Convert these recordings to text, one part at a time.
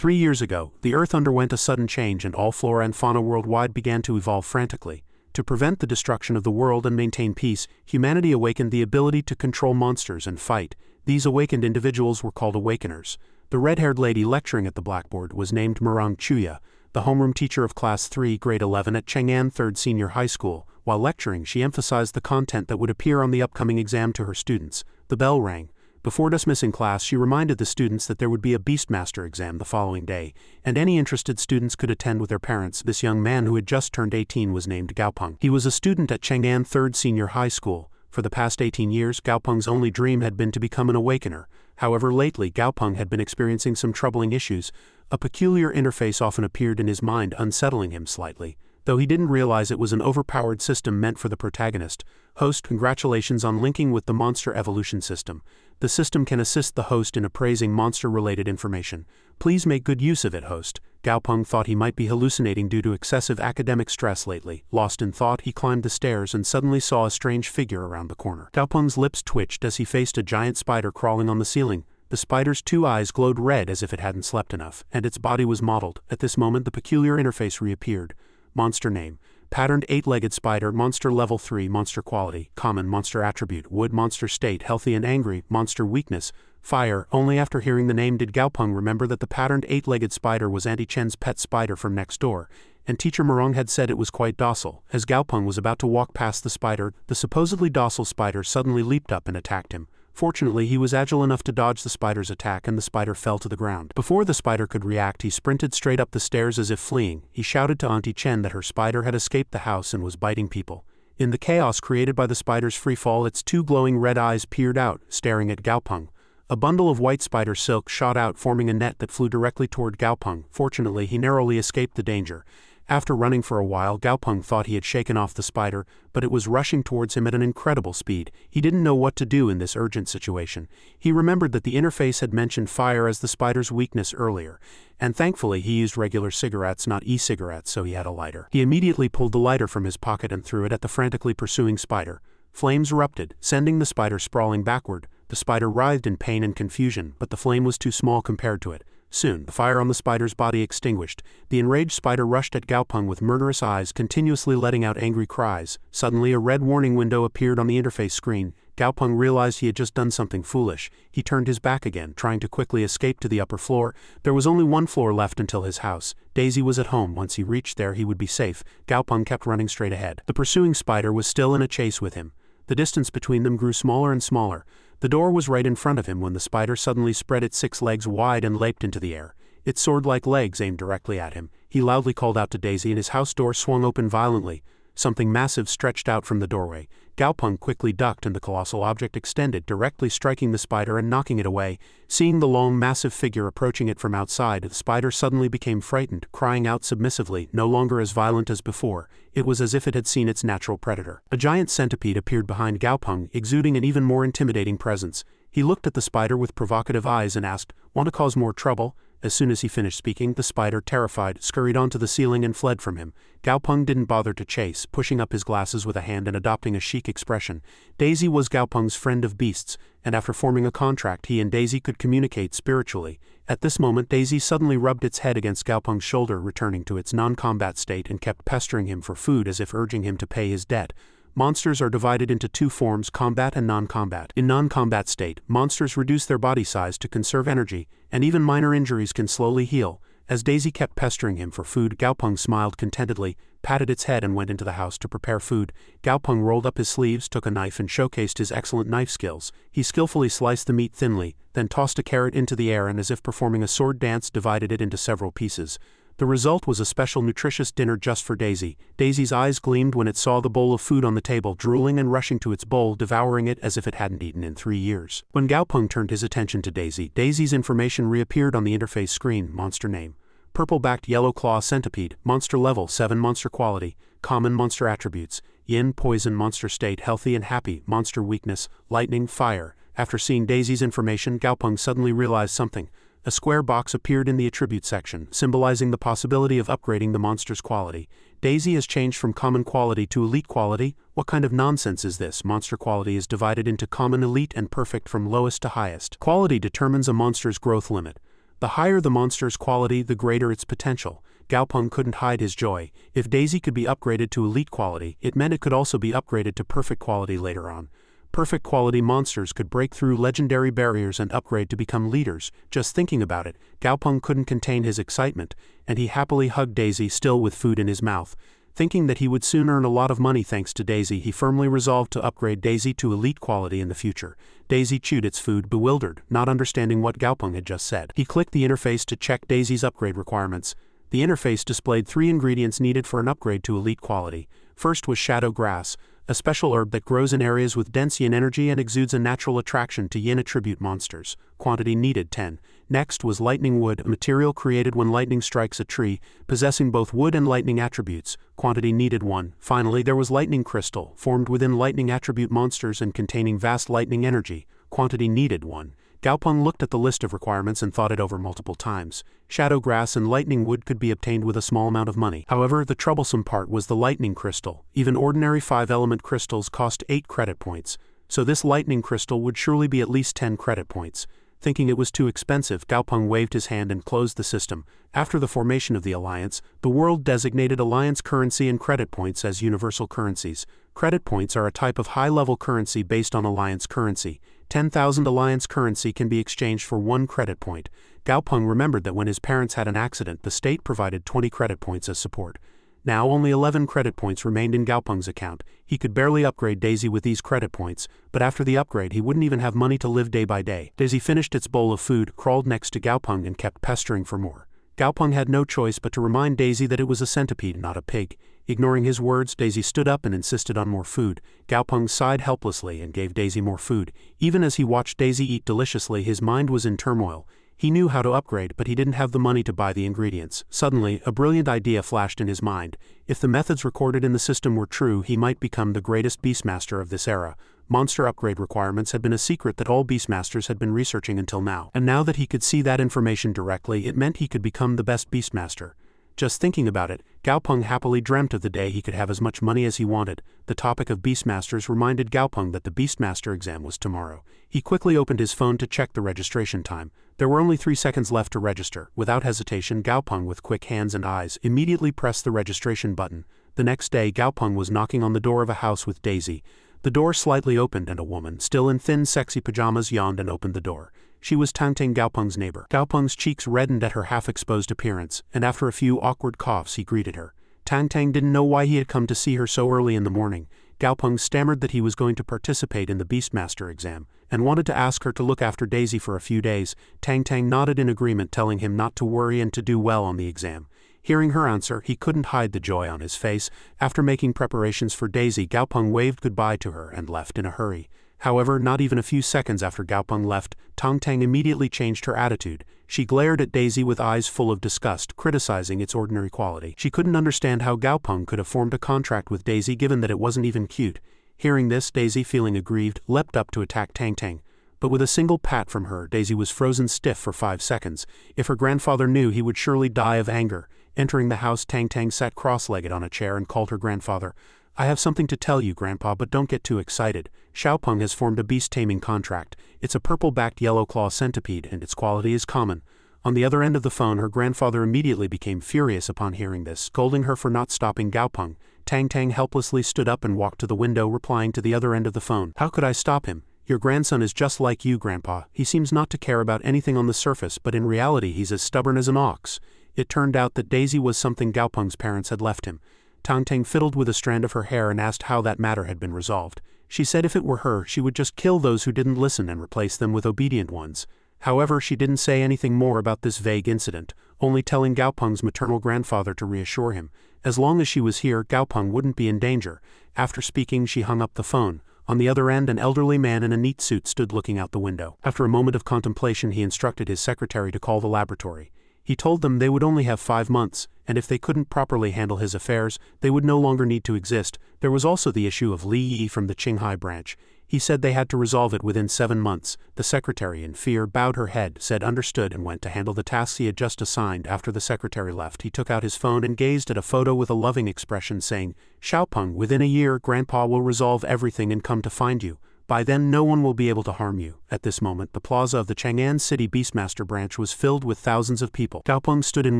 3 years ago, the Earth underwent a sudden change and all flora and fauna worldwide began to evolve frantically. To prevent the destruction of the world and maintain peace, humanity awakened the ability to control monsters and fight. These awakened individuals were called Awakeners. The red-haired lady lecturing at the blackboard was named Murang Chuya, the homeroom teacher of Class 3, Grade 11 at Chang'an 3rd Senior High School. While lecturing, she emphasized the content that would appear on the upcoming exam to her students. The bell rang. Before dismissing class, she reminded the students that there would be a Beastmaster exam the following day, and any interested students could attend with their parents. This young man who had just turned 18 was named Gaopeng. He was a student at Chang'an 3rd Senior High School. For the past 18 years, Gaopeng's only dream had been to become an Awakener. However, lately Gaopeng had been experiencing some troubling issues. A peculiar interface often appeared in his mind, unsettling him slightly. Though he didn't realize it was an overpowered system meant for the protagonist. Host, congratulations on linking with the monster evolution system. The system can assist the host in appraising monster-related information. Please make good use of it, host. Gaopeng thought he might be hallucinating due to excessive academic stress lately. Lost in thought, he climbed the stairs and suddenly saw a strange figure around the corner. Gaopeng's lips twitched as he faced a giant spider crawling on the ceiling. The spider's two eyes glowed red as if it hadn't slept enough, and its body was mottled. At this moment, the peculiar interface reappeared. Monster name: patterned 8-legged spider. Monster level 3. Monster quality: common. Monster attribute: wood. Monster state: healthy and angry. Monster weakness: fire. Only after hearing the name did Gaopeng remember that the patterned 8-legged spider was Auntie Chen's pet spider from next door, and teacher Murong had said it was quite docile. As Gaopeng was about to walk past the spider, the supposedly docile spider suddenly leaped up and attacked him. Fortunately, he was agile enough to dodge the spider's attack and the spider fell to the ground. Before the spider could react, he sprinted straight up the stairs as if fleeing. He shouted to Auntie Chen that her spider had escaped the house and was biting people. In the chaos created by the spider's free fall, its two glowing red eyes peered out, staring at Gaopeng. A bundle of white spider silk shot out, forming a net that flew directly toward Gaopeng. Fortunately, he narrowly escaped the danger. After running for a while, Gaopeng thought he had shaken off the spider, but it was rushing towards him at an incredible speed. He didn't know what to do in this urgent situation. He remembered that the interface had mentioned fire as the spider's weakness earlier, and thankfully he used regular cigarettes, not e-cigarettes, so he had a lighter. He immediately pulled the lighter from his pocket and threw it at the frantically pursuing spider. Flames erupted, sending the spider sprawling backward. The spider writhed in pain and confusion, but the flame was too small compared to it. Soon, the fire on the spider's body extinguished. The enraged spider rushed at Gaopeng with murderous eyes, continuously letting out angry cries. Suddenly, a red warning window appeared on the interface screen. Gaopeng realized he had just done something foolish. He turned his back again, trying to quickly escape to the upper floor. There was only one floor left until his house. Daisy was at home. Once he reached there, he would be safe. Gaopeng kept running straight ahead. The pursuing spider was still in a chase with him. The distance between them grew smaller and smaller. The door was right in front of him when the spider suddenly spread its 6 legs wide and leaped into the air. Its sword-like legs aimed directly at him. He loudly called out to Daisy and his house door swung open violently. Something massive stretched out from the doorway. Gaopeng quickly ducked and the colossal object extended, directly striking the spider and knocking it away. Seeing the long, massive figure approaching it from outside, the spider suddenly became frightened, crying out submissively, no longer as violent as before. It was as if it had seen its natural predator. A giant centipede appeared behind Gaopeng, exuding an even more intimidating presence. He looked at the spider with provocative eyes and asked, "Want to cause more trouble?" As soon as he finished speaking, the spider, terrified, scurried onto the ceiling and fled from him. Gaopeng didn't bother to chase, pushing up his glasses with a hand and adopting a chic expression. Daisy was Gaopeng's friend of beasts, and after forming a contract, he and Daisy could communicate spiritually. At this moment, Daisy suddenly rubbed its head against Gaopeng's shoulder, returning to its non-combat state, and kept pestering him for food as if urging him to pay his debt. Monsters are divided into two forms, combat and non-combat. In non-combat state, monsters reduce their body size to conserve energy, and even minor injuries can slowly heal. As Daisy kept pestering him for food, Gaopeng smiled contentedly, patted its head and went into the house to prepare food. Gaopeng rolled up his sleeves, took a knife and showcased his excellent knife skills. He skillfully sliced the meat thinly, then tossed a carrot into the air and as if performing a sword dance divided it into several pieces. The result was a special nutritious dinner just for Daisy. Daisy's eyes gleamed when it saw the bowl of food on the table, drooling and rushing to its bowl, devouring it as if it hadn't eaten in 3 years. When Gaopeng turned his attention to Daisy, Daisy's information reappeared on the interface screen. Monster name: purple-backed yellow claw centipede. Monster level 7. Monster quality: common. Monster attributes: yin, poison. Monster state: healthy and happy. Monster weakness: lightning, fire. After seeing Daisy's information, Gaopeng suddenly realized something. A square box appeared in the attribute section, symbolizing the possibility of upgrading the monster's quality. Daisy has changed from common quality to elite quality. What kind of nonsense is this? Monster quality is divided into common, elite, and perfect from lowest to highest. Quality determines a monster's growth limit. The higher the monster's quality, the greater its potential. Gaopeng couldn't hide his joy. If Daisy could be upgraded to elite quality, it meant it could also be upgraded to perfect quality later on. Perfect quality monsters could break through legendary barriers and upgrade to become leaders. Just thinking about it, Gaopeng couldn't contain his excitement, and he happily hugged Daisy, still with food in his mouth. Thinking that he would soon earn a lot of money thanks to Daisy, he firmly resolved to upgrade Daisy to elite quality in the future. Daisy chewed its food, bewildered, not understanding what Gaopeng had just said. He clicked the interface to check Daisy's upgrade requirements. The interface displayed 3 ingredients needed for an upgrade to elite quality. First was shadow grass, a special herb that grows in areas with dense yin energy and exudes a natural attraction to yin attribute monsters. Quantity needed 10. Next was lightning wood, a material created when lightning strikes a tree, possessing both wood and lightning attributes. Quantity needed 1. Finally, there was lightning crystal, formed within lightning attribute monsters and containing vast lightning energy. Quantity needed 1. Gaopeng looked at the list of requirements and thought it over multiple times. Shadow grass and lightning wood could be obtained with a small amount of money. However, the troublesome part was the lightning crystal. Even ordinary 5-element crystals cost 8 credit points, so this lightning crystal would surely be at least 10 credit points. Thinking it was too expensive, Gaopeng waved his hand and closed the system. After the formation of the alliance, the world designated alliance currency and credit points as universal currencies. Credit points are a type of high-level currency based on alliance currency. 10,000 alliance currency can be exchanged for 1 credit point. Gaopeng remembered that when his parents had an accident, the state provided 20 credit points as support. Now only 11 credit points remained in Gaopeng's account. He could barely upgrade Daisy with these credit points, but after the upgrade he wouldn't even have money to live day by day. Daisy finished its bowl of food, crawled next to Gaopeng and kept pestering for more. Gaopeng had no choice but to remind Daisy that it was a centipede, not a pig. Ignoring his words, Daisy stood up and insisted on more food. Gaopeng sighed helplessly and gave Daisy more food. Even as he watched Daisy eat deliciously, his mind was in turmoil. He knew how to upgrade, but he didn't have the money to buy the ingredients. Suddenly, a brilliant idea flashed in his mind. If the methods recorded in the system were true, he might become the greatest Beastmaster of this era. Monster upgrade requirements had been a secret that all Beastmasters had been researching until now. And now that he could see that information directly, it meant he could become the best Beastmaster. Just thinking about it, Gaopeng happily dreamt of the day he could have as much money as he wanted. The topic of Beastmasters reminded Gaopeng that the Beastmaster exam was tomorrow. He quickly opened his phone to check the registration time. There were only 3 seconds left to register. Without hesitation, Gaopeng, with quick hands and eyes, immediately pressed the registration button. The next day, Gaopeng was knocking on the door of a house with Daisy. The door slightly opened and a woman, still in thin, sexy pajamas, yawned and opened the door. She was Tangtang, Gaopeng's neighbor. Gaopeng's cheeks reddened at her half-exposed appearance, and after a few awkward coughs he greeted her. Tangtang didn't know why he had come to see her so early in the morning. Gaopeng stammered that he was going to participate in the Beastmaster exam, and wanted to ask her to look after Daisy for a few days. Tangtang nodded in agreement, telling him not to worry and to do well on the exam. Hearing her answer, he couldn't hide the joy on his face. After making preparations for Daisy, Gaopeng waved goodbye to her and left in a hurry. However, not even a few seconds after Gaopeng left, Tangtang immediately changed her attitude. She glared at Daisy with eyes full of disgust, criticizing its ordinary quality. She couldn't understand how Gaopeng could have formed a contract with Daisy given that it wasn't even cute. Hearing this, Daisy, feeling aggrieved, leapt up to attack Tangtang. But with a single pat from her, Daisy was frozen stiff for 5 seconds. If her grandfather knew, he would surely die of anger. Entering the house, Tangtang sat cross-legged on a chair and called her grandfather. "I have something to tell you, Grandpa, but don't get too excited. Xiaopeng has formed a beast-taming contract. It's a purple-backed yellow-claw centipede, and its quality is common." On the other end of the phone, her grandfather immediately became furious upon hearing this, scolding her for not stopping Gaopeng. Tangtang helplessly stood up and walked to the window, replying to the other end of the phone. "How could I stop him? Your grandson is just like you, Grandpa. He seems not to care about anything on the surface, but in reality he's as stubborn as an ox." It turned out that Daisy was something Gaopeng's parents had left him. Tangtang fiddled with a strand of her hair and asked how that matter had been resolved. She said if it were her, she would just kill those who didn't listen and replace them with obedient ones. However, she didn't say anything more about this vague incident, only telling Gaopeng's maternal grandfather to reassure him. As long as she was here, Gaopeng wouldn't be in danger. After speaking, she hung up the phone. On the other end, an elderly man in a neat suit stood looking out the window. After a moment of contemplation, he instructed his secretary to call the laboratory. He told them they would only have 5 months, and if they couldn't properly handle his affairs, they would no longer need to exist. There was also the issue of Li Yi from the Qinghai branch. He said they had to resolve it within 7 months. The secretary, in fear, bowed her head, said understood, and went to handle the tasks he had just assigned. After the secretary left, he took out his phone and gazed at a photo with a loving expression, saying, "Xiaopeng, within a year, Grandpa will resolve everything and come to find you. By then no one will be able to harm you. At this moment, the plaza of the Chang'an City Beastmaster branch was filled with thousands of people. Gao Peng stood in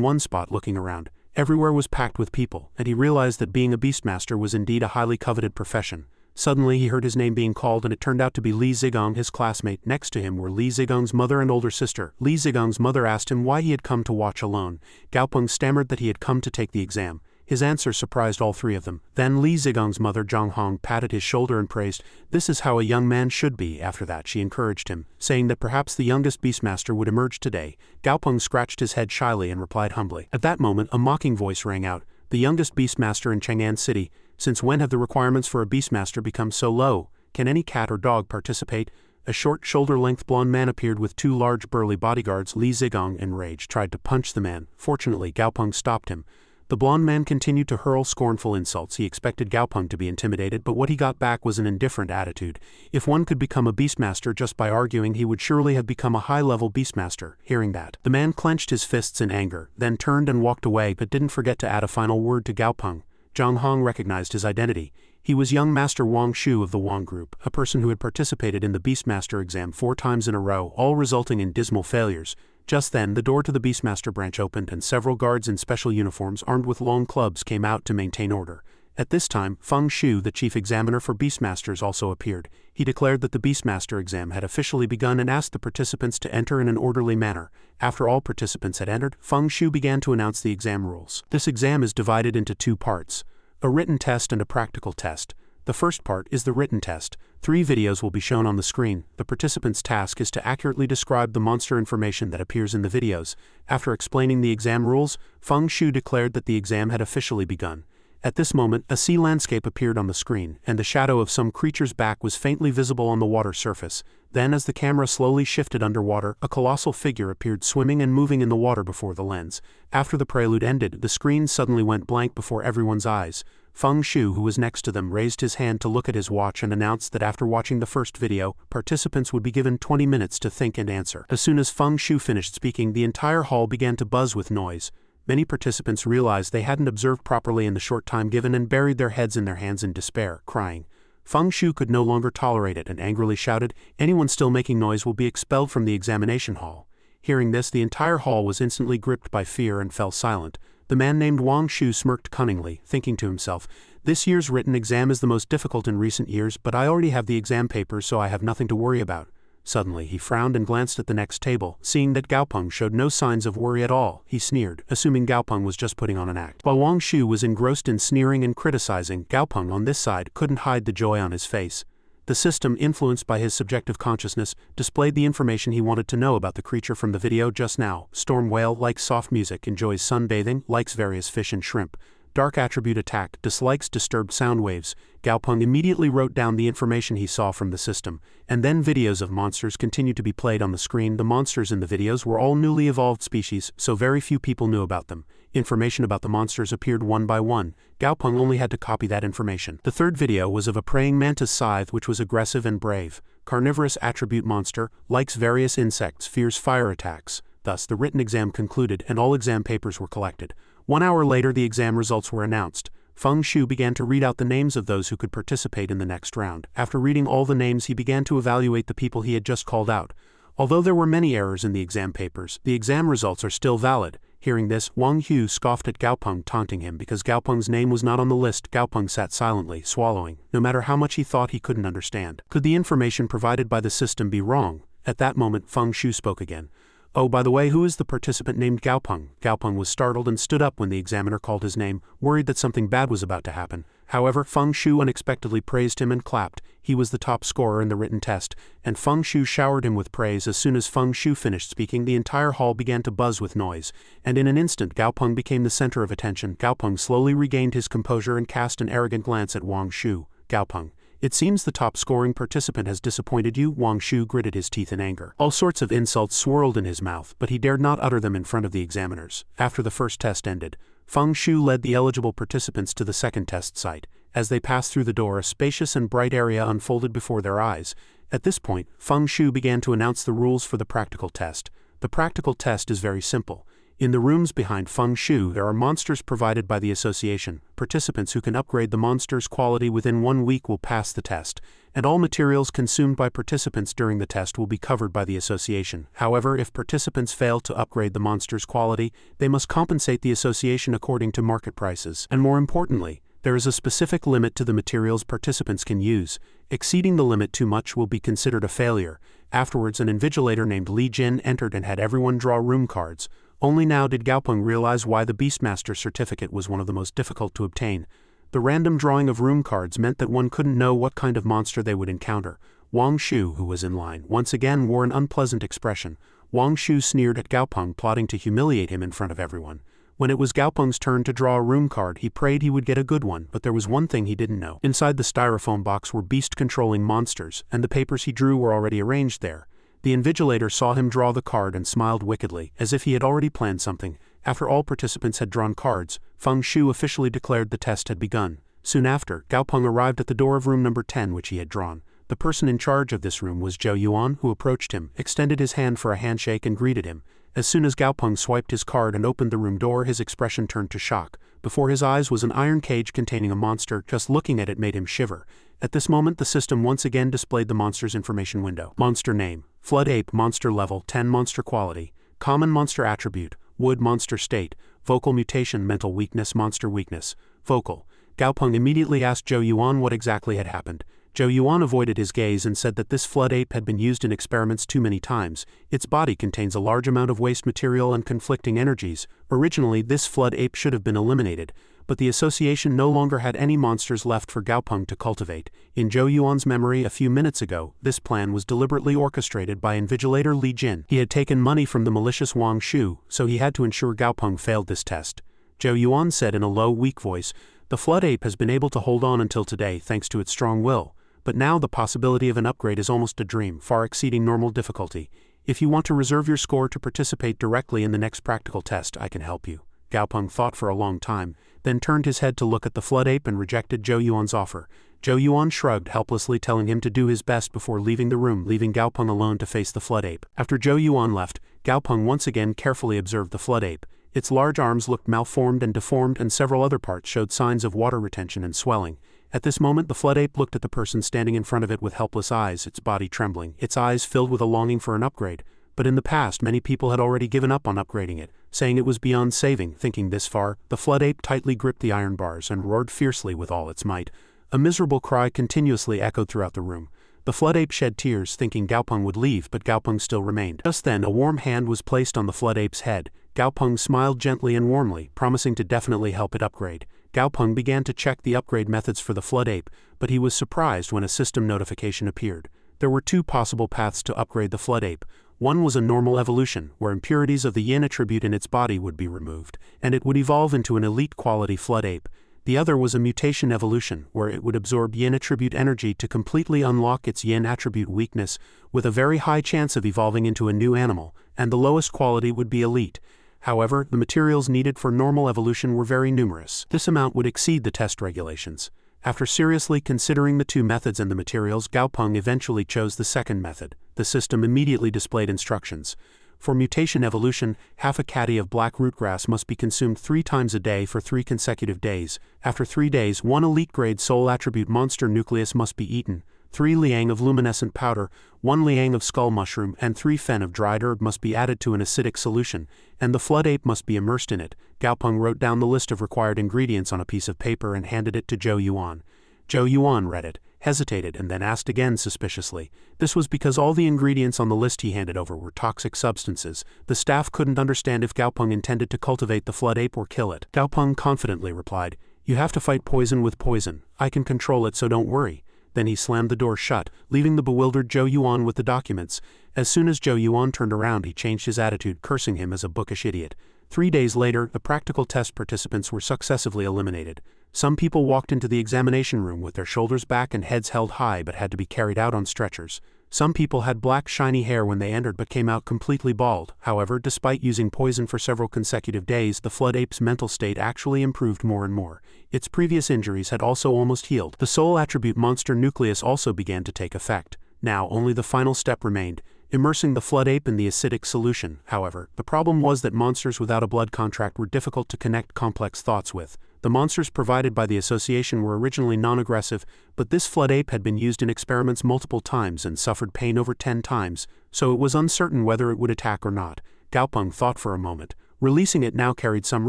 one spot looking around. Everywhere was packed with people, and he realized that being a Beastmaster was indeed a highly coveted profession. Suddenly he heard his name being called, and it turned out to be Li Zigong, his classmate. Next to him were Li Zigong's mother and older sister. Li Zigong's mother asked him why he had come to watch alone. Gao Peng stammered that he had come to take the exam. His answer surprised all three of them. Then Li Zigong's mother Zhang Hong patted his shoulder and praised, "This is how a young man should be." After that she encouraged him, saying that perhaps the youngest Beastmaster would emerge today. Gao Peng scratched his head shyly and replied humbly. At that moment a mocking voice rang out, "The youngest Beastmaster in Chang'an City. Since when have the requirements for a Beastmaster become so low? Can any cat or dog participate?" A short, shoulder-length blonde man appeared with two large burly bodyguards. Li Zigong, enraged, tried to punch the man. Fortunately, Gao Peng stopped him. The blonde man continued to hurl scornful insults. He expected Gao Peng to be intimidated, but what he got back was an indifferent attitude. If one could become a Beastmaster just by arguing, he would surely have become a high-level Beastmaster. Hearing that, the man clenched his fists in anger, then turned and walked away, but didn't forget to add a final word to Gao Peng. Zhang Hong recognized his identity. He was young Master Wang Shu of the Wang Group, a person who had participated in the Beastmaster exam 4 times in a row, all resulting in dismal failures. Just then, the door to the Beastmaster branch opened and several guards in special uniforms armed with long clubs came out to maintain order. At this time, Feng Shu, the chief examiner for Beastmasters, also appeared. He declared that the Beastmaster exam had officially begun and asked the participants to enter in an orderly manner. After all participants had entered, Feng Shu began to announce the exam rules. This exam is divided into 2 parts, a written test and a practical test. The first part is the written test. 3 videos will be shown on the screen. The participant's task is to accurately describe the monster information that appears in the videos. After explaining the exam rules, Feng Shu declared that the exam had officially begun. At this moment, a sea landscape appeared on the screen, and the shadow of some creature's back was faintly visible on the water surface. Then, as the camera slowly shifted underwater, a colossal figure appeared swimming and moving in the water before the lens. After the prelude ended, the screen suddenly went blank before everyone's eyes. Feng Shu, who was next to them, raised his hand to look at his watch and announced that after watching the first video, participants would be given 20 minutes to think and answer. As soon as Feng Shu finished speaking, the entire hall began to buzz with noise. Many participants realized they hadn't observed properly in the short time given and buried their heads in their hands in despair, crying. Feng Shu could no longer tolerate it and angrily shouted, "Anyone still making noise will be expelled from the examination hall." Hearing this, the entire hall was instantly gripped by fear and fell silent. The man named Wang Shu smirked cunningly, thinking to himself, "This year's written exam is the most difficult in recent years, but I already have the exam papers, so I have nothing to worry about." Suddenly he frowned and glanced at the next table. Seeing that Gao Peng showed no signs of worry at all, he sneered, assuming Gao Peng was just putting on an act. While Wang Shu was engrossed in sneering and criticizing, Gao Peng on this side couldn't hide the joy on his face. The system, influenced by his subjective consciousness, displayed the information he wanted to know about the creature from the video just now. Storm whale, likes soft music, enjoys sunbathing, likes various fish and shrimp. Dark attribute attack, dislikes disturbed sound waves. Gao Peng immediately wrote down the information he saw from the system, and then videos of monsters continued to be played on the screen. The monsters in the videos were all newly evolved species, so very few people knew about them. Information about the monsters appeared one by one. Gao Peng only had to copy that information. The third video was of a praying mantis scythe which was aggressive and brave. Carnivorous attribute monster, likes various insects, fears fire attacks. Thus the written exam concluded and all exam papers were collected. 1 hour later the exam results were announced. Feng Shu began to read out the names of those who could participate in the next round. After reading all the names, he began to evaluate the people he had just called out. Although there were many errors in the exam papers, the exam results are still valid. Hearing this, Wang Hu scoffed at Gao Peng, taunting him because Gao Peng's name was not on the list. Gao Peng sat silently, swallowing, no matter how much he thought he couldn't understand. Could the information provided by the system be wrong? At that moment Feng Shu spoke again. "Oh, by the way, who is the participant named Gao Peng?" Gao Peng was startled and stood up when the examiner called his name, worried that something bad was about to happen. However, Feng Shu unexpectedly praised him and clapped. He was the top scorer in the written test, and Feng Shu showered him with praise. As soon as Feng Shu finished speaking, the entire hall began to buzz with noise, and in an instant Gao Peng became the center of attention. Gao Peng slowly regained his composure and cast an arrogant glance at Wang Shu. "Gao Peng, it seems the top-scoring participant has disappointed you." Wang Shu gritted his teeth in anger. All sorts of insults swirled in his mouth, but he dared not utter them in front of the examiners. After the first test ended, Feng Shu led the eligible participants to the second test site. As they passed through the door, a spacious and bright area unfolded before their eyes. At this point, Feng Shu began to announce the rules for the practical test. The practical test is very simple. In the rooms behind Feng Shu there are monsters provided by the association. Participants who can upgrade the monster's quality within 1 week will pass the test, and all materials consumed by participants during the test will be covered by the association. However, if participants fail to upgrade the monster's quality, they must compensate the association according to market prices. And more importantly, there is a specific limit to the materials participants can use. Exceeding the limit too much will be considered a failure. Afterwards, an invigilator named Li Jin entered and had everyone draw room cards. Only now did Gaopeng realize why the Beastmaster certificate was one of the most difficult to obtain. The random drawing of room cards meant that one couldn't know what kind of monster they would encounter. Wang Shu, who was in line, once again wore an unpleasant expression. Wang Shu sneered at Gaopeng, plotting to humiliate him in front of everyone. When it was Gaopeng's turn to draw a room card, he prayed he would get a good one, but there was one thing he didn't know. Inside the styrofoam box were beast-controlling monsters, and the papers he drew were already arranged there. The invigilator saw him draw the card and smiled wickedly, as if he had already planned something. After all participants had drawn cards, Feng Shu officially declared the test had begun. Soon after, Gaopeng arrived at the door of room number 10 which he had drawn. The person in charge of this room was Zhou Yuan, who approached him, extended his hand for a handshake and greeted him. As soon as Gaopeng swiped his card and opened the room door, his expression turned to shock. Before his eyes was an iron cage containing a monster. Just looking at it made him shiver. At this moment the system once again displayed the monster's information window. Monster name: Flood Ape. Monster level: 10. Monster quality: Common. Monster attribute: Wood. Monster state: Vocal mutation. Mental weakness. Monster weakness: Vocal. Gaopeng immediately asked Zhou Yuan what exactly had happened. Zhou Yuan avoided his gaze and said that this flood ape had been used in experiments too many times. Its body contains a large amount of waste material and conflicting energies. Originally, this flood ape should have been eliminated, but the association no longer had any monsters left for Gaopeng to cultivate. In Zhou Yuan's memory a few minutes ago, this plan was deliberately orchestrated by invigilator Li Jin. He had taken money from the malicious Wang Shu, so he had to ensure Gaopeng failed this test. Zhou Yuan said in a low, weak voice, "The flood ape has been able to hold on until today thanks to its strong will. But now the possibility of an upgrade is almost a dream, far exceeding normal difficulty. If you want to reserve your score to participate directly in the next practical test, I can help you." Gaopeng thought for a long time, then turned his head to look at the flood ape and rejected Zhou Yuan's offer. Zhou Yuan shrugged helplessly, telling him to do his best before leaving the room, leaving Gaopeng alone to face the flood ape. After Zhou Yuan left, Gaopeng once again carefully observed the flood ape. Its large arms looked malformed and deformed, and several other parts showed signs of water retention and swelling. At this moment the flood ape looked at the person standing in front of it with helpless eyes, its body trembling, its eyes filled with a longing for an upgrade. But in the past many people had already given up on upgrading it, saying it was beyond saving. Thinking this far, the flood ape tightly gripped the iron bars and roared fiercely with all its might. A miserable cry continuously echoed throughout the room. The flood ape shed tears, thinking Gaopeng would leave, but Gaopeng still remained. Just then a warm hand was placed on the flood ape's head. Gaopeng smiled gently and warmly, promising to definitely help it upgrade. Gaopeng began to check the upgrade methods for the flood ape, but he was surprised when a system notification appeared. There were two possible paths to upgrade the flood ape. One was a normal evolution, where impurities of the yin attribute in its body would be removed, and it would evolve into an elite quality flood ape. The other was a mutation evolution, where it would absorb yin attribute energy to completely unlock its yin attribute weakness, with a very high chance of evolving into a new animal, and the lowest quality would be elite. However, the materials needed for normal evolution were very numerous. This amount would exceed the test regulations. After seriously considering the two methods and the materials, Gaopeng eventually chose the second method. The system immediately displayed instructions. For mutation evolution, half a caddy of black rootgrass must be consumed 3 times a day for 3 consecutive days. After 3 days, 1 elite-grade soul attribute monster nucleus must be eaten. 3 liang of luminescent powder, 1 liang of skull mushroom, and 3 fen of dried herb must be added to an acidic solution, and the flood ape must be immersed in it. Gaopeng wrote down the list of required ingredients on a piece of paper and handed it to Zhou Yuan. Zhou Yuan read it, hesitated, and then asked again suspiciously. This was because all the ingredients on the list he handed over were toxic substances. The staff couldn't understand if Gaopeng intended to cultivate the flood ape or kill it. Gaopeng confidently replied, "You have to fight poison with poison. I can control it, so don't worry." Then he slammed the door shut, leaving the bewildered Zhou Yuan with the documents. As soon as Zhou Yuan turned around, he changed his attitude, cursing him as a bookish idiot. 3 days later, the practical test participants were successively eliminated. Some people walked into the examination room with their shoulders back and heads held high but had to be carried out on stretchers. Some people had black shiny hair when they entered but came out completely bald. However, despite using poison for several consecutive days, the flood ape's mental state actually improved more and more. Its previous injuries had also almost healed. The soul attribute monster nucleus also began to take effect. Now only the final step remained. immersing the flood ape in the acidic solution. However, the problem was that monsters without a blood contract were difficult to connect complex thoughts with. The monsters provided by the association were originally non-aggressive, but this flood ape had been used in experiments multiple times and suffered pain over 10 times, so it was uncertain whether it would attack or not. Gaopeng thought for a moment. Releasing it now carried some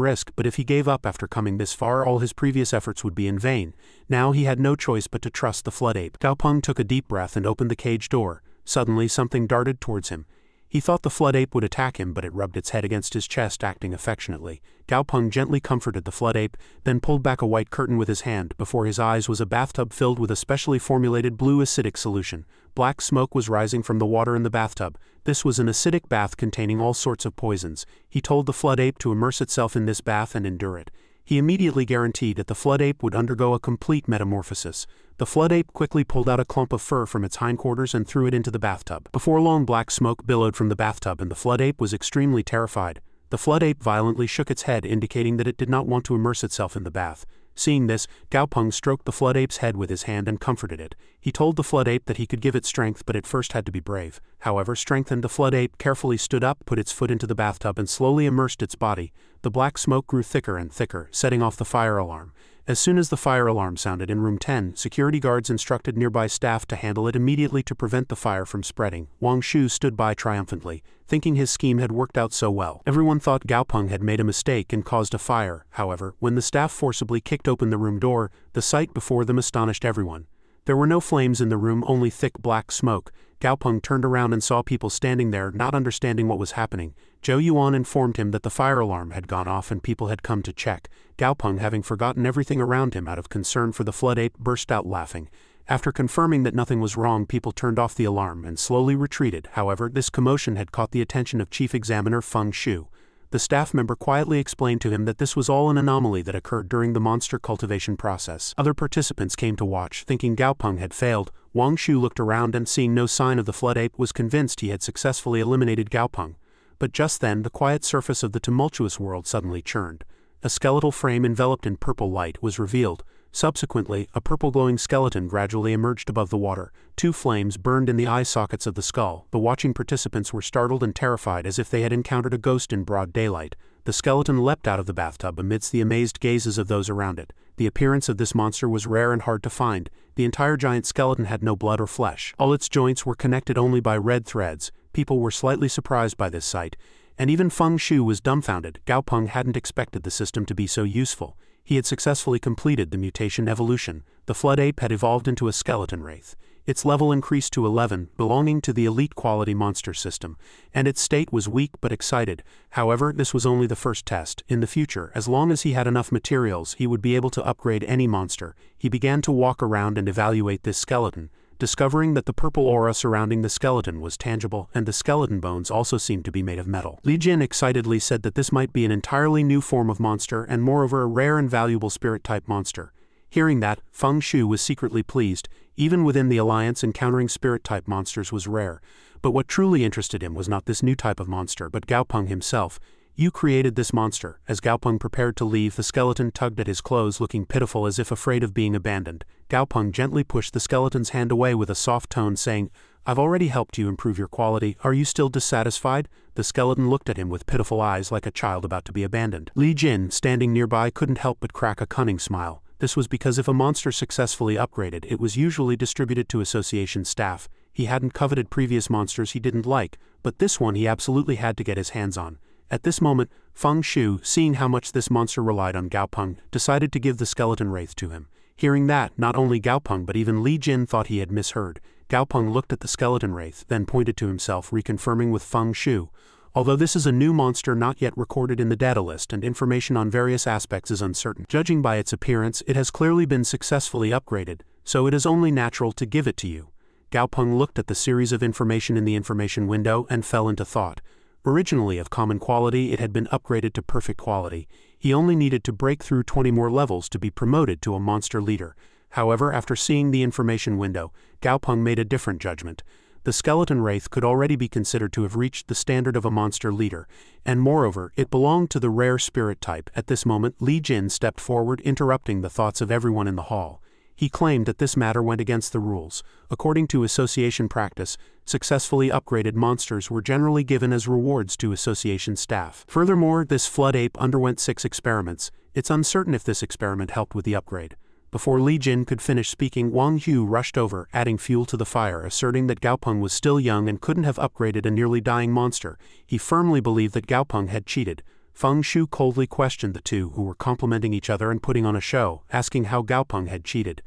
risk, but if he gave up after coming this far, all his previous efforts would be in vain. Now he had no choice but to trust the flood ape. Gaopeng took a deep breath and opened the cage door. Suddenly something darted towards him. He thought the flood ape would attack him, but it rubbed its head against his chest, acting affectionately. Gaopeng gently comforted the flood ape, then pulled back a white curtain with his hand. Before his eyes was a bathtub filled with a specially formulated blue acidic solution. Black smoke was rising from the water in the bathtub. This was an acidic bath containing all sorts of poisons. He told the flood ape to immerse itself in this bath and endure it. He immediately guaranteed that the flood ape would undergo a complete metamorphosis. The flood ape quickly pulled out a clump of fur from its hindquarters and threw it into the bathtub. Before long, black smoke billowed from the bathtub and the flood ape was extremely terrified. The flood ape violently shook its head, indicating that it did not want to immerse itself in the bath. Seeing this, Gaopeng stroked the flood ape's head with his hand and comforted it. He told the flood ape that he could give it strength, but it first had to be brave. However, strengthened, the flood ape carefully stood up, put its foot into the bathtub and slowly immersed its body. The black smoke grew thicker and thicker, setting off the fire alarm. As soon as the fire alarm sounded in room 10, security guards instructed nearby staff to handle it immediately to prevent the fire from spreading. Wang Shu stood by triumphantly, thinking his scheme had worked out so well. Everyone thought Gaopeng had made a mistake and caused a fire. However, when the staff forcibly kicked open the room door, the sight before them astonished everyone. There were no flames in the room, only thick black smoke. Gaopeng turned around and saw people standing there, not understanding what was happening. Zhou Yuan informed him that the fire alarm had gone off and people had come to check. Gaopeng, having forgotten everything around him out of concern for the flood ape, burst out laughing. After confirming that nothing was wrong, people turned off the alarm and slowly retreated. However, this commotion had caught the attention of Chief Examiner Feng Shu. The staff member quietly explained to him that this was all an anomaly that occurred during the monster cultivation process. Other participants came to watch, thinking Gaopeng had failed. Wang Shu looked around and, seeing no sign of the flood ape, was convinced he had successfully eliminated Gaopeng. But just then, the quiet surface of the tumultuous world suddenly churned. A skeletal frame enveloped in purple light was revealed. Subsequently, a purple glowing skeleton gradually emerged above the water. 2 flames burned in the eye sockets of the skull. The watching participants were startled and terrified, as if they had encountered a ghost in broad daylight. The skeleton leapt out of the bathtub amidst the amazed gazes of those around it. The appearance of this monster was rare and hard to find. The entire giant skeleton had no blood or flesh. All its joints were connected only by red threads. People were slightly surprised by this sight, and even Feng Shu was dumbfounded. Gaopeng hadn't expected the system to be so useful. He had successfully completed the mutation evolution. The flood ape had evolved into a skeleton wraith. Its level increased to 11, belonging to the elite quality monster system, and its state was weak but excited. However, this was only the first test. In the future, as long as he had enough materials, he would be able to upgrade any monster. He began to walk around and evaluate this skeleton, discovering that the purple aura surrounding the skeleton was tangible, and the skeleton bones also seemed to be made of metal. Li Jin excitedly said that this might be an entirely new form of monster, and moreover a rare and valuable spirit-type monster. Hearing that, Feng Shu was secretly pleased. Even within the alliance, encountering spirit-type monsters was rare. But what truly interested him was not this new type of monster, but Gaopeng himself. You created this monster. As Gaopeng prepared to leave, the skeleton tugged at his clothes, looking pitiful as if afraid of being abandoned. Gaopeng gently pushed the skeleton's hand away with a soft tone, saying, "I've already helped you improve your quality. Are you still dissatisfied?" The skeleton looked at him with pitiful eyes like a child about to be abandoned. Li Jin, standing nearby, couldn't help but crack a cunning smile. This was because if a monster successfully upgraded, it was usually distributed to association staff. He hadn't coveted previous monsters he didn't like, but this one he absolutely had to get his hands on. At this moment, Feng Shu, seeing how much this monster relied on Gaopeng, decided to give the skeleton wraith to him. Hearing that, not only Gaopeng but even Li Jin thought he had misheard. Gaopeng looked at the skeleton wraith, then pointed to himself, reconfirming with Feng Shu. Although this is a new monster not yet recorded in the data list and information on various aspects is uncertain, judging by its appearance, it has clearly been successfully upgraded, so it is only natural to give it to you. Gaopeng looked at the series of information in the information window and fell into thought. Originally of common quality, it had been upgraded to perfect quality. He only needed to break through 20 more levels to be promoted to a monster leader. However, after seeing the information window, Gaopeng made a different judgment. The skeleton wraith could already be considered to have reached the standard of a monster leader, and moreover, it belonged to the rare spirit type. At this moment, Li Jin stepped forward, interrupting the thoughts of everyone in the hall. He claimed that this matter went against the rules. According to association practice, successfully upgraded monsters were generally given as rewards to association staff. Furthermore, this flood ape underwent 6 experiments. It's uncertain if this experiment helped with the upgrade. Before Li Jin could finish speaking, Wang Hu rushed over, adding fuel to the fire, asserting that Gaopeng was still young and couldn't have upgraded a nearly dying monster. He firmly believed that Gaopeng had cheated. Feng Shu coldly questioned the two, who were complimenting each other and putting on a show, asking how Gaopeng had cheated.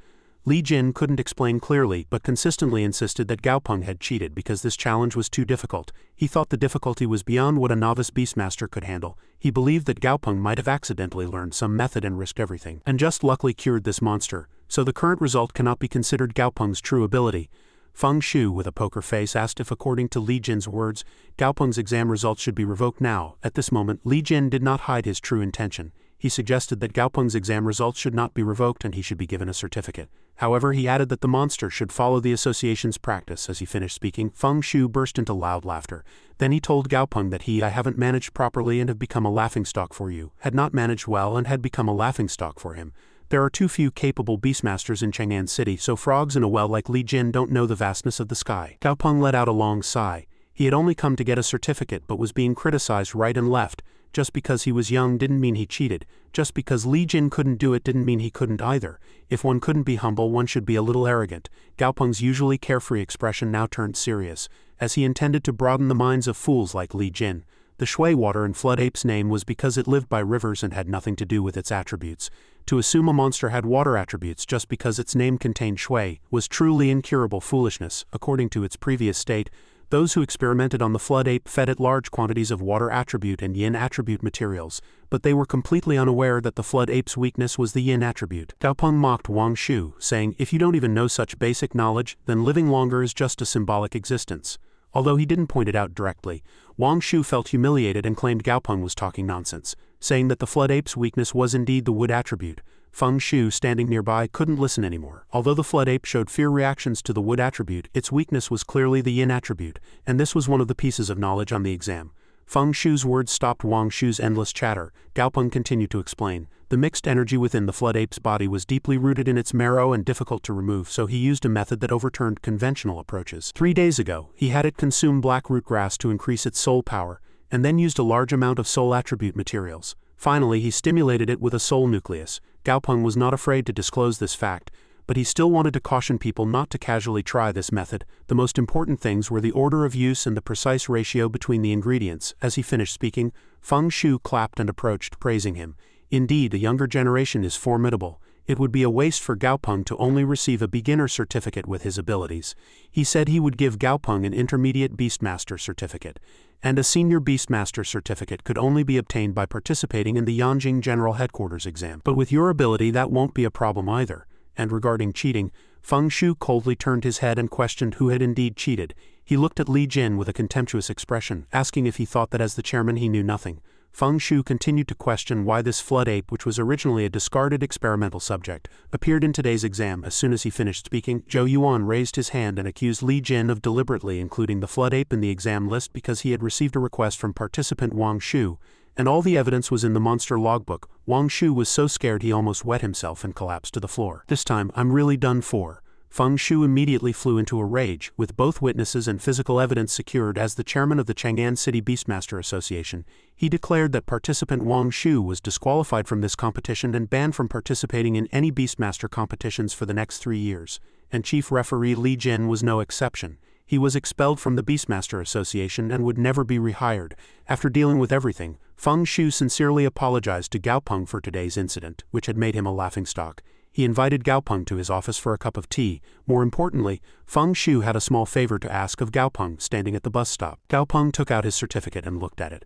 Li Jin couldn't explain clearly, but consistently insisted that Gaopeng had cheated because this challenge was too difficult. He thought the difficulty was beyond what a novice Beastmaster could handle. He believed that Gaopeng might have accidentally learned some method and risked everything, and just luckily cured this monster, so the current result cannot be considered Gaopeng's true ability. Feng Shu, with a poker face, asked if, according to Li Jin's words, Gaopeng's exam results should be revoked now. At this moment, Li Jin did not hide his true intention. He suggested that Gaopeng's exam results should not be revoked and he should be given a certificate. However, he added that the monster should follow the association's practice. As he finished speaking, Feng Shu burst into loud laughter. Then he told Gaopeng that I haven't managed properly and have become a laughingstock for you, had not managed well and had become a laughingstock for him. There are too few capable Beastmasters in Chang'an City, so frogs in a well like Li Jin don't know the vastness of the sky. Gaopeng let out a long sigh. He had only come to get a certificate but was being criticized right and left. Just because he was young didn't mean he cheated. Just because Li Jin couldn't do it didn't mean he couldn't either. If one couldn't be humble, one should be a little arrogant. Gaopeng's usually carefree expression now turned serious, as he intended to broaden the minds of fools like Li Jin. The Shui water in Flood Ape's name was because it lived by rivers and had nothing to do with its attributes. To assume a monster had water attributes just because its name contained Shui was truly incurable foolishness. According to its previous state, those who experimented on the Flood Ape fed it large quantities of water attribute and yin attribute materials, but they were completely unaware that the Flood Ape's weakness was the yin attribute. Gaopeng mocked Wang Shu, saying, "If you don't even know such basic knowledge, then living longer is just a symbolic existence." Although he didn't point it out directly, Wang Shu felt humiliated and claimed Gaopeng was talking nonsense, saying that the Flood Ape's weakness was indeed the wood attribute. Feng Shu, standing nearby, couldn't listen anymore. Although the Flood Ape showed fear reactions to the wood attribute, its weakness was clearly the yin attribute, and this was one of the pieces of knowledge on the exam. Feng Shu's words stopped Wang Shu's endless chatter. Gaopeng continued to explain. The mixed energy within the Flood Ape's body was deeply rooted in its marrow and difficult to remove, so he used a method that overturned conventional approaches. 3 days ago, he had it consume black root grass to increase its soul power, and then used a large amount of soul attribute materials. Finally, he stimulated it with a soul nucleus. Gaopeng was not afraid to disclose this fact, but he still wanted to caution people not to casually try this method. The most important things were the order of use and the precise ratio between the ingredients. As he finished speaking, Feng Shu clapped and approached, praising him. Indeed, the younger generation is formidable. It would be a waste for Gaopeng to only receive a beginner certificate with his abilities. He said he would give Gaopeng an intermediate Beastmaster certificate, and a senior Beastmaster certificate could only be obtained by participating in the Yanjing General Headquarters exam. But with your ability, that won't be a problem either. And regarding cheating, Feng Shu coldly turned his head and questioned who had indeed cheated. He looked at Li Jin with a contemptuous expression, asking if he thought that as the chairman he knew nothing. Feng Shu continued to question why this Flood Ape, which was originally a discarded experimental subject, appeared in today's exam. As soon as he finished speaking, Zhou Yuan raised his hand and accused Li Jin of deliberately including the Flood Ape in the exam list because he had received a request from participant Wang Shu, and all the evidence was in the monster logbook. Wang Shu was so scared he almost wet himself and collapsed to the floor. "This time, I'm really done for." Feng Shu immediately flew into a rage. With both witnesses and physical evidence secured, as the chairman of the Chang'an City Beastmaster Association, he declared that participant Wang Shu was disqualified from this competition and banned from participating in any Beastmaster competitions for the next 3 years, and Chief Referee Li Jin was no exception. He was expelled from the Beastmaster Association and would never be rehired. After dealing with everything, Feng Shu sincerely apologized to Gaopeng for today's incident, which had made him a laughingstock. He invited Gaopeng to his office for a cup of tea. More importantly, Feng Shu had a small favor to ask of Gaopeng standing at the bus stop. Gaopeng took out his certificate and looked at it.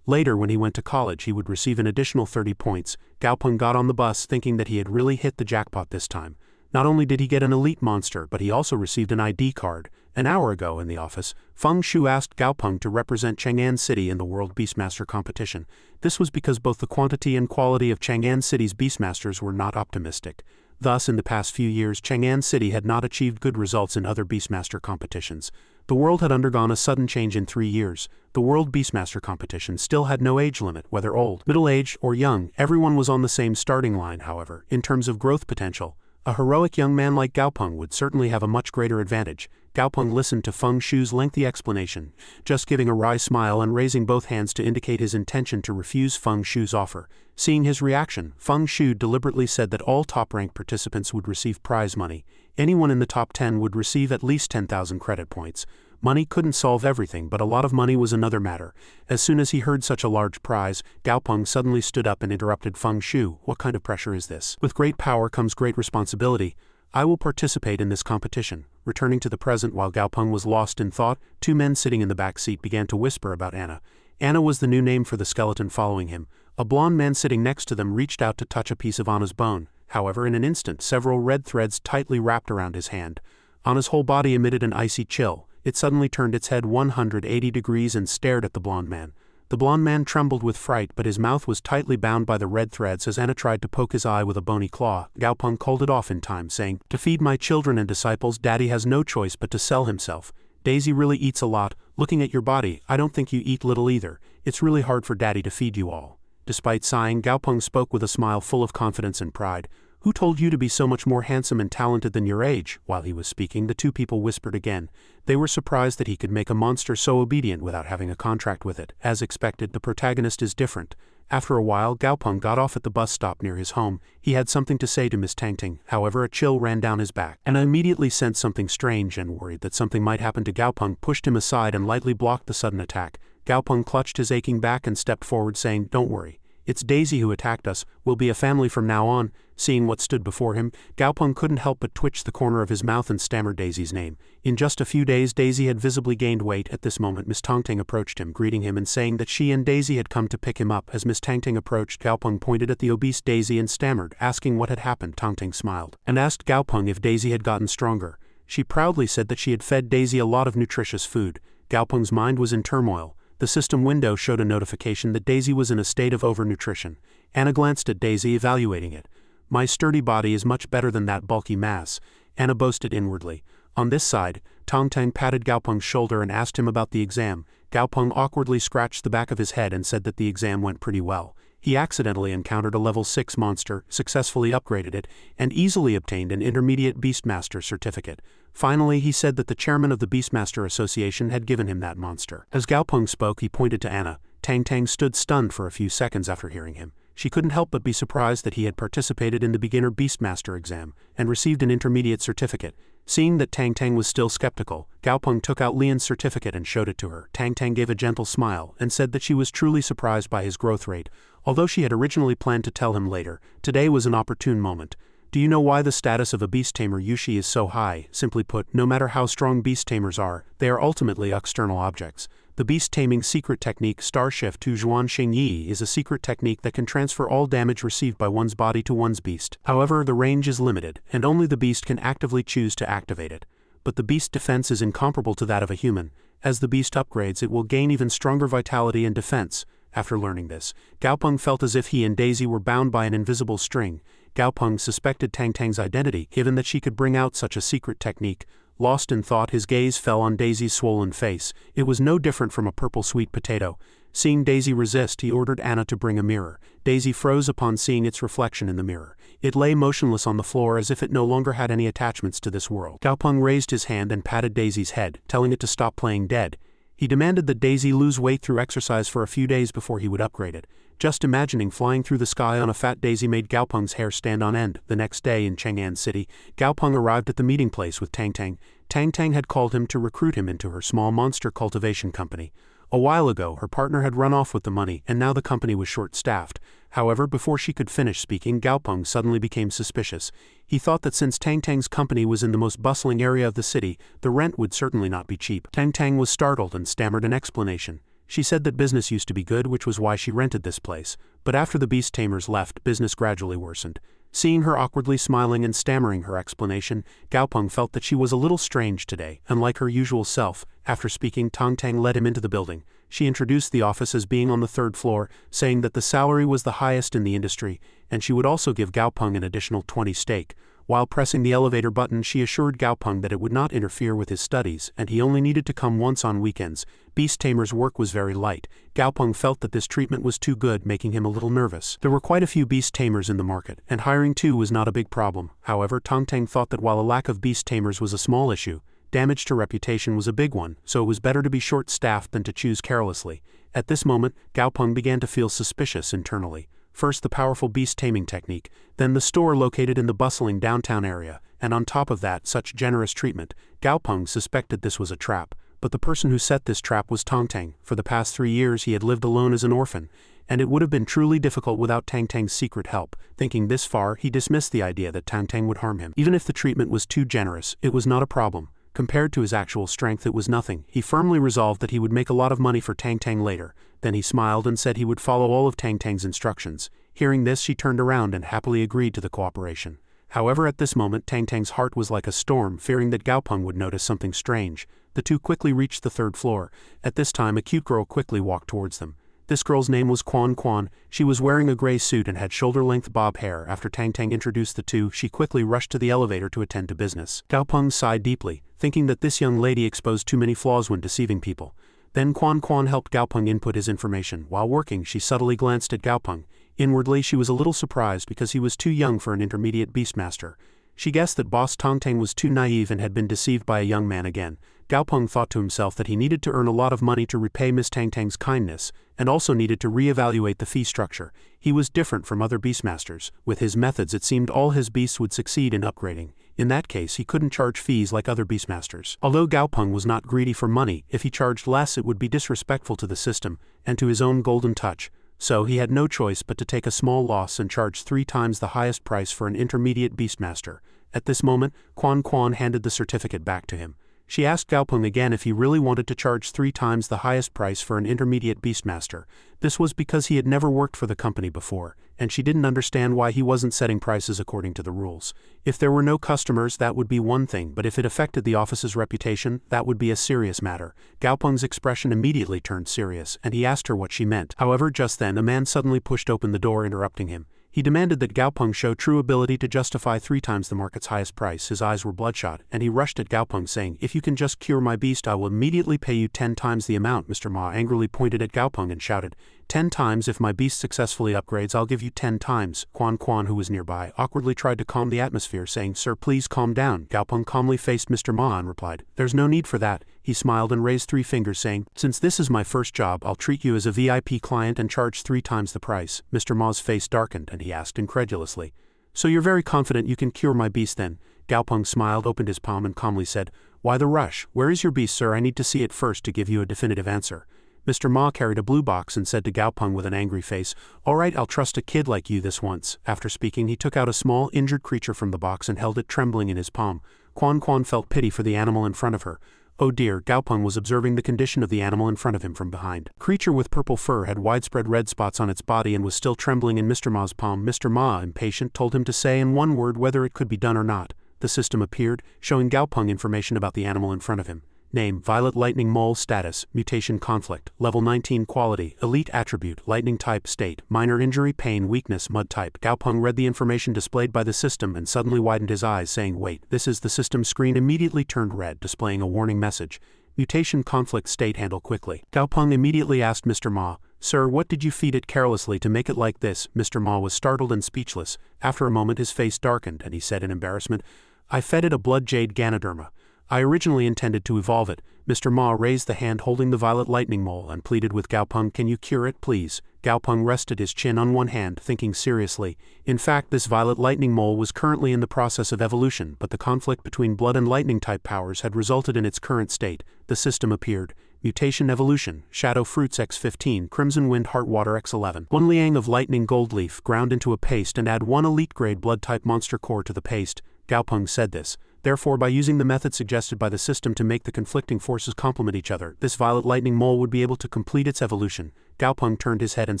Later, when he went to college, he would receive an additional 30 points. Gaopeng got on the bus thinking that he had really hit the jackpot this time. Not only did he get an elite monster, but he also received an ID card. An hour ago in the office, Feng Shu asked Gaopeng to represent Chang'an City in the World Beastmaster competition. This was because both the quantity and quality of Chang'an City's Beastmasters were not optimistic. Thus, in the past few years, Chang'an City had not achieved good results in other Beastmaster competitions. The world had undergone a sudden change in 3 years. The World Beastmaster competition still had no age limit, whether old, middle-aged, or young. Everyone was on the same starting line, however, in terms of growth potential. A heroic young man like Gao Peng would certainly have a much greater advantage. Gao Peng listened to Feng Shu's lengthy explanation, just giving a wry smile and raising both hands to indicate his intention to refuse Feng Shu's offer. Seeing his reaction, Feng Shu deliberately said that all top-ranked participants would receive prize money. Anyone in the top 10 would receive at least 10,000 credit points. Money couldn't solve everything, but a lot of money was another matter. As soon as he heard such a large prize, Gao Peng suddenly stood up and interrupted Feng Shu. What kind of pressure is this? With great power comes great responsibility. I will participate in this competition. Returning to the present while Gao Peng was lost in thought, two men sitting in the back seat began to whisper about Anna. Anna was the new name for the skeleton following him. A blond man sitting next to them reached out to touch a piece of Anna's bone. However, in an instant, several red threads tightly wrapped around his hand. Anna's whole body emitted an icy chill. It suddenly turned its head 180 degrees and stared at the blond man. The blond man trembled with fright, but his mouth was tightly bound by the red threads as Anna tried to poke his eye with a bony claw. Gao Peng called it off in time, saying, "To feed my children and disciples, Daddy has no choice but to sell himself. Daisy really eats a lot. Looking at your body, I don't think you eat little either. It's really hard for Daddy to feed you all." Despite sighing, Gao Peng spoke with a smile full of confidence and pride. "Who told you to be so much more handsome and talented than your age?" While he was speaking, the two people whispered again. They were surprised that he could make a monster so obedient without having a contract with it. As expected, the protagonist is different. After a while, Gao Peng got off at the bus stop near his home. He had something to say to Miss Tangting, however a chill ran down his back. And immediately sensed something strange and worried that something might happen to Gao Peng, pushed him aside and lightly blocked the sudden attack. Gao Peng clutched his aching back and stepped forward saying, "Don't worry. It's Daisy who attacked us. We'll be a family from now on." Seeing what stood before him, Gao Peng couldn't help but twitch the corner of his mouth and stammer Daisy's name. In just a few days, Daisy had visibly gained weight. At this moment, Miss Tangting approached him, greeting him and saying that she and Daisy had come to pick him up. As Miss Tangting approached, Gao Peng pointed at the obese Daisy and stammered, asking what had happened. Tangting smiled and asked Gao Peng if Daisy had gotten stronger. She proudly said that she had fed Daisy a lot of nutritious food. Gao Peng's mind was in turmoil. The system window showed a notification that Daisy was in a state of overnutrition. Anna glanced at Daisy, evaluating it. "My sturdy body is much better than that bulky mass," Anna boasted inwardly. On this side, Tangting patted Gao Peng's shoulder and asked him about the exam. Gao Peng awkwardly scratched the back of his head and said that the exam went pretty well. He accidentally encountered a level 6 monster, successfully upgraded it, and easily obtained an intermediate Beastmaster certificate. Finally, he said that the chairman of the Beastmaster Association had given him that monster. As Gao Peng spoke, he pointed to Anna. Tang stood stunned for a few seconds after hearing him. She couldn't help but be surprised that he had participated in the beginner Beastmaster exam and received an intermediate certificate. Seeing that Tang was still skeptical, Gao Peng took out Lian's certificate and showed it to her. Tang gave a gentle smile and said that she was truly surprised by his growth rate. Although she had originally planned to tell him later, today was an opportune moment. "Do you know why the status of a beast tamer Yushi is so high?" Simply put, no matter how strong beast tamers are, they are ultimately external objects. The beast taming secret technique Star Shift to Zhuan Xingyi is a secret technique that can transfer all damage received by one's body to one's beast. However, the range is limited, and only the beast can actively choose to activate it. But the beast defense is incomparable to that of a human. As the beast upgrades, it will gain even stronger vitality and defense. After learning this, Gao Peng felt as if he and Daisy were bound by an invisible string. Gao Peng suspected Tang's identity, given that she could bring out such a secret technique. Lost in thought, his gaze fell on Daisy's swollen face. It was no different from a purple sweet potato. Seeing Daisy resist, he ordered Anna to bring a mirror. Daisy froze upon seeing its reflection in the mirror. It lay motionless on the floor as if it no longer had any attachments to this world. Gao Peng raised his hand and patted Daisy's head, telling it to stop playing dead. He demanded that Daisy lose weight through exercise for a few days before he would upgrade it. Just imagining flying through the sky on a fat Daisy made Gao Peng's hair stand on end. The next day in Chang'an City, Gao Peng arrived at the meeting place with Tang. Tang had called him to recruit him into her small monster cultivation company. A while ago, her partner had run off with the money, and now the company was short-staffed. However, before she could finish speaking, Gao Peng suddenly became suspicious. He thought that since Tang's company was in the most bustling area of the city, the rent would certainly not be cheap. Tang was startled and stammered an explanation. She said that business used to be good, which was why she rented this place. But after the beast tamers left, business gradually worsened. Seeing her awkwardly smiling and stammering her explanation, Gao Peng felt that she was a little strange today, unlike her usual self. After speaking, Tang led him into the building. She introduced the office as being on the 3rd floor, saying that the salary was the highest in the industry, and she would also give Gao Peng an additional 20 stake. While pressing the elevator button, she assured Gaopeng that it would not interfere with his studies, and he only needed to come once on weekends. Beast Tamer's work was very light. Gaopeng felt that this treatment was too good, making him a little nervous. There were quite a few beast tamers in the market, and hiring two was not a big problem. However, Tongtang thought that while a lack of beast tamers was a small issue, damage to reputation was a big one, so it was better to be short-staffed than to choose carelessly. At this moment, Gaopeng began to feel suspicious internally. First the powerful beast taming technique, then the store located in the bustling downtown area, and on top of that such generous treatment. Gaopeng suspected this was a trap, but the person who set this trap was Tongtang. For the past 3 years he had lived alone as an orphan, and it would have been truly difficult without Tongtang's secret help. Thinking this far, he dismissed the idea that Tongtang would harm him. Even if the treatment was too generous, it was not a problem. Compared to his actual strength it was nothing. He firmly resolved that he would make a lot of money for Tongtang later. Then he smiled and said he would follow all of Tongtang's instructions. Hearing this, she turned around and happily agreed to the cooperation. However, at this moment Tongtang's heart was like a storm, fearing that Gaopeng would notice something strange. The two quickly reached the 3rd floor. At this time a cute girl quickly walked towards them. This girl's name was Quan. She was wearing a gray suit and had shoulder-length bob hair. After Tongtang introduced the two, she quickly rushed to the elevator to attend to business. Gaopeng sighed deeply, thinking that this young lady exposed too many flaws when deceiving people. Then Quan helped Gaopeng input his information. While working, she subtly glanced at Gaopeng. Inwardly, she was a little surprised because he was too young for an intermediate Beastmaster. She guessed that boss Tongtang was too naive and had been deceived by a young man again. Gaopeng thought to himself that he needed to earn a lot of money to repay Miss Tongtang's kindness, and also needed to re-evaluate the fee structure. He was different from other Beastmasters. With his methods it seemed all his beasts would succeed in upgrading. In that case he couldn't charge fees like other Beastmasters. Although Gaopeng was not greedy for money, if he charged less it would be disrespectful to the system, and to his own golden touch. So he had no choice but to take a small loss and charge 3 times the highest price for an intermediate Beastmaster. At this moment, Quan handed the certificate back to him. She asked Gaopeng again if he really wanted to charge 3 times the highest price for an intermediate Beastmaster. This was because he had never worked for the company before, and she didn't understand why he wasn't setting prices according to the rules. If there were no customers, that would be one thing, but if it affected the office's reputation, that would be a serious matter. Gaopeng's expression immediately turned serious, and he asked her what she meant. However, just then a man suddenly pushed open the door, interrupting him. He demanded that Gaopeng show true ability to justify 3 times the market's highest price. His eyes were bloodshot, and he rushed at Gaopeng saying, "If you can just cure my beast I will immediately pay you 10 times the amount." Mr. Ma angrily pointed at Gaopeng and shouted, "10 times? If my beast successfully upgrades I'll give you 10 times. Quan, who was nearby, awkwardly tried to calm the atmosphere, saying, "Sir, please calm down." Gaopeng calmly faced Mr. Ma and replied, "There's no need for that." He smiled and raised 3 fingers, saying, "Since this is my first job, I'll treat you as a VIP client and charge 3 times the price." Mr. Ma's face darkened and he asked incredulously, "So you're very confident you can cure my beast then?" Gaopeng smiled, opened his palm and calmly said, "Why the rush? Where is your beast, sir? I need to see it first to give you a definitive answer." Mr. Ma carried a blue box and said to Gaopeng with an angry face, "All right, I'll trust a kid like you this once." After speaking, he took out a small, injured creature from the box and held it trembling in his palm. Quan felt pity for the animal in front of her. Oh dear, Gaopeng was observing the condition of the animal in front of him from behind. The creature with purple fur had widespread red spots on its body and was still trembling in Mr. Ma's palm. Mr. Ma, impatient, told him to say in one word whether it could be done or not. The system appeared, showing Gaopeng information about the animal in front of him. Name: Violet Lightning Mole. Status: Mutation Conflict. Level 19. Quality: Elite Attribute. Lightning Type. State: Minor Injury, Pain, Weakness, Mud Type. Gaopeng read the information displayed by the system and suddenly widened his eyes, saying, "Wait, this is..." The system screen immediately turned red, displaying a warning message. Mutation Conflict. State: Handle quickly. Gaopeng immediately asked Mr. Ma, "Sir, what did you feed it carelessly to make it like this?" Mr. Ma was startled and speechless. After a moment his face darkened and he said in embarrassment, "I fed it a blood jade Ganoderma. I originally intended to evolve it." Mr. Ma raised the hand holding the Violet Lightning Mole and pleaded with Gaopeng, "Can you cure it, please?" Gaopeng rested his chin on one hand, thinking seriously. In fact, this Violet Lightning Mole was currently in the process of evolution, but the conflict between blood and lightning type powers had resulted in its current state. The system appeared. Mutation Evolution. Shadow Fruits X15, Crimson Wind Heartwater X11. 1 liang of Lightning Gold Leaf ground into a paste and add 1 elite grade blood type monster core to the paste. Gaopeng said this. Therefore, by using the method suggested by the system to make the conflicting forces complement each other, this Violet Lightning Mole would be able to complete its evolution. Gaopeng turned his head and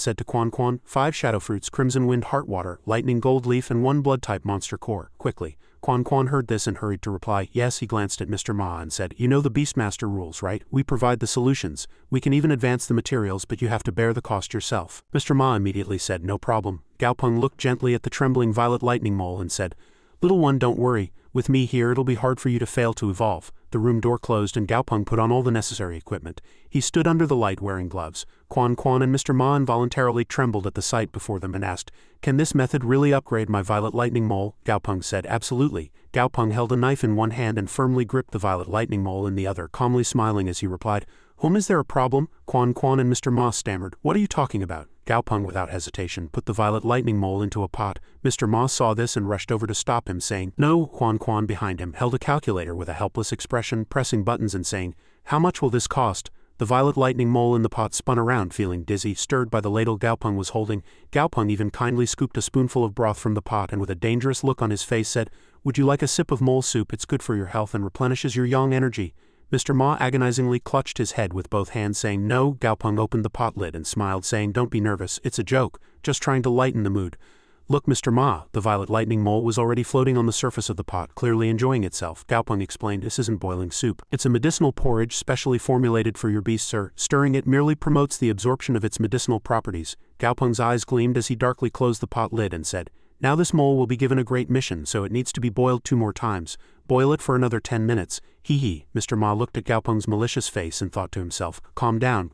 said to Quan, 5 Shadow Fruits, Crimson Wind Heartwater, Lightning Gold Leaf and 1 blood type monster core, quickly. Quan heard this and hurried to reply, "Yes." He glanced at Mr. Ma and said, "You know the Beastmaster rules, right? We provide the solutions. We can even advance the materials, but you have to bear the cost yourself." Mr. Ma immediately said, "No problem." Gaopeng looked gently at the trembling Violet Lightning Mole and said, Little one, don't worry. With me here it'll be hard for you to fail to evolve. The room door closed and Gaopeng put on all the necessary equipment. He stood under the light wearing gloves. Quan and Mr. Ma involuntarily trembled at the sight before them and asked, "Can this method really upgrade my violet lightning mole?" Gaopeng said, "Absolutely." Gaopeng held a knife in one hand and firmly gripped the violet lightning mole in the other, calmly smiling as he replied, "Is there a problem?" Quan and Mr. Ma stammered, "What are you talking about?" Gaopeng, without hesitation, put the violet lightning mole into a pot. Mr. Ma saw this and rushed over to stop him, saying, "No." Quan behind him held a calculator with a helpless expression, pressing buttons and saying, "How much will this cost?" The violet lightning mole in the pot spun around, feeling dizzy, stirred by the ladle Gaopeng was holding. Gaopeng even kindly scooped a spoonful of broth from the pot and with a dangerous look on his face said, "Would you like a sip of mole soup? It's good for your health and replenishes your yang energy." Mr. Ma agonizingly clutched his head with both hands, saying no. Gaopeng opened the pot lid and smiled, saying, "Don't be nervous, it's a joke, just trying to lighten the mood." "Look, Mr. Ma." The violet lightning mole was already floating on the surface of the pot, clearly enjoying itself. Gaopeng explained, "This isn't boiling soup. It's a medicinal porridge specially formulated for your beast, sir. Stirring it merely promotes the absorption of its medicinal properties." Gaopeng's eyes gleamed as he darkly closed the pot lid and said, "Now this mole will be given a great mission, so it needs to be boiled 2 more times. Boil it for another 10 minutes. Hee. Mr. Ma looked at Gaopeng's malicious face and thought to himself, calm down.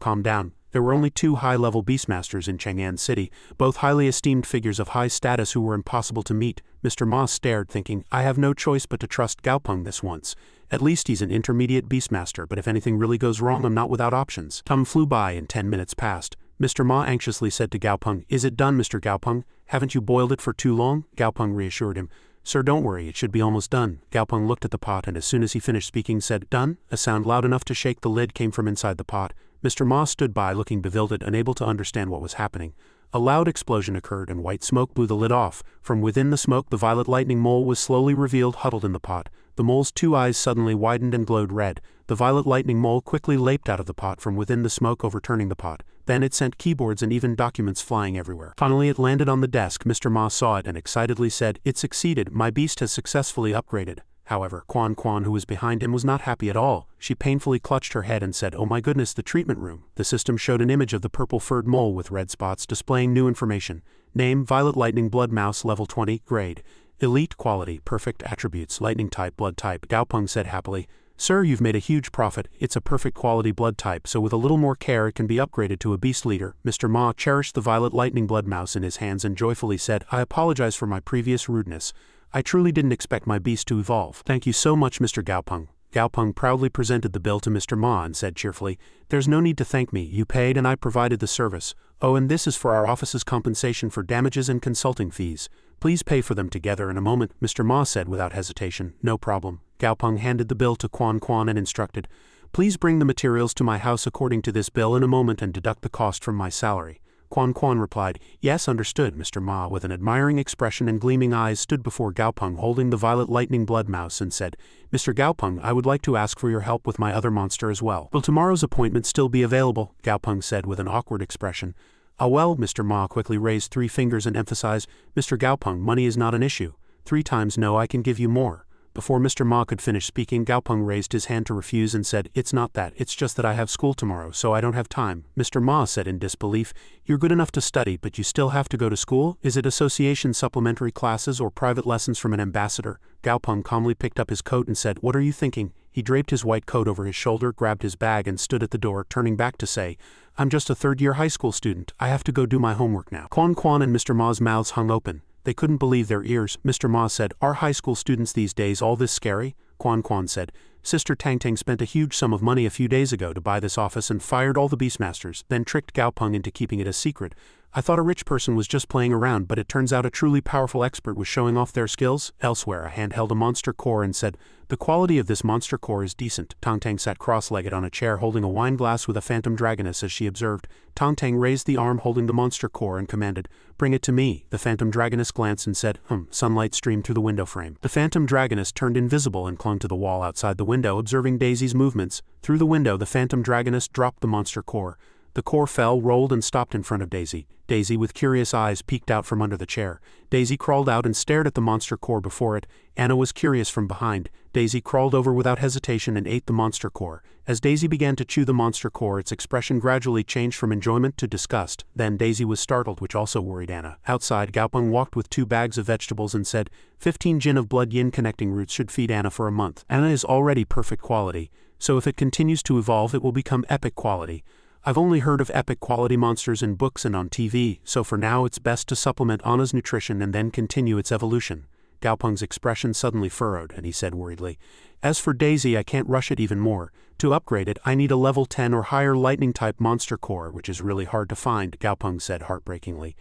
There were only 2 high-level Beastmasters in Chang'an City, both highly esteemed figures of high status who were impossible to meet. Mr. Ma stared, thinking, I have no choice but to trust Gaopeng this once. At least he's an intermediate Beastmaster, but if anything really goes wrong, I'm not without options. Time flew by and 10 minutes passed. Mr. Ma anxiously said to Gaopeng, "Is it done, Mr. Gaopeng? Haven't you boiled it for too long?" Gaopeng reassured him, "Sir, don't worry, it should be almost done." Gaopeng looked at the pot and as soon as he finished speaking said, "Done?" A sound loud enough to shake the lid came from inside the pot. Mr. Ma stood by looking bewildered, unable to understand what was happening. A loud explosion occurred and white smoke blew the lid off. From within the smoke the violet lightning mole was slowly revealed, huddled in the pot. The mole's 2 eyes suddenly widened and glowed red. The violet lightning mole quickly leaped out of the pot from within the smoke, overturning the pot. Then it sent keyboards and even documents flying everywhere. Finally it landed on the desk. Mr. Ma saw it and excitedly said, "It succeeded. My beast has successfully upgraded." However, Quan, who was behind him, was not happy at all. She painfully clutched her head and said, "Oh my goodness, the treatment room." The system showed an image of the purple-furred mole with red spots displaying new information. Name, Violet Lightning Blood Mouse, level 20, grade. Elite quality, perfect attributes, lightning type, blood type. Gaopeng said happily, "Sir, you've made a huge profit. It's a perfect quality blood type, so with a little more care it can be upgraded to a beast leader." Mr. Ma cherished the Violet Lightning Blood Mouse in his hands and joyfully said, "I apologize for my previous rudeness. I truly didn't expect my beast to evolve." "Thank you so much, Mr. Gaopeng." Gaopeng proudly presented the bill to Mr. Ma and said cheerfully, "There's no need to thank me. You paid and I provided the service. Oh, and this is for our office's compensation for damages and consulting fees. Please pay for them together in a moment," Mr. Ma said without hesitation. "No problem." Gaopeng handed the bill to Quan and instructed, "Please bring the materials to my house according to this bill in a moment and deduct the cost from my salary." Quan replied, "Yes, understood." Mr. Ma, with an admiring expression and gleaming eyes, stood before Gaopeng holding the Violet Lightning Blood Mouse and said, "Mr. Gaopeng, I would like to ask for your help with my other monster as well." "Will tomorrow's appointment still be available?" Gaopeng said with an awkward expression. "Ah well," Mr. Ma quickly raised 3 fingers and emphasized, "Mr. Gaopeng, money is not an issue. 3 times no, I can give you more." Before Mr. Ma could finish speaking, Gaopeng raised his hand to refuse and said, "It's not that, it's just that I have school tomorrow, so I don't have time." Mr. Ma said in disbelief, "You're good enough to study, but you still have to go to school? Is it association supplementary classes or private lessons from an ambassador?" Gaopeng calmly picked up his coat and said, "What are you thinking?" He draped his white coat over his shoulder, grabbed his bag and stood at the door, turning back to say, "I'm just a 3rd-year high school student. I have to go do my homework now." Quan and Mr. Ma's mouths hung open. They couldn't believe their ears. Mr. Ma said, "Are high school students these days all this scary?" Quan said, "Sister Tang spent a huge sum of money a few days ago to buy this office and fired all the Beastmasters, then tricked Gaopeng into keeping it a secret. I thought a rich person was just playing around, but it turns out a truly powerful expert was showing off their skills." Elsewhere, a hand held a monster core and said, "The quality of this monster core is decent." Tang sat cross-legged on a chair holding a wine glass with a phantom dragoness as she observed. Tang raised the arm holding the monster core and commanded, "Bring it to me." The phantom dragoness glanced and said, Sunlight streamed through the window frame. The phantom dragoness turned invisible and clung to the wall outside the window, observing Daisy's movements. Through the window, the phantom dragoness dropped the monster core. The core fell, rolled and stopped in front of Daisy. Daisy, with curious eyes, peeked out from under the chair. Daisy crawled out and stared at the monster core before it. Anna was curious from behind. Daisy crawled over without hesitation and ate the monster core. As Daisy began to chew the monster core, its expression gradually changed from enjoyment to disgust. Then Daisy was startled, which also worried Anna. Outside, Gaopeng walked with 2 bags of vegetables and said, 15 jin of blood yin connecting roots should feed Anna for a month. Anna is already perfect quality, so if it continues to evolve it will become epic quality. I've only heard of epic quality monsters in books and on TV, so for now it's best to supplement Anna's nutrition and then continue its evolution. Gaopeng's expression suddenly furrowed, and he said worriedly, as for Daisy, I can't rush it even more. To upgrade it, I need a level 10 or higher lightning-type monster core, which is really hard to find, Gaopeng said heartbreakingly.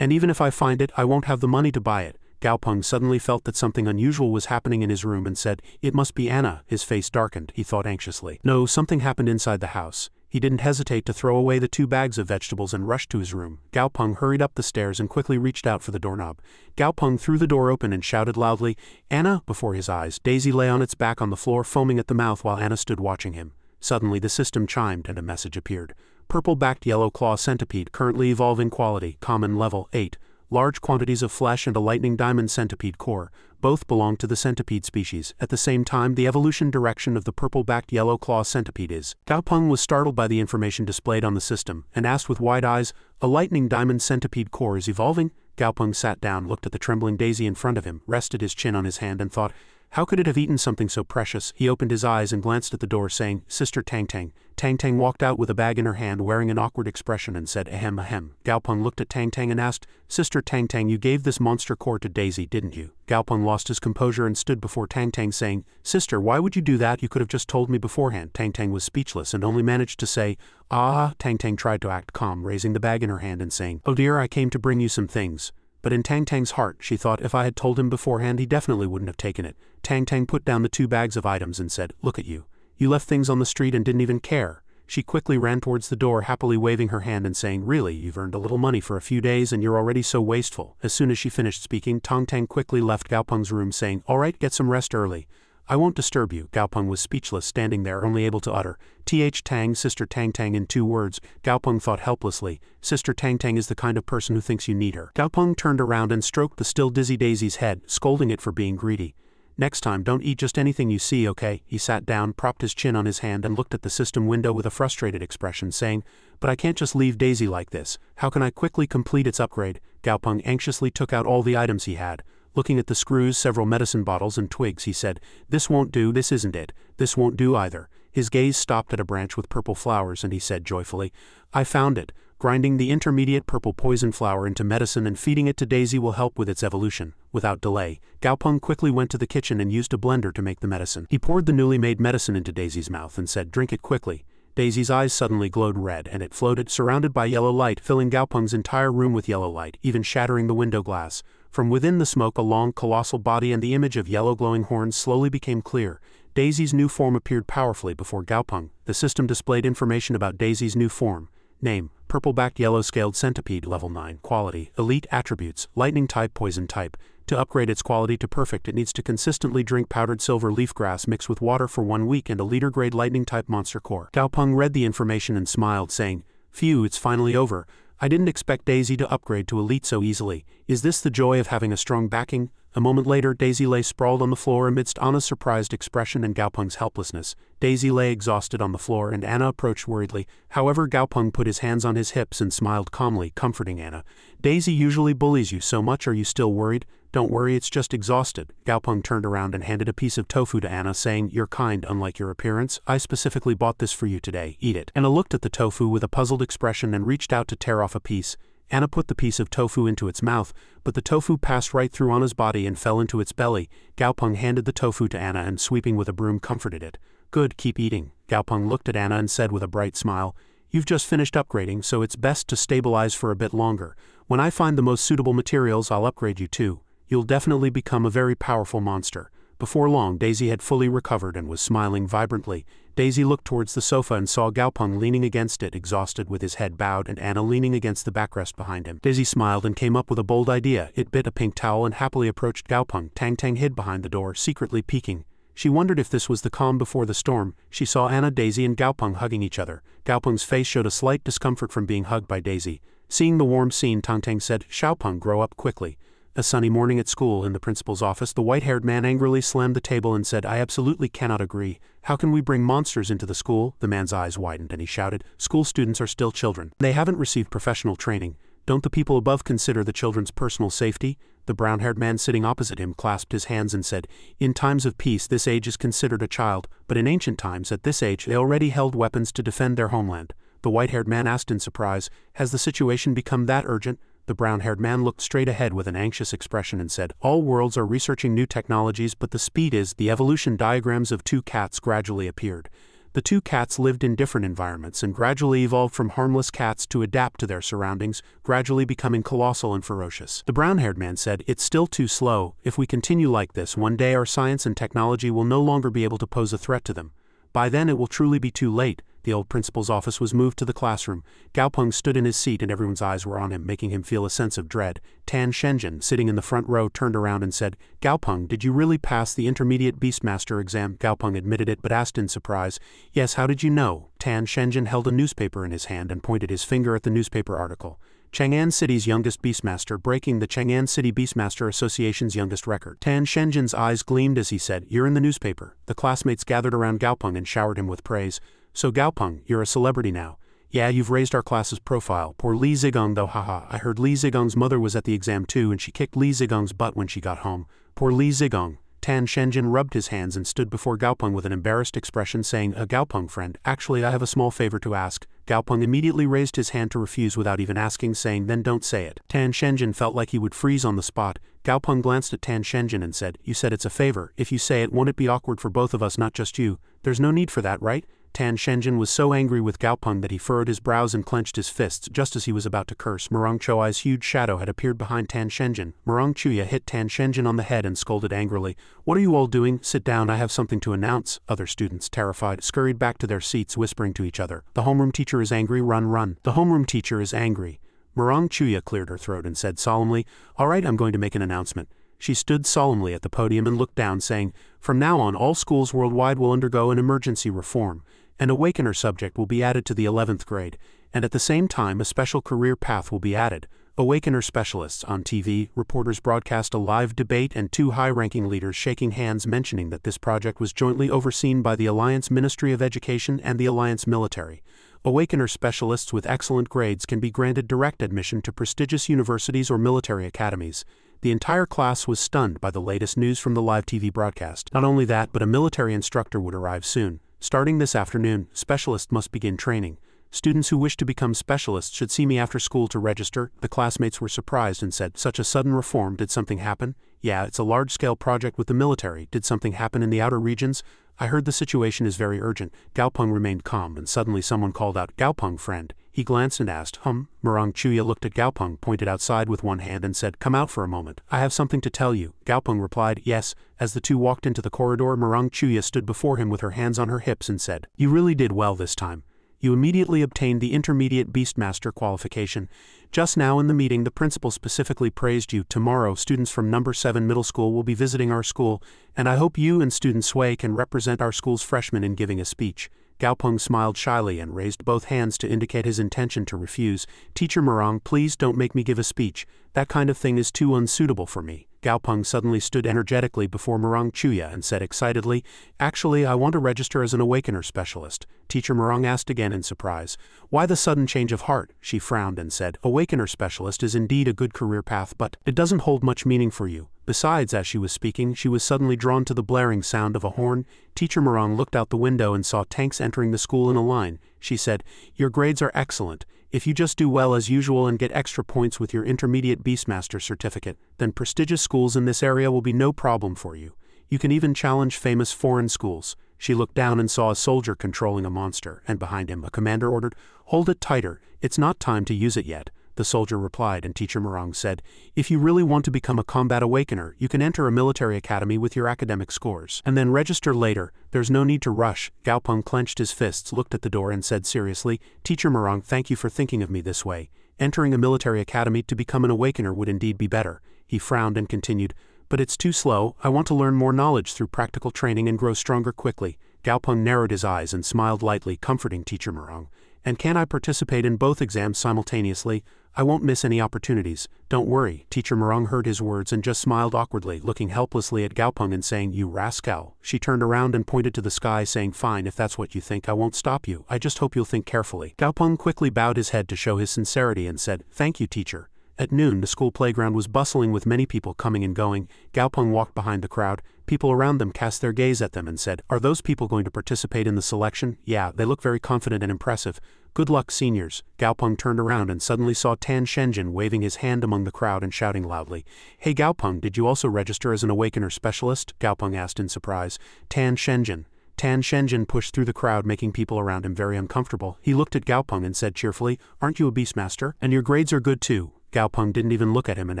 And even if I find it, I won't have the money to buy it. Gaopeng suddenly felt that something unusual was happening in his room and said, it must be Anna. His face darkened, he thought anxiously. No, something happened inside the house. He didn't hesitate to throw away the 2 bags of vegetables and rushed to his room. Gaopeng hurried up the stairs and quickly reached out for the doorknob. Gaopeng threw the door open and shouted loudly, Anna! Before his eyes, Daisy lay on its back on the floor, foaming at the mouth while Anna stood watching him. Suddenly the system chimed and a message appeared. Purple-backed yellow claw centipede, currently evolving quality, common level 8. Large quantities of flesh and a lightning diamond centipede core. Both belong to the centipede species. At the same time, the evolution direction of the purple-backed yellow claw centipede is. Gaopeng was startled by the information displayed on the system, and asked with wide eyes, a lightning diamond centipede core is evolving? Gaopeng sat down, looked at the trembling Daisy in front of him, rested his chin on his hand and thought, how could it have eaten something so precious? He opened his eyes and glanced at the door, saying, Sister Tang Tang. Tang Tang walked out with a bag in her hand, wearing an awkward expression, and said, ahem ahem. Gaopeng looked at Tang Tang and asked, Sister Tang Tang, you gave this monster core to Daisy, didn't you? Gaopeng lost his composure and stood before Tang Tang, saying, Sister, why would you do that? You could have just told me beforehand. Tang Tang was speechless and only managed to say, ah. Tang Tang tried to act calm, raising the bag in her hand and saying, oh dear, I came to bring you some things. But in Tang Tang's heart, she thought if I had told him beforehand, he definitely wouldn't have taken it. Tang Tang put down the 2 bags of items and said, look at you. You left things on the street and didn't even care. She quickly ran towards the door, happily waving her hand and saying, really, you've earned a little money for a few days and you're already so wasteful. As soon as she finished speaking, Tang Tang quickly left Gaopeng's room, saying, all right, get some rest early. I won't disturb you. Gaopeng was speechless, standing there, only able to utter, Tang, Sister Tang Tang in 2 words. Gaopeng thought helplessly, Sister Tang Tang is the kind of person who thinks you need her. Gaopeng turned around and stroked the still dizzy Daisy's head, scolding it for being greedy. Next time, don't eat just anything you see, okay? He sat down, propped his chin on his hand and looked at the system window with a frustrated expression, saying, but I can't just leave Daisy like this. How can I quickly complete its upgrade? Gaopeng anxiously took out all the items he had. Looking at the screws, several medicine bottles and twigs, he said, this won't do, this isn't it. This won't do either. His gaze stopped at a branch with purple flowers and he said joyfully, I found it. Grinding the intermediate purple poison flower into medicine and feeding it to Daisy will help with its evolution. Without delay, Gaopeng quickly went to the kitchen and used a blender to make the medicine. He poured the newly made medicine into Daisy's mouth and said, drink it quickly. Daisy's eyes suddenly glowed red and it floated, surrounded by yellow light, filling Gaopeng's entire room with yellow light, even shattering the window glass. From within the smoke, a long, colossal body and the image of yellow glowing horns slowly became clear. Daisy's new form appeared powerfully before Gaopeng. The system displayed information about Daisy's new form. Name, purple-backed yellow-scaled centipede, level 9, quality, elite attributes, lightning type, poison type. To upgrade its quality to perfect, it needs to consistently drink powdered silver leaf grass mixed with water for 1 week and a leader-grade lightning type monster core. Gaopeng read the information and smiled, saying, phew, it's finally over. I didn't expect Daisy to upgrade to elite so easily. Is this the joy of having a strong backing? A moment later, Daisy lay sprawled on the floor amidst Anna's surprised expression and Gaopeng's helplessness. Daisy lay exhausted on the floor and Anna approached worriedly. However, Gaopeng put his hands on his hips and smiled calmly, comforting Anna. Daisy usually bullies you so much, are you still worried? Don't worry, it's just exhausted. Gaopeng turned around and handed a piece of tofu to Anna, saying, you're kind, unlike your appearance. I specifically bought this for you today. Eat it. Anna looked at the tofu with a puzzled expression and reached out to tear off a piece. Anna put the piece of tofu into its mouth, but the tofu passed right through Anna's body and fell into its belly. Gaopeng handed the tofu to Anna and, sweeping with a broom, comforted it. Good, keep eating. Gaopeng looked at Anna and said with a bright smile, you've just finished upgrading, so it's best to stabilize for a bit longer. When I find the most suitable materials, I'll upgrade you too. You'll definitely become a very powerful monster. Before long, Daisy had fully recovered and was smiling vibrantly. Daisy looked towards the sofa and saw Gaopeng leaning against it, exhausted, with his head bowed, and Anna leaning against the backrest behind him. Daisy smiled and came up with a bold idea. It bit a pink towel and happily approached Gaopeng. Tang Tang hid behind the door, secretly peeking. She wondered if this was the calm before the storm. She saw Anna, Daisy, and Gaopeng hugging each other. Gaopeng's face showed a slight discomfort from being hugged by Daisy. Seeing the warm scene, Tangtang said, "Xiaopeng, grow up quickly." A sunny morning at school, in the principal's office, the white-haired man angrily slammed the table and said, "I absolutely cannot agree. How can we bring monsters into the school?" The man's eyes widened and he shouted, "School students are still children. They haven't received professional training. Don't the people above consider the children's personal safety?" The brown-haired man sitting opposite him clasped his hands and said, "In times of peace this age is considered a child, but in ancient times at this age they already held weapons to defend their homeland." The white-haired man asked in surprise, "Has the situation become that urgent?" The brown-haired man looked straight ahead with an anxious expression and said, "All worlds are researching new technologies, but the speed is." The evolution diagrams of two cats gradually appeared. The two cats lived in different environments and gradually evolved from harmless cats to adapt to their surroundings, gradually becoming colossal and ferocious. The brown-haired man said, "It's still too slow. If we continue like this, one day our science and technology will no longer be able to pose a threat to them. By then it will truly be too late." The old principal's office was moved to the classroom. Gaopeng stood in his seat and everyone's eyes were on him, making him feel a sense of dread. Tan Shenzhen, sitting in the front row, turned around and said, "Gaopeng, did you really pass the intermediate Beastmaster exam?" Gaopeng admitted it but asked in surprise, "Yes, how did you know?" Tan Shenzhen held a newspaper in his hand and pointed his finger at the newspaper article. Chang'an City's youngest Beastmaster breaking the Chang'an City Beastmaster Association's youngest record. Tan Shenzhen's eyes gleamed as he said, "You're in the newspaper." The classmates gathered around Gaopeng and showered him with praise. "So Gaopeng, you're a celebrity now. Yeah, you've raised our class's profile. Poor Li Zigong though, haha. I heard Li Zigong's mother was at the exam too and she kicked Li Zigong's butt when she got home. Poor Li Zigong." Tan Shenzhen rubbed his hands and stood before Gaopeng with an embarrassed expression saying, "Gaopeng friend, actually I have a small favor to ask." Gaopeng immediately raised his hand to refuse without even asking, saying, "Then don't say it." Tan Shenzhen felt like he would freeze on the spot. Gaopeng glanced at Tan Shenzhen and said, "You said it's a favor. If you say it, won't it be awkward for both of us, not just you? There's no need for that, right?" Tan Shenzhen was so angry with Gaopeng that he furrowed his brows and clenched his fists just as he was about to curse. Murong Choai's huge shadow had appeared behind Tan Shenzhen. Murong Chuya hit Tan Shenzhen on the head and scolded angrily, "What are you all doing? Sit down, I have something to announce." Other students, terrified, scurried back to their seats, whispering to each other, "The homeroom teacher is angry, run, run." The homeroom teacher is angry. Murong Chuya cleared her throat and said solemnly, "All right, I'm going to make an announcement." She stood solemnly at the podium and looked down, saying, "From now on, all schools worldwide will undergo an emergency reform. An Awakener subject will be added to the 11th grade, and at the same time a special career path will be added. Awakener specialists." On TV, reporters broadcast a live debate and two high-ranking leaders shaking hands, mentioning that this project was jointly overseen by the Alliance Ministry of Education and the Alliance Military. Awakener specialists with excellent grades can be granted direct admission to prestigious universities or military academies. The entire class was stunned by the latest news from the live TV broadcast. Not only that, but a military instructor would arrive soon. Starting this afternoon, specialists must begin training. Students who wish to become specialists should see me after school to register. The classmates were surprised and said, "Such a sudden reform, did something happen?" "Yeah, it's a large-scale project with the military. Did something happen in the outer regions?" "I heard the situation is very urgent." Gaopeng remained calm and suddenly someone called out, "Gaopeng friend." He glanced and asked, Murong Chuya looked at Gaopeng, pointed outside with one hand and said, "Come out for a moment. I have something to tell you." Gaopeng replied, "Yes." As the two walked into the corridor, Murong Chuya stood before him with her hands on her hips and said, "You really did well this time. You immediately obtained the intermediate Beastmaster qualification. Just now in the meeting the principal specifically praised you. Tomorrow students from number 7 middle school will be visiting our school, and I hope you and student Sui can represent our school's freshmen in giving a speech." Gaopeng smiled shyly and raised both hands to indicate his intention to refuse. "Teacher Murong, please don't make me give a speech. That kind of thing is too unsuitable for me." Gaopeng suddenly stood energetically before Murong Chuya and said excitedly, "Actually, I want to register as an Awakener specialist." Teacher Murong asked again in surprise, "Why the sudden change of heart?" She frowned and said, "Awakener specialist is indeed a good career path, but it doesn't hold much meaning for you." Besides, as she was speaking, she was suddenly drawn to the blaring sound of a horn. Teacher Murong looked out the window and saw tanks entering the school in a line. She said, "Your grades are excellent. If you just do well as usual and get extra points with your intermediate Beastmaster certificate, then prestigious schools in this area will be no problem for you. You can even challenge famous foreign schools." She looked down and saw a soldier controlling a monster, and behind him a commander ordered, "Hold it tighter, it's not time to use it yet." The soldier replied, and Teacher Murong said, "If you really want to become a combat awakener, you can enter a military academy with your academic scores, and then register later. There's no need to rush." Gaopeng clenched his fists, looked at the door and said seriously, "Teacher Murong, thank you for thinking of me this way. Entering a military academy to become an awakener would indeed be better." He frowned and continued, But it's too slow. I want to learn more knowledge through practical training and grow stronger quickly. Gaopeng narrowed his eyes and smiled lightly, comforting Teacher Murong. And can I participate in both exams simultaneously? I won't miss any opportunities. Don't worry. Teacher Murong heard his words and just smiled awkwardly, looking helplessly at Gaopeng and saying, "You rascal." She turned around and pointed to the sky, saying, "Fine, if that's what you think, I won't stop you. I just hope you'll think carefully." Gaopeng quickly bowed his head to show his sincerity and said, "Thank you, teacher." At noon, the school playground was bustling with many people coming and going. Gaopeng walked behind the crowd. People around them cast their gaze at them and said, "Are those people going to participate in the selection? Yeah, they look very confident and impressive. Good luck, seniors." Gaopeng turned around and suddenly saw Tan Shenjin waving his hand among the crowd and shouting loudly. "Hey Gaopeng, did you also register as an Awakener specialist?" Gaopeng asked in surprise. Tan Shenjin pushed through the crowd, making people around him very uncomfortable. He looked at Gaopeng and said cheerfully, "Aren't you a Beastmaster? And your grades are good too." Gaopeng didn't even look at him and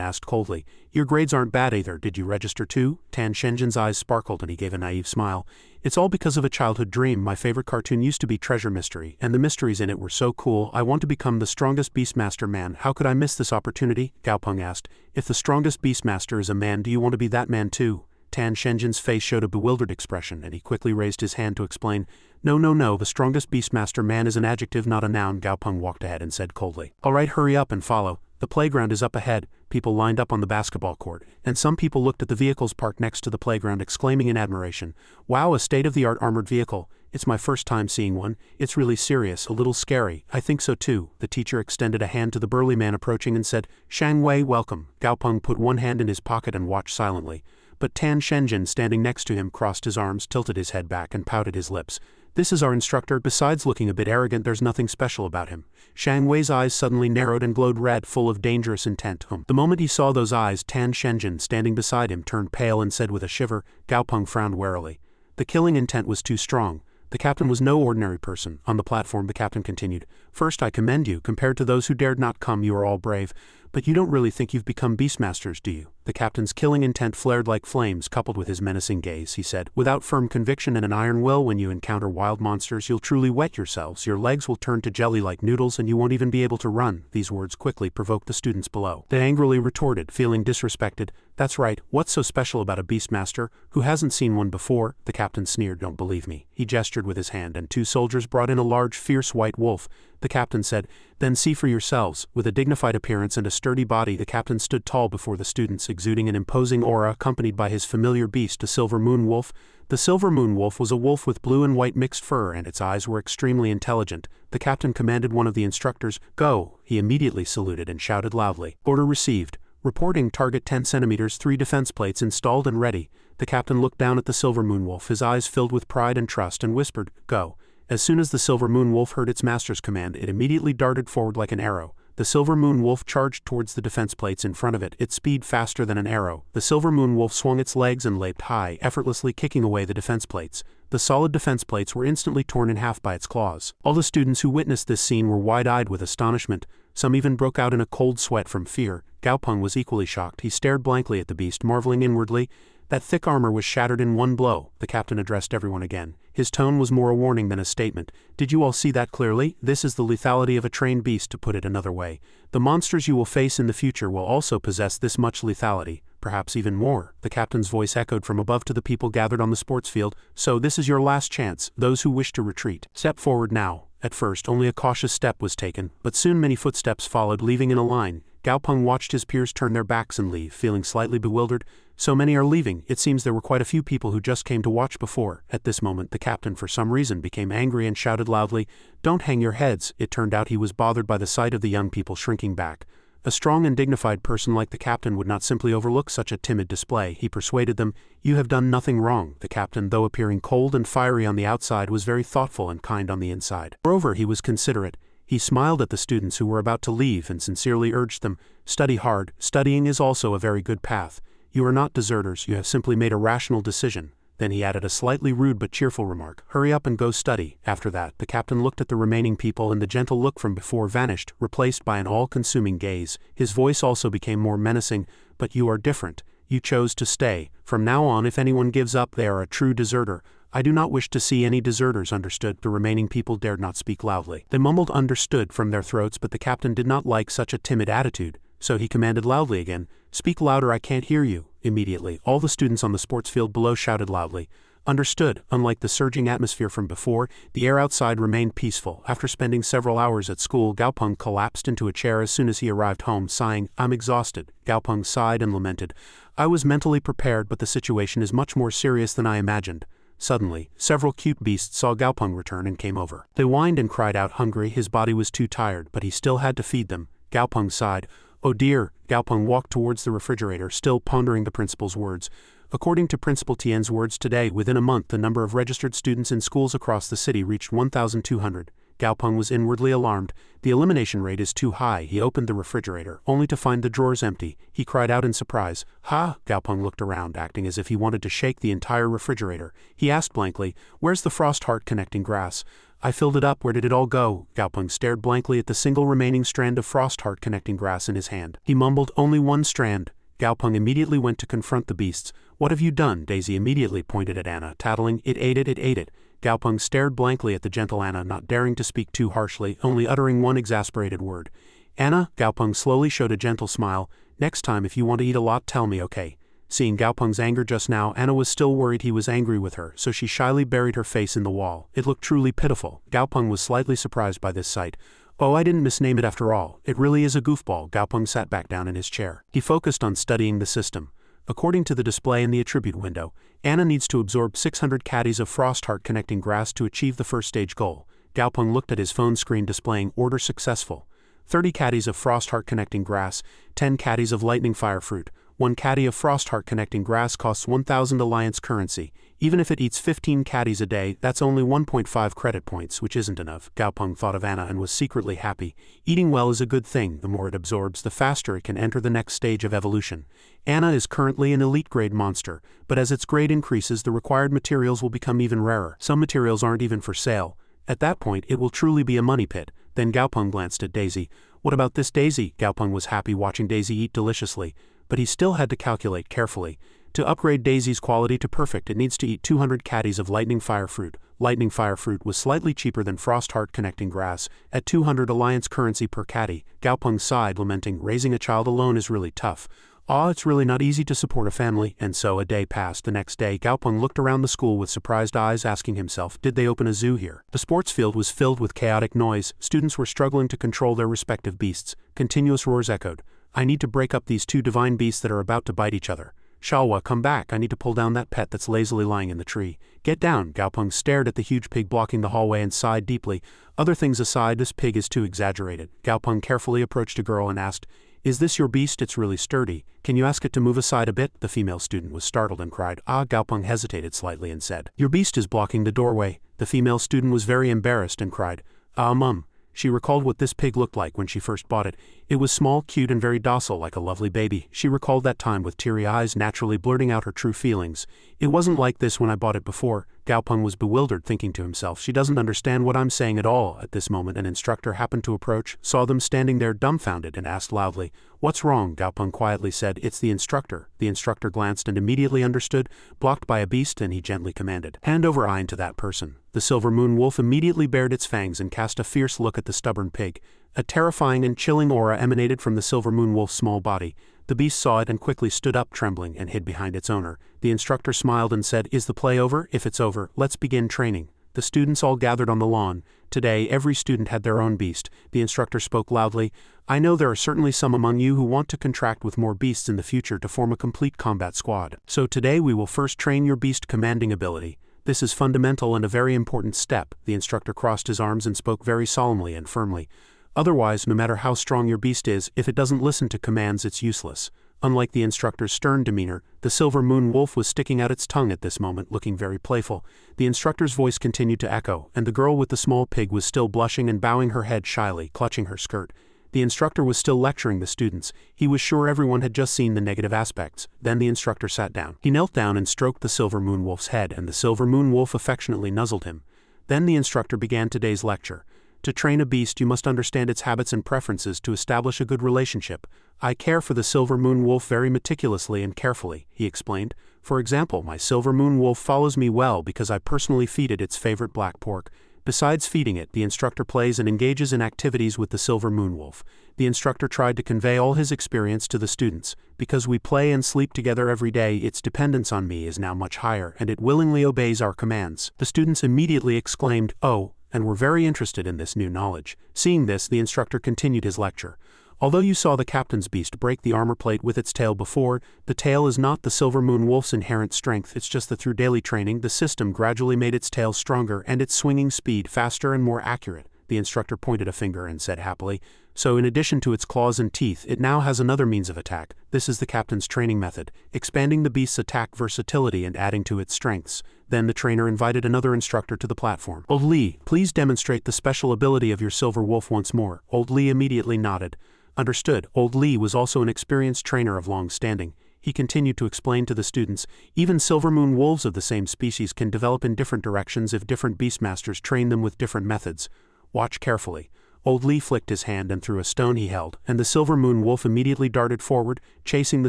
asked coldly, "Your grades aren't bad either. Did you register too?" Tan Shenjin's eyes sparkled and he gave a naive smile. "It's all because of a childhood dream. My favorite cartoon used to be Treasure Mystery, and the mysteries in it were so cool. I want to become the strongest Beastmaster man. How could I miss this opportunity?" Gaopeng asked. "If the strongest Beastmaster is a man, do you want to be that man too?" Tan Shenjin's face showed a bewildered expression, and he quickly raised his hand to explain. No, the strongest Beastmaster man is an adjective, not a noun." Gaopeng walked ahead and said coldly. "All right, hurry up and follow. The playground is up ahead." People lined up on the basketball court, and some people looked at the vehicles parked next to the playground, exclaiming in admiration, "Wow, a state-of-the-art armored vehicle. It's my first time seeing one. It's really serious, a little scary." "I think so too." The teacher extended a hand to the burly man approaching and said, "Shang Wei, welcome." Gaopeng put one hand in his pocket and watched silently. But Tan Shenjin, standing next to him, crossed his arms, tilted his head back, and pouted his lips. "This is our instructor. Besides looking a bit arrogant, there's nothing special about him." Shang Wei's eyes suddenly narrowed and glowed red, full of dangerous intent. The moment he saw those eyes, Tan Shenjin, standing beside him, turned pale and said with a shiver. Gaopeng frowned warily. The killing intent was too strong. The captain was no ordinary person. On the platform, the captain continued, "First, I commend you. Compared to those who dared not come, you are all brave. But you don't really think you've become Beastmasters, do you?" The captain's killing intent flared like flames, coupled with his menacing gaze. He said, "Without firm conviction and an iron will, when you encounter wild monsters, you'll truly wet yourselves. Your legs will turn to jelly like noodles, and you won't even be able to run." These words quickly provoked the students below. They angrily retorted, feeling disrespected, "That's right. What's so special about a Beastmaster? Who hasn't seen one before?" The captain sneered, "Don't believe me." He gestured with his hand, and two soldiers brought in a large, fierce white wolf. The captain said, "Then see for yourselves." With a dignified appearance and a sturdy body, the captain stood tall before the students, exuding an imposing aura, accompanied by his familiar beast, a silver moon wolf. The silver moon wolf was a wolf with blue and white mixed fur, and its eyes were extremely intelligent. The captain commanded one of the instructors, "Go." He immediately saluted and shouted loudly, "Order received. Reporting target 10 centimeters, 3 defense plates installed and ready." The captain looked down at the silver moon wolf, his eyes filled with pride and trust, and whispered, "Go." As soon as the silver moon wolf heard its master's command, it immediately darted forward like an arrow. The silver moon wolf charged towards the defense plates in front of it, its speed faster than an arrow. The silver moon wolf swung its legs and leaped high, effortlessly kicking away the defense plates. The solid defense plates were instantly torn in half by its claws. All the students who witnessed this scene were wide-eyed with astonishment. Some even broke out in a cold sweat from fear. Gaopeng was equally shocked. He stared blankly at the beast, marveling inwardly. That thick armor was shattered in one blow. The captain addressed everyone again. His tone was more a warning than a statement. "Did you all see that clearly? This is the lethality of a trained beast, to put it another way. The monsters you will face in the future will also possess this much lethality, perhaps even more." The captain's voice echoed from above to the people gathered on the sports field. "So this is your last chance. Those who wish to retreat, step forward now." At first, only a cautious step was taken, but soon many footsteps followed, leaving in a line. Gaopeng watched his peers turn their backs and leave, feeling slightly bewildered. So many are leaving. It seems there were quite a few people who just came to watch before. At this moment, the captain, for some reason, became angry and shouted loudly, "Don't hang your heads." It turned out he was bothered by the sight of the young people shrinking back. A strong and dignified person like the captain would not simply overlook such a timid display. He persuaded them, "You have done nothing wrong." The captain, though appearing cold and fiery on the outside, was very thoughtful and kind on the inside. Moreover, he was considerate. He smiled at the students who were about to leave and sincerely urged them, "Study hard. Studying is also a very good path. You are not deserters, you have simply made a rational decision." Then he added a slightly rude but cheerful remark, "Hurry up and go study." After that, the captain looked at the remaining people, and the gentle look from before vanished, replaced by an all-consuming gaze. His voice also became more menacing. "But you are different. You chose to stay. From now on, if anyone gives up, they are a true deserter. I do not wish to see any deserters, understood?" The remaining people dared not speak loudly. They mumbled "understood" from their throats, but the captain did not like such a timid attitude, so he commanded loudly again, Speak louder, I can't hear you. Immediately, all the students on the sports field below shouted loudly. Understood. Unlike the surging atmosphere from before, the air outside remained peaceful. After spending several hours at school, Gaopeng collapsed into a chair as soon as he arrived home, sighing, I'm exhausted. Gaopeng sighed and lamented. I was mentally prepared, but the situation is much more serious than I imagined. Suddenly, several cute beasts saw Gaopeng return and came over. They whined and cried out hungry. His body was too tired, but he still had to feed them. Gaopeng sighed. Oh dear. Gaopeng walked towards the refrigerator, still pondering the principal's words. According to Principal Tian's words today, within a month the number of registered students in schools across the city reached 1,200. Gaopeng was inwardly alarmed. The elimination rate is too high. He opened the refrigerator, only to find the drawers empty. He cried out in surprise. Ha! Gaopeng looked around, acting as if he wanted to shake the entire refrigerator. He asked blankly, Where's the frost heart connecting grass? I filled it up. Where did it all go? Gaopeng stared blankly at the single remaining strand of frost heart connecting grass in his hand. He mumbled, Only one strand. Gaopeng immediately went to confront the beasts. What have you done? Daisy immediately pointed at Anna, tattling, It ate it, it ate it. Gaopeng stared blankly at the gentle Anna, not daring to speak too harshly, only uttering one exasperated word. Anna, Gaopeng slowly showed a gentle smile. Next time if you want to eat a lot, tell me, okay? Seeing Gaopeng's anger just now, Anna was still worried he was angry with her, so she shyly buried her face in the wall. It looked truly pitiful. Gaopeng was slightly surprised by this sight. Oh, I didn't misname it after all. It really is a goofball. Gaopeng sat back down in his chair. He focused on studying the system. According to the display in the attribute window, Anna needs to absorb 600 caddies of frost heart connecting grass to achieve the first stage goal. Gaopeng looked at his phone screen displaying order successful. 30 caddies of frost heart connecting grass, 10 caddies of lightning fire fruit. 1 caddy of frost heart connecting grass costs 1,000 alliance currency. Even if it eats 15 caddies a day, that's only 1.5 credit points, which isn't enough. Gaopeng thought of Anna and was secretly happy. Eating well is a good thing. The more it absorbs, the faster it can enter the next stage of evolution. Anna is currently an elite grade monster, but as its grade increases, the required materials will become even rarer. Some materials aren't even for sale. At that point, it will truly be a money pit. Then Gaopeng glanced at Daisy. What about this Daisy? Gaopeng was happy watching Daisy eat deliciously, but he still had to calculate carefully. To upgrade Daisy's quality to perfect, it needs to eat 200 caddies of lightning fire fruit. Lightning fire fruit was slightly cheaper than frost heart connecting grass, at 200 alliance currency per caddy. Gaopeng sighed, lamenting, raising a child alone is really tough. It's really not easy to support a family. And so a day passed. The next day, Gaopeng looked around the school with surprised eyes, asking himself, did they open a zoo here? The sports field was filled with chaotic noise. Students were struggling to control their respective beasts. Continuous roars echoed. I need to break up these two divine beasts that are about to bite each other. Shalwa, come back. I need to pull down that pet that's lazily lying in the tree. Get down. Gaopeng stared at the huge pig blocking the hallway and sighed deeply. Other things aside, this pig is too exaggerated. Gaopeng carefully approached a girl and asked, Is this your beast? It's really sturdy. Can you ask it to move aside a bit? The female student was startled and cried, Gaopeng hesitated slightly and said, Your beast is blocking the doorway. The female student was very embarrassed and cried, Mum. She recalled what this pig looked like when she first bought it. It was small, cute, and very docile, like a lovely baby. She recalled that time with teary eyes, naturally blurting out her true feelings. It wasn't like this when I bought it before. Gaopeng was bewildered, thinking to himself, she doesn't understand what I'm saying at all. At this moment, an instructor happened to approach, saw them standing there dumbfounded, and asked loudly, What's wrong? Gaopeng quietly said, It's the instructor. The instructor glanced and immediately understood, blocked by a beast, and he gently commanded, Hand over Iron to that person. The silver moon wolf immediately bared its fangs and cast a fierce look at the stubborn pig. A terrifying and chilling aura emanated from the silver moon wolf's small body. The beast saw it and quickly stood up trembling and hid behind its owner. The instructor smiled and said, Is the play over? If it's over, let's begin training. The students all gathered on the lawn. Today, every student had their own beast. The instructor spoke loudly, I know there are certainly some among you who want to contract with more beasts in the future to form a complete combat squad. So today we will first train your beast commanding ability. This is fundamental and a very important step. The instructor crossed his arms and spoke very solemnly and firmly. Otherwise, no matter how strong your beast is, if it doesn't listen to commands, it's useless. Unlike the instructor's stern demeanor, the silver moon wolf was sticking out its tongue at this moment, looking very playful. The instructor's voice continued to echo, and the girl with the small pig was still blushing and bowing her head shyly, clutching her skirt. The instructor was still lecturing the students. He was sure everyone had just seen the negative aspects. Then the instructor sat down. He knelt down and stroked the silver moon wolf's head, and the silver moon wolf affectionately nuzzled him. Then the instructor began today's lecture. To train a beast, you must understand its habits and preferences to establish a good relationship. I care for the silver moon wolf very meticulously and carefully, he explained. For example, my silver moon wolf follows me well because I personally feed it its favorite black pork. Besides feeding it, the instructor plays and engages in activities with the silver moon wolf. The instructor tried to convey all his experience to the students. Because we play and sleep together every day, its dependence on me is now much higher, and it willingly obeys our commands. The students immediately exclaimed, "Oh," and were very interested in this new knowledge. Seeing this, the instructor continued his lecture. Although you saw the captain's beast break the armor plate with its tail before, the tail is not the silver moon wolf's inherent strength. It's just that through daily training, the system gradually made its tail stronger and its swinging speed faster and more accurate. The instructor pointed a finger and said happily, "So in addition to its claws and teeth, it now has another means of attack. This is the captain's training method, expanding the beast's attack versatility and adding to its strengths." Then the trainer invited another instructor to the platform. "Old Lee, please demonstrate the special ability of your silver wolf once more." Old Lee immediately nodded. Understood. Old Lee was also an experienced trainer of long standing. He continued to explain to the students, even silver moon wolves of the same species can develop in different directions if different beastmasters train them with different methods. Watch carefully. Old Lee flicked his hand and threw a stone he held, and the silver moon wolf immediately darted forward, chasing the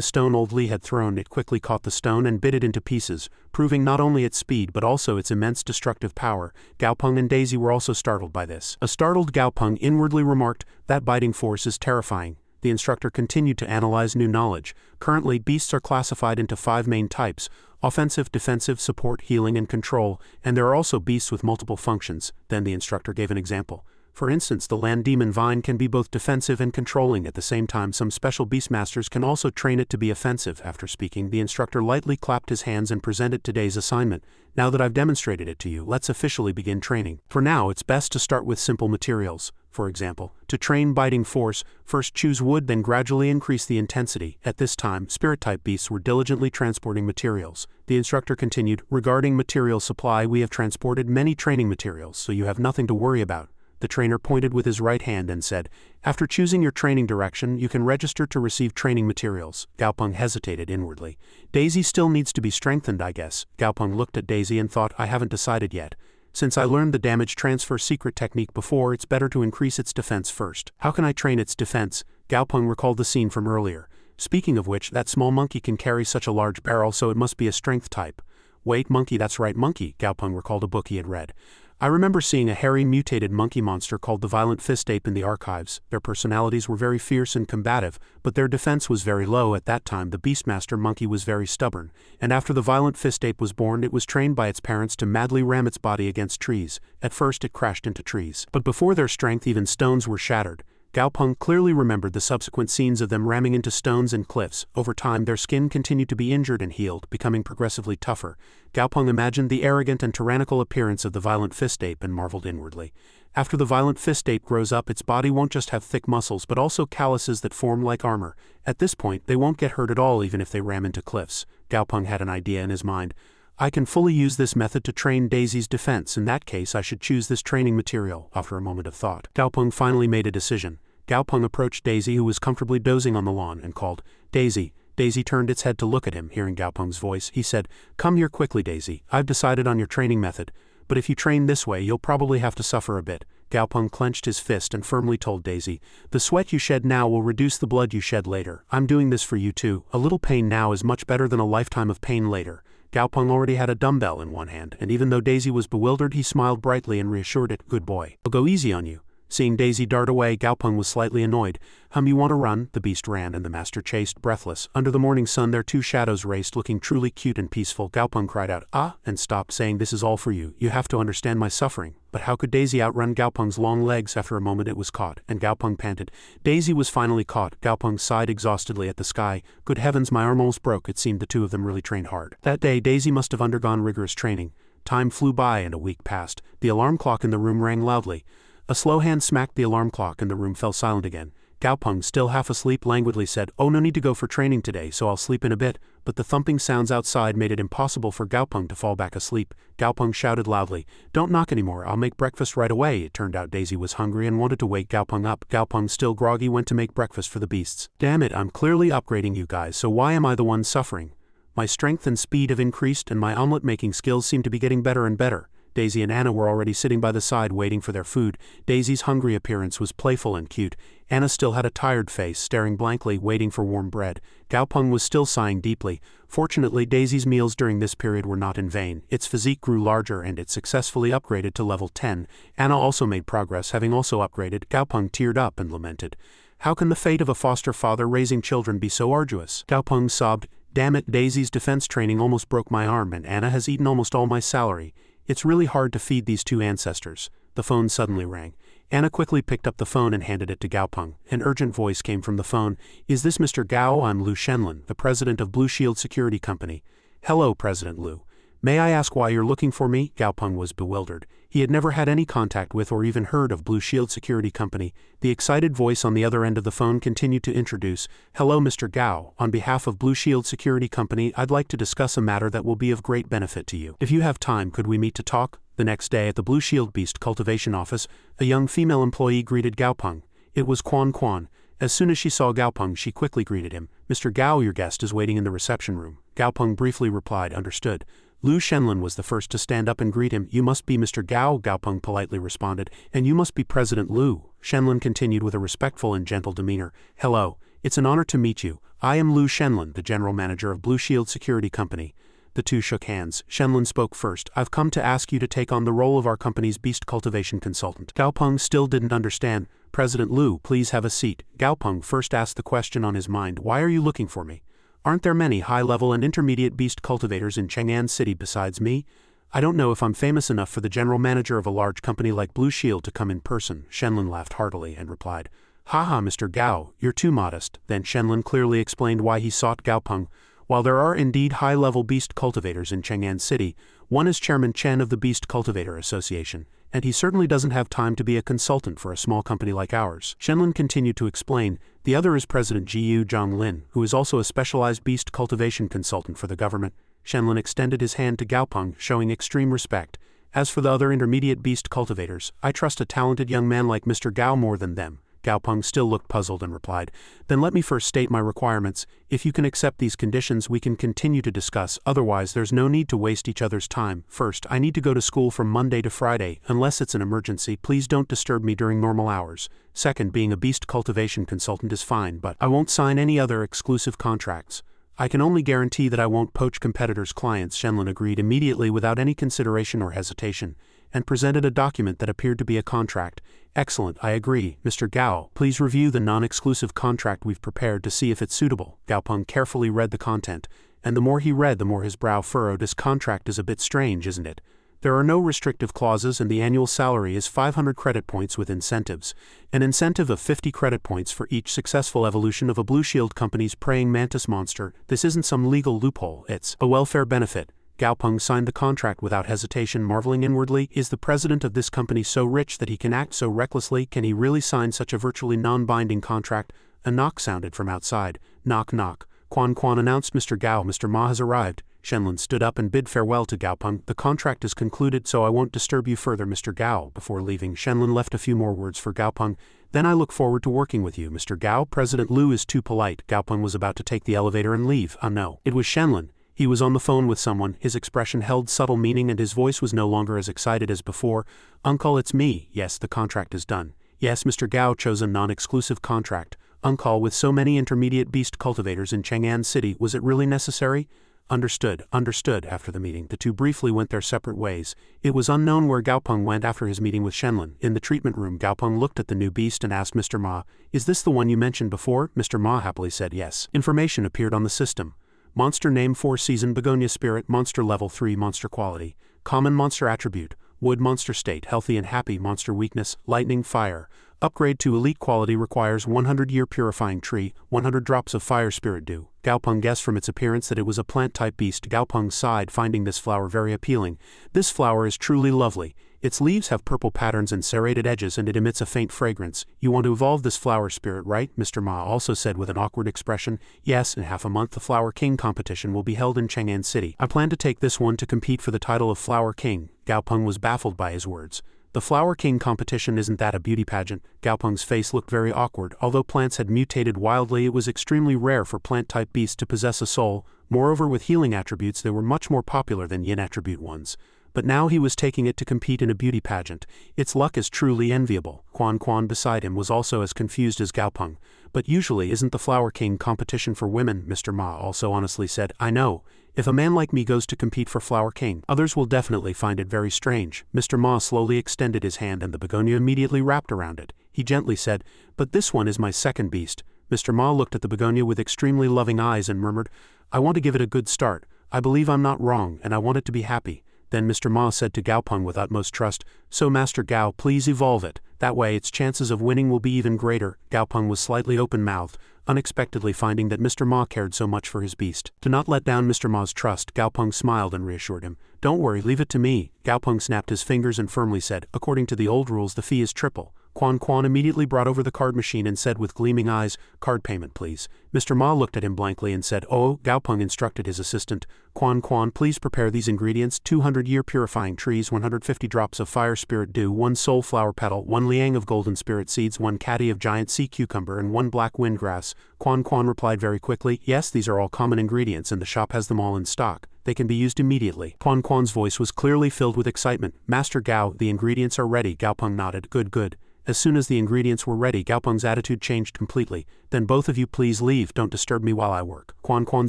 stone Old Lee had thrown. It quickly caught the stone and bit it into pieces, proving not only its speed but also its immense destructive power. Gaopeng and Daisy were also startled by this. A startled Gaopeng inwardly remarked, "That biting force is terrifying." The instructor continued to analyze new knowledge. Currently, beasts are classified into 5 main types: offensive, defensive, support, healing, and control, and there are also beasts with multiple functions. Then the instructor gave an example. For instance, the land demon vine can be both defensive and controlling at the same time. Some special beastmasters can also train it to be offensive. After speaking, the instructor lightly clapped his hands and presented today's assignment. "Now that I've demonstrated it to you, let's officially begin training. For now, it's best to start with simple materials. For example, to train biting force, first choose wood, then gradually increase the intensity." At this time, spirit-type beasts were diligently transporting materials. The instructor continued, "Regarding material supply, we have transported many training materials, so you have nothing to worry about." The trainer pointed with his right hand and said, "After choosing your training direction, you can register to receive training materials." Gaopeng hesitated inwardly. "Daisy still needs to be strengthened, I guess." Gaopeng looked at Daisy and thought, "I haven't decided yet. Since I learned the damage transfer secret technique before, it's better to increase its defense first." "How can I train its defense?" Gaopeng recalled the scene from earlier. "Speaking of which, that small monkey can carry such a large barrel, so it must be a strength type." "Wait, monkey, that's right, monkey." Gaopeng recalled a book he had read. "I remember seeing a hairy mutated monkey monster called the Violent Fist Ape in the archives. Their personalities were very fierce and combative, but their defense was very low. At that time, the Beastmaster monkey was very stubborn, and after the Violent Fist Ape was born, it was trained by its parents to madly ram its body against trees. At first it crashed into trees, but before their strength even stones were shattered." Gaopeng clearly remembered the subsequent scenes of them ramming into stones and cliffs. Over time, their skin continued to be injured and healed, becoming progressively tougher. Gaopeng imagined the arrogant and tyrannical appearance of the Violent Fist Ape and marveled inwardly. After the Violent Fist Ape grows up, its body won't just have thick muscles but also calluses that form like armor. At this point, they won't get hurt at all even if they ram into cliffs. Gaopeng had an idea in his mind. "I can fully use this method to train Daisy's defense. In that case, I should choose this training material." After a moment of thought, Gaopeng finally made a decision. Gaopeng approached Daisy, who was comfortably dozing on the lawn, and called, "Daisy." Daisy turned its head to look at him. Hearing Gaopeng's voice, he said, "Come here quickly, Daisy. I've decided on your training method, but if you train this way, you'll probably have to suffer a bit." Gaopeng clenched his fist and firmly told Daisy, "The sweat you shed now will reduce the blood you shed later. I'm doing this for you too. A little pain now is much better than a lifetime of pain later." Gaopeng already had a dumbbell in one hand, and even though Daisy was bewildered, he smiled brightly and reassured it, "Good boy. I'll go easy on you." Seeing Daisy dart away, Gaopeng was slightly annoyed. "You want to run?" The beast ran, and the master chased, breathless. Under the morning sun, their two shadows raced, looking truly cute and peaceful. Gaopeng cried out, "Ah!" and stopped, saying, "This is all for you. You have to understand my suffering." But how could Daisy outrun Gaopeng's long legs? After a moment it was caught, and Gaopeng panted. Daisy was finally caught. Gaopeng sighed exhaustedly at the sky. "Good heavens, my arm almost broke." It seemed the two of them really trained hard. That day, Daisy must have undergone rigorous training. Time flew by and a week passed. The alarm clock in the room rang loudly. A slow hand smacked the alarm clock and the room fell silent again. Gaopeng, still half asleep, languidly said, "Oh, no need to go for training today, so I'll sleep in a bit." But the thumping sounds outside made it impossible for Gaopeng to fall back asleep. Gaopeng shouted loudly, "Don't knock anymore, I'll make breakfast right away." It turned out Daisy was hungry and wanted to wake Gaopeng up. Gaopeng, still groggy, went to make breakfast for the beasts. "Damn it, I'm clearly upgrading you guys, so why am I the one suffering? My strength and speed have increased and my omelet making skills seem to be getting better and better." Daisy and Anna were already sitting by the side waiting for their food. Daisy's hungry appearance was playful and cute. Anna still had a tired face, staring blankly, waiting for warm bread. Gaopeng was still sighing deeply. Fortunately, Daisy's meals during this period were not in vain. Its physique grew larger and it successfully upgraded to level 10. Anna also made progress, having also upgraded. Gaopeng teared up and lamented. How can the fate of a foster father raising children be so arduous? Gaopeng sobbed. Damn it, Daisy's defense training almost broke my arm and Anna has eaten almost all my salary. It's really hard to feed these two ancestors. The phone suddenly rang. Anna quickly picked up the phone and handed it to Gaopeng. An urgent voice came from the phone. Is this Mr. Gao? I'm Lu Shenlin, the president of Blue Shield Security Company. Hello, President Lu. May I ask why you're looking for me? Gaopeng was bewildered. He had never had any contact with or even heard of Blue Shield Security Company. The excited voice on the other end of the phone continued to introduce. Hello, Mr. Gao. On behalf of Blue Shield Security Company, I'd like to discuss a matter that will be of great benefit to you. If you have time, could we meet to talk? The next day at the Blue Shield Beast Cultivation Office, a young female employee greeted Gaopeng. It was Quan Quan. As soon as she saw Gaopeng, she quickly greeted him. Mr. Gao, your guest is waiting in the reception room. Gaopeng briefly replied, understood. Lu Shenlin was the first to stand up and greet him. You must be Mr. Gao, Gaopeng politely responded, and you must be President Lu. Shenlin continued with a respectful and gentle demeanor. Hello, it's an honor to meet you. I am Lu Shenlin, the general manager of Blue Shield Security Company. The two shook hands. Shenlin spoke first. I've come to ask you to take on the role of our company's beast cultivation consultant. Gaopeng still didn't understand. President Lu, please have a seat. Gaopeng first asked the question on his mind. Why are you looking for me? Aren't there many high-level and intermediate beast cultivators in Chang'an City besides me? I don't know if I'm famous enough for the general manager of a large company like Blue Shield to come in person. Shenlin laughed heartily and replied, Haha, Mr. Gao, you're too modest. Then Shenlin clearly explained why he sought Gaopeng. While there are indeed high-level beast cultivators in Chang'an City, one is Chairman Chen of the Beast Cultivator Association, and he certainly doesn't have time to be a consultant for a small company like ours. Shenlin continued to explain, the other is President Jiyu Zhonglin, who is also a specialized beast cultivation consultant for the government. Shenlin extended his hand to Gaopeng, showing extreme respect. As for the other intermediate beast cultivators, I trust a talented young man like Mr. Gao more than them. Gaopeng still looked puzzled and replied, Then let me first state my requirements. If you can accept these conditions, we can continue to discuss, otherwise there's no need to waste each other's time. First, I need to go to school from Monday to Friday. Unless it's an emergency, please don't disturb me during normal hours. Second, being a beast cultivation consultant is fine, but I won't sign any other exclusive contracts. I can only guarantee that I won't poach competitors' clients. Shenlin agreed immediately without any consideration or hesitation, and presented a document that appeared to be a contract. Excellent, I agree. Mr. Gao, please review the non-exclusive contract we've prepared to see if it's suitable. Gaopeng carefully read the content, and the more he read, the more his brow furrowed. This contract is a bit strange, isn't it? There are no restrictive clauses and the annual salary is 500 credit points with incentives. An incentive of 50 credit points for each successful evolution of a Blue Shield company's praying mantis monster. This isn't some legal loophole, it's a welfare benefit. Gaopeng signed the contract without hesitation, marveling inwardly, is the president of this company so rich that he can act so recklessly? Can he really sign such a virtually non-binding contract? A knock sounded from outside. Knock knock. Quan Quan announced, Mr. Gao, Mr. Ma has arrived. Shenlin stood up and bid farewell to Gaopeng. The contract is concluded, so I won't disturb you further, Mr. Gao. Before leaving, Shenlin left a few more words for Gaopeng. Then I look forward to working with you, Mr. Gao. President Lu is too polite. Gaopeng was about to take the elevator and leave. No. It was Shenlin. He was on the phone with someone, his expression held subtle meaning and his voice was no longer as excited as before. Uncle, it's me. Yes, the contract is done. Yes, Mr. Gao chose a non-exclusive contract. Uncle, with so many intermediate beast cultivators in Chang'an City, was it really necessary? Understood, understood. After the meeting, the two briefly went their separate ways. It was unknown where Gaopeng went after his meeting with Shenlin. In the treatment room, Gaopeng looked at the new beast and asked Mr. Ma, is this the one you mentioned before? Mr. Ma happily said yes. Information appeared on the system. Monster name 4-season begonia spirit, monster level 3, monster quality, common monster attribute, wood monster state, healthy and happy, monster weakness, lightning, fire. Upgrade to elite quality requires 100-year purifying tree, 100 drops of fire spirit dew. Gaopeng guessed from its appearance that it was a plant-type beast. Gaopeng sighed, finding this flower very appealing. This flower is truly lovely. Its leaves have purple patterns and serrated edges and it emits a faint fragrance. You want to evolve this flower spirit, right? Mr. Ma also said with an awkward expression. Yes, in half a month the Flower King competition will be held in Chang'an City. I plan to take this one to compete for the title of Flower King. Gaopeng was baffled by his words. The Flower King competition, isn't that a beauty pageant? Gaopeng's face looked very awkward. Although plants had mutated wildly, it was extremely rare for plant-type beasts to possess a soul. Moreover, with healing attributes they were much more popular than yin attribute ones. but now he was taking it to compete in a beauty pageant. Its luck is truly enviable. Quan Quan beside him was also as confused as Gao Peng. But usually isn't the Flower King competition for women, Mr. Ma also honestly said. I know. If a man like me goes to compete for Flower King, others will definitely find it very strange. Mr. Ma slowly extended his hand and the begonia immediately wrapped around it. He gently said, but this one is my second beast. Mr. Ma looked at the begonia with extremely loving eyes and murmured, I want to give it a good start. I believe I'm not wrong and I want it to be happy. Then Mr. Ma said to Gao Peng with utmost trust, so Master Gao, please evolve it. That way its chances of winning will be even greater. Gao Peng was slightly open-mouthed, unexpectedly finding that Mr. Ma cared so much for his beast. To not let down Mr. Ma's trust, Gao Peng smiled and reassured him. Don't worry, leave it to me. Gao Peng snapped his fingers and firmly said, according to the old rules the fee is triple. Quan Quan immediately brought over the card machine and said with gleaming eyes, card payment please. Mr. Ma looked at him blankly and said, oh, Gao Peng instructed his assistant, Quan Quan please prepare these ingredients, 200-year purifying trees, 150 drops of fire spirit dew, 1 soul flower petal, 1 liang of golden spirit seeds, 1 caddy of giant sea cucumber and 1 black wind grass. Quan Quan replied very quickly, yes, these are all common ingredients and the shop has them all in stock. They can be used immediately. Quan Quan's voice was clearly filled with excitement. Master Gao, the ingredients are ready. Gao Peng nodded. Good, good. As soon as the ingredients were ready, Gao Peng's attitude changed completely. Then both of you please leave, don't disturb me while I work. Quan Quan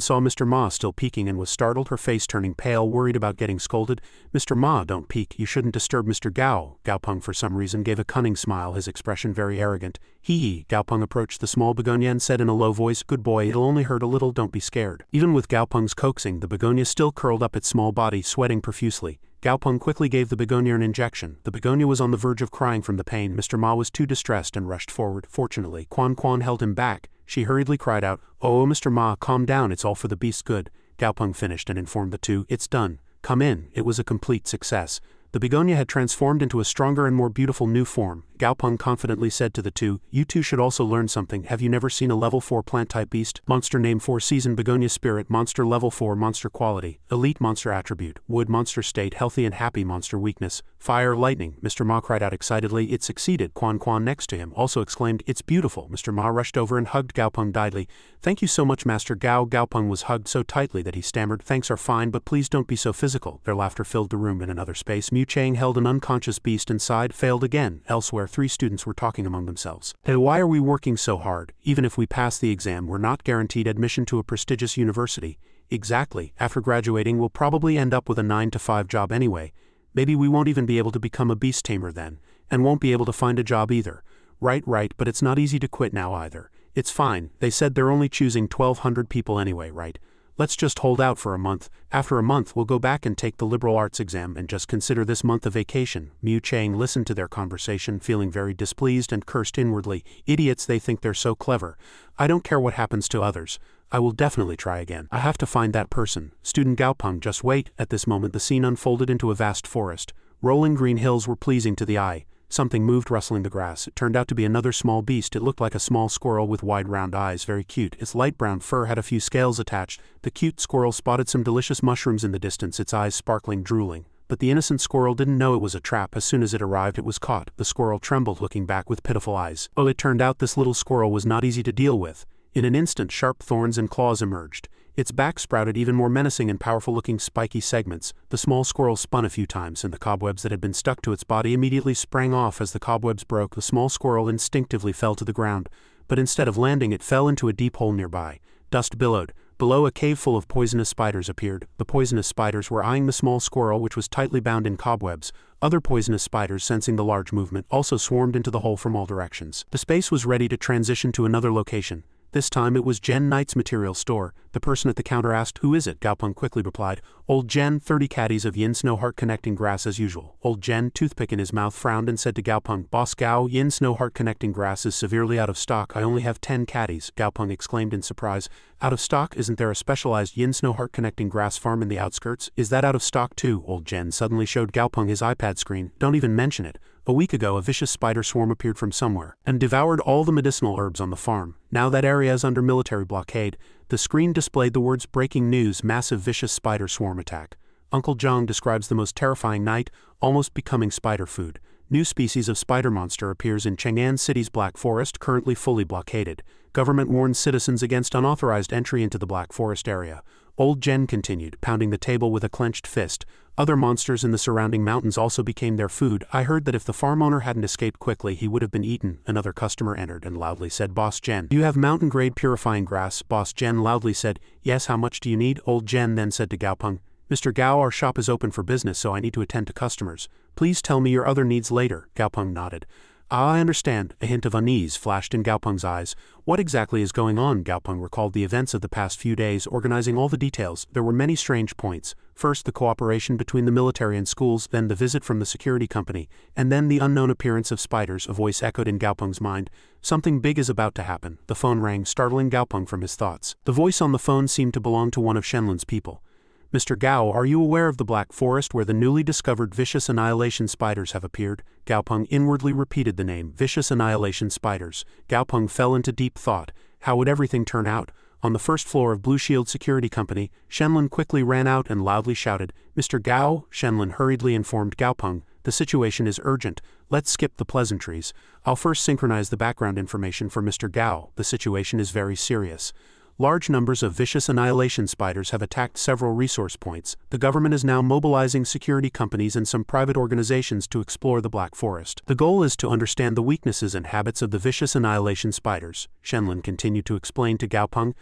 saw Mr. Ma still peeking and was startled, her face turning pale, worried about getting scolded. Mr. Ma, don't peek, you shouldn't disturb Mr. Gao. Gao Peng for some reason gave a cunning smile, his expression very arrogant. Hee. Gao Peng approached the small begonia and said in a low voice, good boy, it'll only hurt a little, don't be scared. Even with Gao Peng's coaxing, the begonia still curled up its small body, sweating profusely. Gao Peng quickly gave the begonia an injection. The begonia was on the verge of crying from the pain. Mr. Ma was too distressed and rushed forward. Fortunately, Quan Quan held him back. She hurriedly cried out, oh, Mr. Ma, calm down, it's all for the beast's good. Gao Peng finished and informed the two, it's done. Come in. It was a complete success. The begonia had transformed into a stronger and more beautiful new form. Gao Peng confidently said to the two, you two should also learn something. Have you never seen a level 4 plant-type beast? Monster name 4 season begonia spirit, monster level 4 monster quality, elite monster attribute, wood monster state, healthy and happy monster weakness, fire, lightning. Mr. Ma cried out excitedly, it succeeded. Quan Quan next to him also exclaimed, it's beautiful. Mr. Ma rushed over and hugged Gao Peng tightly. Thank you so much, Master Gao. Gao Peng was hugged so tightly that he stammered, thanks are fine, but please don't be so physical. Their laughter filled the room. In another space, Mu Chang held an unconscious beast and sighed, failed again. Elsewhere, 3 students were talking among themselves. Hey, why are we working so hard? Even if we pass the exam, we're not guaranteed admission to a prestigious university. Exactly. After graduating, we'll probably end up with a 9-to-5 job anyway. Maybe we won't even be able to become a beast tamer then, and won't be able to find a job either. Right, but it's not easy to quit now either. It's fine. They said they're only choosing 1,200 people anyway, right? Let's just hold out for a month. After a month we'll go back and take the liberal arts exam and just consider this month a vacation. Mu Chang listened to their conversation, feeling very displeased and cursed inwardly. Idiots, they think they're so clever. I don't care what happens to others. I will definitely try again. I have to find that person. Student Gao Peng, just wait. At this moment the scene unfolded into a vast forest. Rolling green hills were pleasing to the eye. Something moved rustling the grass. It turned out to be another small beast. It looked like a small squirrel with wide round eyes, very cute. Its light brown fur had a few scales attached. The cute squirrel spotted some delicious mushrooms in the distance, its eyes sparkling, drooling. But the innocent squirrel didn't know it was a trap. As soon as it arrived, it was caught. The squirrel trembled, looking back with pitiful eyes. Oh, it turned out this little squirrel was not easy to deal with. In an instant, sharp thorns and claws emerged. Its back sprouted even more menacing and powerful-looking spiky segments. The small squirrel spun a few times, and the cobwebs that had been stuck to its body immediately sprang off. As the cobwebs broke, the small squirrel instinctively fell to the ground. But instead of landing, it fell into a deep hole nearby. Dust billowed. Below, a cave full of poisonous spiders appeared. The poisonous spiders were eyeing the small squirrel, which was tightly bound in cobwebs. Other poisonous spiders, sensing the large movement, also swarmed into the hole from all directions. The space was ready to transition to another location. This time it was Jen Knight's material store. The person at the counter asked, who is it? Gao Peng quickly replied, Old Jen, 30 caddies of yin snow heart connecting grass as usual. Old Jen, toothpick in his mouth, frowned and said to Gao Peng, Boss Gao, yin snow heart connecting grass is severely out of stock. I only have 10 caddies. Gao Peng exclaimed in surprise. Out of stock? Isn't there a specialized yin snow heart connecting grass farm in the outskirts? Is that out of stock too? Old Jen suddenly showed Gao Peng his iPad screen. Don't even mention it. A week ago, a vicious spider swarm appeared from somewhere and devoured all the medicinal herbs on the farm. Now that area is under military blockade. The screen displayed the words breaking news, massive vicious spider swarm attack. Uncle Zhang describes the most terrifying night, almost becoming spider food. New species of spider monster appears in Chang'an City's Black Forest, currently fully blockaded. Government warns citizens against unauthorized entry into the Black Forest area. Old Jen continued, pounding the table with a clenched fist. Other monsters in the surrounding mountains also became their food. I heard that if the farm owner hadn't escaped quickly, he would have been eaten. Another customer entered and loudly said, Boss Jen, do you have mountain-grade purifying grass? Boss Jen loudly said, yes, how much do you need? Old Jen then said to Gaopeng, Mr. Gao, our shop is open for business, so I need to attend to customers. Please tell me your other needs later. Gaopeng nodded. Ah, I understand. A hint of unease flashed in Gaopeng's eyes. What exactly is going on? Gaopeng recalled the events of the past few days, organizing all the details. There were many strange points. First, the cooperation between the military and schools, then the visit from the security company, and then the unknown appearance of spiders. A voice echoed in Gaopeng's mind. Something big is about to happen. The phone rang, startling Gaopeng from his thoughts. The voice on the phone seemed to belong to one of Shenlun's people. Mr. Gao, are you aware of the Black Forest where the newly discovered vicious annihilation spiders have appeared? Gaopeng inwardly repeated the name, vicious annihilation spiders. Gaopeng fell into deep thought. How would everything turn out? On the first floor of Blue Shield Security Company, Shenlun quickly ran out and loudly shouted, Mr. Gao? Shenlun hurriedly informed Gaopeng, the situation is urgent. Let's skip the pleasantries. I'll first synchronize the background information for Mr. Gao. The situation is very serious. Large numbers of vicious annihilation spiders have attacked several resource points. The government is now mobilizing security companies and some private organizations to explore the Black Forest. The goal is to understand the weaknesses and habits of the vicious annihilation spiders. Shenlun continued to explain to Gaopeng.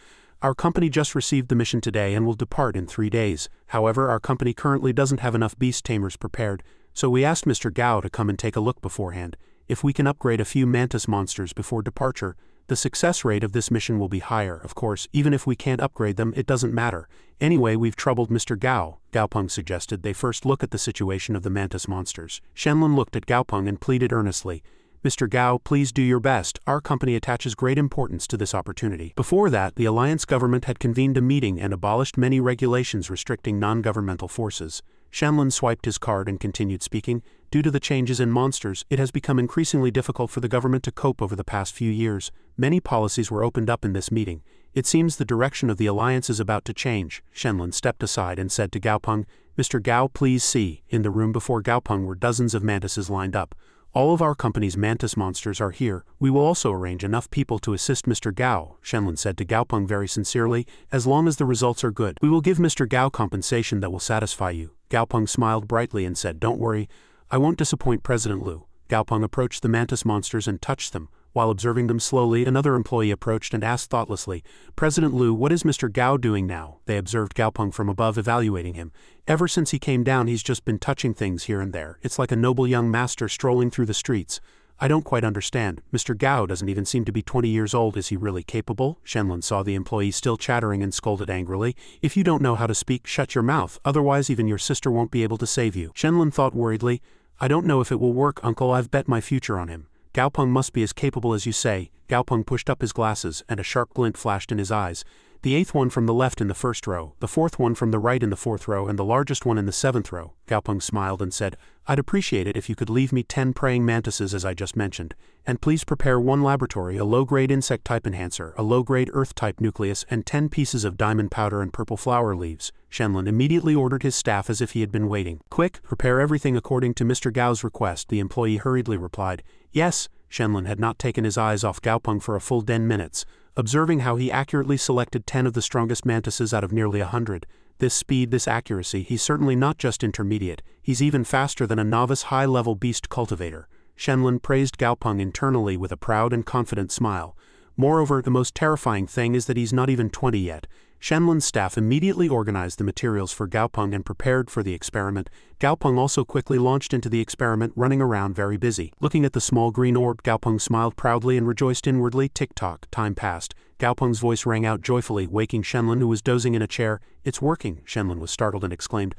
Our company just received the mission today and will depart in 3 days. However, our company currently doesn't have enough beast tamers prepared, so we asked Mr. Gao to come and take a look beforehand. If we can upgrade a few mantis monsters before departure, the success rate of this mission will be higher. Of course, even if we can't upgrade them, it doesn't matter. Anyway, we've troubled Mr. Gao. Gaopeng suggested they first look at the situation of the mantis monsters. Shenlun looked at Gaopeng and pleaded earnestly. Mr. Gao, please do your best. Our company attaches great importance to this opportunity. Before that, the alliance government had convened a meeting and abolished many regulations restricting non-governmental forces. Shenlun swiped his card and continued speaking. Due to the changes in monsters, it has become increasingly difficult for the government to cope over the past few years. Many policies were opened up in this meeting. It seems the direction of the alliance is about to change. Shenlun stepped aside and said to Gaopeng, Mr. Gao, please see. In the room before Gaopeng were dozens of mantises lined up. All of our company's mantis monsters are here. We will also arrange enough people to assist Mr. Gao, Shenlun said to Gaopeng very sincerely. As long as the results are good, we will give Mr. Gao compensation that will satisfy you. Gaopeng smiled brightly and said, Don't worry, I won't disappoint President Liu. Gaopeng approached the mantis monsters and touched them. While observing them slowly, another employee approached and asked thoughtlessly, President Liu, what is Mr. Gao doing now? They observed Gaopeng from above, evaluating him. Ever since he came down, he's just been touching things here and there. It's like a noble young master strolling through the streets. I don't quite understand. Mr. Gao doesn't even seem to be 20 years old. Is he really capable? Shenlun saw the employee still chattering and scolded angrily. If you don't know how to speak, shut your mouth. Otherwise, even your sister won't be able to save you. Shenlun thought worriedly, I don't know if it will work, uncle. I've bet my future on him. Gaopeng must be as capable as you say. Gaopeng pushed up his glasses, and a sharp glint flashed in his eyes. The 8th one from the left in the 1st row, the 4th one from the right in the 4th row, and the largest one in the 7th row. Gaopeng smiled and said, I'd appreciate it if you could leave me 10 praying mantises as I just mentioned. And please prepare 1 laboratory, a low-grade insect-type enhancer, a low-grade earth-type nucleus, and 10 pieces of diamond powder and purple flower leaves. Shenlun immediately ordered his staff as if he had been waiting. Quick, prepare everything according to Mr. Gao's request, the employee hurriedly replied. Yes. Shenlun had not taken his eyes off Gaopeng for a full 10 minutes, observing how he accurately selected 10 of the strongest mantises out of nearly 100. This speed, this accuracy, he's certainly not just intermediate, he's even faster than a novice high-level beast cultivator. Shenlun praised Gaopeng internally with a proud and confident smile. Moreover, the most terrifying thing is that he's not even 20 yet. Shenlun's staff immediately organized the materials for Gaopeng and prepared for the experiment. Gaopeng also quickly launched into the experiment, running around very busy. Looking at the small green orb, Gaopeng smiled proudly and rejoiced inwardly. Tick-tock, time passed. Gaopeng's voice rang out joyfully, waking Shenlun, who was dozing in a chair. It's working. Shenlun was startled and exclaimed,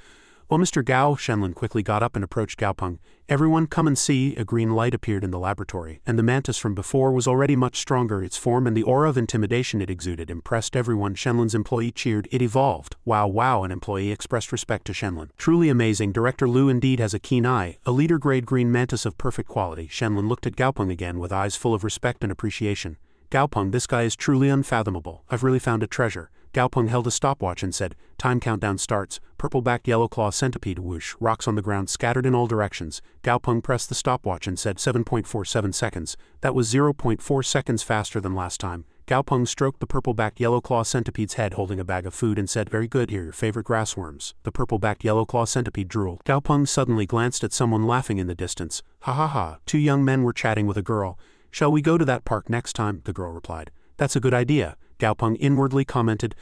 Well, Mr. Gao, Shenlun quickly got up and approached Gaopeng. Everyone come and see. A green light appeared in the laboratory, and the mantis from before was already much stronger. Its form and the aura of intimidation it exuded impressed everyone. Shenlun's employee cheered. It evolved. Wow, wow, an employee expressed respect to Shenlun. Truly amazing. Director Liu indeed has a keen eye. A leader-grade green mantis of perfect quality. Shenlun looked at Gaopeng again with eyes full of respect and appreciation. Gaopeng, this guy is truly unfathomable. I've really found a treasure. Gaopeng held a stopwatch and said, Time countdown starts. Purple-backed yellow claw centipede whoosh, rocks on the ground scattered in all directions. Gaopeng pressed the stopwatch and said 7.47 seconds. That was 0.4 seconds faster than last time. Gao Peng stroked the purple-backed yellow-claw centipede's head holding a bag of food and said, "Very good, here, your favorite grassworms." The purple-backed yellow-claw centipede drooled. Gao Peng suddenly glanced at someone laughing in the distance. "Ha ha ha, two young men were chatting with a girl. Shall we go to that park next time?" the girl replied. "That's a good idea," Gao Peng inwardly commented.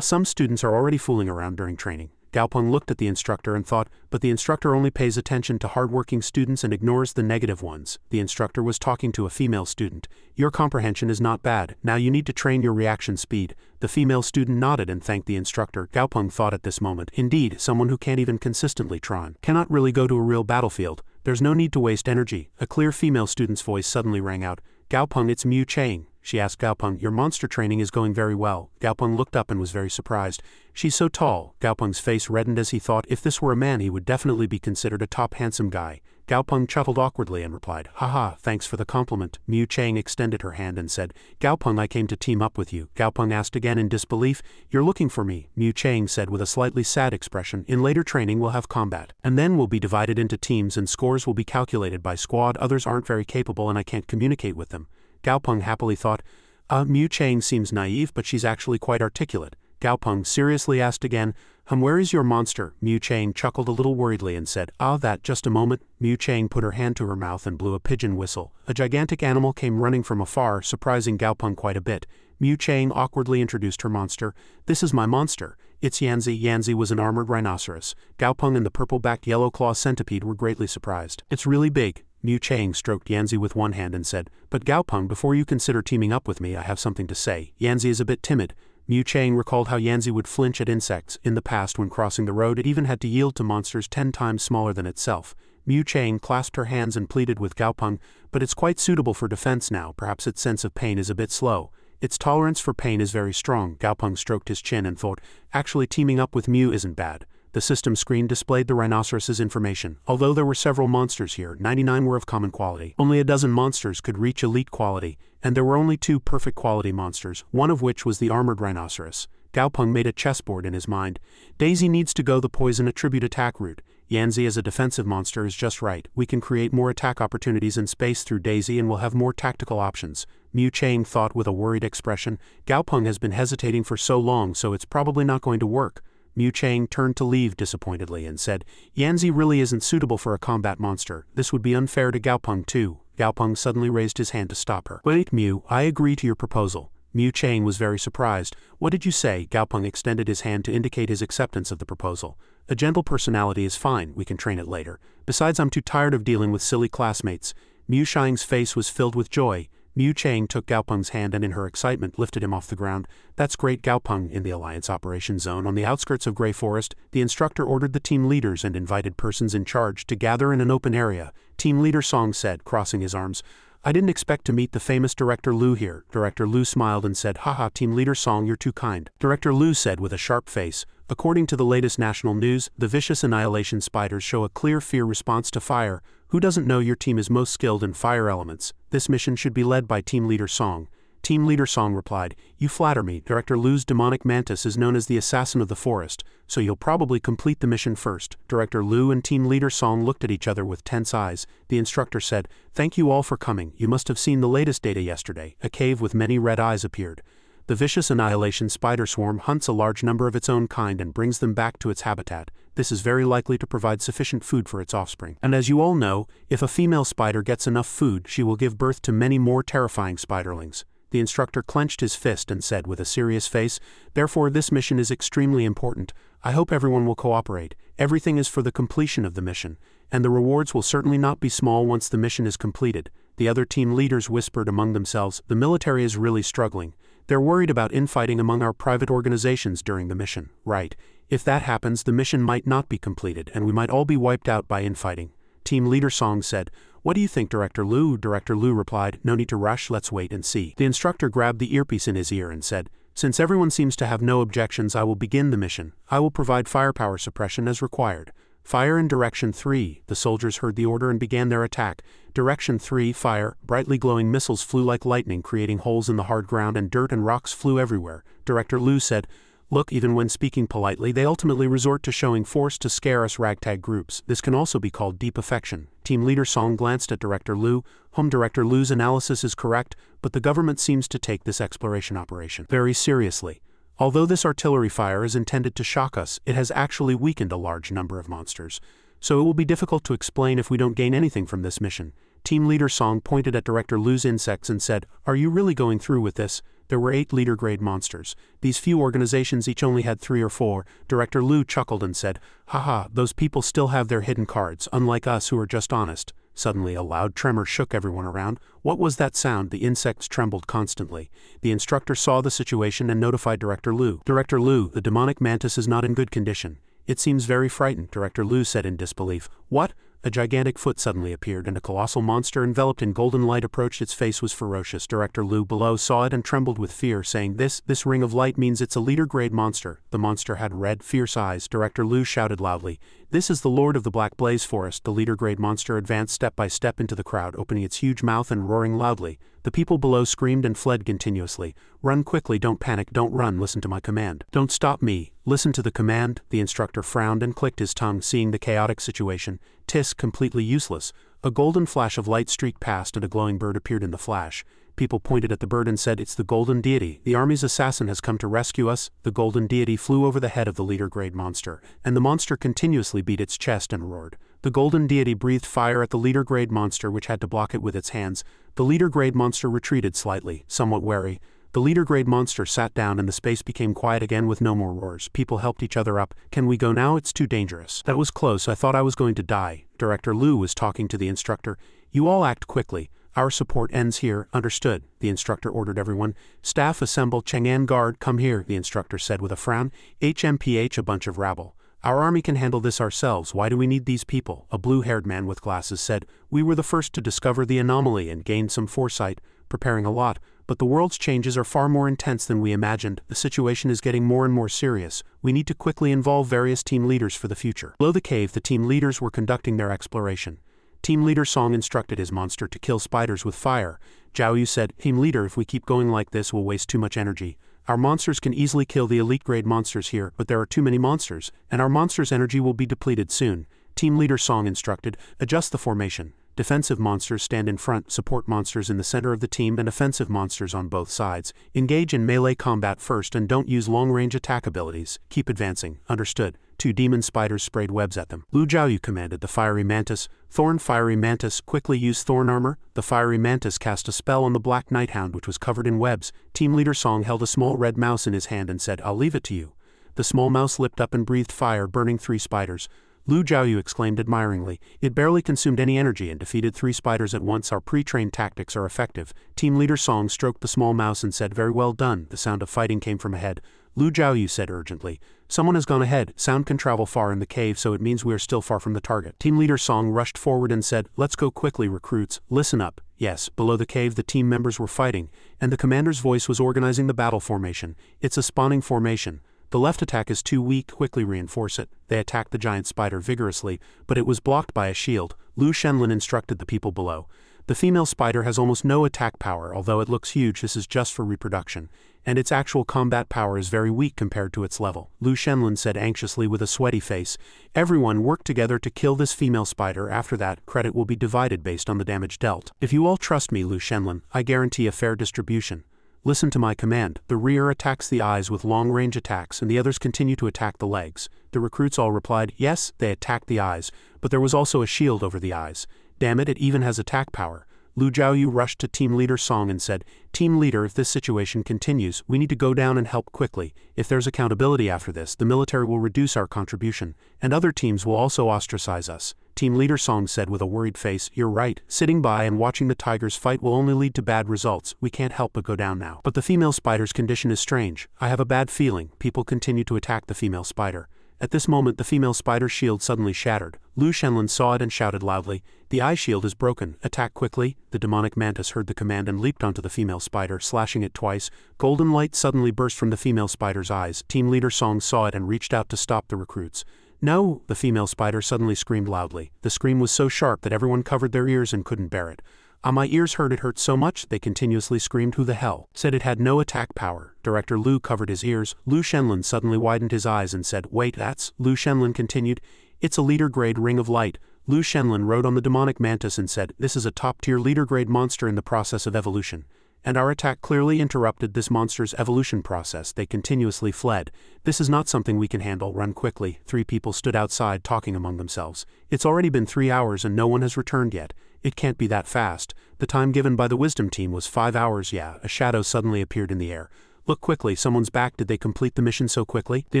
Some students are already fooling around during training." Gao Peng looked at the instructor and thought, but the instructor only pays attention to hardworking students and ignores the negative ones. The instructor was talking to a female student. "Your comprehension is not bad, now you need to train your reaction speed." The female student nodded and thanked the instructor. Gao Peng thought at this moment, indeed, someone who can't even consistently train cannot really go to a real battlefield. There's no need to waste energy. A clear female student's voice suddenly rang out. "Gao Peng, it's Mu Chang." She asked Gao Peng, "Your monster training is going very well." Gao Peng looked up and was very surprised. "She's so tall." Gao Peng's face reddened as he thought if this were a man he would definitely be considered a top handsome guy. Gao Peng chuckled awkwardly and replied, "Haha, thanks for the compliment." Mu Chang extended her hand and said, "Gao Peng, I came to team up with you." Gao Peng asked again in disbelief, "You're looking for me?" Mu Chang said with a slightly sad expression, "In later training we'll have combat. And then we'll be divided into teams and scores will be calculated by squad. Others aren't very capable and I can't communicate with them." Gao Peng happily thought, Mu Chang seems naive but she's actually quite articulate. Gao Peng seriously asked again, "Where is your monster?" Mu Chang chuckled a little worriedly and said, That, just a moment." Mu Chang put her hand to her mouth and blew a pigeon whistle. A gigantic animal came running from afar, surprising Gao Peng quite a bit. Mu Chang awkwardly introduced her monster. "This is my monster. It's Yanzi." Yanzi was an armored rhinoceros. Gao Peng and the purple-backed yellow-claw centipede were greatly surprised. "It's really big." Mu Chang stroked Yanzi with one hand and said, "But Gao Peng, before you consider teaming up with me, I have something to say. Yanzi is a bit timid." Mu Chang recalled how Yanzi would flinch at insects. In the past, when crossing the road, it even had to yield to monsters 10 times smaller than itself. Mu Chang clasped her hands and pleaded with Gao Peng, "But it's quite suitable for defense now. Perhaps its sense of pain is a bit slow." "Its tolerance for pain is very strong." Gao Peng stroked his chin and thought, "Actually, teaming up with Mu isn't bad." The system screen displayed the rhinoceros's information. Although there were several monsters here, 99 were of common quality. Only a dozen monsters could reach elite quality, and there were only 2 perfect quality monsters, one of which was the armored rhinoceros. Gao Peng made a chessboard in his mind. Daisy needs to go the poison attribute attack route. Yanzi as a defensive monster is just right. We can create more attack opportunities in space through Daisy and we'll have more tactical options. Mu Chang thought with a worried expression. Gao Peng has been hesitating for so long, so it's probably not going to work. Mu Chang turned to leave disappointedly and said, "Yanzi really isn't suitable for a combat monster. This would be unfair to Gao Peng too." Gao Peng suddenly raised his hand to stop her. "Wait, Mu, I agree to your proposal." Mu Chang was very surprised. "What did you say?" Gao Peng extended his hand to indicate his acceptance of the proposal. "A gentle personality is fine, we can train it later. Besides, I'm too tired of dealing with silly classmates." Mu Chang's face was filled with joy. Mu Chang took Gao Peng's hand and in her excitement lifted him off the ground. "That's great." Gao Peng, in the Alliance Operation Zone on the outskirts of Grey Forest, the instructor ordered the team leaders and invited persons in charge to gather in an open area. Team Leader Song said, crossing his arms, "I didn't expect to meet the famous Director Lu here." Director Lu smiled and said, "Haha, Team Leader Song, you're too kind." Director Lu said with a sharp face, "According to the latest national news, the vicious annihilation spiders show a clear fear response to fire. Who doesn't know your team is most skilled in fire elements? This mission should be led by Team Leader Song." Team Leader Song replied, "You flatter me. Director Lu's demonic mantis is known as the assassin of the forest, so you'll probably complete the mission first." Director Lu and Team Leader Song looked at each other with tense eyes. The instructor said, "Thank you all for coming. You must have seen the latest data yesterday." A cave with many red eyes appeared. The vicious annihilation spider swarm hunts a large number of its own kind and brings them back to its habitat. This is very likely to provide sufficient food for its offspring. And as you all know, if a female spider gets enough food, she will give birth to many more terrifying spiderlings. The instructor clenched his fist and said with a serious face, "Therefore this mission is extremely important. I hope everyone will cooperate. Everything is for the completion of the mission, and the rewards will certainly not be small once the mission is completed." The other team leaders whispered among themselves, "The military is really struggling. They're worried about infighting among our private organizations during the mission." "Right. If that happens, the mission might not be completed, and we might all be wiped out by infighting." Team Leader Song said, "What do you think, Director Lu?" Director Lu replied, "No need to rush, let's wait and see." The instructor grabbed the earpiece in his ear and said, "Since everyone seems to have no objections, I will begin the mission. I will provide firepower suppression as required. Fire in Direction 3. The soldiers heard the order and began their attack. Direction 3, fire. Brightly glowing missiles flew like lightning, creating holes in the hard ground, and dirt and rocks flew everywhere. Director Lu said, "Look, even when speaking politely, they ultimately resort to showing force to scare us ragtag groups. This can also be called deep affection." Team Leader Song glanced at Director Lu. Director Lu's analysis is correct, but the government seems to take this exploration operation very seriously. Although this artillery fire is intended to shock us, it has actually weakened a large number of monsters. So it will be difficult to explain if we don't gain anything from this mission. Team Leader Song pointed at Director Lu's insects and said, "Are you really going through with this?" There were 8 leader-grade monsters. These few organizations each only had 3 or 4. Director Lu chuckled and said, "Haha, those people still have their hidden cards, unlike us who are just honest." Suddenly a loud tremor shook everyone around. What was that sound? The insects trembled constantly. The instructor saw the situation and notified Director Lu. "Director Lu, the demonic mantis is not in good condition. It seems very frightened," Director Lu said in disbelief. "What?" A gigantic foot suddenly appeared and a colossal monster enveloped in golden light approached. Its face was ferocious. Director Lu below saw it and trembled with fear, saying, This ring of light means it's a leader-grade monster." The monster had red, fierce eyes. Director Lu shouted loudly, "This is the Lord of the Black Blaze Forest." The leader-grade monster advanced step by step into the crowd, opening its huge mouth and roaring loudly. The people below screamed and fled continuously. "Run quickly, don't panic, don't run, listen to my command. Don't stop me, listen to the command." The instructor frowned and clicked his tongue, seeing the chaotic situation. Tisk, completely useless. A golden flash of light streaked past and a glowing bird appeared in the flash. People pointed at the bird and said, "It's the golden deity. The army's assassin has come to rescue us." The golden deity flew over the head of the leader-grade monster, and the monster continuously beat its chest and roared. The golden deity breathed fire at the leader-grade monster, which had to block it with its hands. The leader-grade monster retreated slightly, somewhat wary. The leader-grade monster sat down and the space became quiet again with no more roars. People helped each other up. "Can we go now? It's too dangerous." "That was close. I thought I was going to die." Director Lu was talking to the instructor. "You all act quickly. Our support ends here." "Understood," the instructor ordered everyone. "Staff assemble. Chang'an Guard, come here," the instructor said with a frown. "HMPH, a bunch of rabble. Our army can handle this ourselves. Why do we need these people?" A blue-haired man with glasses said, "We were the first to discover the anomaly and gained some foresight, preparing a lot, but the world's changes are far more intense than we imagined. The situation is getting more and more serious. We need to quickly involve various team leaders for the future." Below the cave, the team leaders were conducting their exploration. Team Leader Song instructed his monster to kill spiders with fire. Zhao Yu said, "Team Leader, if we keep going like this, we'll waste too much energy. Our monsters can easily kill the elite-grade monsters here, but there are too many monsters, and our monsters' energy will be depleted soon." Team Leader Song instructed, "Adjust the formation. Defensive monsters stand in front, support monsters in the center of the team, and offensive monsters on both sides. Engage in melee combat first and don't use long-range attack abilities. Keep advancing." "Understood." 2 demon spiders sprayed webs at them. Lu Zhaoyu commanded the fiery mantis. "Thorn, fiery mantis, quickly use thorn armor." The fiery mantis cast a spell on the black nighthound, which was covered in webs. Team Leader Song held a small red mouse in his hand and said, "I'll leave it to you." The small mouse leapt up and breathed fire, burning 3 spiders. Lu Zhaoyu exclaimed admiringly, "It barely consumed any energy and defeated 3 spiders at once. Our pre-trained tactics are effective." Team Leader Song stroked the small mouse and said, "Very well done." The sound of fighting came from ahead. Lu Zhaoyu said urgently, "Someone has gone ahead. Sound can travel far in the cave, so it means we are still far from the target." Team Leader Song rushed forward and said, "Let's go quickly, recruits. Listen up." Yes, below the cave the team members were fighting, and the commander's voice was organizing the battle formation. "It's a spawning formation. The left attack is too weak, quickly reinforce it." They attacked the giant spider vigorously, but it was blocked by a shield. Lu Shenlin instructed the people below. "The female spider has almost no attack power, although it looks huge. This is just for reproduction, and its actual combat power is very weak compared to its level." Lu Shenlin said anxiously with a sweaty face, "Everyone work together to kill this female spider. After that, credit will be divided based on the damage dealt. If you all trust me, Lu Shenlin, I guarantee a fair distribution. Listen to my command. The rear attacks the eyes with long-range attacks and the others continue to attack the legs." The recruits all replied, "Yes, they attacked the eyes, but there was also a shield over the eyes. Damn it, it even has attack power." Lu Zhaoyu rushed to Team Leader Song and said, "Team Leader, if this situation continues, we need to go down and help quickly. If there's accountability after this, the military will reduce our contribution, and other teams will also ostracize us." Team Leader Song said with a worried face, "You're right. Sitting by and watching the tigers fight will only lead to bad results. We can't help but go down now." "But the female spider's condition is strange. I have a bad feeling." People continue to attack the female spider. At this moment the female spider's shield suddenly shattered. Lu Shenlin saw it and shouted loudly, "The eye shield is broken. Attack quickly." The demonic mantis heard the command and leaped onto the female spider, slashing it twice. Golden light suddenly burst from the female spider's eyes. Team Leader Song saw it and reached out to stop the recruits. "No!" The female spider suddenly screamed loudly. The scream was so sharp that everyone covered their ears and couldn't bear it. My ears hurt, it hurt so much," they continuously screamed. "Who the hell said it had no attack power?" Director Lu covered his ears. Lu Shenlin suddenly widened his eyes and said, "Wait, that's..." Lu Shenlin continued, "It's a leader-grade ring of light. Lu Shenlin rode on the demonic mantis and said, "This is a top-tier leader-grade monster in the process of evolution. And our attack clearly interrupted this monster's evolution process. They continuously fled. This is not something we can handle. Run quickly." 3 people stood outside talking among themselves. "It's already been 3 hours and no one has returned yet. It can't be that fast. The time given by the wisdom team was 5 hours." "Yeah." A shadow suddenly appeared in the air. "Look quickly, someone's back. Did they complete the mission so quickly?" The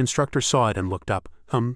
instructor saw it and looked up.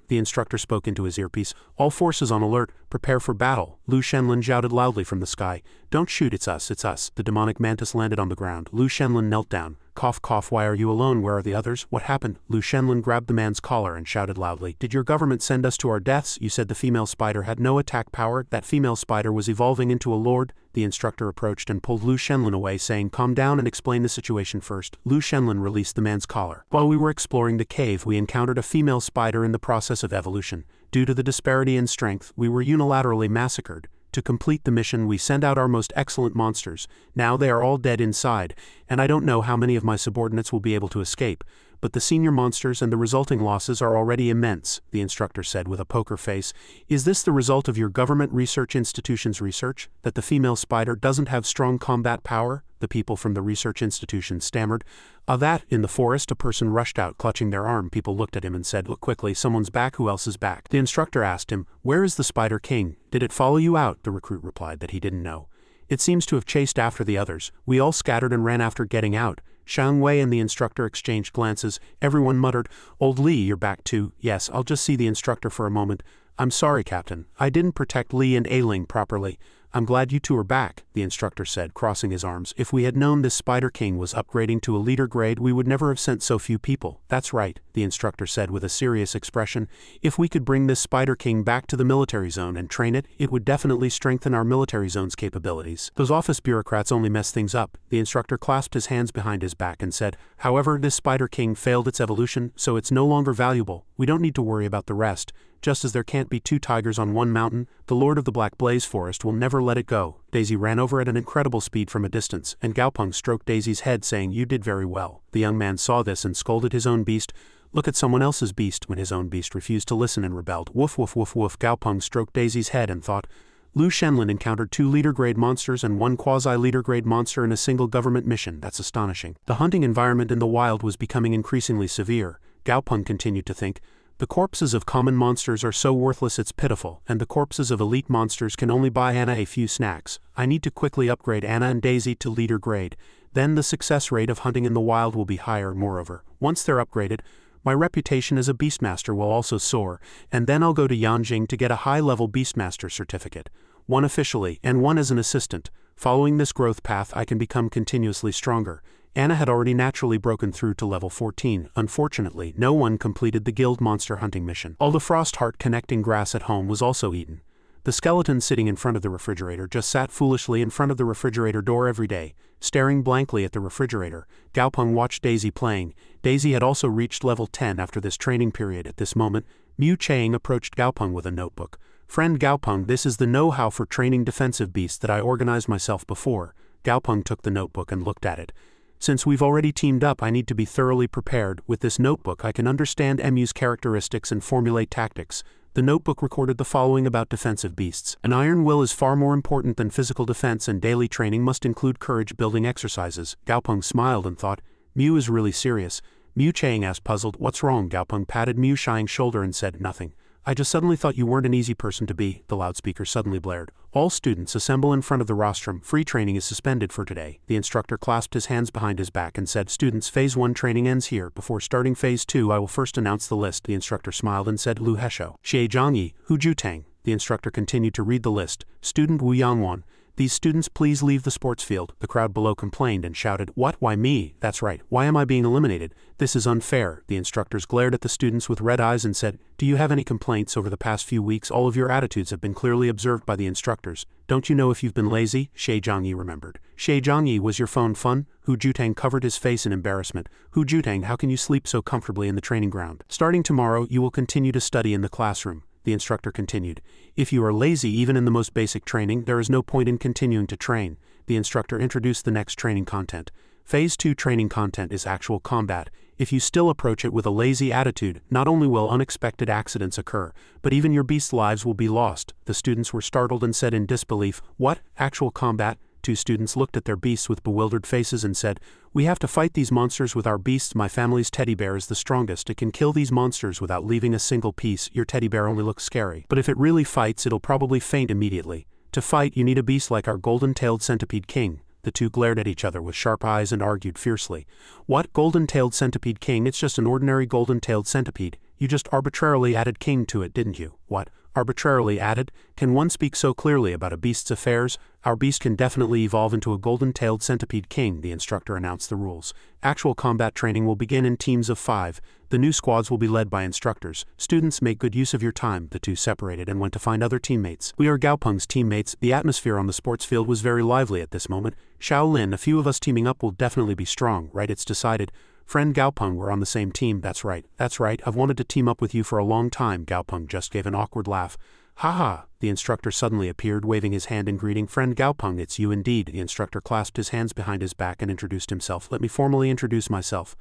The instructor spoke into his earpiece. "All forces on alert, prepare for battle." Lu Shenlin shouted loudly from the sky. "Don't shoot, it's us, it's us." The demonic mantis landed on the ground. Lu Shenlin knelt down. "Cough, cough, why are you alone? Where are the others? What happened?" Lu Shenlin grabbed the man's collar and shouted loudly. "Did your government send us to our deaths? You said the female spider had no attack power. That female spider was evolving into a lord." The instructor approached and pulled Lu Shenlin away, saying, "Calm down and explain the situation first." Lu Shenlin released the man's collar. "While we were exploring the cave, we encountered a female spider in the process of evolution. Due to the disparity in strength, we were unilaterally massacred. To complete the mission, we sent out our most excellent monsters. Now they are all dead inside, and I don't know how many of my subordinates will be able to escape. But the senior monsters and the resulting losses are already immense," the instructor said with a poker face. "Is this the result of your government research institution's research, that the female spider doesn't have strong combat power?" The people from the research institution stammered. That, in the forest, a person rushed out clutching their arm. People looked at him and said, "Look quickly, someone's back. Who else is back?" The instructor asked him, "Where is the Spider King? Did it follow you out?" The recruit replied that he didn't know. "It seems to have chased after the others. We all scattered and ran after getting out." Xiang Wei and the instructor exchanged glances. Everyone muttered, "Old Li, you're back too." "Yes, I'll just see the instructor for a moment." "I'm sorry, Captain. I didn't protect Li and Ailing properly." "I'm glad you two are back," the instructor said, crossing his arms. "If we had known this Spider King was upgrading to a leader grade, we would never have sent so few people." "That's right," the instructor said with a serious expression. "If we could bring this Spider King back to the military zone and train it, it would definitely strengthen our military zone's capabilities. Those office bureaucrats only mess things up." The instructor clasped his hands behind his back and said, "However, this Spider King failed its evolution, so it's no longer valuable. We don't need to worry about the rest. Just as there can't be 2 tigers on one mountain, the Lord of the Black Blaze Forest will never let it go." Daisy ran over at an incredible speed from a distance, and Gaopeng stroked Daisy's head, saying, "You did very well." The young man saw this and scolded his own beast. "Look at someone else's beast," when his own beast refused to listen and rebelled. "Woof, woof, woof, woof." Gaopeng stroked Daisy's head and thought, Lu Shenlin encountered 2 leader-grade monsters and 1 quasi-leader-grade monster in a single government mission. That's astonishing. The hunting environment in the wild was becoming increasingly severe. Gaopeng continued to think, "The corpses of common monsters are so worthless it's pitiful, and the corpses of elite monsters can only buy Anna a few snacks. I need to quickly upgrade Anna and Daisy to leader grade. Then the success rate of hunting in the wild will be higher. Moreover, once they're upgraded, my reputation as a Beastmaster will also soar, and then I'll go to Yanjing to get a high-level Beastmaster certificate. 1 officially, and 1 as an assistant. Following this growth path, I can become continuously stronger." Anna had already naturally broken through to level 14. Unfortunately, no one completed the guild monster hunting mission. All the Frostheart connecting grass at home was also eaten. The skeleton sitting in front of the refrigerator just sat foolishly in front of the refrigerator door every day, staring blankly at the refrigerator. Gaopeng watched Daisy playing. Daisy had also reached level 10 after this training period. At this moment, Mu Chang approached Gaopeng with a notebook. "Friend Gaopeng, this is the know-how for training defensive beasts that I organized myself before." Gaopeng took the notebook and looked at it. "Since we've already teamed up, I need to be thoroughly prepared. With this notebook, I can understand Mu's characteristics and formulate tactics." The notebook recorded the following about defensive beasts. "An iron will is far more important than physical defense, and daily training must include courage-building exercises." Gaopeng smiled and thought, "Mu is really serious." Mu Chang asked, puzzled, "What's wrong?" Gaopeng patted Mu Shang's shoulder and said, "Nothing. I just suddenly thought you weren't an easy person to be." The loudspeaker suddenly blared. "All students assemble in front of the rostrum. Free training is suspended for today." The instructor clasped his hands behind his back and said, "Students, Phase 1 training ends here. Before starting Phase 2, I will first announce the list." The instructor smiled and said, "Lu Hesho, Xie Zhangyi, Hu Jutang." The instructor continued to read the list. "Student Wu Yangwan. These students please leave the sports field." The crowd below complained and shouted, "What? Why me? That's right. Why am I being eliminated? This is unfair." The instructors glared at the students with red eyes and said, "Do you have any complaints? Over the past few weeks, all of your attitudes have been clearly observed by the instructors. Don't you know if you've been lazy?" Xie Zhangyi remembered. "Xie Zhangyi, was your phone fun?" Hu Jutang covered his face in embarrassment. "Hu Jutang, how can you sleep so comfortably in the training ground? Starting tomorrow, you will continue to study in the classroom." The instructor continued, "If you are lazy even in the most basic training, there is no point in continuing to train." The instructor introduced the next training content. Phase 2 training content is actual combat. If you still approach it with a lazy attitude, not only will unexpected accidents occur, but even your beast's lives will be lost." The students were startled and said in disbelief, "What? Actual combat?" Two students looked at their beasts with bewildered faces and said, "We have to fight these monsters with our beasts. My family's teddy bear is the strongest. It can kill these monsters without leaving a single piece. Your teddy bear only looks scary, but if it really fights, it'll probably faint immediately. To fight, you need a beast like our golden-tailed centipede king." The two glared at each other with sharp eyes and argued fiercely. "What, golden-tailed centipede king? It's just an ordinary golden-tailed centipede. You just arbitrarily added king to it, didn't you?" "What? Arbitrarily added? Can one speak so clearly about a beast's affairs? Our beast can definitely evolve into a golden-tailed centipede king," the instructor announced the rules. "Actual combat training will begin in teams of 5. The new squads will be led by instructors. Students, make good use of your time." The two separated and went to find other teammates. "We are Gaopeng's teammates." The atmosphere on the sports field was very lively at this moment. "Shaolin, a few of us teaming up will definitely be strong, right? It's decided." "Friend Gaopeng, we're on the same team." That's right. I've wanted to team up with you for a long time." Gaopeng just gave an awkward laugh. "Ha. The instructor suddenly appeared, waving his hand in greeting. "Friend Gaopeng, it's you indeed." The instructor clasped his hands behind his back and introduced himself. "Let me formally introduce myself.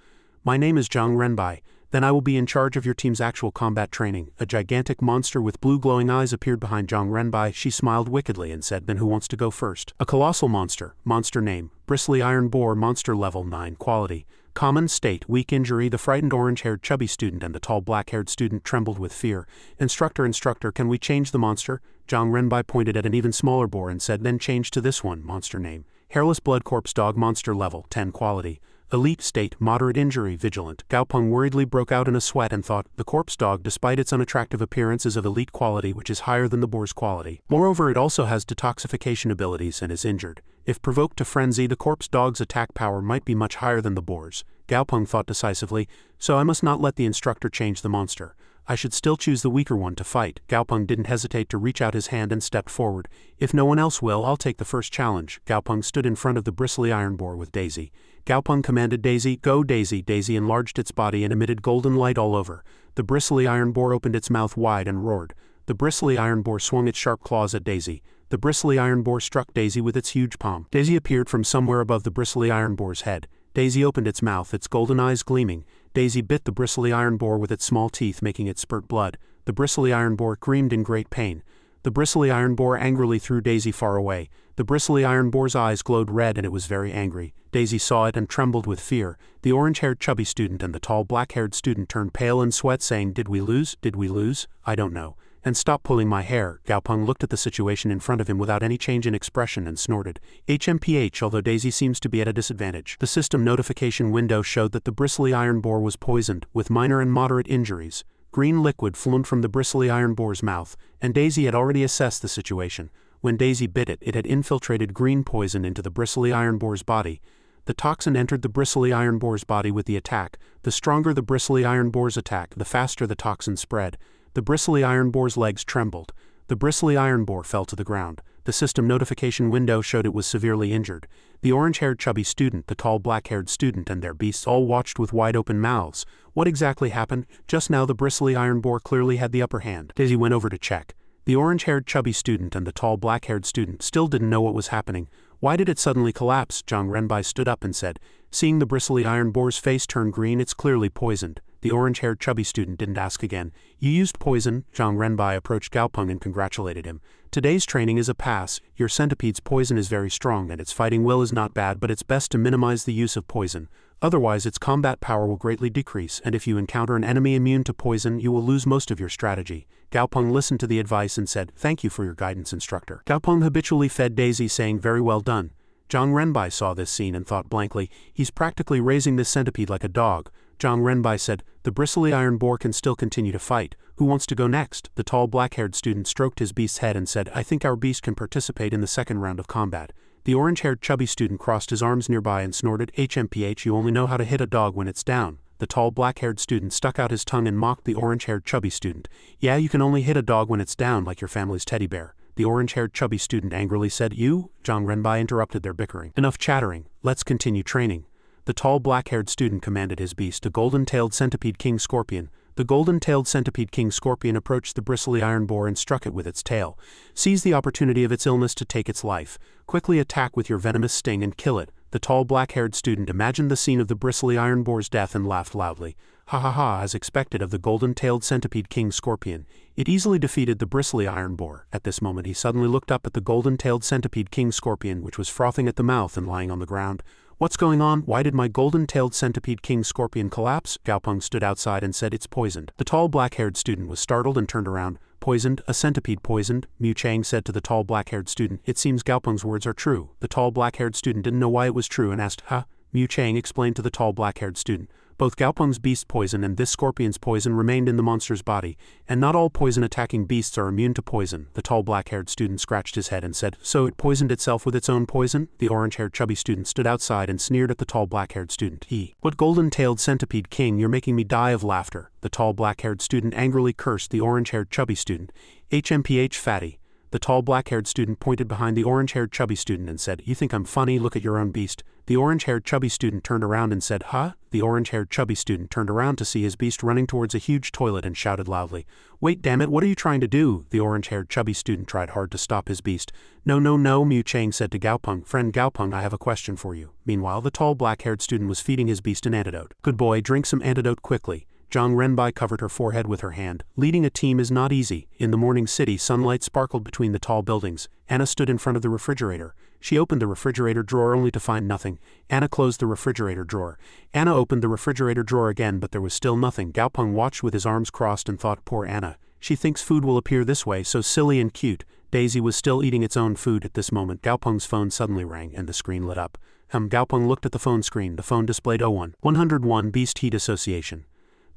My name is Zhang Renbai. Then I will be in charge of your team's actual combat training." A gigantic monster with blue glowing eyes appeared behind Zhang Renbai. She smiled wickedly and said, "Then who wants to go first?" "A colossal monster. Monster name: Bristly Iron Boar. Monster level 9. Quality: common. State: weak injury." The frightened orange-haired chubby student and the tall black-haired student trembled with fear. Instructor, can we change the monster?" Zhang Renbai pointed at an even smaller boar and said, "Then change to this one." Monster name: Hairless Blood Corpse Dog. Monster level 10. Quality: elite. State: moderate injury. Vigilant. Gaopeng worriedly broke out in a sweat and thought, the corpse dog, despite its unattractive appearance, is of elite quality, which is higher than the boar's quality. Moreover, it also has detoxification abilities and is injured. If provoked to frenzy, the corpse dog's attack power might be much higher than the boar's. Gaopeng thought decisively, "So I must not let the instructor change the monster. I should still choose the weaker one to fight." Gaopeng didn't hesitate to reach out his hand and stepped forward. "If no one else will, I'll take the first challenge." Gaopeng stood in front of the bristly iron boar with Daisy. Gaopeng commanded Daisy, "Go, Daisy." Daisy enlarged its body and emitted golden light all over. The bristly iron boar opened its mouth wide and roared. The bristly iron boar swung its sharp claws at Daisy. The bristly iron boar struck Daisy with its huge palm. Daisy appeared from somewhere above the bristly iron boar's head. Daisy opened its mouth, its golden eyes gleaming. Daisy bit the bristly iron boar with its small teeth, making it spurt blood. The bristly iron boar screamed in great pain. The bristly iron boar angrily threw Daisy far away. The bristly iron boar's eyes glowed red and it was very angry. Daisy saw it and trembled with fear. The orange-haired chubby student and the tall black-haired student turned pale in sweat, saying, "Did we lose? Did we lose? I don't know. And stop pulling my hair." Gaopeng looked at the situation in front of him without any change in expression and snorted, "HMPH." Although Daisy seems to be at a disadvantage. The system notification window showed that the bristly iron boar was poisoned, with minor and moderate injuries. Green liquid flowed from the bristly iron boar's mouth, and Daisy had already assessed the situation. When Daisy bit it, it had infiltrated green poison into the bristly iron boar's body. The toxin entered the bristly iron boar's body with the attack. The stronger the bristly iron boar's attack, the faster the toxin spread. The bristly iron boar's legs trembled. The bristly iron boar fell to the ground. The system notification window showed it was severely injured. The orange-haired chubby student, the tall black-haired student and their beasts all watched with wide-open mouths. What exactly happened? Just now the bristly iron boar clearly had the upper hand. Daisy went over to check. The orange-haired chubby student and the tall black-haired student still didn't know what was happening. Why did it suddenly collapse? Zhang Renbai stood up and said, seeing the bristly iron boar's face turn green, "It's clearly poisoned." The orange-haired chubby student didn't ask again. "You used poison?" Zhang Renbai approached Gaopeng and congratulated him. "Today's training is a pass. Your centipede's poison is very strong and its fighting will is not bad, but it's best to minimize the use of poison. Otherwise its combat power will greatly decrease, and if you encounter an enemy immune to poison, you will lose most of your strategy." Gaopeng listened to the advice and said, "Thank you for your guidance, instructor." Gaopeng habitually fed Daisy, saying, "Very well done." Zhang Renbai saw this scene and thought blankly, "He's practically raising this centipede like a dog." Zhang Renbai said, "The bristly iron boar can still continue to fight. Who wants to go next?" The tall black-haired student stroked his beast's head and said, "I think our beast can participate in the second round of combat." The orange-haired chubby student crossed his arms nearby and snorted, "HMPH, you only know how to hit a dog when it's down." The tall black-haired student stuck out his tongue and mocked the orange-haired chubby student. "Yeah, you can only hit a dog when it's down, like your family's teddy bear." The orange-haired chubby student angrily said, "You?" Zhang Renbai interrupted their bickering. "Enough chattering. Let's continue training." The tall black-haired student commanded his beast, a golden-tailed centipede king scorpion. The golden-tailed centipede king scorpion approached the bristly iron boar and struck it with its tail. "Seize the opportunity of its illness to take its life. Quickly attack with your venomous sting and kill it." The tall black-haired student imagined the scene of the bristly iron boar's death and laughed loudly. Ha ha ha, as expected of the golden-tailed centipede king scorpion. It easily defeated the bristly iron boar. At this moment he suddenly looked up at the golden-tailed centipede king scorpion, which was frothing at the mouth and lying on the ground. What's going on? Why did my golden-tailed centipede king scorpion collapse? Gaopeng stood outside and said, it's poisoned. The tall black-haired student was startled and turned around. Poisoned? A centipede poisoned? Mu Chang said to the tall black-haired student. It seems Gaopeng's words are true. The tall black-haired student didn't know why it was true and asked, huh? Mu Chang explained to the tall black-haired student. Both Gaopeng's beast poison and this scorpion's poison remained in the monster's body, and not all poison-attacking beasts are immune to poison. The tall black-haired student scratched his head and said, so it poisoned itself with its own poison? The orange-haired chubby student stood outside and sneered at the tall black-haired student. What golden-tailed centipede king, you're making me die of laughter. The tall black-haired student angrily cursed the orange-haired chubby student. HMPH fatty. The tall black-haired student pointed behind the orange-haired chubby student and said, you think I'm funny? Look at your own beast. The orange-haired chubby student turned around and said, huh? The orange-haired chubby student turned around to see his beast running towards a huge toilet and shouted loudly, wait, damn it, what are you trying to do? The orange-haired chubby student tried hard to stop his beast. No, no, no, Mu Chang said to Gaopeng. Friend Gaopeng, I have a question for you. Meanwhile, the tall black-haired student was feeding his beast an antidote. Good boy, drink some antidote quickly. Zhang Renbai covered her forehead with her hand. Leading a team is not easy. In the morning city, sunlight sparkled between the tall buildings. Anna stood in front of the refrigerator. She opened the refrigerator drawer only to find nothing. Anna closed the refrigerator drawer. Anna opened the refrigerator drawer again, but there was still nothing. Gaopeng watched with his arms crossed and thought, poor Anna. She thinks food will appear this way, so silly and cute. Daisy was still eating its own food at this moment. Gaopeng's phone suddenly rang and the screen lit up. Gaopeng looked at the phone screen. The phone displayed 101 Beast Heat Association.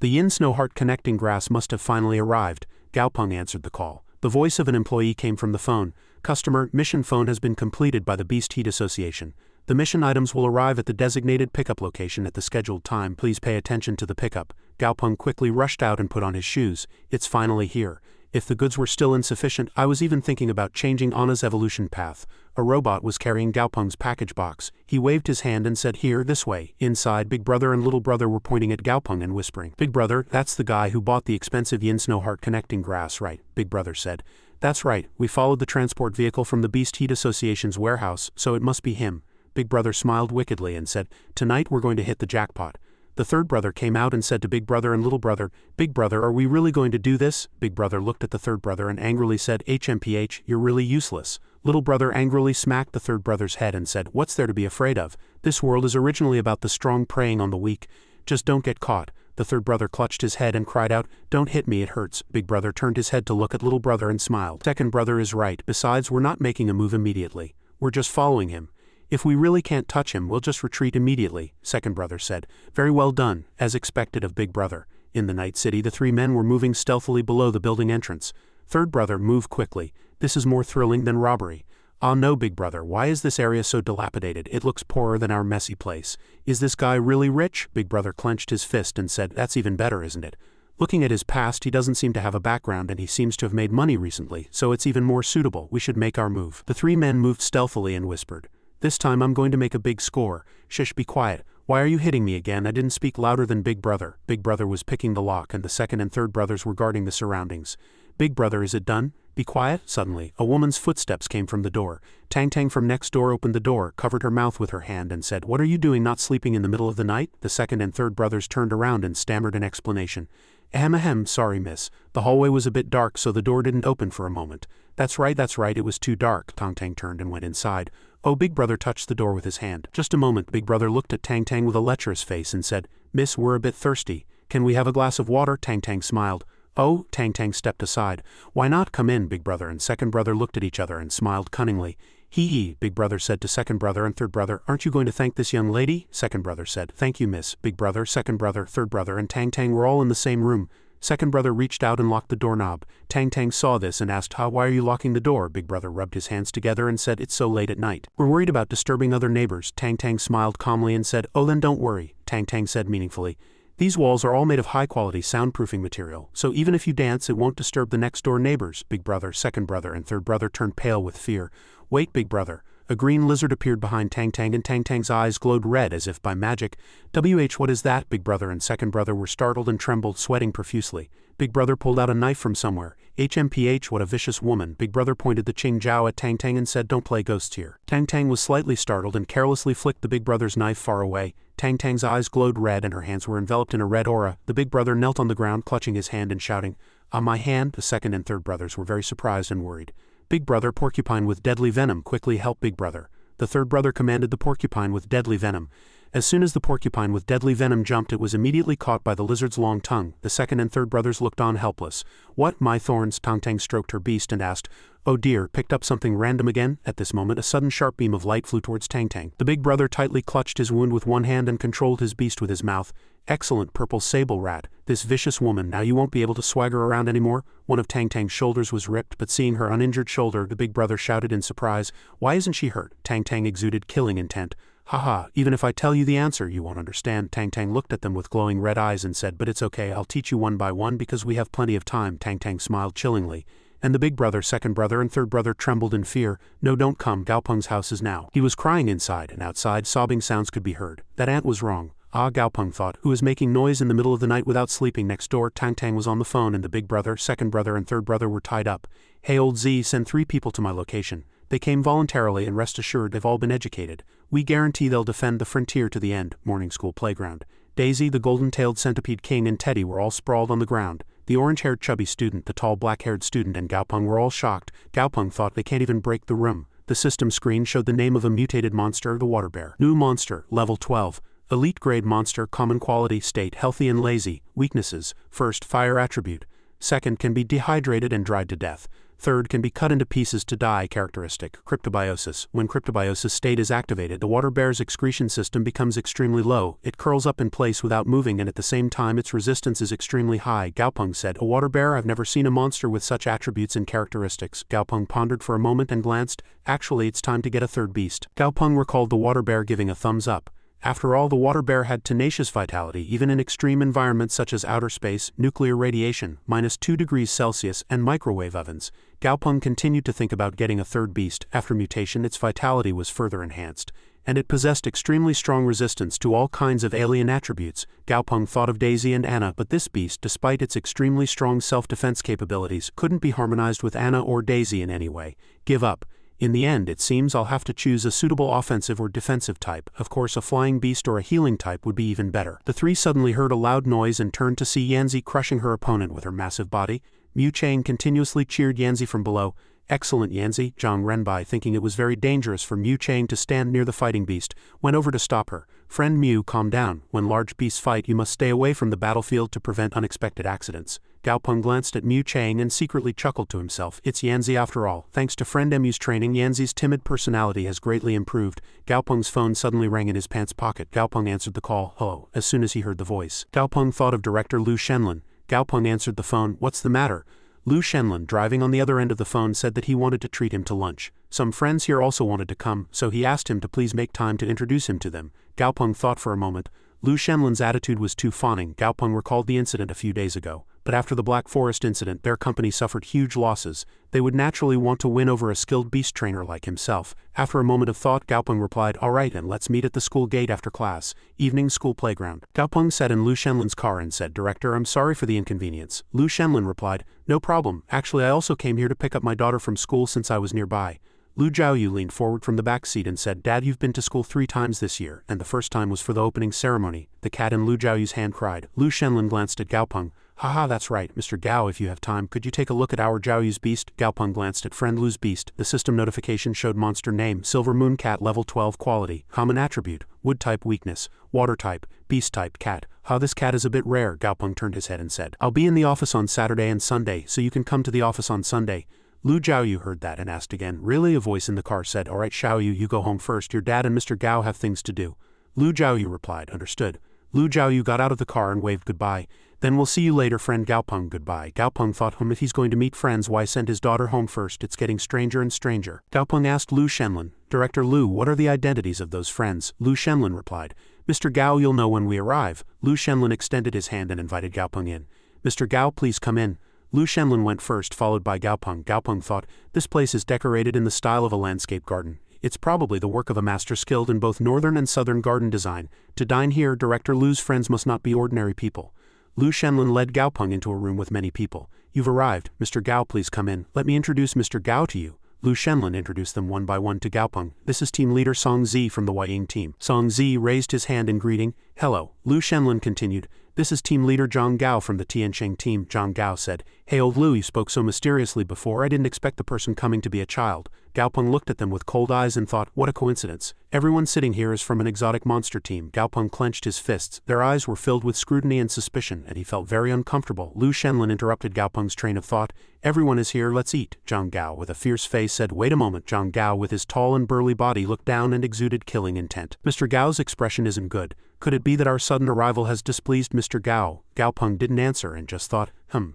The Yin Snow Heart connecting grass must have finally arrived. Gaopeng answered the call. The voice of an employee came from the phone. Customer, mission phone has been completed by the Beast Heat Association. The mission items will arrive at the designated pickup location at the scheduled time. Please pay attention to the pickup. Gaopeng quickly rushed out and put on his shoes. It's finally here. If the goods were still insufficient, I was even thinking about changing Anna's evolution path. A robot was carrying Gaopeng's package box. He waved his hand and said, here, this way. Inside, Big Brother and Little Brother were pointing at Gaopeng and whispering. Big Brother, that's the guy who bought the expensive Yin Snow Heart connecting grass, right? Big Brother said. That's right, we followed the transport vehicle from the Beast Heat Association's warehouse, so it must be him. Big Brother smiled wickedly and said, tonight we're going to hit the jackpot. The third brother came out and said to Big Brother and Little Brother, Big Brother, are we really going to do this? Big Brother looked at the third brother and angrily said, HMPH, you're really useless. Little Brother angrily smacked the third brother's head and said, what's there to be afraid of? This world is originally about the strong preying on the weak. Just don't get caught. The third brother clutched his head and cried out, don't hit me, it hurts. Big Brother turned his head to look at Little Brother and smiled. Second brother is right. Besides, we're not making a move immediately. We're just following him. If we really can't touch him, we'll just retreat immediately, second brother said. Very well done, as expected of Big Brother. In the night city, the three men were moving stealthily below the building entrance. Third brother, move quickly. This is more thrilling than robbery. Ah no, Big Brother, why is this area so dilapidated? It looks poorer than our messy place. Is this guy really rich? Big Brother clenched his fist and said, that's even better, isn't it? Looking at his past, he doesn't seem to have a background and he seems to have made money recently, so it's even more suitable. We should make our move. The three men moved stealthily and whispered. This time I'm going to make a big score. Shush, be quiet. Why are you hitting me again? I didn't speak louder than Big Brother. Big Brother was picking the lock and the second and third brothers were guarding the surroundings. Big Brother, is it done? Be quiet. Suddenly, a woman's footsteps came from the door. Tang Tang from next door opened the door, covered her mouth with her hand and said, what are you doing, not sleeping in the middle of the night? The second and third brothers turned around and stammered an explanation. Ahem, sorry miss. The hallway was a bit dark so the door didn't open for a moment. That's right, it was too dark. Tang Tang turned and went inside. Oh, Big Brother touched the door with his hand. Just a moment. Big Brother looked at Tang Tang with a lecherous face and said, Miss, we're a bit thirsty. Can we have a glass of water? Tang Tang smiled. Oh, Tang Tang stepped aside. Why not? Come in. Big Brother and second brother looked at each other and smiled cunningly. Hee, Big Brother said to second brother and third brother, aren't you going to thank this young lady? Second brother said, thank you, miss. Big Brother, second brother, third brother and Tang Tang were all in the same room. Second brother reached out and locked the doorknob. Tang Tang saw this and asked, why are you locking the door? Big Brother rubbed his hands together and said, it's so late at night. We're worried about disturbing other neighbors. Tang Tang smiled calmly and said, oh then don't worry. Tang Tang said meaningfully. These walls are all made of high-quality soundproofing material, so even if you dance, it won't disturb the next-door neighbors. Big Brother, second brother, and third brother turned pale with fear. Wait, Big Brother. A green lizard appeared behind Tang Tang and Tang Tang's eyes glowed red as if by magic. What is that? Big brother and second brother were startled and trembled, sweating profusely. Big brother pulled out a knife from somewhere. HMPH, what a vicious woman. Big brother pointed the Qing Jiao at Tang Tang and said, don't play ghosts here. Tang Tang was slightly startled and carelessly flicked the big brother's knife far away. Tang Tang's eyes glowed red and her hands were enveloped in a red aura. The big brother knelt on the ground, clutching his hand and shouting, my hand. The second and third brothers were very surprised and worried. Big brother, porcupine with deadly venom, quickly help big brother. The third brother commanded the porcupine with deadly venom. As soon as the porcupine with deadly venom jumped, it was immediately caught by the lizard's long tongue. The second and third brothers looked on helpless. What, my thorns? Tang Tang stroked her beast and asked, oh dear, picked up something random again? At this moment a sudden sharp beam of light flew towards Tang Tang. The big brother tightly clutched his wound with one hand and controlled his beast with his mouth. Excellent, purple sable rat. This vicious woman, now you won't be able to swagger around anymore. One of Tang Tang's shoulders was ripped, but seeing her uninjured shoulder, the big brother shouted in surprise, why isn't she hurt? Tang Tang exuded killing intent. Haha, even if I tell you the answer, you won't understand. Tang Tang looked at them with glowing red eyes and said, but it's okay, I'll teach you one by one because we have plenty of time. Tang Tang smiled chillingly. And the big brother, second brother and third brother trembled in fear. No, don't come, Gao Peng's house is now. He was crying inside, and outside sobbing sounds could be heard. That ant was wrong. Gao Peng thought, who is making noise in the middle of the night without sleeping? Next door, Tang Tang was on the phone and the big brother, second brother and third brother were tied up. Hey old Z, send 3 people to my location. They came voluntarily and rest assured they've all been educated. We guarantee they'll defend the frontier to the end. Morning school playground. Daisy, the golden-tailed centipede king and Teddy were all sprawled on the ground. The orange-haired chubby student, the tall black-haired student and Gao Peng were all shocked. Gao Peng thought they can't even break the room. The system screen showed the name of a mutated monster, the water bear. New monster, level 12. Elite grade monster, common quality, state, healthy and lazy. Weaknesses: first, fire attribute. Second, can be dehydrated and dried to death. Third, can be cut into pieces to die. Characteristic: cryptobiosis. When cryptobiosis state is activated, the water bear's excretion system becomes extremely low. It curls up in place without moving and at the same time its resistance is extremely high. Gao Peng said, a water bear? I've never seen a monster with such attributes and characteristics. Gao Peng pondered for a moment and glanced. Actually, it's time to get a third beast. Gao Peng recalled the water bear giving a thumbs up. After all, the water bear had tenacious vitality even in extreme environments such as outer space, nuclear radiation, -2 degrees Celsius, and microwave ovens. Gao Peng continued to think about getting a third beast. After mutation, its vitality was further enhanced, and it possessed extremely strong resistance to all kinds of alien attributes. Gao Peng thought of Daisy and Anna, but this beast, despite its extremely strong self-defense capabilities, couldn't be harmonized with Anna or Daisy in any way. Give up. In the end, it seems I'll have to choose a suitable offensive or defensive type. Of course, a flying beast or a healing type would be even better. The three suddenly heard a loud noise and turned to see Yanzi crushing her opponent with her massive body. Mu Chang continuously cheered Yanzi from below. Excellent, Yanzi. Zhang Renbai, thinking it was very dangerous for Mu Chang to stand near the fighting beast, went over to stop her. Friend Mu, calm down. When large beasts fight, you must stay away from the battlefield to prevent unexpected accidents. Gao Peng glanced at Mu Chang and secretly chuckled to himself. It's Yanzi after all. Thanks to friend Mu's training, Yanzi's timid personality has greatly improved. Gao Peng's phone suddenly rang in his pants pocket. Gao Peng answered the call, hello, as soon as he heard the voice. Gao Peng thought of director Lu Shenlin. Gao Peng answered the phone. What's the matter? Lu Shenlin, driving on the other end of the phone, said that he wanted to treat him to lunch. Some friends here also wanted to come, so he asked him to please make time to introduce him to them. Gao Peng thought for a moment. Lu Shenlin's attitude was too fawning. Gao Peng recalled the incident a few days ago. But after the Black Forest incident, their company suffered huge losses. They would naturally want to win over a skilled beast trainer like himself. After a moment of thought, Gao Peng replied, all right, and let's meet at the school gate after class. Evening school playground. Gao Peng sat in Lu Shenlin's car and said, Director, I'm sorry for the inconvenience. Lu Shenlin replied, no problem. Actually, I also came here to pick up my daughter from school since I was nearby. Lu Jiaoyu leaned forward from the back seat and said, Dad, you've been to school 3 times this year, and the first time was for the opening ceremony. The cat in Lu Jiaoyu's hand cried. Lu Shenlin glanced at Gao Peng. Haha, that's right, Mr. Gao, if you have time, could you take a look at our Jiaoyu's beast? Gao Peng glanced at friend Lu's beast. The system notification showed monster name, Silver Moon Cat, level 12 quality, common attribute, wood type weakness, water type, beast type cat. This cat is a bit rare. Gao Peng turned his head and said, I'll be in the office on Saturday and Sunday, so you can come to the office on Sunday. Lu Jiaoyu heard that and asked again, really? A voice in the car said, alright Xiaoyu, you go home first, your dad and Mr. Gao have things to do. Lu Jiaoyu replied, understood. Lu Jiaoyu got out of the car and waved goodbye. Then we'll see you later, friend Gao Peng. Goodbye. Gao Peng thought, if he's going to meet friends, why send his daughter home first? It's getting stranger and stranger. Gao Peng asked Lu Shenlin, Director Lu, what are the identities of those friends? Lu Shenlin replied, Mr. Gao, you'll know when we arrive. Lu Shenlin extended his hand and invited Gao Peng in. Mr. Gao, please come in. Lu Shenlin went first, followed by Gao Peng. Gao Peng thought, this place is decorated in the style of a landscape garden. it's probably the work of a master skilled in both northern and southern garden design. To dine here, Director Lu's friends must not be ordinary people. Lu Shenlin led Gao Peng into a room with many people. You've arrived, Mr. Gao, please come in. Let me introduce Mr. Gao to you. Lu Shenlin introduced them one by one to Gao Peng. This is team leader Song Zi from the Ying team. Song Zi raised his hand in greeting. Hello. Lu Shenlin continued. This is team leader Zhang Gao from the Tiansheng team. Zhang Gao said, Hey old Lu, you spoke so mysteriously before, I didn't expect the person coming to be a child. Gao Peng looked at them with cold eyes and thought, what a coincidence. Everyone sitting here is from an exotic monster team. Gao Peng clenched his fists. Their eyes were filled with scrutiny and suspicion, and he felt very uncomfortable. Lu Shenlin interrupted Gao Peng's train of thought. Everyone is here, let's eat. Zhang Gao, with a fierce face, said, Wait a moment. Zhang Gao, with his tall and burly body, looked down and exuded killing intent. Mr. Gao's expression isn't good. Could it be that our sudden arrival has displeased Mr. Gao? Gao Peng didn't answer and just thought,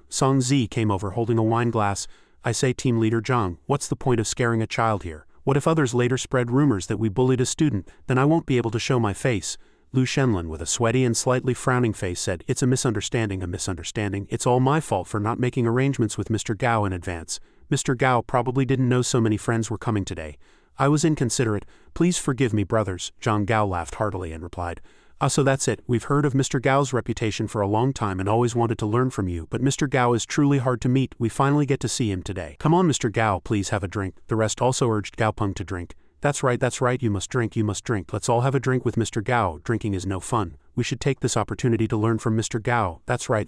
Song Zi came over holding a wine glass. I say, team leader Zhang, what's the point of scaring a child here? What if others later spread rumors that we bullied a student? Then I won't be able to show my face. Lu Shenlin, with a sweaty and slightly frowning face, said, It's a misunderstanding. It's all my fault for not making arrangements with Mr. Gao in advance. Mr. Gao probably didn't know so many friends were coming today. I was inconsiderate. Please forgive me, brothers. Zhang Gao laughed heartily and replied, So that's it. We've heard of Mr. Gao's reputation for a long time and always wanted to learn from you, but Mr. Gao is truly hard to meet. We finally get to see him today. Come on, Mr. Gao, please have a drink. The rest also urged Gao Peng to drink. That's right, you must drink. Let's all have a drink with Mr. Gao. Drinking is no fun. We should take this opportunity to learn from Mr. Gao. That's right.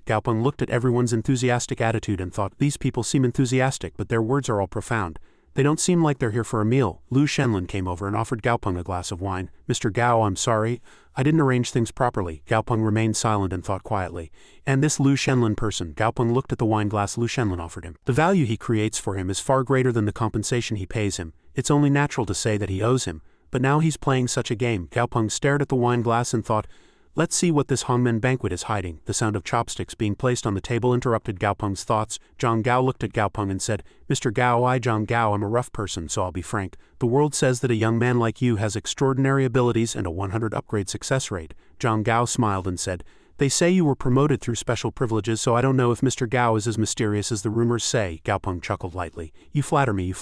Gao Peng looked at everyone's enthusiastic attitude and thought, these people seem enthusiastic, but their words are all profound. They don't seem like they're here for a meal. Lu Shenlin came over and offered Gao Peng a glass of wine. Mr. Gao, I'm sorry. I didn't arrange things properly. Gao Peng remained silent and thought quietly. And this Lu Shenlin person, Gao Peng looked at the wine glass Lu Shenlin offered him. The value he creates for him is far greater than the compensation he pays him. It's only natural to say that he owes him. But now he's playing such a game. Gao Peng stared at the wine glass and thought, let's see what this Hongmen banquet is hiding. The sound of chopsticks being placed on the table interrupted Gao Peng's thoughts. Zhang Gao looked at Gao Peng and said, Mr. Gao, I, Zhang Gao, am a rough person, so I'll be frank. The world says that a young man like you has extraordinary abilities and a 100 upgrade success rate. Zhang Gao smiled and said, they say you were promoted through special privileges, so I don't know if Mr. Gao is as mysterious as the rumors say. Gao Peng chuckled lightly. You flatter me.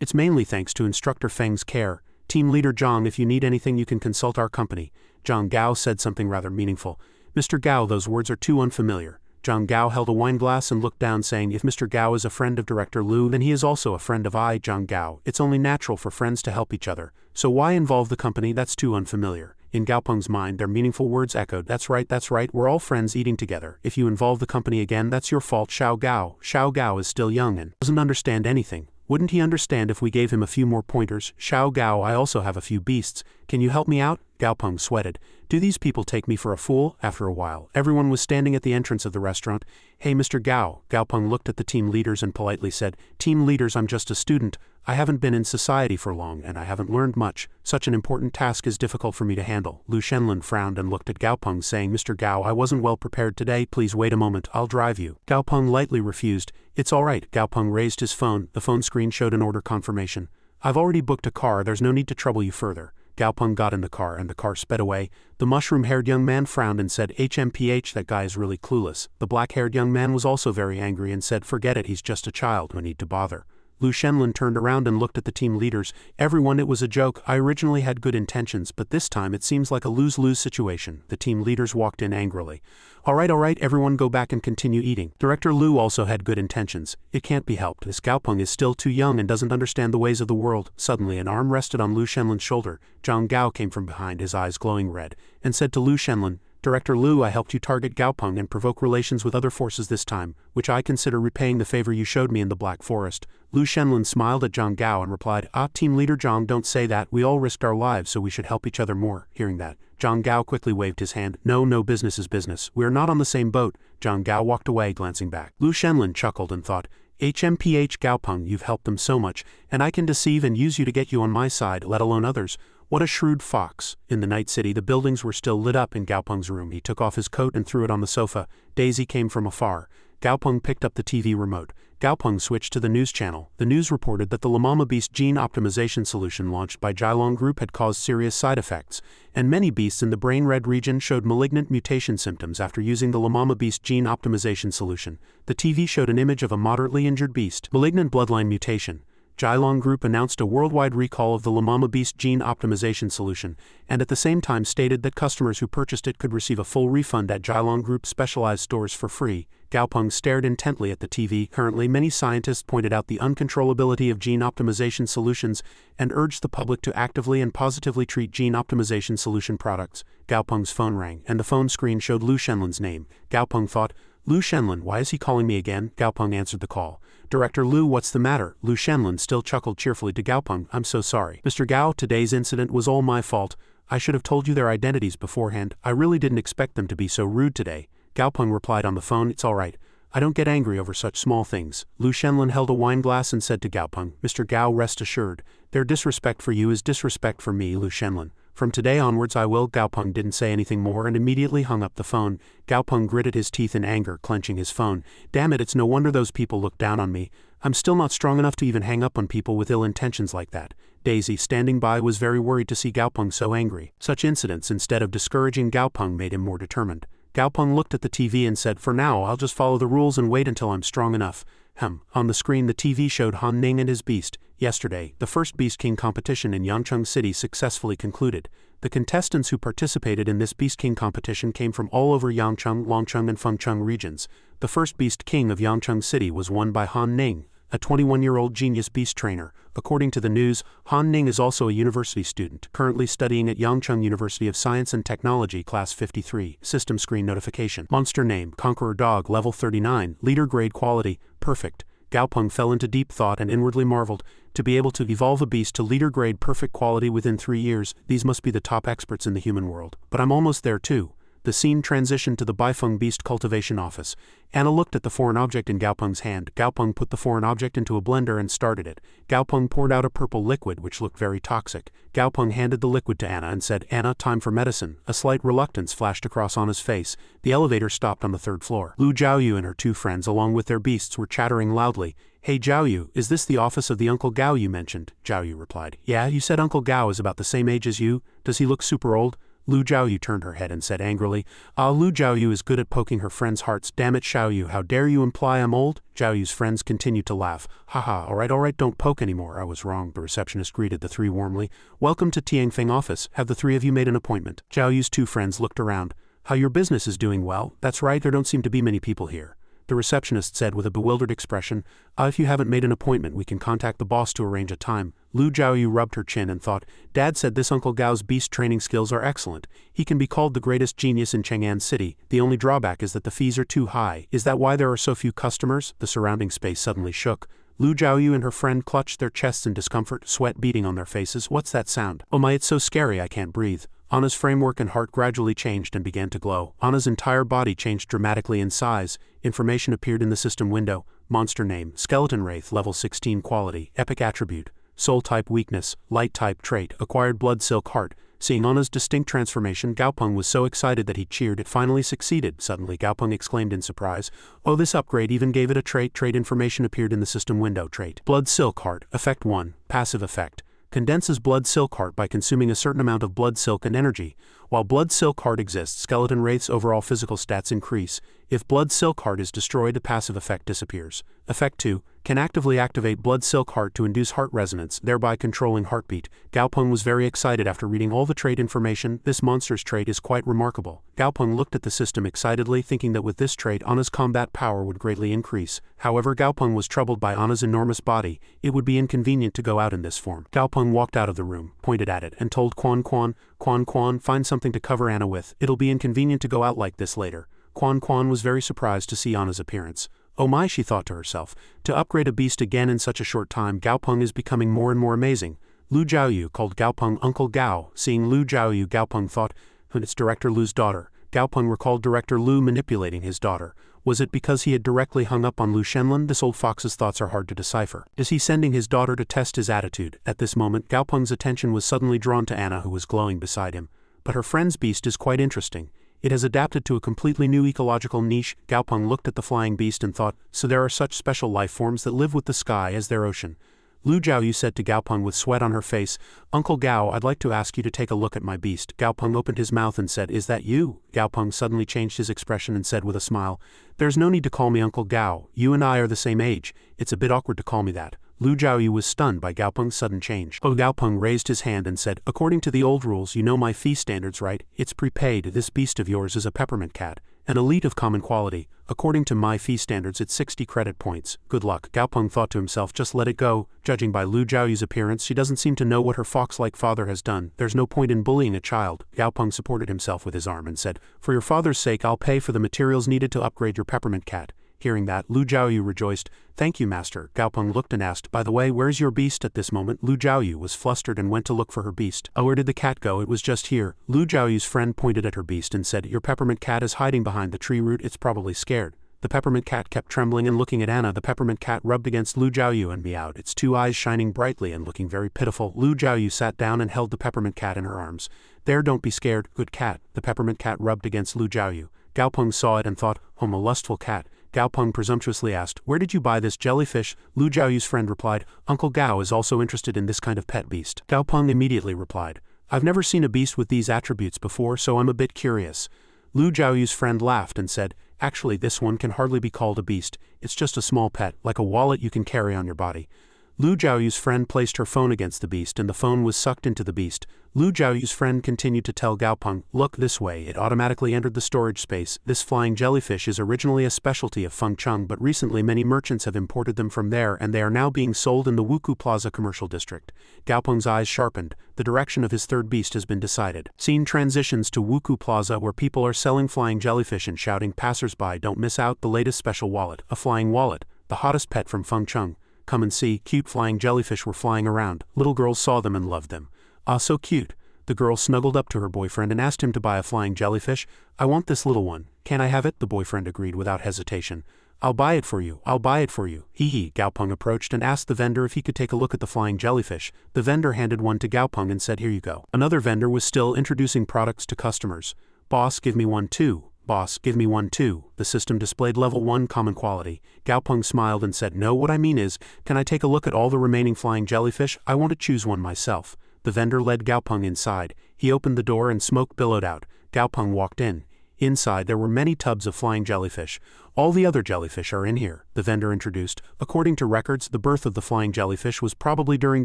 It's mainly thanks to Instructor Feng's care. Team leader Zhang, if you need anything you can consult our company. Zhang Gao said something rather meaningful. Mr. Gao, those words are too unfamiliar. Zhang Gao held a wine glass and looked down, saying, if Mr. Gao is a friend of Director Lu, then he is also a friend of I, Zhang Gao. It's only natural for friends to help each other. So why involve the company? That's too unfamiliar. In Gao Peng's mind, their meaningful words echoed, that's right, we're all friends eating together. If you involve the company again, that's your fault. Xiao Gao is still young and doesn't understand anything. Wouldn't he understand if we gave him a few more pointers? Xiao Gao, I also have a few beasts. Can you help me out? Gao Peng sweated. Do these people take me for a fool? After a while, everyone was standing at the entrance of the restaurant. Hey, Mr. Gao. Gao Peng looked at the team leaders and politely said, team leaders, I'm just a student. I haven't been in society for long and I haven't learned much. Such an important task is difficult for me to handle. Lu Shenlin frowned and looked at Gao Peng, saying, Mr. Gao, I wasn't well prepared today. Please wait a moment. I'll drive you. Gao Peng lightly refused. It's all right. Gao Peng raised his phone. The phone screen showed an order confirmation. I've already booked a car. There's no need to trouble you further. Gao Peng got in the car and the car sped away. The mushroom-haired young man frowned and said, HMPH, that guy is really clueless. The black-haired young man was also very angry and said, forget it, he's just a child, no need to bother. Lu Shenlin turned around and looked at the team leaders. Everyone, it was a joke. I originally had good intentions, but this time it seems like a lose-lose situation. The team leaders walked in angrily. All right, everyone go back and continue eating. Director Lu also had good intentions. It can't be helped. This Gao Peng is still too young and doesn't understand the ways of the world. Suddenly, an arm rested on Lu Shenlin's shoulder. Zhang Gao came from behind, his eyes glowing red, and said to Lu Shenlin, Director Lu, I helped you target Gao Peng and provoke relations with other forces this time, which I consider repaying the favor you showed me in the Black Forest. Lu Shenlin smiled at Zhang Gao and replied, Team leader Zhang, don't say that. We all risked our lives, so we should help each other more. Hearing that, Zhang Gao quickly waved his hand. No, business is business. We are not on the same boat. Zhang Gao walked away, glancing back. Lu Shenlin chuckled and thought, HMPH Gao Peng, you've helped them so much, and I can deceive and use you to get you on my side, let alone others. What a shrewd fox. In the night city, the buildings were still lit up. In Gao Peng's room, he took off his coat and threw it on the sofa. Daisy came from afar. Gao Peng picked up the TV remote. Gao Peng switched to the news channel. The news reported that the Lamama Beast gene optimization solution launched by Jilong Group had caused serious side effects, and many beasts in the brain red region showed malignant mutation symptoms after using the Lamama Beast gene optimization solution. The TV showed an image of a moderately injured beast. Malignant bloodline mutation. Jilong Group announced a worldwide recall of the Lamama Beast gene optimization solution, and at the same time stated that customers who purchased it could receive a full refund at Jilong Group's specialized stores for free. Gaopeng stared intently at the TV. Currently, many scientists pointed out the uncontrollability of gene optimization solutions and urged the public to actively and positively treat gene optimization solution products. Gaopeng's phone rang, and the phone screen showed Lu Shenlin's name. Gaopeng thought, Lu Shenlin, why is he calling me again? Gaopeng answered the call. Director Lu, what's the matter? Lu Shenlin still chuckled cheerfully to Gaopeng. I'm so sorry. Mr. Gao, today's incident was all my fault. I should have told you their identities beforehand. I really didn't expect them to be so rude today. Gaopeng replied on the phone, it's all right. I don't get angry over such small things. Lu Shenlin held a wine glass and said to Gaopeng, Mr. Gao, rest assured. Their disrespect for you is disrespect for me, Lu Shenlin. From today onwards I will. Gaopeng didn't say anything more and immediately hung up the phone. Gaopeng gritted his teeth in anger, clenching his phone. Damn it, it's no wonder those people look down on me. I'm still not strong enough to even hang up on people with ill intentions like that. Daisy, standing by, was very worried to see Gaopeng so angry. Such incidents, instead of discouraging Gaopeng, made him more determined. Gaopeng looked at the TV and said, for now, I'll just follow the rules and wait until I'm strong enough. On the screen the TV showed Han Ning and his beast. Yesterday, the first Beast King competition in Yangcheng City successfully concluded. The contestants who participated in this Beast King competition came from all over Yangcheng, Longcheng and Fengcheng regions. The first Beast King of Yangcheng City was won by Han Ning, a 21-year-old genius beast trainer. According to the news, Han Ning is also a university student, currently studying at Yangcheng University of Science and Technology, Class 53. System screen notification. Monster name, Conqueror Dog, level 39, leader grade quality, perfect. Gaopeng fell into deep thought and inwardly marveled. To be able to evolve a beast to leader grade perfect quality within 3 years, these must be the top experts in the human world. But I'm almost there too. The scene transitioned to the Baifeng Beast Cultivation Office. Anna looked at the foreign object in Gaopeng's hand. Gaopeng put the foreign object into a blender and started it. Gaopeng poured out a purple liquid which looked very toxic. Gaopeng handed the liquid to Anna and said, Anna, time for medicine. A slight reluctance flashed across Anna's face. The elevator stopped on the 3rd floor. Lu Jiaoyu and her 2 friends along with their beasts were chattering loudly. Hey Jiaoyu, is this the office of the Uncle Gao you mentioned? Jiaoyu replied. Yeah, you said Uncle Gao is about the same age as you. Does he look super old? Lu Jiaoyu turned her head and said angrily, Lu Jiaoyu is good at poking her friends' hearts. Damn it, Xiaoyu, how dare you imply I'm old? Jiaoyu's friends continued to laugh. Haha, alright, don't poke anymore. I was wrong. The receptionist greeted the 3 warmly. Welcome to Tianfeng office. Have the 3 of you made an appointment? Jiaoyu's 2 friends looked around. How your business is doing well? That's right, there don't seem to be many people here. The receptionist said with a bewildered expression, if you haven't made an appointment, we can contact the boss to arrange a time. Lu Jiaoyu rubbed her chin and thought, Dad said this Uncle Gao's beast training skills are excellent. He can be called the greatest genius in Chang'an City. The only drawback is that the fees are too high. Is that why there are so few customers? The surrounding space suddenly shook. Lu Jiaoyu and her friend clutched their chests in discomfort, sweat beading on their faces. What's that sound? Oh my, it's so scary I can't breathe. Anna's framework and heart gradually changed and began to glow. Anna's entire body changed dramatically in size. Information appeared in the system window. Monster name, Skeleton Wraith, level 16 quality, epic attribute, soul type weakness, light type trait, acquired blood silk heart. Seeing Anna's distinct transformation, Gaopeng was so excited that he cheered. It finally succeeded. Suddenly, Gaopeng exclaimed in surprise, oh, this upgrade even gave it a trait. Trait information appeared in the system window. Trait, blood silk heart, effect 1, passive effect. Condenses blood silk heart by consuming a certain amount of blood silk and energy. While blood silk heart exists, skeleton wraith's overall physical stats increase. If blood silk heart is destroyed, the passive effect disappears. Effect 2, can actively activate blood silk heart to induce heart resonance, thereby controlling heartbeat. Gaopeng was very excited after reading all the trait information. This monster's trait is quite remarkable. Gaopeng looked at the system excitedly, thinking that with this trait Anna's combat power would greatly increase. However, Gaopeng was troubled by Anna's enormous body. It would be inconvenient to go out in this form. Gaopeng walked out of the room, pointed at it, and told Quan, find something to cover Anna with. It'll be inconvenient to go out like this later. Quan was very surprised to see Anna's appearance. Oh my, she thought to herself, to upgrade a beast again in such a short time. Gaopeng is becoming more and more amazing. Lu Jiaoyu called Gaopeng Uncle Gao. Seeing Lu Jiaoyu, Gaopeng thought, it's Director Lu's daughter. Gaopeng recalled Director Lu manipulating his daughter. Was it because he had directly hung up on Lu Shenlin? This old fox's thoughts are hard to decipher. Is he sending his daughter to test his attitude? At this moment, Gaopeng's attention was suddenly drawn to Anna, who was glowing beside him. But her friend's beast is quite interesting. It has adapted to a completely new ecological niche. Gaopeng looked at the flying beast and thought, so there are such special life forms that live with the sky as their ocean. Lu Jiaoyu said to Gaopeng with sweat on her face, Uncle Gao, I'd like to ask you to take a look at my beast. Gaopeng opened his mouth and said, is that you? Gaopeng suddenly changed his expression and said with a smile, there's no need to call me Uncle Gao. You and I are the same age. It's a bit awkward to call me that. Lu Zhaoyu was stunned by Gao Peng's sudden change. Gao Peng raised his hand and said, "According to the old rules, you know my fee standards, right? It's prepaid. This beast of yours is a peppermint cat, an elite of common quality. According to my fee standards, it's 60 credit points. Good luck." Gao Peng thought to himself, just let it go. Judging by Lu Zhaoyu's appearance, she doesn't seem to know what her fox-like father has done. There's no point in bullying a child. Gao Peng supported himself with his arm and said, "For your father's sake, I'll pay for the materials needed to upgrade your peppermint cat." Hearing that, Lu Zhaoyu rejoiced. "Thank you, master." Gao Peng looked and asked, "By the way, where's your beast?" At this moment, Lu Zhaoyu was flustered and went to look for her beast. "Oh, where did the cat go? It was just here." Lu Zhaoyu's friend pointed at her beast and said, "Your peppermint cat is hiding behind the tree root. It's probably scared." The peppermint cat kept trembling and looking at Anna. The peppermint cat rubbed against Lu Zhaoyu and meowed, its two eyes shining brightly and looking very pitiful. Lu Zhaoyu sat down and held the peppermint cat in her arms. "There, don't be scared, good cat." The peppermint cat rubbed against Lu Zhaoyu. Gao Peng saw it and thought, "Oh, a lustful cat." Gao Peng presumptuously asked, "Where did you buy this jellyfish?" Lu Zhaoyu's friend replied, "Uncle Gao is also interested in this kind of pet beast." Gao Peng immediately replied, "I've never seen a beast with these attributes before, so I'm a bit curious." Lu Zhaoyu's friend laughed and said, "Actually, this one can hardly be called a beast. It's just a small pet, like a wallet you can carry on your body." Lu Zhaoyu's friend placed her phone against the beast and the phone was sucked into the beast. Lu Zhaoyu's friend continued to tell Gao Peng, "Look this way." It automatically entered the storage space. This flying jellyfish is originally a specialty of Fengcheng, but recently many merchants have imported them from there and they are now being sold in the Wuku Plaza commercial district. Gao Peng's eyes sharpened. The direction of his third beast has been decided. Scene transitions to Wuku Plaza where people are selling flying jellyfish and shouting, "Passers-by, don't miss out the latest special wallet, a flying wallet, the hottest pet from Fengcheng. Come and see." Cute flying jellyfish were flying around. Little girls saw them and loved them. "Ah, so cute." The girl snuggled up to her boyfriend and asked him to buy a flying jellyfish. "I want this little one. Can I have it?" The boyfriend agreed without hesitation. "I'll buy it for you. I'll buy it for you." Hee hee. Gao Peng approached and asked the vendor if he could take a look at the flying jellyfish. The vendor handed one to Gao Peng and said, "Here you go." Another vendor was still introducing products to customers. "Boss, give me one too. Boss, give me one too." The system displayed level 1 common quality. Gao Peng smiled and said, "No, what I mean is, can I take a look at all the remaining flying jellyfish? I want to choose one myself." The vendor led Gao Peng inside. He opened the door and smoke billowed out. Gao Peng walked in. Inside there were many tubs of flying jellyfish. "All the other jellyfish are in here," the vendor introduced. According to records, the birth of the flying jellyfish was probably during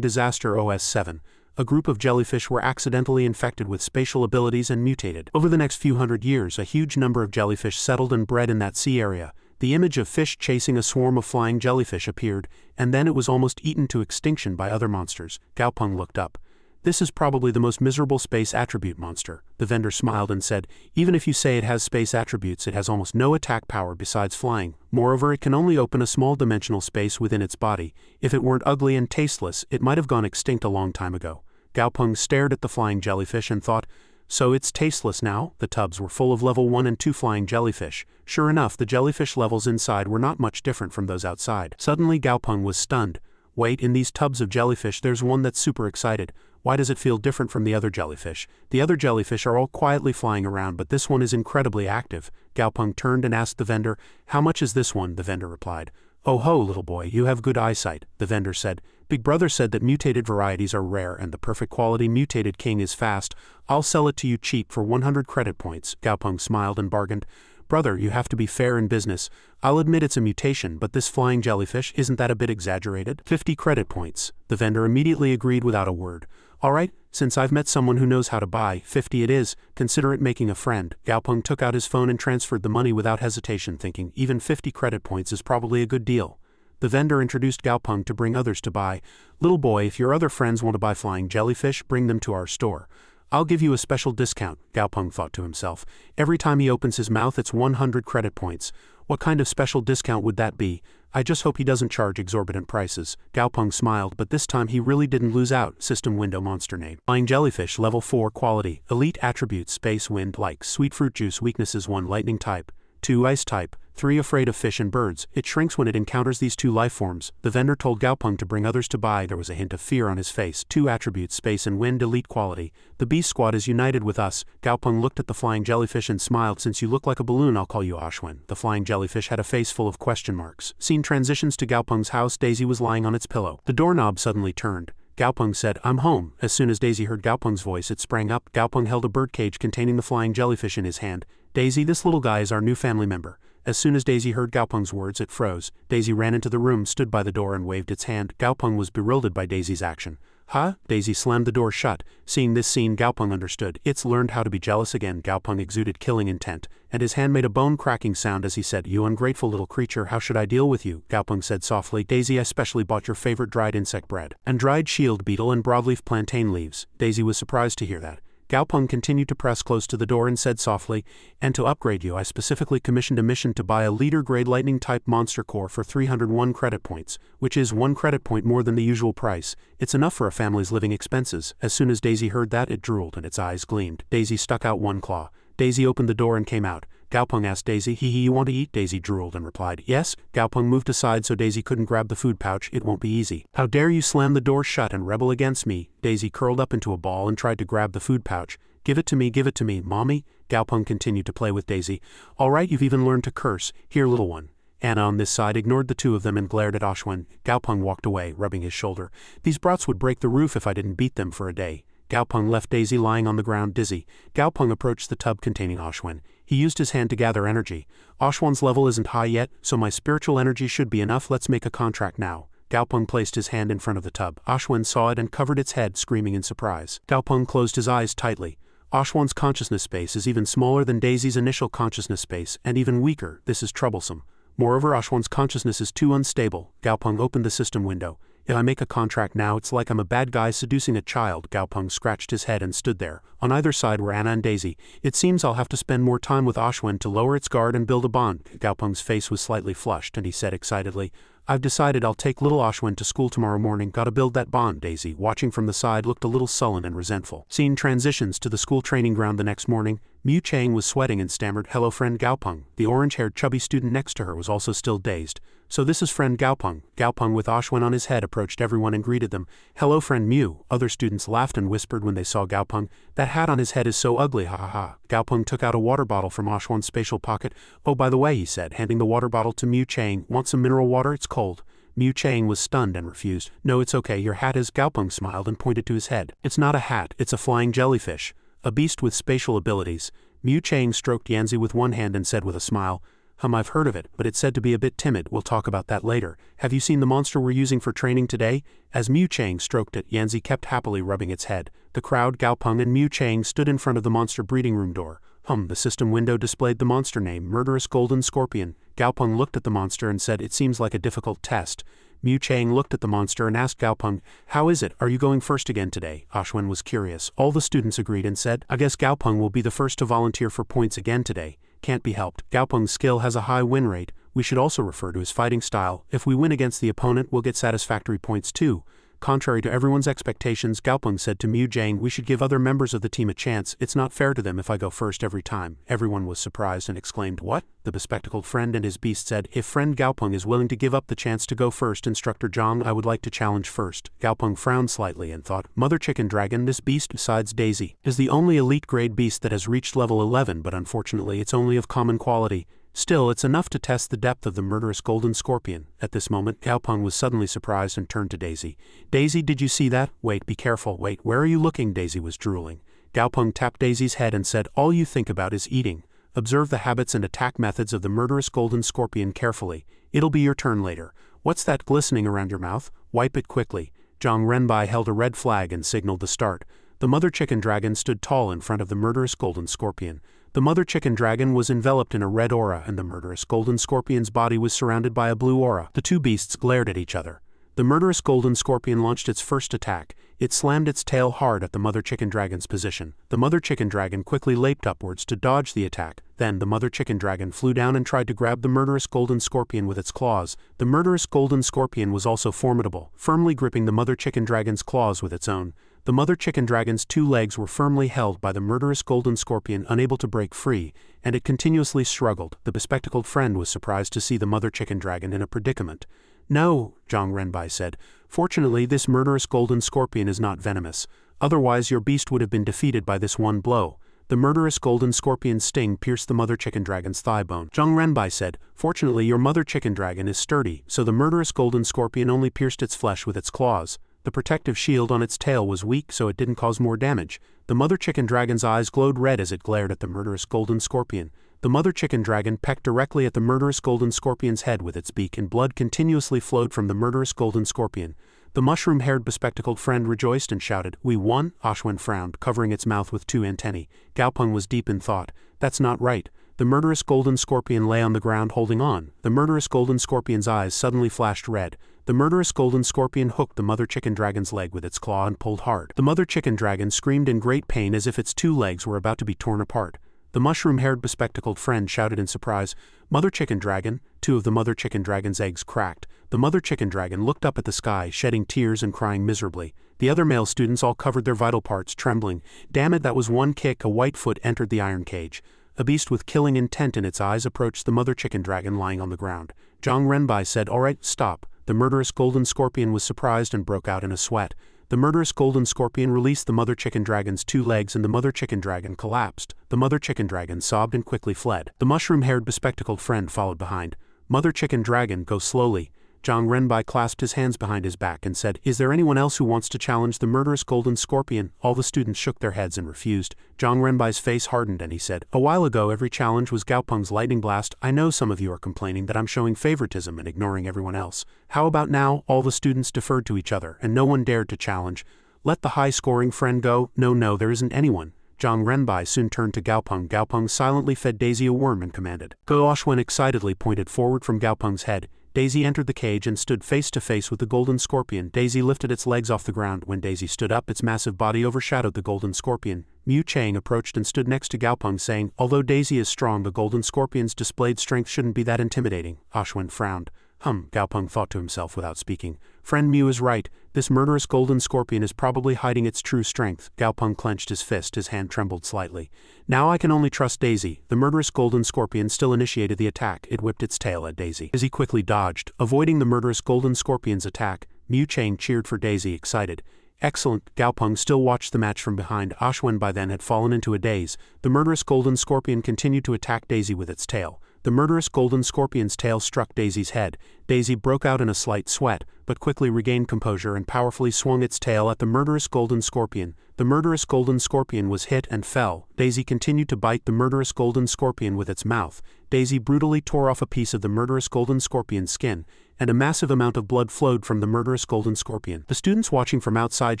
disaster OS7. A group of jellyfish were accidentally infected with spatial abilities and mutated. Over the next few hundred years, a huge number of jellyfish settled and bred in that sea area. The image of fish chasing a swarm of flying jellyfish appeared, and then it was almost eaten to extinction by other monsters. Gao Peng looked up. "This is probably the most miserable space attribute monster." The vendor smiled and said, "Even if you say it has space attributes, it has almost no attack power besides flying. Moreover, it can only open a small dimensional space within its body. If it weren't ugly and tasteless, it might have gone extinct a long time ago." Gao Peng stared at the flying jellyfish and thought, "So it's tasteless now?" The tubs were full of level 1 and 2 flying jellyfish. Sure enough, the jellyfish levels inside were not much different from those outside. Suddenly Gao Peng was stunned. "Wait, in these tubs of jellyfish there's one that's super excited. Why does it feel different from the other jellyfish? The other jellyfish are all quietly flying around, but this one is incredibly active." Gao Peng turned and asked the vendor, "How much is this one?" The vendor replied, "Oh ho, little boy, you have good eyesight." The vendor said, "Big brother said that mutated varieties are rare and the perfect quality mutated king is fast. I'll sell it to you cheap for 100 credit points." Gao Peng smiled and bargained. "Brother, you have to be fair in business. I'll admit it's a mutation, but this flying jellyfish, isn't that a bit exaggerated?" 50 credit points. The vendor immediately agreed without a word. "All right, since I've met someone who knows how to buy, 50 it is. Consider it making a friend." Gao Peng took out his phone and transferred the money without hesitation, thinking even 50 credit points is probably a good deal. The vendor introduced Gao Peng to bring others to buy. "Little boy, if your other friends want to buy flying jellyfish, bring them to our store. I'll give you a special discount." Gao Peng thought to himself. Every time he opens his mouth it's 100 credit points. What kind of special discount would that be? I just hope he doesn't charge exorbitant prices. Gao Peng smiled, but this time he really didn't lose out. System window monster name. Flying jellyfish level 4 quality. Elite attributes space wind like sweet fruit juice. Weaknesses 1 lightning type, 2 ice type, 3 afraid of fish and birds. It shrinks when it encounters these 2 life forms. The vendor told Gao Peng to bring others to buy. There was a hint of fear on his face. 2 attributes space and wind elite quality. The beast squad is united with us. Gao Peng looked at the flying jellyfish and smiled. "Since you look like a balloon, I'll call you Ashwin." The flying jellyfish had a face full of question marks. Scene transitions to Gao Peng's house. Daisy was lying on its pillow. The doorknob suddenly turned. Gao Peng said, "I'm home." As soon as Daisy heard Gao Peng's voice, it sprang up. Gao Peng held a birdcage containing the flying jellyfish in his hand. "Daisy, this little guy is our new family member." As soon as Daisy heard Gaopeng's words, it froze. Daisy ran into the room, stood by the door and waved its hand. Gaopeng was bewildered by Daisy's action. Huh? Daisy slammed the door shut. Seeing this scene, Gaopeng understood. It's learned how to be jealous again. Gaopeng exuded killing intent, and his hand made a bone-cracking sound as he said, "You ungrateful little creature, how should I deal with you?" Gaopeng said softly, "Daisy, I specially bought your favorite dried insect bread, and dried shield beetle and broadleaf plantain leaves." Daisy was surprised to hear that. Gaopeng continued to press close to the door and said softly, "And to upgrade you, I specifically commissioned a mission to buy a leader-grade lightning-type monster core for 301 credit points, which is 1 credit point more than the usual price. It's enough for a family's living expenses." As soon as Daisy heard that, it drooled and its eyes gleamed. Daisy stuck out one claw. Daisy opened the door and came out. Gaopeng asked Daisy, "You want to eat?" Daisy drooled and replied, "Yes." Gaopeng moved aside so Daisy couldn't grab the food pouch. "It won't be easy. How dare you slam the door shut and rebel against me?" Daisy curled up into a ball and tried to grab the food pouch. Give it to me, mommy." Gaopeng continued to play with Daisy. "All right, you've even learned to curse. Here, little one." Anna on this side ignored the two of them and glared at Ashwin. Gaopeng walked away, rubbing his shoulder. "These brats would break the roof if I didn't beat them for a day." Gaopeng left Daisy lying on the ground dizzy. Gaopeng approached the tub containing Ashwin. He used his hand to gather energy. "Ashwin's level isn't high yet, so my spiritual energy should be enough. Let's make a contract now." Gaopeng placed his hand in front of the tub. Ashwin saw it and covered its head, screaming in surprise. Gaopeng closed his eyes tightly. Ashwin's consciousness space is even smaller than Daisy's initial consciousness space, and even weaker. This is troublesome. Moreover, Ashwin's consciousness is too unstable. Gaopeng opened the system window. "If I make a contract now, it's like I'm a bad guy seducing a child." Gaopeng scratched his head and stood there. On either side were Anna and Daisy. "It seems I'll have to spend more time with Ashwin to lower its guard and build a bond." Gaopeng's face was slightly flushed, and he said excitedly, "I've decided I'll take little Ashwin to school tomorrow morning. Gotta build that bond." Daisy, watching from the side, looked a little sullen and resentful. Scene transitions to the school training ground the next morning. Miu Chang was sweating and stammered, "Hello, friend Gaopeng." The orange-haired chubby student next to her was also still dazed. "So this is friend Gaopeng." Gaopeng, with Ashwin on his head, approached everyone and greeted them. "Hello, friend Miu." Other students laughed and whispered when they saw Gaopeng. "That hat on his head is so ugly, ha ha ha." Gaopeng took out a water bottle from Ashwin's spatial pocket. "Oh, by the way," he said, handing the water bottle to Miu Chang, "want some mineral water? It's cold." Miu Chang was stunned and refused. "No, it's okay, your hat is." Gaopeng smiled and pointed to his head. "It's not a hat, it's a flying jellyfish. A beast with spatial abilities." Miu Chang stroked Yanzi with one hand and said with a smile, I've heard of it, but it's said to be a bit timid. We'll talk about that later. Have you seen the monster we're using for training today?" As Miu Chang stroked it, Yanzi kept happily rubbing its head. The crowd, Gaopeng and Miu Chang, stood in front of the monster breeding room door. The system window displayed the monster name, Murderous Golden Scorpion. Gaopeng looked at the monster and said, "It seems like a difficult test." Miu Chang looked at the monster and asked Gaopeng, "How is it? Are you going first again today?" Ashwin was curious. All the students agreed and said, "I guess Gaopeng will be the first to volunteer for points again today." Can't be helped. Gaopeng's skill has a high win rate. We should also refer to his fighting style. If we win against the opponent, we'll get satisfactory points too. Contrary to everyone's expectations, Gaopeng said to Miu Chang, "We should give other members of the team a chance. It's not fair to them if I go first every time." Everyone was surprised and exclaimed, "What?" The bespectacled friend and his beast said, "If friend Gaopeng is willing to give up the chance to go first, Instructor Zhang, I would like to challenge first." Gaopeng frowned slightly and thought, Mother Chicken Dragon, this beast, besides Daisy, is the only elite grade beast that has reached level 11, but unfortunately it's only of common quality. Still, it's enough to test the depth of the murderous golden scorpion. At this moment, Gaopeng was suddenly surprised and turned to Daisy. "Daisy, did you see that? Wait, be careful. Wait, where are you looking?" Daisy was drooling. Gaopeng tapped Daisy's head and said, "All you think about is eating. Observe the habits and attack methods of the murderous golden scorpion carefully. It'll be your turn later. What's that glistening around your mouth? Wipe it quickly." Zhang Renbai held a red flag and signaled the start. The mother chicken dragon stood tall in front of the murderous golden scorpion. The mother chicken dragon was enveloped in a red aura and the murderous golden scorpion's body was surrounded by a blue aura. The two beasts glared at each other. The murderous golden scorpion launched its first attack. It slammed its tail hard at the mother chicken dragon's position. The mother chicken dragon quickly leaped upwards to dodge the attack. Then the mother chicken dragon flew down and tried to grab the murderous golden scorpion with its claws. The murderous golden scorpion was also formidable, firmly gripping the mother chicken dragon's claws with its own. The mother chicken dragon's two legs were firmly held by the murderous golden scorpion, unable to break free, and it continuously struggled. The bespectacled friend was surprised to see the mother chicken dragon in a predicament. "No," Zhang Renbai said. "Fortunately, this murderous golden scorpion is not venomous. Otherwise, your beast would have been defeated by this one blow." The murderous golden scorpion's sting pierced the mother chicken dragon's thigh bone. Zhang Renbai said, "Fortunately, your mother chicken dragon is sturdy, so the murderous golden scorpion only pierced its flesh with its claws. The protective shield on its tail was weak, so it didn't cause more damage." The mother chicken dragon's eyes glowed red as it glared at the murderous golden scorpion. The mother chicken dragon pecked directly at the murderous golden scorpion's head with its beak, and blood continuously flowed from the murderous golden scorpion. The mushroom-haired bespectacled friend rejoiced and shouted, "We won!" Ashwin frowned, covering its mouth with two antennae. Gaopeng was deep in thought. That's not right. The murderous golden scorpion lay on the ground holding on. The murderous golden scorpion's eyes suddenly flashed red. The murderous golden scorpion hooked the mother chicken dragon's leg with its claw and pulled hard. The mother chicken dragon screamed in great pain as if its two legs were about to be torn apart. The mushroom-haired bespectacled friend shouted in surprise, "Mother chicken dragon!" Two of the mother chicken dragon's eggs cracked. The mother chicken dragon looked up at the sky, shedding tears and crying miserably. The other male students all covered their vital parts, trembling. Damn it, that was one kick. A white foot entered the iron cage. A beast with killing intent in its eyes approached the mother chicken dragon lying on the ground. Zhang Renbai said, "All right, stop." The murderous golden scorpion was surprised and broke out in a sweat. The murderous golden scorpion released the mother chicken dragon's two legs, and the mother chicken dragon collapsed. The mother chicken dragon sobbed and quickly fled. The mushroom-haired bespectacled friend followed behind. "Mother chicken dragon, go slowly." Zhang Renbai clasped his hands behind his back and said, "Is there anyone else who wants to challenge the murderous golden scorpion?" All the students shook their heads and refused. Zhang Renbai's face hardened and he said, "A while ago every challenge was Gaopeng's lightning blast. I know some of you are complaining that I'm showing favoritism and ignoring everyone else. How about now?" All the students deferred to each other and no one dared to challenge. "Let the high-scoring friend go." No, there isn't anyone." Zhang Renbai soon turned to Gaopeng. Gaopeng silently fed Daisy a worm and commanded, "Go." Ashwin excitedly pointed forward from Gaopeng's head. Daisy entered the cage and stood face to face with the golden scorpion. Daisy lifted its legs off the ground. When Daisy stood up, its massive body overshadowed the golden scorpion. Mu Chang approached and stood next to Gaopeng, saying, "Although Daisy is strong, the golden scorpion's displayed strength shouldn't be that intimidating." Ashwin frowned. Gaopeng thought to himself without speaking. Friend Mu is right. This murderous golden scorpion is probably hiding its true strength. Gaopeng clenched his fist, his hand trembled slightly. Now I can only trust Daisy. The murderous golden scorpion still initiated the attack. It whipped its tail at Daisy. Daisy quickly dodged, avoiding the murderous golden scorpion's attack. Mu Chang cheered for Daisy, excited. Excellent. Gaopeng still watched the match from behind. Ashwin by then had fallen into a daze. The murderous golden scorpion continued to attack Daisy with its tail. The murderous golden scorpion's tail struck Daisy's head. Daisy broke out in a slight sweat, but quickly regained composure and powerfully swung its tail at the murderous golden scorpion. The murderous golden scorpion was hit and fell. Daisy continued to bite the murderous golden scorpion with its mouth. Daisy brutally tore off a piece of the murderous golden scorpion's skin, and a massive amount of blood flowed from the murderous golden scorpion. The students watching from outside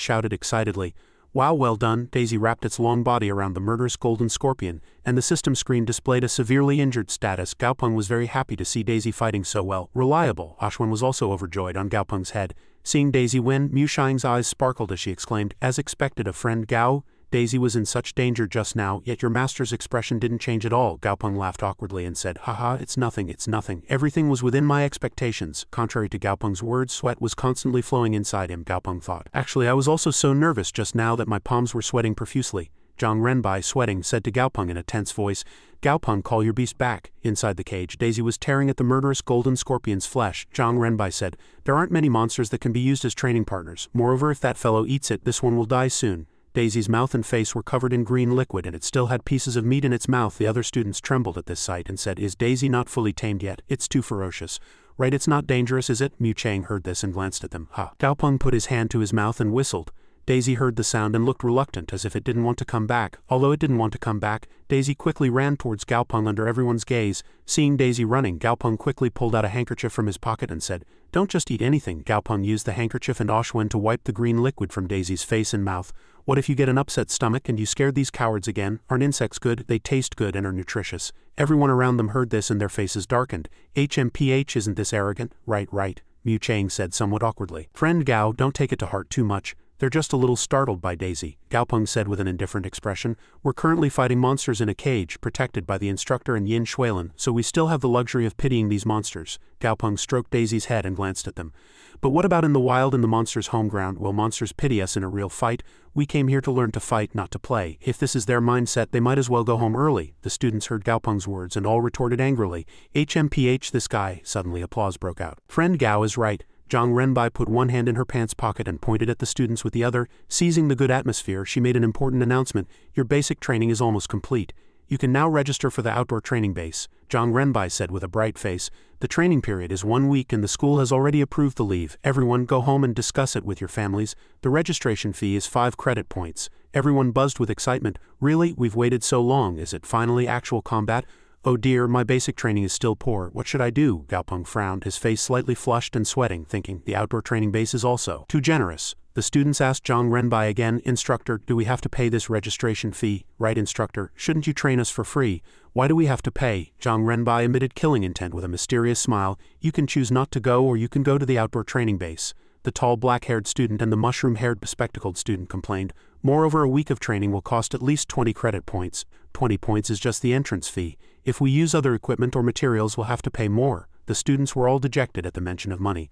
shouted excitedly, "Wow, well done." Daisy wrapped its long body around the murderous golden scorpion, and the system screen displayed a severely injured status. Gaopeng was very happy to see Daisy fighting so well. Reliable. Ashwin was also overjoyed on Gaopeng's head. Seeing Daisy win, Mu Shang's eyes sparkled as she exclaimed, "As expected, a friend Gao. Daisy was in such danger just now, yet your master's expression didn't change at all." Gaopeng laughed awkwardly and said, "Haha, it's nothing. Everything was within my expectations." Contrary to Gaopeng's words, sweat was constantly flowing inside him, Gaopeng thought. "Actually, I was also so nervous just now that my palms were sweating profusely." Zhang Renbai, sweating, said to Gaopeng in a tense voice, "Gaopeng, call your beast back." Inside the cage, Daisy was tearing at the murderous golden scorpion's flesh. Zhang Renbai said, "There aren't many monsters that can be used as training partners. Moreover, if that fellow eats it, this one will die soon." Daisy's mouth and face were covered in green liquid and it still had pieces of meat in its mouth. The other students trembled at this sight and said, "Is Daisy not fully tamed yet? It's too ferocious." "Right, it's not dangerous, is it?" Mu Chang heard this and glanced at them. Gaopeng put his hand to his mouth and whistled. Daisy heard the sound and looked reluctant, as if it didn't want to come back. Although it didn't want to come back, Daisy quickly ran towards Gaopeng under everyone's gaze. Seeing Daisy running, Gaopeng quickly pulled out a handkerchief from his pocket and said, "Don't just eat anything." Gaopeng used the handkerchief and Ashwin to wipe the green liquid from Daisy's face and mouth. "What if you get an upset stomach and you scared these cowards again? Aren't insects good? They taste good and are nutritious." Everyone around them heard this and their faces darkened. "HMPH, isn't this arrogant?" Right, Mu Chang said somewhat awkwardly. "Friend Gao, don't take it to heart too much. They're just a little startled by Daisy," Gaopeng said with an indifferent expression. "We're currently fighting monsters in a cage, protected by the instructor and Yin Shuilin, so we still have the luxury of pitying these monsters." Gaopeng stroked Daisy's head and glanced at them. "But what about in the wild, in the monsters' home ground? Will monsters pity us in a real fight? We came here to learn to fight, not to play. If this is their mindset, they might as well go home early." The students heard Gaopeng's words and all retorted angrily, "HMPH, this guy." Suddenly applause broke out. "Friend Gao is right." Zhang Renbai put one hand in her pants pocket and pointed at the students with the other. Seizing the good atmosphere, she made an important announcement. "Your basic training is almost complete. You can now register for the outdoor training base." Zhang Renbai said with a bright face, "The training period is 1 week and the school has already approved the leave. Everyone go home and discuss it with your families. The registration fee is 5 credit points." Everyone buzzed with excitement. "Really? We've waited so long. Is it finally actual combat?" Oh dear, my basic training is still poor. What should I do? Gaopeng frowned, his face slightly flushed and sweating, thinking the outdoor training base is also too generous. The students asked Zhang Renbai again, Instructor, do we have to pay this registration fee? Right, instructor, shouldn't you train us for free? Why do we have to pay? Zhang Renbai emitted killing intent with a mysterious smile. You can choose not to go or you can go to the outdoor training base. The tall black-haired student and the mushroom-haired bespectacled student complained. Moreover, a week of training will cost at least 20 credit points. 20 points is just the entrance fee. If we use other equipment or materials, we'll have to pay more. The students were all dejected at the mention of money.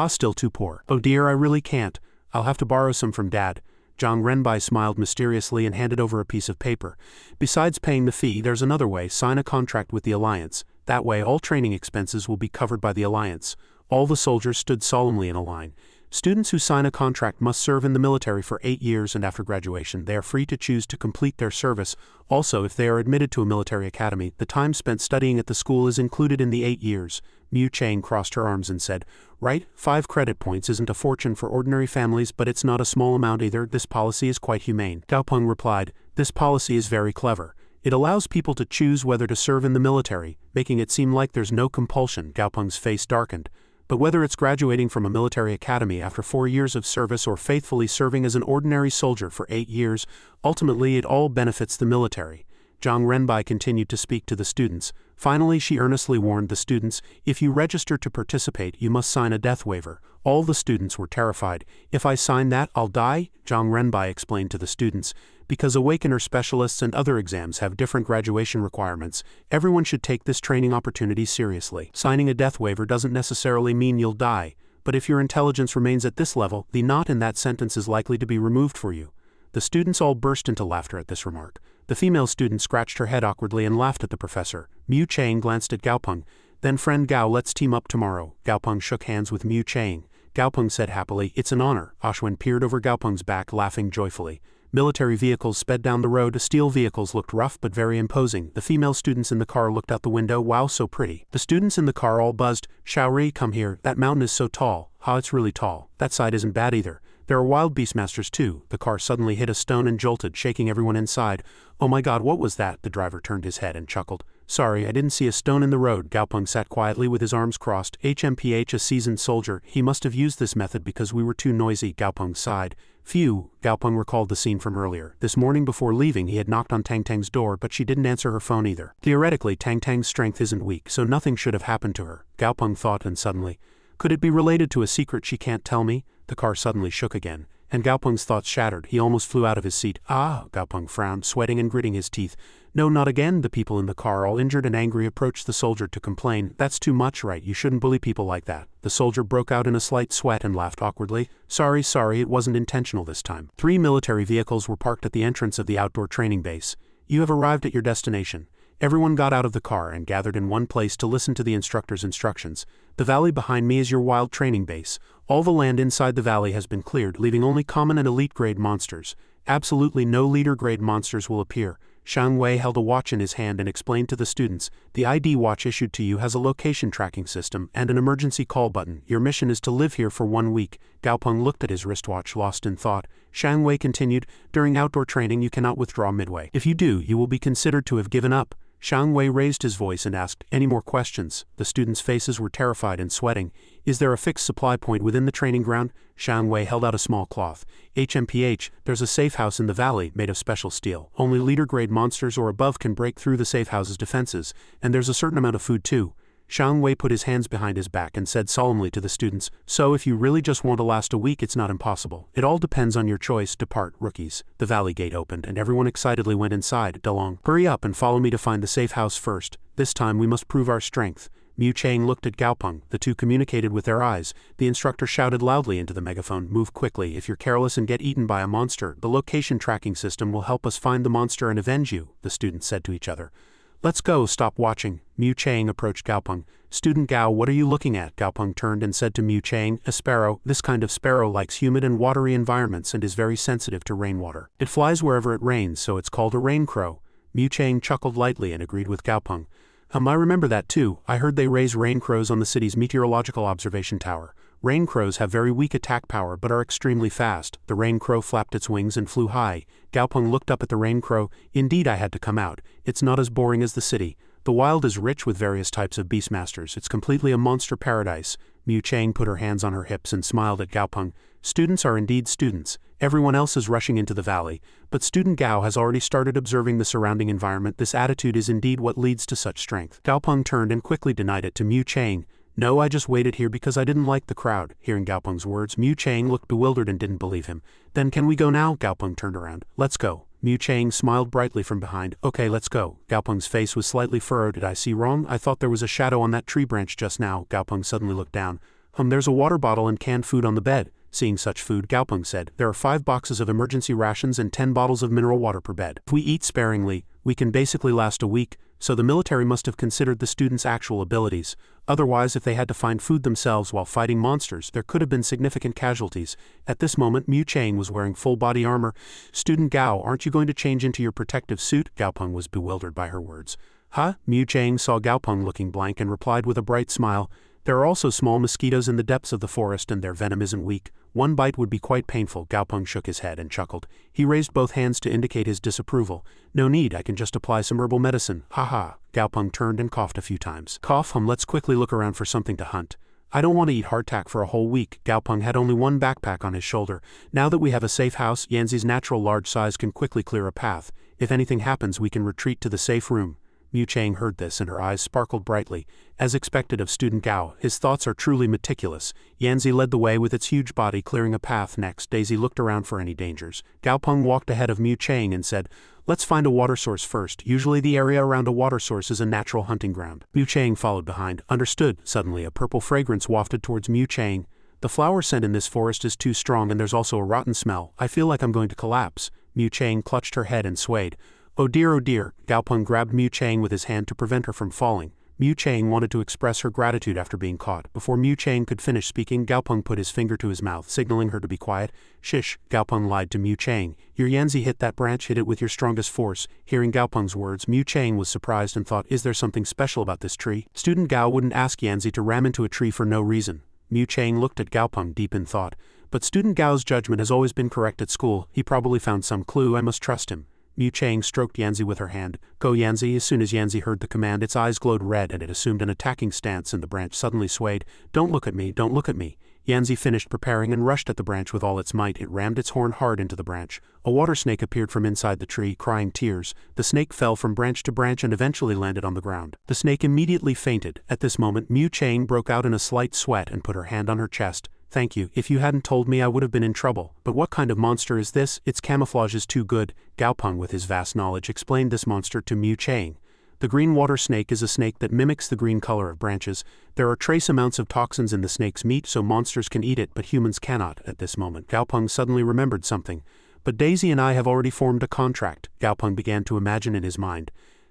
Still too poor. Oh dear, I really can't. I'll have to borrow some from Dad. Zhang Renbai smiled mysteriously and handed over a piece of paper. Besides paying the fee, there's another way. Sign a contract with the Alliance. That way, all training expenses will be covered by the Alliance. All the soldiers stood solemnly in a line. Students who sign a contract must serve in the military for 8 years, and after graduation they are free to choose to complete their service. Also, if they are admitted to a military academy, the time spent studying at the school is included in the 8 years. Mu Chang crossed her arms and said, Right, 5 credit points isn't a fortune for ordinary families, but it's not a small amount either. This policy is quite humane. Gaopeng replied, This policy is very clever. It allows people to choose whether to serve in the military, making it seem like there's no compulsion. Gaopeng's face darkened. But whether it's graduating from a military academy after 4 years of service or faithfully serving as an ordinary soldier for 8 years, ultimately it all benefits the military. Zhang Renbai continued to speak to the students. Finally, she earnestly warned the students, if you register to participate, you must sign a death waiver. All the students were terrified. If I sign that, I'll die? Zhang Renbai explained to the students. Because Awakener specialists and other exams have different graduation requirements, everyone should take this training opportunity seriously. Signing a death waiver doesn't necessarily mean you'll die, but if your intelligence remains at this level, the not in that sentence is likely to be removed for you. The students all burst into laughter at this remark. The female student scratched her head awkwardly and laughed at the professor. Mu Chang glanced at Gaopeng. Then friend Gao, let's team up tomorrow. Gaopeng shook hands with Mu Chang. Gaopeng said happily, It's an honor. Ashwin peered over Gaopeng's back, laughing joyfully. Military vehicles sped down the road. Steel vehicles looked rough but very imposing. The female students in the car looked out the window. Wow, so pretty. The students in the car all buzzed. Shaori, come here. That mountain is so tall. It's really tall. That side isn't bad either. There are wild Beastmasters too. The car suddenly hit a stone and jolted, shaking everyone inside. Oh my god, what was that? The driver turned his head and chuckled. Sorry, I didn't see a stone in the road. Gaopeng sat quietly with his arms crossed. HMPH, a seasoned soldier. He must have used this method because we were too noisy. Gaopeng sighed. Phew. Gaopeng recalled the scene from earlier. This morning before leaving he had knocked on Tang Tang's door, but she didn't answer her phone either. Theoretically, Tang Tang's strength isn't weak, so nothing should have happened to her. Gaopeng thought, and suddenly, could it be related to a secret she can't tell me? The car suddenly shook again, and Gaopeng's thoughts shattered. He almost flew out of his seat. Gaopeng frowned, sweating and gritting his teeth. No, not again. The people in the car, all injured and angry, approached the soldier to complain. That's too much, right? You shouldn't bully people like that. The soldier broke out in a slight sweat and laughed awkwardly. Sorry, it wasn't intentional this time. 3 military vehicles were parked at the entrance of the outdoor training base. You have arrived at your destination. Everyone got out of the car and gathered in one place to listen to the instructor's instructions. The valley behind me is your wild training base. All the land inside the valley has been cleared, leaving only common and elite-grade monsters. Absolutely no leader-grade monsters will appear. Shang Wei held a watch in his hand and explained to the students, the ID watch issued to you has a location tracking system and an emergency call button. Your mission is to live here for 1 week. Gaopeng looked at his wristwatch, lost in thought. Shang Wei continued, during outdoor training you cannot withdraw midway. If you do, you will be considered to have given up. Shang Wei raised his voice and asked, any more questions? The students' faces were terrified and sweating. Is there a fixed supply point within the training ground? Shang Wei held out a small cloth. HMPH, there's a safe house in the valley, made of special steel. Only leader-grade monsters or above can break through the safe house's defenses, and there's a certain amount of food too. Shang Wei put his hands behind his back and said solemnly to the students, so if you really just want to last a week, it's not impossible. It all depends on your choice. Depart, rookies. The valley gate opened and everyone excitedly went inside. Dalong, hurry up and follow me to find the safe house first. This time we must prove our strength. Mu Chang looked at Gaopeng. The two communicated with their eyes. The instructor shouted loudly into the megaphone, move quickly. If you're careless and get eaten by a monster, the location tracking system will help us find the monster and avenge you, the students said to each other. Let's go, stop watching. Mu Chang approached Gaopeng. Student Gao, what are you looking at? Gaopeng turned and said to Mu Chang, a sparrow. This kind of sparrow likes humid and watery environments and is very sensitive to rainwater. It flies wherever it rains, so it's called a rain crow. Mu Chang chuckled lightly and agreed with Gaopeng. I remember that too. I heard they raise rain crows on the city's meteorological observation tower. Rain crows have very weak attack power but are extremely fast. The rain crow flapped its wings and flew high. Gaopeng looked up at the rain crow. Indeed, I had to come out. It's not as boring as the city. The wild is rich with various types of Beastmasters. It's completely a monster paradise. Mu Chang put her hands on her hips and smiled at Gao Peng. Students are indeed students. Everyone else is rushing into the valley, but student Gao has already started observing the surrounding environment. This attitude is indeed what leads to such strength. Gao Peng turned and quickly denied it to Mu Chang. No, I just waited here because I didn't like the crowd. Hearing Gao Peng's words, Mu Chang looked bewildered and didn't believe him. Then can we go now? Gao Peng turned around. Let's go. Mu Chang smiled brightly from behind. Okay, let's go. Gao Peng's face was slightly furrowed. Did I see wrong? I thought there was a shadow on that tree branch just now. Gao Peng suddenly looked down. There's a water bottle and canned food on the bed. Seeing such food, Gao Peng said, there are 5 boxes of emergency rations and 10 bottles of mineral water per bed. If we eat sparingly, we can basically last a week, so the military must have considered the students' actual abilities. Otherwise, if they had to find food themselves while fighting monsters, there could have been significant casualties. At this moment, Mu Chang was wearing full body armor. Student Gao, aren't you going to change into your protective suit? Gao Peng was bewildered by her words. Huh? Mu Chang saw Gao Peng looking blank and replied with a bright smile. There are also small mosquitoes in the depths of the forest and their venom isn't weak. One bite would be quite painful. Gao Peng shook his head and chuckled. He raised both hands to indicate his disapproval. No need, I can just apply some herbal medicine. Ha ha. Gao Peng turned and coughed a few times. Cough, let's quickly look around for something to hunt. I don't want to eat hardtack for a whole week. Gao Peng had only one backpack on his shoulder. Now that we have a safe house, Yanzi's natural large size can quickly clear a path. If anything happens, we can retreat to the safe room. Mu Chang heard this and her eyes sparkled brightly. As expected of student Gao, his thoughts are truly meticulous. Yanzi led the way with its huge body clearing a path. Next, Daisy looked around for any dangers. Gao Peng walked ahead of Mu Chang and said, let's find a water source first. Usually the area around a water source is a natural hunting ground. Mu Chang followed behind. Understood. Suddenly a purple fragrance wafted towards Mu Chang. The flower scent in this forest is too strong and there's also a rotten smell. I feel like I'm going to collapse. Mu Chang clutched her head and swayed. Oh dear, Gao Peng grabbed Mu Chang with his hand to prevent her from falling. Mu Chang wanted to express her gratitude after being caught. Before Mu Chang could finish speaking, Gao Peng put his finger to his mouth, signaling her to be quiet. Shish, Gao Peng lied to Mu Chang. Your Yanzi hit that branch, hit it with your strongest force. Hearing Gao Peng's words, Mu Chang was surprised and thought, is there something special about this tree? Student Gao wouldn't ask Yanzi to ram into a tree for no reason. Mu Chang looked at Gao Peng deep in thought. But student Gao's judgment has always been correct at school. He probably found some clue. I must trust him. Mu Chang stroked Yanzi with her hand. Go Yanzi. As soon as Yanzi heard the command, its eyes glowed red and it assumed an attacking stance and the branch suddenly swayed. Don't look at me, don't look at me. Yanzi finished preparing and rushed at the branch with all its might. It rammed its horn hard into the branch. A water snake appeared from inside the tree, crying tears. The snake fell from branch to branch and eventually landed on the ground. The snake immediately fainted. At this moment, Mu Chang broke out in a slight sweat and put her hand on her chest. Thank you. If you hadn't told me, I would have been in trouble. But what kind of monster is this? Its camouflage is too good. Gao Peng, with his vast knowledge, explained this monster to Mu Chang. The green water snake is a snake that mimics the green color of branches. There are trace amounts of toxins in the snake's meat, so monsters can eat it, but humans cannot. At this moment, Gao Peng suddenly remembered something. But Daisy and I have already formed a contract. Gao Peng began to imagine in his mind.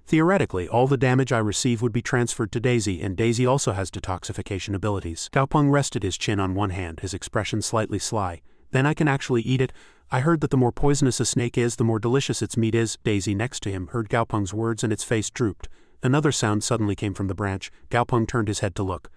Theoretically, all the damage I receive would be transferred to Daisy, and Daisy also has detoxification abilities. Gao Peng rested his chin on one hand, his expression slightly sly. Then I can actually eat it. I heard that the more poisonous a snake is, the more delicious its meat is. Daisy next to him heard Gao Peng's words and its face drooped. Another sound suddenly came from the branch. Gao Peng turned his head to look.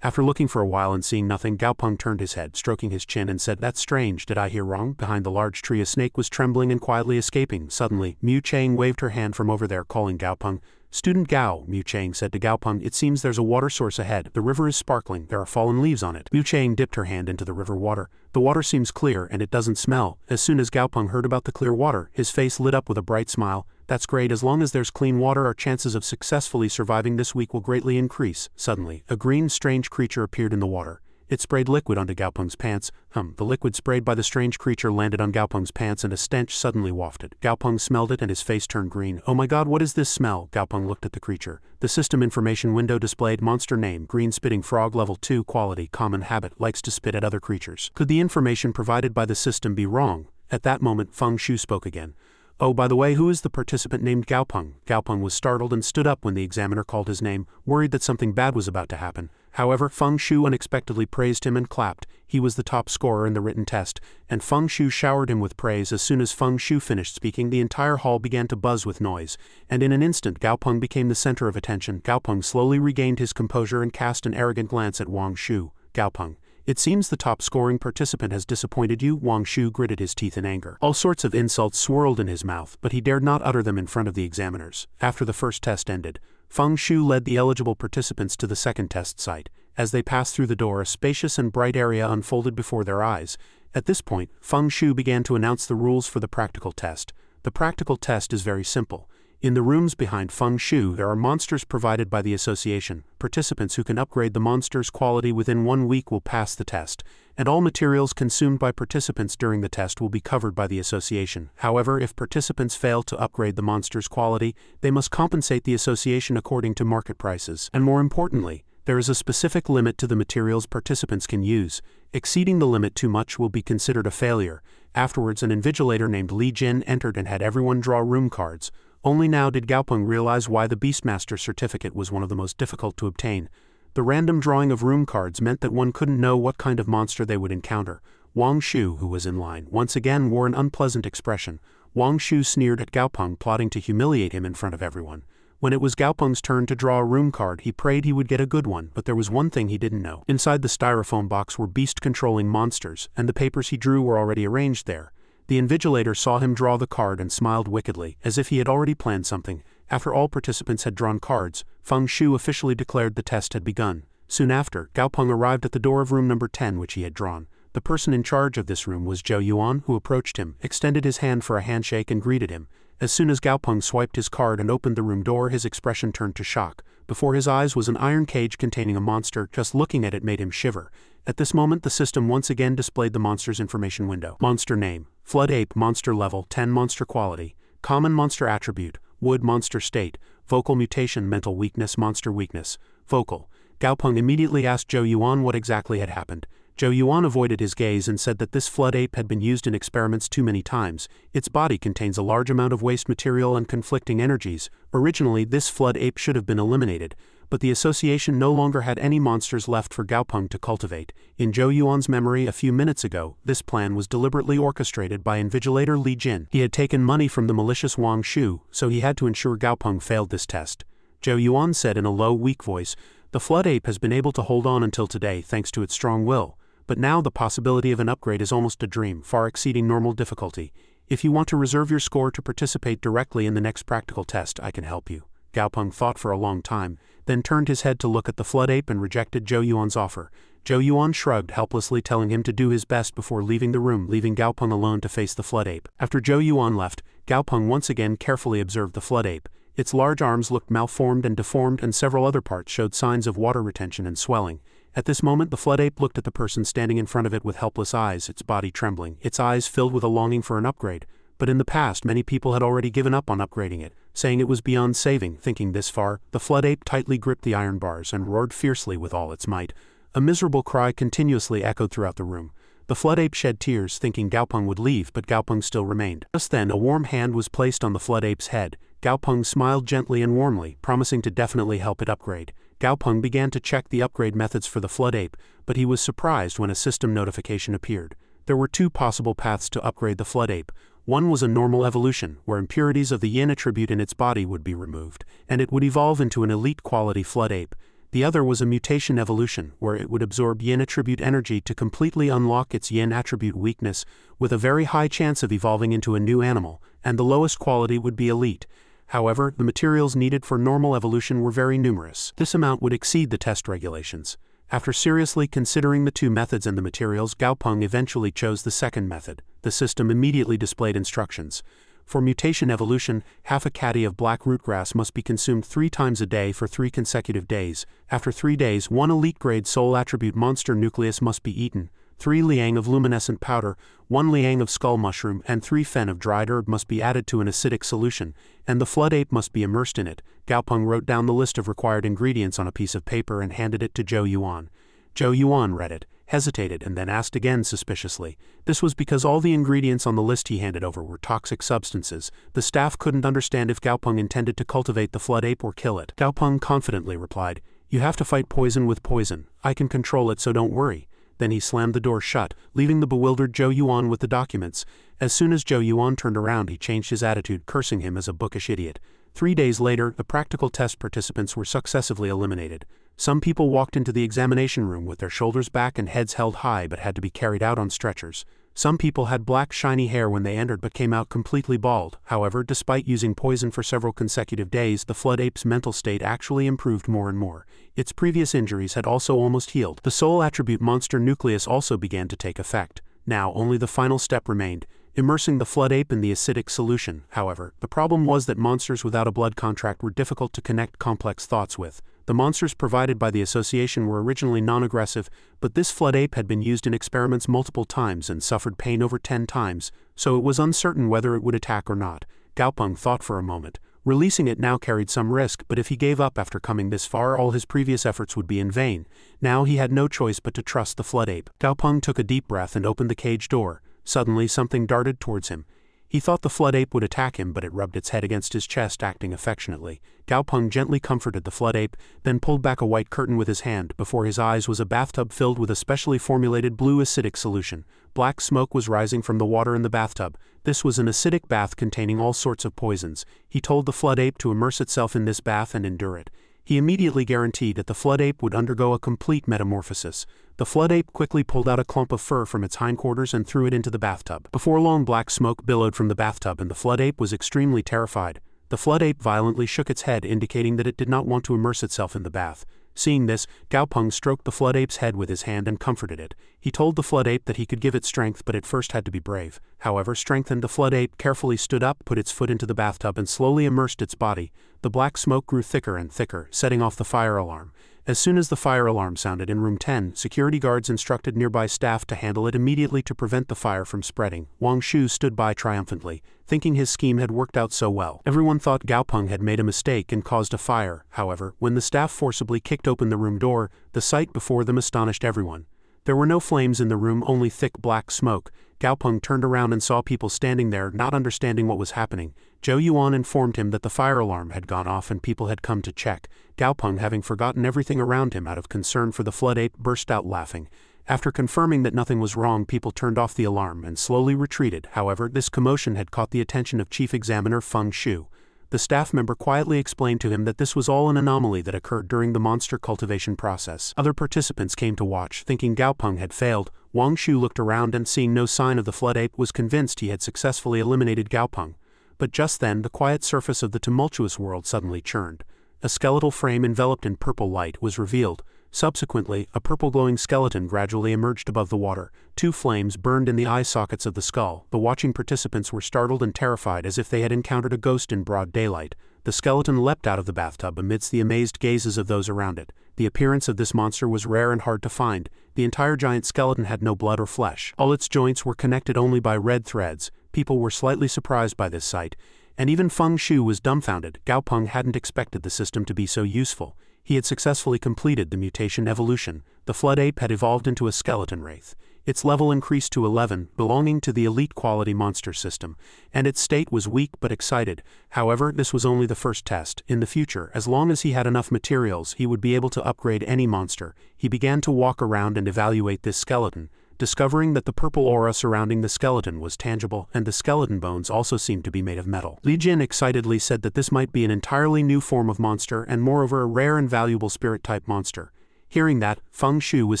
After looking for a while and seeing nothing, Gao Peng turned his head, stroking his chin and said, that's strange, did I hear wrong? Behind the large tree a snake was trembling and quietly escaping. Suddenly, Mu Chang waved her hand from over there, calling Gao Peng. Student Gao, Mu Chang said to Gao Peng, it seems there's a water source ahead. The river is sparkling, there are fallen leaves on it. Mu Chang dipped her hand into the river water. The water seems clear and it doesn't smell. As soon as Gao Peng heard about the clear water, his face lit up with a bright smile. That's great, as long as there's clean water, our chances of successfully surviving this week will greatly increase. Suddenly, a green strange creature appeared in the water. It sprayed liquid onto Gao Peng's pants. The liquid sprayed by the strange creature landed on Gao Peng's pants and a stench suddenly wafted. Gao Peng smelled it and his face turned green. Oh my god, what is this smell? Gao Peng looked at the creature. The system information window displayed monster name, green spitting frog, level 2, quality, common habit, likes to spit at other creatures. Could the information provided by the system be wrong? At that moment, Feng Shu spoke again. Oh, by the way, who is the participant named Gao Peng? Gao Peng was startled and stood up when the examiner called his name, worried that something bad was about to happen. However, Feng Shu unexpectedly praised him and clapped. He was the top scorer in the written test, and Feng Shu showered him with praise. As soon as Feng Shu finished speaking, the entire hall began to buzz with noise, and in an instant Gao Peng became the center of attention. Gao Peng slowly regained his composure and cast an arrogant glance at Wang Shu. Gao Peng, It seems the top-scoring participant has disappointed you. Wang Shu gritted his teeth in anger. All sorts of insults swirled in his mouth, but he dared not utter them in front of the examiners. After the first test ended, Feng Shu led the eligible participants to the second test site. As they passed through the door, a spacious and bright area unfolded before their eyes. At this point, Feng Shu began to announce the rules for the practical test. The practical test is very simple. In the rooms behind Feng Shu, there are monsters provided by the association. Participants who can upgrade the monster's quality within 1 week will pass the test, and all materials consumed by participants during the test will be covered by the association. However, if participants fail to upgrade the monster's quality, they must compensate the association according to market prices. And more importantly, there is a specific limit to the materials participants can use. Exceeding the limit too much will be considered a failure. Afterwards, an invigilator named Li Jin entered and had everyone draw room cards. Only now did Gaopeng realize why the Beastmaster certificate was one of the most difficult to obtain. The random drawing of room cards meant that one couldn't know what kind of monster they would encounter. Wang Shu, who was in line, once again wore an unpleasant expression. Wang Shu sneered at Gaopeng, plotting to humiliate him in front of everyone. When it was Gaopeng's turn to draw a room card, he prayed he would get a good one, but there was one thing he didn't know. Inside the styrofoam box were beast-controlling monsters, and the papers he drew were already arranged there. The invigilator saw him draw the card and smiled wickedly, as if he had already planned something. After all participants had drawn cards, Feng Shu officially declared the test had begun. Soon after, Gaopeng arrived at the door of room number 10 which he had drawn. The person in charge of this room was Zhou Yuan, who approached him, extended his hand for a handshake and greeted him. As soon as Gaopeng swiped his card and opened the room door, his expression turned to shock. Before his eyes was an iron cage containing a monster. Just looking at it made him shiver. At this moment, the system once again displayed the monster's information window. Monster name: Flood Ape. Monster level 10. Monster quality: common. Monster attribute: wood. Monster state: vocal. Mutation: mental weakness. Monster weakness: vocal. Gaopeng immediately asked Zhou Yuan what exactly had happened. Zhou Yuan avoided his gaze and said that this flood ape had been used in experiments too many times. Its body contains a large amount of waste material and conflicting energies. Originally, this flood ape should have been eliminated, but the association no longer had any monsters left for Gaopeng to cultivate. In Zhou Yuan's memory a few minutes ago, this plan was deliberately orchestrated by invigilator Li Jin. He had taken money from the malicious Wang Shu, so he had to ensure Gaopeng failed this test. Zhou Yuan said in a low, weak voice, "The flood ape has been able to hold on until today thanks to its strong will. But now the possibility of an upgrade is almost a dream, far exceeding normal difficulty. If you want to reserve your score to participate directly in the next practical test, I can help you." Gaopeng thought for a long time, then turned his head to look at the flood ape and rejected Zhou Yuan's offer. Zhou Yuan shrugged helplessly, telling him to do his best before leaving the room, leaving Gaopeng alone to face the flood ape. After Zhou Yuan left, Gaopeng once again carefully observed the flood ape. Its large arms looked malformed and deformed, and several other parts showed signs of water retention and swelling. At this moment, the flood ape looked at the person standing in front of it with helpless eyes, its body trembling, its eyes filled with a longing for an upgrade. But in the past, many people had already given up on upgrading it, saying it was beyond saving. Thinking this far, the flood ape tightly gripped the iron bars and roared fiercely with all its might. A miserable cry continuously echoed throughout the room. The flood ape shed tears, thinking Gaopeng would leave, but Gaopeng still remained. Just then, a warm hand was placed on the flood ape's head. Gaopeng smiled gently and warmly, promising to definitely help it upgrade. Gaopeng began to check the upgrade methods for the flood ape, but he was surprised when a system notification appeared. There were two possible paths to upgrade the flood ape. One was a normal evolution, where impurities of the yin attribute in its body would be removed, and it would evolve into an elite quality flood ape. The other was a mutation evolution, where it would absorb yin attribute energy to completely unlock its yin attribute weakness, with a very high chance of evolving into a new animal, and the lowest quality would be elite. However, the materials needed for normal evolution were very numerous. This amount would exceed the test regulations. After seriously considering the two methods and the materials, Gaopeng eventually chose the second method. The system immediately displayed instructions. For mutation evolution, half a caddy of black rootgrass must be consumed 3 times a day for 3 consecutive days. After 3 days, 1 elite-grade soul attribute monster nucleus must be eaten. 3 liang of luminescent powder, 1 liang of skull mushroom, and 3 fen of dried herb must be added to an acidic solution, and the flood ape must be immersed in it. Gaopeng wrote down the list of required ingredients on a piece of paper and handed it to Zhou Yuan. Zhou Yuan read it, hesitated, and then asked again suspiciously. This was because all the ingredients on the list he handed over were toxic substances. The staff couldn't understand if Gaopeng intended to cultivate the flood ape or kill it. Gaopeng confidently replied, "You have to fight poison with poison. I can control it, so don't worry." Then he slammed the door shut, leaving the bewildered Zhou Yuan with the documents. As soon as Zhou Yuan turned around, he changed his attitude, cursing him as a bookish idiot. 3 days later, the practical test participants were successively eliminated. Some people walked into the examination room with their shoulders back and heads held high but had to be carried out on stretchers. Some people had black shiny hair when they entered but came out completely bald. However, despite using poison for several consecutive days, the flood ape's mental state actually improved more and more. Its previous injuries had also almost healed. The soul attribute monster nucleus also began to take effect. Now only the final step remained, immersing the flood ape in the acidic solution. However, the problem was that monsters without a blood contract were difficult to connect complex thoughts with. The monsters provided by the association were originally non-aggressive, but this flood ape had been used in experiments multiple times and suffered pain over 10 times, so it was uncertain whether it would attack or not. Gaopeng thought for a moment. Releasing it now carried some risk, but if he gave up after coming this far, all his previous efforts would be in vain. Now he had no choice but to trust the flood ape. Gaopeng took a deep breath and opened the cage door. Suddenly something darted towards him. He thought the flood ape would attack him, but it rubbed its head against his chest, acting affectionately. Gaopeng gently comforted the flood ape, then pulled back a white curtain with his hand. Before his eyes was a bathtub filled with a specially formulated blue acidic solution. Black smoke was rising from the water in the bathtub. This was an acidic bath containing all sorts of poisons. He told the flood ape to immerse itself in this bath and endure it. He immediately guaranteed that the flood ape would undergo a complete metamorphosis. The flood ape quickly pulled out a clump of fur from its hindquarters and threw it into the bathtub. Before long, black smoke billowed from the bathtub and the flood ape was extremely terrified. The flood ape violently shook its head, indicating that it did not want to immerse itself in the bath. Seeing this, Gaopeng stroked the flood ape's head with his hand and comforted it. He told the flood ape that he could give it strength, but it first had to be brave. However, strengthened, the flood ape carefully stood up, put its foot into the bathtub and slowly immersed its body. The black smoke grew thicker and thicker, setting off the fire alarm. As soon as the fire alarm sounded in room 10, security guards instructed nearby staff to handle it immediately to prevent the fire from spreading. Wang Shu stood by triumphantly, thinking his scheme had worked out so well. Everyone thought Gaopeng had made a mistake and caused a fire. However, when the staff forcibly kicked open the room door, the sight before them astonished everyone. There were no flames in the room, only thick black smoke. Gaopeng turned around and saw people standing there, not understanding what was happening. Zhou Yuan informed him that the fire alarm had gone off and people had come to check. Gaopeng, having forgotten everything around him out of concern for the flood ape, burst out laughing. After confirming that nothing was wrong, people turned off the alarm and slowly retreated. However, this commotion had caught the attention of Chief Examiner Feng Shu. The staff member quietly explained to him that this was all an anomaly that occurred during the monster cultivation process. Other participants came to watch, thinking Gaopeng had failed. Wang Shu looked around and, seeing no sign of the flood ape, was convinced he had successfully eliminated Gaopeng. But just then, the quiet surface of the tumultuous world suddenly churned. A skeletal frame enveloped in purple light was revealed. Subsequently, a purple glowing skeleton gradually emerged above the water. 2 flames burned in the eye sockets of the skull. The watching participants were startled and terrified, as if they had encountered a ghost in broad daylight. The skeleton leapt out of the bathtub amidst the amazed gazes of those around it. The appearance of this monster was rare and hard to find. The entire giant skeleton had no blood or flesh. All its joints were connected only by red threads. People were slightly surprised by this sight, and even Feng Shu was dumbfounded. Gaopeng hadn't expected the system to be so useful. He had successfully completed the mutation evolution. The flood ape had evolved into a skeleton wraith. Its level increased to 11, belonging to the elite quality monster system, and its state was weak but excited. However, this was only the first test. In the future, as long as he had enough materials, he would be able to upgrade any monster. He began to walk around and evaluate this skeleton, discovering that the purple aura surrounding the skeleton was tangible, and the skeleton bones also seemed to be made of metal. Li Jin excitedly said that this might be an entirely new form of monster, and moreover a rare and valuable spirit-type monster. Hearing that, Feng Shu was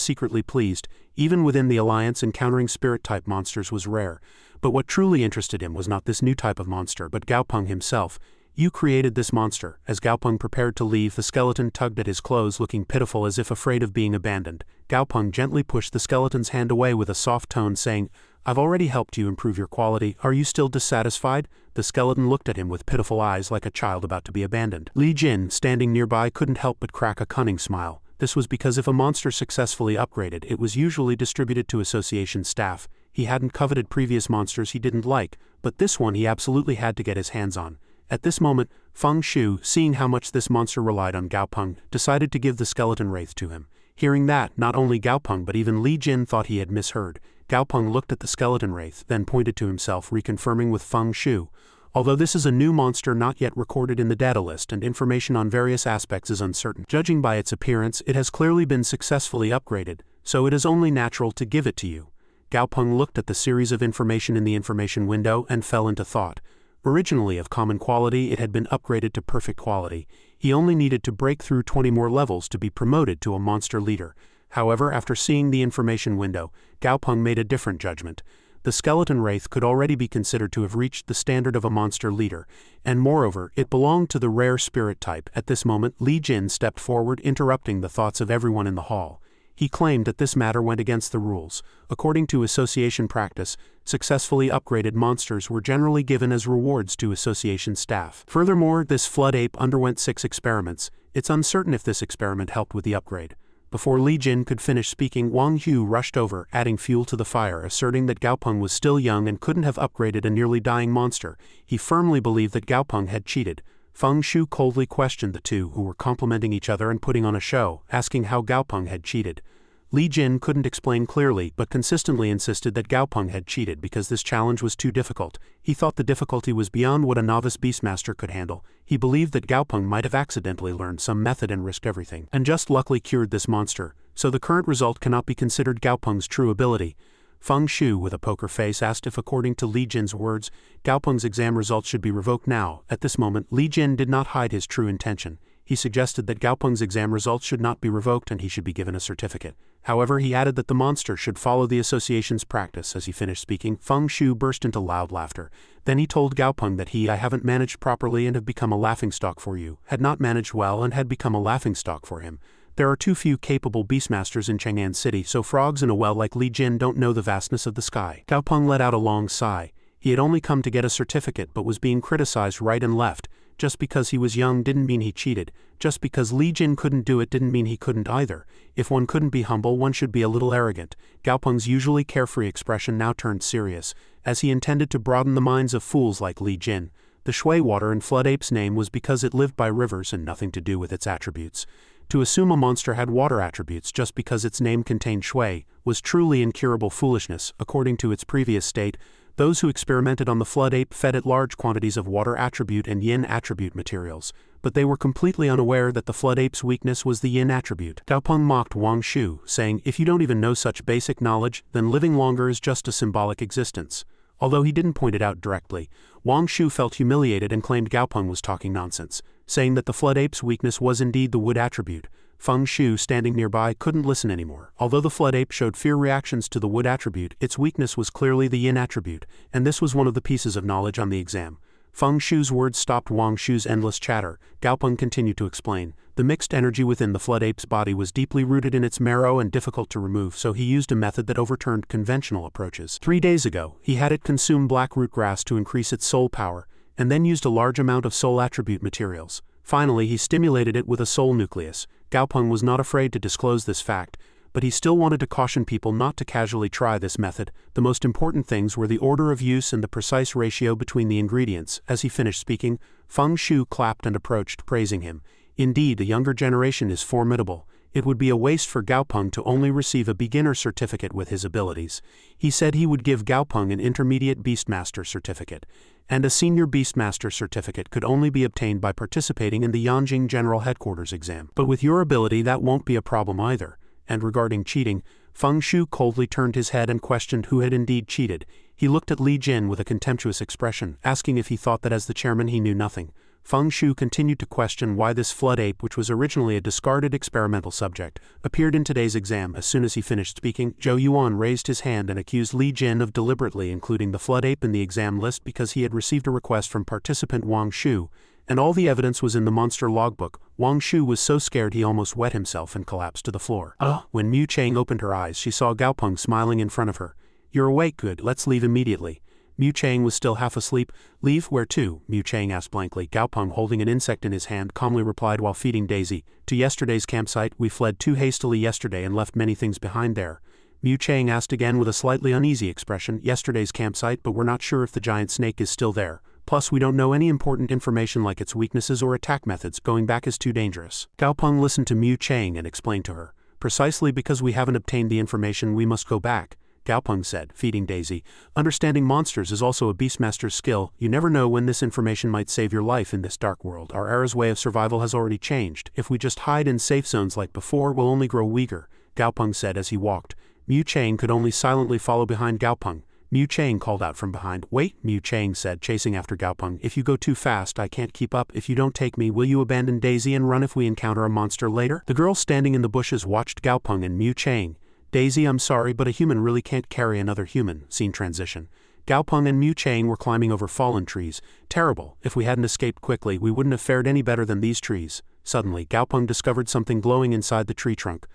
secretly pleased. Even within the alliance, encountering spirit-type monsters was rare. But what truly interested him was not this new type of monster, but Gaopeng himself. You created this monster. As Gaopeng prepared to leave, the skeleton tugged at his clothes, looking pitiful as if afraid of being abandoned. Gaopeng gently pushed the skeleton's hand away with a soft tone, saying, "I've already helped you improve your quality. Are you still dissatisfied?" The skeleton looked at him with pitiful eyes like a child about to be abandoned. Li Jin, standing nearby, couldn't help but crack a cunning smile. This was because if a monster successfully upgraded, it was usually distributed to association staff. He hadn't coveted previous monsters he didn't like, but this one he absolutely had to get his hands on. At this moment, Feng Shu, seeing how much this monster relied on Gaopeng, decided to give the skeleton wraith to him. Hearing that, not only Gaopeng but even Li Jin thought he had misheard. Gaopeng looked at the skeleton wraith, then pointed to himself, reconfirming with Feng Shu. Although this is a new monster not yet recorded in the data list and information on various aspects is uncertain, judging by its appearance, it has clearly been successfully upgraded, so it is only natural to give it to you. Gaopeng looked at the series of information in the information window and fell into thought. Originally of common quality, it had been upgraded to perfect quality. He only needed to break through 20 more levels to be promoted to a monster leader. However, after seeing the information window, Gaopeng made a different judgment. The skeleton wraith could already be considered to have reached the standard of a monster leader, and moreover, it belonged to the rare spirit type. At this moment, Li Jin stepped forward, interrupting the thoughts of everyone in the hall. He claimed that this matter went against the rules. According to association practice, successfully upgraded monsters were generally given as rewards to association staff. Furthermore, this flood ape underwent 6 experiments. It's uncertain if this experiment helped with the upgrade. Before Li Jin could finish speaking, Wang Hu rushed over, adding fuel to the fire, asserting that Gaopeng was still young and couldn't have upgraded a nearly dying monster. He firmly believed that Gaopeng had cheated. Feng Shu coldly questioned the two, who were complimenting each other and putting on a show, asking how Gaopeng had cheated. Li Jin couldn't explain clearly, but consistently insisted that Gaopeng had cheated because this challenge was too difficult. He thought the difficulty was beyond what a novice Beastmaster could handle. He believed that Gaopeng might have accidentally learned some method and risked everything, and just luckily cured this monster, so the current result cannot be considered Gaopeng's true ability. Feng Shu, with a poker face, asked if, according to Li Jin's words, Gaopeng's exam results should be revoked now. At this moment, Li Jin did not hide his true intention. He suggested that Gaopeng's exam results should not be revoked and he should be given a certificate. However, he added that the monster should follow the association's practice. As he finished speaking, Feng Shu burst into loud laughter. Then he told Gaopeng that I haven't managed properly and have become a laughingstock for you, had not managed well and had become a laughingstock for him. There are too few capable Beastmasters in Chang'an City, so frogs in a well like Li Jin don't know the vastness of the sky. Gaopeng let out a long sigh. He had only come to get a certificate but was being criticized right and left. Just because he was young didn't mean he cheated. Just because Li Jin couldn't do it didn't mean he couldn't either. If one couldn't be humble, one should be a little arrogant. Gaopeng's usually carefree expression now turned serious, as he intended to broaden the minds of fools like Li Jin. The Shui water in Flood Ape's name was because it lived by rivers and nothing to do with its attributes. To assume a monster had water attributes just because its name contained Shui was truly incurable foolishness. According to its previous state, those who experimented on the Flood Ape fed it large quantities of water attribute and yin attribute materials, but they were completely unaware that the Flood Ape's weakness was the yin attribute. Gaopeng mocked Wang Shu, saying, "If you don't even know such basic knowledge, then living longer is just a symbolic existence." Although he didn't point it out directly, Wang Shu felt humiliated and claimed Gaopeng was talking nonsense, saying that the Flood Ape's weakness was indeed the wood attribute. Feng Shu, standing nearby, couldn't listen anymore. Although the Flood Ape showed fear reactions to the wood attribute, its weakness was clearly the yin attribute, and this was one of the pieces of knowledge on the exam. Feng Shu's words stopped Wang Shu's endless chatter. Gaopeng continued to explain. The mixed energy within the Flood Ape's body was deeply rooted in its marrow and difficult to remove, so he used a method that overturned conventional approaches. 3 days ago, he had it consume black root grass to increase its soul power, and then used a large amount of soul attribute materials. Finally, he stimulated it with a soul nucleus. Gaopeng was not afraid to disclose this fact, but he still wanted to caution people not to casually try this method. The most important things were the order of use and the precise ratio between the ingredients. As he finished speaking, Feng Shu clapped and approached, praising him. Indeed, the younger generation is formidable. It would be a waste for Gaopeng to only receive a beginner certificate with his abilities. He said he would give Gaopeng an intermediate Beastmaster certificate, and a senior Beastmaster certificate could only be obtained by participating in the Yanjing General Headquarters exam. But with your ability, that won't be a problem either. And regarding cheating, Feng Shu coldly turned his head and questioned who had indeed cheated. He looked at Li Jin with a contemptuous expression, asking if he thought that as the chairman he knew nothing. Feng Shu continued to question why this Flood Ape, which was originally a discarded experimental subject, appeared in today's exam. As soon as he finished speaking, Zhou Yuan raised his hand and accused Li Jin of deliberately including the Flood Ape in the exam list because he had received a request from participant Wang Shu, and all the evidence was in the monster logbook. Wang Shu was so scared he almost wet himself and collapsed to the floor. When Mu Chang opened her eyes, she saw Gaopeng smiling in front of her. "You're awake, good, let's leave immediately." Mu Chang was still half asleep. "Leave? Where to?" Mu Chang asked blankly. Gaopeng, holding an insect in his hand, calmly replied while feeding Daisy. "To yesterday's campsite. We fled too hastily yesterday and left many things behind there." Mu Chang asked again with a slightly uneasy expression. "Yesterday's campsite, but we're not sure if the giant snake is still there. Plus, we don't know any important information like its weaknesses or attack methods. Going back is too dangerous." Gaopeng listened to Mu Chang and explained to her. "Precisely because we haven't obtained the information, we must go back," Gaopeng said, feeding Daisy. "Understanding monsters is also a Beastmaster's skill. You never know when this information might save your life in this dark world. Our era's way of survival has already changed. If we just hide in safe zones like before, we'll only grow weaker," Gaopeng said as he walked. Mu Chang could only silently follow behind Gaopeng. Mu Chang called out from behind. Wait, Mu Chang said, chasing after Gao Peng. If you go too fast, I can't keep up. If you don't take me, will you abandon Daisy and run if we encounter a monster later? The girl standing in the bushes watched Gao Peng and Mu Chang. Daisy, I'm sorry, but a human really can't carry another human. Scene transition. Gao Peng and Mu Chang were climbing over fallen trees. Terrible. If we hadn't escaped quickly, we wouldn't have fared any better than these trees. Suddenly, Gao Peng discovered something glowing inside the tree trunk.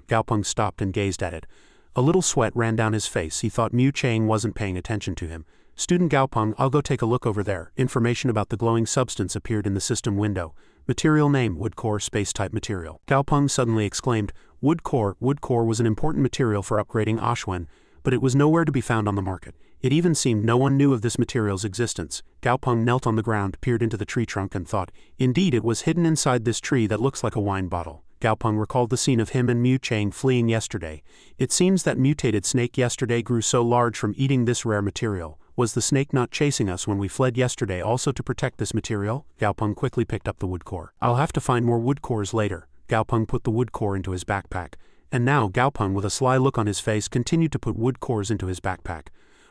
Gao Peng stopped and gazed at it. A little sweat ran down his face. He thought Mu Chang wasn't paying attention to him. Student Gao Peng, I'll go take a look over there. Information about the glowing substance appeared in the system window. Material name, wood core, space-type material. Gao Peng suddenly exclaimed, Wood core was an important material for upgrading Ashwen, but it was nowhere to be found on the market. It even seemed no one knew of this material's existence. Gao Peng knelt on the ground, peered into the tree trunk and thought, indeed it was hidden inside this tree that looks like a wine bottle. Gao Peng recalled the scene of him and Mu Chang fleeing yesterday. It seems that mutated snake yesterday grew so large from eating this rare material. Was the snake not chasing us when we fled yesterday also to protect this material? Gao Peng quickly picked up the wood core. I'll have to find more wood cores later. Gao Peng put the wood core into his backpack. And now Gao Peng, with a sly look on his face, continued to put wood cores into his backpack.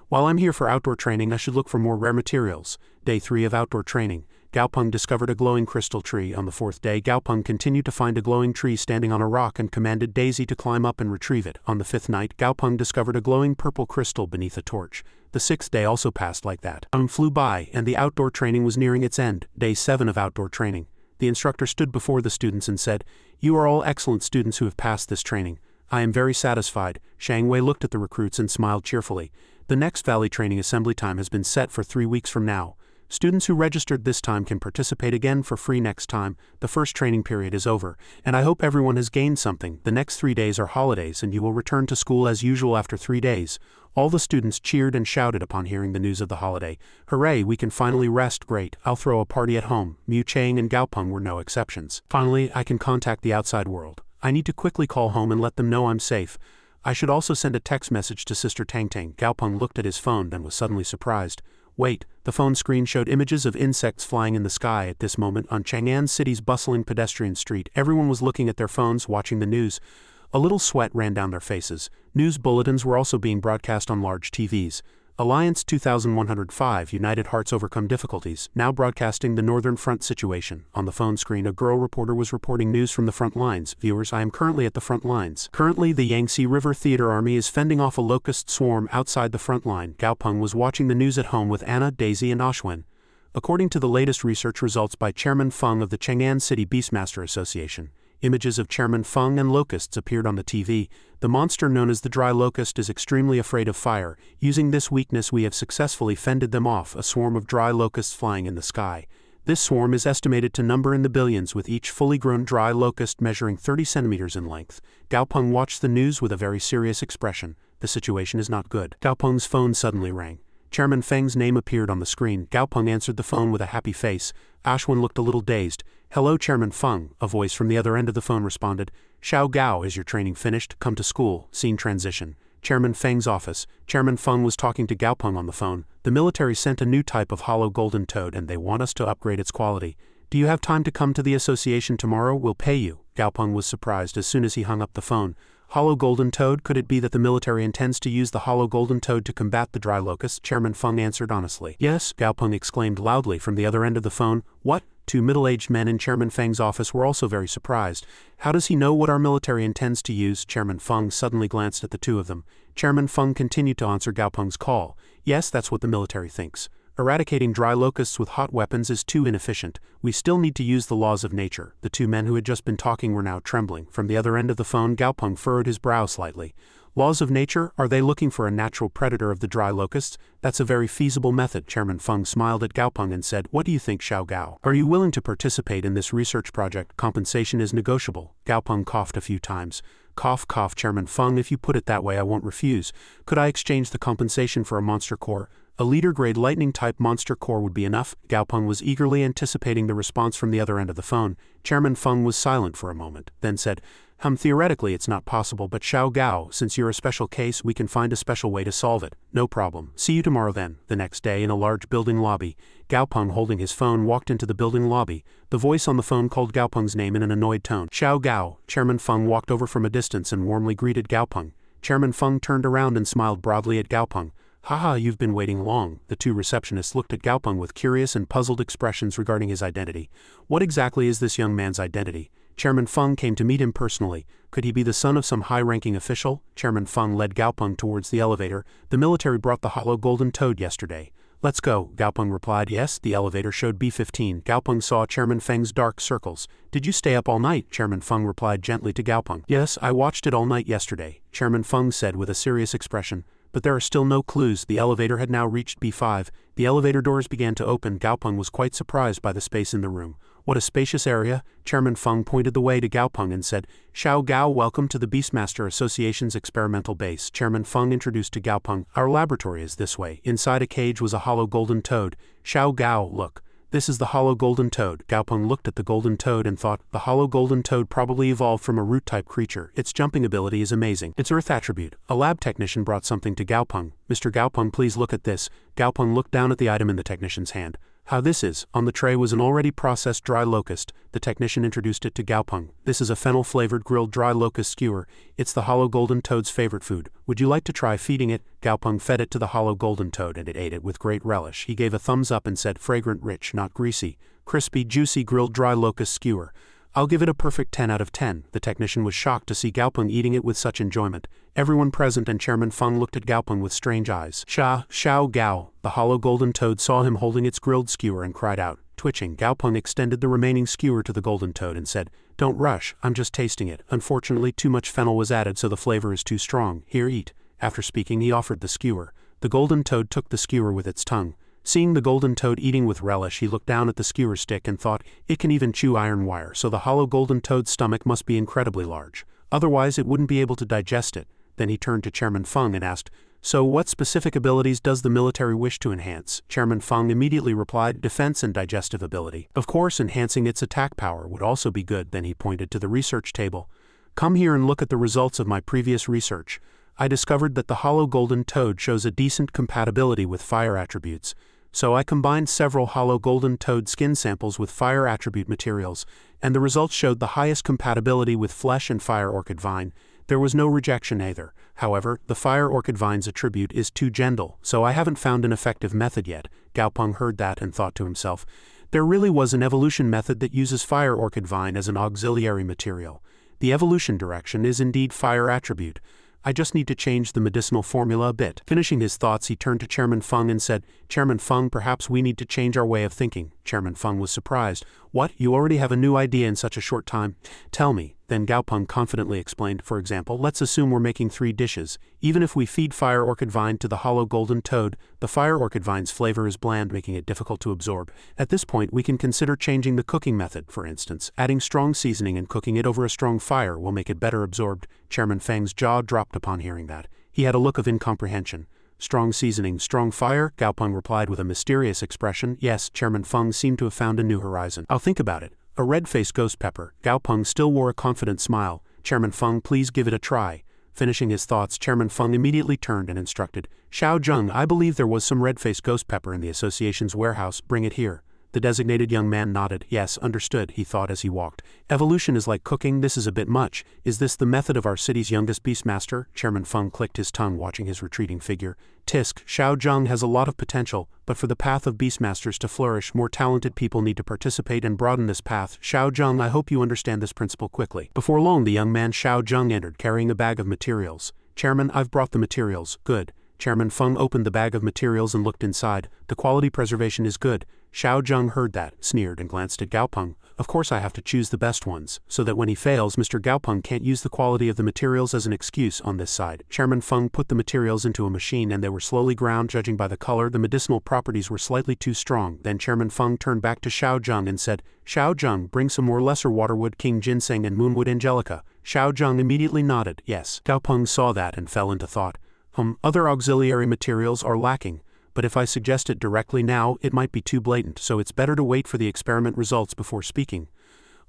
While I'm here for outdoor training, I should look for more rare materials. Day 3 of outdoor training. Gao Peng discovered a glowing crystal tree. On the 4th day, Gao Peng continued to find a glowing tree standing on a rock and commanded Daisy to climb up and retrieve it. On the 5th night, Gao Peng discovered a glowing purple crystal beneath a torch. The 6th day also passed like that. Time flew by, and the outdoor training was nearing its end. Day 7 of outdoor training. The instructor stood before the students and said, You are all excellent students who have passed this training. I am very satisfied. Shang Wei looked at the recruits and smiled cheerfully. The next Valley Training Assembly time has been set for 3 weeks from now. Students who registered this time can participate again for free next time. The first training period is over, and I hope everyone has gained something. The next 3 days are holidays and you will return to school as usual after 3 days. All the students cheered and shouted upon hearing the news of the holiday. Hooray, we can finally rest. Great, I'll throw a party at home. Mu Chang and Gao Peng were no exceptions. Finally, I can contact the outside world. I need to quickly call home and let them know I'm safe. I should also send a text message to Sister Tang Tang. Gao Peng looked at his phone and was suddenly surprised. Wait, the phone screen showed images of insects flying in the sky. At this moment, on Chang'an City's bustling pedestrian street, everyone was looking at their phones, watching the news. A little sweat ran down their faces. News bulletins were also being broadcast on large TVs. Alliance 2105, United Hearts Overcome Difficulties, now broadcasting the Northern Front situation. On the phone screen, a girl reporter was reporting news from the front lines. Viewers, I am currently at the front lines. Currently, the Yangtze River Theater Army is fending off a locust swarm outside the front line. Gao Peng was watching the news at home with Anna, Daisy, and Ashwen. According to the latest research results by Chairman Feng of the Chang'an City Beastmaster Association, images of Chairman Feng and locusts appeared on the TV. The monster known as the dry locust is extremely afraid of fire. Using this weakness, we have successfully fended them off, a swarm of dry locusts flying in the sky. This swarm is estimated to number in the billions, with each fully grown dry locust measuring 30 centimeters in length. Gao Peng watched the news with a very serious expression. The situation is not good. Gao Peng's phone suddenly rang. Chairman Feng's name appeared on the screen. Gao Peng answered the phone with a happy face. Ashwin looked a little dazed. Hello, Chairman Feng, a voice from the other end of the phone responded. Xiao Gao, is your training finished? Come to school. Scene transition. Chairman Feng's office. Chairman Feng was talking to Gao Peng on the phone. The military sent a new type of hollow golden toad and they want us to upgrade its quality. Do you have time to come to the association tomorrow? We'll pay you. Gao Peng was surprised as soon as he hung up the phone. Hollow golden toad? Could it be that the military intends to use the hollow golden toad to combat the dry locust? Chairman Feng answered honestly. Yes, Gao Peng exclaimed loudly from the other end of the phone. What? 2 middle-aged men in Chairman Feng's office were also very surprised. How does he know what our military intends to use? Chairman Feng suddenly glanced at the two of them. Chairman Feng continued to answer Gao Peng's call. Yes, that's what the military thinks. Eradicating dry locusts with hot weapons is too inefficient. We still need to use the laws of nature. The 2 men who had just been talking were now trembling. From the other end of the phone, Gao Peng furrowed his brow slightly. Laws of nature? Are they looking for a natural predator of the dry locusts? That's a very feasible method. Chairman Feng smiled at Gao Peng and said, What do you think, Xiao Gao? Are you willing to participate in this research project? Compensation is negotiable. Gao Peng coughed a few times. Cough, cough, Chairman Feng, if you put it that way I won't refuse. Could I exchange the compensation for a monster core? A leader-grade lightning-type monster core would be enough. Gao Peng was eagerly anticipating the response from the other end of the phone. Chairman Feng was silent for a moment, then said, Theoretically it's not possible, but Xiao Gao, since you're a special case, we can find a special way to solve it. No problem. See you tomorrow then. The next day, in a large building lobby, Gao Peng, holding his phone, walked into the building lobby. The voice on the phone called Gao Peng's name in an annoyed tone. Xiao Gao. Chairman Feng walked over from a distance and warmly greeted Gao Peng. Chairman Feng turned around and smiled broadly at Gao Peng. Haha, you've been waiting long. The two receptionists looked at Gaopeng with curious and puzzled expressions regarding his identity. What exactly is this young man's identity? Chairman Feng came to meet him personally. Could he be the son of some high-ranking official? Chairman Feng led Gaopeng towards the elevator. The military brought the hollow golden toad yesterday. Let's go, Gaopeng replied. Yes, the elevator showed B15. Gaopeng saw Chairman Feng's dark circles. Did you stay up all night? Chairman Feng replied gently to Gaopeng. Yes, I watched it all night yesterday, Chairman Feng said with a serious expression. But there are still no clues. The elevator had now reached B5. The elevator doors began to open. Gaopeng was quite surprised by the space in the room. What a spacious area. Chairman Feng pointed the way to Gaopeng and said, Xiao Gao, welcome to the Beastmaster Association's experimental base. Chairman Feng introduced to Gaopeng, our laboratory is this way. Inside a cage was a hollow golden toad. Xiao Gao, look. This is the hollow golden toad. Gaopeng looked at the golden toad and thought, the hollow golden toad probably evolved from a root-type creature. Its jumping ability is amazing. Its earth attribute. A lab technician brought something to Gaopeng. Mr. Gaopeng, please look at this. Gaopeng looked down at the item in the technician's hand. How this is. On the tray was an already processed dry locust. The technician introduced it to Gaopeng. This is a fennel-flavored grilled dry locust skewer. It's the hollow golden toad's favorite food. Would you like to try feeding it? Gaopeng fed it to the hollow golden toad and it ate it with great relish. He gave a thumbs up and said, fragrant, rich, not greasy, crispy, juicy grilled dry locust skewer. I'll give it a perfect 10 out of 10. The technician was shocked to see Gaopeng eating it with such enjoyment. Everyone present and Chairman Feng looked at Gaopeng with strange eyes. Xiao Gao. The hollow golden toad saw him holding its grilled skewer and cried out. Twitching, Gaopeng extended the remaining skewer to the golden toad and said, Don't rush, I'm just tasting it. Unfortunately, too much fennel was added so the flavor is too strong. Here, eat. After speaking, he offered the skewer. The golden toad took the skewer with its tongue. Seeing the golden toad eating with relish, he looked down at the skewer stick and thought, it can even chew iron wire, so the hollow golden toad's stomach must be incredibly large. Otherwise, it wouldn't be able to digest it. Then he turned to Chairman Feng and asked, So what specific abilities does the military wish to enhance? Chairman Feng immediately replied, defense and digestive ability. Of course, enhancing its attack power would also be good. Then he pointed to the research table. Come here and look at the results of my previous research. I discovered that the hollow golden toad shows a decent compatibility with fire attributes. So I combined several hollow golden toad skin samples with fire attribute materials, and the results showed the highest compatibility with flesh and fire orchid vine. There was no rejection either. However, the fire orchid vine's attribute is too gentle, so I haven't found an effective method yet. Gaopeng heard that and thought to himself, there really was an evolution method that uses fire orchid vine as an auxiliary material. The evolution direction is indeed fire attribute. I just need to change the medicinal formula a bit. Finishing his thoughts, he turned to Chairman Feng and said, Chairman Feng, perhaps we need to change our way of thinking. Chairman Feng was surprised. What? You already have a new idea in such a short time? Tell me. Then Gaopeng confidently explained, for example, let's assume we're making 3 dishes. Even if we feed fire orchid vine to the hollow golden toad, the fire orchid vine's flavor is bland, making it difficult to absorb. At this point, we can consider changing the cooking method, for instance. Adding strong seasoning and cooking it over a strong fire will make it better absorbed. Chairman Feng's jaw dropped upon hearing that. He had a look of incomprehension. Strong seasoning, strong fire? Gaopeng replied with a mysterious expression. Yes, Chairman Feng seemed to have found a new horizon. I'll think about it. A red-faced ghost pepper. Gaopeng still wore a confident smile. Chairman Feng, please give it a try. Finishing his thoughts, Chairman Feng immediately turned and instructed, Xiao Zheng, I believe there was some red-faced ghost pepper in the association's warehouse. Bring it here. The designated young man nodded. Yes, understood, he thought as he walked. Evolution is like cooking, this is a bit much. Is this the method of our city's youngest Beastmaster? Chairman Feng clicked his tongue watching his retreating figure. Tisk, Xiao Zheng has a lot of potential, but for the path of Beastmasters to flourish, more talented people need to participate and broaden this path. Xiao Zheng, I hope you understand this principle quickly. Before long, the young man Xiao Zheng entered, carrying a bag of materials. Chairman, I've brought the materials. Good. Chairman Feng opened the bag of materials and looked inside. The quality preservation is good. Xiao Zheng heard that, sneered and glanced at Gaopeng. Of course I have to choose the best ones, so that when he fails, Mr. Gaopeng can't use the quality of the materials as an excuse on this side. Chairman Feng put the materials into a machine and they were slowly ground. Judging by the color, the medicinal properties were slightly too strong. Then Chairman Feng turned back to Xiao Zheng and said, Xiao Zheng, bring some more lesser waterwood king ginseng and moonwood angelica. Xiao Zheng immediately nodded. Yes. Gaopeng saw that and fell into thought. Other auxiliary materials are lacking. But if I suggest it directly now, it might be too blatant, so it's better to wait for the experiment results before speaking.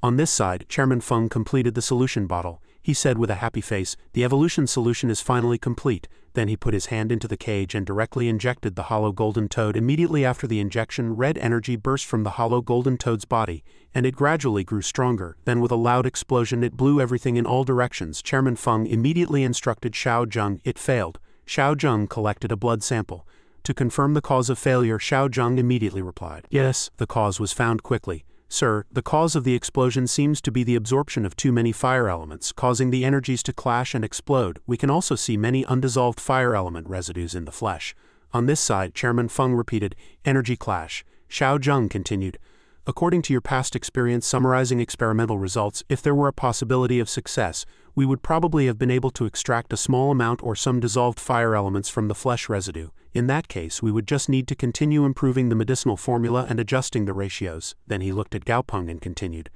On this side, Chairman Feng completed the solution bottle. He said with a happy face, the evolution solution is finally complete. Then he put his hand into the cage and directly injected the hollow golden toad. Immediately after the injection, red energy burst from the hollow golden toad's body, and it gradually grew stronger. Then with a loud explosion, it blew everything in all directions. Chairman Feng immediately instructed Xiao Zheng. It failed. Xiao Zheng collected a blood sample. To confirm the cause of failure, Xiao Zheng immediately replied, "Yes, the cause was found quickly. Sir, the cause of the explosion seems to be the absorption of too many fire elements, causing the energies to clash and explode. We can also see many undissolved fire element residues in the flesh." On this side, Chairman Feng repeated, "Energy clash." Xiao Zheng continued, "According to your past experience summarizing experimental results, if there were a possibility of success, we would probably have been able to extract a small amount or some dissolved fire elements from the flesh residue. In that case, we would just need to continue improving the medicinal formula and adjusting the ratios." Then he looked at Gaopeng and continued,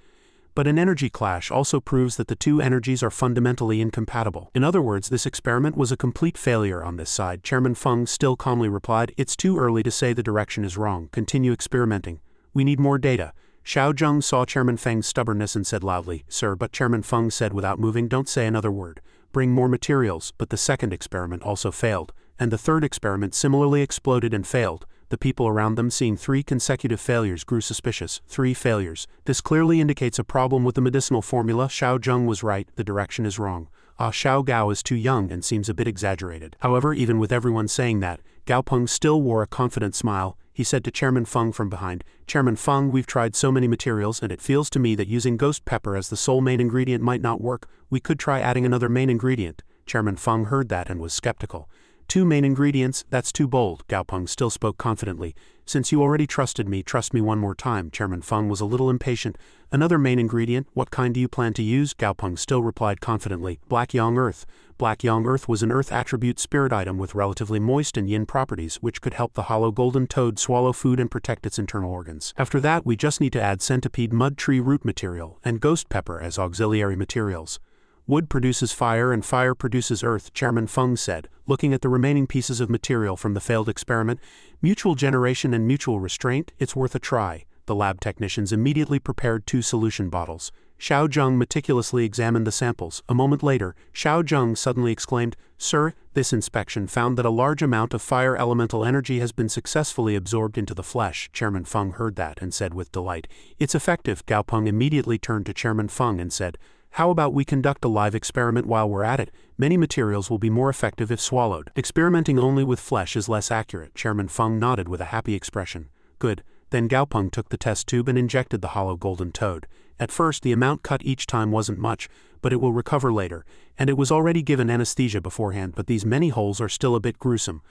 "But an energy clash also proves that the two energies are fundamentally incompatible. In other words, this experiment was a complete failure on this side." Chairman Feng still calmly replied, "It's too early to say the direction is wrong. Continue experimenting. We need more data." Xiao Zheng saw Chairman Feng's stubbornness and said loudly, "Sir," but Chairman Feng said without moving, "Don't say another word. Bring more materials." But the second experiment also failed, and the third experiment similarly exploded and failed. The people around them, seeing 3 consecutive failures, grew suspicious. 3 failures. This clearly indicates a problem with the medicinal formula. Xiao Zheng was right, the direction is wrong. Xiao Gao is too young and seems a bit exaggerated. However, even with everyone saying that, Gaopeng still wore a confident smile. He said to Chairman Feng from behind, "Chairman Feng, we've tried so many materials and it feels to me that using ghost pepper as the sole main ingredient might not work. We could try adding another main ingredient." Chairman Feng heard that and was skeptical. "2 main ingredients, that's too bold." Gaopeng still spoke confidently. "Since you already trusted me, trust me one more time." Chairman Feng was a little impatient. "Another main ingredient, what kind do you plan to use?" Gaopeng still replied confidently, "Black Yang Earth." Black Yang Earth was an earth attribute spirit item with relatively moist and yin properties, which could help the hollow golden toad swallow food and protect its internal organs. After that, we just need to add centipede mud tree root material and ghost pepper as auxiliary materials. "Wood produces fire and fire produces earth," Chairman Feng said, looking at the remaining pieces of material from the failed experiment. "Mutual generation and mutual restraint, it's worth a try." The lab technicians immediately prepared 2 solution bottles. Xiao Zheng meticulously examined the samples. A moment later, Xiao Zheng suddenly exclaimed, "Sir, this inspection found that a large amount of fire elemental energy has been successfully absorbed into the flesh." Chairman Feng heard that and said with delight, "It's effective." Gaopeng immediately turned to Chairman Feng and said, "How about we conduct a live experiment while we're at it? Many materials will be more effective if swallowed. Experimenting only with flesh is less accurate." Chairman Feng nodded with a happy expression. "Good." Then Gaopeng took the test tube and injected the hollow golden toad. At first, the amount cut each time wasn't much, but it will recover later, and it was already given anesthesia beforehand, but these many holes are still a bit gruesome.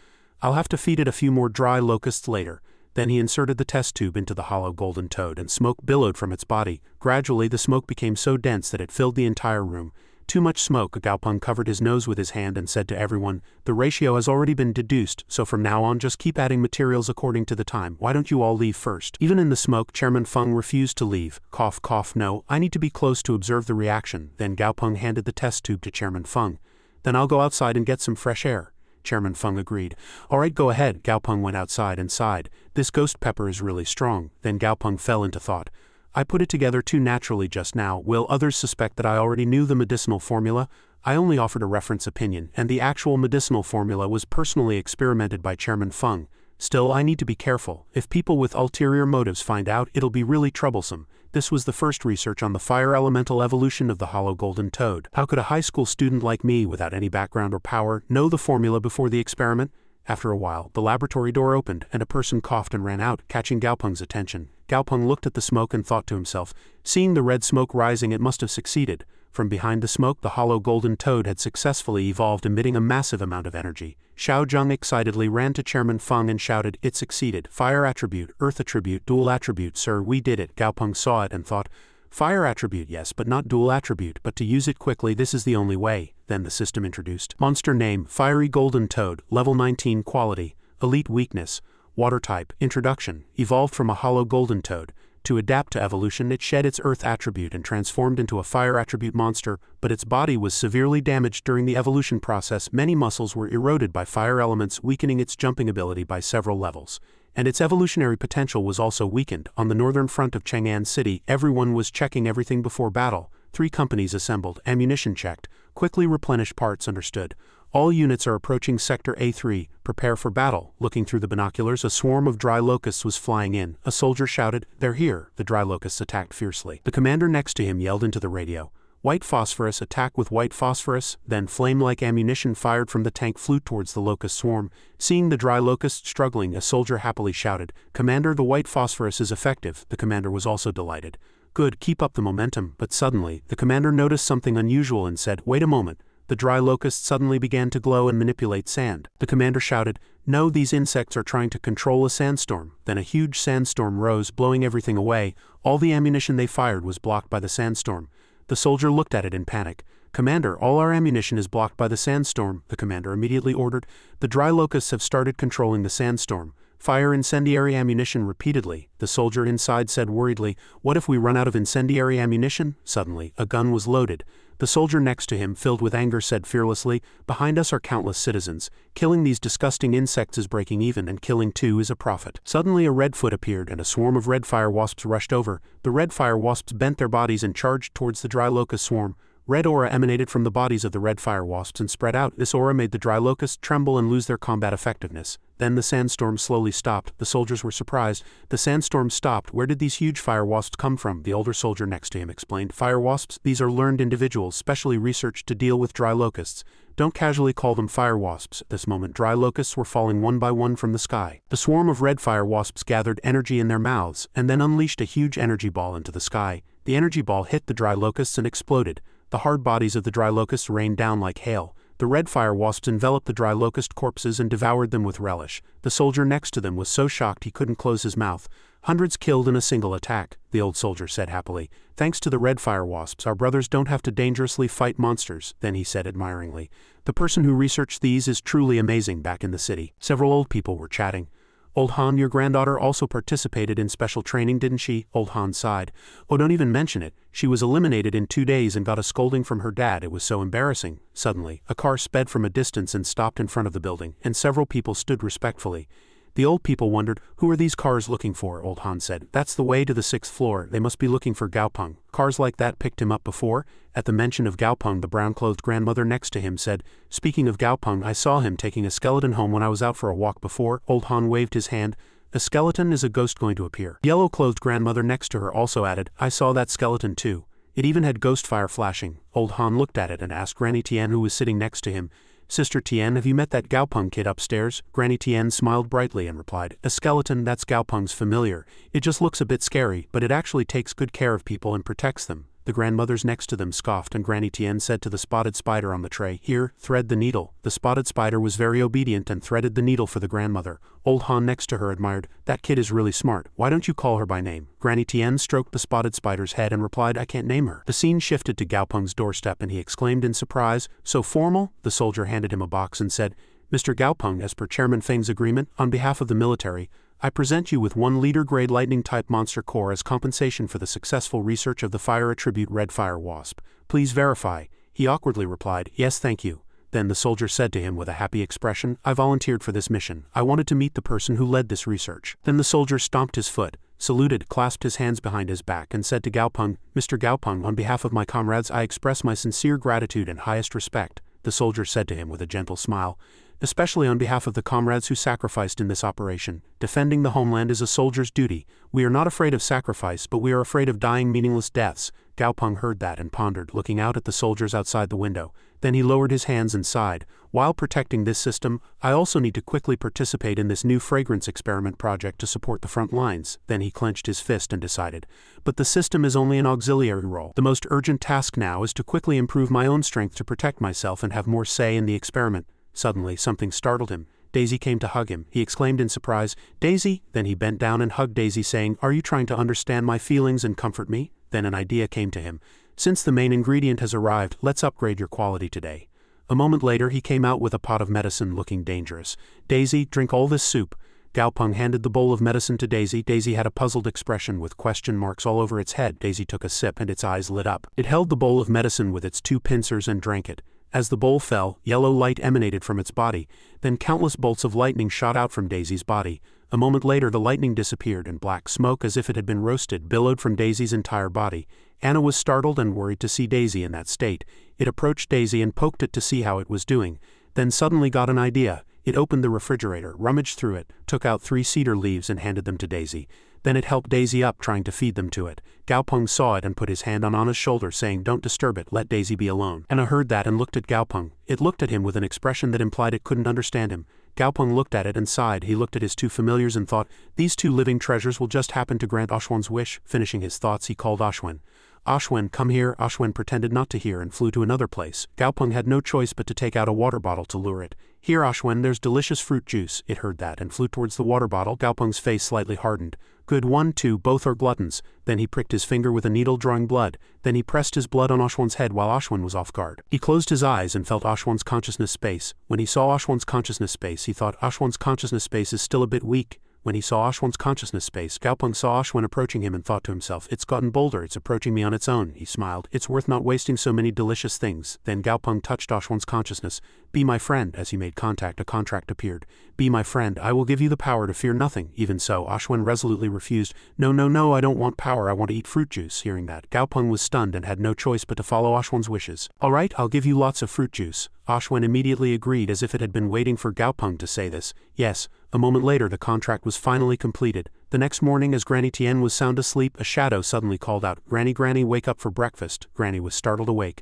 I'll have to feed it a few more dry locusts later. Then he inserted the test tube into the hollow golden toad and smoke billowed from its body. Gradually the smoke became so dense that it filled the entire room. Too much smoke. Gaopeng covered his nose with his hand and said to everyone, "The ratio has already been deduced, so from now on just keep adding materials according to the time. Why don't you all leave first?" Even in the smoke, Chairman Feng refused to leave. Cough, cough, "No, I need to be close to observe the reaction." Then Gaopeng handed the test tube to Chairman Feng. "Then I'll go outside and get some fresh air." Chairman Feng agreed. "All right, go ahead." Gaopeng went outside and sighed. "This ghost pepper is really strong." Then Gaopeng fell into thought. "I put it together too naturally just now. Will others suspect that I already knew the medicinal formula? I only offered a reference opinion, and the actual medicinal formula was personally experimented by Chairman Feng. Still, I need to be careful. If people with ulterior motives find out, it'll be really troublesome." This was the first research on the fire elemental evolution of the hollow golden toad. How could a high school student like me, without any background or power, know the formula before the experiment? After a while, the laboratory door opened, and a person coughed and ran out, catching Gaopeng's attention. Gaopeng looked at the smoke and thought to himself, seeing the red smoke rising, it must have succeeded. From behind the smoke, the hollow golden toad had successfully evolved, emitting a massive amount of energy. Xiao Zheng excitedly ran to Chairman Feng and shouted, "It succeeded! Fire attribute, earth attribute, dual attribute, sir, we did it!" Gaopeng saw it and thought, "Fire attribute, yes, but not dual attribute, but to use it quickly this is the only way." Then the system introduced. Monster name, Fiery Golden Toad, level 19 quality, elite weakness, water type, introduction, evolved from a hollow golden toad. To adapt to evolution, it shed its earth attribute and transformed into a fire attribute monster, but its body was severely damaged during the evolution process. Many muscles were eroded by fire elements, weakening its jumping ability by several levels. And its evolutionary potential was also weakened. On the northern front of Chang'an City, everyone was checking everything before battle. 3 companies assembled, ammunition checked, quickly replenish parts understood. All units are approaching Sector A3, prepare for battle. Looking through the binoculars, a swarm of dry locusts was flying in. A soldier shouted, "They're here." The dry locusts attacked fiercely. The commander next to him yelled into the radio, White phosphorus, attack with white phosphorus, then flame-like ammunition fired from the tank flew towards the locust swarm. Seeing the dry locusts struggling, a soldier happily shouted, "Commander, the white phosphorus is effective." The commander was also delighted. "Good, keep up the momentum." But suddenly, the commander noticed something unusual and said, "Wait a moment." The dry locust suddenly began to glow and manipulate sand. The commander shouted, "No, these insects are trying to control a sandstorm." Then a huge sandstorm rose, blowing everything away. All the ammunition they fired was blocked by the sandstorm. The soldier looked at it in panic. "Commander, all our ammunition is blocked by the sandstorm," the commander immediately ordered. "The dry locusts have started controlling the sandstorm. Fire incendiary ammunition repeatedly." The soldier inside said worriedly, "What if we run out of incendiary ammunition?" Suddenly, a gun was loaded. The soldier next to him, filled with anger, said fearlessly, "Behind us are countless citizens. Killing these disgusting insects is breaking even, and killing too is a profit." Suddenly a red foot appeared and a swarm of red fire wasps rushed over. The red fire wasps bent their bodies and charged towards the dry locust swarm. Red aura emanated from the bodies of the red fire wasps and spread out. This aura made the dry locusts tremble and lose their combat effectiveness. Then the sandstorm slowly stopped. The soldiers were surprised. The sandstorm stopped. "Where did these huge fire wasps come from?" The older soldier next to him explained. "Fire wasps? These are learned individuals, specially researched to deal with dry locusts. Don't casually call them fire wasps." At this moment, dry locusts were falling one by one from the sky. The swarm of red fire wasps gathered energy in their mouths and then unleashed a huge energy ball into the sky. The energy ball hit the dry locusts and exploded. The hard bodies of the dry locusts rained down like hail. The red fire wasps enveloped the dry locust corpses and devoured them with relish. The soldier next to them was so shocked he couldn't close his mouth. "Hundreds killed in a single attack," the old soldier said happily. "Thanks to the red fire wasps, our brothers don't have to dangerously fight monsters." Then he said admiringly, "The person who researched these is truly amazing." Back in the city, several old people were chatting. "Old Han, your granddaughter also participated in special training, didn't she?" Old Han sighed. "Oh, don't even mention it. She was eliminated in 2 days and got a scolding from her dad. It was so embarrassing." Suddenly, a car sped from a distance and stopped in front of the building, and several people stood respectfully. The old people wondered, "Who are these cars looking for?" Old Han said. "That's the way to the 6th floor. They must be looking for Gaopeng." Cars like that picked him up before? At the mention of Gaopeng, the brown-clothed grandmother next to him said, "Speaking of Gaopeng, I saw him taking a skeleton home when I was out for a walk before." Old Han waved his hand. "A skeleton is a ghost going to appear." Yellow-clothed grandmother next to her also added, "I saw that skeleton too. It even had ghost fire flashing." Old Han looked at it and asked Granny Tian, who was sitting next to him, "Sister Tian, have you met that Gaopeng kid upstairs?" Granny Tian smiled brightly and replied, "A skeleton, that's Gaopeng's familiar. It just looks a bit scary, but it actually takes good care of people and protects them." The grandmothers next to them scoffed, and Granny Tian said to the spotted spider on the tray, "Here, thread the needle." The spotted spider was very obedient and threaded the needle for the grandmother. Old Han next to her admired, "That kid is really smart. Why don't you call her by name?" Granny Tian stroked the spotted spider's head and replied, "I can't name her." The scene shifted to Gaopeng's doorstep and he exclaimed in surprise, "So formal?" The soldier handed him a box and said, "Mr. Gaopeng, as per Chairman Feng's agreement, on behalf of the military, I present you with 1 leader-grade lightning-type monster core as compensation for the successful research of the fire attribute red fire wasp. Please verify." He awkwardly replied, "Yes, thank you." Then the soldier said to him with a happy expression, "I volunteered for this mission. I wanted to meet the person who led this research." Then the soldier stomped his foot, saluted, clasped his hands behind his back, and said to Gaopeng, "Mr. Gaopeng, on behalf of my comrades, I express my sincere gratitude and highest respect." The soldier said to him with a gentle smile, "Especially on behalf of the comrades who sacrificed in this operation. Defending the homeland is a soldier's duty. We are not afraid of sacrifice, but we are afraid of dying meaningless deaths." Gaopeng heard that and pondered, looking out at the soldiers outside the window. Then he lowered his hands and sighed. "While protecting this system, I also need to quickly participate in this new fragrance experiment project to support the front lines." Then he clenched his fist and decided, "But the system is only an auxiliary role. The most urgent task now is to quickly improve my own strength to protect myself and have more say in the experiment." Suddenly, something startled him. Daisy came to hug him. He exclaimed in surprise, "Daisy!" Then he bent down and hugged Daisy, saying, "Are you trying to understand my feelings and comfort me?" Then an idea came to him. "Since the main ingredient has arrived, let's upgrade your quality today." A moment later, he came out with a pot of medicine looking dangerous. "Daisy, drink all this soup." Gaopeng handed the bowl of medicine to Daisy. Daisy had a puzzled expression with question marks all over its head. Daisy took a sip and its eyes lit up. It held the bowl of medicine with its 2 pincers and drank it. As the bowl fell, yellow light emanated from its body. Then countless bolts of lightning shot out from Daisy's body. A moment later the lightning disappeared and black smoke, as if it had been roasted, billowed from Daisy's entire body. Anna was startled and worried to see Daisy in that state. It approached Daisy and poked it to see how it was doing. Then suddenly got an idea. It opened the refrigerator, rummaged through it, took out 3 cedar leaves and handed them to Daisy. Then it helped Daisy up, trying to feed them to it. Gaopeng saw it and put his hand on Anna's shoulder, saying, "Don't disturb it, let Daisy be alone." Anna heard that and looked at Gaopeng. It looked at him with an expression that implied it couldn't understand him. Gaopeng looked at it and sighed. He looked at his two familiars and thought, "These two living treasures will just happen to grant Ashwan's wish." Finishing his thoughts, he called Ashwan. "Ashwan, come here." Ashwan pretended not to hear and flew to another place. Gaopeng had no choice but to take out a water bottle to lure it. "Here, Ashwan, there's delicious fruit juice." It heard that and flew towards the water bottle. Gaopeng's face slightly hardened. "Good, 1, 2, both are gluttons." Then he pricked his finger with a needle, drawing blood. Then he pressed his blood on Ashwan's head while Ashwan was off guard. He closed his eyes and felt Ashwan's consciousness space. When he saw Ashwan's consciousness space, he thought, "Ashwan's consciousness space is still a bit weak." When he saw Ashwan's consciousness space, Gaopeng saw Ashwan approaching him and thought to himself, "It's gotten bolder, it's approaching me on its own." He smiled. "It's worth not wasting so many delicious things." Then Gaopeng touched Ashwan's consciousness. "Be my friend." As he made contact, a contract appeared. "Be my friend, I will give you the power to fear nothing." Even so, Ashwan resolutely refused. "No, no, no, I don't want power, I want to eat fruit juice." Hearing that, Gaopeng was stunned and had no choice but to follow Ashwan's wishes. "All right, I'll give you lots of fruit juice." Ashwan immediately agreed, as if it had been waiting for Gaopeng to say this. Yes. A moment later, the contract was finally completed. The next morning, as Granny Tien was sound asleep, a shadow suddenly called out, "Granny, Granny, wake up for breakfast." Granny was startled awake.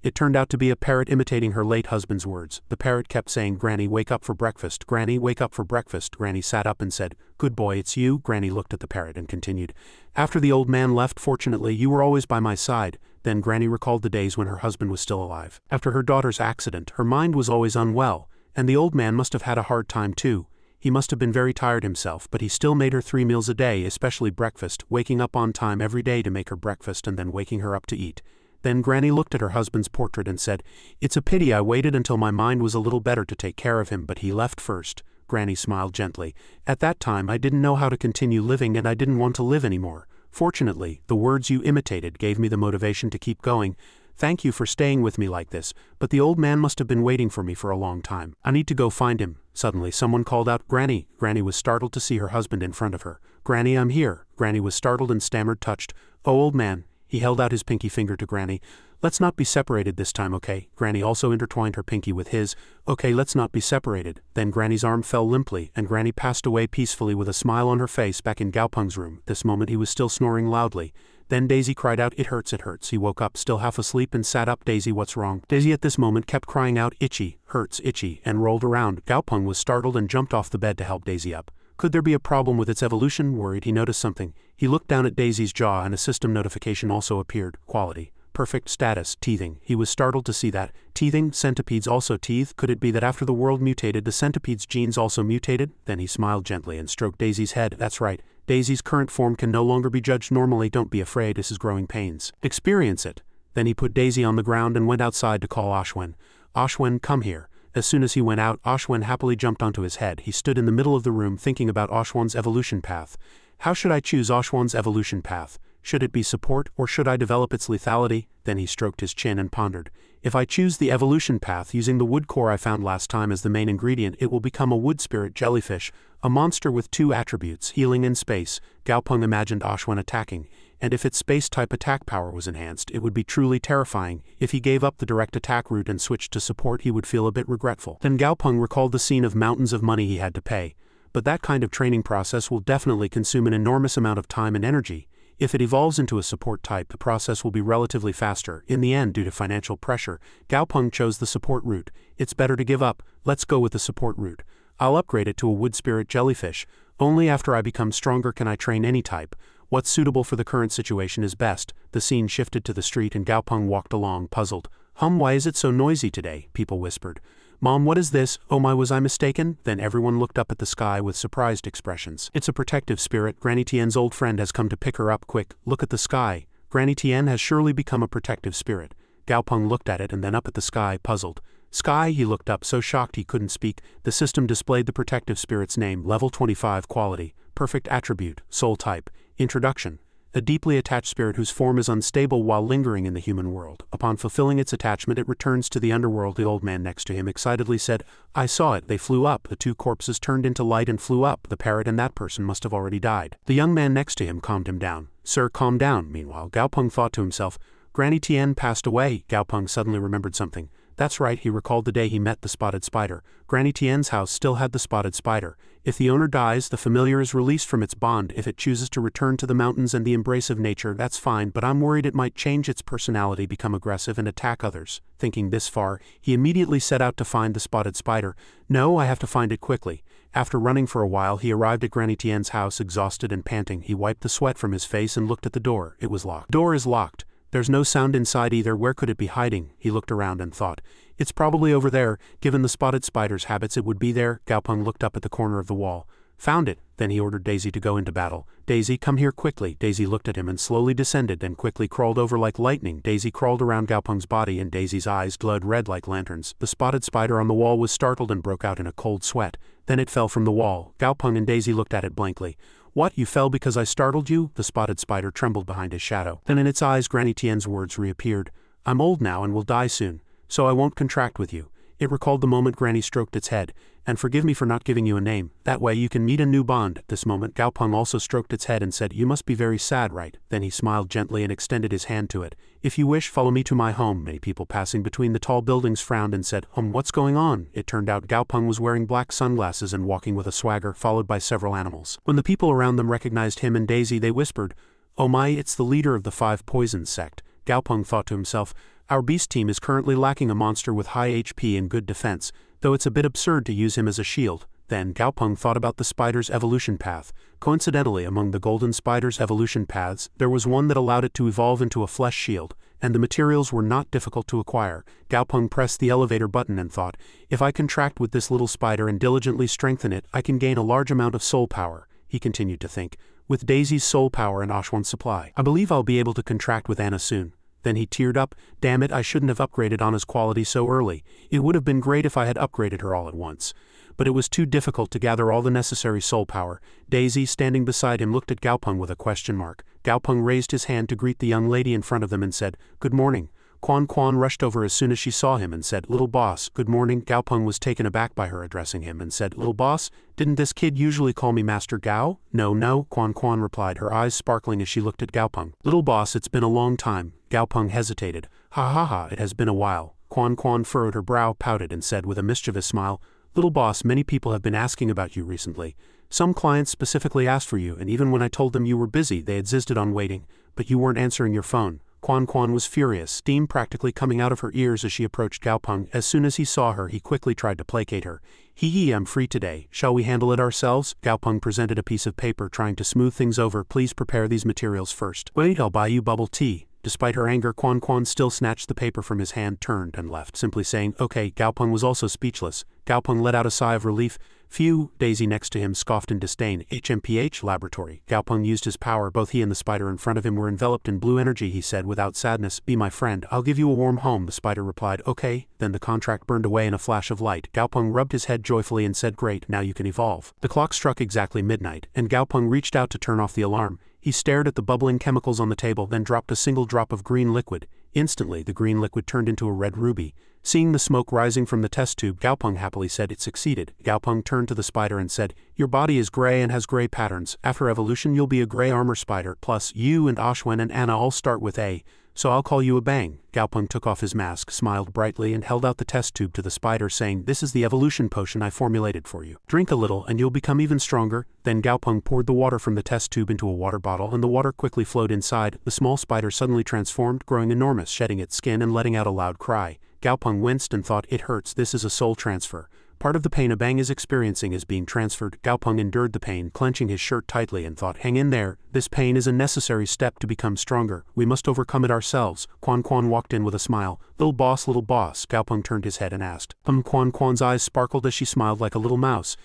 It turned out to be a parrot imitating her late husband's words. The parrot kept saying, "Granny, wake up for breakfast. Granny, wake up for breakfast." Granny sat up and said, "Good boy, it's you." Granny looked at the parrot and continued, "After the old man left, fortunately, you were always by my side." Then Granny recalled the days when her husband was still alive. After her daughter's accident, her mind was always unwell, and the old man must have had a hard time too. He must have been very tired himself, but he still made her 3 meals a day, especially breakfast, waking up on time every day to make her breakfast and then waking her up to eat. Then Granny looked at her husband's portrait and said, "It's a pity I waited until my mind was a little better to take care of him, but he left first." Granny smiled gently. "At that time I didn't know how to continue living and I didn't want to live anymore. Fortunately, the words you imitated gave me the motivation to keep going. Thank you for staying with me like this, but the old man must have been waiting for me for a long time. I need to go find him." Suddenly someone called out, "Granny." Granny was startled to see her husband in front of her. "Granny, I'm here." Granny was startled and stammered, touched. "Oh, old man." He held out his pinky finger to Granny. "Let's not be separated this time, okay?" Granny also intertwined her pinky with his. "Okay, let's not be separated." Then Granny's arm fell limply, and Granny passed away peacefully with a smile on her face back in Gaopeng's room. This moment he was still snoring loudly. Then Daisy cried out, "It hurts, it hurts." He woke up, still half asleep, and sat up. "Daisy, what's wrong?" Daisy at this moment kept crying out, "Itchy, hurts, itchy," and rolled around. Gaopeng was startled and jumped off the bed to help Daisy up. Could there be a problem with its evolution? Worried, he noticed something. He looked down at Daisy's jaw and a system notification also appeared. Quality: perfect. Status: teething. He was startled to see that. Teething? Centipedes also teeth? Could it be that after the world mutated, the centipede's genes also mutated? Then he smiled gently and stroked Daisy's head. "That's right. Daisy's current form can no longer be judged normally. Don't be afraid, this is growing pains. Experience it." Then he put Daisy on the ground and went outside to call Ashwan. "Ashwan, come here." As soon as he went out, Ashwan happily jumped onto his head. He stood in the middle of the room thinking about Ashwan's evolution path. How should I choose Ashwan's evolution path? Should it be support, or should I develop its lethality? Then he stroked his chin and pondered. If I choose the evolution path using the wood core I found last time as the main ingredient, it will become a wood spirit jellyfish, a monster with 2 attributes, healing and space. Gaopeng imagined Ashwan attacking, and if its space-type attack power was enhanced, it would be truly terrifying. If he gave up the direct attack route and switched to support, he would feel a bit regretful. Then Gaopeng recalled the scene of mountains of money he had to pay. But that kind of training process will definitely consume an enormous amount of time and energy. If it evolves into a support type, the process will be relatively faster. In the end, due to financial pressure, Gaopeng chose the support route. It's better to give up. Let's go with the support route. I'll upgrade it to a wood spirit jellyfish. Only after I become stronger can I train any type. What's suitable for the current situation is best. The scene shifted to the street and Gaopeng walked along, puzzled. Why is it so noisy today?" people whispered. "Mom, what is this? Oh my, was I mistaken?" Then everyone looked up at the sky with surprised expressions. "It's a protective spirit. Granny Tien's old friend has come to pick her up. Quick, look at the sky. Granny Tien has surely become a protective spirit." Gaopeng looked at it and then up at the sky, puzzled. "Sky?" He looked up, so shocked he couldn't speak. The system displayed the protective spirit's name, level 25 quality, perfect attribute, soul type. Introduction: a deeply attached spirit whose form is unstable while lingering in the human world. Upon fulfilling its attachment, it returns to the underworld. The old man next to him excitedly said, "I saw it. They flew up. The 2 corpses turned into light and flew up. The parrot and that person must have already died." The young man next to him calmed him down. "Sir, calm down." Meanwhile, Gaopeng thought to himself, "Granny Tien passed away." Gaopeng suddenly remembered something. That's right, he recalled the day he met the spotted spider. Granny Tien's house still had the spotted spider. If the owner dies, the familiar is released from its bond. If it chooses to return to the mountains and the embrace of nature, that's fine, but I'm worried it might change its personality, become aggressive, and attack others. Thinking this far, he immediately set out to find the spotted spider. No, I have to find it quickly. After running for a while, he arrived at Granny Tien's house, exhausted and panting. He wiped the sweat from his face and looked at the door. It was locked. Door is locked. There's no sound inside either. Where could it be hiding? He looked around and thought, it's probably over there. Given the spotted spider's habits, it would be there. Gaopeng looked up at the corner of the wall. Found it. Then he ordered Daisy to go into battle. Daisy, come here quickly. Daisy looked at him and slowly descended, then quickly crawled over like lightning. Daisy crawled around Gaopeng's body and Daisy's eyes glowed red like lanterns. The spotted spider on the wall was startled and broke out in a cold sweat. Then it fell from the wall. Gaopeng and Daisy looked at it blankly. What, you fell because I startled you? The spotted spider trembled behind his shadow. Then in its eyes Granny Tien's words reappeared. I'm old now and will die soon, so I won't contract with you. It recalled the moment Granny stroked its head. And forgive me for not giving you a name. That way you can meet a new bond. At this moment Gaopeng also stroked its head and said, you must be very sad, right? Then he smiled gently and extended his hand to it. If you wish, follow me to my home. Many people passing between the tall buildings frowned and said, what's going on? It turned out Gaopeng was wearing black sunglasses and walking with a swagger, followed by several animals. When the people around them recognized him and Daisy, they whispered, oh my, it's the leader of the 5 Poisons sect. Gaopeng thought to himself, our beast team is currently lacking a monster with high HP and good defense, though it's a bit absurd to use him as a shield. Then Gaopeng thought about the spider's evolution path. Coincidentally, among the golden spider's evolution paths, there was one that allowed it to evolve into a flesh shield, and the materials were not difficult to acquire. Gaopeng pressed the elevator button and thought, if I contract with this little spider and diligently strengthen it, I can gain a large amount of soul power. He continued to think, with Daisy's soul power and Ashwan's supply, I believe I'll be able to contract with Anna soon. Then he teared up. Damn it, I shouldn't have upgraded Anna's quality so early. It would have been great if I had upgraded her all at once. But it was too difficult to gather all the necessary soul power. Daisy, standing beside him, looked at Gaopeng with a question mark. Gaopeng raised his hand to greet the young lady in front of them and said, good morning. Quan rushed over as soon as she saw him and said, little boss, good morning. Gaopeng was taken aback by her addressing him and said, little boss, didn't this kid usually call me Master Gao? No, Quan replied, her eyes sparkling as she looked at Gaopeng. Little boss, it's been a long time. Gaopeng hesitated. Ha, it has been a while. Quan furrowed her brow, pouted and said with a mischievous smile, little boss, many people have been asking about you recently. Some clients specifically asked for you, and even when I told them you were busy, they insisted on waiting, but you weren't answering your phone. Quan was furious, steam practically coming out of her ears as she approached Gaopeng. As soon as he saw her, he quickly tried to placate her. I'm free today. Shall we handle it ourselves? Gaopeng presented a piece of paper, trying to smooth things over. Please prepare these materials first. Wait, I'll buy you bubble tea. Despite her anger, Quan still snatched the paper from his hand, turned, and left, simply saying, okay. Gaopeng was also speechless. Gaopeng let out a sigh of relief. Phew, Daisy next to him scoffed in disdain. HMPH laboratory. Gaopeng used his power. Both he and the spider in front of him were enveloped in blue energy. He said without sadness, be my friend. I'll give you a warm home. The spider replied, okay. Then the contract burned away in a flash of light. Gaopeng rubbed his head joyfully and said, great, now you can evolve. The clock struck exactly midnight, and Gaopeng reached out to turn off the alarm. He stared at the bubbling chemicals on the table, then dropped a single drop of green liquid. Instantly, the green liquid turned into a red ruby. Seeing the smoke rising from the test tube, Gaopeng happily said it succeeded. Gaopeng turned to the spider and said, your body is gray and has gray patterns. After evolution, you'll be a gray armor spider. Plus, you and Ashwan and Anna all start with A, so I'll call you a Bang. Gaopeng took off his mask, smiled brightly, and held out the test tube to the spider, saying, this is the evolution potion I formulated for you. Drink a little and you'll become even stronger. Then Gaopeng poured the water from the test tube into a water bottle, and the water quickly flowed inside. The small spider suddenly transformed, growing enormous, shedding its skin and letting out a loud cry. Gaopeng winced and thought, it hurts. This is a soul transfer. Part of the pain a Bang is experiencing is being transferred. Gaopeng endured the pain, clenching his shirt tightly, and thought, hang in there. This pain is a necessary step to become stronger. We must overcome it ourselves. Quan walked in with a smile. Little boss. Gaopeng turned his head and asked. Quan's eyes sparkled as she smiled like a little mouse.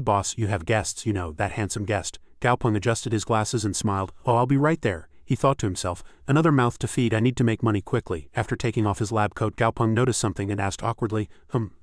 Boss, you have guests, you know, that handsome guest. Gaopeng adjusted his glasses and smiled. Oh, I'll be right there. He thought to himself, another mouth to feed, I need to make money quickly. After taking off his lab coat, Gaopeng noticed something and asked awkwardly,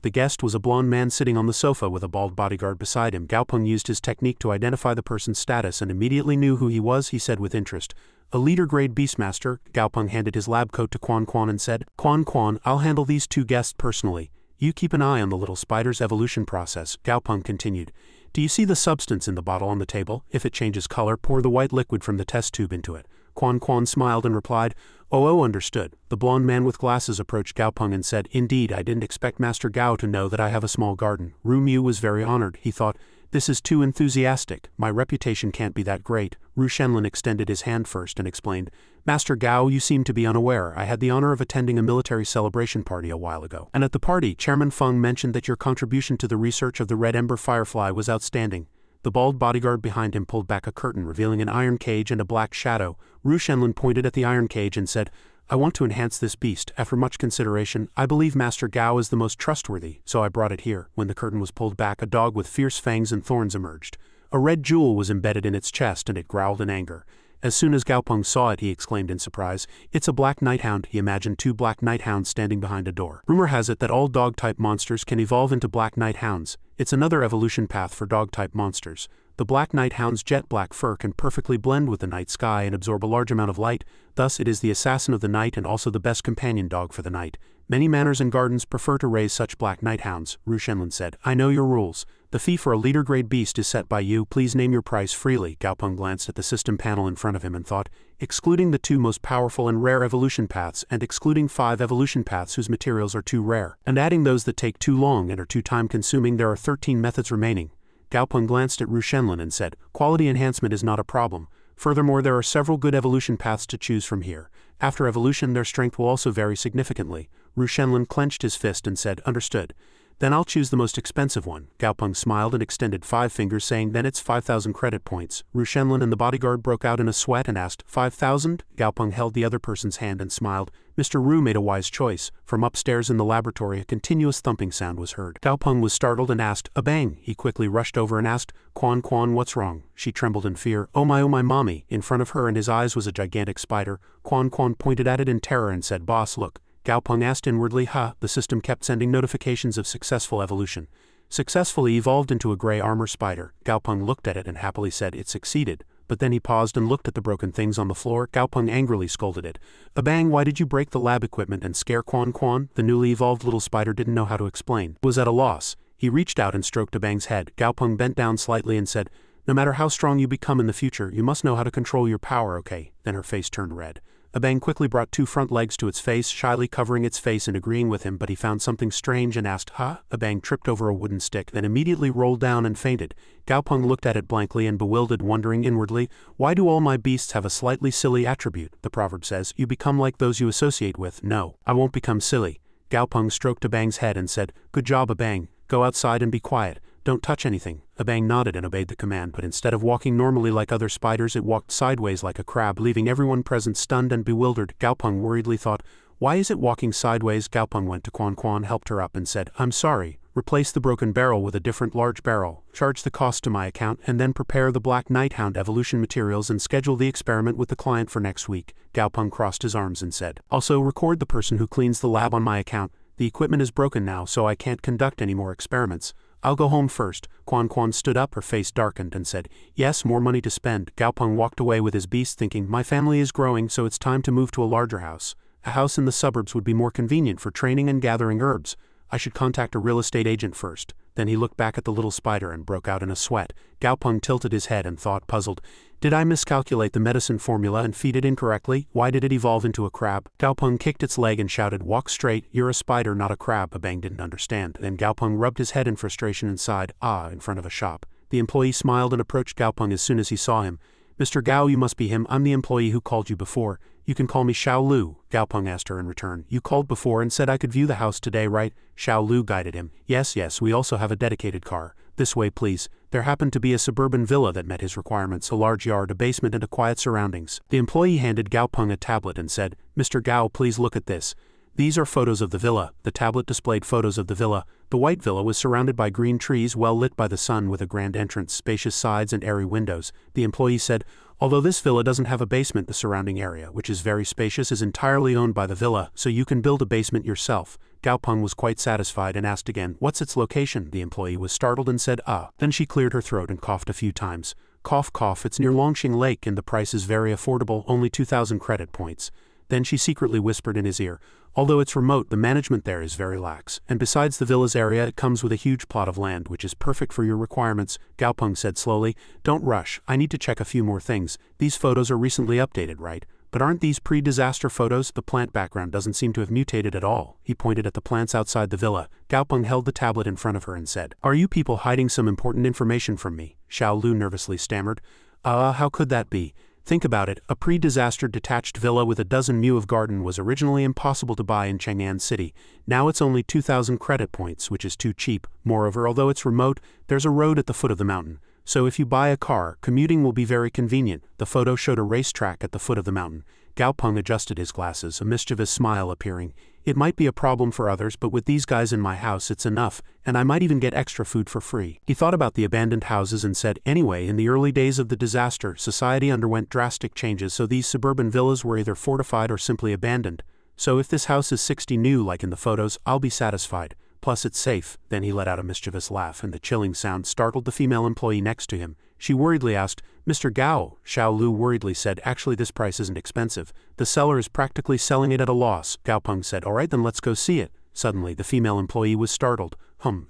The guest was a blonde man sitting on the sofa with a bald bodyguard beside him. Gaopeng used his technique to identify the person's status and immediately knew who he was. He said with interest, a leader-grade Beastmaster. Gaopeng handed his lab coat to Quan and said, Quan, I'll handle these 2 guests personally. You keep an eye on the little spider's evolution process. Gaopeng continued, do you see the substance in the bottle on the table? If it changes color, pour the white liquid from the test tube into it. Quan smiled and replied, "Oh, understood." The blond man with glasses approached Gao Peng and said, "Indeed, I didn't expect Master Gao to know that I have a small garden." Ru Mu was very honored. He thought, "This is too enthusiastic. My reputation can't be that great." Ru Shenlin extended his hand first and explained, "Master Gao, you seem to be unaware. I had the honor of attending a military celebration party a while ago. And at the party, Chairman Feng mentioned that your contribution to the research of the Red Ember Firefly was outstanding." The bald bodyguard behind him pulled back a curtain revealing an iron cage and a black shadow. Ru Shenlin pointed at the iron cage and said, "I want to enhance this beast. After much consideration, I believe Master Gao is the most trustworthy, so I brought it here." When the curtain was pulled back, a dog with fierce fangs and thorns emerged. A red jewel was embedded in its chest and it growled in anger. As soon as Gao Peng saw it, he exclaimed in surprise, "It's a black nighthound." He imagined two black nighthounds standing behind a door. Rumor has it that all dog-type monsters can evolve into black nighthounds. It's another evolution path for dog-type monsters. The black nighthound's jet black fur can perfectly blend with the night sky and absorb a large amount of light, thus it is the assassin of the night and also the best companion dog for the night. Many manors and gardens prefer to raise such black nighthounds. Ru Shenlin said, "I know your rules. The fee for a leader-grade beast is set by you. Please name your price freely." Gao Peng glanced at the system panel in front of him and thought, excluding the two most powerful and rare evolution paths and excluding 5 evolution paths whose materials are too rare, and adding those that take too long and are too time-consuming, there are 13 methods remaining. Gao Peng glanced at Ru Shenlin and said, "Quality enhancement is not a problem. Furthermore, there are several good evolution paths to choose from here. After evolution, their strength will also vary significantly." Ru Shenlin clenched his fist and said, "Understood. Then I'll choose the most expensive one." Gao Peng smiled and extended 5 fingers saying, "Then it's 5,000 credit points." Ru Shenlin and the bodyguard broke out in a sweat and asked, 5,000? Gao Peng held the other person's hand and smiled. Mr. Ru made a wise choice. From upstairs in the laboratory a continuous thumping sound was heard. Gao Peng was startled and asked, "A bang." He quickly rushed over and asked, Quan, what's wrong?" She trembled in fear. Oh my, mommy." In front of her and his eyes was a gigantic spider. Quan pointed at it in terror and said, "Boss, look." Gao Peng asked inwardly, The system kept sending notifications of successful evolution. Successfully evolved into a gray armor spider. Gao Peng looked at it and happily said it succeeded. But then he paused and looked at the broken things on the floor. Gao Peng angrily scolded it. "A bang, why did you break the lab equipment and scare Quan?" The newly evolved little spider didn't know how to explain. Was at a loss. He reached out and stroked A Bang's head. Gao Peng bent down slightly and said, "No matter how strong you become in the future, you must know how to control your power, okay?" Then her face turned red. A Bang quickly brought 2 front legs to its face, shyly covering its face and agreeing with him, but he found something strange and asked, "Huh?" A Bang tripped over a wooden stick, then immediately rolled down and fainted. Gao Peng looked at it blankly and bewildered, wondering inwardly, "Why do all my beasts have a slightly silly attribute?" The proverb says, "You become like those you associate with." No, I won't become silly. Gao Peng stroked A Bang's head and said, "Good job, A Bang. Go outside and be quiet. Don't touch anything." A Bang nodded and obeyed the command, but instead of walking normally like other spiders, it walked sideways like a crab, leaving everyone present stunned and bewildered. Gao Peng worriedly thought, "Why is it walking sideways?" Gao Peng went to Quan, helped her up and said, "I'm sorry. Replace the broken barrel with a different large barrel, charge the cost to my account, and then prepare the Black Nighthound evolution materials and schedule the experiment with the client for next week." Gao Peng crossed his arms and said, "Also record the person who cleans the lab on my account. The equipment is broken now, so I can't conduct any more experiments. I'll go home first." Quan stood up, her face darkened, and said, "Yes, more money to spend." Gao Peng walked away with his beast thinking, "My family is growing, so it's time to move to a larger house. A house in the suburbs would be more convenient for training and gathering herbs. I should contact a real estate agent first." Then he looked back at the little spider and broke out in a sweat. Gao Peng tilted his head and thought, puzzled, "Did I miscalculate the medicine formula and feed it incorrectly? Why did it evolve into a crab?" Gao Peng kicked its leg and shouted, "Walk straight, you're a spider, not a crab." A Bang didn't understand. Then Gao Peng rubbed his head in frustration and sighed, in front of a shop. The employee smiled and approached Gao Peng as soon as he saw him. "Mr. Gao, you must be him. I'm the employee who called you before. You can call me Xiao Lu." Gao Peng asked her in return, "You called before and said I could view the house today, right?" Xiao Lu guided him. Yes, we also have a dedicated car. This way, please." There happened to be a suburban villa that met his requirements, a large yard, a basement, and a quiet surroundings. The employee handed Gao Peng a tablet and said, "Mr. Gao, please look at this. These are photos of the villa." The tablet displayed photos of the villa. The white villa was surrounded by green trees well lit by the sun with a grand entrance, spacious sides, and airy windows. The employee said, "Although this villa doesn't have a basement, the surrounding area, which is very spacious, is entirely owned by the villa, so you can build a basement yourself." Gao Peng was quite satisfied and asked again, "What's its location?" The employee was startled and said, Then she cleared her throat and coughed a few times. Cough, "It's near Longxing Lake and the price is very affordable, only 2,000 credit points." Then she secretly whispered in his ear, although it's remote, the management there is very lax, and besides the villa's area it comes with a huge plot of land which is perfect for your requirements. Gaopeng said slowly, don't rush, I need to check a few more things. These photos are recently updated, right? But aren't these pre-disaster photos? The plant background doesn't seem to have mutated at all. He pointed at the plants outside the villa. Gaopeng held the tablet in front of her and said, are you people hiding some important information from me? Xiao Lu nervously stammered. How could that be? Think about it, a pre-disaster detached villa with a dozen mu of garden was originally impossible to buy in Chang'an City. Now it's only 2,000 credit points, which is too cheap. Moreover, although it's remote, there's a road at the foot of the mountain. So if you buy a car, commuting will be very convenient. The photo showed a racetrack at the foot of the mountain. Gaopeng adjusted his glasses, a mischievous smile appearing. It might be a problem for others, but with these guys in my house it's enough, and I might even get extra food for free. He thought about the abandoned houses and said, anyway, in the early days of the disaster, society underwent drastic changes, so these suburban villas were either fortified or simply abandoned. So if this house is 60 new like in the photos, I'll be satisfied. Plus it's safe. Then he let out a mischievous laugh, and the chilling sound startled the female employee next to him. She worriedly asked, Mr. Gao? Xiao Lu worriedly said, actually this price isn't expensive. The seller is practically selling it at a loss. Gaopeng said, alright then let's go see it. Suddenly the female employee was startled.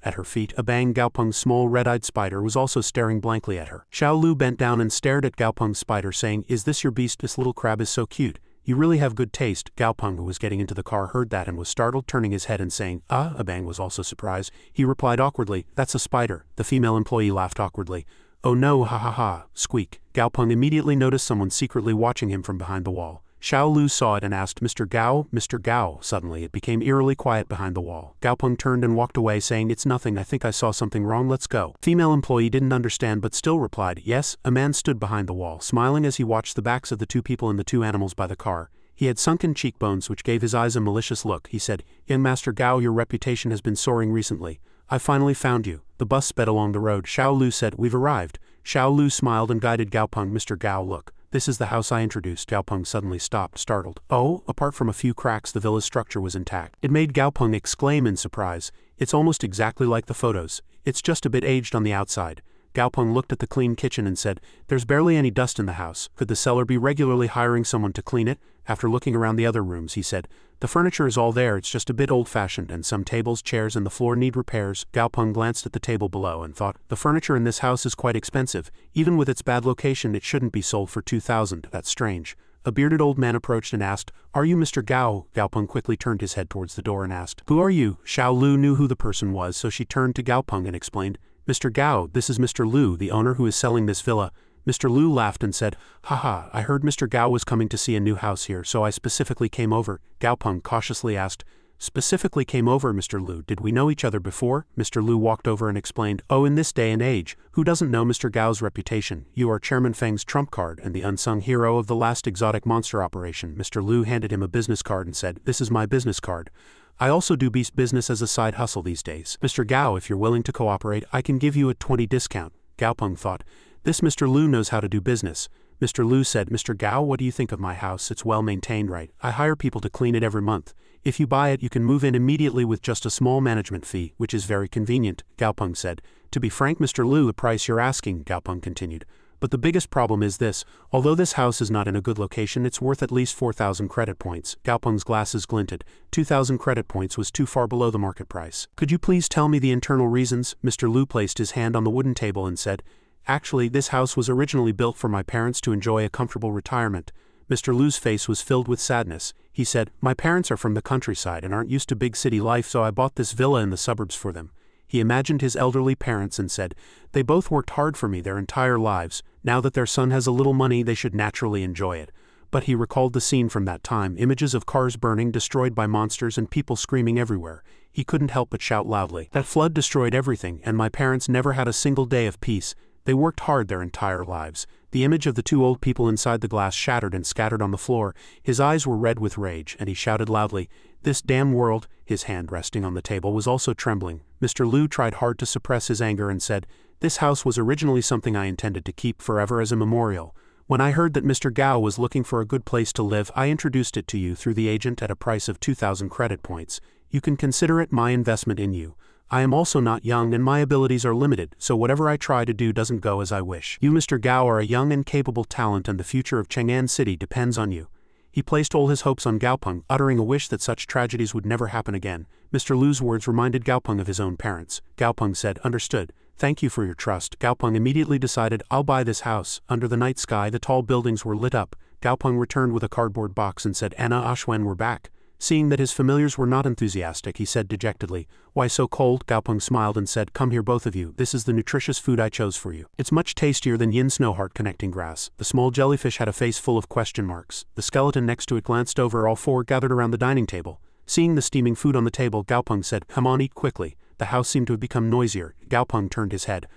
At her feet, a bang, Gaopeng's small red-eyed spider was also staring blankly at her. Xiao Lu bent down and stared at Gaopeng's spider, saying, is this your beast? This little crab is so cute. You really have good taste. Gaopeng, who was getting into the car, heard that and was startled, turning his head and saying, Abang was also surprised. He replied awkwardly, that's a spider. The female employee laughed awkwardly. Oh no, ha ha ha, squeak. Gaopeng immediately noticed someone secretly watching him from behind the wall. Xiao Lu saw it and asked, Mr. Gao, Mr. Gao. Suddenly it became eerily quiet behind the wall. Gaopeng turned and walked away, saying, it's nothing, I think I saw something wrong, let's go. Female employee didn't understand but still replied, yes. A man stood behind the wall, smiling as he watched the backs of the two people and the two animals by the car. He had sunken cheekbones which gave his eyes a malicious look. He said, young Master Gao, your reputation has been soaring recently. I finally found you. The bus sped along the road. Xiao Lu said, we've arrived. Xiao Lu smiled and guided Gaopeng. Mr. Gao, look. This is the house I introduced. Gaopeng suddenly stopped, startled. Oh, apart from a few cracks the villa's structure was intact. It made Gaopeng exclaim in surprise. It's almost exactly like the photos. It's just a bit aged on the outside. Gaopeng looked at the clean kitchen and said, there's barely any dust in the house. Could the seller be regularly hiring someone to clean it? After looking around the other rooms, he said, the furniture is all there, it's just a bit old-fashioned, and some tables, chairs, and the floor need repairs. Gaopeng glanced at the table below and thought, the furniture in this house is quite expensive. Even with its bad location, it shouldn't be sold for 2,000. That's strange. A bearded old man approached and asked, are you Mr. Gao? Gaopeng quickly turned his head towards the door and asked, who are you? Xiao Lu knew who the person was, so she turned to Gaopeng and explained, Mr. Gao, this is Mr. Lu, the owner who is selling this villa. Mr. Lu laughed and said, haha, I heard Mr. Gao was coming to see a new house here, so I specifically came over. Gaopeng cautiously asked, specifically came over, Mr. Lu, did we know each other before? Mr. Lu walked over and explained, oh, in this day and age, who doesn't know Mr. Gao's reputation? You are Chairman Feng's trump card and the unsung hero of the last exotic monster operation. Mr. Lu handed him a business card and said, this is my business card. I also do beast business as a side hustle these days. Mr. Gao, if you're willing to cooperate, I can give you a 20% discount. Gaopeng thought, this Mr. Lu knows how to do business. Mr. Lu said, Mr. Gao, what do you think of my house? It's well maintained, right? I hire people to clean it every month. If you buy it, you can move in immediately with just a small management fee, which is very convenient. Gaopeng said, to be frank, Mr. Lu, the price you're asking, Gaopeng continued. But the biggest problem is this, although this house is not in a good location, it's worth at least 4,000 credit points. Gaopeng's glasses glinted. 2,000 credit points was too far below the market price. Could you please tell me the internal reasons? Mr. Lu placed his hand on the wooden table and said, actually, this house was originally built for my parents to enjoy a comfortable retirement. Mr. Lu's face was filled with sadness. He said, my parents are from the countryside and aren't used to big city life, so I bought this villa in the suburbs for them. He imagined his elderly parents and said, they both worked hard for me their entire lives. Now that their son has a little money, they should naturally enjoy it. But he recalled the scene from that time, images of cars burning, destroyed by monsters, and people screaming everywhere. He couldn't help but shout loudly, that flood destroyed everything, and my parents never had a single day of peace. They worked hard their entire lives. The image of the two old people inside the glass shattered and scattered on the floor. His eyes were red with rage, and he shouted loudly, this damn world. His hand resting on the table was also trembling. Mr. Lu tried hard to suppress his anger and said, this house was originally something I intended to keep forever as a memorial. When I heard that Mr. Gao was looking for a good place to live, I introduced it to you through the agent at a price of 2,000 credit points. You can consider it my investment in you. I am also not young and my abilities are limited, so whatever I try to do doesn't go as I wish. You, Mr. Gao, are a young and capable talent, and the future of Chang'an City depends on you. He placed all his hopes on Gaopeng, uttering a wish that such tragedies would never happen again. Mr. Lu's words reminded Gaopeng of his own parents. Gaopeng said, "Understood. Thank you for your trust." Gaopeng immediately decided, "I'll buy this house." Under the night sky, the tall buildings were lit up. Gaopeng returned with a cardboard box and said, "Anna, Ashwen, we're back." Seeing that his familiars were not enthusiastic, he said dejectedly, "Why so cold?" Gaopeng smiled and said, "Come here both of you, this is the nutritious food I chose for you. It's much tastier than yin snowheart connecting grass." The small jellyfish had a face full of question marks. The skeleton next to it glanced over. All four gathered around the dining table. Seeing the steaming food on the table, Gaopeng said, "Come on, eat quickly." The house seemed to have become noisier. Gaopeng turned his head.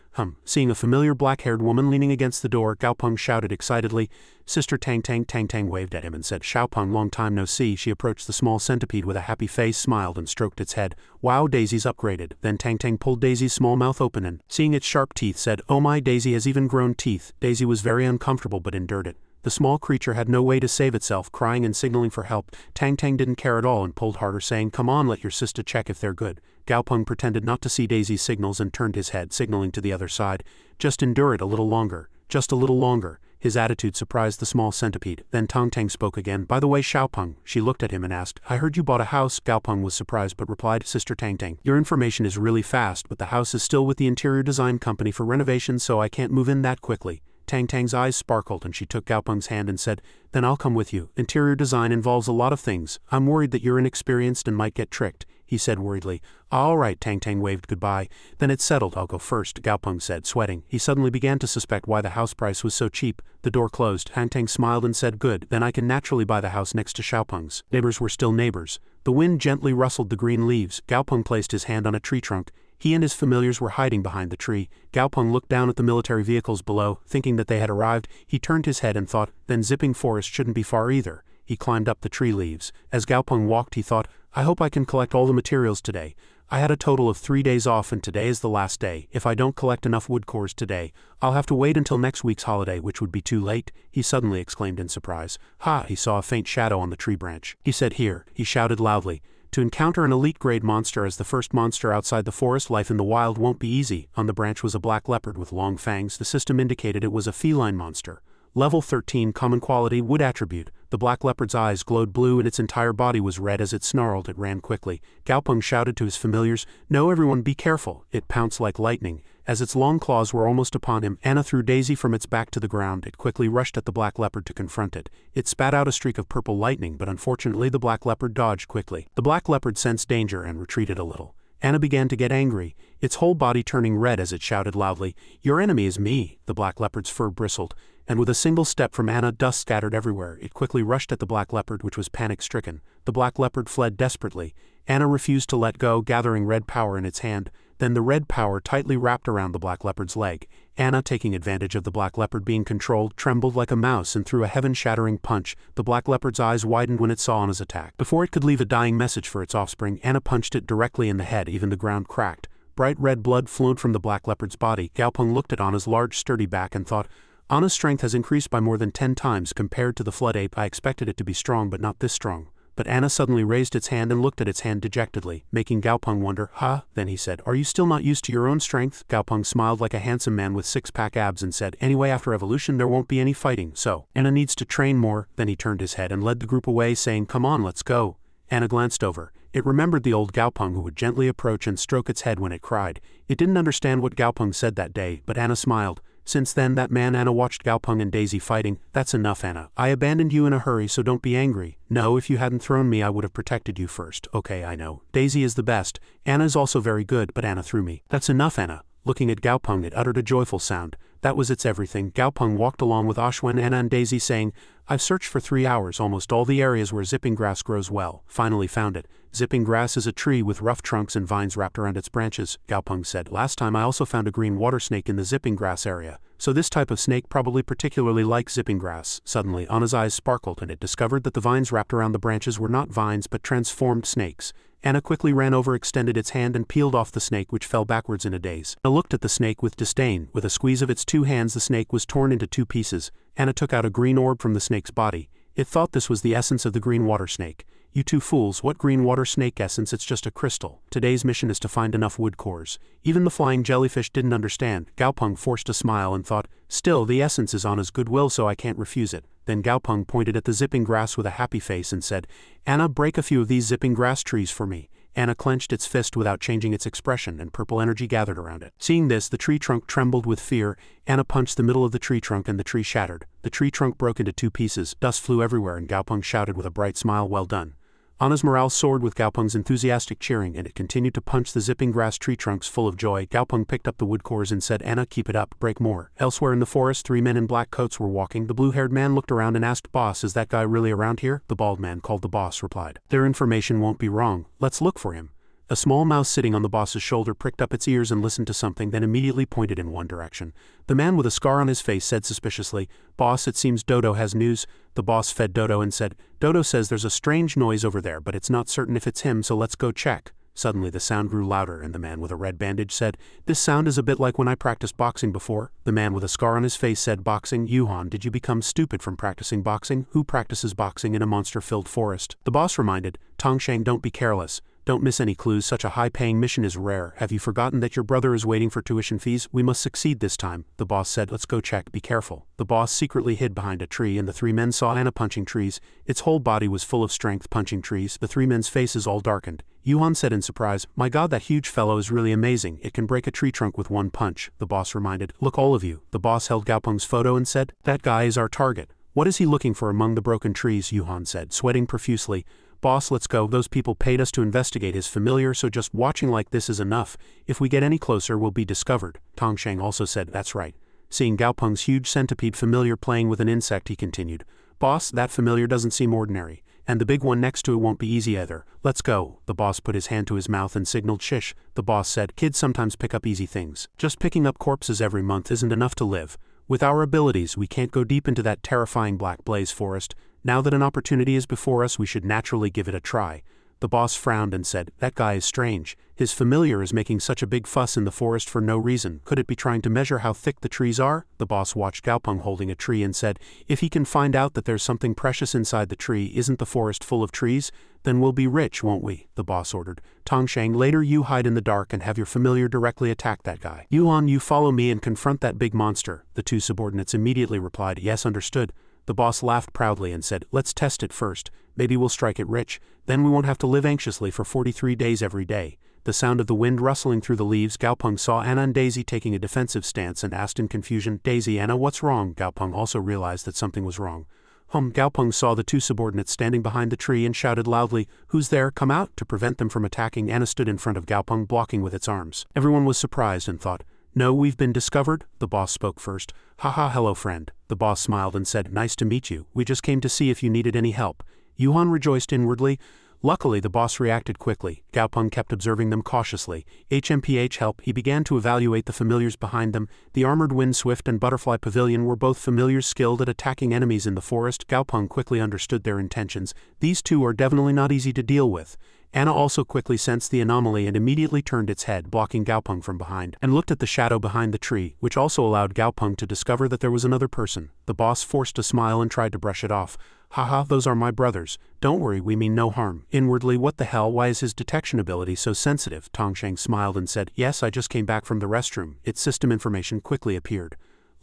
Seeing a familiar black-haired woman leaning against the door, Gaopeng shouted excitedly, "Sister Tang Tang." Tang Tang waved at him and said, "Xiaopeng, long time no see." She approached the small centipede with a happy face, smiled and stroked its head. "Wow, Daisy's upgraded." Then Tang Tang pulled Daisy's small mouth open and, seeing its sharp teeth, said, "Oh my, Daisy has even grown teeth." Daisy was very uncomfortable but endured it. The small creature had no way to save itself, crying and signaling for help. Tang Tang didn't care at all and pulled harder, saying, "Come on, let your sister check if they're good." Gaopeng pretended not to see Daisy's signals and turned his head, signaling to the other side. "Just endure it a little longer. Just a little longer." His attitude surprised the small centipede. Then Tang Tang spoke again. "By the way, Xiaopeng," she looked at him and asked, "I heard you bought a house." Gaopeng was surprised but replied, "Sister Tang Tang, your information is really fast, but the house is still with the interior design company for renovation, so I can't move in that quickly." Tang Tang's eyes sparkled and she took Gaopeng's hand and said, "Then I'll come with you. Interior design involves a lot of things. I'm worried that you're inexperienced and might get tricked," he said worriedly. "All right." Tang Tang waved goodbye. "Then it's settled. I'll go first," Gaopeng said, sweating. He suddenly began to suspect why the house price was so cheap. The door closed. Tang Tang smiled and said, "Good, then I can naturally buy the house next to Xiaopeng's." Neighbors were still neighbors. The wind gently rustled the green leaves. Gaopeng placed his hand on a tree trunk. He and his familiars were hiding behind the tree. Gaopeng looked down at the military vehicles below, thinking that they had arrived. He turned his head and thought, then zipping forest shouldn't be far either. He climbed up the tree leaves. As Gaopeng walked, he thought, "I hope I can collect all the materials today. I had a total of 3 days off and today is the last day. If I don't collect enough wood cores today, I'll have to wait until next week's holiday, which would be too late." He suddenly exclaimed in surprise. "Ha!" He saw a faint shadow on the tree branch. He said, "Here." He shouted loudly. To encounter an elite-grade monster as the first monster outside the forest, life in the wild won't be easy. On the branch was a black leopard with long fangs. The system indicated it was a feline monster. Level 13, common quality, wood attribute. The black leopard's eyes glowed blue and its entire body was red. As it snarled, it ran quickly. Gaopeng shouted to his familiars, "No, everyone, be careful." It pounced like lightning. As its long claws were almost upon him, Anna threw Daisy from its back to the ground. It quickly rushed at the black leopard to confront it. It spat out a streak of purple lightning, but unfortunately the black leopard dodged quickly. The black leopard sensed danger and retreated a little. Anna began to get angry, its whole body turning red as it shouted loudly, "Your enemy is me." The black leopard's fur bristled, and with a single step from Anna, dust scattered everywhere. It quickly rushed at the black leopard, which was panic-stricken. The black leopard fled desperately. Anna refused to let go, gathering red power in its hand. Then the red power tightly wrapped around the black leopard's leg. Anna, taking advantage of the black leopard being controlled, trembled like a mouse and threw a heaven-shattering punch. The black leopard's eyes widened when it saw Anna's attack. Before it could leave a dying message for its offspring, Anna punched it directly in the head. Even the ground cracked. Bright red blood flowed from the black leopard's body. Gaopeng looked at Anna's large, sturdy back and thought, "Anna's strength has increased by more than 10 times compared to the flood ape. I expected it to be strong, but not this strong." But Anna suddenly raised its hand and looked at its hand dejectedly, making Gaopeng wonder, "Ha?" Then he said, "Are you still not used to your own strength?" Gaopeng smiled like a handsome man with six-pack abs and said, "Anyway, after evolution there won't be any fighting, so Anna needs to train more." Then he turned his head and led the group away, saying, "Come on, let's go." Anna glanced over. It remembered the old Gaopeng who would gently approach and stroke its head when it cried. It didn't understand what Gaopeng said that day, but Anna smiled. Since then, that man Anna watched Gaopeng and Daisy fighting. "That's enough, Anna. I abandoned you in a hurry, so don't be angry." "No, if you hadn't thrown me I would have protected you first." "Okay, I know. Daisy is the best. Anna is also very good, but Anna threw me." "That's enough, Anna." Looking at Gaopeng, it uttered a joyful sound. That was its everything. Gaopeng walked along with Ashwen, Anna and Daisy, saying, "I've searched for 3 hours almost all the areas where zipping grass grows well. Finally found it." "Zipping grass is a tree with rough trunks and vines wrapped around its branches," Gaopeng said. "Last time I also found a green water snake in the zipping grass area. So this type of snake probably particularly likes zipping grass." Suddenly, Anna's eyes sparkled and it discovered that the vines wrapped around the branches were not vines but transformed snakes. Anna quickly ran over, extended its hand and peeled off the snake, which fell backwards in a daze. Anna looked at the snake with disdain. With a squeeze of its 2 hands the snake was torn into 2 pieces. Anna took out a green orb from the snake's body. It thought this was the essence of the green water snake. "You two fools, what green water snake essence, it's just a crystal. Today's mission is to find enough wood cores." Even the flying jellyfish didn't understand. Gaopeng forced a smile and thought, "Still, the essence is Anna's goodwill, so I can't refuse it." Then Gaopeng pointed at the zipping grass with a happy face and said, "Anna, break a few of these zipping grass trees for me." Anna clenched its fist without changing its expression, and purple energy gathered around it. Seeing this, the tree trunk trembled with fear. Anna punched the middle of the tree trunk and the tree shattered. The tree trunk broke into 2 pieces, dust flew everywhere, and Gaopeng shouted with a bright smile, "Well done." Anna's morale soared with Gaopeng's enthusiastic cheering, and it continued to punch the zipping grass tree trunks full of joy. Gaopeng picked up the wood cores and said, "Anna, keep it up, break more." Elsewhere in the forest, 3 men in black coats were walking. The blue-haired man looked around and asked, "Boss, is that guy really around here?" The bald man, called the boss, replied, "Their information won't be wrong. Let's look for him." A small mouse sitting on the boss's shoulder pricked up its ears and listened to something, then immediately pointed in one direction. The man with a scar on his face said suspiciously, "Boss, it seems Dodo has news." The boss fed Dodo and said, "Dodo says there's a strange noise over there, but it's not certain if it's him, so let's go check." Suddenly the sound grew louder, and the man with a red bandage said, "This sound is a bit like when I practiced boxing before." The man with a scar on his face said, "Boxing? Yuhan, did you become stupid from practicing boxing? Who practices boxing in a monster-filled forest?" The boss reminded, "Tongsheng, don't be careless. Don't miss any clues, such a high-paying mission is rare. Have you forgotten that your brother is waiting for tuition fees? We must succeed this time." The boss said, "Let's go check, be careful." The boss secretly hid behind a tree, and the 3 men saw Anna punching trees. Its whole body was full of strength punching trees. The 3 men's faces all darkened. Yuhan said in surprise, "My god, that huge fellow is really amazing. It can break a tree trunk with 1 punch." The boss reminded, "Look, all of you." The boss held Gaopeng's photo and said, "That guy is our target." "What is he looking for among the broken trees?" Yuhan said, sweating profusely. "Boss, let's go. Those people paid us to investigate his familiar, so just watching like this is enough. If we get any closer, we'll be discovered." Tongsheng also said, "That's right." Seeing Gaopeng's huge centipede familiar playing with an insect, he continued, "Boss, that familiar doesn't seem ordinary. And the big one next to it won't be easy either. Let's go." The boss put his hand to his mouth and signaled shish. The boss said, "Kids sometimes pick up easy things. Just picking up corpses every month isn't enough to live. With our abilities, we can't go deep into that terrifying black blaze forest. Now that an opportunity is before us, we should naturally give it a try." The boss frowned and said, "That guy is strange. His familiar is making such a big fuss in the forest for no reason. Could it be trying to measure how thick the trees are?" The boss watched Gaopeng holding a tree and said, "If he can find out that there's something precious inside the tree, isn't the forest full of trees? Then we'll be rich, won't we?" The boss ordered. "Tongsheng, later you hide in the dark and have your familiar directly attack that guy. Yuan, you follow me and confront that big monster." The 2 subordinates immediately replied, "Yes, understood." The boss laughed proudly and said, "Let's test it first. Maybe we'll strike it rich. Then we won't have to live anxiously for 43 days every day." The sound of the wind rustling through the leaves, Gaopeng saw Anna and Daisy taking a defensive stance and asked in confusion, "Daisy, Anna, what's wrong?" Gaopeng also realized that something was wrong. Gaopeng saw the 2 subordinates standing behind the tree and shouted loudly, "Who's there? Come out!" To prevent them from attacking, Anna stood in front of Gaopeng, blocking with its arms. Everyone was surprised and thought, "No, we've been discovered?" The boss spoke first. "Haha, hello friend." The boss smiled and said, "Nice to meet you. We just came to see if you needed any help." Yuhan rejoiced inwardly. Luckily, the boss reacted quickly. Gaopeng kept observing them cautiously. HMPH help. He began to evaluate the familiars behind them. The armored Windswift and Butterfly Pavilion were both familiars skilled at attacking enemies in the forest. Gaopeng quickly understood their intentions. These 2 are definitely not easy to deal with. Anna also quickly sensed the anomaly and immediately turned its head, blocking Gaopeng from behind, and looked at the shadow behind the tree, which also allowed Gaopeng to discover that there was another person. The boss forced a smile and tried to brush it off. "Haha, those are my brothers. Don't worry, we mean no harm." Inwardly, what the hell, why is his detection ability so sensitive? Tongsheng smiled and said, "Yes, I just came back from the restroom." Its system information quickly appeared.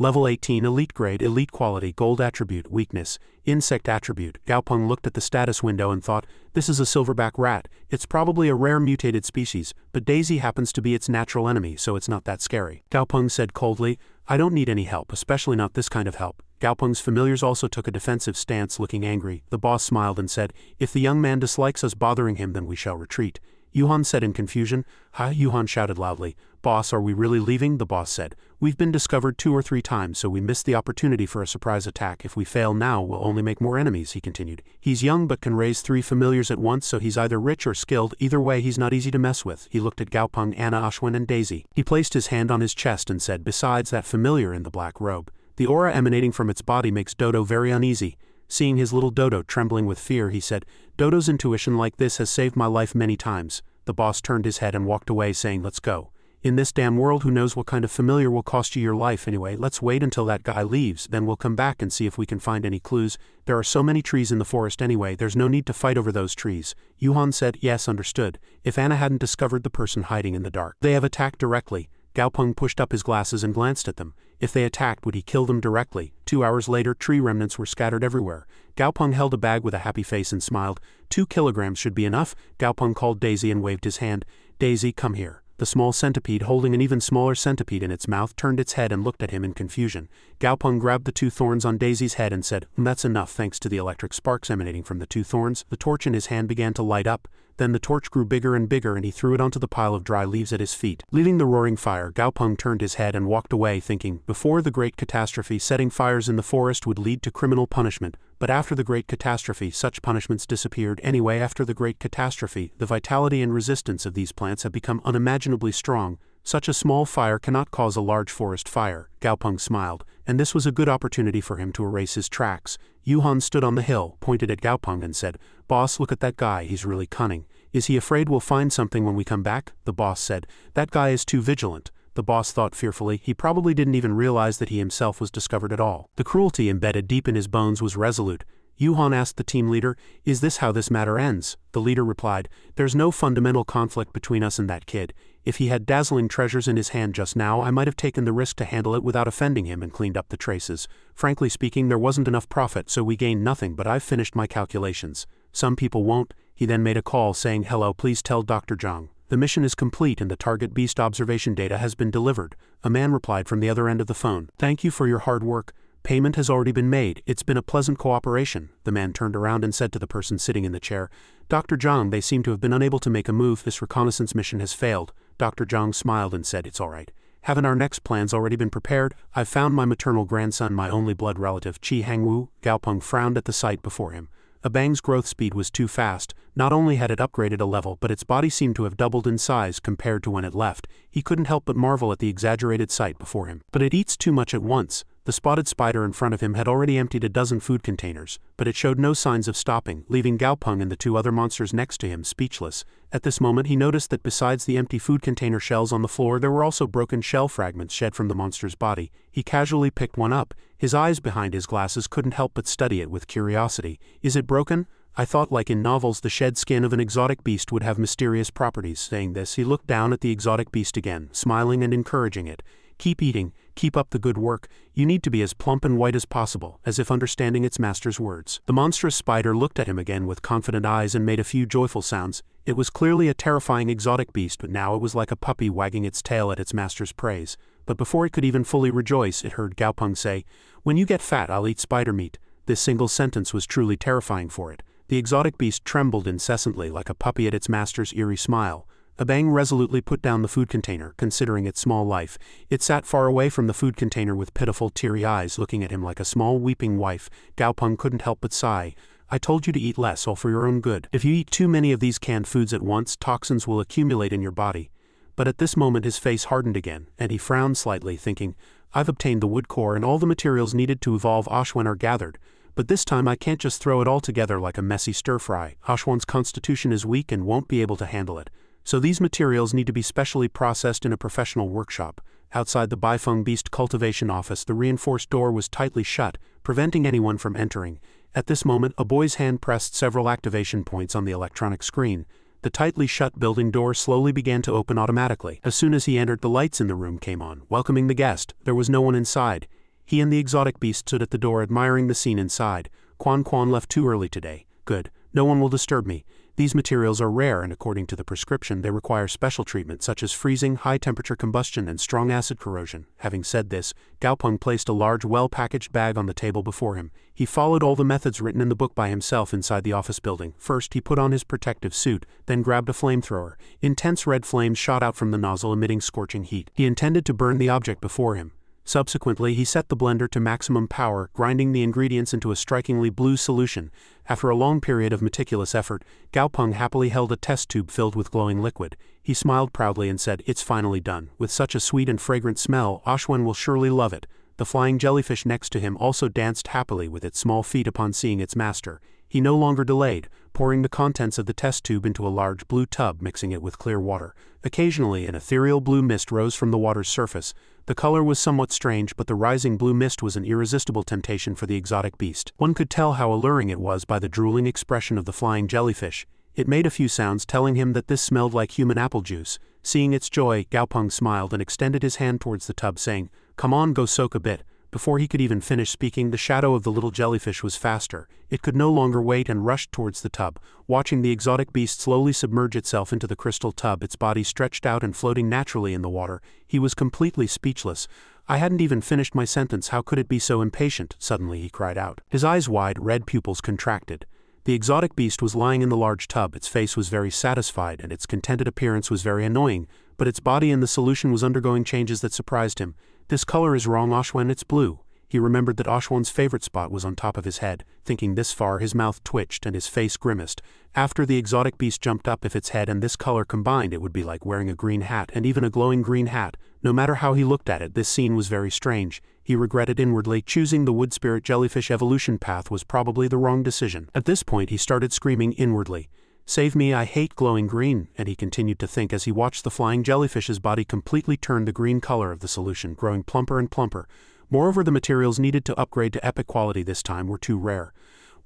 Level 18, Elite Grade, Elite Quality, Gold Attribute, Weakness, Insect Attribute. Gaopeng looked at the status window and thought, "This is a silverback rat. It's probably a rare mutated species, but Daisy happens to be its natural enemy, so it's not that scary." Gaopeng said coldly, "I don't need any help, especially not this kind of help." Gaopeng's familiars also took a defensive stance, looking angry. The boss smiled and said, "If the young man dislikes us bothering him, then we shall retreat." Yuhan said in confusion. "Ha!" Yuhan shouted loudly. "Boss, are we really leaving?" The boss said. "We've been discovered 2 or 3 times, so we missed the opportunity for a surprise attack. If we fail now, we'll only make more enemies," he continued. "He's young but can raise 3 familiars at once, so he's either rich or skilled. Either way, he's not easy to mess with." He looked at Gaopeng, Anna, Ashwin, and Daisy. He placed his hand on his chest and said, "Besides that familiar in the black robe, the aura emanating from its body makes Dodo very uneasy." Seeing his little Dodo trembling with fear, he said, "Dodo's intuition like this has saved my life many times." The boss turned his head and walked away, saying, "Let's go." In this damn world, who knows what kind of familiar will cost you your life anyway. Let's wait until that guy leaves, then we'll come back and see if we can find any clues. There are so many trees in the forest anyway, there's no need to fight over those trees. Yuhan said, yes, understood. If Anna hadn't discovered the person hiding in the dark. They have attacked directly. Gaopeng pushed up his glasses and glanced at them. If they attacked, would he kill them directly? 2 hours later, tree remnants were scattered everywhere. Gaopeng held a bag with a happy face and smiled. 2 kilograms should be enough. Gaopeng called Daisy and waved his hand. Daisy, come here. The small centipede, holding an even smaller centipede in its mouth, turned its head and looked at him in confusion. Gaopeng grabbed the 2 thorns on Daisy's head and said, that's enough. Thanks to the electric sparks emanating from the 2 thorns, the torch in his hand began to light up. Then the torch grew bigger and bigger and he threw it onto the pile of dry leaves at his feet. Leaving the roaring fire, Gaopeng turned his head and walked away, thinking, before the great catastrophe, setting fires in the forest would lead to criminal punishment. But after the great catastrophe, such punishments disappeared anyway. After the great catastrophe, the vitality and resistance of these plants have become unimaginably strong. Such a small fire cannot cause a large forest fire. Gaopeng smiled, and this was a good opportunity for him to erase his tracks. Yuhan stood on the hill, pointed at Gaopeng and said, boss, look at that guy, he's really cunning. Is he afraid we'll find something when we come back? The boss said, that guy is too vigilant. The boss thought fearfully, he probably didn't even realize that he himself was discovered at all. The cruelty embedded deep in his bones was resolute. Yuhan asked the team leader, is this how this matter ends? The leader replied, there's no fundamental conflict between us and that kid. If he had dazzling treasures in his hand just now, I might have taken the risk to handle it without offending him and cleaned up the traces. Frankly speaking, there wasn't enough profit, so we gained nothing, but I've finished my calculations. Some people won't. He then made a call saying, hello, please tell Dr. Zhang. The mission is complete and the target beast observation data has been delivered. A man replied from the other end of the phone, thank you for your hard work. Payment has already been made. It's been a pleasant cooperation. The man turned around and said to the person sitting in the chair, Dr. Zhang, they seem to have been unable to make a move. This reconnaissance mission has failed. Dr. Zhang smiled and said, it's all right. Haven't our next plans already been prepared? I've found my maternal grandson, my only blood relative, Qi Hangwu. Gaopeng frowned at the sight before him. Abang's growth speed was too fast. Not only had it upgraded a level, but its body seemed to have doubled in size compared to when it left. He couldn't help but marvel at the exaggerated sight before him. But it eats too much at once. The spotted spider in front of him had already emptied a dozen food containers, but it showed no signs of stopping, leaving Gaopeng and the 2 other monsters next to him speechless. At this moment he noticed that besides the empty food container shells on the floor, there were also broken shell fragments shed from the monster's body. He casually picked one up. His eyes behind his glasses couldn't help but study it with curiosity. Is it broken? I thought, like in novels, the shed skin of an exotic beast would have mysterious properties. Saying this, he looked down at the exotic beast again, smiling and encouraging it. Keep eating, keep up the good work, you need to be as plump and white as possible, as if understanding its master's words. The monstrous spider looked at him again with confident eyes and made a few joyful sounds. It was clearly a terrifying exotic beast, but now it was like a puppy wagging its tail at its master's praise. But before it could even fully rejoice, it heard Gaopeng say, when you get fat, I'll eat spider meat. This single sentence was truly terrifying for it. The exotic beast trembled incessantly like a puppy at its master's eerie smile. Abang resolutely put down the food container, considering its small life. It sat far away from the food container with pitiful, teary eyes, looking at him like a small, weeping wife. Gaopeng couldn't help but sigh. I told you to eat less, all for your own good. If you eat too many of these canned foods at once, toxins will accumulate in your body. But at this moment his face hardened again, and he frowned slightly, thinking, I've obtained the wood core and all the materials needed to evolve Ashwan are gathered. But this time I can't just throw it all together like a messy stir-fry. Ashwan's constitution is weak and won't be able to handle it. So these materials need to be specially processed in a professional workshop. Outside the Baifeng Beast cultivation office, the reinforced door was tightly shut, preventing anyone from entering. At this moment, a boy's hand pressed several activation points on the electronic screen. The tightly shut building door slowly began to open automatically. As soon as he entered, the lights in the room came on, welcoming the guest. There was no one inside. He and the exotic beast stood at the door, admiring the scene inside. Quan left too early today. Good. No one will disturb me. These materials are rare and according to the prescription they require special treatment such as freezing, high-temperature combustion and strong acid corrosion. Having said this, Gaopeng placed a large well-packaged bag on the table before him. He followed all the methods written in the book by himself inside the office building. First he put on his protective suit, then grabbed a flamethrower. Intense red flames shot out from the nozzle emitting scorching heat. He intended to burn the object before him. Subsequently, he set the blender to maximum power, grinding the ingredients into a strikingly blue solution. After a long period of meticulous effort, Gaopeng happily held a test tube filled with glowing liquid. He smiled proudly and said, "It's finally done. With such a sweet and fragrant smell, Ashwan will surely love it." The flying jellyfish next to him also danced happily with its small feet upon seeing its master. He no longer delayed, pouring the contents of the test tube into a large blue tub, mixing it with clear water. Occasionally an ethereal blue mist rose from the water's surface. The color was somewhat strange, but the rising blue mist was an irresistible temptation for the exotic beast. One could tell how alluring it was by the drooling expression of the flying jellyfish. It made a few sounds telling him that this smelled like human apple juice. Seeing its joy, Gaopeng smiled and extended his hand towards the tub, saying, "Come on, go soak a bit." Before he could even finish speaking, the shadow of the little jellyfish was faster. It could no longer wait and rushed towards the tub. Watching the exotic beast slowly submerge itself into the crystal tub, its body stretched out and floating naturally in the water, he was completely speechless. "I hadn't even finished my sentence, how could it be so impatient?" suddenly he cried out. His eyes wide, red pupils contracted. The exotic beast was lying in the large tub. Its face was very satisfied and its contented appearance was very annoying, but its body in the solution was undergoing changes that surprised him. "This color is wrong, Ashwan, it's blue." He remembered that Ashwan's favorite spot was on top of his head. Thinking this far, his mouth twitched and his face grimaced. After the exotic beast jumped up, if its head and this color combined, it would be like wearing a green hat, and even a glowing green hat. No matter how he looked at it, this scene was very strange. He regretted inwardly. Choosing the wood spirit jellyfish evolution path was probably the wrong decision. At this point he started screaming inwardly, "Save me, I hate glowing green," and he continued to think as he watched the flying jellyfish's body completely turn the green color of the solution, growing plumper and plumper. Moreover, the materials needed to upgrade to epic quality this time were too rare.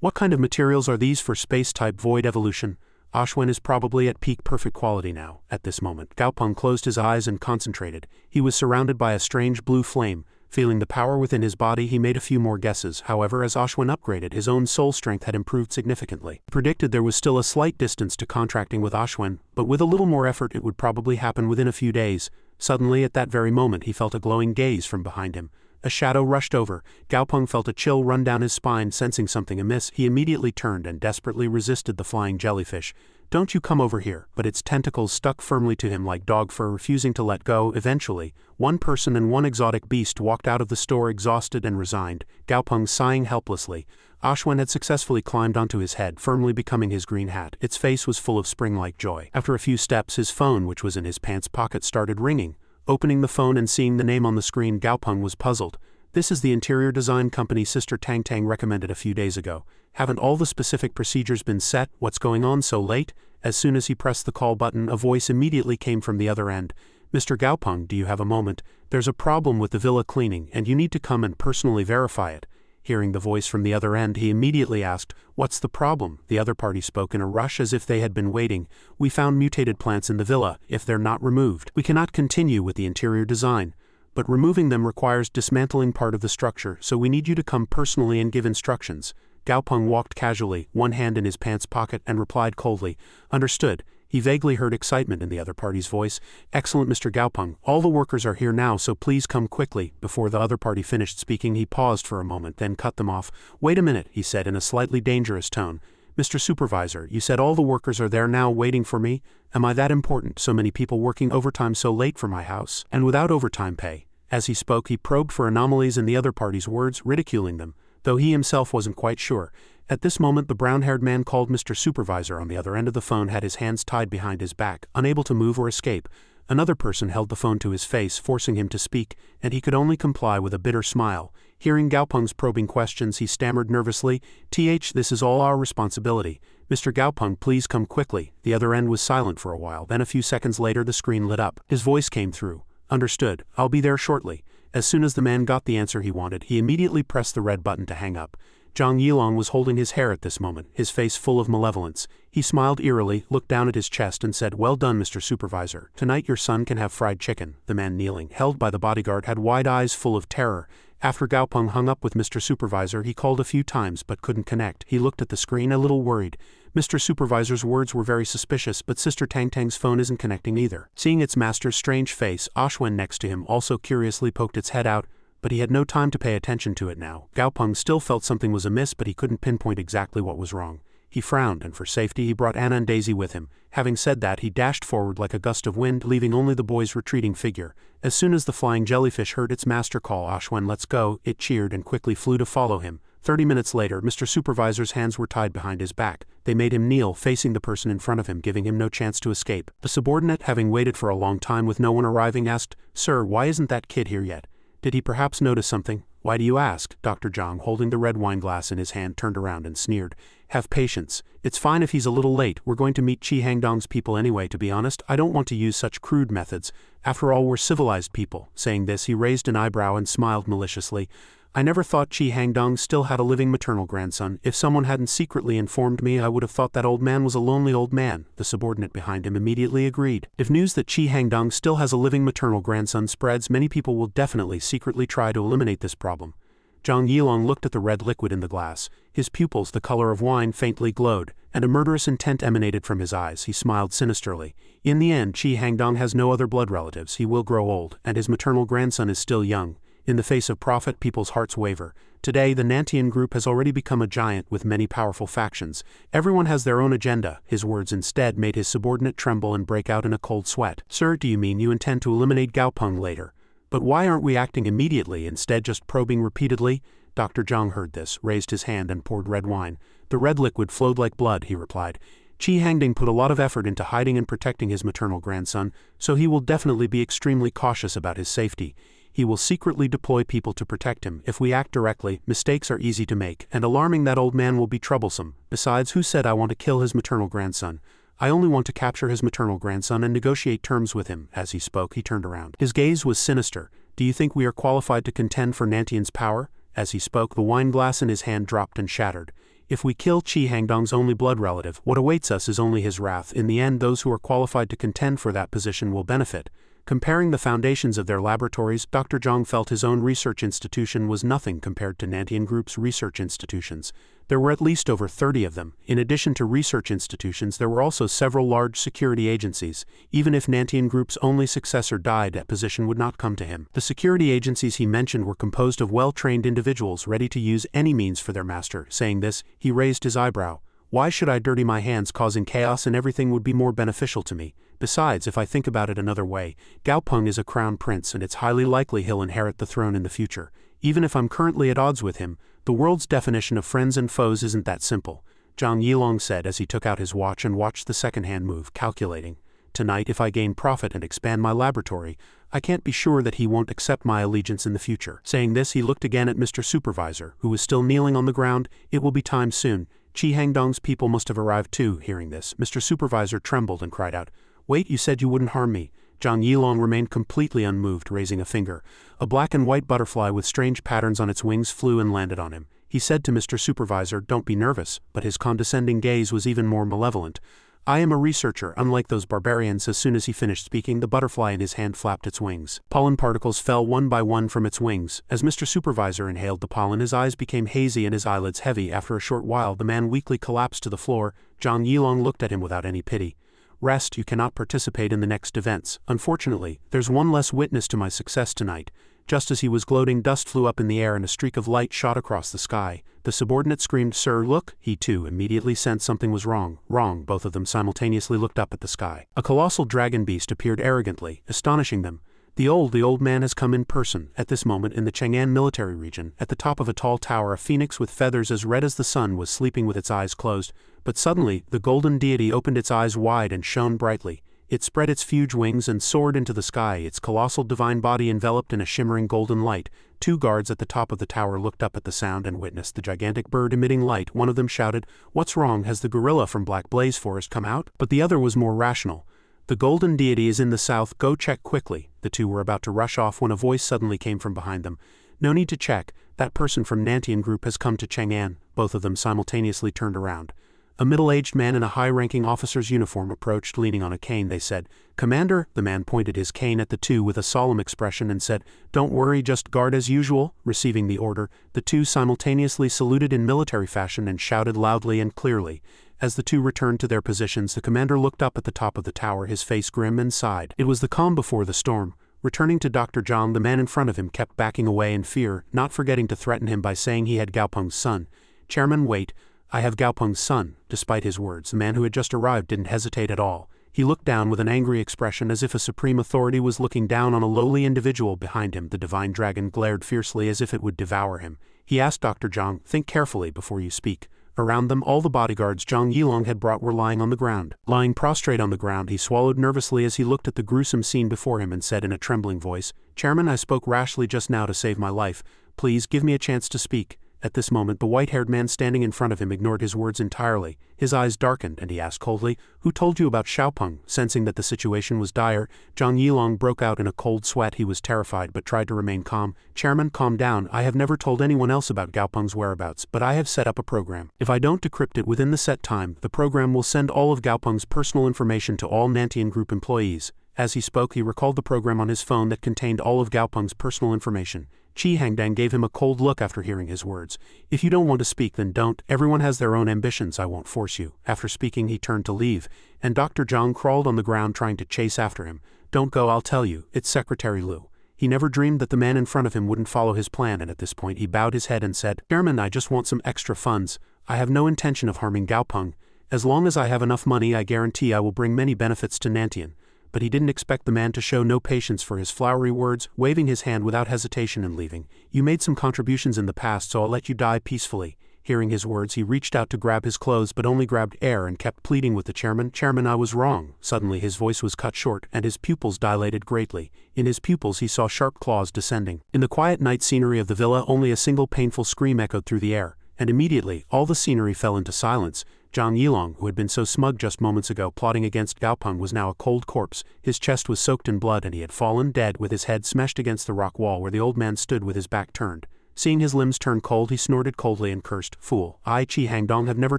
What kind of materials are these for space-type void evolution? Ashwan is probably at peak perfect quality now. At this moment, Gaopeng closed his eyes and concentrated. He was surrounded by a strange blue flame. Feeling the power within his body, he made a few more guesses. However, as Ashwan upgraded, his own soul strength had improved significantly. He predicted there was still a slight distance to contracting with Ashwan, but with a little more effort it would probably happen within a few days. Suddenly, at that very moment, he felt a glowing gaze from behind him. A shadow rushed over. Gaopeng felt a chill run down his spine. Sensing something amiss, he immediately turned and desperately resisted the flying jellyfish. "Don't you come over here," but its tentacles stuck firmly to him like dog fur, refusing to let go. Eventually, one person and one exotic beast walked out of the store exhausted and resigned, Gaopeng sighing helplessly. Ashwan had successfully climbed onto his head, firmly becoming his green hat. Its face was full of spring-like joy. After a few steps, his phone, which was in his pants pocket, started ringing. Opening the phone and seeing the name on the screen, Gaopeng was puzzled. "This is the interior design company Sister Tang recommended a few days ago. Haven't all the specific procedures been set? What's going on so late?" As soon as he pressed the call button, a voice immediately came from the other end. "Mr. Gaopeng, do you have a moment? There's a problem with the villa cleaning, and you need to come and personally verify it." Hearing the voice from the other end, he immediately asked, "What's the problem?" The other party spoke in a rush as if they had been waiting. "We found mutated plants in the villa. If they're not removed, we cannot continue with the interior design. But removing them requires dismantling part of the structure, so we need you to come personally and give instructions." Gaopeng walked casually, one hand in his pants pocket, and replied coldly, "Understood." He vaguely heard excitement in the other party's voice. "Excellent, Mr. Gaopeng. All the workers are here now, so please come quickly." Before the other party finished speaking, he paused for a moment, then cut them off. "Wait a minute," he said in a slightly dangerous tone. "Mr. Supervisor, you said all the workers are there now waiting for me? Am I that important? So many people working overtime so late for my house, and without overtime pay?" As he spoke, he probed for anomalies in the other party's words, ridiculing them, though he himself wasn't quite sure. At this moment, the brown-haired man called Mr. Supervisor on the other end of the phone had his hands tied behind his back, unable to move or escape. Another person held the phone to his face, forcing him to speak, and he could only comply with a bitter smile. Hearing Gaopeng's probing questions, he stammered nervously, "This is all our responsibility. Mr. Gaopeng, please come quickly." The other end was silent for a while, then a few seconds later the screen lit up. His voice came through. "Understood. I'll be there shortly." As soon as the man got the answer he wanted, he immediately pressed the red button to hang up. Zhang Yilong was holding his hair at this moment, his face full of malevolence. He smiled eerily, looked down at his chest and said, "Well done, Mr. Supervisor. Tonight your son can have fried chicken." The man kneeling, held by the bodyguard, had wide eyes full of terror. After Gaopeng hung up with Mr. Supervisor, he called a few times but couldn't connect. He looked at the screen a little worried. Mr. Supervisor's words were very suspicious, but Sister Tang's phone isn't connecting either. Seeing its master's strange face, Ashwan next to him also curiously poked its head out, but he had no time to pay attention to it now. Gaopeng still felt something was amiss, but he couldn't pinpoint exactly what was wrong. He frowned, and for safety he brought Anna and Daisy with him. Having said that, he dashed forward like a gust of wind, leaving only the boy's retreating figure. As soon as the flying jellyfish heard its master call Ashwan, "Let's go," it cheered and quickly flew to follow him. 30 minutes later, Mr. Supervisor's hands were tied behind his back. They made him kneel, facing the person in front of him, giving him no chance to escape. The subordinate, having waited for a long time with no one arriving, asked, "Sir, why isn't that kid here yet? Did he perhaps notice something? Why do you ask? Dr. Zhang, holding the red wine glass in his hand, turned around and sneered. Have patience. It's fine if he's a little late. We're going to meet Qi Hangdong's people anyway. To be honest, I don't want to use such crude methods. After all, we're civilized people. Saying this, he raised an eyebrow and smiled maliciously. I never thought Qi Hangdong still had a living maternal grandson. If someone hadn't secretly informed me, I would have thought that old man was a lonely old man. The subordinate behind him immediately agreed. If news that Qi Hangdong still has a living maternal grandson spreads, many people will definitely secretly try to eliminate this problem. Zhang Yilong looked at the red liquid in the glass. His pupils, the color of wine, faintly glowed, and a murderous intent emanated from his eyes. He smiled sinisterly. In the end, Qi Hangdong has no other blood relatives. He will grow old, and his maternal grandson is still young. In the face of profit, people's hearts waver. Today, the Nantian group has already become a giant with many powerful factions. Everyone has their own agenda. His words instead made his subordinate tremble and break out in a cold sweat. Sir, do you mean you intend to eliminate Gao Peng later? But why aren't we acting immediately, instead just probing repeatedly? Dr. Zhang heard this, raised his hand and poured red wine. The red liquid flowed like blood, he replied. Qi Hangdong put a lot of effort into hiding and protecting his maternal grandson, so he will definitely be extremely cautious about his safety. He will secretly deploy people to protect him. If we act directly, mistakes are easy to make, and alarming that old man will be troublesome. Besides, who said I want to kill his maternal grandson? I only want to capture his maternal grandson and negotiate terms with him. As he spoke, he turned around. His gaze was sinister. Do you think we are qualified to contend for Nantian's power? As he spoke, the wine glass in his hand dropped and shattered. If we kill Qi Hangdong's only blood relative, what awaits us is only his wrath. In the end, those who are qualified to contend for that position will benefit. Comparing the foundations of their laboratories, Dr. Zhang felt his own research institution was nothing compared to Nantian Group's research institutions. There were at least over 30 of them. In addition to research institutions, there were also several large security agencies. Even if Nantian Group's only successor died, that position would not come to him. The security agencies he mentioned were composed of well-trained individuals ready to use any means for their master. Saying this, he raised his eyebrow. Why should I dirty my hands causing chaos and everything would be more beneficial to me? Besides, if I think about it another way, Gao Peng is a crown prince and it's highly likely he'll inherit the throne in the future. Even if I'm currently at odds with him, the world's definition of friends and foes isn't that simple, Zhang Yilong said as he took out his watch and watched the second hand move, calculating. Tonight, if I gain profit and expand my laboratory, I can't be sure that he won't accept my allegiance in the future. Saying this, he looked again at Mr. Supervisor, who was still kneeling on the ground. It will be time soon. Qi Hangdong's people must have arrived too. Hearing this, Mr. Supervisor trembled and cried out, Wait, you said you wouldn't harm me. Zhang Yilong remained completely unmoved, raising a finger. A black and white butterfly with strange patterns on its wings flew and landed on him. He said to Mr. Supervisor, Don't be nervous, but his condescending gaze was even more malevolent. I am a researcher, unlike those barbarians. As soon as he finished speaking, the butterfly in his hand flapped its wings. Pollen particles fell one by one from its wings. As Mr. Supervisor inhaled the pollen, his eyes became hazy and his eyelids heavy. After a short while, the man weakly collapsed to the floor. Zhang Yilong looked at him without any pity. Rest, you cannot participate in the next events. Unfortunately, there's one less witness to my success tonight. Just as he was gloating, dust flew up in the air and a streak of light shot across the sky. The subordinate screamed, Sir, look! He too immediately sensed something was wrong. Wrong. Both of them simultaneously looked up at the sky. A colossal dragon beast appeared arrogantly, astonishing them. The old man has come in person. At this moment in the Chang'an military region, at the top of a tall tower, a phoenix with feathers as red as the sun was sleeping with its eyes closed. But suddenly, the golden deity opened its eyes wide and shone brightly. It spread its huge wings and soared into the sky, its colossal divine body enveloped in a shimmering golden light. Two guards at the top of the tower looked up at the sound and witnessed the gigantic bird emitting light. One of them shouted, What's wrong? Has the gorilla from Black Blaze Forest come out? But the other was more rational. The golden deity is in the south, go check quickly. The two were about to rush off when a voice suddenly came from behind them. No need to check, that person from Nantian Group has come to Chang'an. Both of them simultaneously turned around. A middle-aged man in a high-ranking officer's uniform approached, leaning on a cane. They said, Commander. The man pointed his cane at the two with a solemn expression and said, Don't worry, just guard as usual. Receiving the order, the two simultaneously saluted in military fashion and shouted loudly and clearly. As the two returned to their positions, the commander looked up at the top of the tower, his face grim, and sighed. It was the calm before the storm. Returning to Dr. Zhang, the man in front of him kept backing away in fear, not forgetting to threaten him by saying he had Gao Peng's son. Chairman, wait. I have Gao Peng's son. Despite his words, the man who had just arrived didn't hesitate at all. He looked down with an angry expression as if a supreme authority was looking down on a lowly individual behind him. The divine dragon glared fiercely as if it would devour him. He asked Dr. Zhang, Think carefully before you speak. Around them, all the bodyguards Zhang Yilong had brought were lying on the ground. Lying prostrate on the ground, he swallowed nervously as he looked at the gruesome scene before him and said in a trembling voice, Chairman, I spoke rashly just now to save my life, please give me a chance to speak." At this moment the white-haired man standing in front of him ignored his words entirely. His eyes darkened and he asked coldly, "Who told you about Xiaopeng?" Sensing that the situation was dire, Zhang Yilong broke out in a cold sweat. He was terrified but tried to remain calm. "Chairman, calm down. I have never told anyone else about Gaopeng's whereabouts, but I have set up a program. If I don't decrypt it within the set time, the program will send all of Gaopeng's personal information to all Nantian Group employees." As he spoke, he recalled the program on his phone that contained all of Gaopeng's personal information. Qi Hangdang gave him a cold look after hearing his words. "If you don't want to speak, then don't. Everyone has their own ambitions. I won't force you." After speaking, he turned to leave, and Dr. Zhang crawled on the ground trying to chase after him. "Don't go, I'll tell you. It's Secretary Liu." He never dreamed that the man in front of him wouldn't follow his plan, and at this point he bowed his head and said, "Chairman, I just want some extra funds. I have no intention of harming Gaopeng. As long as I have enough money, I guarantee I will bring many benefits to Nantian." But he didn't expect the man to show no patience for his flowery words, waving his hand without hesitation and leaving. "You made some contributions in the past, so I'll let you die peacefully." Hearing his words, he reached out to grab his clothes but only grabbed air and kept pleading with the chairman. "Chairman, I was wrong." Suddenly his voice was cut short and his pupils dilated greatly. In his pupils he saw sharp claws descending. In the quiet night scenery of the villa, only a single painful scream echoed through the air, and immediately all the scenery fell into silence. Zhang Yilong, who had been so smug just moments ago plotting against Gaopeng, was now a cold corpse. His chest was soaked in blood and he had fallen dead with his head smashed against the rock wall where the old man stood with his back turned. Seeing his limbs turn cold, he snorted coldly and cursed, "Fool, I, Qi Hangdong, have never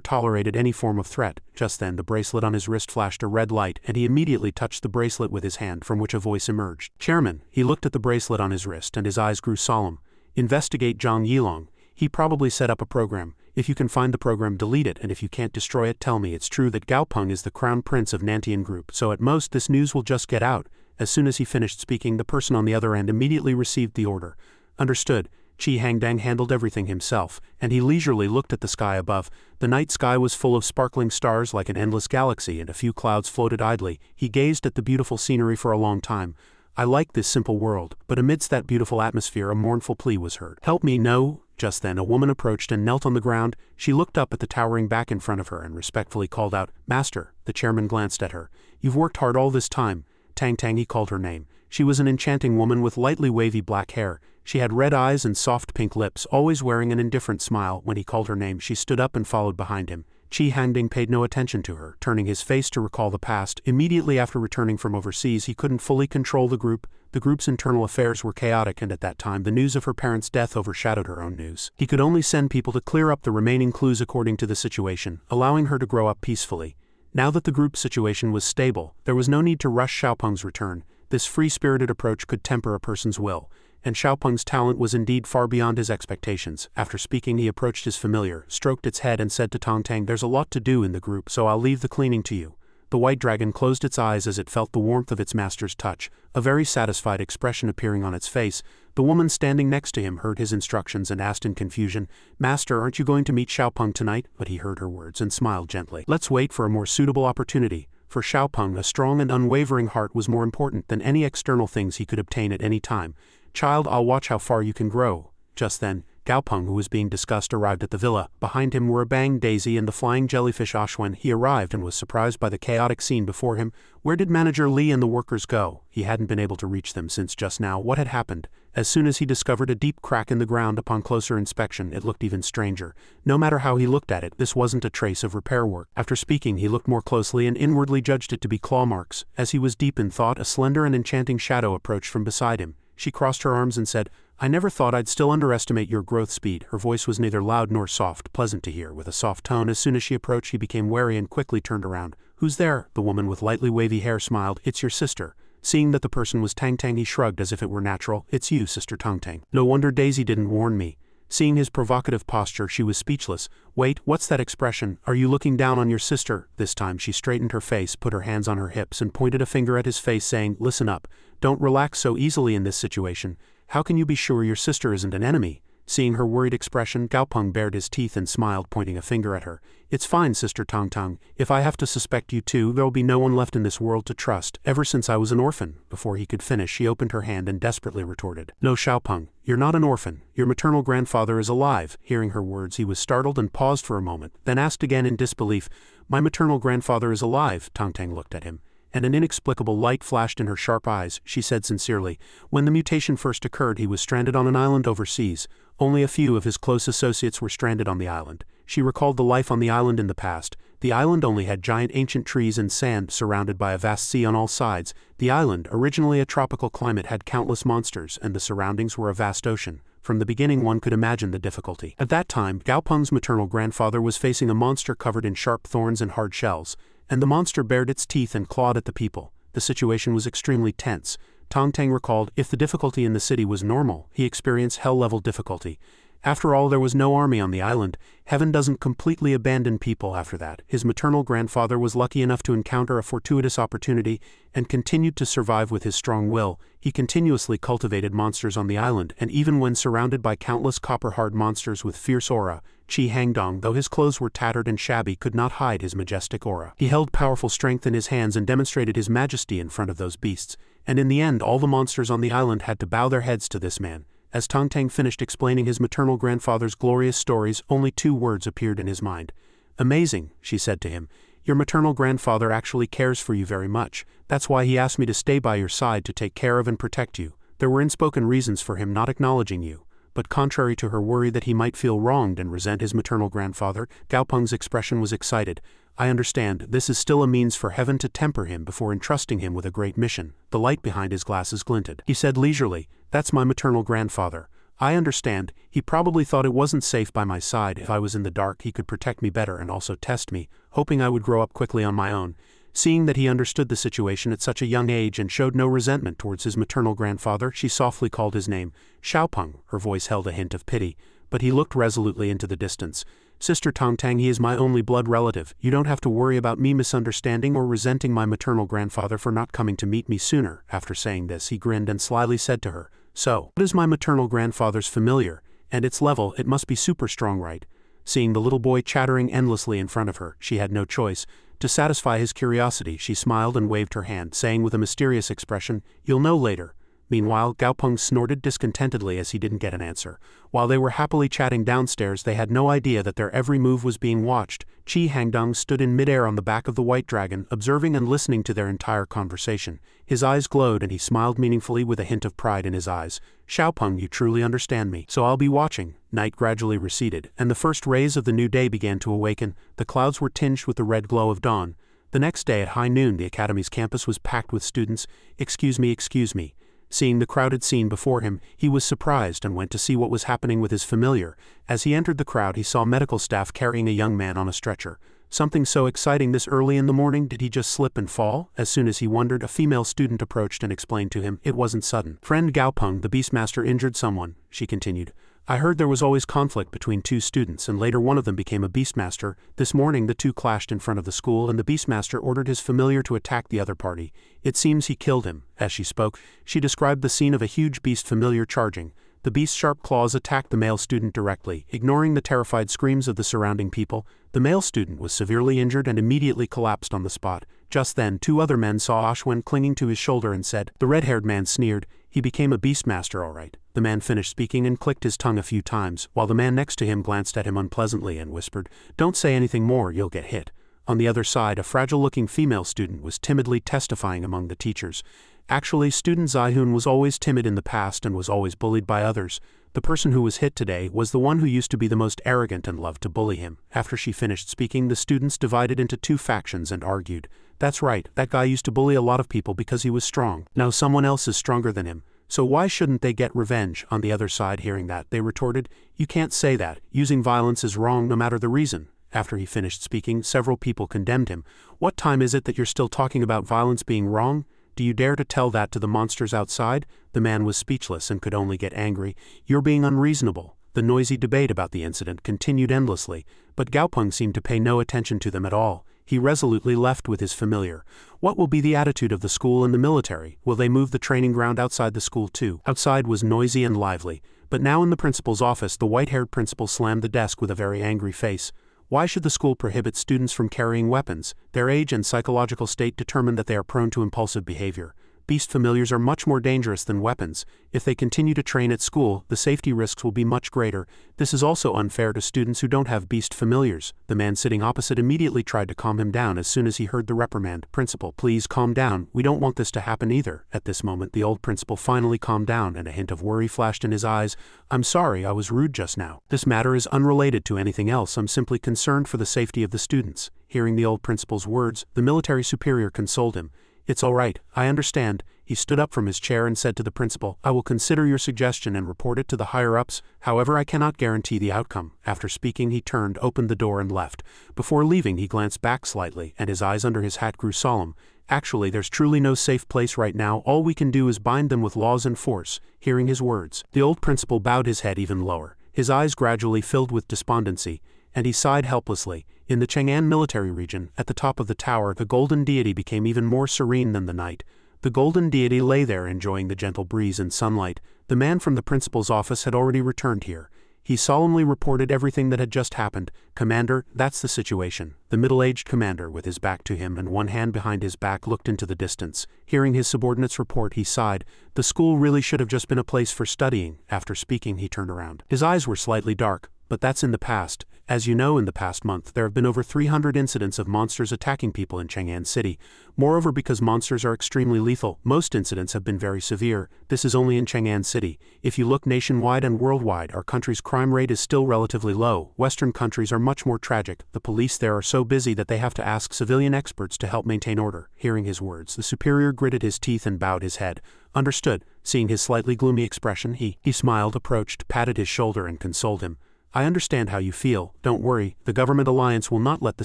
tolerated any form of threat." Just then the bracelet on his wrist flashed a red light and he immediately touched the bracelet with his hand, from which a voice emerged. "Chairman." He looked at the bracelet on his wrist and his eyes grew solemn. "Investigate Zhang Yilong. He probably set up a program. If you can find the program, delete it, and if you can't destroy it, tell me. It's true that Gaopeng is the crown prince of Nantian Group, so at most this news will just get out." As soon as he finished speaking, the person on the other end immediately received the order. "Understood." Qi Hangdang handled everything himself, and he leisurely looked at the sky above. The night sky was full of sparkling stars like an endless galaxy, and a few clouds floated idly. He gazed at the beautiful scenery for a long time. "I like this simple world," but amidst that beautiful atmosphere a mournful plea was heard. "Help me, no." Just then a woman approached and knelt on the ground. She looked up at the towering back in front of her and respectfully called out, "Master." The chairman glanced at her. "You've worked hard all this time." Tang Tang, he called her name. She was an enchanting woman with lightly wavy black hair. She had red eyes and soft pink lips, always wearing an indifferent smile. When he called her name, she stood up and followed behind him. Qi Hangding paid no attention to her, turning his face to recall the past. Immediately after returning from overseas, he couldn't fully control the group. The group's internal affairs were chaotic, and at that time the news of her parents' death overshadowed her own news. He could only send people to clear up the remaining clues according to the situation, allowing her to grow up peacefully. Now that the group's situation was stable, there was no need to rush Xiaopeng's return. This free-spirited approach could temper a person's will, and Xiaopeng's talent was indeed far beyond his expectations. After speaking, he approached his familiar, stroked its head and said to Tang Tang, "There's a lot to do in the group, so I'll leave the cleaning to you." The white dragon closed its eyes as it felt the warmth of its master's touch, a very satisfied expression appearing on its face. The woman standing next to him heard his instructions and asked in confusion, "Master, aren't you going to meet Xiaopeng tonight?" But he heard her words and smiled gently. "Let's wait for a more suitable opportunity." For Xiaopeng, a strong and unwavering heart was more important than any external things he could obtain at any time. "Child, I'll watch how far you can grow." Just then, Gaopeng, who was being discussed, arrived at the villa. Behind him were a Bang, Daisy, and the flying jellyfish Ashwen. He arrived and was surprised by the chaotic scene before him. Where did Manager Li and the workers go? He hadn't been able to reach them since just now. What had happened? As soon as he discovered a deep crack in the ground, upon closer inspection, it looked even stranger. No matter how he looked at it, this wasn't a trace of repair work. After speaking, he looked more closely and inwardly judged it to be claw marks. As he was deep in thought, a slender and enchanting shadow approached from beside him. She crossed her arms and said, "I never thought I'd still underestimate your growth speed." Her voice was neither loud nor soft, pleasant to hear, with a soft tone. As soon as she approached, he became wary and quickly turned around. "Who's there?" The woman with lightly wavy hair smiled. "It's your sister." Seeing that the person was Tang Tang, he shrugged as if it were natural. "It's you, Sister Tang Tang. No wonder Daisy didn't warn me." Seeing his provocative posture, she was speechless. "Wait, what's that expression? Are you looking down on your sister?" This time she straightened her face, put her hands on her hips, and pointed a finger at his face, saying, "Listen up. Don't relax so easily in this situation. How can you be sure your sister isn't an enemy?" Seeing her worried expression, Gaopeng bared his teeth and smiled, pointing a finger at her. "It's fine, Sister Tang Tang. If I have to suspect you too, there'll be no one left in this world to trust. Ever since I was an orphan." Before he could finish, she opened her hand and desperately retorted, "No, Xiaopeng, you're not an orphan. Your maternal grandfather is alive." Hearing her words, he was startled and paused for a moment, then asked again in disbelief, "My maternal grandfather is alive?" Tang Tang looked at him. and an inexplicable light flashed in her sharp eyes. She said sincerely, "When the mutation first occurred, he was stranded on an island overseas. Only a few of his close associates were stranded on the island." She recalled the life on the island in the past. The island only had giant ancient trees and sand surrounded by a vast sea on all sides. The island, originally a tropical climate, had countless monsters, and the surroundings were a vast ocean. From the beginning one could imagine the difficulty. At that time, Gao Peng's maternal grandfather was facing a monster covered in sharp thorns and hard shells, and the monster bared its teeth and clawed at the people. The situation was extremely tense. Tong Tang recalled, if the difficulty in the city was normal, he experienced hell-level difficulty. After all, there was no army on the island. Heaven doesn't completely abandon people after that. His maternal grandfather was lucky enough to encounter a fortuitous opportunity and continued to survive with his strong will. He continuously cultivated monsters on the island, and even when surrounded by countless copper-hard monsters with fierce aura, Qi Hangdong, though his clothes were tattered and shabby, could not hide his majestic aura. He held powerful strength in his hands and demonstrated his majesty in front of those beasts, and in the end all the monsters on the island had to bow their heads to this man. As Tong Tang finished explaining his maternal grandfather's glorious stories, only 2 words appeared in his mind. "Amazing," she said to him. "Your maternal grandfather actually cares for you very much. That's why he asked me to stay by your side to take care of and protect you." There were unspoken reasons for him not acknowledging you, but contrary to her worry that he might feel wronged and resent his maternal grandfather, Gao Peng's expression was excited. "I understand, this is still a means for heaven to temper him before entrusting him with a great mission." The light behind his glasses glinted. He said leisurely, "That's my maternal grandfather. I understand, he probably thought it wasn't safe by my side. If I was in the dark he could protect me better and also test me, hoping I would grow up quickly on my own." Seeing that he understood the situation at such a young age and showed no resentment towards his maternal grandfather, she softly called his name, "Xiaopeng." Her voice held a hint of pity, but he looked resolutely into the distance. "Sister Tong Tang, he is my only blood relative. You don't have to worry about me misunderstanding or resenting my maternal grandfather for not coming to meet me sooner." After saying this, he grinned and slyly said to her, "So, what is my maternal grandfather's familiar? And its level, it must be super strong, right?" Seeing the little boy chattering endlessly in front of her, she had no choice. To satisfy his curiosity, she smiled and waved her hand, saying with a mysterious expression, "You'll know later." Meanwhile, Gao Peng snorted discontentedly as he didn't get an answer. While they were happily chatting downstairs, they had no idea that their every move was being watched. Qi Hangdong stood in midair on the back of the white dragon, observing and listening to their entire conversation. His eyes glowed and he smiled meaningfully with a hint of pride in his eyes. "Xiaopeng, you truly understand me, so I'll be watching." Night gradually receded, and the first rays of the new day began to awaken. The clouds were tinged with the red glow of dawn. The next day at high noon, the academy's campus was packed with students. Excuse me. Seeing the crowded scene before him, he was surprised and went to see what was happening with his familiar. As he entered the crowd, he saw medical staff carrying a young man on a stretcher. Something so exciting this early in the morning? Did he just slip and fall? As soon as he wondered, a female student approached and explained to him it wasn't sudden. "Friend Gao Peng, the Beastmaster injured someone," she continued. "I heard there was always conflict between 2 students and later one of them became a Beastmaster. This morning the 2 clashed in front of the school and the Beastmaster ordered his familiar to attack the other party. It seems he killed him." As she spoke, she described the scene of a huge beast familiar charging. The beast's sharp claws attacked the male student directly, ignoring the terrified screams of the surrounding people. The male student was severely injured and immediately collapsed on the spot. Just then, 2 other men saw Ashwin clinging to his shoulder and said, the red-haired man sneered, "He became a Beastmaster all right." The man finished speaking and clicked his tongue a few times, while the man next to him glanced at him unpleasantly and whispered, "Don't say anything more, you'll get hit." On the other side, a fragile-looking female student was timidly testifying among the teachers. Actually, student Zaihun was always timid in the past and was always bullied by others. The person who was hit today was the one who used to be the most arrogant and loved to bully him. After she finished speaking, the students divided into 2 factions and argued. "That's right, that guy used to bully a lot of people because he was strong. Now someone else is stronger than him. So why shouldn't they get revenge?" On the other side, hearing that, they retorted, "You can't say that. Using violence is wrong no matter the reason." After he finished speaking, several people condemned him. "What time is it that you're still talking about violence being wrong? Do you dare to tell that to the monsters outside?" The man was speechless and could only get angry. "You're being unreasonable." The noisy debate about the incident continued endlessly, but Gao Peng seemed to pay no attention to them at all. He resolutely left with his familiar. What will be the attitude of the school and the military? Will they move the training ground outside the school too? Outside was noisy and lively, but now in the principal's office the white-haired principal slammed the desk with a very angry face. Why should the school prohibit students from carrying weapons? Their age and psychological state determine that they are prone to impulsive behavior. beast familiars are much more dangerous than weapons. If they continue to train at school, the safety risks will be much greater. This is also unfair to students who don't have beast familiars. The man sitting opposite immediately tried to calm him down as soon as he heard the reprimand. Principal, please calm down. We don't want this to happen either. At this moment, the old principal finally calmed down and a hint of worry flashed in his eyes. I'm sorry, I was rude just now. This matter is unrelated to anything else. I'm simply concerned for the safety of the students. Hearing the old principal's words, the military superior consoled him. It's all right, I understand. He stood up from his chair and said to the principal, I will consider your suggestion and report it to the higher-ups. However, I cannot guarantee the outcome. After speaking, he turned, opened the door and left. Before leaving, he glanced back slightly, and his eyes under his hat grew solemn. Actually, there's truly no safe place right now. All we can do is bind them with laws and force. Hearing his words, the old principal bowed his head even lower. His eyes gradually filled with despondency, and he sighed helplessly. In the Chang'an military region, at the top of the tower, the golden deity became even more serene than the night. The golden deity lay there enjoying the gentle breeze and sunlight. The man from the principal's office had already returned here. He solemnly reported everything that had just happened. Commander, that's the situation. The middle-aged commander, with his back to him and one hand behind his back, looked into the distance. Hearing his subordinate's report, he sighed. The school really should have just been a place for studying. After speaking, he turned around. His eyes were slightly dark, but that's in the past. As you know, in the past month, there have been over 300 incidents of monsters attacking people in Chang'an City. Moreover, because monsters are extremely lethal, most incidents have been very severe. This is only in Chang'an City. If you look nationwide and worldwide, our country's crime rate is still relatively low. Western countries are much more tragic. The police there are so busy that they have to ask civilian experts to help maintain order. Hearing his words, the superior gritted his teeth and bowed his head. Understood. Seeing his slightly gloomy expression, he smiled, approached, patted his shoulder and consoled him. I understand how you feel. Don't worry, the government alliance will not let the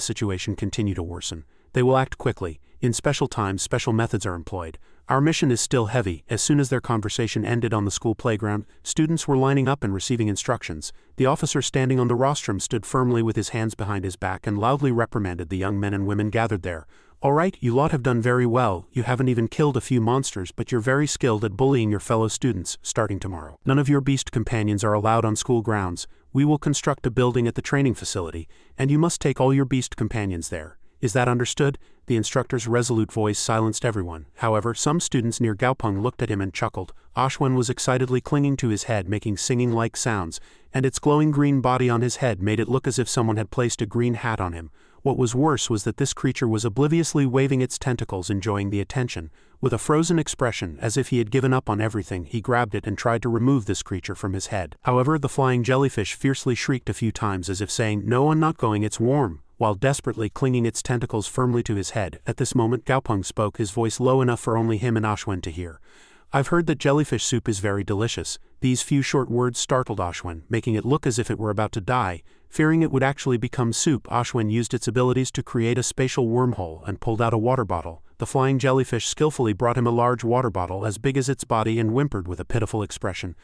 situation continue to worsen. They will act quickly. In special times, special methods are employed. Our mission is still heavy. As soon as their conversation ended on the school playground, students were lining up and receiving instructions. The officer standing on the rostrum stood firmly with his hands behind his back and loudly reprimanded the young men and women gathered there. All right, you lot have done very well. You haven't even killed a few monsters, but you're very skilled at bullying your fellow students. Starting tomorrow, none of your beast companions are allowed on school grounds. We will construct a building at the training facility, and you must take all your beast companions there. Is that understood? The instructor's resolute voice silenced everyone. However, some students near Gaopeng looked at him and chuckled. Ashwen was excitedly clinging to his head, making singing-like sounds, and its glowing green body on his head made it look as if someone had placed a green hat on him. What was worse was that this creature was obliviously waving its tentacles, enjoying the attention. With a frozen expression, as if he had given up on everything, he grabbed it and tried to remove this creature from his head. However, the flying jellyfish fiercely shrieked a few times as if saying, "No, I'm not going, it's warm," while desperately clinging its tentacles firmly to his head. At this moment, Gaopeng spoke, his voice low enough for only him and Ashwen to hear. I've heard that jellyfish soup is very delicious. These few short words startled Ashwen, making it look as if it were about to die. Fearing it would actually become soup, Ashwen used its abilities to create a spatial wormhole and pulled out a water bottle. The flying jellyfish skillfully brought him a large water bottle as big as its body and whimpered with a pitiful expression.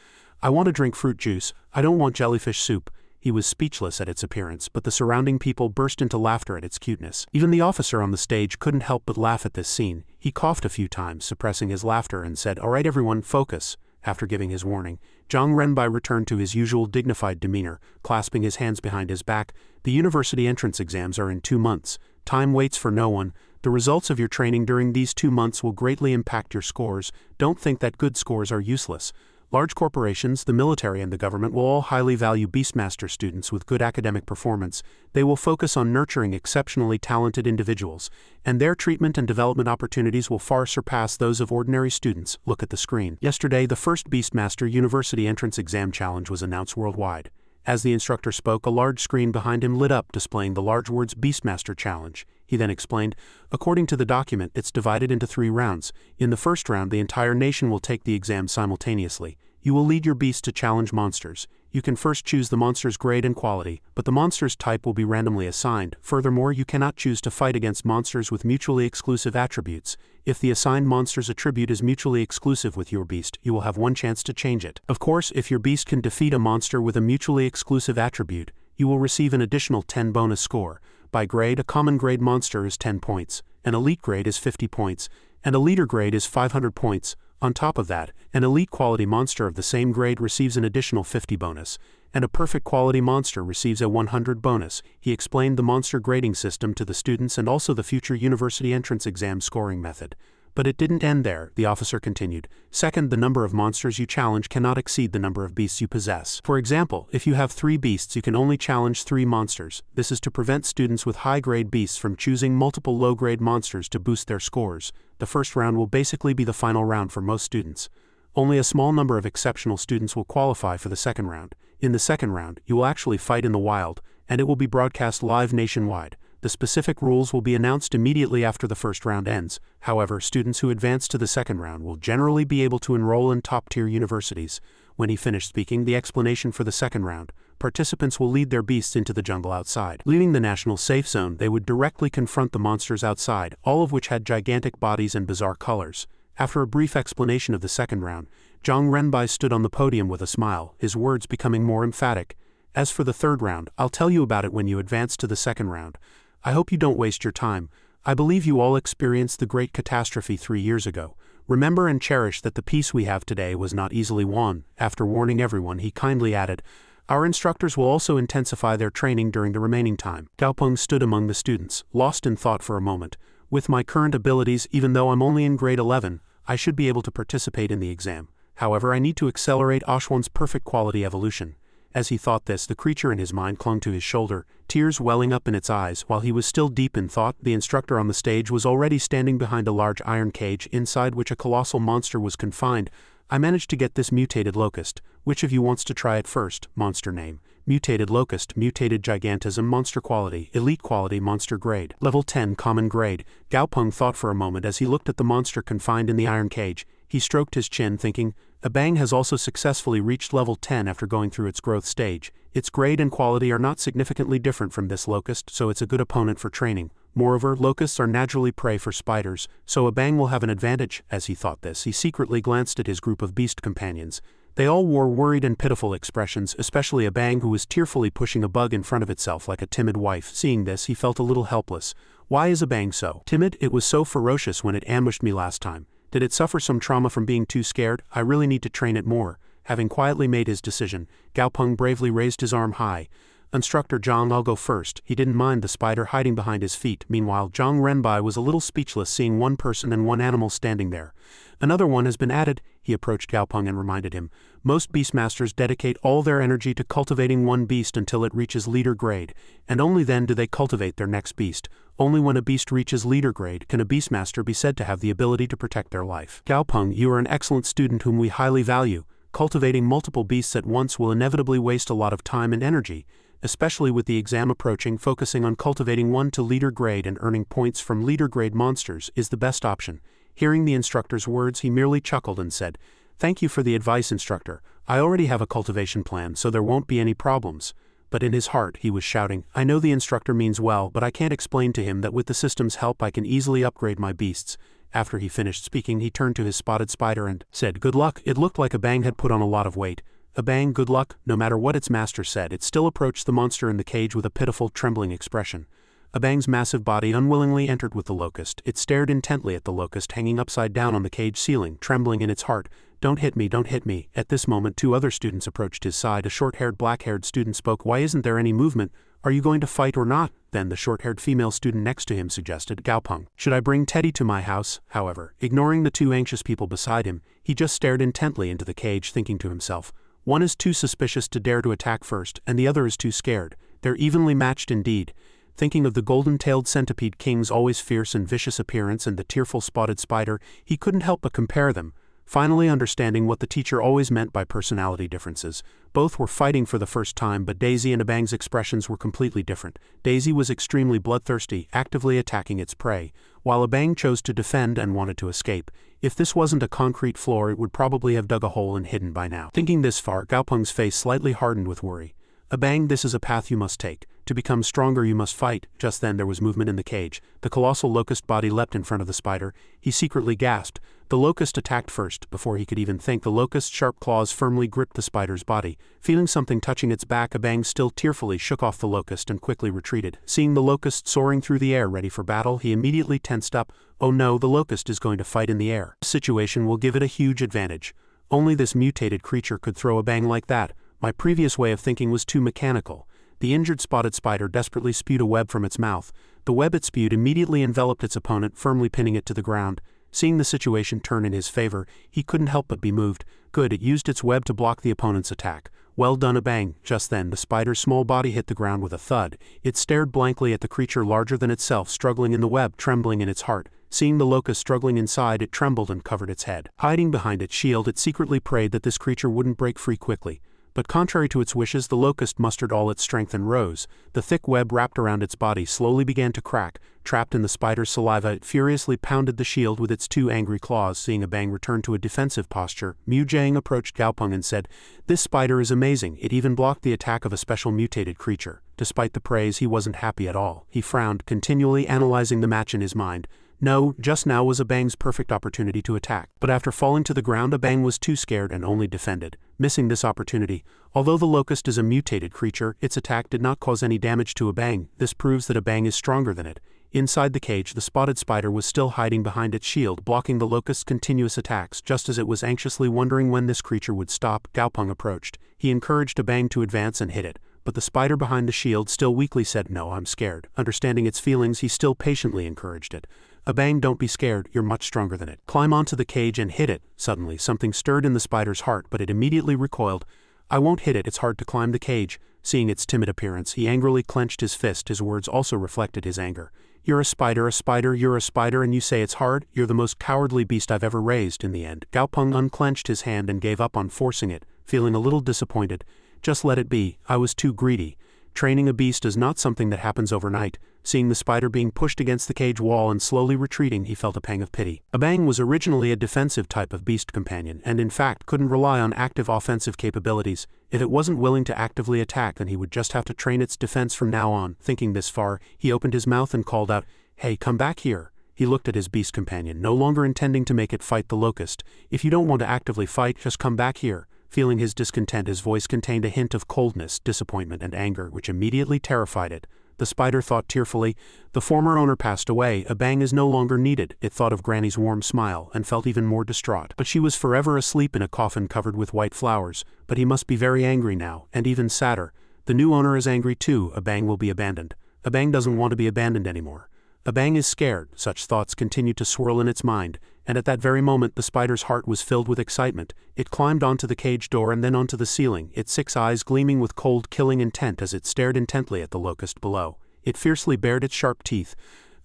I want to drink fruit juice. I don't want jellyfish soup. He was speechless at its appearance, but the surrounding people burst into laughter at its cuteness. Even the officer on the stage couldn't help but laugh at this scene. He coughed a few times, suppressing his laughter, and said, "All right, everyone, focus." After giving his warning, Zhang Renbai returned to his usual dignified demeanor, clasping his hands behind his back. The university entrance exams are in 2 months. Time waits for no one. The results of your training during these 2 months will greatly impact your scores. Don't think that good scores are useless. Large corporations, the military, and the government will all highly value Beastmaster students with good academic performance. They will focus on nurturing exceptionally talented individuals, and their treatment and development opportunities will far surpass those of ordinary students. Look at the screen. Yesterday, the first Beastmaster University Entrance Exam Challenge was announced worldwide. As the instructor spoke, a large screen behind him lit up, displaying the large words Beastmaster Challenge. He then explained, according to the document, it's divided into 3 rounds. In the first round, the entire nation will take the exam simultaneously. You will lead your beast to challenge monsters. You can first choose the monster's grade and quality, but the monster's type will be randomly assigned. Furthermore, you cannot choose to fight against monsters with mutually exclusive attributes. If the assigned monster's attribute is mutually exclusive with your beast, you will have 1 chance to change it. Of course, if your beast can defeat a monster with a mutually exclusive attribute, you will receive an additional 10 bonus score. By grade, a common grade monster is 10 points, an elite grade is 50 points, and a leader grade is 500 points. On top of that, an elite quality monster of the same grade receives an additional 50 bonus, and a perfect quality monster receives a 100 bonus. He explained the monster grading system to the students and also the future university entrance exam scoring method. But it didn't end there, the officer continued. Second, the number of monsters you challenge cannot exceed the number of beasts you possess. For example, if you have 3 beasts, you can only challenge 3 monsters. This is to prevent students with high-grade beasts from choosing multiple low-grade monsters to boost their scores. The first round will basically be the final round for most students. Only a small number of exceptional students will qualify for the second round. In the second round, you will actually fight in the wild, and it will be broadcast live nationwide. The specific rules will be announced immediately after the first round ends. However, students who advance to the second round will generally be able to enroll in top-tier universities. When he finished speaking the explanation for the second round, participants will lead their beasts into the jungle outside. Leaving the national safe zone, they would directly confront the monsters outside, all of which had gigantic bodies and bizarre colors. After a brief explanation of the second round, Zhang Renbai stood on the podium with a smile, his words becoming more emphatic. As for the third round, I'll tell you about it when you advance to the second round. I hope you don't waste your time. I believe you all experienced the great catastrophe 3 years ago. Remember and cherish that the peace we have today was not easily won. After warning everyone, he kindly added, our instructors will also intensify their training during the remaining time. Gao Peng stood among the students, lost in thought for a moment. With my current abilities, even though I'm only in grade 11, I should be able to participate in the exam. However, I need to accelerate Oshwan's perfect quality evolution. As he thought this, the creature in his mind clung to his shoulder, tears welling up in its eyes. While he was still deep in thought, the instructor on the stage was already standing behind a large iron cage, inside which a colossal monster was confined. I managed to get this mutated locust. Which of you wants to try it first? Monster name. Mutated locust, mutated gigantism, monster quality, elite quality, monster grade. Level 10, common grade. Gao Peng thought for a moment as he looked at the monster confined in the iron cage. He stroked his chin, thinking, Abang has also successfully reached level 10 after going through its growth stage. Its grade and quality are not significantly different from this locust, so it's a good opponent for training. Moreover, locusts are naturally prey for spiders, so Abang will have an advantage. As he thought this, he secretly glanced at his group of beast companions. They all wore worried and pitiful expressions, especially Abang, who was tearfully pushing a bug in front of itself like a timid wife. Seeing this, he felt a little helpless. Why is Abang so timid? It was so ferocious when it ambushed me last time. Did it suffer some trauma from being too scared? I really need to train it more. Having quietly made his decision, Gao Peng bravely raised his arm high. Instructor Zhang, I'll go first. He didn't mind the spider hiding behind his feet. Meanwhile, Zhang Renbai was a little speechless seeing one person and one animal standing there. Another one has been added. He approached Gao Peng and reminded him. Most Beastmasters dedicate all their energy to cultivating one beast until it reaches leader grade, and only then do they cultivate their next beast. Only when a beast reaches leader grade can a Beastmaster be said to have the ability to protect their life. Gao Peng, you are an excellent student whom we highly value. Cultivating multiple beasts at once will inevitably waste a lot of time and energy, especially with the exam approaching. Focusing on cultivating one to leader grade and earning points from leader grade monsters is the best option. Hearing the instructor's words, he merely chuckled and said, Thank you for the advice, instructor. I already have a cultivation plan, so there won't be any problems. But in his heart, he was shouting, I know the instructor means well, but I can't explain to him that with the system's help I can easily upgrade my beasts. After he finished speaking, he turned to his spotted spider and said, Good luck. It looked like Abang had put on a lot of weight. Abang, good luck. No matter what its master said, it still approached the monster in the cage with a pitiful, trembling expression. Abang's massive body unwillingly entered with the locust. It stared intently at the locust hanging upside down on the cage ceiling, trembling in its heart. Don't hit me, don't hit me. At this moment, 2 other students approached his side. A short-haired, black-haired student spoke. Why isn't there any movement? Are you going to fight or not? Then the short-haired female student next to him suggested. Gao Peng, should I bring Teddy to my house? However, ignoring the 2 anxious people beside him, he just stared intently into the cage, thinking to himself, one is too suspicious to dare to attack first, and the other is too scared. They're evenly matched indeed. Thinking of the golden-tailed centipede king's always fierce and vicious appearance and the tearful spotted spider, he couldn't help but compare them. Finally understanding what the teacher always meant by personality differences, both were fighting for the first time, but Daisy and Abang's expressions were completely different. Daisy was extremely bloodthirsty, actively attacking its prey, while Abang chose to defend and wanted to escape. If this wasn't a concrete floor, it would probably have dug a hole and hidden by now. Thinking this far, Gao Peng's face slightly hardened with worry. Abang, this is a path you must take. To become stronger you must fight. Just then there was movement in the cage. The colossal locust body leapt in front of the spider. He secretly gasped. The locust attacked first. Before he could even think, the locust's sharp claws firmly gripped the spider's body. Feeling something touching its back, Abang still tearfully shook off the locust and quickly retreated. Seeing the locust soaring through the air ready for battle, he immediately tensed up. Oh no, the locust is going to fight in the air. This situation will give it a huge advantage. Only this mutated creature could throw Abang like that. My previous way of thinking was too mechanical. The injured spotted spider desperately spewed a web from its mouth. The web it spewed immediately enveloped its opponent, firmly pinning it to the ground. Seeing the situation turn in his favor, he couldn't help but be moved. Good, it used its web to block the opponent's attack. Well done, a bang. Just then, the spider's small body hit the ground with a thud. It stared blankly at the creature larger than itself struggling in the web, trembling in its heart. Seeing the locust struggling inside, it trembled and covered its head. Hiding behind its shield, it secretly prayed that this creature wouldn't break free quickly. But contrary to its wishes, the locust mustered all its strength and rose. The thick web wrapped around its body slowly began to crack. Trapped in the spider's saliva, it furiously pounded the shield with its two angry claws. Seeing a bang return to a defensive posture, Mu Jiang approached Gaopeng and said, "This spider is amazing. It even blocked the attack of a special mutated creature." Despite the praise, he wasn't happy at all. He frowned, continually analyzing the match in his mind. No, just now was a bang's perfect opportunity to attack. But after falling to the ground, a bang was too scared and only defended. Missing this opportunity, although the locust is a mutated creature, its attack did not cause any damage to a bang. This proves that a bang is stronger than it. Inside the cage, the spotted spider was still hiding behind its shield, blocking the locust's continuous attacks. Just as it was anxiously wondering when this creature would stop, Gaopeng approached. He encouraged a bang to advance and hit it. But the spider behind the shield still weakly said, "No, I'm scared." Understanding its feelings, he still patiently encouraged it. "A bang, don't be scared, you're much stronger than it. Climb onto the cage and hit it." Suddenly, something stirred in the spider's heart, but it immediately recoiled. "I won't hit it, it's hard to climb the cage." Seeing its timid appearance, he angrily clenched his fist. His words also reflected his anger. "You're a spider, you're a spider, and you say it's hard? You're the most cowardly beast I've ever raised." In the end, Gaopeng unclenched his hand and gave up on forcing it, feeling a little disappointed. "Just let it be, I was too greedy." Training a beast is not something that happens overnight. Seeing the spider being pushed against the cage wall and slowly retreating, he felt a pang of pity. A bang was originally a defensive type of beast companion, and in fact couldn't rely on active offensive capabilities. If it wasn't willing to actively attack, then he would just have to train its defense from now on. Thinking this far, he opened his mouth and called out, "Hey, come back here." He looked at his beast companion, no longer intending to make it fight the locust. "If you don't want to actively fight, just come back here." Feeling his discontent, his voice contained a hint of coldness, disappointment, and anger, which immediately terrified it. The spider thought tearfully, "The former owner passed away, a bang is no longer needed." It thought of Granny's warm smile, and felt even more distraught. But she was forever asleep in a coffin covered with white flowers. But he must be very angry now, and even sadder. The new owner is angry too. A bang will be abandoned. A bang doesn't want to be abandoned anymore. A bang is scared. Such thoughts continued to swirl in its mind, and at that very moment the spider's heart was filled with excitement. It climbed onto the cage door and then onto the ceiling, its 6 eyes gleaming with cold, killing intent as it stared intently at the locust below. It fiercely bared its sharp teeth.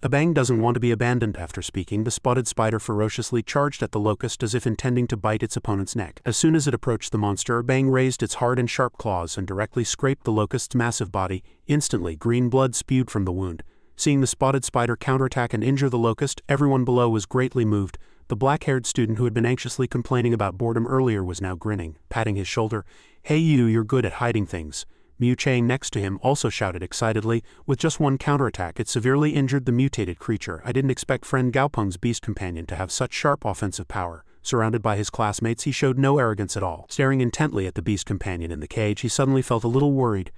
A bang doesn't want to be abandoned. After speaking, the spotted spider ferociously charged at the locust as if intending to bite its opponent's neck. As soon as it approached the monster, a bang raised its hard and sharp claws and directly scraped the locust's massive body. Instantly, green blood spewed from the wound. Seeing the spotted spider counterattack and injure the locust, everyone below was greatly moved. The black-haired student who had been anxiously complaining about boredom earlier was now grinning, patting his shoulder. "Hey you, you're good at hiding things." Mu Chang next to him also shouted excitedly. With just one counterattack, it severely injured the mutated creature. "I didn't expect friend Gaopeng's beast companion to have such sharp offensive power." Surrounded by his classmates, he showed no arrogance at all. Staring intently at the beast companion in the cage, he suddenly felt a little worried.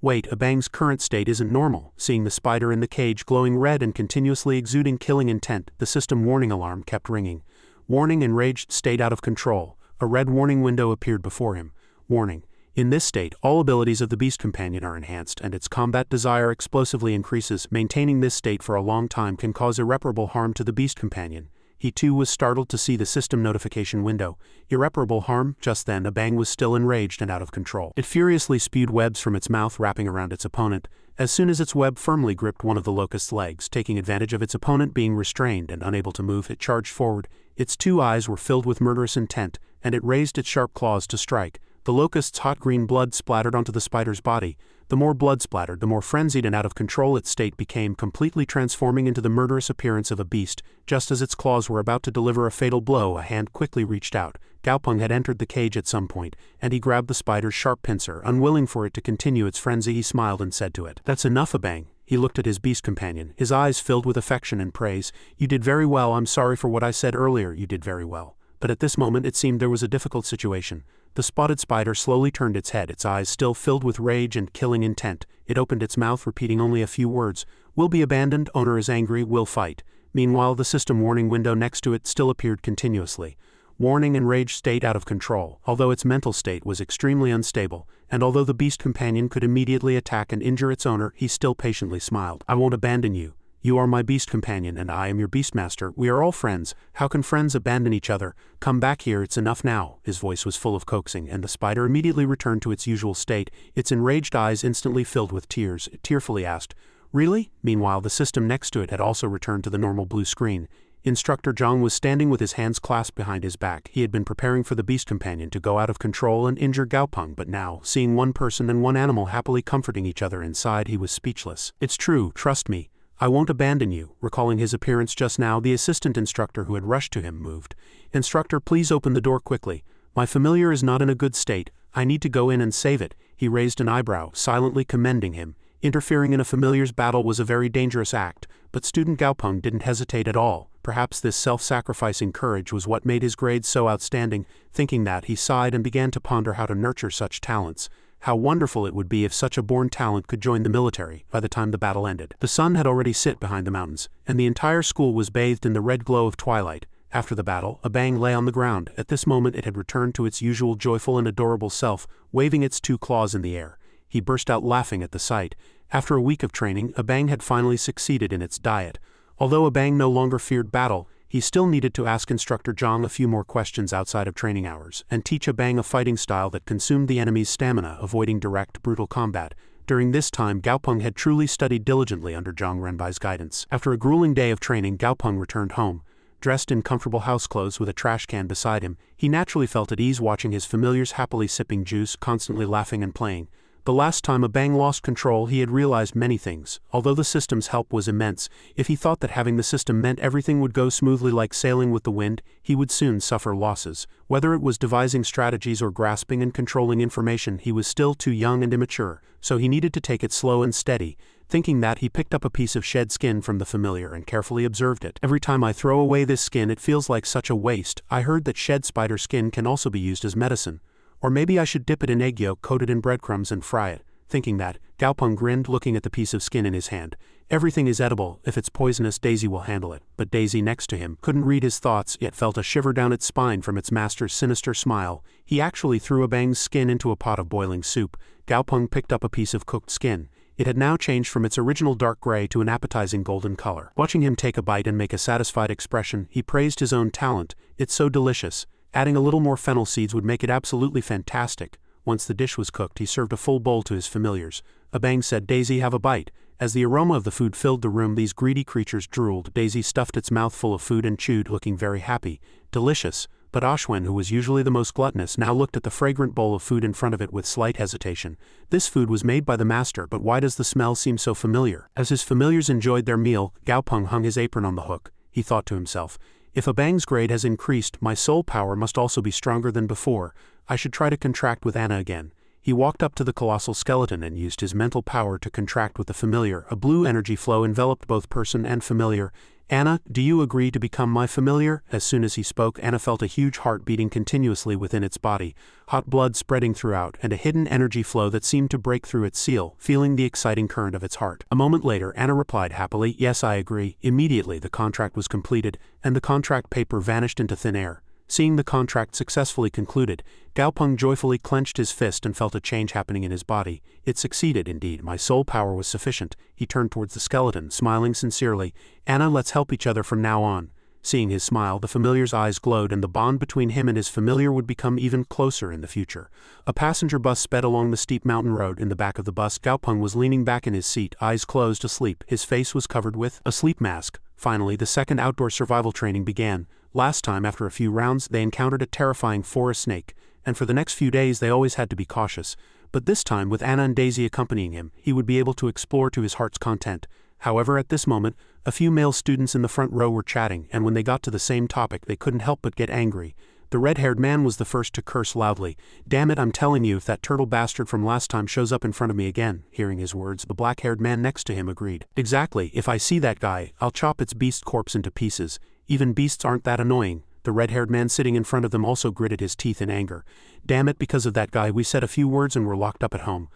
Wait, a bang's current state isn't normal. Seeing the spider in the cage glowing red and continuously exuding killing intent, the system warning alarm kept ringing. Warning: enraged state out of control. A red warning window appeared before him. Warning: in this state, all abilities of the beast companion are enhanced and its combat desire explosively increases. Maintaining this state for a long time can cause irreparable harm to the beast companion. He too was startled to see the system notification window. Irreparable harm? Just then, a bang was still enraged and out of control. It furiously spewed webs from its mouth, wrapping around its opponent. As soon as its web firmly gripped one of the locust's legs, taking advantage of its opponent being restrained and unable to move, it charged forward. Its 2 eyes were filled with murderous intent, and it raised its sharp claws to strike. The locust's hot green blood splattered onto the spider's body. The more blood splattered, the more frenzied and out of control its state became, completely transforming into the murderous appearance of a beast. Just as its claws were about to deliver a fatal blow, a hand quickly reached out. Gaopeng had entered the cage at some point, and he grabbed the spider's sharp pincer. Unwilling for it to continue its frenzy, he smiled and said to it, "That's enough, a bang." He looked at his beast companion, his eyes filled with affection and praise. "You did very well. I'm sorry for what I said earlier. You did very well." But at this moment it seemed there was a difficult situation. The spotted spider slowly turned its head, its eyes still filled with rage and killing intent. It opened its mouth, repeating only a few words. "Will be abandoned, owner is angry, will fight." Meanwhile, the system warning window next to it still appeared continuously. Warning: enraged state out of control. Although its mental state was extremely unstable, and although the beast companion could immediately attack and injure its owner, he still patiently smiled. "I won't abandon you. You are my beast companion and I am your Beastmaster. We are all friends. How can friends abandon each other? Come back here, it's enough now." His voice was full of coaxing, and the spider immediately returned to its usual state, its enraged eyes instantly filled with tears. It tearfully asked, "Really?" Meanwhile, the system next to it had also returned to the normal blue screen. Instructor Zhang was standing with his hands clasped behind his back. He had been preparing for the beast companion to go out of control and injure Gaopeng, but now, seeing one person and one animal happily comforting each other inside, he was speechless. "It's true, trust me. I won't abandon you." Recalling his appearance just now, the assistant instructor who had rushed to him moved. "Instructor, please open the door quickly. My familiar is not in a good state. I need to go in and save it." He raised an eyebrow, silently commending him. Interfering in a familiar's battle was a very dangerous act, but student Gaopeng didn't hesitate at all. Perhaps this self-sacrificing courage was what made his grades so outstanding. Thinking that, he sighed and began to ponder how to nurture such talents. How wonderful it would be if such a born talent could join the military. By the time the battle ended, the sun had already set behind the mountains, and the entire school was bathed in the red glow of twilight. After the battle, a bang lay on the ground. At this moment it had returned to its usual joyful and adorable self, waving its two claws in the air. He burst out laughing at the sight. After a week of training, Abang had finally succeeded in its diet. Although Abang no longer feared battle, he still needed to ask Instructor Zhang a few more questions outside of training hours, and teach Abang a fighting style that consumed the enemy's stamina, avoiding direct, brutal combat. During this time, Gaopeng had truly studied diligently under Zhang Renbai's guidance. After a grueling day of training, Gaopeng returned home. Dressed in comfortable house clothes with a trash can beside him, he naturally felt at ease watching his familiars happily sipping juice, constantly laughing and playing. The last time Abang lost control, he had realized many things. Although the system's help was immense, if he thought that having the system meant everything would go smoothly like sailing with the wind, he would soon suffer losses. Whether it was devising strategies or grasping and controlling information, he was still too young and immature, so he needed to take it slow and steady. Thinking that, he picked up a piece of shed skin from the familiar and carefully observed it. "Every time I throw away this skin, it feels like such a waste. I heard that shed spider skin can also be used as medicine. Or maybe I should dip it in egg yolk coated in breadcrumbs and fry it." Thinking that, Gaopeng grinned, looking at the piece of skin in his hand. "Everything is edible. If it's poisonous, Daisy will handle it." But Daisy next to him couldn't read his thoughts, yet felt a shiver down its spine from its master's sinister smile. He actually threw Abang's skin into a pot of boiling soup. Gaopeng picked up a piece of cooked skin. It had now changed from its original dark gray to an appetizing golden color. Watching him take a bite and make a satisfied expression, he praised his own talent. "It's so delicious. Adding a little more fennel seeds would make it absolutely fantastic." Once the dish was cooked, he served a full bowl to his familiars. Abang said, "Daisy, have a bite." As the aroma of the food filled the room, these greedy creatures drooled. Daisy stuffed its mouth full of food and chewed, looking very happy. Delicious. But Ashwen, who was usually the most gluttonous, now looked at the fragrant bowl of food in front of it with slight hesitation. This food was made by the master, but why does the smell seem so familiar? As his familiars enjoyed their meal, Gaopeng hung his apron on the hook. He thought to himself, "If Abang's grade has increased, my soul power must also be stronger than before. I should try to contract with Anna again." He walked up to the colossal skeleton and used his mental power to contract with the familiar. A blue energy flow enveloped both person and familiar. "Anna, do you agree to become my familiar?" As soon as he spoke, Anna felt a huge heart beating continuously within its body, hot blood spreading throughout, and a hidden energy flow that seemed to break through its seal, feeling the exciting current of its heart. A moment later, Anna replied happily, "Yes, I agree." Immediately, the contract was completed, and the contract paper vanished into thin air. Seeing the contract successfully concluded, Gaopeng joyfully clenched his fist and felt a change happening in his body. It succeeded, indeed. My soul power was sufficient. He turned towards the skeleton, smiling sincerely. "Anna, let's help each other from now on." Seeing his smile, the familiar's eyes glowed, and the bond between him and his familiar would become even closer in the future. A passenger bus sped along the steep mountain road. In the back of the bus, Gaopeng was leaning back in his seat, eyes closed, asleep. His face was covered with a sleep mask. Finally, the second outdoor survival training began. Last time, after a few rounds, they encountered a terrifying forest snake, and for the next few days they always had to be cautious. But this time, with Anna and Daisy accompanying him, he would be able to explore to his heart's content. However, at this moment, a few male students in the front row were chatting, and when they got to the same topic, they couldn't help but get angry. The red-haired man was the first to curse loudly. "Damn it, I'm telling you, if that turtle bastard from last time shows up in front of me again." Hearing his words, the black-haired man next to him agreed. "Exactly, if I see that guy, I'll chop its beast corpse into pieces. Even beasts aren't that annoying." The red-haired man sitting in front of them also gritted his teeth in anger. "Damn it, because of that guy we said a few words and were locked up at home.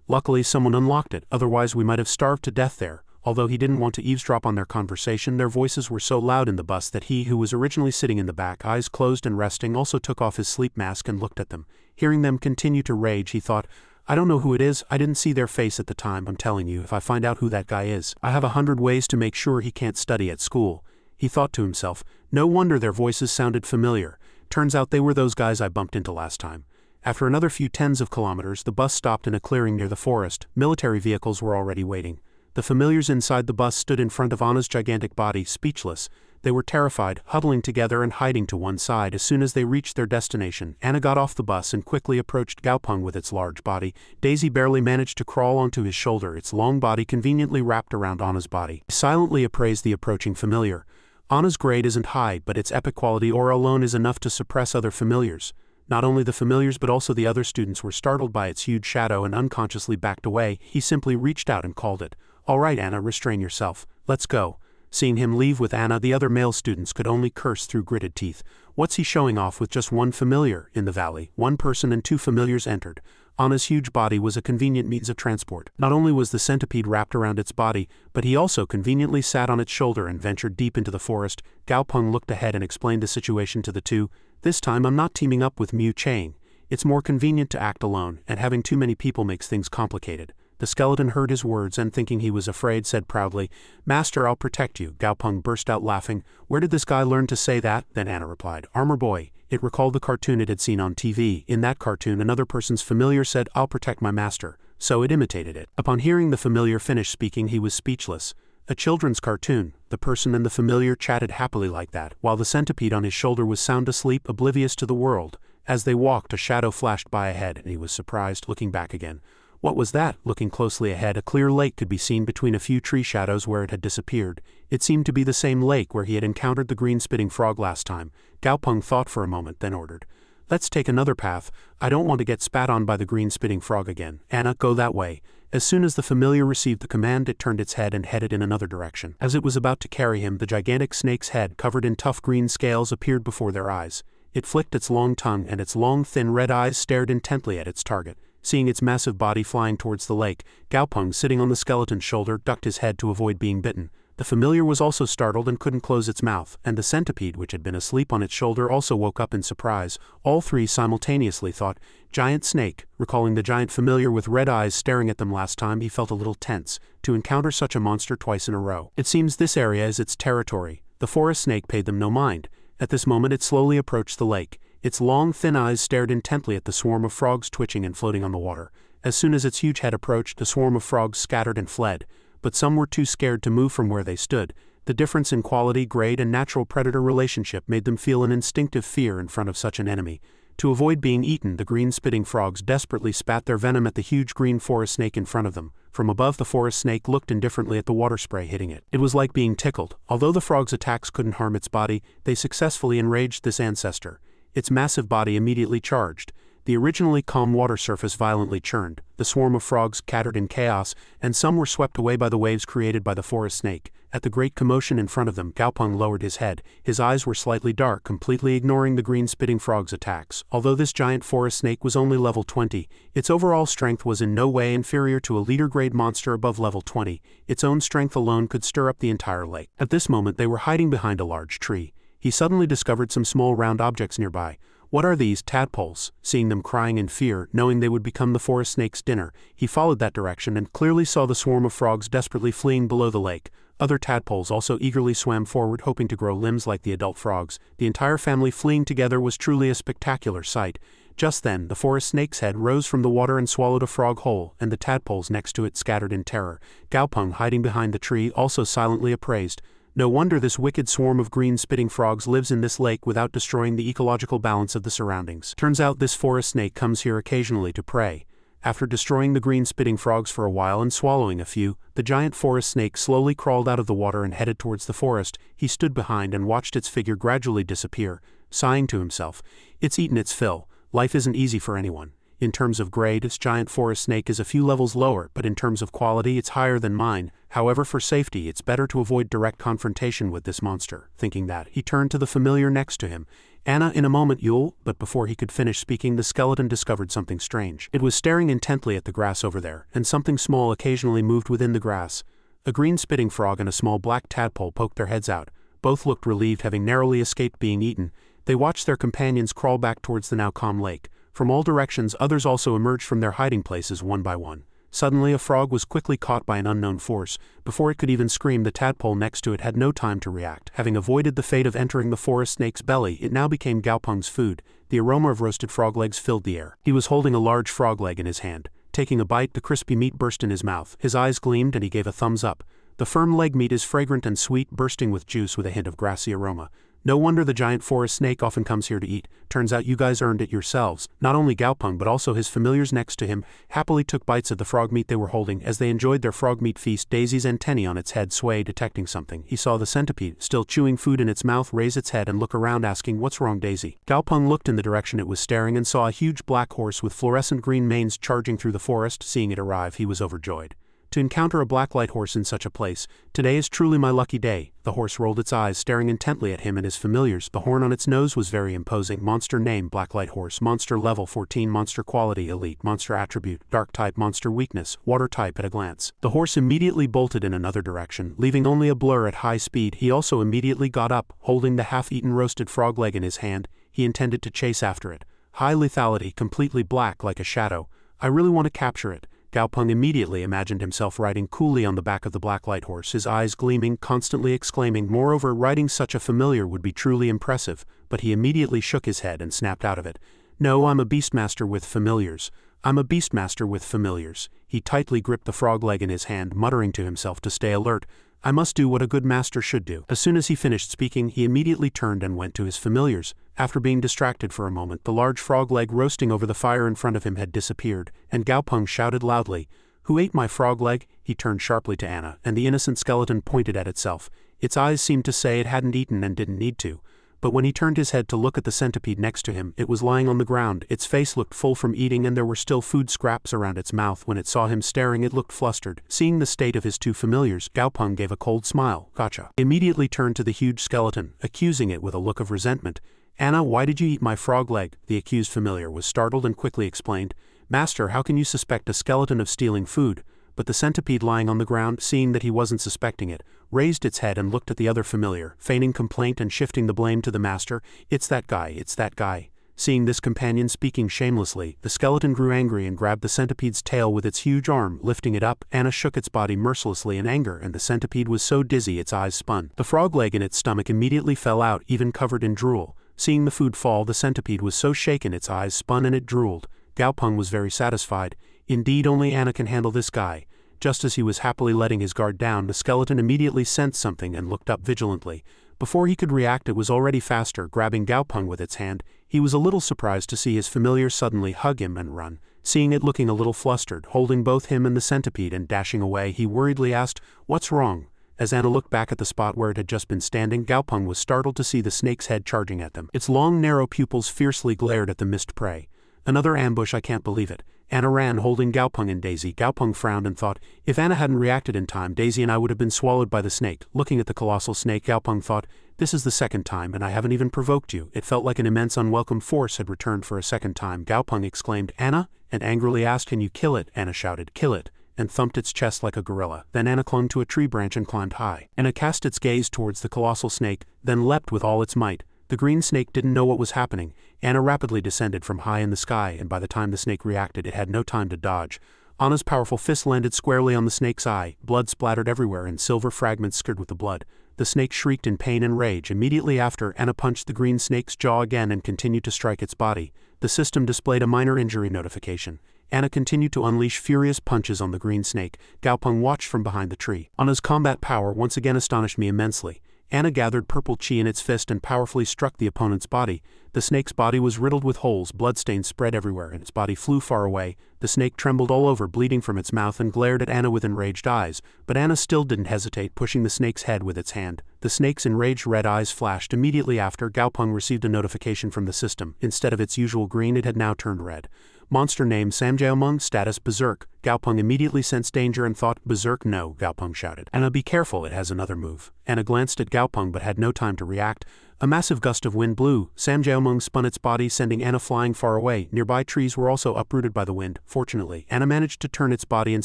Luckily someone unlocked it, otherwise we might have starved to death there." Although he didn't want to eavesdrop on their conversation, their voices were so loud in the bus that he, who was originally sitting in the back, eyes closed and resting, also took off his sleep mask and looked at them. Hearing them continue to rage, he thought, I don't know who it is, I didn't see their face at the time, I'm telling you, if I find out who that guy is, I have 100 ways to make sure he can't study at school. He thought to himself, no wonder their voices sounded familiar. Turns out they were those guys I bumped into last time. After another few tens of kilometers, the bus stopped in a clearing near the forest. Military vehicles were already waiting. The familiars inside the bus stood in front of Anna's gigantic body, speechless. They were terrified, huddling together and hiding to one side. As soon as they reached their destination, Anna got off the bus and quickly approached Gaopeng with its large body. Daisy barely managed to crawl onto his shoulder, its long body conveniently wrapped around Anna's body. He silently appraised the approaching familiar. Anna's grade isn't high, but its epic quality aura alone is enough to suppress other familiars. Not only the familiars but also the other students were startled by its huge shadow and unconsciously backed away. He simply reached out and called it. All right, Anna, restrain yourself. Let's go. Seeing him leave with Anna, the other male students could only curse through gritted teeth. What's he showing off with just one familiar? In the valley, one person and two familiars entered. Anna's huge body was a convenient means of transport. Not only was the centipede wrapped around its body, but he also conveniently sat on its shoulder and ventured deep into the forest. Gaopeng looked ahead and explained the situation to the two. This time I'm not teaming up with Mu Chang. It's more convenient to act alone, and having too many people makes things complicated. The skeleton heard his words and, thinking he was afraid, said proudly, Master, I'll protect you. Gaopeng burst out laughing. Where did this guy learn to say that? Then Anna replied, Armor Boy. It recalled the cartoon it had seen on TV. In that cartoon, another person's familiar said, I'll protect my master. So it imitated it. Upon hearing the familiar finish speaking, he was speechless. A children's cartoon. The person and the familiar chatted happily like that, while the centipede on his shoulder was sound asleep, oblivious to the world. As they walked, a shadow flashed by ahead, and he was surprised, looking back again. What was that? Looking closely ahead, a clear lake could be seen between a few tree shadows where it had disappeared. It seemed to be the same lake where he had encountered the green-spitting frog last time. Gaopeng thought for a moment, then ordered, Let's take another path. I don't want to get spat on by the green-spitting frog again. Anna, go that way. As soon as the familiar received the command, it turned its head and headed in another direction. As it was about to carry him, the gigantic snake's head, covered in tough green scales, appeared before their eyes. It flicked its long tongue, and its long, thin red eyes stared intently at its target. Seeing its massive body flying towards the lake, Gaopeng, sitting on the skeleton's shoulder, ducked his head to avoid being bitten. The familiar was also startled and couldn't close its mouth, and the centipede, which had been asleep on its shoulder, also woke up in surprise. All three simultaneously thought, Giant snake. Recalling the giant familiar with red eyes staring at them last time, he felt a little tense. To encounter such a monster twice in a row. It seems this area is its territory. The forest snake paid them no mind. At this moment it slowly approached the lake. Its long, thin eyes stared intently at the swarm of frogs twitching and floating on the water. As soon as its huge head approached, the swarm of frogs scattered and fled. But some were too scared to move from where they stood. The difference in quality, grade, and natural predator relationship made them feel an instinctive fear in front of such an enemy. To avoid being eaten, the green-spitting frogs desperately spat their venom at the huge green forest snake in front of them. From above, the forest snake looked indifferently at the water spray hitting it. It was like being tickled. Although the frog's attacks couldn't harm its body, they successfully enraged this ancestor. Its massive body immediately charged. The originally calm water surface violently churned. The swarm of frogs scattered in chaos, and some were swept away by the waves created by the forest snake. At the great commotion in front of them, Gaopeng lowered his head. His eyes were slightly dark, completely ignoring the green-spitting frog's attacks. Although this giant forest snake was only level 20, its overall strength was in no way inferior to a leader-grade monster above level 20. Its own strength alone could stir up the entire lake. At this moment, they were hiding behind a large tree. He suddenly discovered some small round objects nearby. What are these? Tadpoles. Seeing them crying in fear, knowing they would become the forest snake's dinner, he followed that direction and clearly saw the swarm of frogs desperately fleeing below the lake. Other tadpoles also eagerly swam forward, hoping to grow limbs like the adult frogs. The entire family fleeing together was truly a spectacular sight. Just then, the forest snake's head rose from the water and swallowed a frog whole, and the tadpoles next to it scattered in terror. Gaopeng, hiding behind the tree, also silently appraised. No wonder this wicked swarm of green-spitting frogs lives in this lake without destroying the ecological balance of the surroundings. Turns out this forest snake comes here occasionally to prey. After destroying the green-spitting frogs for a while and swallowing a few, the giant forest snake slowly crawled out of the water and headed towards the forest. He stood behind and watched its figure gradually disappear, sighing to himself, It's eaten its fill. Life isn't easy for anyone. In terms of grade, its giant forest snake is a few levels lower, but in terms of quality it's higher than mine. However, for safety it's better to avoid direct confrontation with this monster. Thinking that, he turned to the familiar next to him. Anna, in a moment you'll... But before he could finish speaking, the skeleton discovered something strange. It was staring intently at the grass over there, and something small occasionally moved within the grass. A green-spitting frog and a small black tadpole poked their heads out. Both looked relieved, having narrowly escaped being eaten. They watched their companions crawl back towards the now calm lake. From all directions others also emerged from their hiding places one by one. Suddenly a frog was quickly caught by an unknown force. Before it could even scream, the tadpole next to it had no time to react. Having avoided the fate of entering the forest snake's belly, it now became Gaopeng's food. The aroma of roasted frog legs filled the air. He was holding a large frog leg in his hand. Taking a bite, the crispy meat burst in his mouth. His eyes gleamed and he gave a thumbs up. The firm leg meat is fragrant and sweet, bursting with juice with a hint of grassy aroma. No wonder the giant forest snake often comes here to eat. Turns out you guys earned it yourselves. Not only Gaopeng but also his familiars next to him happily took bites of the frog meat they were holding. As they enjoyed their frog meat feast, Daisy's antennae on its head swayed, detecting something. He saw the centipede, still chewing food in its mouth, raise its head and look around, asking, "What's wrong, Daisy?" Gaopeng looked in the direction it was staring and saw a huge black horse with fluorescent green manes charging through the forest. Seeing it arrive, he was overjoyed. To encounter a black light horse in such a place, today is truly my lucky day. The horse rolled its eyes, staring intently at him and his familiars. The horn on its nose was very imposing. Monster name, Black Light Horse. Monster level 14. Monster quality, Elite. Monster attribute, Dark type. Monster weakness, Water type. At a glance, the horse immediately bolted in another direction, leaving only a blur at high speed. He also immediately got up, holding the half-eaten roasted frog leg in his hand. He intended to chase after it. High lethality, completely black like a shadow. I really want to capture it. Gaopeng immediately imagined himself riding coolly on the back of the black light horse, his eyes gleaming, constantly exclaiming. Moreover, riding such a familiar would be truly impressive, but he immediately shook his head and snapped out of it. No, I'm a Beastmaster with familiars. I'm a Beastmaster with familiars. He tightly gripped the frog leg in his hand, muttering to himself to stay alert. I must do what a good master should do. As soon as he finished speaking, he immediately turned and went to his familiars. After being distracted for a moment, the large frog leg roasting over the fire in front of him had disappeared, and Gaopeng shouted loudly, "Who ate my frog leg?" He turned sharply to Anna, and the innocent skeleton pointed at itself. Its eyes seemed to say it hadn't eaten and didn't need to. But when he turned his head to look at the centipede next to him, it was lying on the ground. Its face looked full from eating and there were still food scraps around its mouth. When it saw him staring, it looked flustered. Seeing the state of his two familiars, Gaopeng gave a cold smile. Gotcha. He immediately turned to the huge skeleton, accusing it with a look of resentment. Anna, why did you eat my frog leg? The accused familiar was startled and quickly explained. Master, how can you suspect a skeleton of stealing food? But the centipede lying on the ground, seeing that he wasn't suspecting it, raised its head and looked at the other familiar, feigning complaint and shifting the blame to the master. It's that guy, it's that guy. Seeing this companion speaking shamelessly, the skeleton grew angry and grabbed the centipede's tail with its huge arm, lifting it up. Anna shook its body mercilessly in anger, and the centipede was so dizzy its eyes spun. The frog leg in its stomach immediately fell out, even covered in drool. Seeing the food fall, the centipede was so shaken its eyes spun and it drooled. Gaopeng was very satisfied. Indeed, only Anna can handle this guy. Just as he was happily letting his guard down, the skeleton immediately sensed something and looked up vigilantly. Before he could react, it was already faster, grabbing Gaopeng with its hand. He was a little surprised to see his familiar suddenly hug him and run. Seeing it looking a little flustered, holding both him and the centipede and dashing away, he worriedly asked, "What's wrong?" As Anna looked back at the spot where it had just been standing, Gaopeng was startled to see the snake's head charging at them. Its long, narrow pupils fiercely glared at the missed prey. Another ambush, I can't believe it. Anna ran, holding Gaopeng and Daisy. Gaopeng frowned and thought, if Anna hadn't reacted in time, Daisy and I would have been swallowed by the snake. Looking at the colossal snake, Gaopeng thought, this is the second time, and I haven't even provoked you. It felt like an immense unwelcome force had returned for a second time. Gaopeng exclaimed, Anna? And angrily asked, can you kill it? Anna shouted, kill it, and thumped its chest like a gorilla. Then Anna clung to a tree branch and climbed high. Anna cast its gaze towards the colossal snake, then leapt with all its might. The green snake didn't know what was happening. Anna rapidly descended from high in the sky, and by the time the snake reacted, it had no time to dodge. Anna's powerful fist landed squarely on the snake's eye. Blood splattered everywhere, and silver fragments skirted with the blood. The snake shrieked in pain and rage. Immediately after, Anna punched the green snake's jaw again and continued to strike its body. The system displayed a minor injury notification. Anna continued to unleash furious punches on the green snake. Gaopeng watched from behind the tree. Anna's combat power once again astonished me immensely. Anna gathered purple chi in its fist and powerfully struck the opponent's body. The snake's body was riddled with holes, bloodstains spread everywhere, and its body flew far away. The snake trembled all over, bleeding from its mouth, and glared at Anna with enraged eyes. But Anna still didn't hesitate, pushing the snake's head with its hand. The snake's enraged red eyes flashed. Immediately after, Gaopeng received a notification from the system. Instead of its usual green, it had now turned red. Monster name Samjaomung, status Berserk. Gaopeng immediately sensed danger and thought, Berserk no, Gaopeng shouted. Anna, be careful, it has another move. Anna glanced at Gaopeng but had no time to react. A massive gust of wind blew. Samjaomung spun its body, sending Anna flying far away. Nearby trees were also uprooted by the wind. Fortunately, Anna managed to turn its body and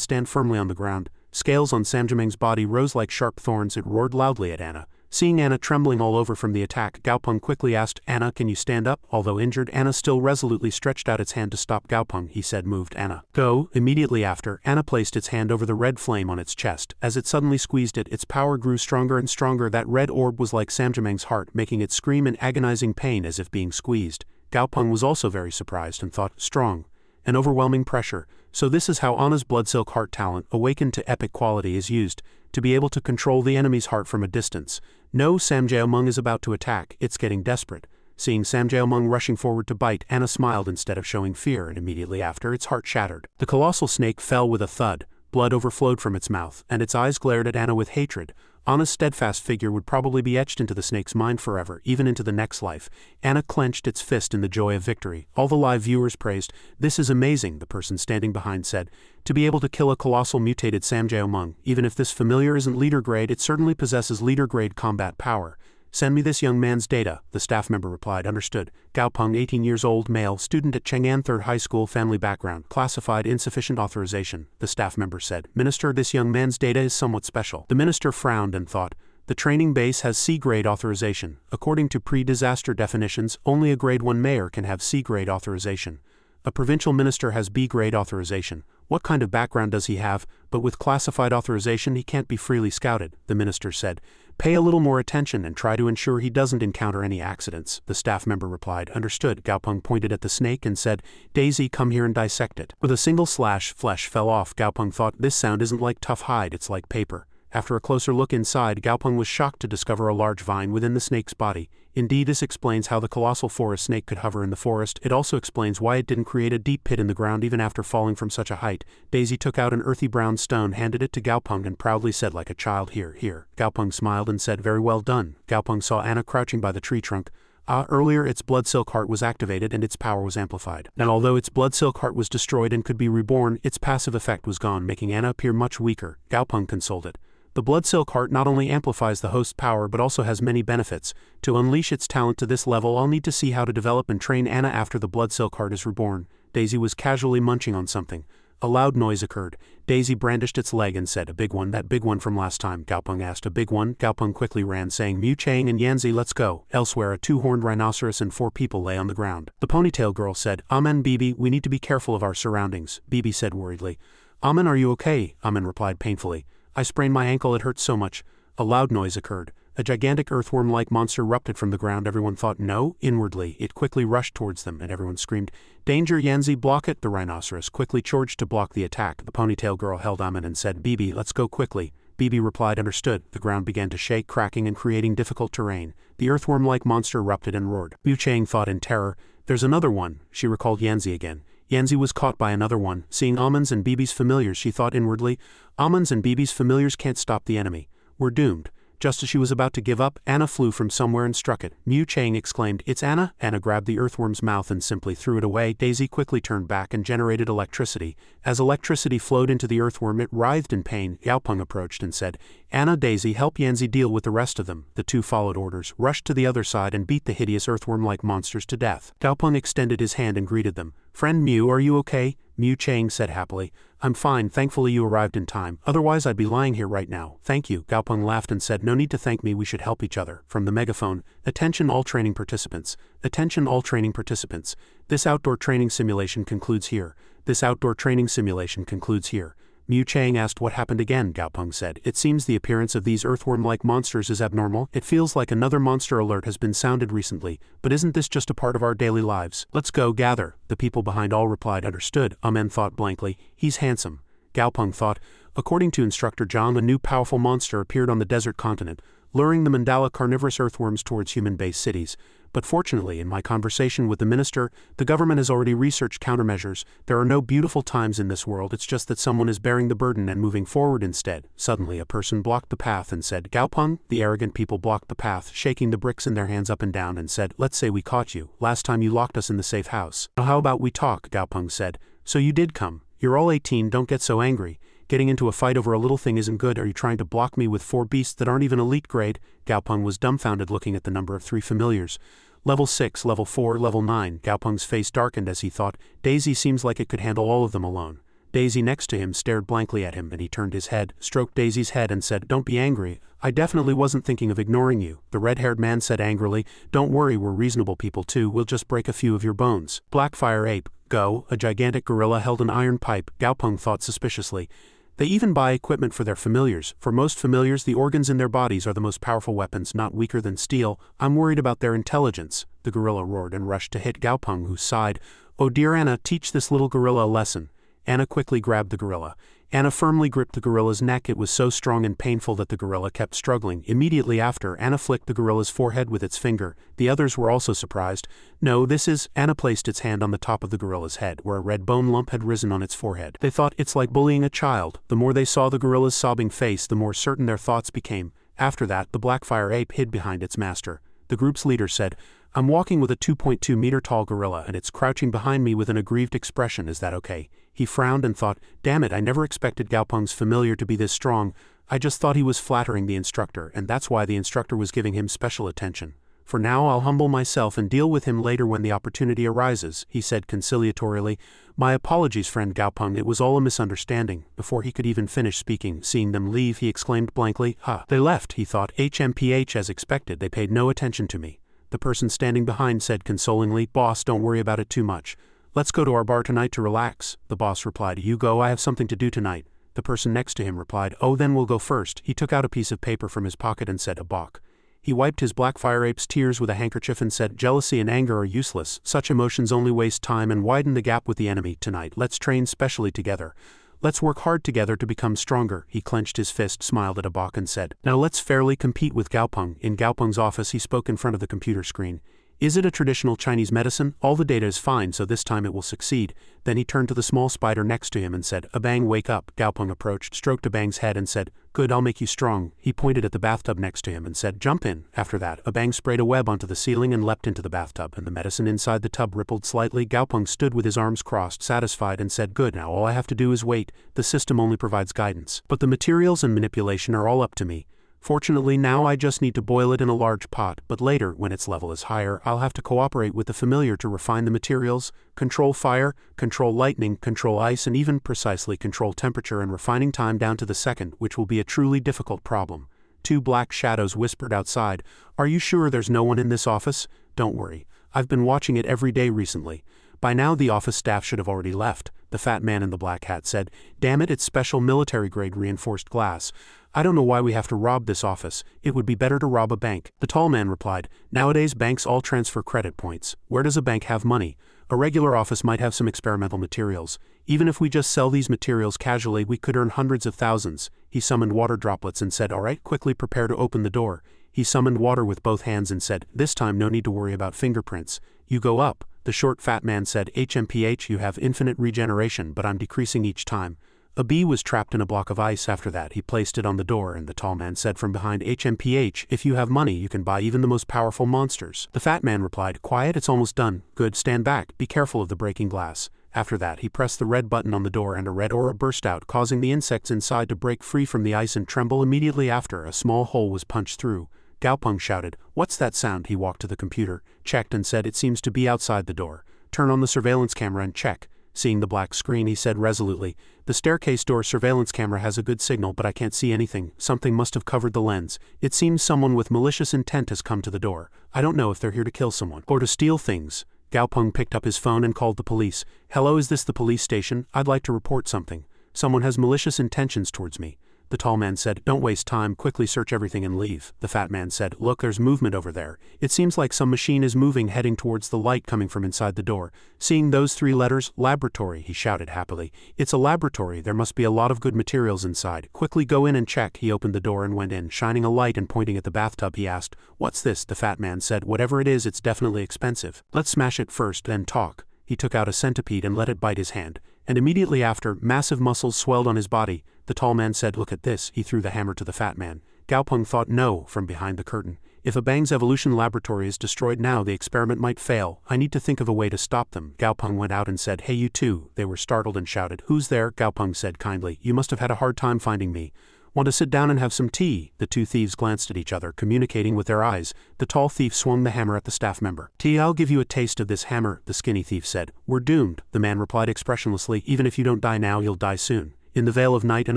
stand firmly on the ground. Scales on Samjaomung's body rose like sharp thorns. It roared loudly at Anna. Seeing Anna trembling all over from the attack, Gaopeng quickly asked, "Anna, can you stand up?" Although injured, Anna still resolutely stretched out its hand to stop Gaopeng. He said, moved Anna. "Go." Immediately after, Anna placed its hand over the red flame on its chest. As it suddenly squeezed it, its power grew stronger and stronger. That red orb was like Samjamang's heart, making it scream in agonizing pain as if being squeezed. Gaopeng was also very surprised and thought, strong. An overwhelming pressure. So this is how Anna's blood silk heart talent, awakened to epic quality, is used, to be able to control the enemy's heart from a distance. No, Samjaomung is about to attack, it's getting desperate. Seeing Samjaomung rushing forward to bite, Anna smiled instead of showing fear, and immediately after, its heart shattered. The colossal snake fell with a thud, blood overflowed from its mouth, and its eyes glared at Anna with hatred. Anna's steadfast figure would probably be etched into the snake's mind forever, even into the next life. Anna clenched its fist in the joy of victory. All the live viewers praised. "This is amazing," the person standing behind said. "To be able to kill a colossal mutated Samjaomung, even if this familiar isn't leader grade, it certainly possesses leader grade combat power. Send me this young man's data," the staff member replied. "Understood." Gaopeng, 18 years old, male, student at Chang'an Third High School, family background, classified insufficient authorization, the staff member said. "Minister, this young man's data is somewhat special." The minister frowned and thought, "The training base has C-grade authorization. According to pre-disaster definitions, only a grade 1 mayor can have C-grade authorization. A provincial minister has B-grade authorization. What kind of background does he have? But with classified authorization he can't be freely scouted," the minister said. "Pay a little more attention and try to ensure he doesn't encounter any accidents," the staff member replied. "Understood." Gaopeng pointed at the snake and said, "Daisy, come here and dissect it." With a single slash, flesh fell off. Gaopeng thought, "This sound isn't like tough hide, it's like paper." After a closer look inside, Gaopeng was shocked to discover a large vine within the snake's body. Indeed, this explains how the colossal forest snake could hover in the forest. It also explains why it didn't create a deep pit in the ground even after falling from such a height. Daisy took out an earthy brown stone, handed it to Gaopeng, and proudly said like a child, "Here, here." Gaopeng smiled and said, "Very well done." Gaopeng saw Anna crouching by the tree trunk. Earlier its blood silk heart was activated and its power was amplified. And although its blood silk heart was destroyed and could be reborn, its passive effect was gone, making Anna appear much weaker. Gaopeng consoled it. The blood silk heart not only amplifies the host's power but also has many benefits. To unleash its talent to this level, I'll need to see how to develop and train Anna after the blood silk heart is reborn. Daisy was casually munching on something. A loud noise occurred. Daisy brandished its leg and said, "A big one, that big one from last time." Gaopeng asked, "A big one?" Gaopeng quickly ran, saying, "Mu Chang and Yanzi, let's go." Elsewhere, a 2-horned rhinoceros and 4 people lay on the ground. The ponytail girl said, "Amen, Bibi, we need to be careful of our surroundings," Bibi said worriedly. "Amen, are you okay?" Amen replied painfully. "I sprained my ankle, it hurts so much." A loud noise occurred. A gigantic earthworm-like monster erupted from the ground. Everyone thought, "No." Inwardly, it quickly rushed towards them, and everyone screamed, "Danger, Yanzi, block it!" The rhinoceros quickly charged to block the attack. The ponytail girl held Amen and said, "Bibi, let's go quickly." Bibi replied, "Understood." The ground began to shake, cracking and creating difficult terrain. The earthworm-like monster erupted and roared. Mu Chang thought in terror, "There's another one." She recalled Yanzi again. Yanzi was caught by another one. Seeing Amon's and Bibi's familiars, she thought inwardly, "Amon's and Bibi's familiars can't stop the enemy. We're doomed." Just as she was about to give up, Anna flew from somewhere and struck it. Mu Chang exclaimed, "It's Anna!" Anna grabbed the earthworm's mouth and simply threw it away. Daisy quickly turned back and generated electricity. As electricity flowed into the earthworm, it writhed in pain. Gaopeng approached and said, "Anna, Daisy, help Yanzi deal with the rest of them." The two followed orders, rushed to the other side and beat the hideous earthworm-like monsters to death. Gaopeng extended his hand and greeted them. "Friend Mu, are you okay?" Mu Chang said happily, "I'm fine, thankfully you arrived in time, otherwise I'd be lying here right now." "Thank you." Gaopeng laughed and said, "No need to thank me, we should help each other." From the megaphone, "Attention all training participants. Attention all training participants. This outdoor training simulation concludes here. This outdoor training simulation concludes here." Mu Chang asked what happened again. Gaopeng said, "It seems the appearance of these earthworm-like monsters is abnormal. It feels like another monster alert has been sounded recently, but isn't this just a part of our daily lives? Let's go gather." The people behind all replied, "Understood." Amen thought blankly, "He's handsome." Gaopeng thought, according to Instructor Zhang, a new powerful monster appeared on the desert continent, luring the mandala carnivorous earthworms towards human-based cities. But fortunately, in my conversation with the minister, the government has already researched countermeasures. There are no beautiful times in this world, it's just that someone is bearing the burden and moving forward instead. Suddenly a person blocked the path and said, "Gaopeng." The arrogant people blocked the path, shaking the bricks in their hands up and down, and said, "Let's say we caught you. Last time you locked us in the safe house. Now how about we talk?" Gaopeng said. "So you did come. You're all 18, don't get so angry. Getting into a fight over a little thing isn't good. Are you trying to block me with 4 beasts that aren't even elite grade?" Gaopeng was dumbfounded, looking at the number of 3 familiars. Level 6, Level 4, Level 9. Gaopeng's face darkened as he thought, Daisy seems like it could handle all of them alone. Daisy next to him stared blankly at him and he turned his head, stroked Daisy's head and said, "Don't be angry. I definitely wasn't thinking of ignoring you." The red-haired man said angrily, "Don't worry, we're reasonable people too, we'll just break a few of your bones." Blackfire ape, go, a gigantic gorilla held an iron pipe, Gaopeng thought suspiciously. They even buy equipment for their familiars. For most familiars, the organs in their bodies are the most powerful weapons, not weaker than steel. I'm worried about their intelligence. The gorilla roared and rushed to hit Gaopeng, who sighed. "Oh dear Anna, teach this little gorilla a lesson." Anna quickly grabbed the gorilla. Anna firmly gripped the gorilla's neck. It was so strong and painful that the gorilla kept struggling. Immediately after, Anna flicked the gorilla's forehead with its finger. The others were also surprised. "No, this is—" Anna placed its hand on the top of the gorilla's head, where a red bone lump had risen on its forehead. They thought, "It's like bullying a child." The more they saw the gorilla's sobbing face, the more certain their thoughts became. After that, the Blackfire ape hid behind its master. The group's leader said, "I'm walking with a 2.2-meter tall gorilla and it's crouching behind me with an aggrieved expression. Is that okay?" He frowned and thought, "Damn it, I never expected Gaopeng's familiar to be this strong. I just thought he was flattering the instructor, and that's why the instructor was giving him special attention. For now I'll humble myself and deal with him later when the opportunity arises," he said conciliatorily. "My apologies, friend Gaopeng, it was all a misunderstanding." Before he could even finish speaking, seeing them leave, he exclaimed blankly, They left," he thought. "HMPH as expected, they paid no attention to me." The person standing behind said consolingly, "Boss, don't worry about it too much. Let's go to our bar tonight to relax." The boss replied, "You go, I have something to do tonight." The person next to him replied, "Oh, then we'll go first." He took out a piece of paper from his pocket and said, "A bok." He wiped his Blackfire ape's tears with a handkerchief and said, "Jealousy and anger are useless. Such emotions only waste time and widen the gap with the enemy. Tonight, let's train specially together. Let's work hard together to become stronger." He clenched his fist, smiled at Abok and said, "Now let's fairly compete with Gaopeng." In Gaopeng's office, he spoke in front of the computer screen. "Is it a traditional Chinese medicine? All the data is fine, so this time it will succeed." Then he turned to the small spider next to him and said, "Abang, wake up." Gaopeng approached, stroked Abang's head and said, "Good, I'll make you strong." He pointed at the bathtub next to him and said, "Jump in." After that, Abang sprayed a web onto the ceiling and leapt into the bathtub, and the medicine inside the tub rippled slightly. Gaopeng stood with his arms crossed, satisfied, and said, "Good, now all I have to do is wait. The system only provides guidance. But the materials and manipulation are all up to me. Fortunately, now I just need to boil it in a large pot, but later, when its level is higher, I'll have to cooperate with the familiar to refine the materials, control fire, control lightning, control ice, and even precisely control temperature and refining time down to the second, which will be a truly difficult problem." Two black shadows whispered outside, "Are you sure there's no one in this office?" "Don't worry. I've been watching it every day recently. By now the office staff should have already left." The fat man in the black hat said, "Damn it, it's special military-grade reinforced glass. I don't know why we have to rob this office. It would be better to rob a bank." The tall man replied, "Nowadays banks all transfer credit points. Where does a bank have money? A regular office might have some experimental materials. Even if we just sell these materials casually, we could earn hundreds of thousands." He summoned water droplets and said, "All right, quickly prepare to open the door." He summoned water with both hands and said, "This time no need to worry about fingerprints. You go up." The short fat man said, "HMPH, you have infinite regeneration, but I'm decreasing each time." A bee was trapped in a block of ice. After that, he placed it on the door, and the tall man said from behind, "HMPH, if you have money, you can buy even the most powerful monsters." The fat man replied, "Quiet, it's almost done." "Good, stand back, be careful of the breaking glass." After that, he pressed the red button on the door and a red aura burst out, causing the insects inside to break free from the ice and tremble. Immediately after, a small hole was punched through. Gaopeng shouted, "What's that sound?" He walked to the computer, checked and said, "It seems to be outside the door. Turn on the surveillance camera and check." Seeing the black screen, he said resolutely, "The staircase door surveillance camera has a good signal, but I can't see anything. Something must have covered the lens. It seems someone with malicious intent has come to the door. I don't know if they're here to kill someone or to steal things." Gaopeng picked up his phone and called the police. "Hello, is this the police station? I'd like to report something. Someone has malicious intentions towards me." The tall man said, "Don't waste time, quickly search everything and leave." The fat man said, "Look, there's movement over there. It seems like some machine is moving, heading towards the light coming from inside the door." Seeing those three letters, "Laboratory," he shouted happily. "It's a laboratory, there must be a lot of good materials inside. Quickly go in and check." He opened the door and went in, shining a light and pointing at the bathtub. He asked, "What's this?" The fat man said, "Whatever it is, it's definitely expensive. Let's smash it first, then talk." He took out a centipede and let it bite his hand, and immediately after, massive muscles swelled on his body. The tall man said, "Look at this." He threw the hammer to the fat man. Gaopeng thought, "No," from behind the curtain. "If Abang's evolution laboratory is destroyed now, the experiment might fail. I need to think of a way to stop them." Gaopeng went out and said, "Hey, you two." They were startled and shouted, "Who's there?" Gaopeng said kindly, "You must have had a hard time finding me." Want to sit down and have some tea? The two thieves glanced at each other, communicating with their eyes. The tall thief swung the hammer at the staff member. "Tea, I'll give you a taste of this hammer," the skinny thief said. "We're doomed," the man replied expressionlessly. "Even if you don't die now, you'll die soon." In the veil of night, an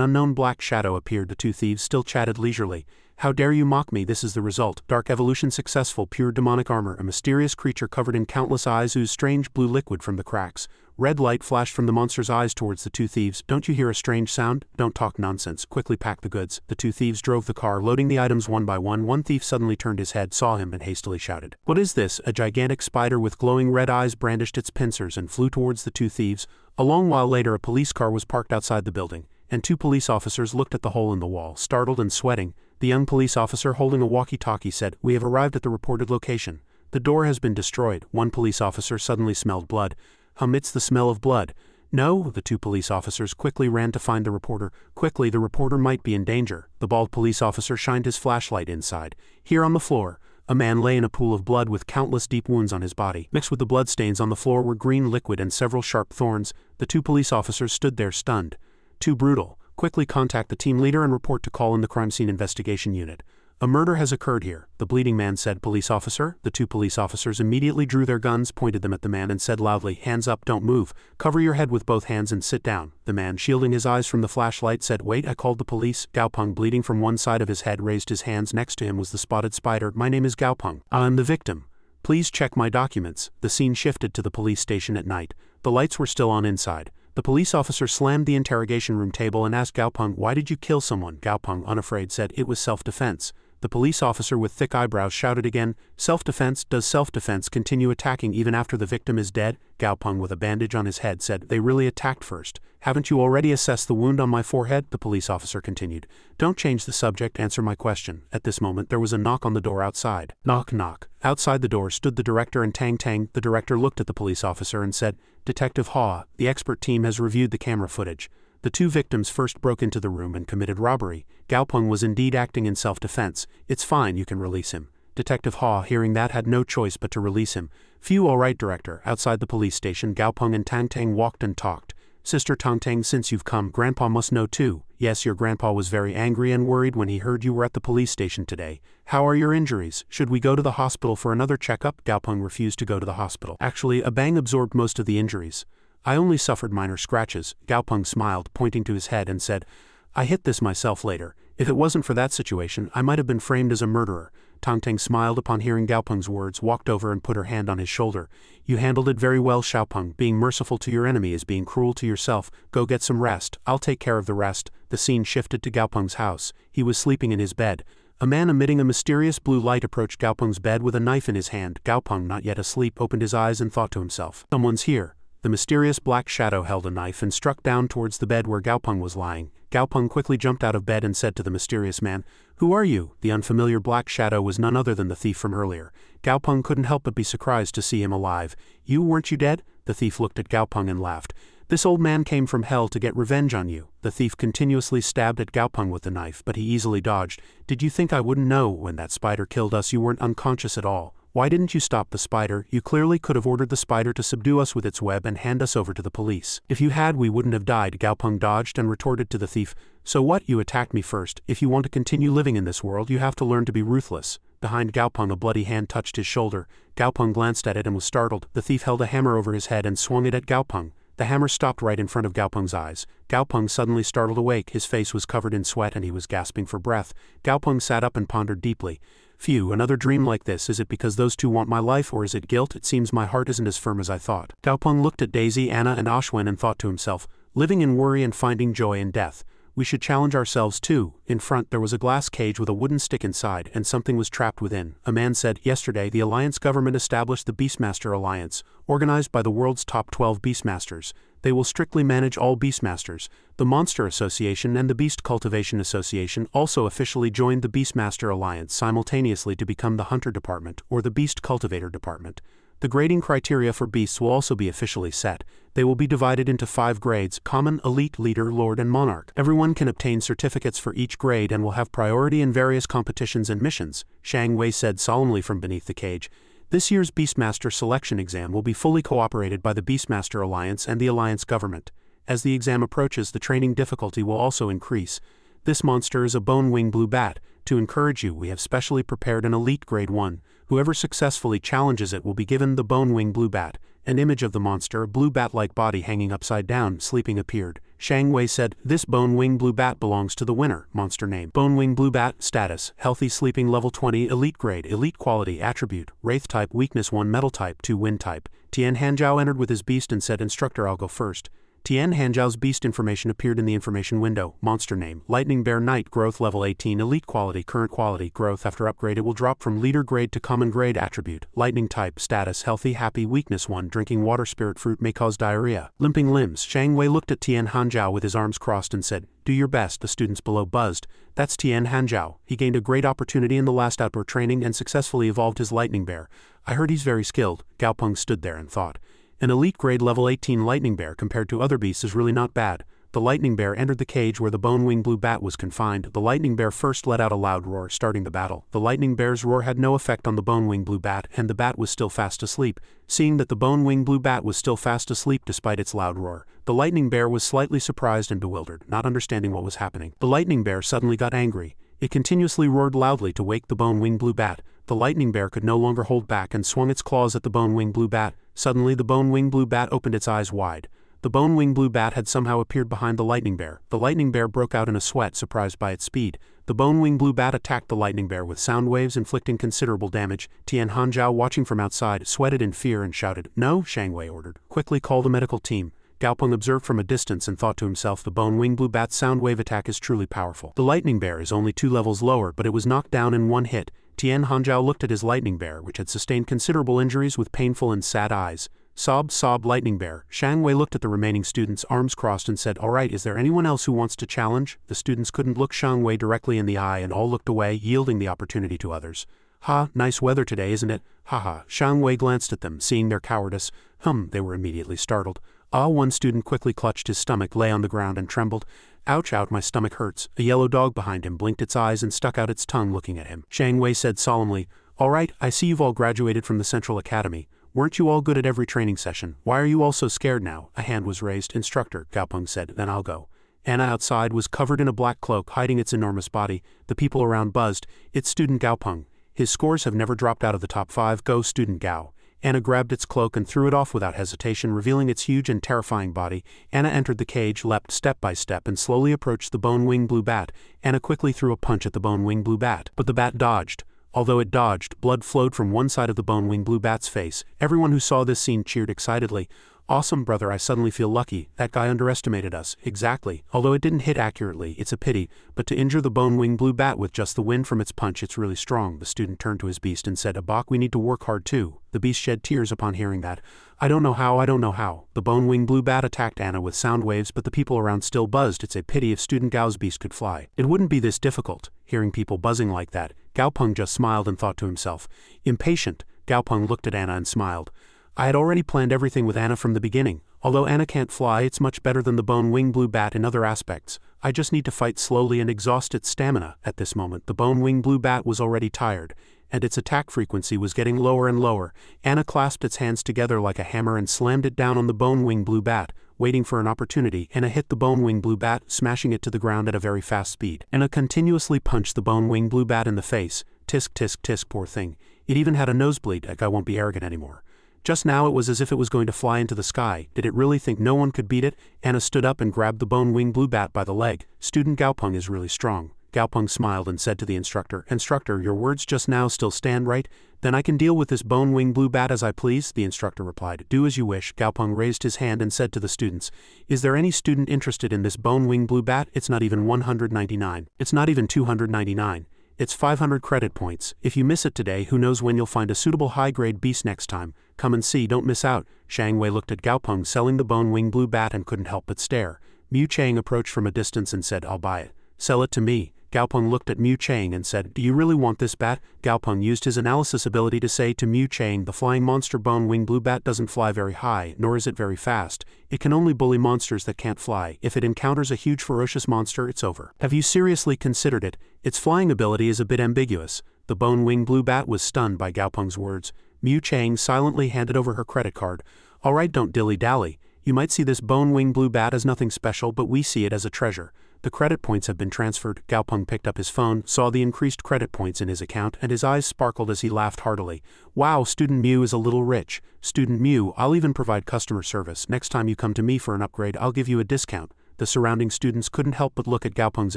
unknown black shadow appeared. The two thieves still chatted leisurely. "How dare you mock me? This is the result. Dark evolution successful, pure demonic armor." A mysterious creature covered in countless eyes oozed strange blue liquid from the cracks. Red light flashed from the monster's eyes towards the two thieves. "Don't you hear a strange sound? Don't talk nonsense. Quickly pack the goods." The two thieves drove the car, loading the items one by one. One thief suddenly turned his head, saw him, and hastily shouted, "What is this?" A gigantic spider with glowing red eyes brandished its pincers and flew towards the two thieves. A long while later, a police car was parked outside the building, and two police officers looked at the hole in the wall, startled and sweating. The young police officer holding a walkie-talkie said, "We have arrived at the reported location. The door has been destroyed." One police officer suddenly smelled blood. It's the smell of blood." "No." The two police officers quickly ran to find the reporter. Quickly, the reporter might be in danger. The bald police officer shined his flashlight inside. Here on the floor, a man lay in a pool of blood with countless deep wounds on his body. Mixed with the bloodstains on the floor were green liquid and several sharp thorns. The two police officers stood there stunned. "Too brutal. Quickly contact the team leader and report to call in the crime scene investigation unit. A murder has occurred here," the bleeding man said. "Police officer?" The two police officers immediately drew their guns, pointed them at the man, and said loudly, "Hands up, don't move. Cover your head with both hands and sit down." The man, shielding his eyes from the flashlight, said, "Wait, I called the police." Gaopeng, bleeding from one side of his head, raised his hands. Next to him was the spotted spider. "My name is Gaopeng. I am the victim. Please check my documents." The scene shifted to the police station at night. The lights were still on inside. The police officer slammed the interrogation room table and asked Gaopeng, "Why did you kill someone?" Gaopeng, unafraid, said, "It was self-defense." The police officer with thick eyebrows shouted again, "Self-defense? Does self-defense continue attacking even after the victim is dead?" Gaopeng, with a bandage on his head, said, "They really attacked first. Haven't you already assessed the wound on my forehead?" The police officer continued, "Don't change the subject, answer my question." At this moment there was a knock on the door outside. Knock, knock. Outside the door stood the director and Tang Tang. The director looked at the police officer and said, "Detective Ha, the expert team has reviewed the camera footage. The two victims first broke into the room and committed robbery. Gaopeng was indeed acting in self-defense. It's fine, you can release him." Detective Ha, hearing that, had no choice but to release him. "Phew, all right, director." Outside the police station, Gaopeng and Tang Tang walked and talked. "Sister Tang Tang, since you've come, Grandpa must know too." "Yes, your grandpa was very angry and worried when he heard you were at the police station today. How are your injuries? Should we go to the hospital for another checkup?" Gaopeng refused to go to the hospital. Actually, a bang absorbed most of the injuries. "I only suffered minor scratches." Gaopeng smiled, pointing to his head, and said, "I hit this myself later. If it wasn't for that situation, I might have been framed as a murderer." Tang Tang smiled upon hearing Gaopeng's words, walked over and put her hand on his shoulder. "You handled it very well, Xiaopeng. Being merciful to your enemy is being cruel to yourself. Go get some rest. I'll take care of the rest." The scene shifted to Gaopeng's house. He was sleeping in his bed. A man emitting a mysterious blue light approached Gaopeng's bed with a knife in his hand. Gaopeng, not yet asleep, opened his eyes and thought to himself, "Someone's here." The mysterious black shadow held a knife and struck down towards the bed where Gaopeng was lying. Gaopeng quickly jumped out of bed and said to the mysterious man, "Who are you?" The unfamiliar black shadow was none other than the thief from earlier. Gaopeng couldn't help but be surprised to see him alive. Weren't you dead?" The thief looked at Gaopeng and laughed. "This old man came from hell to get revenge on you." The thief continuously stabbed at Gaopeng with the knife, but he easily dodged. "Did you think I wouldn't know? When that spider killed us, you weren't unconscious at all. Why didn't you stop the spider? You clearly could have ordered the spider to subdue us with its web and hand us over to the police. If you had, we wouldn't have died." Gaopeng dodged and retorted to the thief, "So what? You attacked me first. If you want to continue living in this world, you have to learn to be ruthless." Behind Gaopeng, a bloody hand touched his shoulder. Gaopeng glanced at it and was startled. The thief held a hammer over his head and swung it at Gaopeng. The hammer stopped right in front of Gaopeng's eyes. Gaopeng suddenly startled awake. His face was covered in sweat and he was gasping for breath. Gaopeng sat up and pondered deeply. "Phew, another dream like this. Is it because those two want my life, or is it guilt? It seems my heart isn't as firm as I thought." Gaopeng looked at Daisy, Anna, and Ashwin and thought to himself, "Living in worry and finding joy in death. We should challenge ourselves too." In front there was a glass cage with a wooden stick inside, and something was trapped within. A man said, "Yesterday the Alliance government established the Beastmaster Alliance, organized by the world's top 12 Beastmasters. They will strictly manage all Beastmasters. The Monster Association and the Beast Cultivation Association also officially joined the Beastmaster Alliance simultaneously to become the Hunter Department, or the Beast Cultivator Department. The grading criteria for beasts will also be officially set. They will be divided into 5 grades: Common, Elite, Leader, Lord, and Monarch. Everyone can obtain certificates for each grade and will have priority in various competitions and missions," Shang Wei said solemnly from beneath the cage. "This year's Beastmaster selection exam will be fully cooperated by the Beastmaster Alliance and the Alliance government. As the exam approaches, the training difficulty will also increase. this monster is a bone-wing blue bat. To encourage you, we have specially prepared an elite grade 1. Whoever successfully challenges it will be given the bone-wing blue bat. An image of the monster, a blue bat-like body hanging upside down, sleeping, appeared. Shang Wei said, "This bone-wing blue bat belongs to the winner." Monster name: bone-wing blue bat. Status: healthy, sleeping, level 20, elite grade, elite quality, attribute: wraith type, weakness 1, metal type 2, wind type. Tian Hanjiao entered with his beast and said, "Instructor, I'll go first." Tian Hanjiao's beast information appeared in the information window. Monster name: lightning bear knight, growth level 18, elite quality, current quality, growth after upgrade it will drop from leader grade to common grade, attribute: lightning type, status: healthy, happy, weakness 1, drinking water, spirit fruit may cause diarrhea. Limping limbs. Shang Wei looked at Tian Hanjiao with his arms crossed and said, "Do your best." The students below buzzed. That's Tian Hanjiao. He gained a great opportunity in the last outdoor training and successfully evolved his lightning bear. I heard he's very skilled. Gao Peng stood there and thought. An elite grade level 18 lightning bear compared to other beasts is really not bad. The lightning bear entered the cage where the bone-wing blue bat was confined. The lightning bear first let out a loud roar, starting the battle. The lightning bear's roar had no effect on the bone-wing blue bat, and the bat was still fast asleep. Seeing that the bone-wing blue bat was still fast asleep despite its loud roar, the lightning bear was slightly surprised and bewildered, not understanding what was happening. The lightning bear suddenly got angry. It continuously roared loudly to wake the bone-wing blue bat. The lightning bear could no longer hold back and swung its claws at the bone-wing blue bat. Suddenly the bone-wing blue bat opened its eyes wide. The bone-wing blue bat had somehow appeared behind the lightning bear. The lightning bear broke out in a sweat, surprised by its speed. The bone-wing blue bat attacked the lightning bear with sound waves, inflicting considerable damage. Tian Hanjiao, watching from outside, sweated in fear and shouted, "No!" Shang Wei ordered. "Quickly call the medical team." Gao Peng observed from a distance and thought to himself, the bone-wing blue bat's sound wave attack is truly powerful. The lightning bear is only 2 levels lower, but it was knocked down in one hit. Tian Hanjiao looked at his lightning bear, which had sustained considerable injuries, with painful and sad eyes. Sob, sob, lightning bear. Shang Wei looked at the remaining students, arms crossed, and said, "Alright, is there anyone else who wants to challenge?" The students couldn't look Shang Wei directly in the eye and all looked away, yielding the opportunity to others. "Ha, nice weather today, isn't it? Haha." Shang Wei glanced at them, seeing their cowardice. They were immediately startled. One student quickly clutched his stomach, lay on the ground and trembled. "Ouch, ouch, my stomach hurts." A yellow dog behind him blinked its eyes and stuck out its tongue looking at him. Shang Wei said solemnly, "Alright, I see you've all graduated from the Central Academy. Weren't you all good at every training session? Why are you all so scared now?" A hand was raised. "Instructor," Gao Peng said, "then I'll go." Anna outside was covered in a black cloak, hiding its enormous body. The people around buzzed. "It's student Gao Peng. His scores have never dropped out of the top 5. Go, student Gao." Anna grabbed its cloak and threw it off without hesitation, revealing its huge and terrifying body. Anna entered the cage, leapt step by step, and slowly approached the bone-wing blue bat. Anna quickly threw a punch at the bone-wing blue bat, but the bat dodged. Although it dodged, blood flowed from one side of the bone-wing blue bat's face. Everyone who saw this scene cheered excitedly. "Awesome, brother, I suddenly feel lucky. That guy underestimated us." "Exactly. Although it didn't hit accurately, it's a pity, but to injure the bone-wing blue bat with just the wind from its punch, it's really strong." The student turned to his beast and said, "Abak, we need to work hard too." The beast shed tears upon hearing that. I don't know how." The bone-wing blue bat attacked Anna with sound waves, but the people around still buzzed. "It's a pity if student Gao's beast could fly. It wouldn't be this difficult." Hearing people buzzing like that, Gao Peng just smiled and thought to himself. Impatient, Gao Peng looked at Anna and smiled. "I had already planned everything with Anna from the beginning. Although Anna can't fly, it's much better than the bone-wing blue bat in other aspects. I just need to fight slowly and exhaust its stamina." At this moment, the bone-wing blue bat was already tired, and its attack frequency was getting lower and lower. Anna clasped its hands together like a hammer and slammed it down on the bone-wing blue bat. Waiting for an opportunity, Anna hit the bone-wing blue bat, smashing it to the ground at a very fast speed. Anna continuously punched the bone-wing blue bat in the face. Tisk, tisk, tisk, poor thing. It even had a nosebleed. That guy won't be arrogant anymore. Just now it was as if it was going to fly into the sky. Did it really think no one could beat it? Anna stood up and grabbed the bone-wing blue bat by the leg. "Student Gao Peng is really strong." Gao Peng smiled and said to the instructor, "Instructor, your words just now still stand, right? Then I can deal with this bone-wing blue bat as I please?" The instructor replied, "Do as you wish." Gao Peng raised his hand and said to the students, "Is there any student interested in this bone-wing blue bat? It's not even 199. It's not even 299. It's 500 credit points. If you miss it today, who knows when you'll find a suitable high-grade beast next time. Come and see, don't miss out." Shang Wei looked at Gao Peng selling the bone-wing blue bat and couldn't help but stare. Mu Chang approached from a distance and said, "I'll buy it." "Sell it to me." Gao Peng looked at Mu Chang and said, "Do you really want this bat?" Gao Peng used his analysis ability to say to Mu Chang, "The flying monster bone-wing blue bat doesn't fly very high, nor is it very fast. It can only bully monsters that can't fly. If it encounters a huge ferocious monster, it's over. Have you seriously considered it? Its flying ability is a bit ambiguous." The bone-wing blue bat was stunned by Gao Peng's words. Mu Chang silently handed over her credit card. "Alright, don't dilly-dally. You might see this bone-wing blue bat as nothing special, but we see it as a treasure. The credit points have been transferred. Gaopeng picked up his phone, saw the increased credit points in his account, and his eyes sparkled as he laughed heartily. Wow, Student Mew is a little rich. Student Mew, I'll even provide customer service. Next time you come to me for an upgrade, I'll give you a discount. The surrounding students couldn't help but look at Gaopeng's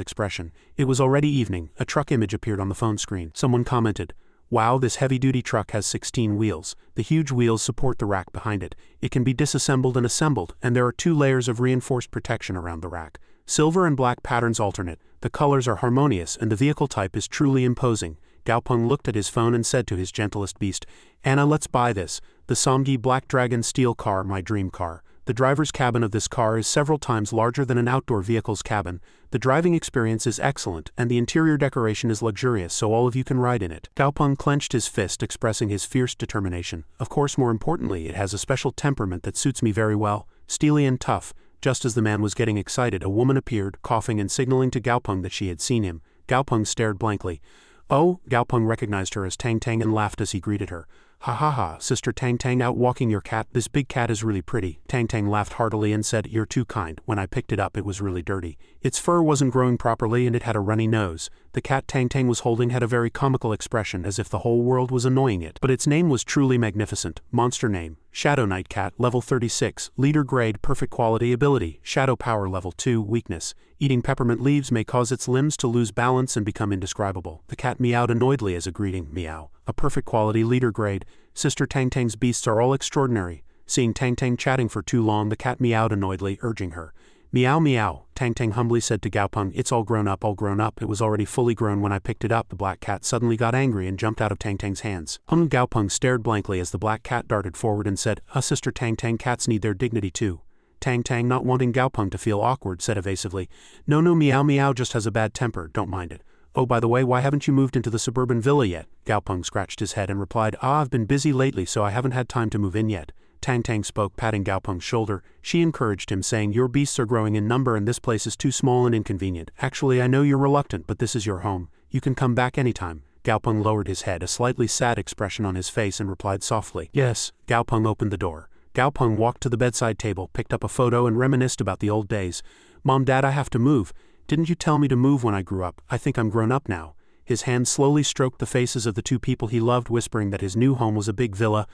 expression. It was already evening. A truck image appeared on the phone screen. Someone commented, "Wow, this heavy-duty truck has 16 wheels. The huge wheels support the rack behind it. It can be disassembled and assembled, and there are 2 layers of reinforced protection around the rack. Silver and black patterns alternate. The colors are harmonious, and the vehicle type is truly imposing." Gaopeng looked at his phone and said to his gentlest beast, "Anna, let's buy this. The Somgi Black Dragon steel car, my dream car. The driver's cabin of this car is several times larger than an outdoor vehicle's cabin. The driving experience is excellent, and the interior decoration is luxurious, so all of you can ride in it." Gaopeng clenched his fist, expressing his fierce determination. "Of course, more importantly, it has a special temperament that suits me very well, steely and tough." Just as the man was getting excited, a woman appeared, coughing and signaling to Gaopeng that she had seen him. Gaopeng stared blankly. "Oh," Gaopeng recognized her as Tang Tang and laughed as he greeted her. "Ha ha ha, Sister Tang Tang, out walking your cat? This big cat is really pretty." Tang Tang laughed heartily and said, "You're too kind. When I picked it up it was really dirty. Its fur wasn't growing properly and it had a runny nose." The cat Tang Tang was holding had a very comical expression, as if the whole world was annoying it. But its name was truly magnificent. Monster name: Shadow Knight Cat, level 36, leader grade, perfect quality ability, Shadow Power level 2, weakness: eating peppermint leaves may cause its limbs to lose balance and become indescribable. The cat meowed annoyedly as a greeting. Meow. A perfect quality, leader grade. Sister Tang Tang's beasts are all extraordinary. Seeing Tang Tang chatting for too long, the cat meowed annoyedly, urging her. "Meow meow," Tang Tang humbly said to Gaopeng. "It's all grown up, all grown up. It was already fully grown when I picked it up." The black cat suddenly got angry and jumped out of Tang Tang's hands. Gaopeng stared blankly as the black cat darted forward and said, Sister Tang Tang, cats need their dignity too." Tang Tang, not wanting Gaopeng to feel awkward, said evasively, No, meow meow just has a bad temper, don't mind it. "Oh, by the way, why haven't you moved into the suburban villa yet?" Gaopeng scratched his head and replied, "I've been busy lately, so I haven't had time to move in yet." Tang Tang spoke, patting Gaopeng's shoulder. She encouraged him, saying, "Your beasts are growing in number and this place is too small and inconvenient. Actually, I know you're reluctant, but this is your home. You can come back anytime." Gaopeng lowered his head, a slightly sad expression on his face, and replied softly, "Yes." Gaopeng opened the door. Gaopeng walked to the bedside table, picked up a photo, and reminisced about the old days. "Mom, Dad, I have to move. Didn't you tell me to move when I grew up? I think I'm grown up now." His hand slowly stroked the faces of the 2 people he loved, whispering that his new home was a big villa.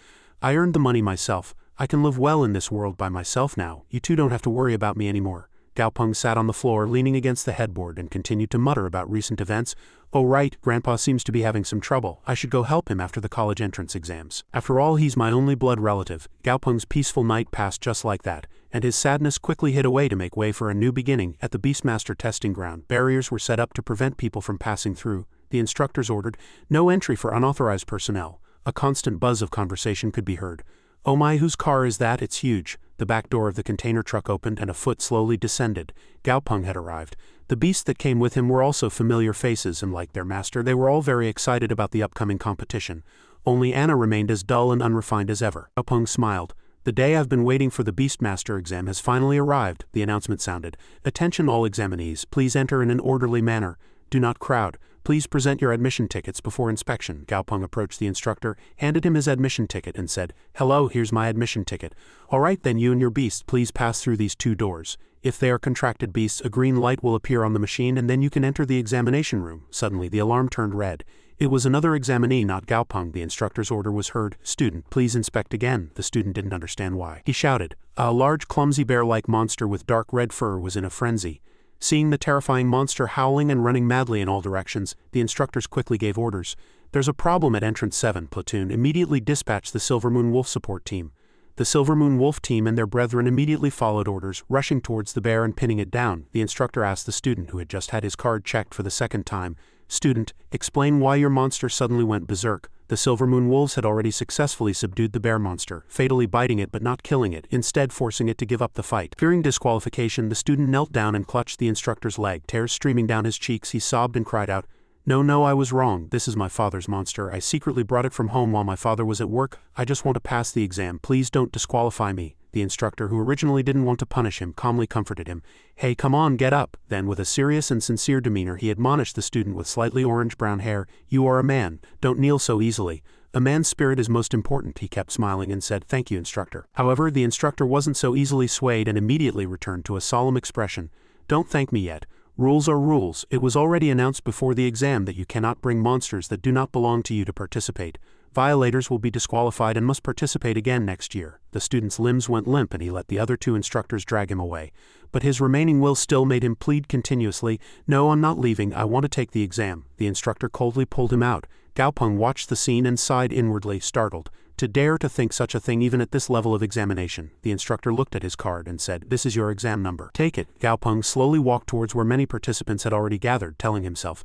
"I earned the money myself. I can live well in this world by myself now. You 2 don't have to worry about me anymore." Gaopeng sat on the floor, leaning against the headboard, and continued to mutter about recent events. "Oh right, Grandpa seems to be having some trouble. I should go help him after the college entrance exams. After all, he's my only blood relative." Gaopeng's peaceful night passed just like that, and his sadness quickly hid away to make way for a new beginning. At the Beastmaster testing ground, barriers were set up to prevent people from passing through. The instructors ordered, "No entry for unauthorized personnel." A constant buzz of conversation could be heard. "Oh my, whose car is that? It's huge." The back door of the container truck opened and a foot slowly descended. Gaopeng had arrived. The beasts that came with him were also familiar faces, and like their master, they were all very excited about the upcoming competition. Only Anna remained as dull and unrefined as ever. Gaopeng smiled. "The day I've been waiting for, the Beastmaster exam, has finally arrived." The announcement sounded. "Attention all examinees, please enter in an orderly manner. Do not crowd. Please present your admission tickets before inspection." Gaopeng approached the instructor, handed him his admission ticket, and said, "Hello, here's my admission ticket. All right then, you and your beast, please pass through these 2 doors. If they are contracted beasts, a green light will appear on the machine and then you can enter the examination room." Suddenly, the alarm turned red. It was another examinee, not Gaopeng. The instructor's order was heard. "Student, please inspect again." The student didn't understand why. He shouted. A large, clumsy bear-like monster with dark red fur was in a frenzy. Seeing the terrifying monster howling and running madly in all directions, the instructors quickly gave orders. "There's a problem at entrance 7, platoon. Immediately dispatch the Silver Moon Wolf support team." The Silver Moon Wolf team and their brethren immediately followed orders, rushing towards the bear and pinning it down. The instructor asked the student, who had just had his card checked for the 2nd time, "Student, explain why your monster suddenly went berserk." The Silver Moon Wolves had already successfully subdued the bear monster, fatally biting it but not killing it, instead forcing it to give up the fight. Fearing disqualification, the student knelt down and clutched the instructor's leg. Tears streaming down his cheeks, he sobbed and cried out, No, I was wrong. This is my father's monster. I secretly brought it from home while my father was at work. I just want to pass the exam. Please don't disqualify me." The instructor, who originally didn't want to punish him, calmly comforted him. "Hey, come on, get up." Then, with a serious and sincere demeanor, he admonished the student with slightly orange-brown hair, "You are a man. Don't kneel so easily. A man's spirit is most important." He kept smiling and said, "Thank you, instructor." However, the instructor wasn't so easily swayed and immediately returned to a solemn expression. "Don't thank me yet. Rules are rules. It was already announced before the exam that you cannot bring monsters that do not belong to you to participate. Violators will be disqualified and must participate again next year. The student's limbs went limp and he let the other two instructors drag him away. But his remaining will still made him plead continuously, "No, I'm not leaving, I want to take the exam." The instructor coldly pulled him out. Gaopeng watched the scene and sighed inwardly, startled. To dare to think such a thing even at this level of examination. The instructor looked at his card and said, "This is your exam number. Take it." Gaopeng slowly walked towards where many participants had already gathered, telling himself,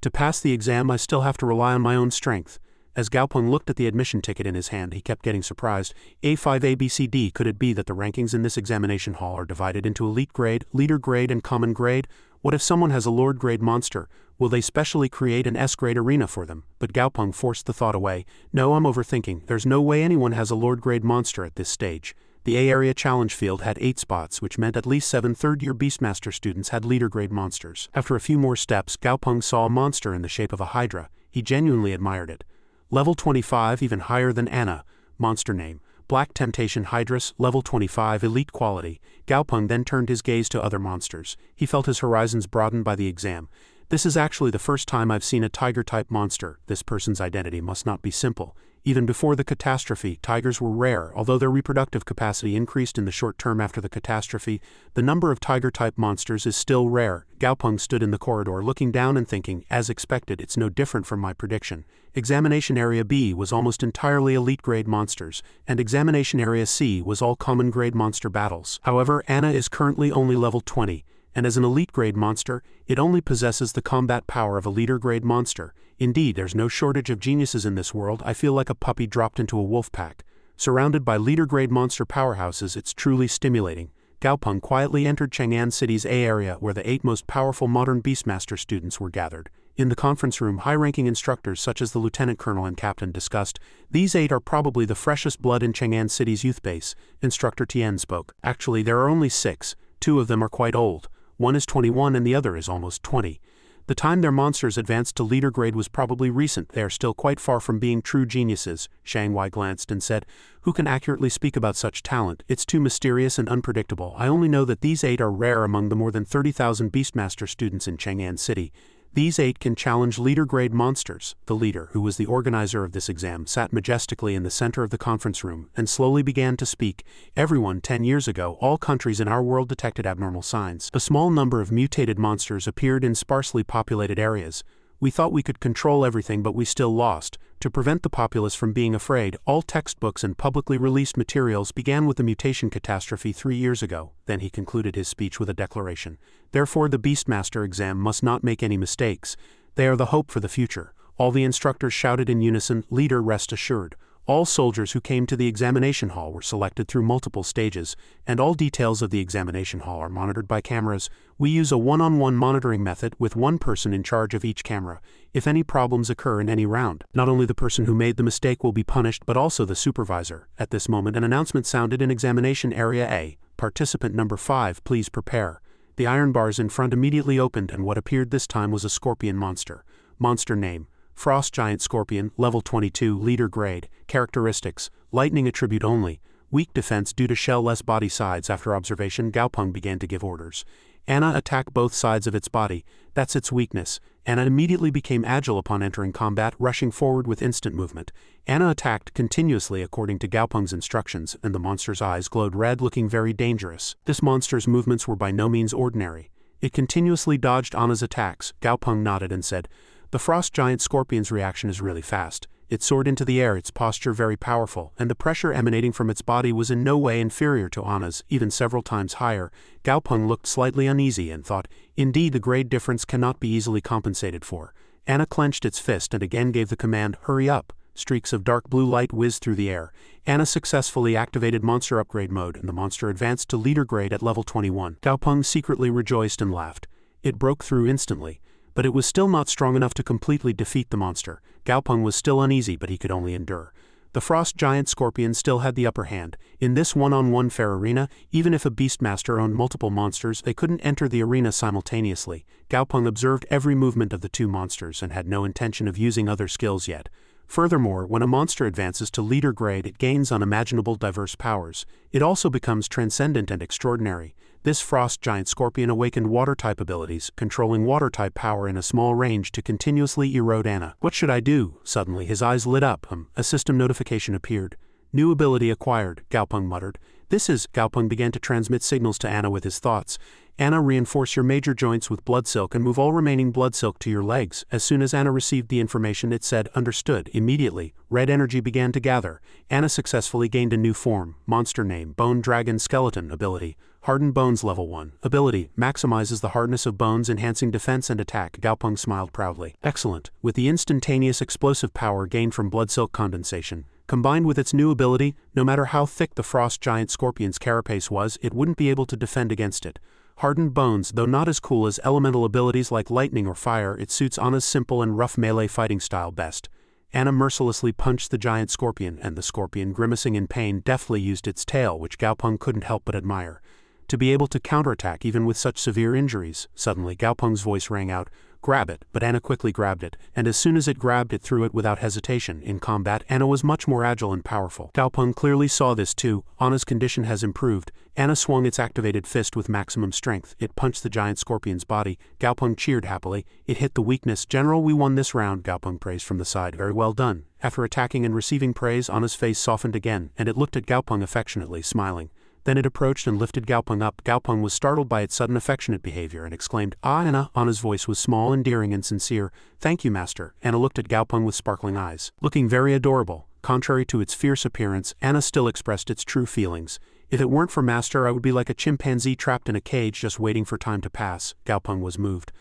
"To pass the exam I still have to rely on my own strength." As Gaopeng looked at the admission ticket in his hand, he kept getting surprised. A5 ABCD, could it be that the rankings in this examination hall are divided into elite grade, leader grade, and common grade? What if someone has a lord grade monster? Will they specially create an S-grade arena for them? But Gaopeng forced the thought away. "No, I'm overthinking. There's no way anyone has a lord grade monster at this stage." The A-Area Challenge Field had 8 spots, which meant at least 7 third-year Beastmaster students had leader-grade monsters. After a few more steps, Gaopeng saw a monster in the shape of a hydra. He genuinely admired it. Level 25, even higher than Anna. Monster name: Black Temptation Hydrus, level 25, elite quality. Gaopeng then turned his gaze to other monsters. He felt his horizons broadened by the exam. This is actually the first time I've seen a tiger-type monster. This person's identity must not be simple. Even before the catastrophe, tigers were rare. Although their reproductive capacity increased in the short term after the catastrophe, the number of tiger-type monsters is still rare. Gaopeng stood in the corridor looking down and thinking, as expected, it's no different from my prediction. Examination Area B was almost entirely elite-grade monsters, and Examination Area C was all common-grade monster battles. However, Anna is currently only level 20. And as an elite-grade monster, it only possesses the combat power of a leader-grade monster. Indeed, there's no shortage of geniuses in this world. I feel like a puppy dropped into a wolf pack. Surrounded by leader-grade monster powerhouses, it's truly stimulating. Gaopeng quietly entered Chang'an City's A area where the 8 most powerful modern Beastmaster students were gathered. In the conference room, high-ranking instructors such as the lieutenant colonel and captain discussed, "These 8 are probably the freshest blood in Chang'an City's youth base." Instructor Tien spoke. "Actually, there are only 6. 2 of them are quite old. One is 21 and the other is almost 20. The time their monsters advanced to leader grade was probably recent. They are still quite far from being true geniuses." Shang Wei glanced and said, "Who can accurately speak about such talent? It's too mysterious and unpredictable. I only know that these 8 are rare among the more than 30,000 Beastmaster students in Chang'an City. These 8 can challenge leader-grade monsters." The leader, who was the organizer of this exam, sat majestically in the center of the conference room and slowly began to speak. "Everyone, 10 years ago, all countries in our world detected abnormal signs. A small number of mutated monsters appeared in sparsely populated areas. We thought we could control everything, but we still lost. To prevent the populace from being afraid, all textbooks and publicly released materials began with the mutation catastrophe 3 years ago." Then he concluded his speech with a declaration. "Therefore the Beastmaster exam must not make any mistakes. They are the hope for the future." All the instructors shouted in unison, "Leader, rest assured." All soldiers who came to the examination hall were selected through multiple stages, and all details of the examination hall are monitored by cameras. We use a one-on-one monitoring method with one person in charge of each camera. If any problems occur in any round, not only the person who made the mistake will be punished but also the supervisor. At this moment an announcement sounded in Examination Area A. "Participant number 5, please prepare." The iron bars in front immediately opened and what appeared this time was a scorpion monster. Monster name: Frost Giant Scorpion, level 22, leader grade. Characteristics: lightning attribute only. Weak defense due to shell-less body sides. After observation, Gaopeng began to give orders. Anna attack both sides of its body. That's its weakness. Anna immediately became agile upon entering combat, rushing forward with instant movement. Anna attacked continuously according to Gaopeng's instructions, and the monster's eyes glowed red, looking very dangerous. This monster's movements were by no means ordinary. It continuously dodged Anna's attacks. Gaopeng nodded and said, "The Frost Giant Scorpion's reaction is really fast. It soared into the air, its posture very powerful, and the pressure emanating from its body was in no way inferior to Anna's, even several times higher." Gaopeng looked slightly uneasy and thought, "Indeed, the grade difference cannot be easily compensated for." Anna clenched its fist and again gave the command, "Hurry up." Streaks of dark blue light whizzed through the air. Anna successfully activated monster upgrade mode, and the monster advanced to leader grade at level 21. Gaopeng secretly rejoiced and laughed. It broke through instantly. But it was still not strong enough to completely defeat the monster. Gaopeng was still uneasy, but he could only endure. The Frost Giant Scorpion still had the upper hand. In this one-on-one fair arena, even if a Beastmaster owned multiple monsters, they couldn't enter the arena simultaneously. Gaopeng observed every movement of the 2 monsters and had no intention of using other skills yet. Furthermore, when a monster advances to leader grade, it gains unimaginable diverse powers. It also becomes transcendent and extraordinary. This frost giant scorpion awakened water-type abilities, controlling water-type power in a small range to continuously erode Anna. What should I do? Suddenly his eyes lit up. A system notification appeared. New ability acquired, Gaopeng muttered. Gaopeng began to transmit signals to Anna with his thoughts. Anna, reinforce your major joints with blood silk and move all remaining blood silk to your legs. As soon as Anna received the information, it said, understood. Immediately, red energy began to gather. Anna successfully gained a new form. Monster name, Bone Dragon Skeleton. Ability, Hardened Bones Level 1. Ability, maximizes the hardness of bones, enhancing defense and attack. Gaopeng smiled proudly. Excellent. With the instantaneous explosive power gained from blood silk condensation, combined with its new ability, no matter how thick the frost giant scorpion's carapace was, it wouldn't be able to defend against it. Hardened Bones, though not as cool as elemental abilities like lightning or fire, it suits Anna's simple and rough melee fighting style best. Anna mercilessly punched the giant scorpion, and the scorpion, grimacing in pain, deftly used its tail, which Gaopeng couldn't help but admire. To be able to counterattack even with such severe injuries. Suddenly Gaopeng's voice rang out, grab it, but Anna quickly grabbed it, and as soon as it grabbed it threw it without hesitation. In combat, Anna was much more agile and powerful. Gaopeng clearly saw this too. Anna's condition has improved. Anna swung its activated fist with maximum strength. It punched the giant scorpion's body. Gaopeng cheered happily. It hit the weakness. General, we won this round, Gaopeng praised from the side. Very well done. After attacking and receiving praise, Anna's face softened again, and it looked at Gaopeng affectionately, smiling. Then it approached and lifted Gaopeng up. Gaopeng was startled by its sudden affectionate behavior and exclaimed, "Ah, Anna." Anna's voice was small, endearing, and sincere. "Thank you, master." Anna looked at Gaopeng with sparkling eyes. Looking very adorable. Contrary to its fierce appearance, Anna still expressed its true feelings. "If it weren't for master, I would be like a chimpanzee trapped in a cage just waiting for time to pass." Gaopeng was moved.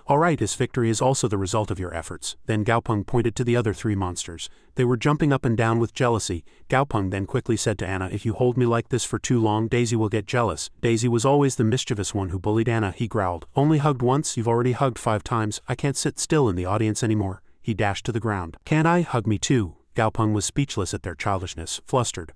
"All right, this victory is also the result of your efforts." Then Gaopeng pointed to the other three monsters. They were jumping up and down with jealousy. Gaopeng then quickly said to Anna, "If you hold me like this for too long, Daisy will get jealous." Daisy was always the mischievous one who bullied Anna. He growled, "Only hugged once? You've already hugged 5 times. I can't sit still in the audience anymore." He dashed to the ground. "Can't I? Hug me too." Gaopeng was speechless at their childishness, flustered.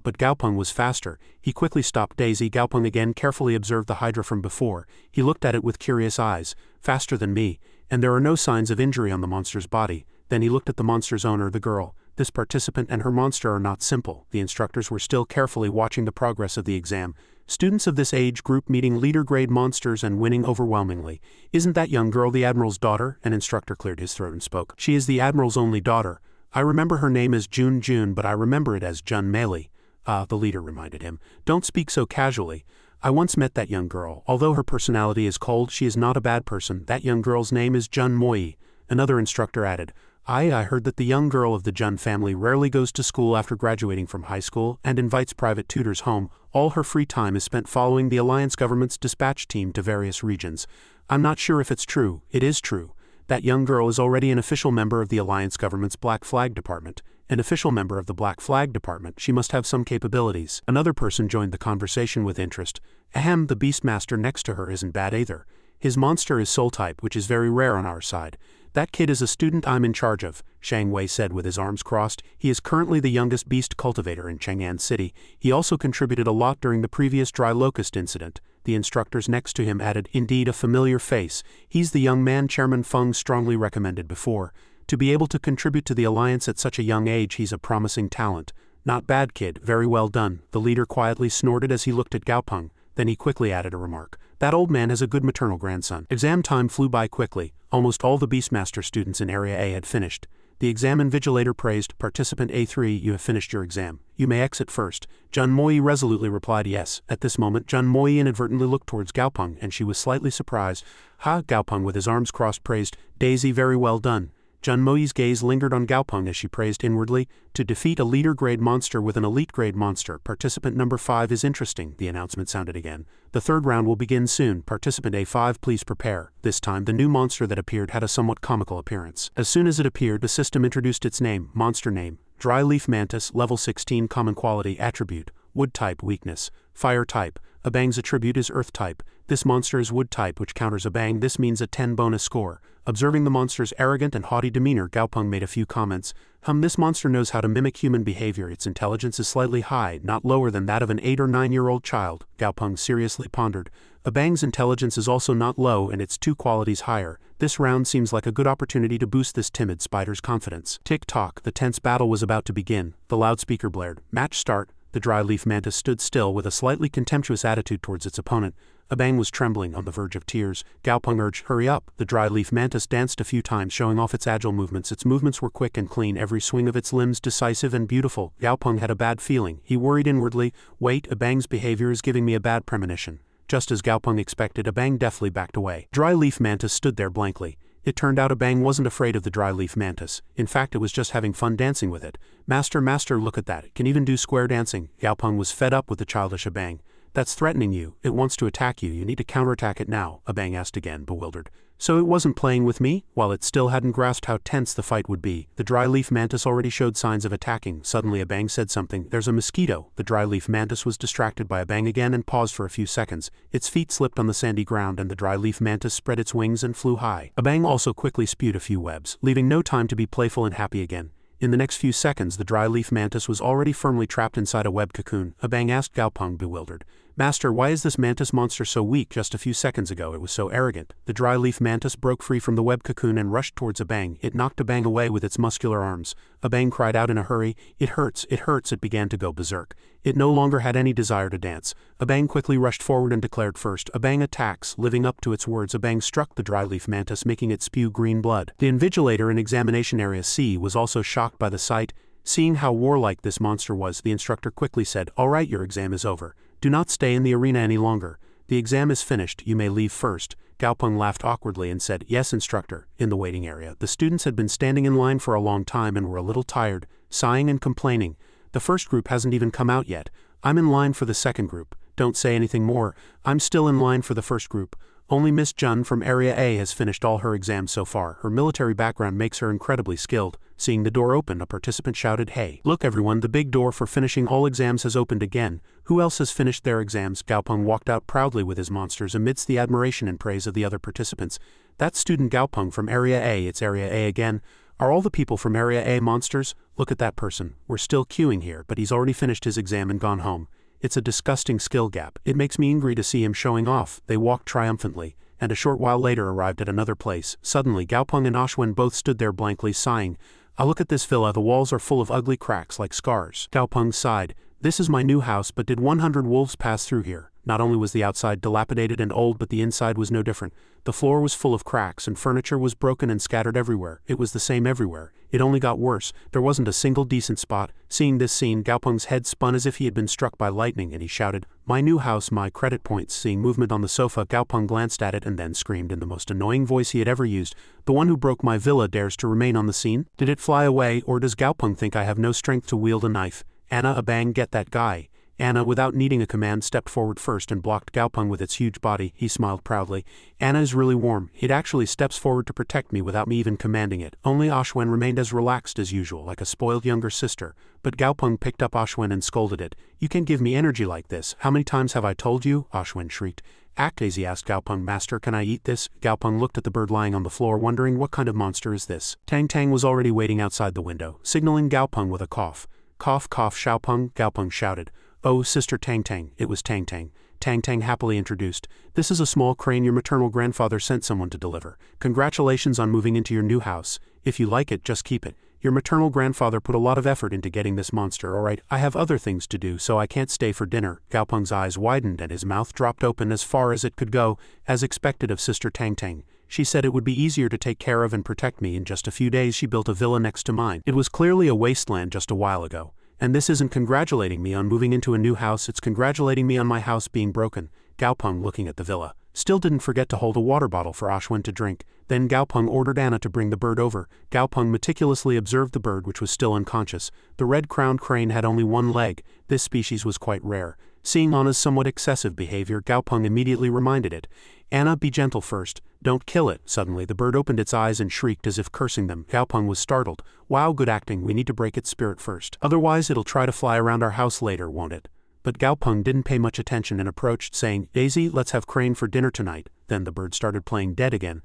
But Gaopeng was faster. He quickly stopped Daisy. Gaopeng again carefully observed the hydra from before. He looked at it with curious eyes. "Faster than me. And there are no signs of injury on the monster's body." Then he looked at the monster's owner, the girl. This participant and her monster are not simple. The instructors were still carefully watching the progress of the exam. Students of this age group meeting leader-grade monsters and winning overwhelmingly. "Isn't that young girl the Admiral's daughter?" An instructor cleared his throat and spoke. "She is the Admiral's only daughter. I remember her name as Jun, but I remember it as Jun Meili." The leader reminded him. "Don't speak so casually. I once met that young girl. Although her personality is cold, she is not a bad person. That young girl's name is Jun Moi." Another instructor added, I heard that the young girl of the Jun family rarely goes to school after graduating from high school and invites private tutors home. All her free time is spent following the Alliance government's dispatch team to various regions. I'm not sure if it's true. It is true. That young girl is already an official member of the Alliance government's Black Flag Department. An official member of the Black Flag Department, she must have some capabilities. Another person joined the conversation with interest. Ahem, the Beastmaster next to her isn't bad either. His monster is soul type, which is very rare on our side. That kid is a student I'm in charge of, Shang Wei said with his arms crossed. He is currently the youngest beast cultivator in Chang'an City. He also contributed a lot during the previous dry locust incident. The instructors next to him added, indeed a familiar face. He's the young man Chairman Feng strongly recommended before. To be able to contribute to the Alliance at such a young age, he's a promising talent. Not bad, kid, very well done. The leader quietly snorted as he looked at Gaopeng. Then he quickly added a remark. That old man has a good maternal grandson. Exam time flew by quickly. Almost all the Beastmaster students in Area A had finished. The exam invigilator praised, Participant A3, you have finished your exam. You may exit first. Jun Moi resolutely replied yes. At this moment, Jun Moi inadvertently looked towards Gaopeng, and she was slightly surprised. Ha! Gaopeng with his arms crossed praised, Daisy, very well done. Jun Moi's gaze lingered on Gaopeng as she praised inwardly. To defeat a leader-grade monster with an elite-grade monster, participant number 5 is interesting, the announcement sounded again. The third round will begin soon. Participant A5, please prepare. This time, the new monster that appeared had a somewhat comical appearance. As soon as it appeared, the system introduced its name, monster name. Dry leaf mantis, level 16, common quality, attribute. Wood type, weakness. Fire type. Abang's attribute is earth type. This monster is wood type, which counters Abang. This means a 10 bonus score. Observing the monster's arrogant and haughty demeanor, Gaopeng made a few comments. This monster knows how to mimic human behavior. Its intelligence is slightly high, not lower than that of an 8 or 9-year-old child. Gaopeng seriously pondered. Abang's intelligence is also not low and its 2 qualities higher. This round seems like a good opportunity to boost this timid spider's confidence. Tick-tock, the tense battle was about to begin. The loudspeaker blared. Match start. The dry leaf mantis stood still with a slightly contemptuous attitude towards its opponent. Abang was trembling, on the verge of tears. Gaopeng urged, "Hurry up." The dry leaf mantis danced a few times, showing off its agile movements. Its movements were quick and clean, every swing of its limbs decisive and beautiful. Gaopeng had a bad feeling. He worried inwardly. Wait, Abang's behavior is giving me a bad premonition. Just as Gaopeng expected, Abang deftly backed away. Dry leaf mantis stood there blankly. It turned out Abang wasn't afraid of the dry leaf mantis. In fact, it was just having fun dancing with it. Master, look at that. It can even do square dancing." Gaopeng was fed up with the childish Abang. "That's threatening you. It wants to attack you. You need to counterattack it now," Abang asked again, bewildered. So it wasn't playing with me? While it still hadn't grasped how tense the fight would be, the dry leaf mantis already showed signs of attacking. Suddenly Abang said something. "There's a mosquito." The dry leaf mantis was distracted by Abang again and paused for a few seconds. Its feet slipped on the sandy ground and the dry leaf mantis spread its wings and flew high. Abang also quickly spewed a few webs, leaving no time to be playful and happy again. In the next few seconds, the dry leaf mantis was already firmly trapped inside a web cocoon. Abang asked Gaopeng, bewildered, "Master, why is this mantis monster so weak? Just a few seconds ago it was so arrogant." The dry leaf mantis broke free from the web cocoon and rushed towards Abang. It knocked Abang away with its muscular arms. Abang cried out in a hurry, "It hurts, it hurts." It began to go berserk. It no longer had any desire to dance. Abang quickly rushed forward and declared, "First, Abang attacks." Living up to its words, Abang struck the dry leaf mantis, making it spew green blood. The invigilator in examination area C was also shocked by the sight. Seeing how warlike this monster was, the instructor quickly said, "All right, your exam is over. Do not stay in the arena any longer. The exam is finished. You may leave first." Gaopeng laughed awkwardly and said, "Yes, instructor." In the waiting area, the students had been standing in line for a long time and were a little tired, sighing and complaining. "The first group hasn't even come out yet. I'm in line for the second group." "Don't say anything more. I'm still in line for the first group. Only Miss Jun from Area A has finished all her exams so far. Her military background makes her incredibly skilled." Seeing the door open, a participant shouted, "Hey, look everyone, the big door for finishing all exams has opened again. Who else has finished their exams?" Gaopeng walked out proudly with his monsters amidst the admiration and praise of the other participants. "That's student Gaopeng from Area A. It's Area A again. Are all the people from Area A monsters? Look at that person. We're still queuing here, but he's already finished his exam and gone home. It's a disgusting skill gap. It makes me angry to see him showing off." They walked triumphantly, and a short while later arrived at another place. Suddenly, Gaopeng and Ashwin both stood there blankly, sighing. "Ah, look at this villa. The walls are full of ugly cracks like scars." Gaopeng sighed. "This is my new house, but did 100 wolves pass through here?" Not only was the outside dilapidated and old, but the inside was no different. The floor was full of cracks and furniture was broken and scattered everywhere. It was the same everywhere. It only got worse. There wasn't a single decent spot. Seeing this scene, Gaopeng's head spun as if he had been struck by lightning, and he shouted, "My new house, my credit points." Seeing movement on the sofa, Gaopeng glanced at it and then screamed in the most annoying voice he had ever used, "The one who broke my villa dares to remain on the scene? Did it fly away, or does Gaopeng think I have no strength to wield a knife? Anna, Abang, get that guy." Anna, without needing a command, stepped forward first and blocked Gaopeng with its huge body. He smiled proudly. "Anna is really warm. It actually steps forward to protect me without me even commanding it." Only Ashwin remained as relaxed as usual, like a spoiled younger sister. But Gaopeng picked up Ashwin and scolded it. "You can't give me energy like this. How many times have I told you?" Ashwin shrieked. "Act easy," asked Gaopeng. "Master, can I eat this?" Gaopeng looked at the bird lying on the floor, wondering what kind of monster is this. Tang Tang was already waiting outside the window, signaling Gaopeng with a cough. "Cough, cough, Xiaopeng," Gaopeng shouted. "Oh, Sister Tang Tang." It was Tang Tang. Tang Tang happily introduced. "This is a small crane your maternal grandfather sent someone to deliver. Congratulations on moving into your new house. If you like it, just keep it. Your maternal grandfather put a lot of effort into getting this monster. All right, I have other things to do, so I can't stay for dinner." Gaopeng's eyes widened and his mouth dropped open as far as it could go, as expected of Sister Tang Tang. She said it would be easier to take care of and protect me. In just a few days she built a villa next to mine. It was clearly a wasteland just a while ago. And this isn't congratulating me on moving into a new house, it's congratulating me on my house being broken. Gaopeng, looking at the villa, still didn't forget to hold a water bottle for Ashwin to drink. Then Gaopeng ordered Anna to bring the bird over. Gaopeng meticulously observed the bird, which was still unconscious. The red-crowned crane had only one leg. This species was quite rare. Seeing Anna's somewhat excessive behavior, Gaopeng immediately reminded it, "Anna, be gentle first. Don't kill it." Suddenly, the bird opened its eyes and shrieked as if cursing them. Gaopeng was startled. "Wow, good acting. We need to break its spirit first. Otherwise it'll try to fly around our house later, won't it?" But Gaopeng didn't pay much attention and approached, saying, "Daisy, let's have crane for dinner tonight." Then the bird started playing dead again.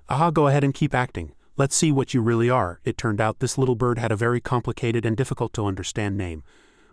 "Aha, go ahead and keep acting. Let's see what you really are." It turned out this little bird had a very complicated and difficult to understand name.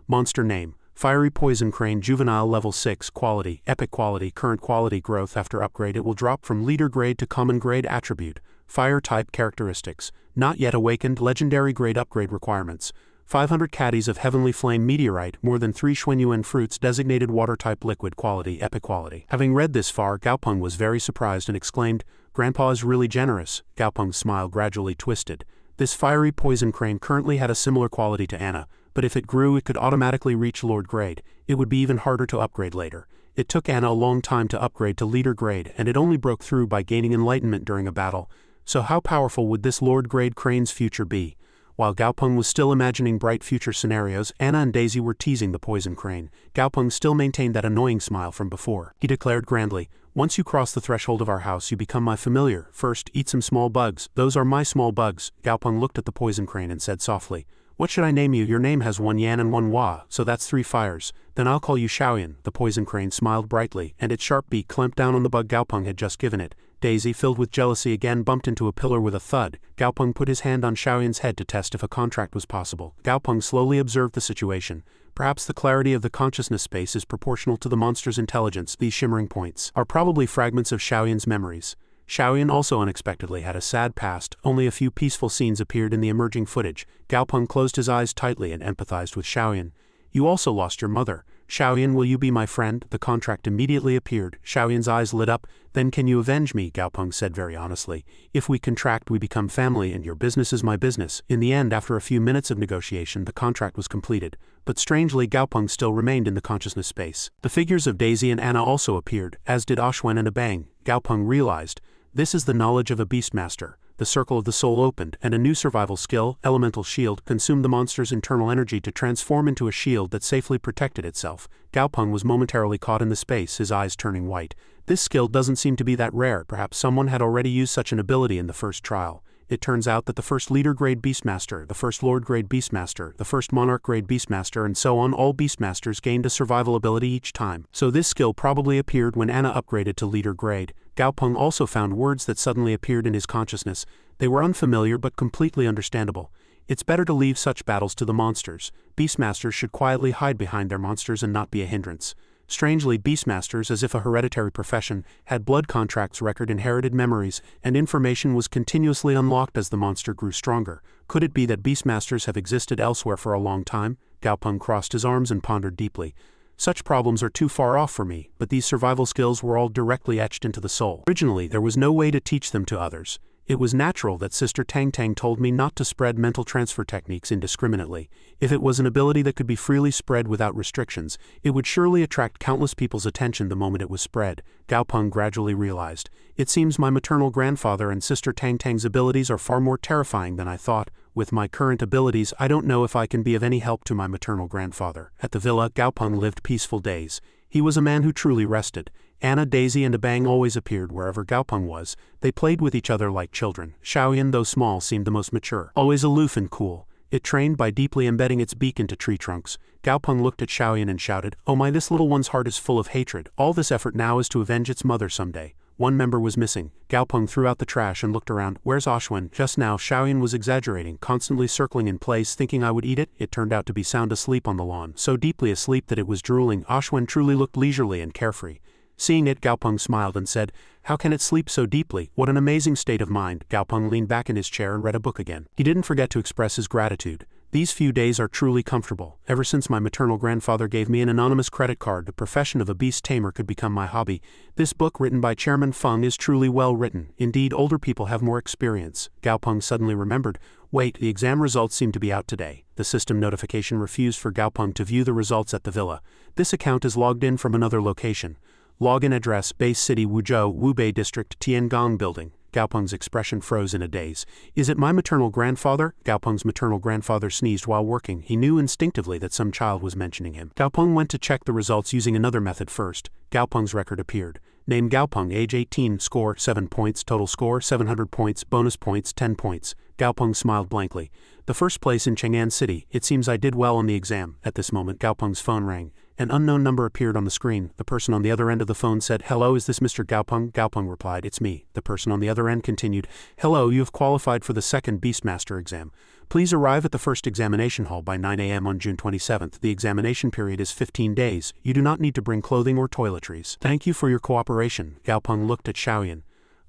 Monster name: Fiery Poison Crane, Juvenile Level 6, Quality, Epic Quality, Current Quality Growth. After upgrade it will drop from Leader Grade to Common Grade. Attribute: Fire Type. Characteristics: Not yet awakened. Legendary Grade upgrade requirements: 500 caddies of heavenly flame meteorite, more than 3 Xuanyuan fruits designated water-type liquid quality, epic quality. Having read this far, Gaopeng was very surprised and exclaimed, "Grandpa is really generous." Gaopeng's smile gradually twisted. This fiery poison crane currently had a similar quality to Anna, but if it grew it could automatically reach Lord grade. It would be even harder to upgrade later. It took Anna a long time to upgrade to leader grade, and it only broke through by gaining enlightenment during a battle. So how powerful would this Lord grade crane's future be? While Gaopeng was still imagining bright future scenarios, Anna and Daisy were teasing the poison crane. Gaopeng still maintained that annoying smile from before. He declared grandly, "Once you cross the threshold of our house you become my familiar. First, eat some small bugs. Those are my small bugs." Gaopeng looked at the poison crane and said softly, "What should I name you? Your name has 1 yan and 1 hua, so that's 3 fires. Then I'll call you Shaoyan." The poison crane smiled brightly, and its sharp beak clamped down on the bug Gaopeng had just given it. Daisy, filled with jealousy, again bumped into a pillar with a thud. Gaopeng put his hand on Shaoyan's head to test if a contract was possible. Gaopeng slowly observed the situation. Perhaps the clarity of the consciousness space is proportional to the monster's intelligence. These shimmering points are probably fragments of Shaoyan's memories. Shaoyan also unexpectedly had a sad past. Only a few peaceful scenes appeared in the emerging footage. Gaopeng closed his eyes tightly and empathized with Shaoyan. "You also lost your mother. Shaoyan, will you be my friend?" The contract immediately appeared. Shaoyan's eyes lit up. "Then can you avenge me?" Gaopeng said very honestly. "If we contract we become family and your business is my business." In the end, after a few minutes of negotiation, the contract was completed. But strangely, Gaopeng still remained in the consciousness space. The figures of Daisy and Anna also appeared, as did Ashwen and Abang. Gaopeng realized, this is the knowledge of a Beastmaster. The circle of the soul opened, and a new survival skill, Elemental Shield, consumed the monster's internal energy to transform into a shield that safely protected itself. Gaopeng was momentarily caught in the space, his eyes turning white. This skill doesn't seem to be that rare. Perhaps someone had already used such an ability in the first trial. It turns out that the first leader-grade Beastmaster, the first Lord-grade Beastmaster, the first Monarch-grade Beastmaster, and so on, all Beastmasters gained a survival ability each time. So this skill probably appeared when Anna upgraded to leader-grade. Gaopeng also found words that suddenly appeared in his consciousness. They were unfamiliar but completely understandable. It's better to leave such battles to the monsters. Beastmasters should quietly hide behind their monsters and not be a hindrance. Strangely, Beastmasters, as if a hereditary profession, had blood contracts, record inherited memories, and information was continuously unlocked as the monster grew stronger. Could it be that Beastmasters have existed elsewhere for a long time? Gaopeng crossed his arms and pondered deeply. Such problems are too far off for me, but these survival skills were all directly etched into the soul. Originally, there was no way to teach them to others. It was natural that Sister Tang Tang told me not to spread mental transfer techniques indiscriminately. If it was an ability that could be freely spread without restrictions, it would surely attract countless people's attention the moment it was spread. Gaopeng gradually realized, it seems my maternal grandfather and Sister Tang Tang's abilities are far more terrifying than I thought. With my current abilities, I don't know if I can be of any help to my maternal grandfather. At the villa, Gaopeng lived peaceful days. He was a man who truly rested. Anna, Daisy, and Abang always appeared wherever Gaopeng was. They played with each other like children. Shaoyan, though small, seemed the most mature, always aloof and cool. It trained by deeply embedding its beak into tree trunks. Gaopeng looked at Shaoyan and shouted, "Oh my, this little one's heart is full of hatred. All this effort now is to avenge its mother someday." One member was missing. Gaopeng threw out the trash and looked around. "Where's Ashwen?" Just now, Shaoyan was exaggerating, constantly circling in place, thinking I would eat it. It turned out to be sound asleep on the lawn, so deeply asleep that it was drooling. Ashwen truly looked leisurely and carefree. Seeing it, Gaopeng smiled and said, "How can it sleep so deeply? What an amazing state of mind." Gaopeng leaned back in his chair and read a book again. He didn't forget to express his gratitude. "These few days are truly comfortable. Ever since my maternal grandfather gave me an anonymous credit card, the profession of a beast tamer could become my hobby. This book, written by Chairman Feng, is truly well written. Indeed, older people have more experience." Gaopeng suddenly remembered, "Wait, the exam results seem to be out today." The system notification refused for Gaopeng to view the results at the villa. This account is logged in from another location. Login address: Base City, Wuzhou, Wubei District, Tiangong Building. Gaopeng's expression froze in a daze. "Is it my maternal grandfather?" Gaopeng's maternal grandfather sneezed while working. He knew instinctively that some child was mentioning him. Gaopeng went to check the results using another method first. Gaopeng's record appeared. Name Gaopeng, age 18, score 7 points, total score 700 points, bonus points 10 points. Gaopeng smiled blankly. "The first place in Chang'an City. It seems I did well on the exam." At this moment, Gaopeng's phone rang. An unknown number appeared on the screen. The person on the other end of the phone said, "Hello, is this Mr. Gaopeng?" Gaopeng replied, "It's me." The person on the other end continued, "Hello, you have qualified for the second Beastmaster exam. Please arrive at the first examination hall by 9 a.m. on June 27th. The examination period is 15 days. You do not need to bring clothing or toiletries. Thank you for your cooperation." Gaopeng looked at Shaoyan.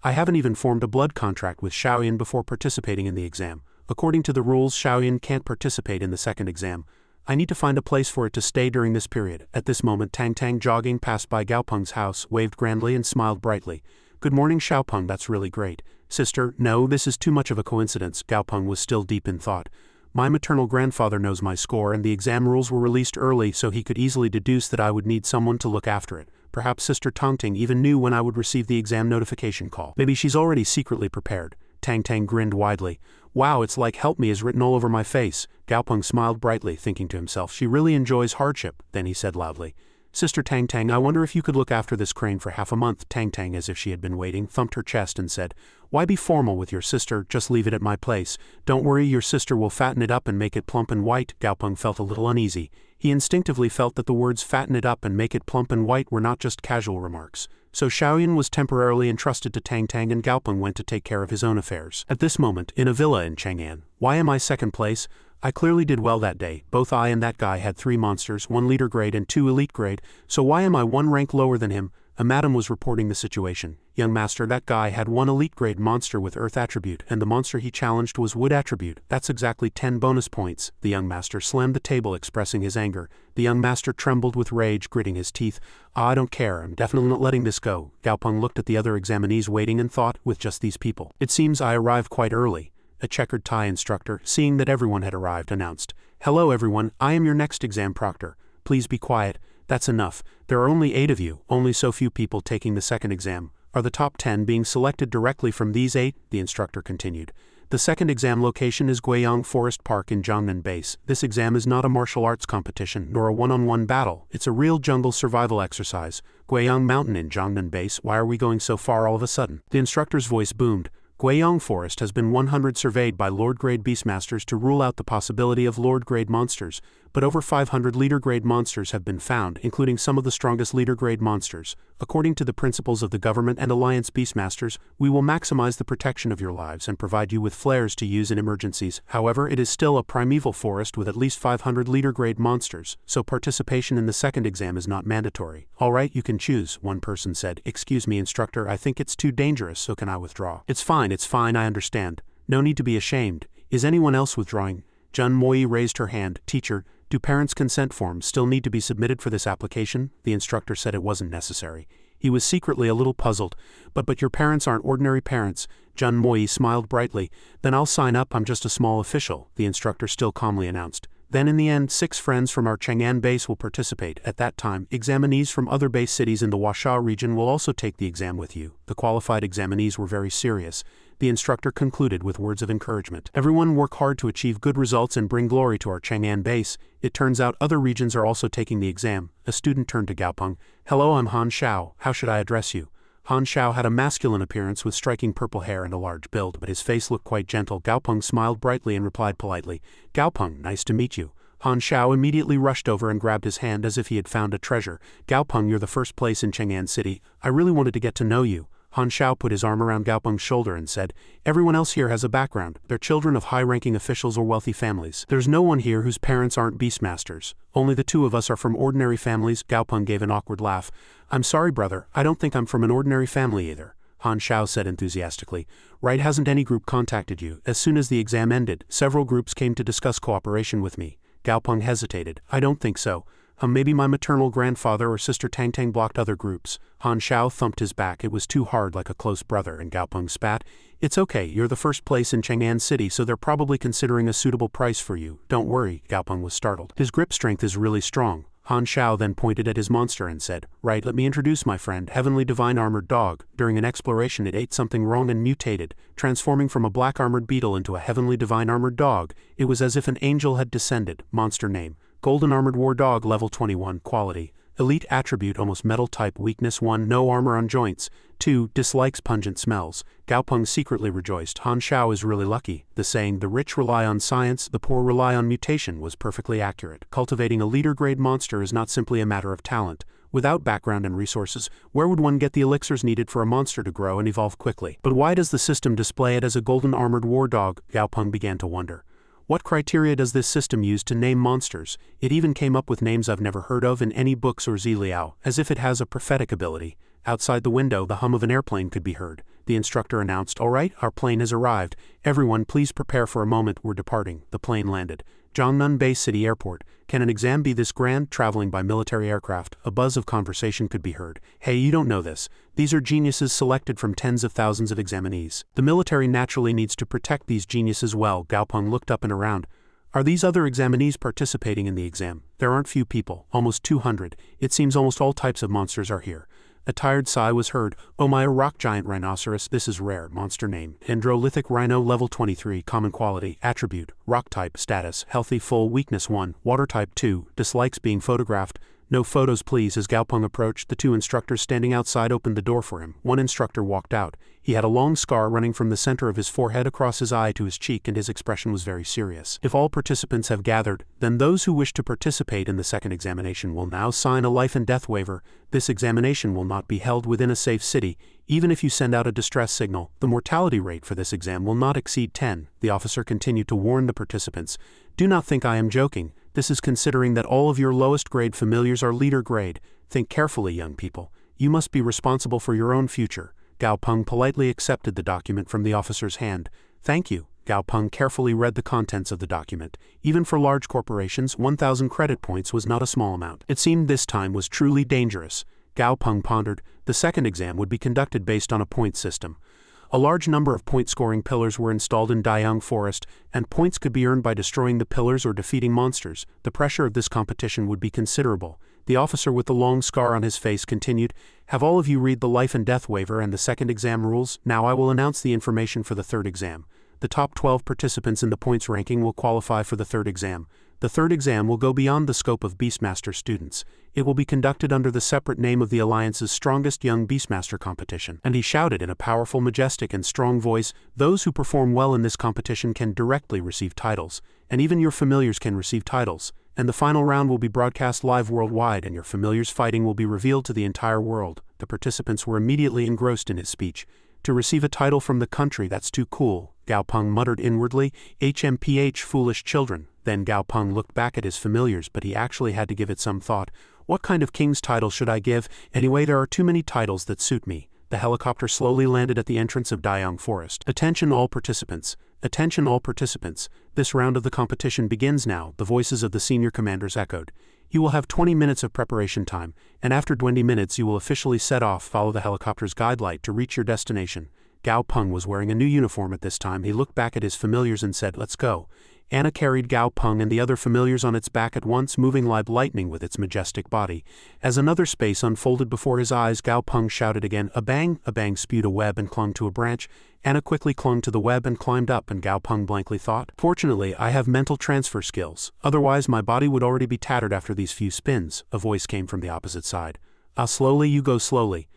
"I haven't even formed a blood contract with Shaoyan before participating in the exam. According to the rules, Xiaoyan can't participate in the second exam. I need to find a place for it to stay during this period. At this moment, Tang Tang, jogging past by Gaopeng's house, waved grandly and smiled brightly. Good morning, Xiaopeng, that's really great. Sister, no, this is too much of a coincidence. Gaopeng was still deep in thought. My maternal grandfather knows my score, and the exam rules were released early so he could easily deduce that I would need someone to look after it. Perhaps Sister Tongting even knew when I would receive the exam notification call. Maybe she's already secretly prepared. Tang Tang grinned widely. Wow, it's like "help me" is written all over my face. Gaopeng smiled brightly, thinking to himself, she really enjoys hardship. Then he said loudly, Sister Tang Tang, I wonder if you could look after this crane for half a month. Tang Tang, as if she had been waiting, thumped her chest and said, Why be formal with your sister, just leave it at my place. Don't worry, your sister will fatten it up and make it plump and white. Gaopeng felt a little uneasy. He instinctively felt that the words fatten it up and make it plump and white were not just casual remarks. So Xiaoyan was temporarily entrusted to Tang Tang, and Gaopeng went to take care of his own affairs. At this moment, in a villa in Chang'an, why am I second place? I clearly did well that day. Both I and that guy had 3 monsters, 1 leader grade and 2 elite grade, so why am I 1 rank lower than him? A madam was reporting the situation. Young master, that guy had 1 elite grade monster with earth attribute, and the monster he challenged was wood attribute. That's exactly 10 bonus points. The young master slammed the table, expressing his anger. The young master trembled with rage, gritting his teeth. I don't care, I'm definitely not letting this go. Gaopeng looked at the other examinees waiting and thought, with just these people. It seems I arrived quite early. A checkered tie instructor, seeing that everyone had arrived, announced, Hello everyone, I am your next exam proctor. Please be quiet. That's enough. There are only 8 of you, only so few people taking the second exam. Are the top 10 being selected directly from these 8? The instructor continued. The second exam location is Guiyang Forest Park in Jiangnan Base. This exam is not a martial arts competition, nor a one-on-one battle. It's a real jungle survival exercise. Guiyang Mountain in Jiangnan Base, why are we going so far all of a sudden? The instructor's voice boomed. Guiyang Forest has been 100 surveyed by Lord-grade Beastmasters to rule out the possibility of Lord-grade monsters, but over 500 leader-grade monsters have been found, including some of the strongest leader-grade monsters. According to the principles of the government and Alliance Beastmasters, we will maximize the protection of your lives and provide you with flares to use in emergencies. However, it is still a primeval forest with at least 500 leader-grade monsters, so participation in the second exam is not mandatory. Alright, you can choose, one person said. Excuse me, instructor, I think it's too dangerous, so can I withdraw? It's fine, I understand. No need to be ashamed. Is anyone else withdrawing? Jun Moi raised her hand. Teacher, do parents' consent forms still need to be submitted for this application? The instructor said it wasn't necessary. He was secretly a little puzzled. But your parents aren't ordinary parents. Jun Moi smiled brightly. Then I'll sign up, I'm just a small official, the instructor still calmly announced. Then in the end, 6 friends from our Chang'an base will participate. At that time, examinees from other base cities in the Huasha region will also take the exam with you. The qualified examinees were very serious. The instructor concluded with words of encouragement. Everyone work hard to achieve good results and bring glory to our Chang'an base. It turns out other regions are also taking the exam. A student turned to Gaopeng. Hello, I'm Han Xiao. How should I address you? Han Xiao had a masculine appearance with striking purple hair and a large build, but his face looked quite gentle. Gaopeng smiled brightly and replied politely, Gaopeng, nice to meet you. Han Xiao immediately rushed over and grabbed his hand as if he had found a treasure. Gaopeng, you're the first place in Chang'an City. I really wanted to get to know you. Han Xiao put his arm around Gaopeng's shoulder and said, Everyone else here has a background. They're children of high-ranking officials or wealthy families. There's no one here whose parents aren't Beastmasters. Only the 2 of us are from ordinary families. Gaopeng gave an awkward laugh. I'm sorry, brother, I don't think I'm from an ordinary family either. Han Xiao said enthusiastically. Right, hasn't any group contacted you? As soon as the exam ended, several groups came to discuss cooperation with me. Gaopeng hesitated. I don't think so. Maybe my maternal grandfather or sister Tang Tang blocked other groups. Han Xiao thumped his back. It was too hard, like a close brother, and Gaopeng spat. It's okay, you're the first place in Chang'an City, so they're probably considering a suitable price for you. Don't worry, Gaopeng was startled. His grip strength is really strong. Han Xiao then pointed at his monster and said, Right, let me introduce my friend, Heavenly Divine Armored Dog. During an exploration it ate something wrong and mutated, transforming from a black armored beetle into a Heavenly Divine Armored Dog. It was as if an angel had descended. Monster name, Golden Armored War Dog, level 21, quality. Elite attribute, almost metal type, weakness 1, no armor on joints. 2, dislikes pungent smells. Gaopeng secretly rejoiced. Han Xiao is really lucky. The saying, the rich rely on science, the poor rely on mutation, was perfectly accurate. Cultivating a leader-grade monster is not simply a matter of talent. Without background and resources, where would one get the elixirs needed for a monster to grow and evolve quickly? But why does the system display it as a golden armored war dog? Gaopeng began to wonder. What criteria does this system use to name monsters? It even came up with names I've never heard of in any books or Ziliao, as if it has a prophetic ability. Outside the window, the hum of an airplane could be heard. the instructor announced. "All right, our plane has arrived. Everyone, please prepare for a moment. We're departing." The plane landed. Gyeongnam Bay City Airport. Can an exam be this grand? Traveling by military aircraft, a buzz of conversation could be heard. Hey, you don't know this. These are geniuses selected from tens of thousands of examinees. The military naturally needs to protect these geniuses well. Gaopeng looked up and around. Are these other examinees participating in the exam? There aren't few people, almost 200. It seems almost all types of monsters are here. A tired sigh was heard. "Oh my, a rock giant rhinoceros, this is rare." Monster name: Dendrolithic rhino, level 23, common quality, attribute, rock type, status, healthy, full, weakness 1, water type 2, dislikes being photographed. "No photos please." As Gaopeng approached, the two instructors standing outside opened the door for him. One instructor walked out. He had a long scar running from the center of his forehead across his eye to his cheek, and his expression was very serious. If all participants have gathered, then those who wish to participate in the second examination will now sign a life and death waiver. This examination will not be held within a safe city. Even if you send out a distress signal, the mortality rate for this exam will not exceed 10. The officer continued to warn the participants. "Do not think I am joking. This is considering that all of your lowest grade familiars are leader grade. Think carefully, young people. You must be responsible for your own future." Gaopeng politely accepted the document from the officer's hand. "Thank you." Gaopeng carefully read the contents of the document. Even for large corporations, 1,000 credit points was not a small amount. It seemed this time was truly dangerous. Gaopeng pondered. The second exam would be conducted based on a point system. A large number of point-scoring pillars were installed in Dayang Forest, and points could be earned by destroying the pillars or defeating monsters. The pressure of this competition would be considerable. The officer with the long scar on his face continued, "Have all of you read the life and death waiver and the second exam rules? Now I will announce the information for the third exam. The top 12 participants in the points ranking will qualify for the third exam. The third exam will go beyond the scope of Beastmaster students. It will be conducted under the separate name of the Alliance's Strongest Young Beastmaster Competition." And he shouted in a powerful, majestic, and strong voice, "Those who perform well in this competition can directly receive titles, and even your familiars can receive titles. And the final round will be broadcast live worldwide, and your familiars' fighting will be revealed to the entire world." The participants were immediately engrossed in his speech. "To receive a title from the country, that's too cool," Gaopeng muttered inwardly. "HMPH, foolish children." Then Gaopeng looked back at his familiars, but he actually had to give it some thought. "What kind of king's title should I give? Anyway, there are too many titles that suit me." The helicopter slowly landed at the entrance of Dayang Forest. "Attention all participants. Attention all participants. This round of the competition begins now," the voices of the senior commanders echoed. "You will have 20 minutes of preparation time, and after 20 minutes you will officially set off. Follow the helicopter's guide light to reach your destination." Gaopeng was wearing a new uniform at this time. He looked back at his familiars and said, "Let's go." Anna carried Gaopeng and the other familiars on its back at once, moving like lightning with its majestic body. As another space unfolded before his eyes, Gaopeng shouted again, "A bang!" A bang spewed a web and clung to a branch. Anna quickly clung to the web and climbed up, and Gaopeng blankly thought, "Fortunately, I have mental transfer skills. Otherwise my body would already be tattered after these few spins." A voice came from the opposite side. "Ah, slowly, you go slowly."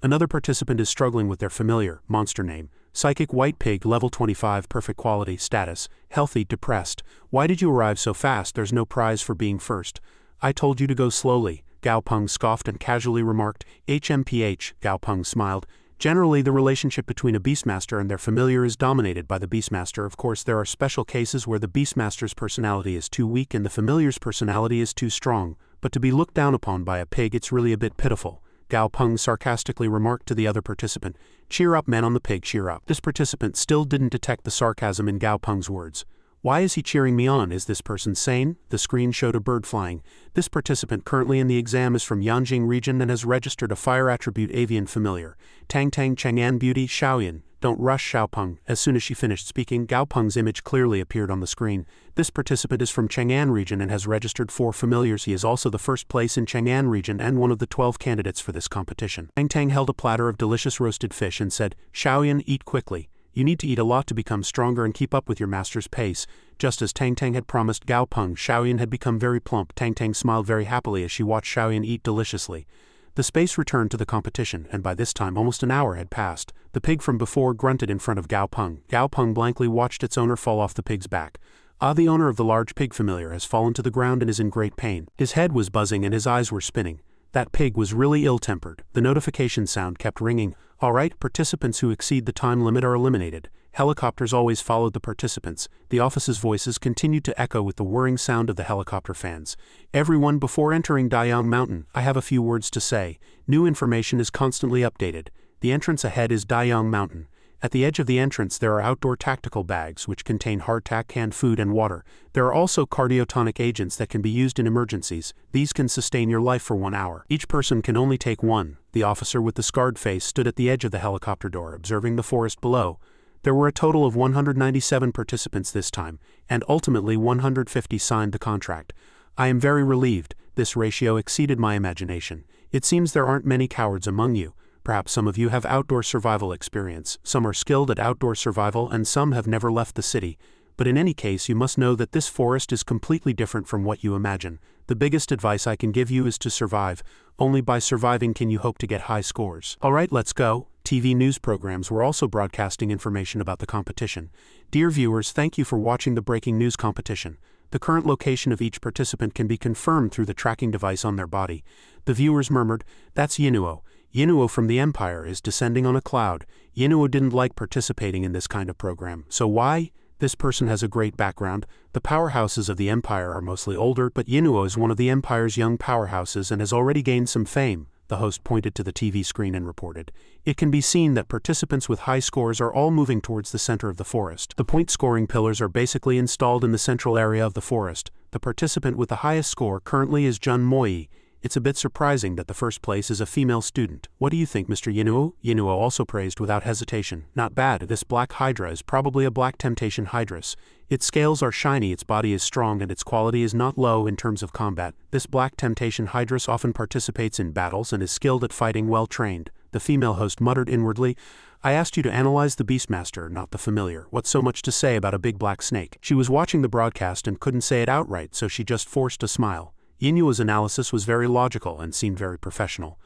Another participant is struggling with their familiar. Monster name: Psychic White Pig, level 25, perfect quality, status, healthy, depressed. "Why did you arrive so fast? There's no prize for being first." "I told you to go slowly." Gaopeng scoffed and casually remarked, "HMPH." Gaopeng smiled. Generally, the relationship between a Beastmaster and their familiar is dominated by the Beastmaster. Of course, there are special cases where the Beastmaster's personality is too weak and the familiar's personality is too strong, but to be looked down upon by a pig, it's really a bit pitiful. Gaopeng sarcastically remarked to the other participant, "Cheer up, man on the pig, cheer up." This participant still didn't detect the sarcasm in Gaopeng's words. "Why is he cheering me on? Is this person sane?" The screen showed a bird flying. This participant currently in the exam is from Yanjing region and has registered a fire attribute avian familiar. Tang Tang Chang'an Beauty Xiaoyan. "Don't rush, Xiaopeng." As soon as she finished speaking, Gaopeng's image clearly appeared on the screen. This participant is from Chang'an region and has registered 4 familiars. He is also the first place in Chang'an region and one of the 12 candidates for this competition. Tang Tang held a platter of delicious roasted fish and said, "Xiaoyan, eat quickly. You need to eat a lot to become stronger and keep up with your master's pace." Just as Tang Tang had promised Gaopeng, Xiaoyan had become very plump. Tang Tang smiled very happily as she watched Xiaoyan eat deliciously. The space returned to the competition, and by this time almost an hour had passed. The pig from before grunted in front of Gaopeng. Gaopeng blankly watched its owner fall off the pig's back. Ah, the owner of the large pig familiar has fallen to the ground and is in great pain. His head was buzzing and his eyes were spinning. That pig was really ill-tempered. The notification sound kept ringing. "All right, participants who exceed the time limit are eliminated." Helicopters always followed the participants. The officers' voices continued to echo with the whirring sound of the helicopter fans. "Everyone, before entering Dayang Mountain, I have a few words to say. New information is constantly updated. The entrance ahead is Dayang Mountain. At the edge of the entrance there are outdoor tactical bags which contain hardtack, canned food and water. There are also cardiotonic agents that can be used in emergencies. These can sustain your life for 1 hour. Each person can only take one. The officer with the scarred face stood at the edge of the helicopter door, observing the forest below. There were a total of 197 participants this time, and ultimately 150 signed the contract. I am very relieved. This ratio exceeded my imagination. It seems there aren't many cowards among you. Perhaps some of you have outdoor survival experience, some are skilled at outdoor survival, and some have never left the city. But in any case, you must know that this forest is completely different from what you imagine. The biggest advice I can give you is to survive. Only by surviving can you hope to get high scores. Alright, let's go. TV news programs were also broadcasting information about the competition. Dear viewers, thank you for watching the breaking news competition. The current location of each participant can be confirmed through the tracking device on their body. The viewers murmured, "That's Yinuo. Yinuo from the Empire is descending on a cloud." Yinuo didn't like participating in this kind of program. So why? This person has a great background. The powerhouses of the Empire are mostly older, but Yinuo is one of the Empire's young powerhouses and has already gained some fame. The host pointed to the TV screen and reported. It can be seen that participants with high scores are all moving towards the center of the forest. The point-scoring pillars are basically installed in the central area of the forest. The participant with the highest score currently is Jun Moi. It's a bit surprising that the first place is a female student. What do you think, Mr. Yinuo? Yinuo also praised without hesitation. Not bad. This black hydra is probably a black temptation hydrus. Its scales are shiny, its body is strong, and its quality is not low in terms of combat. This black temptation hydrus often participates in battles and is skilled at fighting, well trained. The female host muttered inwardly, "I asked you to analyze the Beastmaster, not the familiar. What's so much to say about a big black snake?" She was watching the broadcast and couldn't say it outright, so she just forced a smile. Yinuo's analysis was very logical and seemed very professional.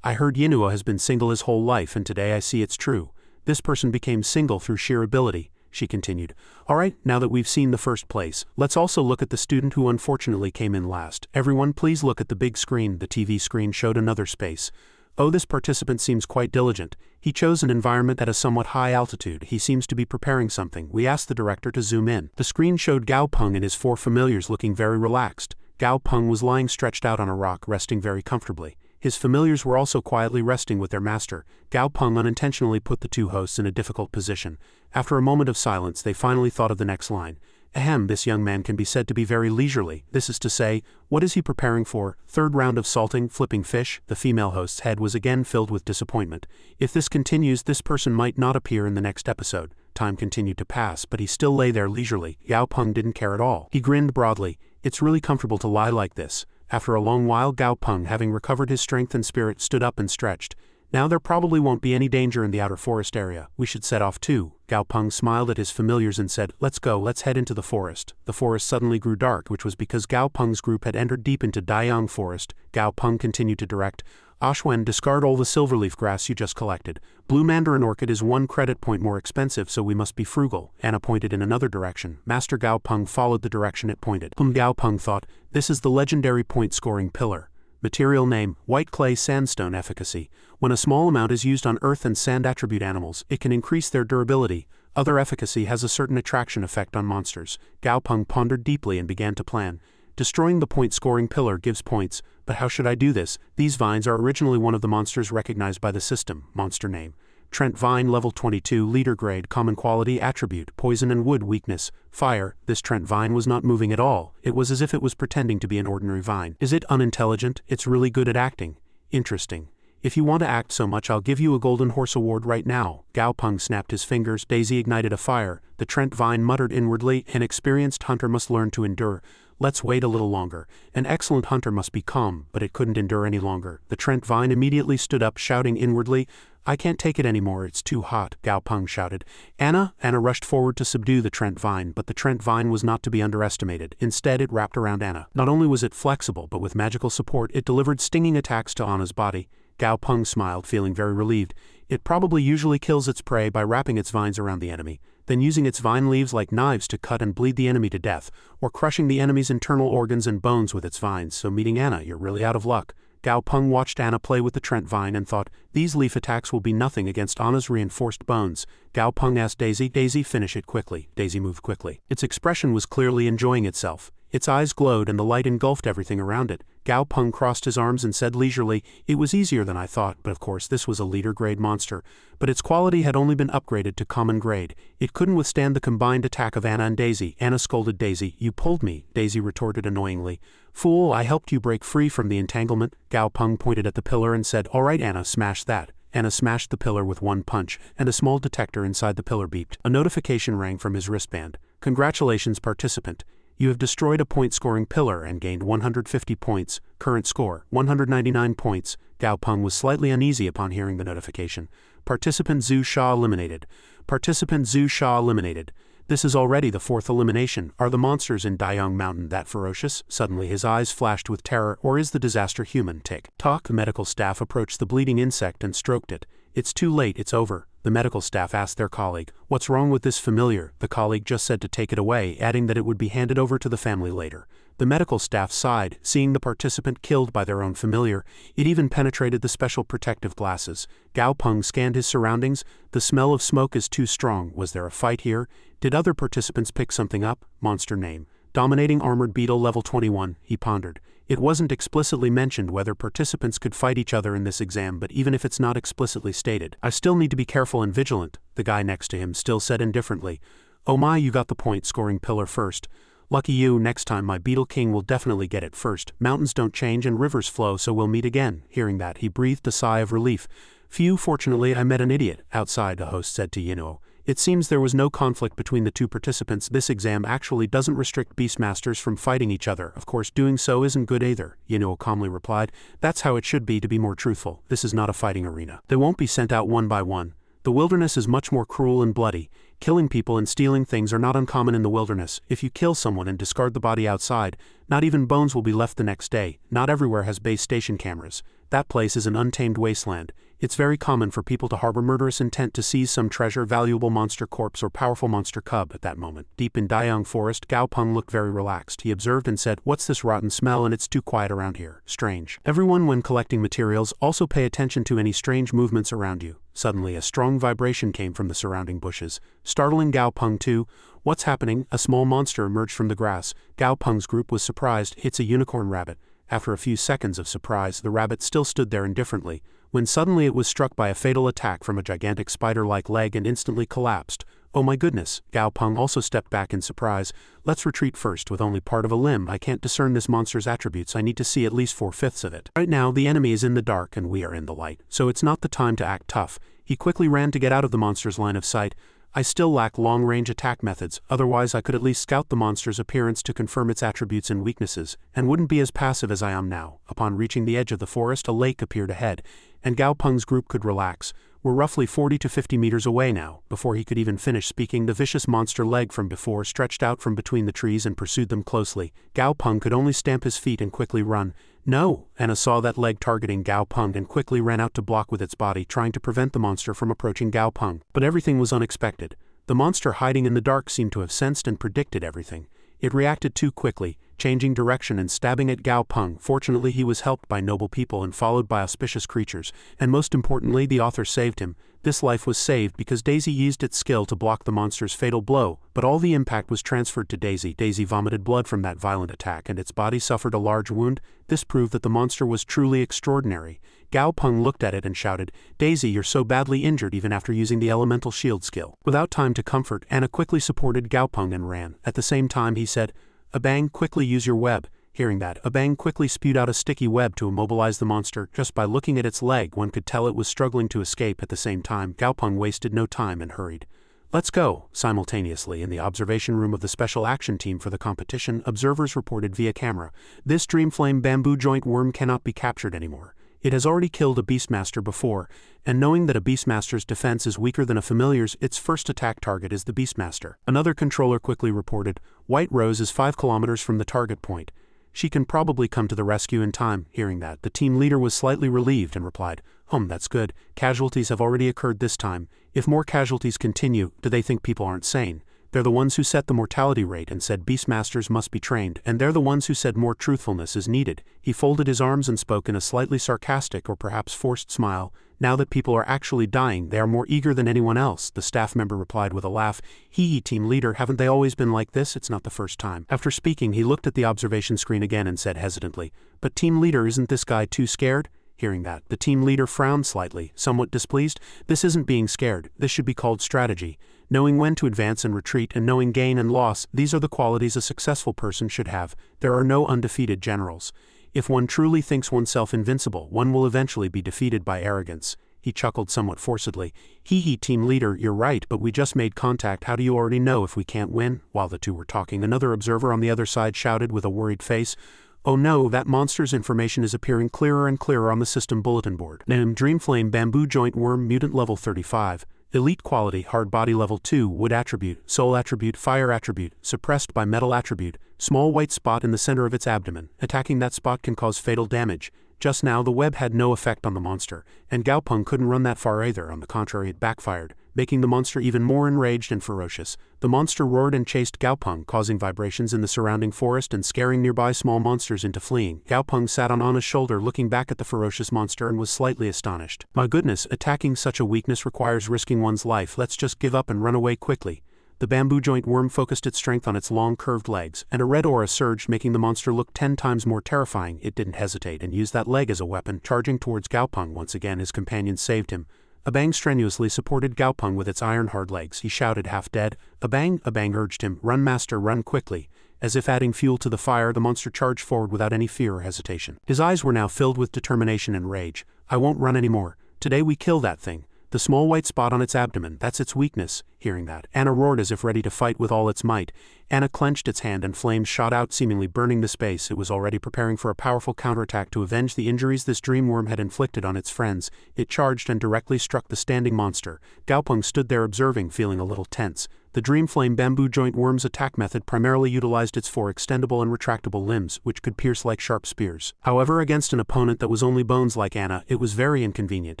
"I heard Yinuo has been single his whole life, and today I see it's true. This person became single through sheer ability," she continued. "Alright, now that we've seen the first place, let's also look at the student who unfortunately came in last. Everyone please look at the big screen." The TV screen showed another space. "Oh, this participant seems quite diligent. He chose an environment at a somewhat high altitude. He seems to be preparing something." We asked the director to zoom in. The screen showed Gao Peng and his 4 familiars looking very relaxed. Gao Peng was lying stretched out on a rock, resting very comfortably. His familiars were also quietly resting with their master. Gao Peng unintentionally put the 2 hosts in a difficult position. After a moment of silence, they finally thought of the next line. "Ahem, this young man can be said to be very leisurely. This is to say, what is he preparing for? 3rd round of salting, flipping fish?" The female host's head was again filled with disappointment. If this continues, this person might not appear in the next episode. Time continued to pass, but he still lay there leisurely. Gao Peng didn't care at all. He grinned broadly. "It's really comfortable to lie like this." After a long while, Gao Peng, having recovered his strength and spirit, stood up and stretched. "Now there probably won't be any danger in the outer forest area. We should set off too." Gao Peng smiled at his familiars and said, "Let's go, let's head into the forest." The forest suddenly grew dark, which was because Gao Peng's group had entered deep into Dayang Forest. Gao Peng continued to direct, "Ashwen, discard all the silverleaf grass you just collected. Blue mandarin orchid is 1 credit point more expensive, so we must be frugal." Anna pointed in another direction. Master Gao Peng followed the direction it pointed. Gao Peng thought, "This is the legendary point-scoring pillar. Material name, white clay sandstone. Efficacy. When a small amount is used on earth and sand attribute animals, it can increase their durability. Other efficacy has a certain attraction effect on monsters." Gao Peng pondered deeply and began to plan. "Destroying the point-scoring pillar gives points, but how should I do this? These vines are originally one of the monsters recognized by the system. Monster name. Trent Vine, level 22, leader grade, common quality, attribute, poison and wood, weakness, fire." This Trent Vine was not moving at all. It was as if it was pretending to be an ordinary vine. "Is it unintelligent? It's really good at acting. Interesting. If you want to act so much, I'll give you a golden horse award right now." Gao Peng snapped his fingers. Daisy ignited a fire. The Trent Vine muttered inwardly, "An experienced hunter must learn to endure. Let's wait a little longer. An excellent hunter must be calm," but it couldn't endure any longer. The Trent Vine immediately stood up, shouting inwardly, "I can't take it anymore, it's too hot." Gao Peng shouted, "Anna!" Anna rushed forward to subdue the Trent Vine, but the Trent Vine was not to be underestimated. Instead, it wrapped around Anna. Not only was it flexible, but with magical support, it delivered stinging attacks to Anna's body. Gao Peng smiled, feeling very relieved. It probably usually kills its prey by wrapping its vines around the enemy, then using its vine leaves like knives to cut and bleed the enemy to death, or crushing the enemy's internal organs and bones with its vines. So meeting Anna, you're really out of luck. Gao Peng watched Anna play with the Trent Vine and thought, these leaf attacks will be nothing against Anna's reinforced bones. Gao Peng asked Daisy, "Daisy, finish it quickly." Daisy moved quickly. Its expression was clearly enjoying itself. Its eyes glowed and the light engulfed everything around it. Gao Peng crossed his arms and said leisurely, "It was easier than I thought, but of course this was a leader-grade monster. But its quality had only been upgraded to common grade. It couldn't withstand the combined attack of Anna and Daisy." Anna scolded Daisy. "You pulled me," Daisy retorted annoyingly. "Fool, I helped you break free from the entanglement." Gao Peng pointed at the pillar and said, "All right, Anna, smash that." Anna smashed the pillar with one punch, and a small detector inside the pillar beeped. A notification rang from his wristband. "Congratulations, participant. You have destroyed a point-scoring pillar and gained 150 points. Current score, 199 points. Gao Peng was slightly uneasy upon hearing the notification. Participant Zhu Sha eliminated. Participant Zhu Sha eliminated. This is already the fourth elimination. Are the monsters in Dayang Mountain that ferocious? Suddenly his eyes flashed with terror. Or is the disaster human? Tick-tock. The medical staff approached the bleeding insect and stroked it. "It's too late, it's over." The medical staff asked their colleague, "What's wrong with this familiar?" The colleague just said to take it away, adding that it would be handed over to the family later. The medical staff sighed, seeing the participant killed by their own familiar. It even penetrated the special protective glasses. Gao Peng scanned his surroundings. The smell of smoke is too strong. Was there a fight here? Did other participants pick something up? Monster name. Dominating armored beetle level 21, he pondered. It wasn't explicitly mentioned whether participants could fight each other in this exam, but even if it's not explicitly stated, I still need to be careful and vigilant, the guy next to him still said indifferently. "Oh my, you got the point-scoring pillar first. Lucky you, next time my Beetle King will definitely get it first. Mountains don't change and rivers flow, so we'll meet again." Hearing that, he breathed a sigh of relief. "Phew, fortunately I met an idiot," outside the host said to Yinhuo. It seems there was no conflict between the two participants. This exam actually doesn't restrict Beastmasters from fighting each other. Of course, doing so isn't good either, Yinhuo calmly replied. "That's how it should be, to be more truthful. This is not a fighting arena. They won't be sent out one by one. The wilderness is much more cruel and bloody. Killing people and stealing things are not uncommon in the wilderness. If you kill someone and discard the body outside, not even bones will be left the next day. Not everywhere has base station cameras. That place is an untamed wasteland. It's very common for people to harbor murderous intent to seize some treasure, valuable monster corpse or powerful monster cub." At that moment, deep in Dayang Forest, Gao Peng looked very relaxed. He observed and said, "What's this rotten smell, and it's too quiet around here. Strange. Everyone, when collecting materials, also pay attention to any strange movements around you." Suddenly a strong vibration came from the surrounding bushes, startling Gao Peng too. "What's happening?" A small monster emerged from the grass. Gao Peng's group was surprised. "It's a unicorn rabbit." After a few seconds of surprise, the rabbit still stood there indifferently, when suddenly it was struck by a fatal attack from a gigantic spider-like leg and instantly collapsed. "Oh my goodness." Gao Peng also stepped back in surprise. "Let's retreat first. With only part of a limb, I can't discern this monster's attributes. I need to see at least 4/5 of it. Right now, the enemy is in the dark and we are in the light, so it's not the time to act tough." He quickly ran to get out of the monster's line of sight. "I still lack long-range attack methods, otherwise I could at least scout the monster's appearance to confirm its attributes and weaknesses, and wouldn't be as passive as I am now." Upon reaching the edge of the forest, a lake appeared ahead, and Gao Peng's group could relax. "We're roughly 40 to 50 meters away now." Before he could even finish speaking, the vicious monster leg from before stretched out from between the trees and pursued them closely. Gao Peng could only stamp his feet and quickly run. "No!" Anna saw that leg targeting Gao Peng and quickly ran out to block with its body, trying to prevent the monster from approaching Gao Peng. But everything was unexpected. The monster hiding in the dark seemed to have sensed and predicted everything. It reacted too quickly, changing direction and stabbing at Gao Peng. Fortunately, he was helped by noble people and followed by auspicious creatures, and most importantly, the author saved him. This life was saved because Daisy used its skill to block the monster's fatal blow, but all the impact was transferred to Daisy. Daisy vomited blood from that violent attack and its body suffered a large wound. This proved that the monster was truly extraordinary. Gao Peng looked at it and shouted, "Daisy, you're so badly injured even after using the elemental shield skill." Without time to comfort, Anna quickly supported Gao Peng and ran. At the same time he said, "Abang, quickly use your web." Hearing that, Abang quickly spewed out a sticky web to immobilize the monster. Just by looking at its leg, one could tell it was struggling to escape. At the same time, Gao Peng wasted no time and hurried. "Let's go!" Simultaneously, in the observation room of the special action team for the competition, observers reported via camera, "This Dreamflame bamboo joint worm cannot be captured anymore. It has already killed a Beastmaster before, and knowing that a Beastmaster's defense is weaker than a familiar's, its first attack target is the Beastmaster." Another controller quickly reported, "White Rose is 5 kilometers from the target point. She can probably come to the rescue in time." Hearing that, the team leader was slightly relieved and replied, That's good. Casualties have already occurred this time. If more casualties continue, do they think people aren't sane?" They're the ones who set the mortality rate and said Beastmasters must be trained, and they're the ones who said more truthfulness is needed. He folded his arms and spoke in a slightly sarcastic or perhaps forced smile. Now that people are actually dying, they are more eager than anyone else, the staff member replied with a laugh. Hee team leader, haven't they always been like this? It's not the first time. After speaking, he looked at the observation screen again and said hesitantly, but team leader, isn't this guy too scared? Hearing that, the team leader frowned slightly, somewhat displeased. This isn't being scared, this should be called strategy. Knowing when to advance and retreat and knowing gain and loss, these are the qualities a successful person should have. There are no undefeated generals. If one truly thinks oneself invincible, one will eventually be defeated by arrogance. He chuckled somewhat forcedly. Hee team leader, you're right, but we just made contact. How do you already know if we can't win? While the two were talking, another observer on the other side shouted with a worried face, oh no, that monster's information is appearing clearer and clearer on the system bulletin board. Name Dreamflame Bamboo Joint Worm Mutant level 35. Elite quality, hard body level 2, wood attribute, soul attribute, fire attribute, suppressed by metal attribute, small white spot in the center of its abdomen. Attacking that spot can cause fatal damage. Just now the web had no effect on the monster, and Gaopeng couldn't run that far either. On the contrary, it backfired, making the monster even more enraged and ferocious. The monster roared and chased Gaopeng, causing vibrations in the surrounding forest and scaring nearby small monsters into fleeing. Gaopeng sat on Anna's shoulder looking back at the ferocious monster and was slightly astonished. My goodness, attacking such a weakness requires risking one's life. Let's just give up and run away quickly. The bamboo joint worm focused its strength on its long curved legs, and a red aura surged, making the monster look 10 times more terrifying. It didn't hesitate and used that leg as a weapon, charging towards Gaopeng. Once again his companion saved him. Abang strenuously supported Gaopeng with its iron-hard legs. He shouted, half dead. Abang urged him, run master, run quickly. As if adding fuel to the fire, the monster charged forward without any fear or hesitation. His eyes were now filled with determination and rage. I won't run anymore. Today we kill that thing. The small white spot on its abdomen, that's its weakness. Hearing that, Anna roared as if ready to fight with all its might. Anna clenched its hand and flames shot out, seemingly burning the space. It was already preparing for a powerful counterattack to avenge the injuries this dream worm had inflicted on its friends. It charged and directly struck the standing monster. Gaopeng stood there observing, feeling a little tense. The Dreamflame bamboo joint worm's attack method primarily utilized its 4 extendable and retractable limbs, which could pierce like sharp spears. However, against an opponent that was only bones like Anna, it was very inconvenient.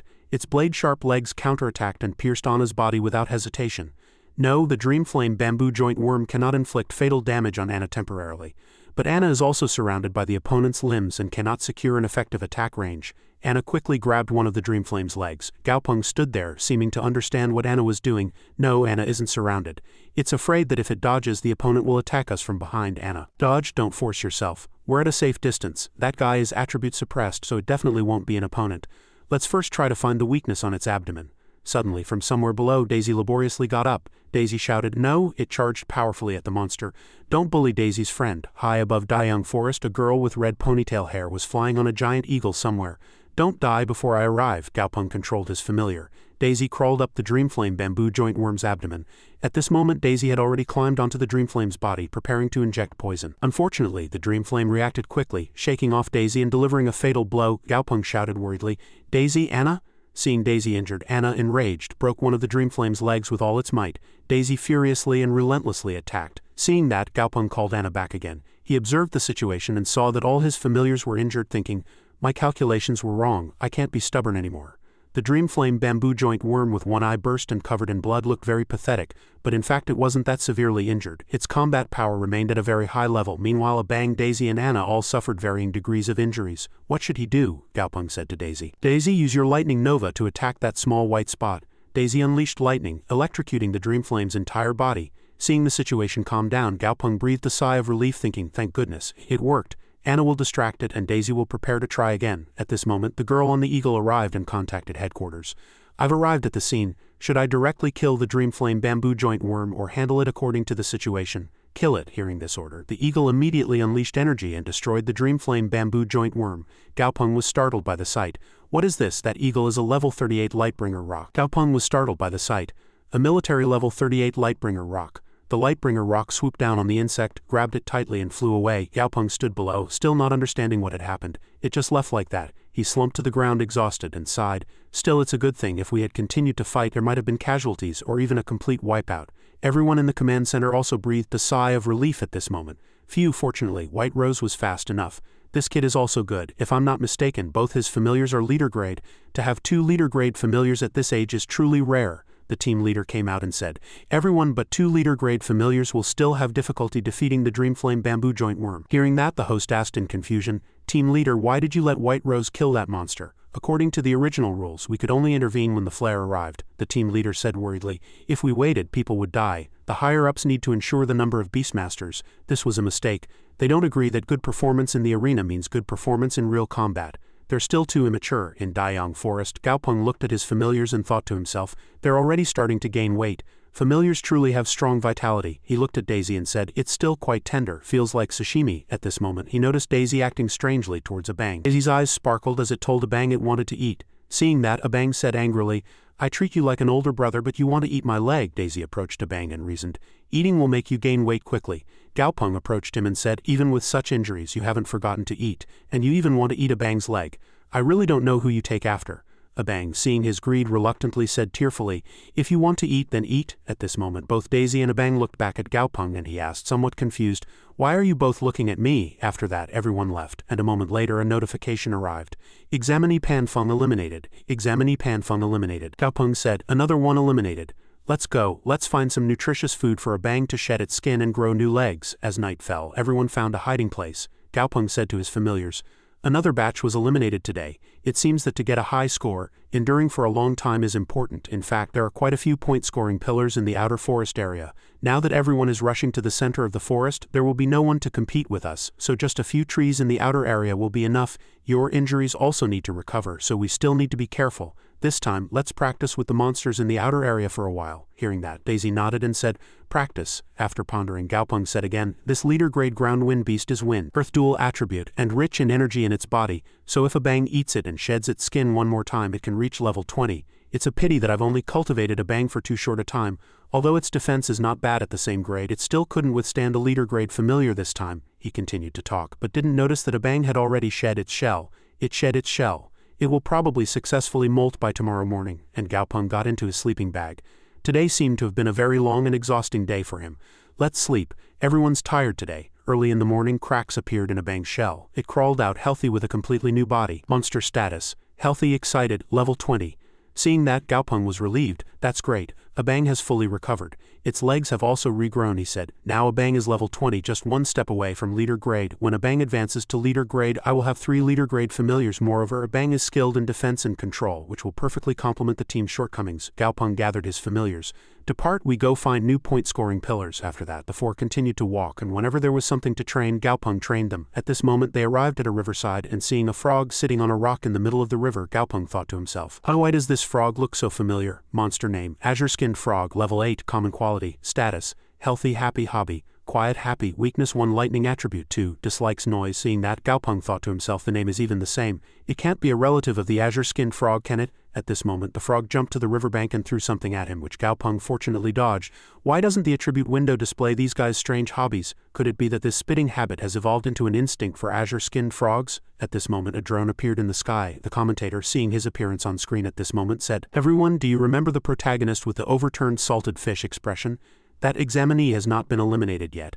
Its blade-sharp legs counterattacked and pierced Anna's body without hesitation. No, the Dreamflame bamboo joint worm cannot inflict fatal damage on Anna temporarily. But Anna is also surrounded by the opponent's limbs and cannot secure an effective attack range. Anna quickly grabbed one of the Dreamflame's legs. Gaopeng stood there, seeming to understand what Anna was doing. No, Anna isn't surrounded. It's afraid that if it dodges, the opponent will attack us from behind. Anna, dodge, don't force yourself. We're at a safe distance. That guy is attribute suppressed, so it definitely won't be an opponent. Let's first try to find the weakness on its abdomen. Suddenly, from somewhere below, Daisy laboriously got up. Daisy shouted, no! It charged powerfully at the monster. Don't bully Daisy's friend. High above Dayang Forest, a girl with red ponytail hair was flying on a giant eagle somewhere. Don't die before I arrive. Gaopeng controlled his familiar. Daisy crawled up the Dreamflame bamboo joint worm's abdomen. At this moment, Daisy had already climbed onto the Dreamflame's body, preparing to inject poison. Unfortunately, the Dreamflame reacted quickly, shaking off Daisy and delivering a fatal blow. Gaopeng shouted worriedly, Daisy, Anna? Seeing Daisy injured, Anna, enraged, broke one of the Dreamflame's legs with all its might. Daisy furiously and relentlessly attacked. Seeing that, Gaopeng called Anna back again. He observed the situation and saw that all his familiars were injured, thinking, my calculations were wrong, I can't be stubborn anymore. The Dreamflame bamboo joint worm with one eye burst and covered in blood looked very pathetic, but in fact it wasn't that severely injured. Its combat power remained at a very high level. Meanwhile, Abang, Daisy and Anna all suffered varying degrees of injuries. What should he do? Gaopeng said to Daisy. Daisy, use your lightning nova to attack that small white spot. Daisy unleashed lightning, electrocuting the Dreamflame's entire body. Seeing the situation calm down, Gaopeng breathed a sigh of relief, thinking, thank goodness, it worked. Anna will distract it and Daisy will prepare to try again. At this moment, the girl on the eagle arrived and contacted headquarters. I've arrived at the scene. Should I directly kill the Dreamflame bamboo joint worm or handle it according to the situation? Kill it. Hearing this order, the eagle immediately unleashed energy and destroyed the Dreamflame bamboo joint worm. Gaopeng was startled by the sight. What is this? That eagle is a level 38 Lightbringer rock. Gaopeng was startled by the sight. A military level 38 Lightbringer rock. The Lightbringer rock swooped down on the insect, grabbed it tightly and flew away. Gaopeng stood below, still not understanding what had happened. It just left like that. He slumped to the ground exhausted and sighed. Still, it's a good thing. If we had continued to fight, there might have been casualties or even a complete wipeout. Everyone in the command center also breathed a sigh of relief at this moment. Phew, fortunately, White Rose was fast enough. This kid is also good. If I'm not mistaken, both his familiars are leader grade. To have 2 leader grade familiars at this age is truly rare. the team leader came out and said. Everyone but 2 leader-grade familiars will still have difficulty defeating the Dreamflame bamboo joint worm. Hearing that, the host asked in confusion, Team leader, why did you let White Rose kill that monster? According to the original rules, we could only intervene when the flare arrived, the team leader said worriedly. If we waited, people would die. The higher-ups need to ensure the number of Beastmasters. This was a mistake. They don't agree that good performance in the arena means good performance in real combat. They're still too immature. In Dayang Forest, Gaopeng looked at his familiars and thought to himself, they're already starting to gain weight. Familiars truly have strong vitality. He looked at Daisy and said, it's still quite tender, feels like sashimi. At this moment, he noticed Daisy acting strangely towards Abang. Daisy's eyes sparkled as it told Abang it wanted to eat. Seeing that, Abang said angrily, I treat you like an older brother, but you want to eat my leg. Daisy approached Abang and reasoned, eating will make you gain weight quickly. Gaopeng approached him and said, even with such injuries, you haven't forgotten to eat, and you even want to eat Abang's leg. I really don't know who you take after. Abang, seeing his greed, reluctantly said tearfully, if you want to eat, then eat. At this moment, both Daisy and Abang looked back at Gaopeng and he asked, somewhat confused, why are you both looking at me? After that, everyone left, and a moment later a notification arrived. Examinee Panfeng eliminated. Examinee Panfeng eliminated. Gaopeng said, another one eliminated. Let's go, let's find some nutritious food for Abang to shed its skin and grow new legs. As night fell, everyone found a hiding place. Gaopeng said to his familiars, another batch was eliminated today. It seems that to get a high score, enduring for a long time is important. In fact, there are quite a few point-scoring pillars in the outer forest area. Now that everyone is rushing to the center of the forest, there will be no one to compete with us, so just a few trees in the outer area will be enough. Your injuries also need to recover, so we still need to be careful. This time, let's practice with the monsters in the outer area for a while. Hearing that, Daisy nodded and said, practice. After pondering, Gaopeng said again, this leader-grade ground wind beast is wind, earth dual attribute, and rich in energy in its body, so if Abang eats it and sheds its skin one more time it can reach level 20. It's a pity that I've only cultivated Abang for too short a time. Although its defense is not bad at the same grade, it still couldn't withstand a leader-grade familiar this time. He continued to talk, but didn't notice that Abang had already shed its shell. It shed its shell. It will probably successfully molt by tomorrow morning, and Gaopeng got into his sleeping bag. Today seemed to have been a very long and exhausting day for him. Let's sleep. Everyone's tired today. Early in the morning, cracks appeared in Abang's shell. It crawled out healthy with a completely new body. Monster status. Healthy, excited, level 20. Seeing that, Gaopeng was relieved. That's great. Abang has fully recovered. Its legs have also regrown, he said. Now Abang is level 20, just one step away from leader grade. When Abang advances to leader grade, I will have 3 leader grade familiars. Moreover, Abang is skilled in defense and control, which will perfectly complement the team's shortcomings. Gaopeng gathered his familiars. Depart, we go find new point-scoring pillars. After that, the 4 continued to walk, and whenever there was something to train, Gaopeng trained them. At this moment, they arrived at a riverside, and seeing a frog sitting on a rock in the middle of the river, Gaopeng thought to himself, how why does this frog look so familiar? Monster name, azure-skinned frog, level 8, common quality, status, healthy, happy, hobby, quiet, happy, weakness 1, lightning attribute 2, dislikes noise. Seeing that, Gaopeng thought to himself, the name is even the same. It can't be a relative of the azure-skinned frog, can it? At this moment, the frog jumped to the riverbank and threw something at him, which Gaopeng fortunately dodged. Why doesn't the attribute window display these guys' strange hobbies? Could it be that this spitting habit has evolved into an instinct for azure-skinned frogs? At this moment, a drone appeared in the sky. The commentator, seeing his appearance on screen at this moment, said, everyone, do you remember the protagonist with the overturned salted fish expression? That examinee has not been eliminated yet.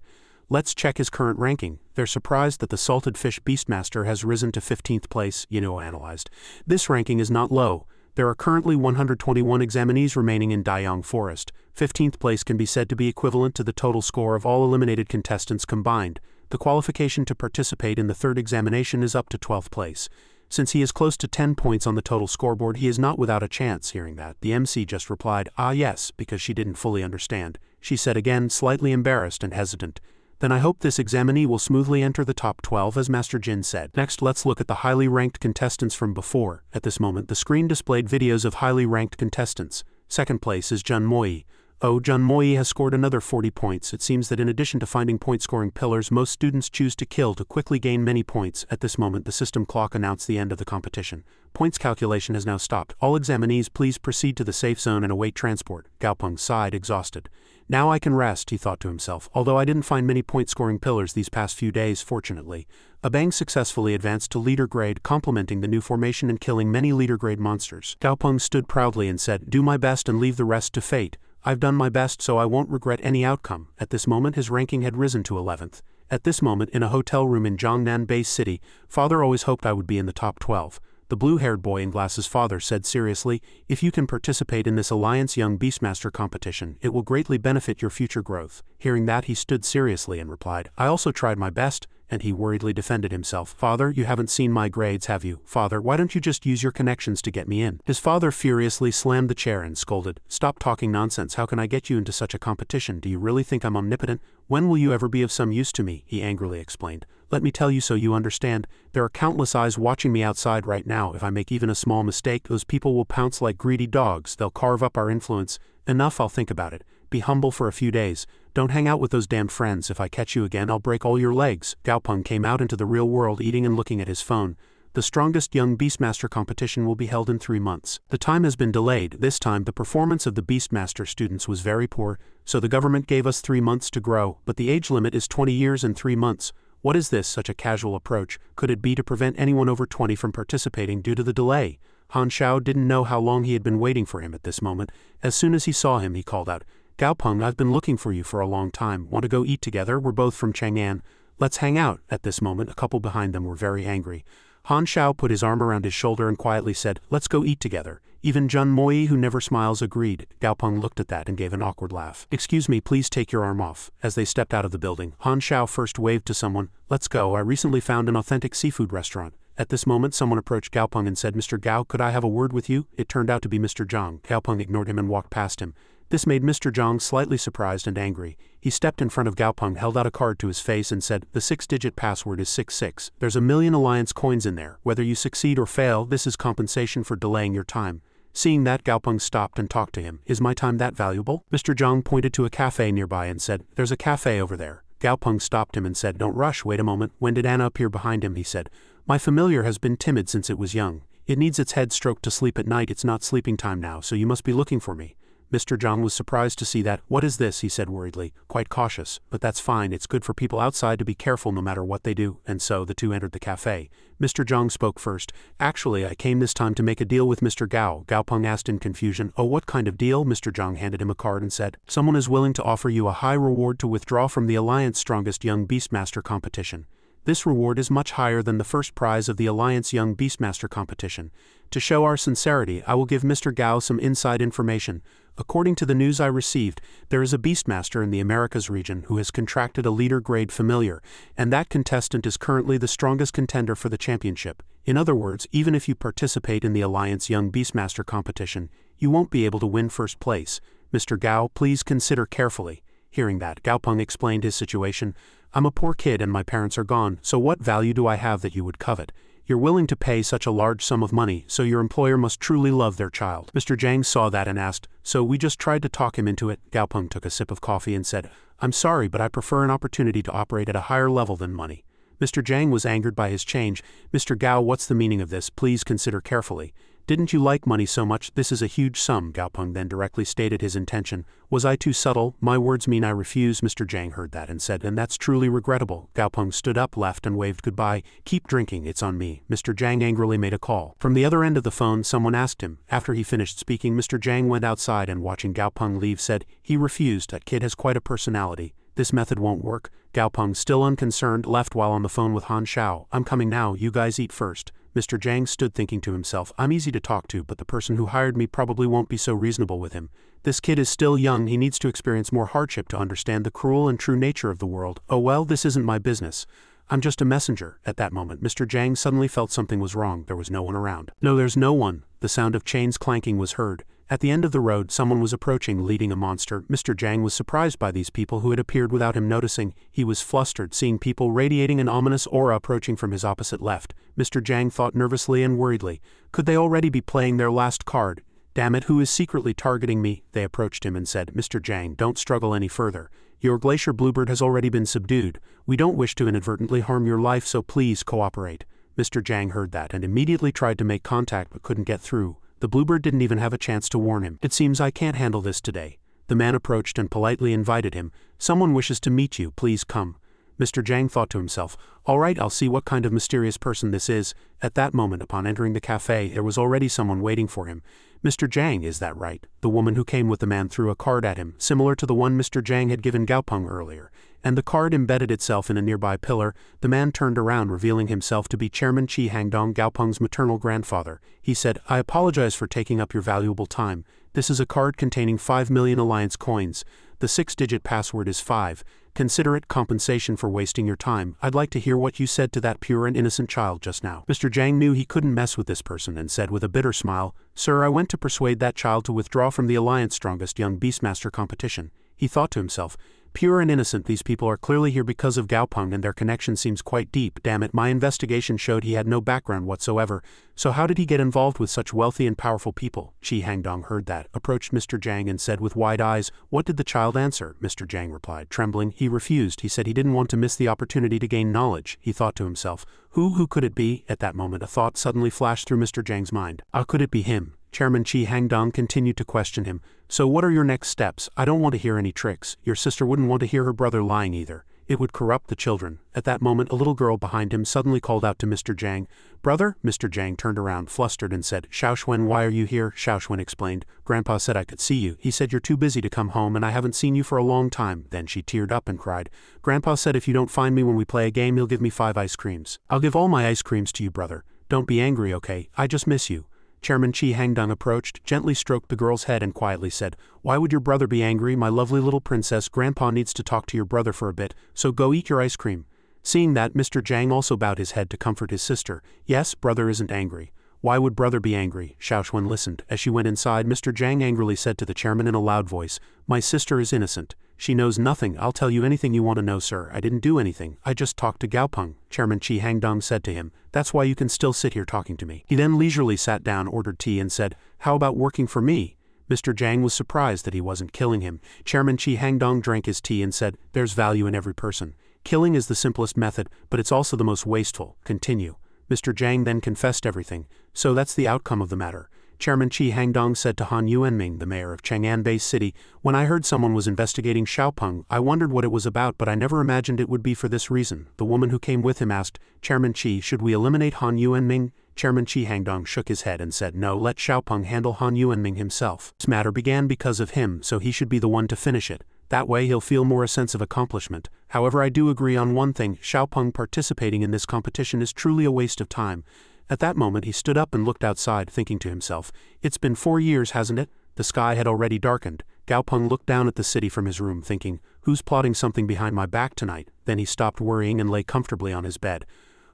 Let's check his current ranking. They're surprised that the salted fish Beastmaster has risen to 15th place, analyzed. This ranking is not low. There are currently 121 examinees remaining in Dayang Forest. 15th place can be said to be equivalent to the total score of all eliminated contestants combined. The qualification to participate in the 3rd examination is up to 12th place. Since he is close to 10 points on the total scoreboard, he is not without a chance. Hearing that, the MC just replied, ah yes, because she didn't fully understand. She said again, slightly embarrassed and hesitant, then I hope this examinee will smoothly enter the top 12, as Master Jin said. Next, let's look at the highly ranked contestants from before. At this moment, the screen displayed videos of highly ranked contestants. Second place is Jun Moi. Oh, Jun Moi has scored another 40 points. It seems that in addition to finding point-scoring pillars, most students choose to kill to quickly gain many points. At this moment, the system clock announced the end of the competition. Points calculation has now stopped. All examinees please proceed to the safe zone and await transport. Gaopeng sighed, exhausted. Now I can rest, he thought to himself, although I didn't find many point-scoring pillars these past few days, fortunately. Abang successfully advanced to leader grade, complementing the new formation and killing many leader grade monsters. Gaopeng stood proudly and said, do my best and leave the rest to fate. I've done my best so I won't regret any outcome. At this moment his ranking had risen to 11th. At this moment, in a hotel room in Jiangnan Bay City, father always hoped I would be in the top 12. The blue-haired boy in glasses' father said seriously, "If you can participate in this Alliance Young Beastmaster competition, it will greatly benefit your future growth." Hearing that, he stood seriously and replied, "I also tried my best," and he worriedly defended himself. "Father, you haven't seen my grades, have you? Father, why don't you just use your connections to get me in?" His father furiously slammed the chair and scolded, "Stop talking nonsense. How can I get you into such a competition? Do you really think I'm omnipotent? When will you ever be of some use to me?" he angrily explained. "Let me tell you so you understand. There are countless eyes watching me outside right now. If I make even a small mistake, those people will pounce like greedy dogs. They'll carve up our influence. Enough, I'll think about it. Be humble for a few days. Don't hang out with those damned friends. If I catch you again, I'll break all your legs." Gaopeng came out into the real world eating and looking at his phone. The strongest young Beastmaster competition will be held in 3 months. The time has been delayed. This time the performance of the Beastmaster students was very poor, so the government gave us 3 months to grow, but the age limit is 20 years and 3 months. What is this, such a casual approach? Could it be to prevent anyone over 20 from participating due to the delay? Han Xiao didn't know how long he had been waiting for him at this moment. As soon as he saw him, he called out, "Gaopeng, I've been looking for you for a long time. Want to go eat together? We're both from Chang'an. Let's hang out." At this moment, a couple behind them were very angry. Han Xiao put his arm around his shoulder and quietly said, "Let's go eat together." Even Jun Moi, who never smiles, agreed. Gaopeng looked at that and gave an awkward laugh. "Excuse me, please take your arm off." As they stepped out of the building, Han Xiao first waved to someone. "Let's go. I recently found an authentic seafood restaurant." At this moment, someone approached Gaopeng and said, "Mr. Gao, could I have a word with you?" It turned out to be Mr. Zhang. Gaopeng ignored him and walked past him. This made Mr. Zhang slightly surprised and angry. He stepped in front of Gaopeng, held out a card to his face and said, "The 6-digit password is 66. There's 1,000,000 Alliance coins in there. Whether you succeed or fail, this is compensation for delaying your time." Seeing that, Gaopeng stopped and talked to him. "Is my time that valuable?" Mr. Zhang pointed to a cafe nearby and said, "There's a cafe over there." Gaopeng stopped him and said, "Don't rush, wait a moment." When did Anna appear behind him, he said. "My familiar has been timid since it was young. It needs its head stroked to sleep at night. It's not sleeping time now, so you must be looking for me." Mr. Zhang was surprised to see that. "What is this?" he said worriedly, quite cautious. "But that's fine. It's good for people outside to be careful no matter what they do." And so the two entered the cafe. Mr. Zhang spoke first. "Actually, I came this time to make a deal with Mr. Gao." Gaopeng asked in confusion. "Oh, what kind of deal?" Mr. Zhang handed him a card and said, "Someone is willing to offer you a high reward to withdraw from the Alliance Strongest Young Beastmaster competition. This reward is much higher than the first prize of the Alliance Young Beastmaster competition. To show our sincerity, I will give Mr. Gao some inside information. According to the news I received, there is a Beastmaster in the Americas region who has contracted a leader-grade familiar, and that contestant is currently the strongest contender for the championship. In other words, even if you participate in the Alliance Young Beastmaster competition, you won't be able to win first place. Mr. Gao, please consider carefully." Hearing that, Gaopeng explained his situation. "I'm a poor kid and my parents are gone, so what value do I have that you would covet? You're willing to pay such a large sum of money, so your employer must truly love their child." Mr. Zhang saw that and asked, "So we just tried to talk him into it?" Gaopeng took a sip of coffee and said, "I'm sorry, but I prefer an opportunity to operate at a higher level than money." Mr. Zhang was angered by his change. "Mr. Gao, what's the meaning of this? Please consider carefully. Didn't you like money so much? This is a huge sum." Gaopeng then directly stated his intention. "Was I too subtle? My words mean I refuse." Mr. Zhang heard that and said, "And that's truly regrettable." Gaopeng stood up, left and waved goodbye. "Keep drinking, it's on me." Mr. Zhang angrily made a call. From the other end of the phone, someone asked him. After he finished speaking, Mr. Zhang went outside and, watching Gaopeng leave, said, "He refused. That kid has quite a personality. This method won't work." Gaopeng, still unconcerned, left while on the phone with Han Xiao. "I'm coming now, you guys eat first." Mr. Zhang stood thinking to himself, "I'm easy to talk to, but the person who hired me probably won't be so reasonable with him. This kid is still young, he needs to experience more hardship to understand the cruel and true nature of the world. Oh well, this isn't my business. I'm just a messenger." At that moment, Mr. Zhang suddenly felt something was wrong. There was no one around. "No, there's no one." The sound of chains clanking was heard. At the end of the road, someone was approaching, leading a monster. Mr. Zhang was surprised by these people who had appeared without him noticing. He was flustered, seeing people radiating an ominous aura approaching from his opposite left. Mr. Zhang thought nervously and worriedly. Could they already be playing their last card? "Damn it, who is secretly targeting me?" They approached him and said, "Mr. Zhang, don't struggle any further. Your glacier bluebird has already been subdued. We don't wish to inadvertently harm your life, so please cooperate." Mr. Zhang heard that and immediately tried to make contact but couldn't get through. The bluebird didn't even have a chance to warn him. "It seems I can't handle this today." The man approached and politely invited him. "Someone wishes to meet you, please come." Mr. Zhang thought to himself, "All right, I'll see what kind of mysterious person this is." At that moment, upon entering the cafe, there was already someone waiting for him. "Mr. Zhang, is that right?" The woman who came with the man threw a card at him, similar to the one Mr. Zhang had given Gaopeng earlier. and the card embedded itself in a nearby pillar. The man turned around, revealing himself to be Chairman Chi Hangdong, Gaopeng's maternal grandfather. He said, "I apologize for taking up your valuable time. This is a card containing 5 million alliance coins. The 6-digit password is 5. Consider it compensation for wasting your time. I'd like to hear what you said to that pure and innocent child just now." Mr. Zhang knew he couldn't mess with this person and said with a bitter smile, "Sir, I went to persuade that child to withdraw from the Alliance Strongest Young Beastmaster competition." He thought to himself, "Pure and innocent, these people are clearly here because of Gaopeng, and their connection seems quite deep. Damn it, my investigation showed he had no background whatsoever. So how did he get involved with such wealthy and powerful people?" Chi Hangdong heard that, approached Mr. Zhang and said with wide eyes, "What did the child answer?" Mr. Zhang replied, trembling. "He refused. He said he didn't want to miss the opportunity to gain knowledge." He thought to himself, Who could it be?" At that moment a thought suddenly flashed through Mr. Zhang's mind. How could it be him? Chairman Chi Hangdong continued to question him. "So what are your next steps? I don't want to hear any tricks. Your sister wouldn't want to hear her brother lying either. It would corrupt the children." At that moment a little girl behind him suddenly called out to Mr. Zhang, "Brother?" Mr. Zhang turned around, flustered, and said, "Xiaoxuan, why are you here?" Xiaoxuan explained, "Grandpa said I could see you. He said you're too busy to come home and I haven't seen you for a long time." Then she teared up and cried, "Grandpa said if you don't find me when we play a game he'll give me 5 ice creams. I'll give all my ice creams to you, brother. Don't be angry, okay? I just miss you." Chairman Chi Hangdong approached, gently stroked the girl's head and quietly said, "Why would your brother be angry, my lovely little princess? Grandpa needs to talk to your brother for a bit, so go eat your ice cream." Seeing that, Mr. Zhang also bowed his head to comfort his sister. "Yes, brother isn't angry." "Why would brother be angry?" Xiaoxuan listened. As she went inside, Mr. Zhang angrily said to the chairman in a loud voice, "My sister is innocent. She knows nothing. I'll tell you anything you want to know, sir. I didn't do anything. I just talked to Gaopeng." Chairman Chi Hangdong said to him, "That's why you can still sit here talking to me." He then leisurely sat down, ordered tea, and said, "How about working for me?" Mr. Zhang was surprised that he wasn't killing him. Chairman Chi Hangdong drank his tea and said, "There's value in every person. Killing is the simplest method, but it's also the most wasteful. Continue." Mr. Zhang then confessed everything. "So that's the outcome of the matter." Chairman Chi Hangdong said to Han Yuanming, the mayor of Chang'an-based city, "When I heard someone was investigating Xiaopeng, I wondered what it was about, but I never imagined it would be for this reason." The woman who came with him asked, "Chairman Chi, should we eliminate Han Yuanming?" Chairman Chi Hangdong shook his head and said, "No, let Xiaopeng handle Han Yuanming himself. This matter began because of him, so he should be the one to finish it. That way he'll feel more a sense of accomplishment. However, I do agree on one thing. Xiaopeng participating in this competition is truly a waste of time." At that moment he stood up and looked outside, thinking to himself, "It's been 4 years, hasn't it?" The sky had already darkened. Gaopeng looked down at the city from his room, thinking, "Who's plotting something behind my back tonight?" Then he stopped worrying and lay comfortably on his bed.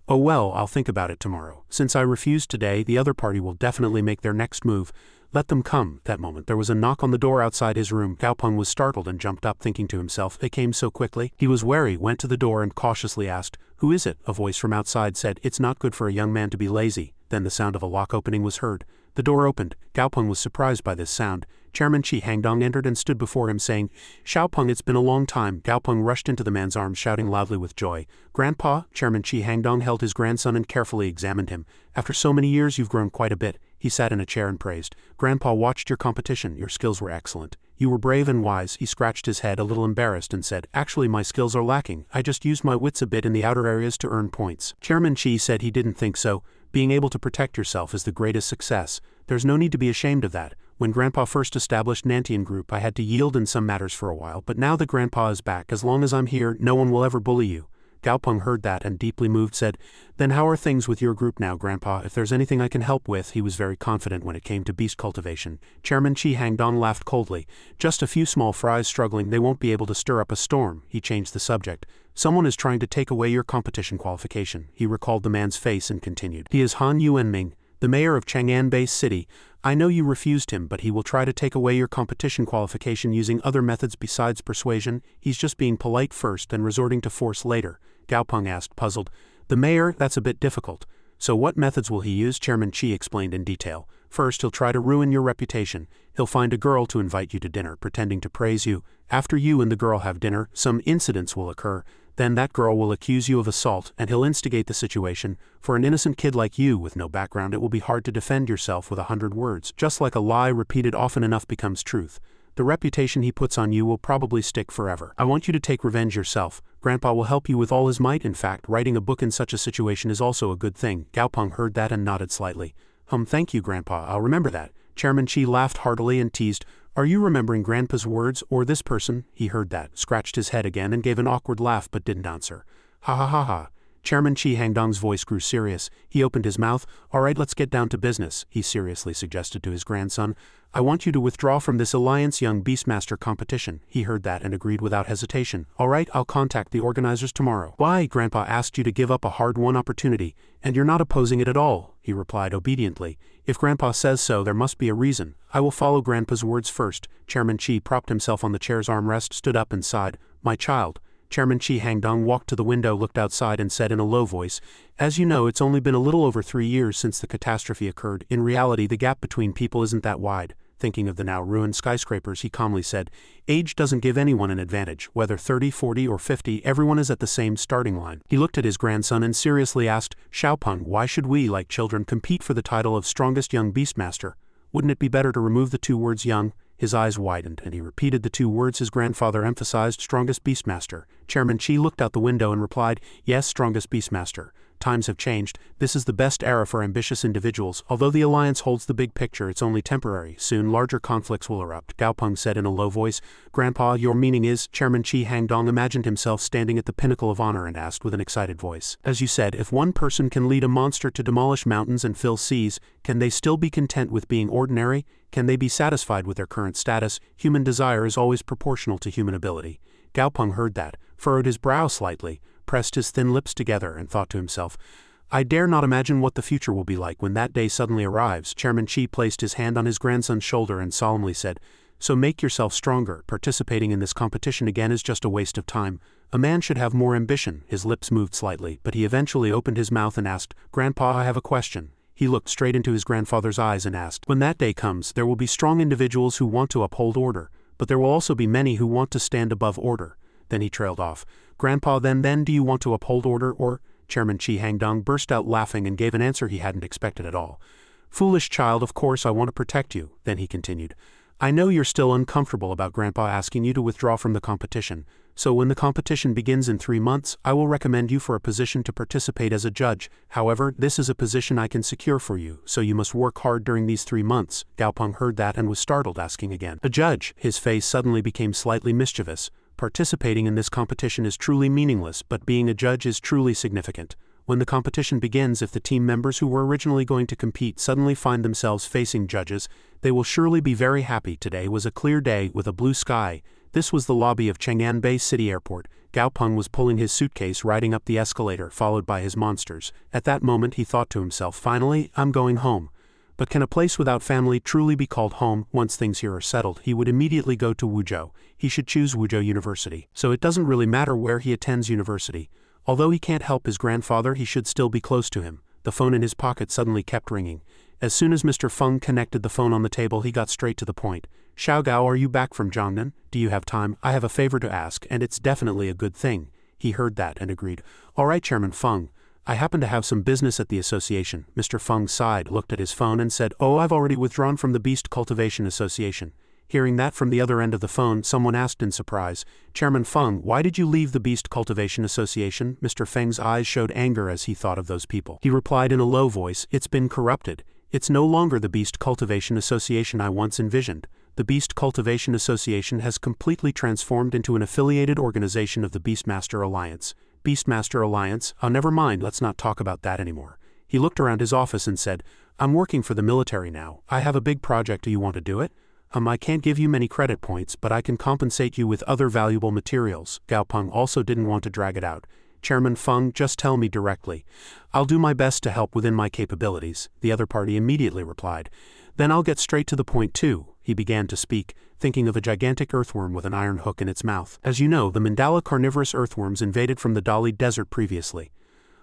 "Oh well, I'll think about it tomorrow. Since I refused today, the other party will definitely make their next move. Let them come." That moment there was a knock on the door outside his room. Gaopeng was startled and jumped up, thinking to himself, "They came so quickly." He was wary, went to the door and cautiously asked, "Who is it?" A voice from outside said, "It's not good for a young man to be lazy." Then the sound of a lock opening was heard. The door opened. Gaopeng was surprised by this sound. Chairman Chi Hangdong entered and stood before him, saying, "Xiaopeng, it's been a long time." Gaopeng rushed into the man's arms, shouting loudly with joy, "Grandpa!" Chairman Chi Hangdong held his grandson and carefully examined him. "After so many years, you've grown quite a bit." He sat in a chair and praised. "Grandpa watched your competition. Your skills were excellent. You were brave and wise." He scratched his head, a little embarrassed, and said, "Actually, my skills are lacking. I just used my wits a bit in the outer areas to earn points." Chairman Chi said he didn't think so. Being able to protect yourself is the greatest success. There's no need to be ashamed of that. When Grandpa first established Nantian Group, I had to yield in some matters for a while, but now that Grandpa is back, as long as I'm here, no one will ever bully you. Gaopeng heard that and, deeply moved, said, "Then how are things with your group now, Grandpa? If there's anything I can help with." He was very confident when it came to beast cultivation. Chairman Chi Hangdong laughed coldly. "Just a few small fries struggling, they won't be able to stir up a storm." He changed the subject. "Someone is trying to take away your competition qualification." He recalled the man's face and continued, "He is Han Yuanming, the mayor of Chang'an-based city. I know you refused him, but he will try to take away your competition qualification using other methods besides persuasion. He's just being polite first and resorting to force later." Gaopeng asked, puzzled. "The mayor? That's a bit difficult. So what methods will he use?" Chairman Chi explained in detail. "First, he'll try to ruin your reputation. He'll find a girl to invite you to dinner, pretending to praise you. After you and the girl have dinner, some incidents will occur. Then that girl will accuse you of assault, and he'll instigate the situation. For an innocent kid like you with no background, it will be hard to defend yourself with 100 words. Just like a lie repeated often enough becomes truth. The reputation he puts on you will probably stick forever. I want you to take revenge yourself. Grandpa will help you with all his might. In fact, writing a book in such a situation is also a good thing." Gaopeng heard that and nodded slightly. Thank you, Grandpa. I'll remember that." Chairman Chi laughed heartily and teased, Are you remembering Grandpa's words, or this person? He heard that, scratched his head again and gave an awkward laugh but didn't answer. Ha ha ha ha. Chairman Chi Hangdong's voice grew serious. He opened his mouth. All right, let's get down to business, he seriously suggested to his grandson. I want you to withdraw from this Alliance Young Beastmaster competition. He heard that and agreed without hesitation. All right, I'll contact the organizers tomorrow. Why? Grandpa asked you to give up a hard-won opportunity, and you're not opposing it at all, he replied obediently. If Grandpa says so, there must be a reason. I will follow Grandpa's words first. Chairman Chi propped himself on the chair's armrest, stood up and sighed. My child. Chairman Chi Hangdong walked to the window, looked outside and said in a low voice, as you know, it's only been a little over 3 years since the catastrophe occurred. In reality, the gap between people isn't that wide. Thinking of the now ruined skyscrapers, he calmly said, age doesn't give anyone an advantage. Whether 30, 40, or 50, everyone is at the same starting line. He looked at his grandson and seriously asked, Xiaopeng, why should we, like children, compete for the title of strongest young beastmaster? Wouldn't it be better to remove the 2 words young? His eyes widened, and he repeated the 2 words his grandfather emphasized, strongest beastmaster. Chairman Chi looked out the window and replied, yes, strongest beastmaster. Times have changed. This is the best era for ambitious individuals. Although the Alliance holds the big picture, it's only temporary. Soon larger conflicts will erupt. Gao Peng said in a low voice. Grandpa, your meaning is? Chairman Chi Hangdong imagined himself standing at the pinnacle of honor and asked with an excited voice. As you said, if one person can lead a monster to demolish mountains and fill seas, can they still be content with being ordinary? Can they be satisfied with their current status? Human desire is always proportional to human ability. Gao Peng heard that, furrowed his brow slightly, pressed his thin lips together and thought to himself, I dare not imagine what the future will be like when that day suddenly arrives. Chairman Chi placed his hand on his grandson's shoulder and solemnly said, so make yourself stronger. Participating in this competition again is just a waste of time. A man should have more ambition. His lips moved slightly, but he eventually opened his mouth and asked, Grandpa, I have a question. He looked straight into his grandfather's eyes and asked, when that day comes, there will be strong individuals who want to uphold order, but there will also be many who want to stand above order. Then he trailed off. Grandpa, then do you want to uphold order, or? Chairman Chi Hangdong burst out laughing and gave an answer he hadn't expected at all. Foolish child, of course I want to protect you. Then he continued. I know you're still uncomfortable about Grandpa asking you to withdraw from the competition, so when the competition begins in 3 months, I will recommend you for a position to participate as a judge. However, this is a position I can secure for you, so you must work hard during these 3 months. Gao Peng heard that and was startled, asking again. A judge? His face suddenly became slightly mischievous. Participating in this competition is truly meaningless, but being a judge is truly significant. When the competition begins, if the team members who were originally going to compete suddenly find themselves facing judges, they will surely be very happy. Today was a clear day with a blue sky. This was the lobby of Chang'an Bay City Airport. Gao Peng was pulling his suitcase, riding up the escalator, followed by his monsters. At that moment he thought to himself, finally, I'm going home. But can a place without family truly be called home? Once things here are settled, he would immediately go to Wuzhou. He should choose Wuzhou University. So it doesn't really matter where he attends university. Although he can't help his grandfather, he should still be close to him. The phone in his pocket suddenly kept ringing. As soon as Mr. Feng connected the phone on the table, he got straight to the point. Xiaogao, are you back from Jiangnan? Do you have time? I have a favor to ask, and it's definitely a good thing. He heard that and agreed. All right, Chairman Feng. I happen to have some business at the association. Mr. Feng sighed, looked at his phone and said, oh, I've already withdrawn from the Beast Cultivation Association. Hearing that from the other end of the phone, someone asked in surprise, Chairman Feng, why did you leave the Beast Cultivation Association? Mr. Feng's eyes showed anger as he thought of those people. He replied in a low voice, it's been corrupted. It's no longer the Beast Cultivation Association I once envisioned. The Beast Cultivation Association has completely transformed into an affiliated organization of the Beastmaster Alliance. Beastmaster Alliance? Oh, never mind, let's not talk about that anymore. He looked around his office and said, I'm working for the military now. I have a big project. Do you want to do it? I can't give you many credit points, but I can compensate you with other valuable materials. Gao Peng also didn't want to drag it out. Chairman Feng, just tell me directly. I'll do my best to help within my capabilities. The other party immediately replied. Then I'll get straight to the point too. He began to speak, thinking of a gigantic earthworm with an iron hook in its mouth. As you know, the Mandala carnivorous earthworms invaded from the Dali Desert previously.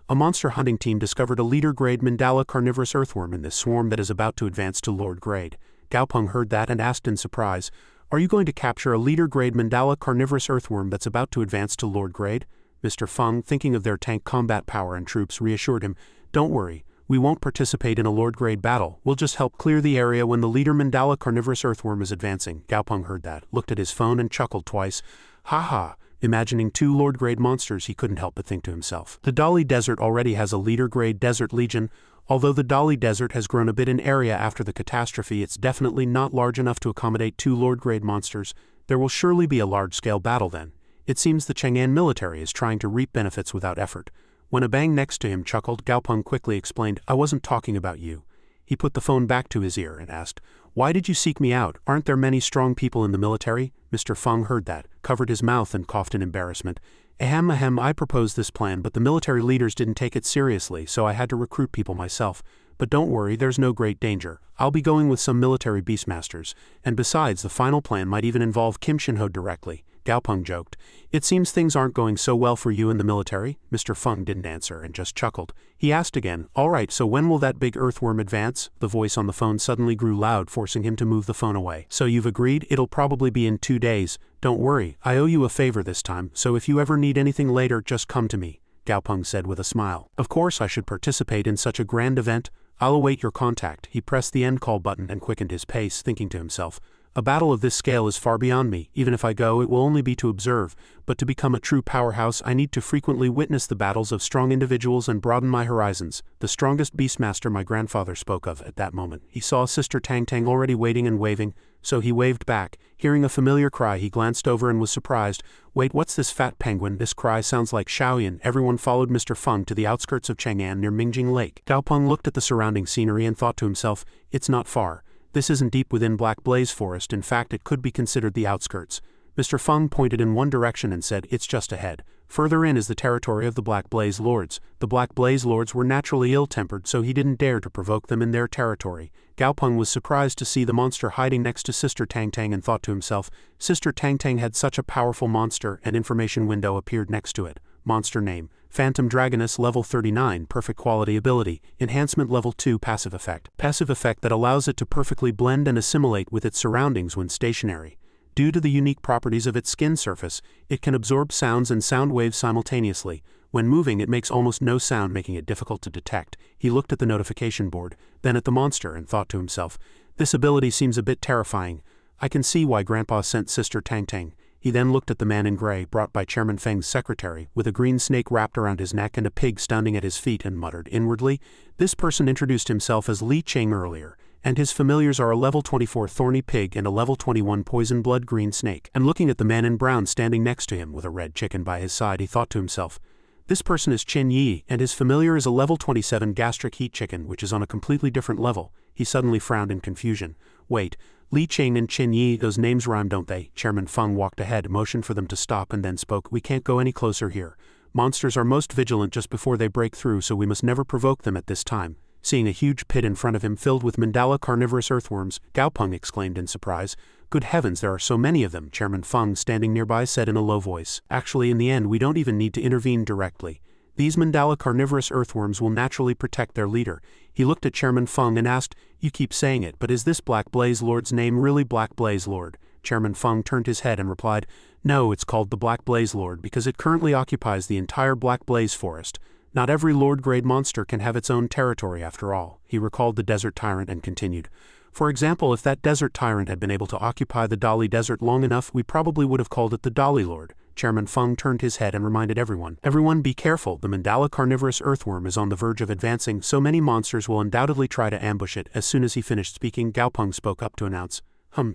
A monster hunting team discovered a leader-grade Mandala carnivorous earthworm in this swarm that is about to advance to Lord grade. Gao Peng heard that and asked in surprise, are you going to capture a leader-grade Mandala carnivorous earthworm that's about to advance to Lord grade? Mr. Feng, thinking of their tank combat power and troops, reassured him, don't worry. We won't participate in a Lord-grade battle. We'll just help clear the area when the leader Mandala carnivorous earthworm is advancing. Gao Peng heard that, looked at his phone and chuckled twice. Ha ha. Imagining 2 Lord-grade monsters, he couldn't help but think to himself. The Dali Desert already has a leader-grade Desert Legion. Although the Dali Desert has grown a bit in area after the catastrophe, it's definitely not large enough to accommodate 2 Lord-grade monsters. There will surely be a large-scale battle then. It seems the Chang'an military is trying to reap benefits without effort. When a bang next to him chuckled, Gaopeng quickly explained, "I wasn't talking about you." He put the phone back to his ear and asked, "Why did you seek me out? Aren't there many strong people in the military?" Mr. Feng heard that, covered his mouth and coughed in embarrassment. Ahem, I proposed this plan, but the military leaders didn't take it seriously, so I had to recruit people myself. But don't worry, there's no great danger. I'll be going with some military Beastmasters, and besides, the final plan might even involve Kim Shin-ho directly. Gaopeng joked. "It seems things aren't going so well for you in the military?" Mr. Feng didn't answer and just chuckled. He asked again, "All right, so when will that big earthworm advance?" The voice on the phone suddenly grew loud, forcing him to move the phone away. "So you've agreed? It'll probably be in 2 days. Don't worry, I owe you a favor this time, so if you ever need anything later, just come to me," Gaopeng said with a smile. "Of course I should participate in such a grand event. I'll await your contact." He pressed the end call button and quickened his pace, thinking to himself, "A battle of this scale is far beyond me. Even if I go, it will only be to observe, but to become a true powerhouse I need to frequently witness the battles of strong individuals and broaden my horizons." The strongest Beastmaster my grandfather spoke of at that moment. He saw Sister Tang Tang already waiting and waving, so he waved back. Hearing a familiar cry, he glanced over and was surprised. "Wait, what's this fat penguin? This cry sounds like Shaoyan." Everyone followed Mr. Feng to the outskirts of Chang'an near Mingjing Lake. Gaopeng looked at the surrounding scenery and thought to himself, "It's not far. This isn't deep within Black Blaze Forest. In fact, it could be considered the outskirts." Mr. Feng pointed in one direction and said, "It's just ahead. Further in is the territory of the Black Blaze Lords." The Black Blaze Lords were naturally ill-tempered, so he didn't dare to provoke them in their territory. Gaopeng was surprised to see the monster hiding next to Sister Tang Tang and thought to himself, Sister Tang Tang had such a powerful monster. An information window appeared next to it. Monster name: Phantom Dragoness, level 39, perfect quality ability, enhancement level 2, passive effect. Passive effect that allows it to perfectly blend and assimilate with its surroundings when stationary. Due to the unique properties of its skin surface, it can absorb sounds and sound waves simultaneously. When moving, it makes almost no sound, making it difficult to detect. He looked at the notification board, then at the monster, and thought to himself, "This ability seems a bit terrifying. I can see why Grandpa sent Sister Tang Tang." He then looked at the man in gray, brought by Chairman Feng's secretary, with a green snake wrapped around his neck and a pig standing at his feet, and muttered inwardly, "This person introduced himself as Li Cheng earlier, and his familiars are a level 24 thorny pig and a level 21 poison blood green snake." And looking at the man in brown standing next to him with a red chicken by his side, he thought to himself, "This person is Qin Yi, and his familiar is a level 27 gastric heat chicken, which is on a completely different level." He suddenly frowned in confusion. "Wait, Li Cheng and Qin Yi, those names rhyme, don't they?" Chairman Feng walked ahead, motioned for them to stop, and then spoke, "We can't go any closer here. Monsters are most vigilant just before they break through, so we must never provoke them at this time." Seeing a huge pit in front of him filled with mandala carnivorous earthworms, Gaopeng exclaimed in surprise, "Good heavens, there are so many of them." Chairman Feng, standing nearby, said in a low voice, "Actually, in the end, we don't even need to intervene directly. These mandala carnivorous earthworms will naturally protect their leader." He looked at Chairman Feng and asked, "You keep saying it, but is this Black Blaze Lord's name really Black Blaze Lord?" Chairman Feng turned his head and replied, "No, it's called the Black Blaze Lord because it currently occupies the entire Black Blaze Forest. Not every Lord-grade monster can have its own territory after all." He recalled the Desert Tyrant and continued, "For example, if that Desert Tyrant had been able to occupy the Dali Desert long enough, we probably would have called it the Dali Lord." Chairman Feng turned his head and reminded everyone, "Everyone be careful, the mandala carnivorous earthworm is on the verge of advancing, so many monsters will undoubtedly try to ambush it." As soon as he finished speaking, Gaopeng spoke up to announce,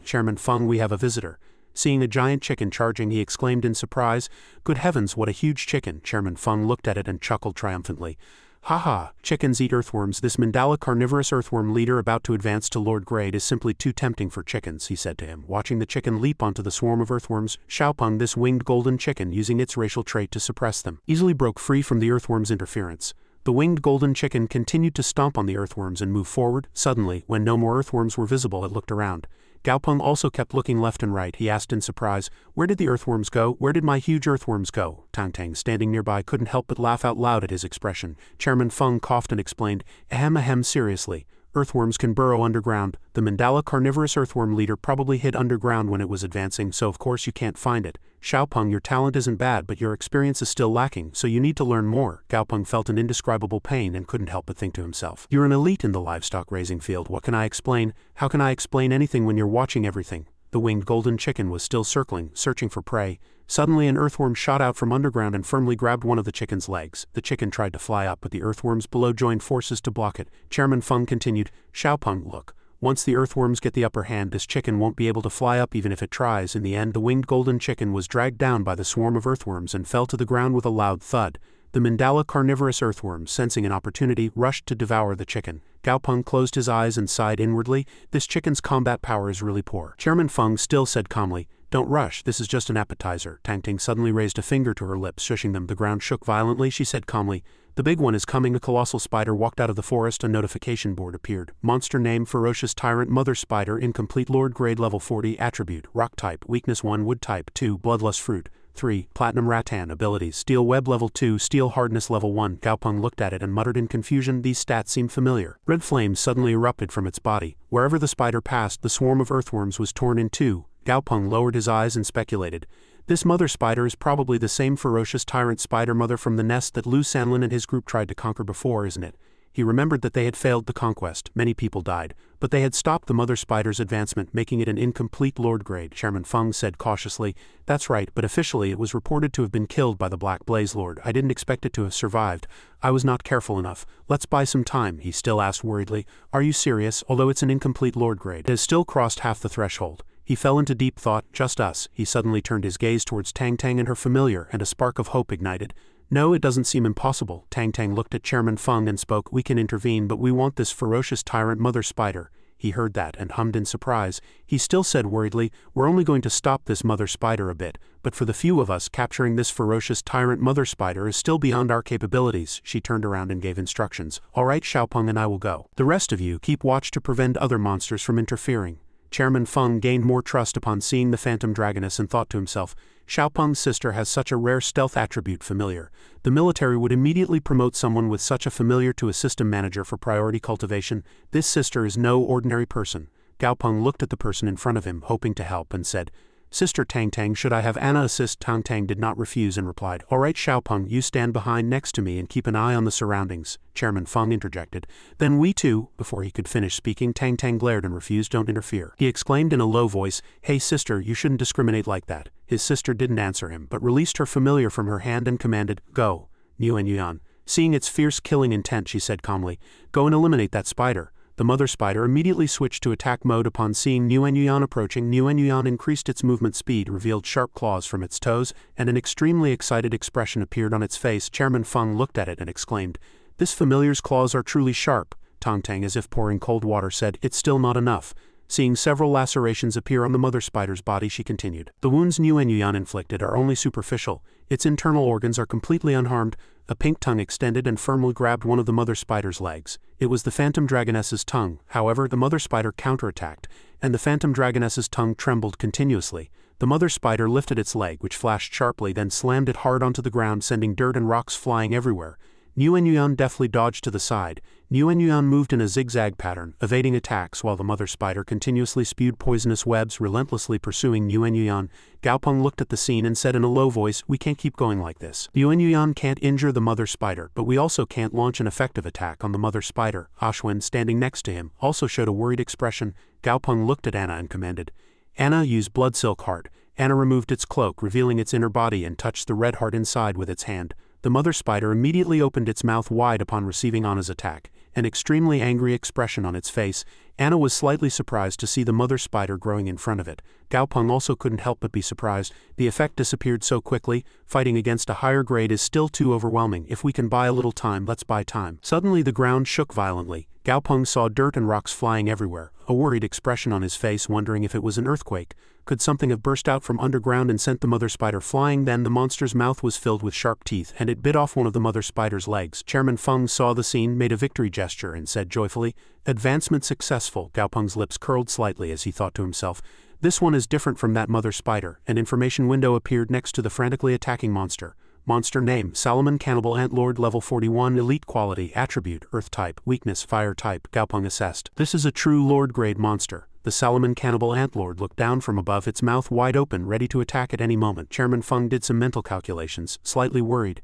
Chairman Feng, we have a visitor." Seeing a giant chicken charging, he exclaimed in surprise, "Good heavens, what a huge chicken." Chairman Feng looked at it and chuckled triumphantly. "Haha, chickens eat earthworms. This mandala carnivorous earthworm leader about to advance to Lord Grade is simply too tempting for chickens," he said to him, watching the chicken leap onto the swarm of earthworms. Xiaopeng, this winged golden chicken, using its racial trait to suppress them, easily broke free from the earthworm's interference. The winged golden chicken continued to stomp on the earthworms and move forward. Suddenly, when no more earthworms were visible, it looked around. Gaopeng also kept looking left and right. He asked in surprise, "Where did the earthworms go? Where did my huge earthworms go?" Tang Tang, standing nearby, couldn't help but laugh out loud at his expression. Chairman Feng coughed and explained, ahem, seriously. Earthworms can burrow underground. The mandala carnivorous earthworm leader probably hid underground when it was advancing, so of course you can't find it. Xiaopeng, your talent isn't bad, but your experience is still lacking, so you need to learn more." Gaopeng felt an indescribable pain and couldn't help but think to himself, "You're an elite in the livestock raising field. What can I explain? How can I explain anything when you're watching everything?" The winged golden chicken was still circling, searching for prey. Suddenly an earthworm shot out from underground and firmly grabbed one of the chicken's legs. The chicken tried to fly up, but the earthworms below joined forces to block it. Chairman Feng continued, Xiaopeng, look. Once the earthworms get the upper hand, this chicken won't be able to fly up even if it tries. In the end, the winged golden chicken was dragged down by the swarm of earthworms and fell to the ground with a loud thud. The mandala carnivorous earthworms, sensing an opportunity, rushed to devour the chicken. Gaopeng closed his eyes and sighed inwardly. This chicken's combat power is really poor. Chairman Feng still said calmly, don't rush, this is just an appetizer. Tang Ting suddenly raised a finger to her lips, shushing them. The ground shook violently. She said calmly, the big one is coming. A colossal spider walked out of the forest. A notification board appeared. Monster name, ferocious tyrant, mother spider, incomplete, lord grade, level 40, attribute, rock type, weakness 1, wood type 2, bloodlust fruit 3, platinum rattan, abilities, steel web level 2, steel hardness level 1. Gaopeng looked at it and muttered in confusion, these stats seem familiar. Red flames suddenly erupted from its body. Wherever the spider passed, the swarm of earthworms was torn in two. Gaopeng lowered his eyes and speculated, this mother spider is probably the same ferocious tyrant spider mother from the nest that Lu Sanlin and his group tried to conquer before, isn't it? He remembered that they had failed the conquest, many people died, but they had stopped the mother spider's advancement, making it an incomplete lord grade. Chairman Feng said cautiously, that's right, but officially it was reported to have been killed by the Black Blaze Lord. I didn't expect it to have survived. I was not careful enough. Let's buy some time, he still asked worriedly. Are you serious? Although it's an incomplete lord grade, it has still crossed half the threshold. He fell into deep thought. Just us. He suddenly turned his gaze towards Tang Tang and her familiar, and a spark of hope ignited. No, it doesn't seem impossible. Tang Tang looked at Chairman Feng and spoke, we can intervene, but we want this ferocious tyrant mother spider. He heard that and hummed in surprise. He still said worriedly, we're only going to stop this mother spider a bit, but for the few of us, capturing this ferocious tyrant mother spider is still beyond our capabilities. She turned around and gave instructions. All right, Xiaopeng and I will go. The rest of you keep watch to prevent other monsters from interfering. Chairman Feng gained more trust upon seeing the phantom dragoness and thought to himself, Xiaopeng's sister has such a rare stealth attribute, familiar. The military would immediately promote someone with such a familiar to a system manager for priority cultivation. This sister is no ordinary person. Gaopeng looked at the person in front of him, hoping to help, and said, Sister Tang Tang, should I have Anna assist? Tang Tang did not refuse and replied, all right, Xiaopeng, you stand behind next to me and keep an eye on the surroundings. Chairman Feng interjected, then we too. Before he could finish speaking, Tang Tang glared and refused, don't interfere. He exclaimed in a low voice, hey sister, you shouldn't discriminate like that. His sister didn't answer him, but released her familiar from her hand and commanded, go. Nguyen Yuan. Seeing its fierce killing intent, she said calmly, go and eliminate that spider. The mother spider immediately switched to attack mode upon seeing Nguyen Yuan approaching. Nguyen Yuan increased its movement speed, revealed sharp claws from its toes, and an extremely excited expression appeared on its face. Chairman Feng looked at it and exclaimed, this familiar's claws are truly sharp. Tang Tang, as if pouring cold water, said, it's still not enough. Seeing several lacerations appear on the mother spider's body, she continued, the wounds Nguyen Yuan inflicted are only superficial. Its internal organs are completely unharmed. A pink tongue extended and firmly grabbed one of the mother spider's legs. It was the phantom dragoness's tongue. However, the mother spider counterattacked, and the phantom dragoness's tongue trembled continuously. The mother spider lifted its leg, which flashed sharply, then slammed it hard onto the ground, sending dirt and rocks flying everywhere. Nguyen Yuan deftly dodged to the side. Nguyen Yuan moved in a zigzag pattern, evading attacks, while the mother spider continuously spewed poisonous webs, relentlessly pursuing Nguyen Yuan. Gaopeng looked at the scene and said in a low voice, we can't keep going like this. Nguyen Yuan can't injure the mother spider, but we also can't launch an effective attack on the mother spider. Ashwin, standing next to him, also showed a worried expression. Gaopeng looked at Anna and commanded, Anna, use blood silk heart. Anna removed its cloak, revealing its inner body, and touched the red heart inside with its hand. The mother spider immediately opened its mouth wide upon receiving Anna's attack, an extremely angry expression on its face. Anna was slightly surprised to see the mother spider growing in front of it. Gaopeng also couldn't help but be surprised. The effect disappeared so quickly. Fighting against a higher grade is still too overwhelming. If we can buy a little time, let's buy time. Suddenly the ground shook violently. Gaopeng saw dirt and rocks flying everywhere, a worried expression on his face, wondering if it was an earthquake. Could something have burst out from underground and sent the mother spider flying? Then the monster's mouth was filled with sharp teeth, and it bit off one of the mother spider's legs. Chairman Feng saw the scene, made a victory gesture, and said joyfully, advancement successful. Gaopeng's lips curled slightly as he thought to himself, this one is different from that mother spider. An information window appeared next to the frantically attacking monster. Monster name, Solomon Cannibal Antlord, level 41, elite quality, attribute, earth type, weakness, fire type. Gaopeng assessed. This is a true lord grade monster. The Solomon Cannibal Antlord looked down from above, its mouth wide open, ready to attack at any moment. Chairman Feng did some mental calculations, slightly worried.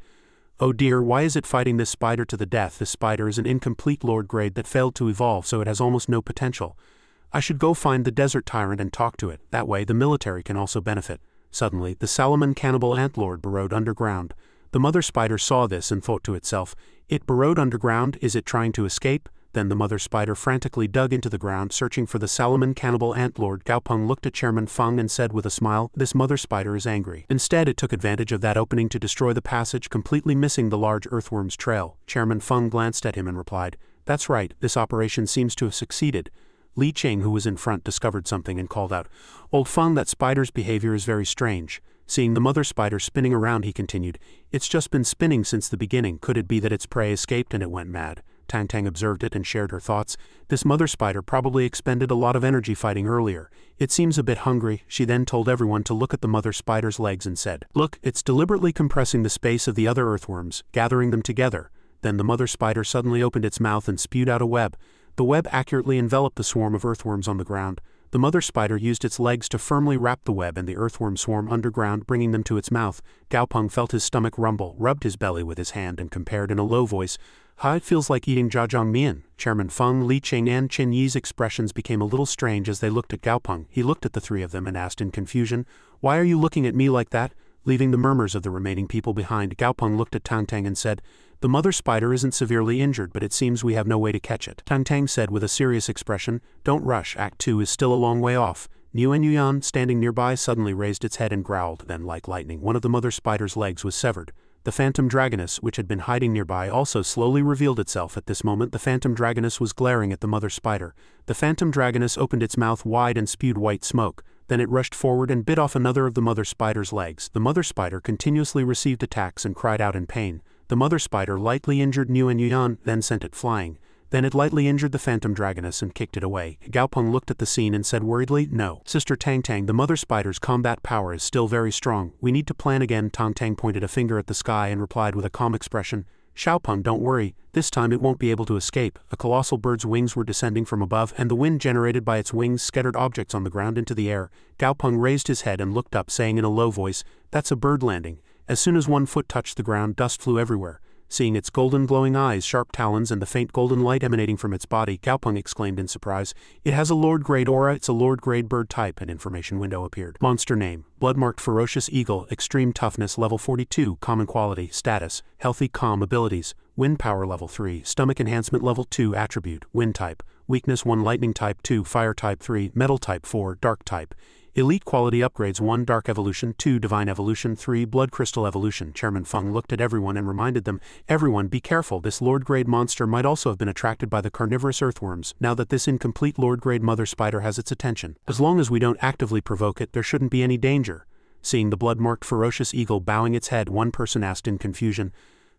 Oh dear, why is it fighting this spider to the death? This spider is an incomplete lord grade that failed to evolve, so it has almost no potential. I should go find the desert tyrant and talk to it, that way the military can also benefit. Suddenly, the Salaman cannibal antlord burrowed underground. The mother spider saw this and thought to itself, "It burrowed underground, is it trying to escape?" Then the mother spider frantically dug into the ground searching for the Salaman cannibal antlord. Gaopeng looked at Chairman Feng and said with a smile, "This mother spider is angry." Instead, it took advantage of that opening to destroy the passage, completely missing the large earthworm's trail. Chairman Feng glanced at him and replied, "That's right, this operation seems to have succeeded." Li Cheng, who was in front, discovered something and called out, "Old Feng, that spider's behavior is very strange." Seeing the mother spider spinning around, he continued, "It's just been spinning since the beginning. Could it be that its prey escaped and it went mad?" Tang Tang observed it and shared her thoughts. "This mother spider probably expended a lot of energy fighting earlier. It seems a bit hungry." She then told everyone to look at the mother spider's legs and said, "Look, it's deliberately compressing the space of the other earthworms, gathering them together." Then the mother spider suddenly opened its mouth and spewed out a web. The web accurately enveloped the swarm of earthworms on the ground. The mother spider used its legs to firmly wrap the web and the earthworm swarm underground, bringing them to its mouth. Gaopeng felt his stomach rumble, rubbed his belly with his hand and compared in a low voice, "How it feels like eating jjajangmian." Chairman Feng, Li Cheng and Qin Yi's expressions became a little strange as they looked at Gaopeng. He looked at the three of them and asked in confusion, "Why are you looking at me like that?" Leaving the murmurs of the remaining people behind, Gaopeng looked at Tang Tang and said, "The mother spider isn't severely injured, but it seems we have no way to catch it." Tang Tang said with a serious expression, "Don't rush, Act 2 is still a long way off." Nguyen Yuan, standing nearby, suddenly raised its head and growled. Then, like lightning, one of the mother spider's legs was severed. The phantom dragoness, which had been hiding nearby, also slowly revealed itself. At this moment, the phantom dragoness was glaring at the mother spider. The phantom dragoness opened its mouth wide and spewed white smoke. Then it rushed forward and bit off another of the mother spider's legs. The mother spider continuously received attacks and cried out in pain. The mother spider lightly injured Nguyen Yuan, then sent it flying. Then it lightly injured the phantom dragoness and kicked it away. Gaopeng looked at the scene and said worriedly, "No. Sister Tang Tang, the mother spider's combat power is still very strong. We need to plan again." Tang Tang pointed a finger at the sky and replied with a calm expression, "Xiaopeng, don't worry. This time it won't be able to escape." A colossal bird's wings were descending from above, and the wind generated by its wings scattered objects on the ground into the air. Gaopeng raised his head and looked up, saying in a low voice, "That's a bird landing." As soon as one foot touched the ground, dust flew everywhere. Seeing its golden glowing eyes, sharp talons, and the faint golden light emanating from its body, Gaopeng exclaimed in surprise, "It has a Lord-grade aura, it's a Lord-grade bird type." An information window appeared. Monster name: Blood-marked ferocious eagle, extreme toughness level 42, common quality, status, healthy calm abilities, wind power level 3, stomach enhancement level 2, attribute, wind type, weakness 1, lightning type 2, fire type 3, metal type 4, dark type. Elite quality upgrades: 1 Dark Evolution, 2 Divine Evolution, 3 Blood Crystal Evolution. Chairman Feng looked at everyone and reminded them, "Everyone be careful, this Lord-grade monster might also have been attracted by the carnivorous earthworms, now that this incomplete Lord-grade mother spider has its attention. As long as we don't actively provoke it, there shouldn't be any danger." Seeing the blood-marked ferocious eagle bowing its head, one person asked in confusion,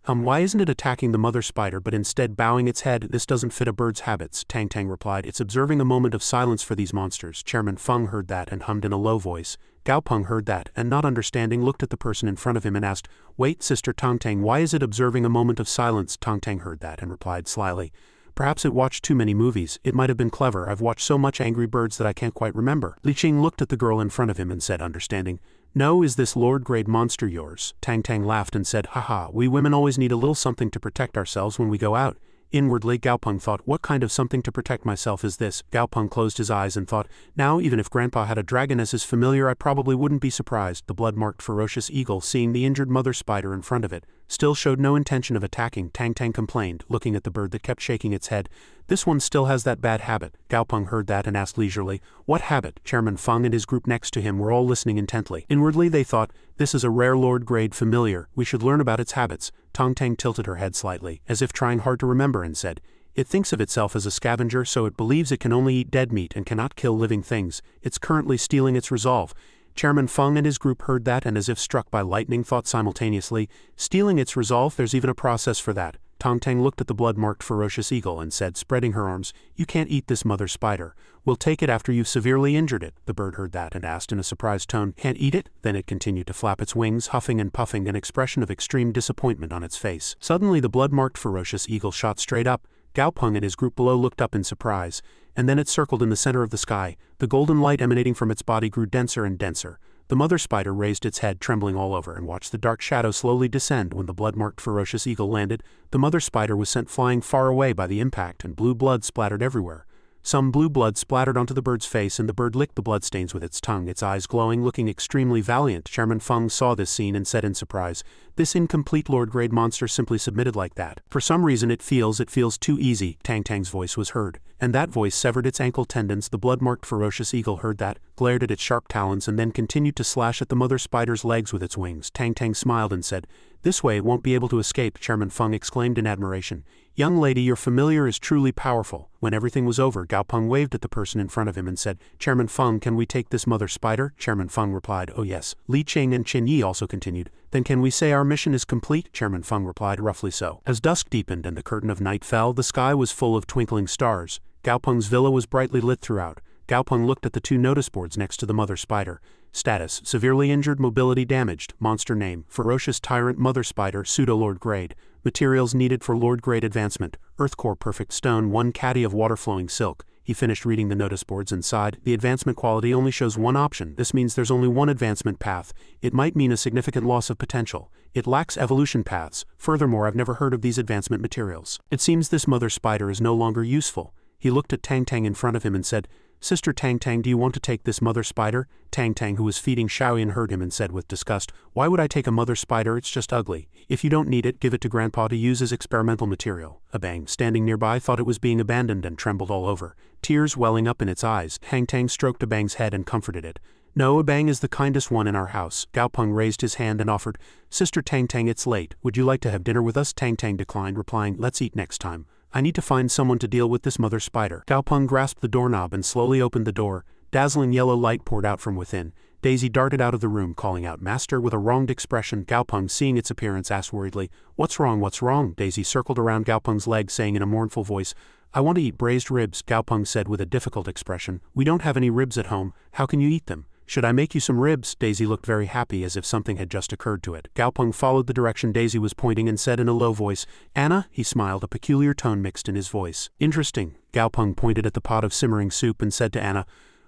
"Why isn't it attacking the mother spider but instead bowing its head? This doesn't fit a bird's habits." Tang Tang replied, "It's observing a moment of silence for these monsters." Chairman Feng heard that and hummed in a low voice. Gaopeng heard that and, not understanding, looked at the person in front of him and asked, "Wait, Sister Tang Tang, why is it observing a moment of silence?" Tang Tang heard that and replied slyly, "Perhaps it watched too many movies. It might have been clever. I've watched so much Angry Birds that I can't quite remember." Li Qing looked at the girl in front of him and said, understanding, "No, is this Lord-grade monster yours?" Tang Tang laughed and said, "Haha, we women always need a little something to protect ourselves when we go out." Inwardly, Gaopeng thought, "What kind of something to protect myself is this?" Gaopeng closed his eyes and thought, "Now, even if Grandpa had a dragon as his familiar, I probably wouldn't be surprised." The blood-marked ferocious eagle, seeing the injured mother spider in front of it, still showed no intention of attacking. Tang Tang complained, looking at the bird that kept shaking its head, "This one still has that bad habit." Gaopeng heard that and asked leisurely, "What habit?" Chairman Feng and his group next to him were all listening intently. Inwardly they thought, "This is a rare Lord-grade familiar, we should learn about its habits." Tang Tang tilted her head slightly, as if trying hard to remember, and said, "It thinks of itself as a scavenger, so it believes it can only eat dead meat and cannot kill living things. It's currently stealing its resolve." Chairman Feng and his group heard that and, as if struck by lightning, thought simultaneously, "Stealing its resolve, there's even a process for that." Tang Tang looked at the blood-marked ferocious eagle and said, spreading her arms, "You can't eat this mother spider. We'll take it after you've severely injured it." The bird heard that and asked in a surprised tone, "Can't eat it?" Then it continued to flap its wings, huffing and puffing, an expression of extreme disappointment on its face. Suddenly the blood-marked ferocious eagle shot straight up. Gaopeng and his group below looked up in surprise, and then it circled in the center of the sky. The golden light emanating from its body grew denser and denser. The mother spider raised its head, trembling all over, and watched the dark shadow slowly descend. When the blood-marked ferocious eagle landed, the mother spider was sent flying far away by the impact, and blue blood splattered everywhere. Some blue blood splattered onto the bird's face and the bird licked the bloodstains with its tongue, its eyes glowing, looking extremely valiant. Chairman Feng saw this scene and said in surprise, "This incomplete Lord-grade monster simply submitted like that. For some reason it feels too easy." Tang Tang's voice was heard, and that voice severed its ankle tendons. The blood-marked ferocious eagle heard that, glared at its sharp talons and then continued to slash at the mother spider's legs with its wings. Tang Tang smiled and said, "This way it won't be able to escape." Chairman Feng exclaimed in admiration, "Young lady, your familiar is truly powerful." When everything was over, Gao Peng waved at the person in front of him and said, "Chairman Feng, can we take this mother spider?" Chairman Feng replied, "Oh yes." Li Qing and Qin Yi also continued, "Then can we say our mission is complete?" Chairman Feng replied, "Roughly so." As dusk deepened and the curtain of night fell, the sky was full of twinkling stars. Gao Peng's villa was brightly lit throughout. Gao Peng looked at the two notice boards next to the mother spider. Status: severely injured, mobility damaged. Monster name: ferocious tyrant mother spider, pseudo-lord grade. Materials needed for lord grade advancement: earth core perfect stone, 1 caddy of water flowing silk. He finished reading the notice boards and sighed. The advancement quality only shows one option. This means there's only one advancement path. It might mean a significant loss of potential. It lacks evolution paths. Furthermore, I've never heard of these advancement materials. It seems this mother spider is no longer useful. He looked at Tang Tang in front of him and said, "Sister Tang Tang, do you want to take this mother spider?" Tang Tang, who was feeding Shaoyan, heard him and said with disgust, "Why would I take a mother spider? It's just ugly. If you don't need it, give it to Grandpa to use as experimental material." Abang, standing nearby, thought it was being abandoned and trembled all over, tears welling up in its eyes. Tang Tang stroked Abang's head and comforted it. "No, Abang is the kindest one in our house." Gao Peng raised his hand and offered, "Sister Tang Tang, it's late. Would you like to have dinner with us?" Tang Tang declined, replying, "Let's eat next time. I need to find someone to deal with this mother spider." Gao Peng grasped the doorknob and slowly opened the door. Dazzling yellow light poured out from within. Daisy darted out of the room, calling out, "Master," with a wronged expression. Gao Peng, seeing its appearance, asked worriedly, "What's wrong? What's wrong?" Daisy circled around Gao Peng's leg, saying in a mournful voice, "I want to eat braised ribs." Gao Peng said with a difficult expression, "We don't have any ribs at home. How can you eat them?" "Should I make you some ribs?" Daisy looked very happy, as if something had just occurred to it. Gao Peng followed the direction Daisy was pointing and said in a low voice, "Anna?" He smiled, a peculiar tone mixed in his voice. "Interesting." Gao Peng pointed at the pot of simmering soup and said to Anna,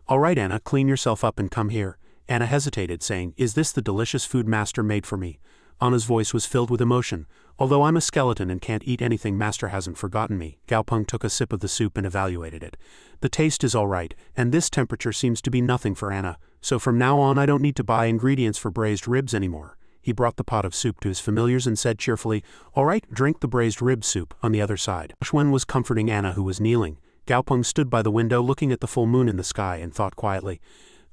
"All right, Anna, clean yourself up and come here." Anna hesitated, saying, "Is this the delicious food Master made for me?" Anna's voice was filled with emotion. "Although I'm a skeleton and can't eat anything, Master hasn't forgotten me." Gao Peng took a sip of the soup and evaluated it. "The taste is all right, and this temperature seems to be nothing for Anna. So from now on I don't need to buy ingredients for braised ribs anymore." He brought the pot of soup to his familiars and said cheerfully, "All right, drink the braised rib soup." On the other side, Xuan was comforting Anna, who was kneeling. Gao Peng stood by the window looking at the full moon in the sky and thought quietly,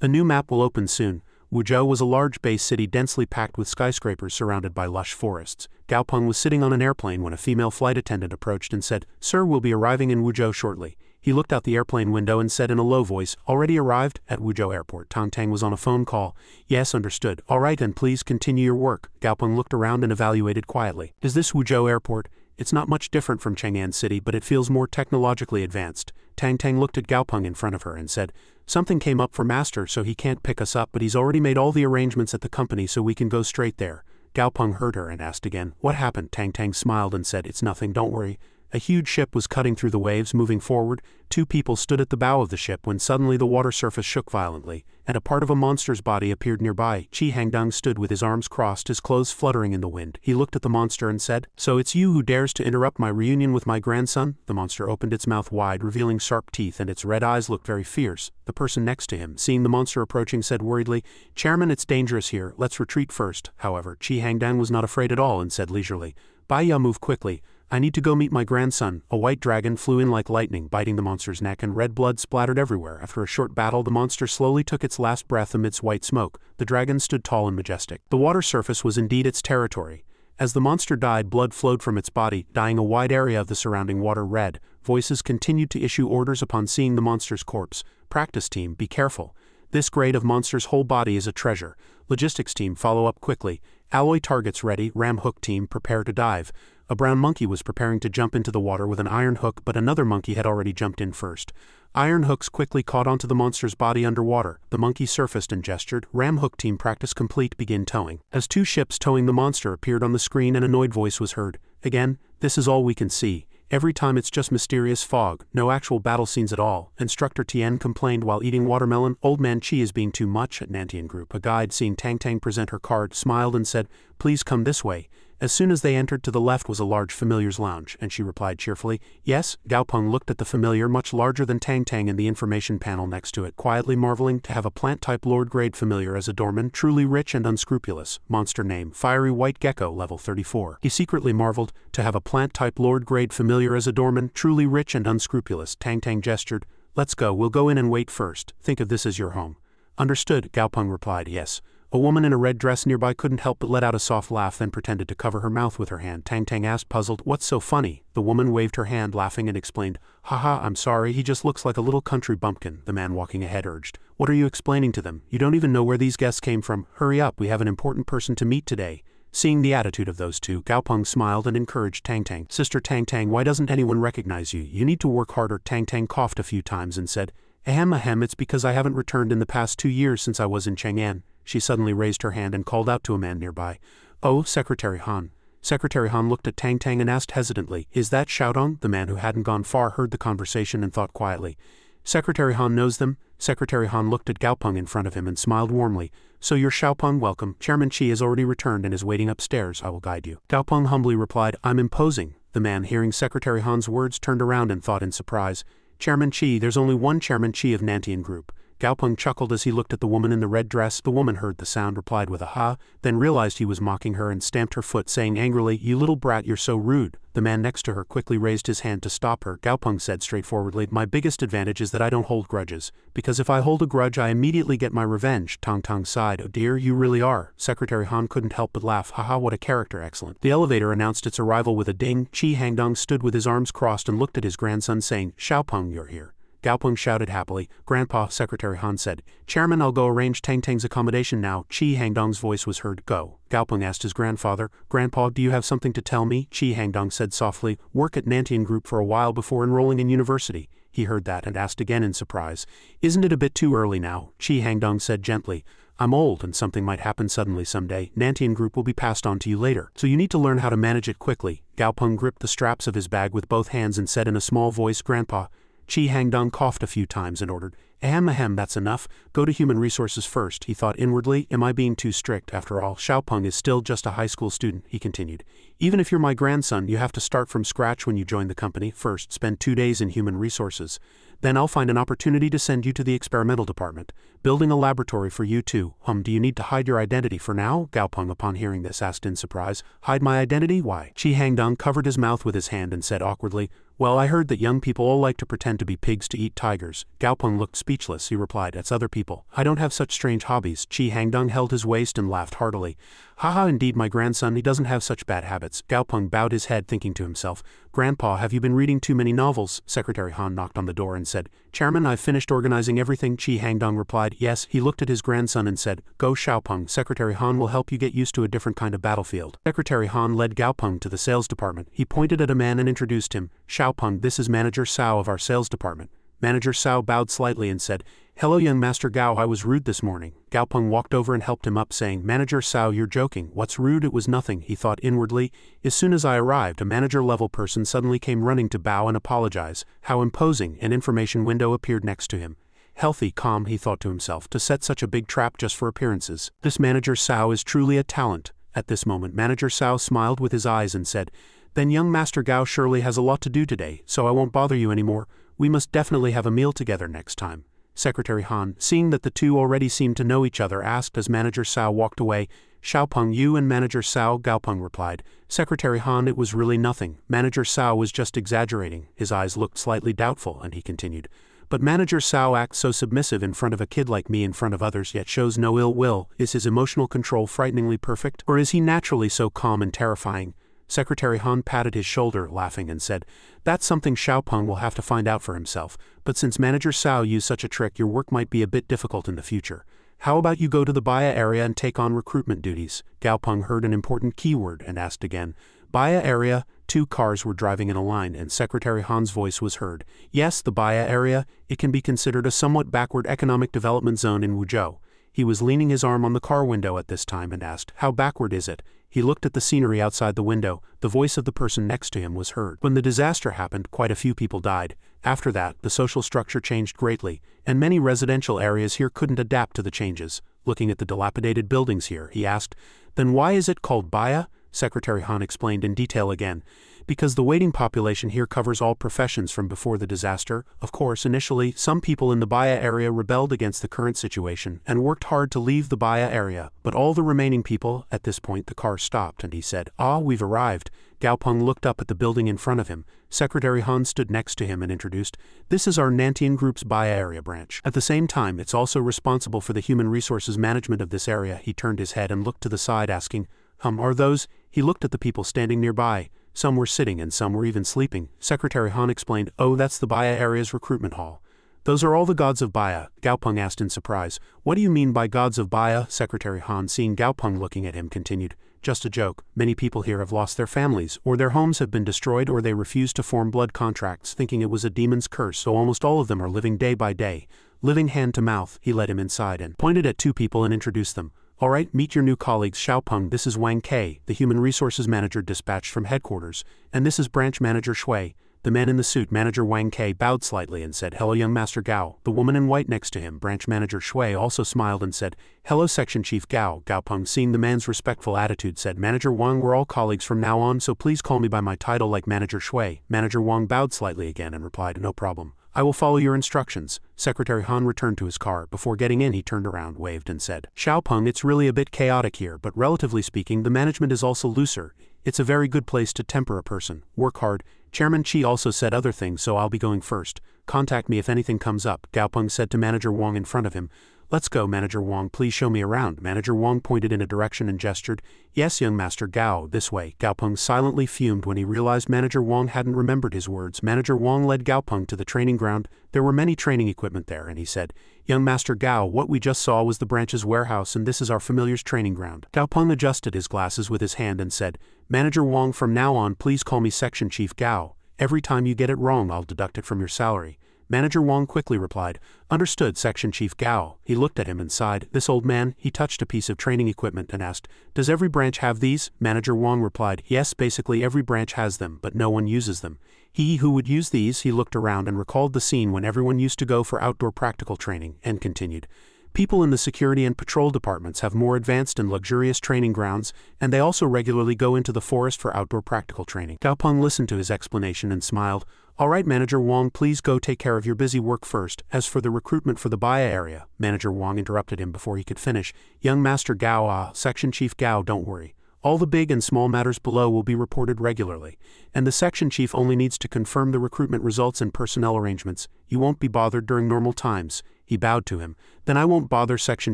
"A new map will open soon." Wuzhou was a large base city densely packed with skyscrapers surrounded by lush forests. Gao Peng was sitting on an airplane when a female flight attendant approached and said, "Sir, we'll be arriving in Wuzhou shortly." He looked out the airplane window and said in a low voice, "Already arrived?" At Wuzhou Airport, Tang Tang was on a phone call. "Yes, understood." "All right, then please continue your work." Gao Peng looked around and evaluated quietly. "Is this Wuzhou Airport? It's not much different from Chang'an City, but it feels more technologically advanced." Tang Tang looked at Gao Peng in front of her and said, "Something came up for Master, so he can't pick us up, but he's already made all the arrangements at the company so we can go straight there." Gao Peng heard her and asked again, "What happened?" Tang Tang smiled and said, "It's nothing, don't worry." A huge ship was cutting through the waves, moving forward. 2 people stood at the bow of the ship when suddenly the water surface shook violently, and a part of a monster's body appeared nearby. Qi Hangdang stood with his arms crossed, his clothes fluttering in the wind. He looked at the monster and said, "So it's you who dares to interrupt my reunion with my grandson?" The monster opened its mouth wide, revealing sharp teeth, and its red eyes looked very fierce. The person next to him, seeing the monster approaching, said worriedly, "Chairman, it's dangerous here. Let's retreat first." However, Qi Hangdang was not afraid at all and said leisurely, "Baiya, move quickly. I need to go meet my grandson." A white dragon flew in like lightning, biting the monster's neck, and red blood splattered everywhere. After a short battle, the monster slowly took its last breath amidst white smoke. The dragon stood tall and majestic. The water surface was indeed its territory. As the monster died, blood flowed from its body, dyeing a wide area of the surrounding water red. Voices continued to issue orders upon seeing the monster's corpse. "Practice team, be careful. This grade of monster's whole body is a treasure." Logistics team, follow up quickly. Alloy targets ready. Ram hook team, prepare to dive. A brown monkey was preparing to jump into the water with an iron hook, but another monkey had already jumped in first. Iron hooks quickly caught onto the monster's body underwater. The monkey surfaced and gestured. Ram hook team, practice complete, begin towing. As 2 ships towing the monster appeared on the screen, an annoyed voice was heard. "Again, this is all we can see. Every time it's just mysterious fog, no actual battle scenes at all." Instructor Tien complained while eating watermelon. "Old man Chi is being too much." At Nantian Group, a guide, seeing Tang Tang present her card, smiled and said, "Please come this way." As soon as they entered, to the left was a large familiar's lounge, and she replied cheerfully, "Yes." Gaopeng looked at the familiar, much larger than Tang Tang, in the information panel next to it, quietly marveling to have a plant-type Lord-grade familiar as a doorman, truly rich and unscrupulous. Monster name, Fiery White Gecko, level 34. He secretly marveled to have a plant-type Lord-grade familiar as a doorman, truly rich and unscrupulous. Tang Tang gestured, "Let's go, we'll go in and wait first. Think of this as your home." "Understood," Gaopeng replied, "yes." A woman in a red dress nearby couldn't help but let out a soft laugh, then pretended to cover her mouth with her hand. Tang Tang asked, puzzled, "What's so funny?" The woman waved her hand, laughing, and explained, "Haha, I'm sorry, he just looks like a little country bumpkin." The man walking ahead urged, "What are you explaining to them? You don't even know where these guests came from. Hurry up, we have an important person to meet today." Seeing the attitude of those two, Gaopeng smiled and encouraged Tang Tang. "Sister Tang Tang, why doesn't anyone recognize you? You need to work harder." Tang Tang coughed a few times and said, Ahem, it's because I haven't returned in the past 2 years since I was in Chang'an." She suddenly raised her hand and called out to a man nearby, "Oh, Secretary Han." Secretary Han looked at Tang Tang and asked hesitantly, "Is that Xiaodong?" The man, who hadn't gone far, heard the conversation and thought quietly, "Secretary Han knows them?" Secretary Han looked at Gaopeng in front of him and smiled warmly. "So you're Xiaopeng, welcome. Chairman Qi has already returned and is waiting upstairs. I will guide you." Gaopeng humbly replied, "I'm imposing." The man, hearing Secretary Han's words, turned around and thought in surprise, "Chairman Qi, there's only one Chairman Qi of Nantian Group." Gaopeng chuckled as he looked at the woman in the red dress. The woman heard the sound, replied with a ha, then realized he was mocking her and stamped her foot, saying angrily, "You little brat, you're so rude." The man next to her quickly raised his hand to stop her. Gaopeng said straightforwardly, "My biggest advantage is that I don't hold grudges, because if I hold a grudge I immediately get my revenge." Tang Tang sighed, "Oh dear, you really are." Secretary Han couldn't help but laugh. "Haha, what a character, excellent." The elevator announced its arrival with a ding. Qi Hangdong stood with his arms crossed and looked at his grandson, saying, "Xiaopeng, you're here." Gaopeng shouted happily. "Grandpa," Secretary Han said. "Chairman, I'll go arrange Tang Tang's accommodation now." Qi Hangdong's voice was heard. "Go." Gaopeng asked his grandfather, "Grandpa, do you have something to tell me?" Qi Hangdong said softly, "Work at Nantian Group for a while before enrolling in university." He heard that and asked again in surprise, "Isn't it a bit too early now?" Qi Hangdong said gently, "I'm old and something might happen suddenly someday. Nantian Group will be passed on to you later, so you need to learn how to manage it quickly." Gaopeng gripped the straps of his bag with both hands and said in a small voice, "Grandpa." Qi Hangdong coughed a few times and ordered, Ahem, that's enough. Go to human resources first." He thought inwardly, "Am I being too strict? After all, Xiaopeng is still just a high school student." He continued, "Even if you're my grandson, you have to start from scratch when you join the company. First, spend 2 days in human resources. Then I'll find an opportunity to send you to the experimental department, building a laboratory for you too." Do you need to hide your identity for now?" Gaopeng, upon hearing this, asked in surprise. "Hide my identity? Why?" Qi Hangdong covered his mouth with his hand and said awkwardly, "Well, I heard that young people all like to pretend to be pigs to eat tigers." Gaopeng looked speechless. He replied, "That's other people. I don't have such strange hobbies." Qi Hangdong held his waist and laughed heartily. "Haha, indeed, my grandson, he doesn't have such bad habits." Gaopeng bowed his head, thinking to himself, "Grandpa, have you been reading too many novels?" Secretary Han knocked on the door and said, "Chairman, I've finished organizing everything." Qi Hangdong replied, "Yes." He looked at his grandson and said, "Go Xiaopeng. Secretary Han will help you get used to a different kind of battlefield." Secretary Han led Gaopeng to the sales department. He pointed at a man and introduced him. "Xiaopeng, this is Manager Cao of our sales department." Manager Cao bowed slightly and said, "Hello young Master Gao, I was rude this morning." Gaopeng walked over and helped him up, saying, "Manager Cao, you're joking. What's rude? It was nothing." He thought inwardly, "As soon as I arrived, a manager-level person suddenly came running to bow and apologize. How imposing." An information window appeared next to him. Healthy, calm, he thought to himself, to set such a big trap just for appearances. This Manager Cao is truly a talent. At this moment, Manager Cao smiled with his eyes and said, "Then young Master Gao surely has a lot to do today, so I won't bother you anymore. We must definitely have a meal together next time." Secretary Han, seeing that the two already seemed to know each other, asked as Manager Cao walked away, "Xiaopeng, you and Manager Cao?" Gaopeng replied, "Secretary Han, it was really nothing. Manager Cao was just exaggerating." His eyes looked slightly doubtful, and he continued, "But Manager Cao acts so submissive in front of a kid like me in front of others, yet shows no ill will. Is his emotional control frighteningly perfect, or is he naturally so calm and terrifying?" Secretary Han patted his shoulder, laughing, and said, "That's something Xiaopeng will have to find out for himself, but since Manager Cao used such a trick, your work might be a bit difficult in the future. How about you go to the Baya area and take on recruitment duties?" Gaopeng heard an important keyword and asked again, "Baya area?" 2 cars were driving in a line, and Secretary Han's voice was heard. "Yes, the Baya area. It can be considered a somewhat backward economic development zone in Wuzhou." He was leaning his arm on the car window at this time and asked, "How backward is it?" He looked at the scenery outside the window. The voice of the person next to him was heard. "When the disaster happened, quite a few people died. After that, the social structure changed greatly, and many residential areas here couldn't adapt to the changes." Looking at the dilapidated buildings here, he asked, "Then why is it called Baya?" Secretary Han explained in detail again. Because the waiting population here covers all professions from before the disaster. Of course, initially, some people in the Baya area rebelled against the current situation and worked hard to leave the Baya area, but all the remaining people. At this point the car stopped and he said, "Ah, we've arrived." Gaopeng looked up at the building in front of him. Secretary Han stood next to him and introduced, "This is our Nantian Group's Baya area branch. At the same time, it's also responsible for the human resources management of this area." He turned his head and looked to the side, asking, Are those?" He looked at the people standing nearby. Some were sitting and some were even sleeping. Secretary Han explained, "Oh, that's the Baya area's recruitment hall." "Those are all the gods of Baya?" Gaopeng asked in surprise. "What do you mean by gods of Baya?" Secretary Han, seeing Gaopeng looking at him, continued, "Just a joke. Many people here have lost their families, or their homes have been destroyed, or they refuse to form blood contracts, thinking it was a demon's curse, so almost all of them are living day by day. Living hand to mouth." He led him inside and pointed at two people and introduced them. "All right, meet your new colleagues. Xiaopeng, this is Wang Ke, the Human Resources Manager dispatched from headquarters, and this is Branch Manager Shui." The man in the suit, Manager Wang Ke, bowed slightly and said, "Hello, young Master Gao." The woman in white next to him, Branch Manager Shui, also smiled and said, "Hello, Section Chief Gao." Gaopeng, seeing the man's respectful attitude, said, "Manager Wang, we're all colleagues from now on, so please call me by my title like Manager Shui." Manager Wang bowed slightly again and replied, "No problem. I will follow your instructions." Secretary Han returned to his car. Before getting in, he turned around, waved and said, "Xiaopeng, it's really a bit chaotic here, but relatively speaking, the management is also looser. It's a very good place to temper a person. Work hard." Chairman Chi also said other things, so I'll be going first. Contact me if anything comes up, Gaopeng said to Manager Wang in front of him. "Let's go, Manager Wang, please show me around." Manager Wang pointed in a direction and gestured, "Yes, young Master Gao, this way." Gaopeng silently fumed when he realized Manager Wang hadn't remembered his words. Manager Wang led Gaopeng to the training ground. There were many training equipment there, and he said, "Young Master Gao, what we just saw was the branch's warehouse, and this is our familiar's training ground." Gaopeng adjusted his glasses with his hand and said, "Manager Wang, from now on please call me Section Chief Gao. Every time you get it wrong, I'll deduct it from your salary." Manager Wang quickly replied, "Understood, Section Chief Gao." He looked at him and sighed. This old man, he touched a piece of training equipment and asked, "Does every branch have these?" Manager Wang replied, "Yes, basically every branch has them, but no one uses them." He who would use these, he looked around and recalled the scene when everyone used to go for outdoor practical training, and continued, "People in the security and patrol departments have more advanced and luxurious training grounds, and they also regularly go into the forest for outdoor practical training." Gaopeng listened to his explanation and smiled. "All right, Manager Wang, please go take care of your busy work first. As for the recruitment for the Baya area," Manager Wang interrupted him before he could finish. "Young Master Gao, Section Chief Gao, don't worry. All the big and small matters below will be reported regularly, and the section chief only needs to confirm the recruitment results and personnel arrangements. You won't be bothered during normal times." He bowed to him. "Then I won't bother Section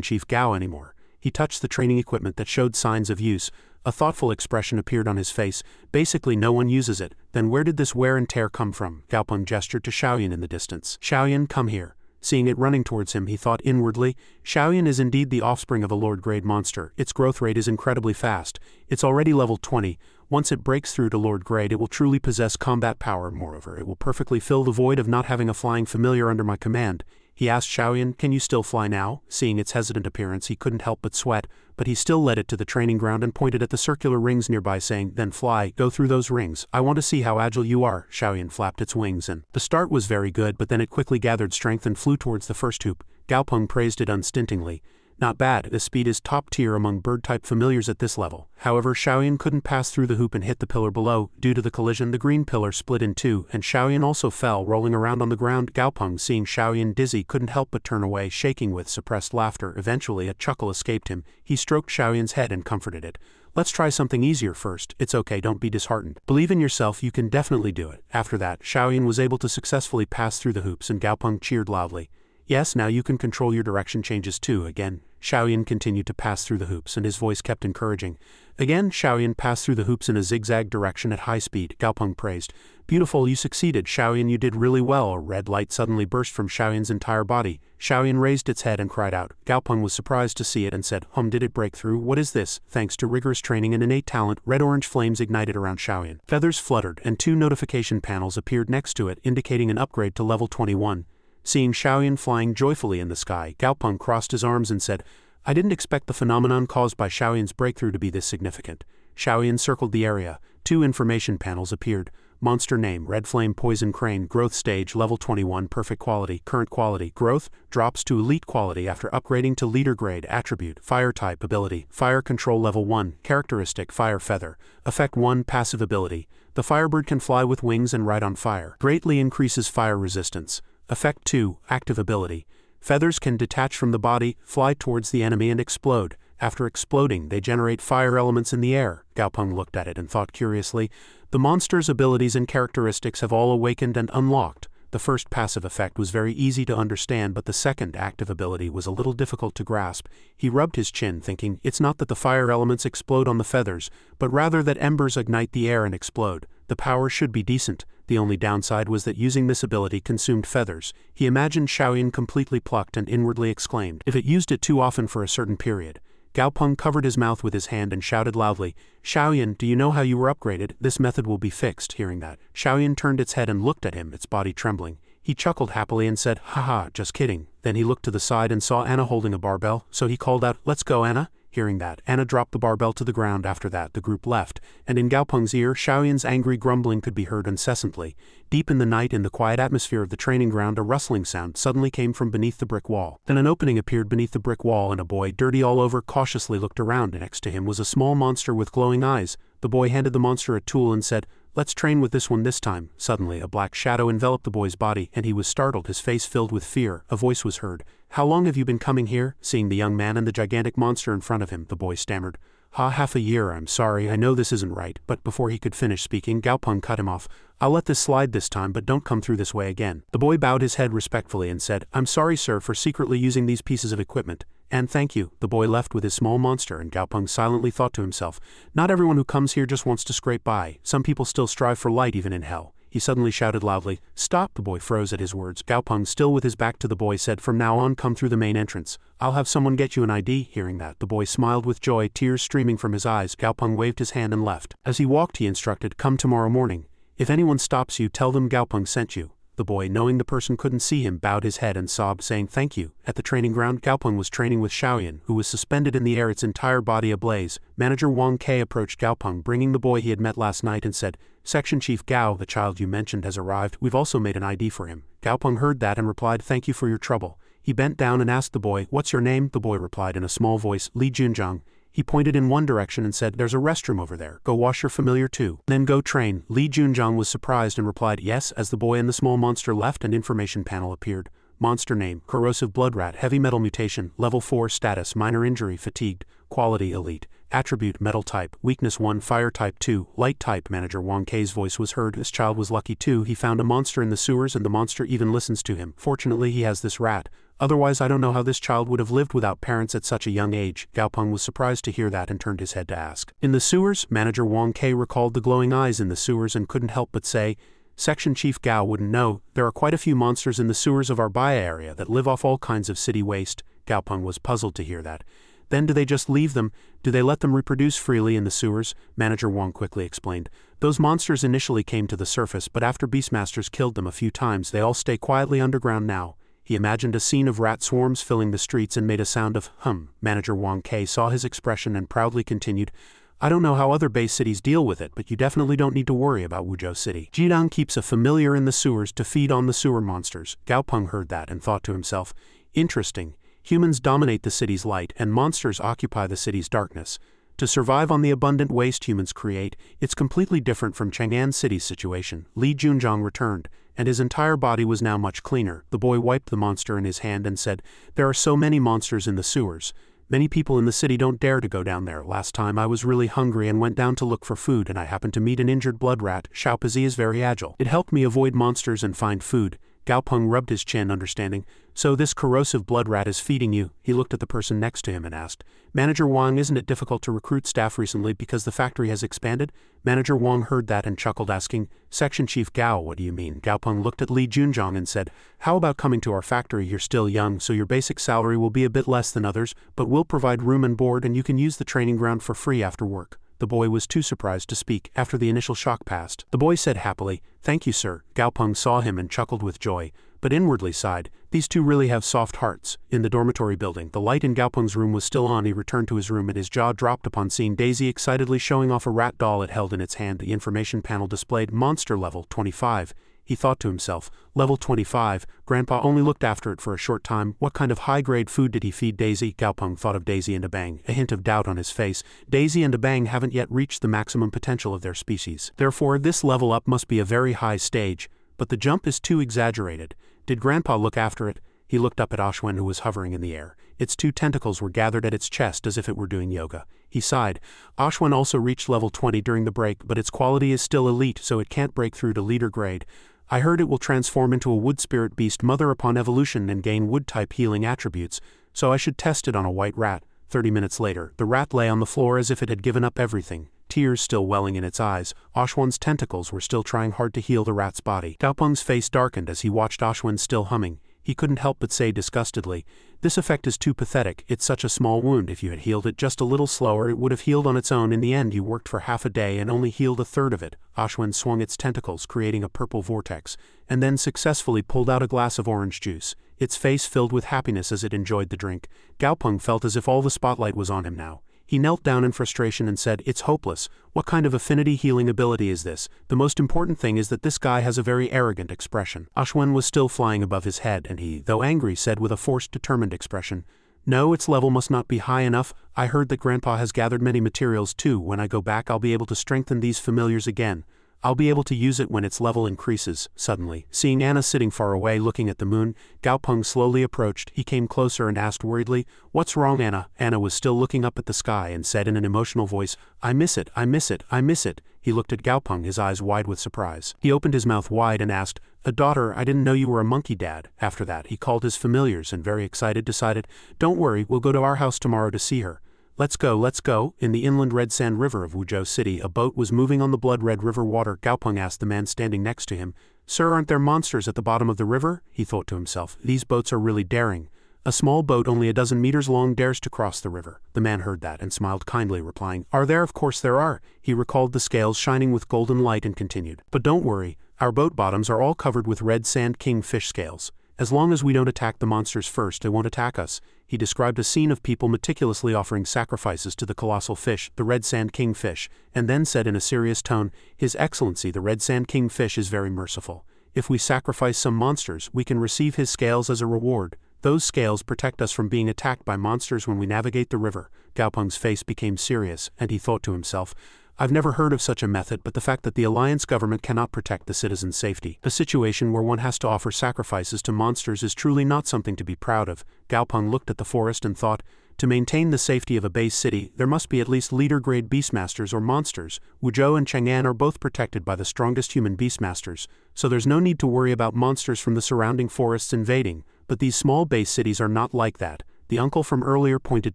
Chief Gao anymore." He touched the training equipment that showed signs of use. A thoughtful expression appeared on his face. "Basically no one uses it. Then where did this wear and tear come from?" Gaopeng gestured to Xiaoyan in the distance. "Xiaoyan, come here." Seeing it running towards him, he thought inwardly, Xiaoyan is indeed the offspring of a Lord-grade monster. Its growth rate is incredibly fast. It's already level 20. Once it breaks through to Lord-grade, it will truly possess combat power. Moreover, it will perfectly fill the void of not having a flying familiar under my command. He asked Xiaoyan, "Can you still fly now?" Seeing its hesitant appearance, he couldn't help but sweat, but he still led it to the training ground and pointed at the circular rings nearby, saying, "Then fly, go through those rings. I want to see how agile you are." Xiaoyan flapped its wings, and the start was very good, but then it quickly gathered strength and flew towards the first hoop. Gaopeng praised it unstintingly. "Not bad, the speed is top tier among bird-type familiars at this level." However, Xiaoyan couldn't pass through the hoop and hit the pillar below. Due to the collision, the green pillar split in two, and Xiaoyan also fell, rolling around on the ground. Gaopeng, seeing Xiaoyan dizzy, couldn't help but turn away, shaking with suppressed laughter. Eventually, a chuckle escaped him. He stroked Xiaoyan's head and comforted it. "Let's try something easier first. It's okay, don't be disheartened. Believe in yourself, you can definitely do it." After that, Xiaoyan was able to successfully pass through the hoops, and Gaopeng cheered loudly. "Yes, now you can control your direction changes too." Again, Xiaoyan continued to pass through the hoops, and his voice kept encouraging. Again, Xiaoyan passed through the hoops in a zigzag direction at high speed. Gaopeng praised. "Beautiful, you succeeded, Xiaoyan, you did really well." A red light suddenly burst from Xiaoyan's entire body. Xiaoyan raised its head and cried out. Gaopeng was surprised to see it and said, did it break through? What is this?" Thanks to rigorous training and innate talent, red-orange flames ignited around Xiaoyan. Feathers fluttered, and 2 notification panels appeared next to it, indicating an upgrade to level 21. Seeing Xiaoyan flying joyfully in the sky, Gaopeng crossed his arms and said, "I didn't expect the phenomenon caused by Xiaoyan's breakthrough to be this significant." Xiaoyan circled the area. 2 information panels appeared. Monster name, Red Flame Poison Crane. Growth stage, level 21, perfect quality. Current quality, growth, drops to elite quality after upgrading to leader grade. Attribute, fire type. Ability, fire control level 1. Characteristic, fire feather. Effect 1, passive ability. The firebird can fly with wings and ride on fire. Greatly increases fire resistance. Effect 2, active ability. Feathers can detach from the body, fly towards the enemy and explode. After exploding, they generate fire elements in the air. Gaopeng looked at it and thought curiously. The monster's abilities and characteristics have all awakened and unlocked. The first passive effect was very easy to understand, but the second active ability was a little difficult to grasp. He rubbed his chin, thinking, it's not that the fire elements explode on the feathers, but rather that embers ignite the air and explode. The power should be decent. The only downside was that using this ability consumed feathers. He imagined Xiaoyan completely plucked and inwardly exclaimed, if it used it too often for a certain period. Gaopeng covered his mouth with his hand and shouted loudly, Xiaoyan, do you know how you were upgraded? This method will be fixed. Hearing that, Xiaoyan turned its head and looked at him, its body trembling. He chuckled happily and said, haha, just kidding. Then he looked to the side and saw Anna holding a barbell, so he called out, let's go, Anna. Hearing that, Anna dropped the barbell to the ground. After that, the group left, and in Gaopeng's ear, Xiaoyan's angry grumbling could be heard incessantly. Deep in the night, in the quiet atmosphere of the training ground, a rustling sound suddenly came from beneath the brick wall. Then an opening appeared beneath the brick wall, and a boy, dirty all over, cautiously looked around. Next to him was a small monster with glowing eyes. The boy handed the monster a tool and said, let's train with this one this time. Suddenly, a black shadow enveloped the boy's body, and he was startled, his face filled with fear. A voice was heard. How long have you been coming here? Seeing the young man and the gigantic monster in front of him, the boy stammered. Half a year, I'm sorry, I know this isn't right. But before he could finish speaking, Gaopeng cut him off. I'll let this slide this time, but don't come through this way again. The boy bowed his head respectfully and said, I'm sorry, sir, for secretly using these pieces of equipment. And thank you. The boy left with his small monster, and Gaopeng silently thought to himself, not everyone who comes here just wants to scrape by. Some people still strive for light even in hell. He suddenly shouted loudly, stop! The boy froze at his words. Gaopeng, still with his back to the boy, said, from now on come through the main entrance. I'll have someone get you an ID. Hearing that, the boy smiled with joy, tears streaming from his eyes. Gaopeng waved his hand and left. As he walked, he instructed, come tomorrow morning. If anyone stops you, tell them Gaopeng sent you. The boy, knowing the person couldn't see him, bowed his head and sobbed, saying thank you. At the training ground, Gaopeng was training with Xiaoyan, who was suspended in the air, its entire body ablaze. Manager Wang Ke approached Gaopeng, bringing the boy he had met last night, and said, Section Chief Gao, the child you mentioned, has arrived. We've also made an ID for him. Gaopeng heard that and replied, thank you for your trouble. He bent down and asked the boy, what's your name? The boy replied in a small voice, Li Junjiang. He pointed in one direction and said, there's a restroom over there. Go wash your familiar too. Then go train. Li Junjiang was surprised and replied, yes, as the boy and the small monster left, an information panel appeared. Monster name, corrosive blood rat, heavy metal mutation, level 4 status, minor injury, fatigued, quality elite. Attribute, metal type, weakness 1, fire type 2, light type. Manager Wang Ke's voice was heard. This child was lucky too. He found a monster in the sewers and the monster even listens to him. Fortunately, he has this rat. Otherwise, I don't know how this child would have lived without parents at such a young age. Gaopeng was surprised to hear that and turned his head to ask. In the sewers? Manager Wang Ke recalled the glowing eyes in the sewers and couldn't help but say, Section Chief Gao wouldn't know. There are quite a few monsters in the sewers of our Baya area that live off all kinds of city waste. Gaopeng was puzzled to hear that. Then do they just leave them? Do they let them reproduce freely in the sewers? Manager Wang quickly explained. Those monsters initially came to the surface, but after Beastmasters killed them a few times, they all stay quietly underground now. He imagined a scene of rat swarms filling the streets and made a sound of hum. Manager Wang Ke saw his expression and proudly continued, I don't know how other base cities deal with it, but you definitely don't need to worry about Wuzhou City. Jidang keeps a familiar in the sewers to feed on the sewer monsters. Gaopeng heard that and thought to himself, interesting. Humans dominate the city's light, and monsters occupy the city's darkness. To survive on the abundant waste humans create, it's completely different from Chang'an City's situation. Li Junjiang returned, and his entire body was now much cleaner. The boy wiped the monster in his hand and said, there are so many monsters in the sewers. Many people in the city don't dare to go down there. Last time I was really hungry and went down to look for food, and I happened to meet an injured blood rat. Xiaopazi is very agile. It helped me avoid monsters and find food. Gaopeng rubbed his chin, understanding. So this corrosive blood rat is feeding you? He looked at the person next to him and asked, Manager Wang, isn't it difficult to recruit staff recently because the factory has expanded? Manager Wang heard that and chuckled, asking, Section Chief Gao, what do you mean? Gaopeng looked at Li Junjiang and said, how about coming to our factory? You're still young, so your basic salary will be a bit less than others, but we'll provide room and board and you can use the training ground for free after work. The boy was too surprised to speak. After the initial shock passed, the boy said happily, thank you, sir. Gaopeng saw him and chuckled with joy. but inwardly sighed, these two really have soft hearts. In the dormitory building, the light in Gaopeng's room was still on. He returned to his room and his jaw dropped upon seeing Daisy excitedly showing off a rat doll it held in its hand. The information panel displayed monster level 25. He thought to himself, level 25, Grandpa only looked after it for a short time. What kind of high-grade food did he feed Daisy? Gaopeng thought of Daisy and Abang, a hint of doubt on his face. Daisy and Abang haven't yet reached the maximum potential of their species. Therefore, this level up must be a very high stage, but the jump is too exaggerated. Did Grandpa look after it? He looked up at Ashwin, who was hovering in the air. Its two tentacles were gathered at its chest as if it were doing yoga. He sighed. Ashwin also reached level 20 during the break, but its quality is still elite, so it can't break through to leader grade. I heard it will transform into a wood spirit beast mother upon evolution and gain wood-type healing attributes, so I should test it on a white rat. 30 minutes later, the rat lay on the floor as if it had given up everything, tears still welling in its eyes. Ashwin's tentacles were still trying hard to heal the rat's body. Gaopeng's face darkened as he watched Ashwin still humming. He couldn't help but say disgustedly, "This effect is too pathetic. It's such a small wound. If you had healed it just a little slower, it would have healed on its own. In the end, you worked for half a day and only healed a third of it." Ashwin swung its tentacles, creating a purple vortex, and then successfully pulled out a glass of orange juice. Its face filled with happiness as it enjoyed the drink. Gaopeng felt as if all the spotlight was on him now. He knelt down in frustration and said, "It's hopeless. What kind of affinity healing ability is this? The most important thing is that this guy has a very arrogant expression." Ashwin was still flying above his head, and he, though angry, said with a forced, determined expression, "No, its level must not be high enough. I heard that Grandpa has gathered many materials too. When I go back, I'll be able to strengthen these familiars again. I'll be able to use it when its level increases." Suddenly, seeing Anna sitting far away looking at the moon, Gaopeng slowly approached. He came closer and asked worriedly, "What's wrong, Anna?" Anna was still looking up at the sky and said in an emotional voice, "I miss it, I miss it, I miss it." He looked at Gaopeng, his eyes wide with surprise. He opened his mouth wide and asked, "A daughter, I didn't know you were a monkey dad." After that, he called his familiars and very excited decided, "Don't worry, we'll go to our house tomorrow to see her. Let's go, let's go." In the inland red sand river of Wuzhou City, a boat was moving on the blood-red river water. Gaopeng asked the man standing next to him, "Sir, aren't there monsters at the bottom of the river?" He thought to himself, "These boats are really daring. A small boat only a dozen meters long dares to cross the river." The man heard that and smiled kindly, replying, "Are there? Of course there are." He recalled the scales shining with golden light and continued, "But don't worry, our boat bottoms are all covered with red sand king fish scales. As long as we don't attack the monsters first, they won't attack us." He described a scene of people meticulously offering sacrifices to the colossal fish, the red sand kingfish, and then said in a serious tone, "His Excellency, the red sand kingfish is very merciful. If we sacrifice some monsters, we can receive his scales as a reward. Those scales protect us from being attacked by monsters when we navigate the river." Gaopeng's face became serious, and he thought to himself, "I've never heard of such a method, but the fact that the alliance government cannot protect the citizens' safety, a situation where one has to offer sacrifices to monsters, is truly not something to be proud of." Gaopeng looked at the forest and thought, to maintain the safety of a base city, there must be at least leader-grade beastmasters or monsters. Wuzhou and Chang'an are both protected by the strongest human beastmasters, so there's no need to worry about monsters from the surrounding forests invading, but these small base cities are not like that. The uncle from earlier pointed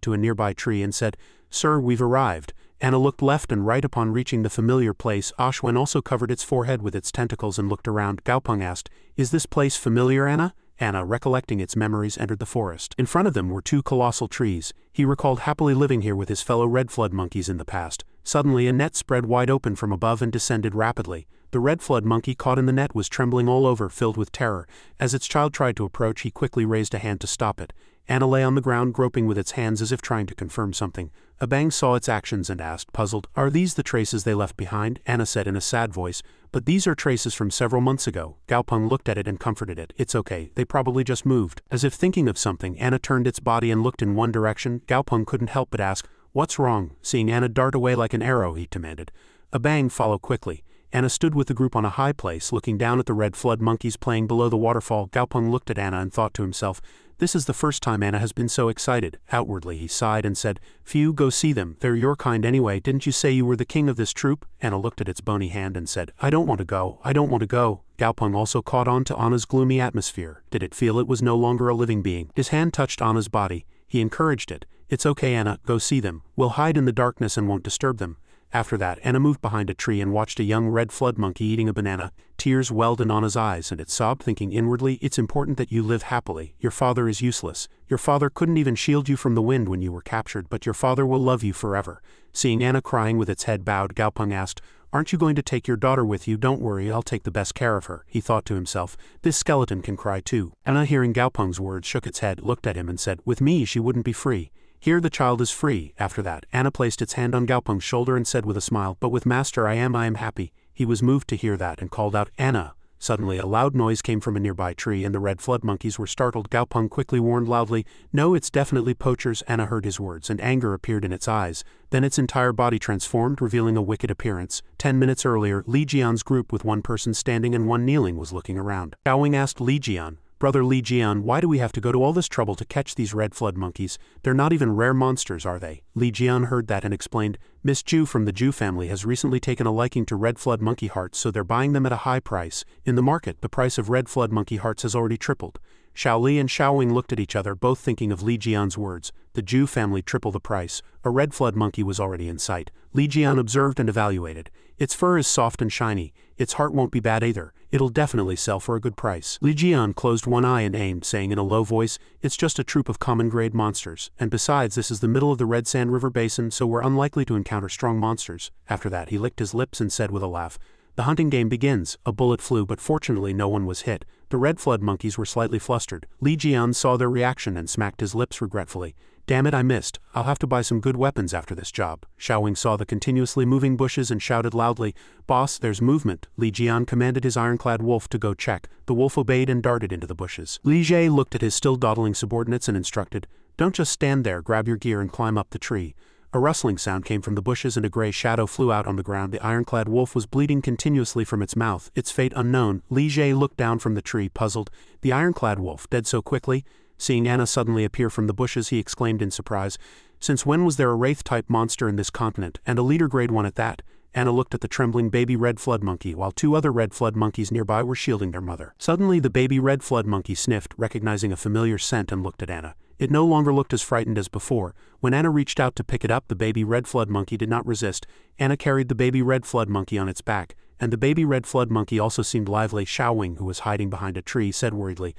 to a nearby tree and said, "Sir, we've arrived." Anna looked left and right upon reaching the familiar place. Ashwin also covered its forehead with its tentacles and looked around. Gaopeng asked, "Is this place familiar, Anna?" Anna, recollecting its memories, entered the forest. In front of them were two colossal trees. He recalled happily living here with his fellow red flood monkeys in the past. Suddenly a net spread wide open from above and descended rapidly. The red flood monkey caught in the net was trembling all over, filled with terror. As its child tried to approach, he quickly raised a hand to stop it. Anna lay on the ground groping with its hands as if trying to confirm something. Abang saw its actions and asked, puzzled, "Are these the traces they left behind?" Anna said in a sad voice, "But these are traces from several months ago." Gaopeng looked at it and comforted it. "It's okay, they probably just moved." As if thinking of something, Anna turned its body and looked in one direction. Gaopeng couldn't help but ask, "What's wrong?" Seeing Anna dart away like an arrow, he demanded. Abang followed quickly. Anna stood with the group on a high place, looking down at the red flood monkeys playing below the waterfall. Gaopeng looked at Anna and thought to himself, "This is the first time Anna has been so excited." Outwardly he sighed and said, "Phew, go see them. They're your kind anyway. Didn't you say you were the king of this troop?" Anna looked at its bony hand and said, "I don't want to go. I don't want to go." Gaopeng also caught on to Anna's gloomy atmosphere. Did it feel it was no longer a living being? His hand touched Anna's body. He encouraged it. "It's okay, Anna. Go see them. We'll hide in the darkness and won't disturb them." After that, Anna moved behind a tree and watched a young red flood monkey eating a banana. Tears welled in Anna's eyes and it sobbed, thinking inwardly, "It's important that you live happily. Your father is useless. Your father couldn't even shield you from the wind when you were captured, but your father will love you forever." Seeing Anna crying with its head bowed, Gaopeng asked, Aren't you going to take your daughter with you? Don't worry, I'll take the best care of her, he thought to himself. This skeleton can cry too. Anna, hearing Gaopeng's words, shook its head, looked at him and said, with me she wouldn't be free. Here the child is free. After that, Anna placed its hand on Gaopeng's shoulder and said with a smile, but with Master I am happy. He was moved to hear that and called out, Anna. Suddenly a loud noise came from a nearby tree and the red flood monkeys were startled. Gaopeng quickly warned loudly, no, it's definitely poachers. Anna heard his words and anger appeared in its eyes. Then its entire body transformed, revealing a wicked appearance. 10 minutes earlier, Li Jian's group with one person standing and one kneeling was looking around. Xiaowing asked Li Jian, Brother Li Jian, why do we have to go to all this trouble to catch these red flood monkeys? They're not even rare monsters, are they? Li Jian heard that and explained, Miss Ju from the Ju family has recently taken a liking to red flood monkey hearts, so they're buying them at a high price. In the market, the price of red flood monkey hearts has already tripled. Xiao Li and Xiaowing looked at each other, both thinking of Li Jian's words. The Ju family triple the price. A red flood monkey was already in sight. Li Jian observed and evaluated. Its fur is soft and shiny. Its heart won't be bad either. It'll definitely sell for a good price. Li Jian closed one eye and aimed, saying in a low voice, it's just a troop of common-grade monsters, and besides this is the middle of the Red Sand River Basin, so we're unlikely to encounter strong monsters. After that he licked his lips and said with a laugh, the hunting game begins. A bullet flew, but fortunately no one was hit. The red flood monkeys were slightly flustered. Li Jian saw their reaction and smacked his lips regretfully. Damn it, I missed. I'll have to buy some good weapons after this job. Xiaowing saw the continuously moving bushes and shouted loudly, Boss, there's movement. Li Jian commanded his ironclad wolf to go check. The wolf obeyed and darted into the bushes. Li Jie looked at his still dawdling subordinates and instructed, don't just stand there, grab your gear and climb up the tree. A rustling sound came from the bushes and a gray shadow flew out on the ground. The ironclad wolf was bleeding continuously from its mouth, its fate unknown. Li Jie looked down from the tree, puzzled. The ironclad wolf, dead so quickly? Seeing Anna suddenly appear from the bushes, he exclaimed in surprise, since when was there a wraith-type monster in this continent, and a leader-grade one at that? Anna looked at the trembling baby red flood monkey while two other red flood monkeys nearby were shielding their mother. Suddenly the baby red flood monkey sniffed, recognizing a familiar scent, and looked at Anna. It no longer looked as frightened as before. When Anna reached out to pick it up, the baby red flood monkey did not resist. Anna carried the baby red flood monkey on its back, and the baby red flood monkey also seemed lively. Xiaowing, who was hiding behind a tree, said worriedly,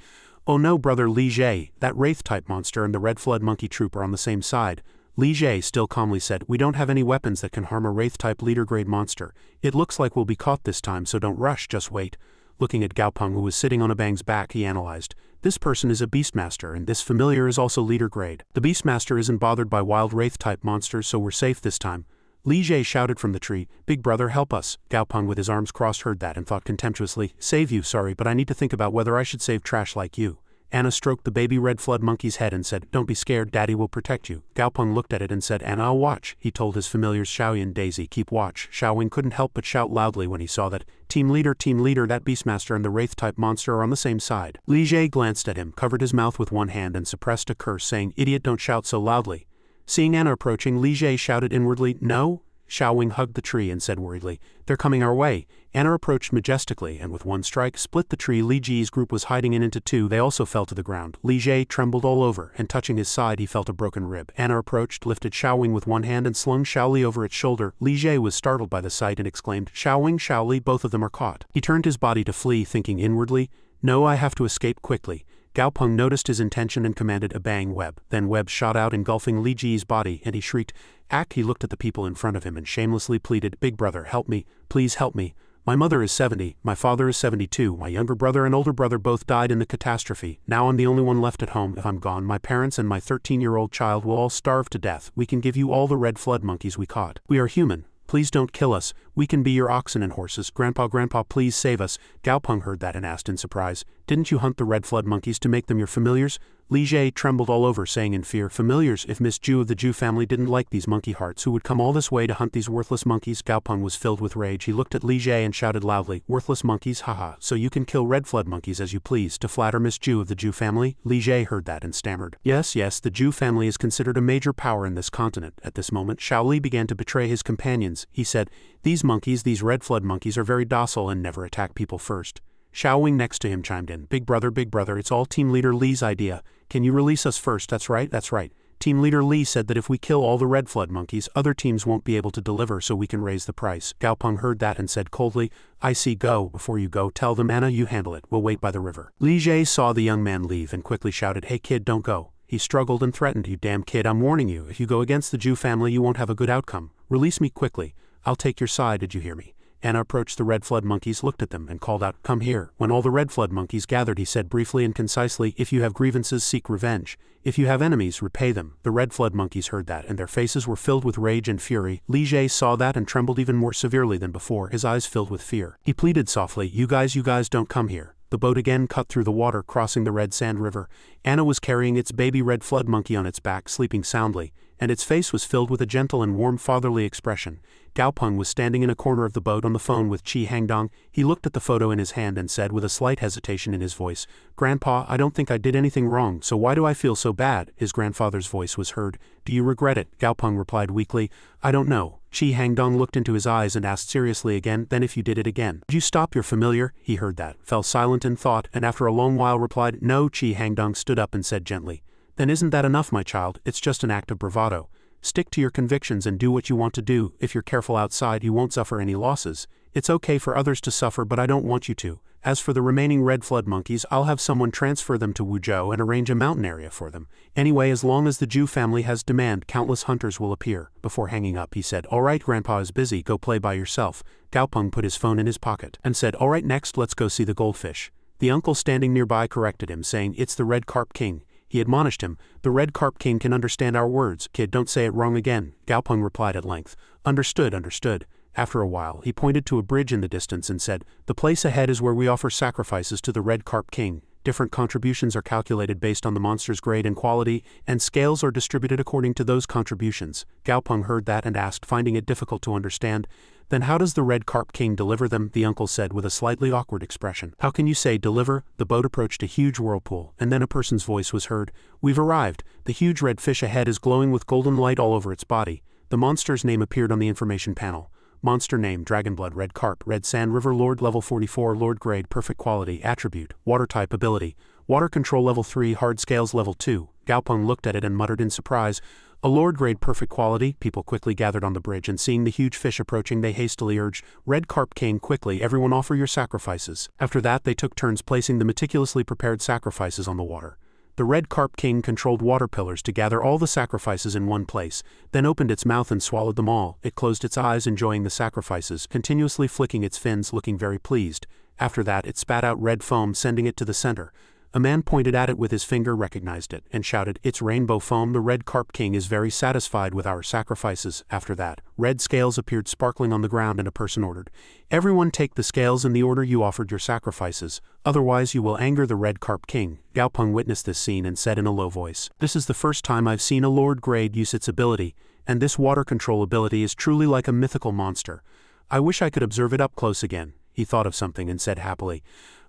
oh no, Brother Li Jie, that wraith-type monster and the red flood monkey troop are on the same side. Li Jie still calmly said, we don't have any weapons that can harm a wraith-type leader-grade monster. It looks like we'll be caught this time, so don't rush, just wait. Looking at Gaopeng, who was sitting on a Bang's back, he analyzed. This person is a Beastmaster, and this familiar is also leader grade. The Beastmaster isn't bothered by wild wraith-type monsters, so we're safe this time. Li Jie shouted from the tree, Big brother, help us. Gaopeng with his arms crossed heard that and thought contemptuously, save you, sorry, but I need to think about whether I should save trash like you. Anna stroked the baby red flood monkey's head and said, don't be scared, Daddy will protect you. Gaopeng looked at it and said, Anna, I'll watch. He told his familiars Xiaoyi and Daisy, keep watch. Xiaowing couldn't help but shout loudly when he saw that, team leader, that Beastmaster and the wraith-type monster are on the same side. Li Jie glanced at him, covered his mouth with one hand and suppressed a curse, saying, idiot, don't shout so loudly. Seeing Anna approaching, Li Jie shouted inwardly, no? Xiaowing hugged the tree and said worriedly, they're coming our way. Anna approached majestically and with one strike split the tree Li Jie's group was hiding in into two. They also fell to the ground. Li Jie trembled all over, and touching his side he felt a broken rib. Anna approached, lifted Xiaowing with one hand and slung Xiaoli over its shoulder. Li Jie was startled by the sight and exclaimed, Xiaowing, Xiaoli, both of them are caught. He turned his body to flee, thinking inwardly, no, I have to escape quickly. Gaopeng noticed his intention and commanded a bang web. Then web shot out engulfing Li Jie's body, and he shrieked, Act! He looked at the people in front of him and shamelessly pleaded, Big brother, help me, please help me. My mother is 70, my father is 72, my younger brother and older brother both died in the catastrophe. Now I'm the only one left at home. If I'm gone, my parents and my 13-year-old child will all starve to death. We can give you all the red flood monkeys we caught. We are human. Please don't kill us. We can be your oxen and horses. Grandpa, please save us. Gaopeng heard that and asked in surprise, didn't you hunt the red flood monkeys to make them your familiars? Li Jie trembled all over, saying in fear, familiars, if Miss Ju of the Ju family didn't like these monkey hearts, who would come all this way to hunt these worthless monkeys? Gaopeng was filled with rage. He looked at Li Jie and shouted loudly, worthless monkeys, haha, so you can kill red flood monkeys as you please, to flatter Miss Ju of the Ju family? Li Jie heard that and stammered, yes, the Ju family is considered a major power in this continent. At this moment, Xiaoli began to betray his companions. He said, these monkeys, these red flood monkeys are very docile and never attack people first. Xiaowing next to him chimed in, Big brother, it's all team leader Li's idea. Can you release us first? That's right. Team leader Li said that if we kill all the red flood monkeys, other teams won't be able to deliver, so we can raise the price. Gaopeng heard that and said coldly, I see, go. Before you go, tell them, Anna, you handle it. We'll wait by the river. Li Jie saw the young man leave and quickly shouted, hey kid, don't go. He struggled and threatened, you damn kid, I'm warning you, if you go against the Ju family you won't have a good outcome. Release me quickly. I'll take your side, did you hear me? Anna approached the red flood monkeys, looked at them, and called out, "Come here." When all the red flood monkeys gathered, he said briefly and concisely, "If you have grievances, seek revenge. If you have enemies, repay them." The red flood monkeys heard that, and their faces were filled with rage and fury. Li Jie saw that and trembled even more severely than before, his eyes filled with fear. He pleaded softly, you guys don't come here." The boat again cut through the water, crossing the red sand river. Anna was carrying its baby red flood monkey on its back, sleeping soundly, and its face was filled with a gentle and warm fatherly expression. Gao Peng was standing in a corner of the boat on the phone with Qi Hangdong. He looked at the photo in his hand and said with a slight hesitation in his voice, "Grandpa, I don't think I did anything wrong, so why do I feel so bad?" His grandfather's voice was heard. "Do you regret it?" Gao Peng replied weakly, "I don't know." Qi Hangdong looked into his eyes and asked seriously again, "Then if you did it again, would you stop your familiar?" He heard that, fell silent in thought, and after a long while replied, "No." Qi Hangdong stood up and said gently, "Then isn't that enough, my child? It's just an act of bravado. Stick to your convictions and do what you want to do. If you're careful outside, you won't suffer any losses. It's okay for others to suffer, but I don't want you to. As for the remaining red flood monkeys, I'll have someone transfer them to Wuzhou and arrange a mountain area for them. Anyway, as long as the Zhu family has demand, countless hunters will appear." Before hanging up, he said, "All right, Grandpa is busy, go play by yourself." Gao Peng put his phone in his pocket and said, "All right, next let's go see the goldfish." The uncle standing nearby corrected him, saying, "It's the Red Carp King." He admonished him, "The Red Carp King can understand our words. Kid, don't say it wrong again." Gao Peng replied at length, "Understood, understood." After a while, he pointed to a bridge in the distance and said, "The place ahead is where we offer sacrifices to the Red Carp King. Different contributions are calculated based on the monster's grade and quality, and scales are distributed according to those contributions." Gao Peng heard that and asked, finding it difficult to understand, "Then how does the Red Carp King deliver them?" The uncle said with a slightly awkward expression. "How can you say deliver?" The boat approached a huge whirlpool, and then a person's voice was heard. "We've arrived. The huge red fish ahead is glowing with golden light all over its body." The monster's name appeared on the information panel. Monster name, Dragonblood Red Carp, Red Sand River Lord Level 44 Lord Grade Perfect Quality Attribute, Water Type Ability, Water Control Level 3 Hard Scales Level 2. Gao Peng looked at it and muttered in surprise, "A Lord Grade Perfect Quality?" People quickly gathered on the bridge, and seeing the huge fish approaching, they hastily urged, "Red Carp King, quickly, everyone offer your sacrifices." After that, they took turns placing the meticulously prepared sacrifices on the water. The Red Carp King controlled water pillars to gather all the sacrifices in one place, then opened its mouth and swallowed them all. It closed its eyes, enjoying the sacrifices, continuously flicking its fins, looking very pleased. After that, it spat out red foam, sending it to the center. A man pointed at it with his finger, recognized it, and shouted, "It's rainbow foam. The Red Carp King is very satisfied with our sacrifices." After that, red scales appeared sparkling on the ground, and a person ordered, "Everyone take the scales in the order you offered your sacrifices, otherwise you will anger the Red Carp King." Gao Peng witnessed this scene and said in a low voice, "This is the first time I've seen a Lord Grade use its ability, and this water control ability is truly like a mythical monster. I wish I could observe it up close again." He thought of something and said happily,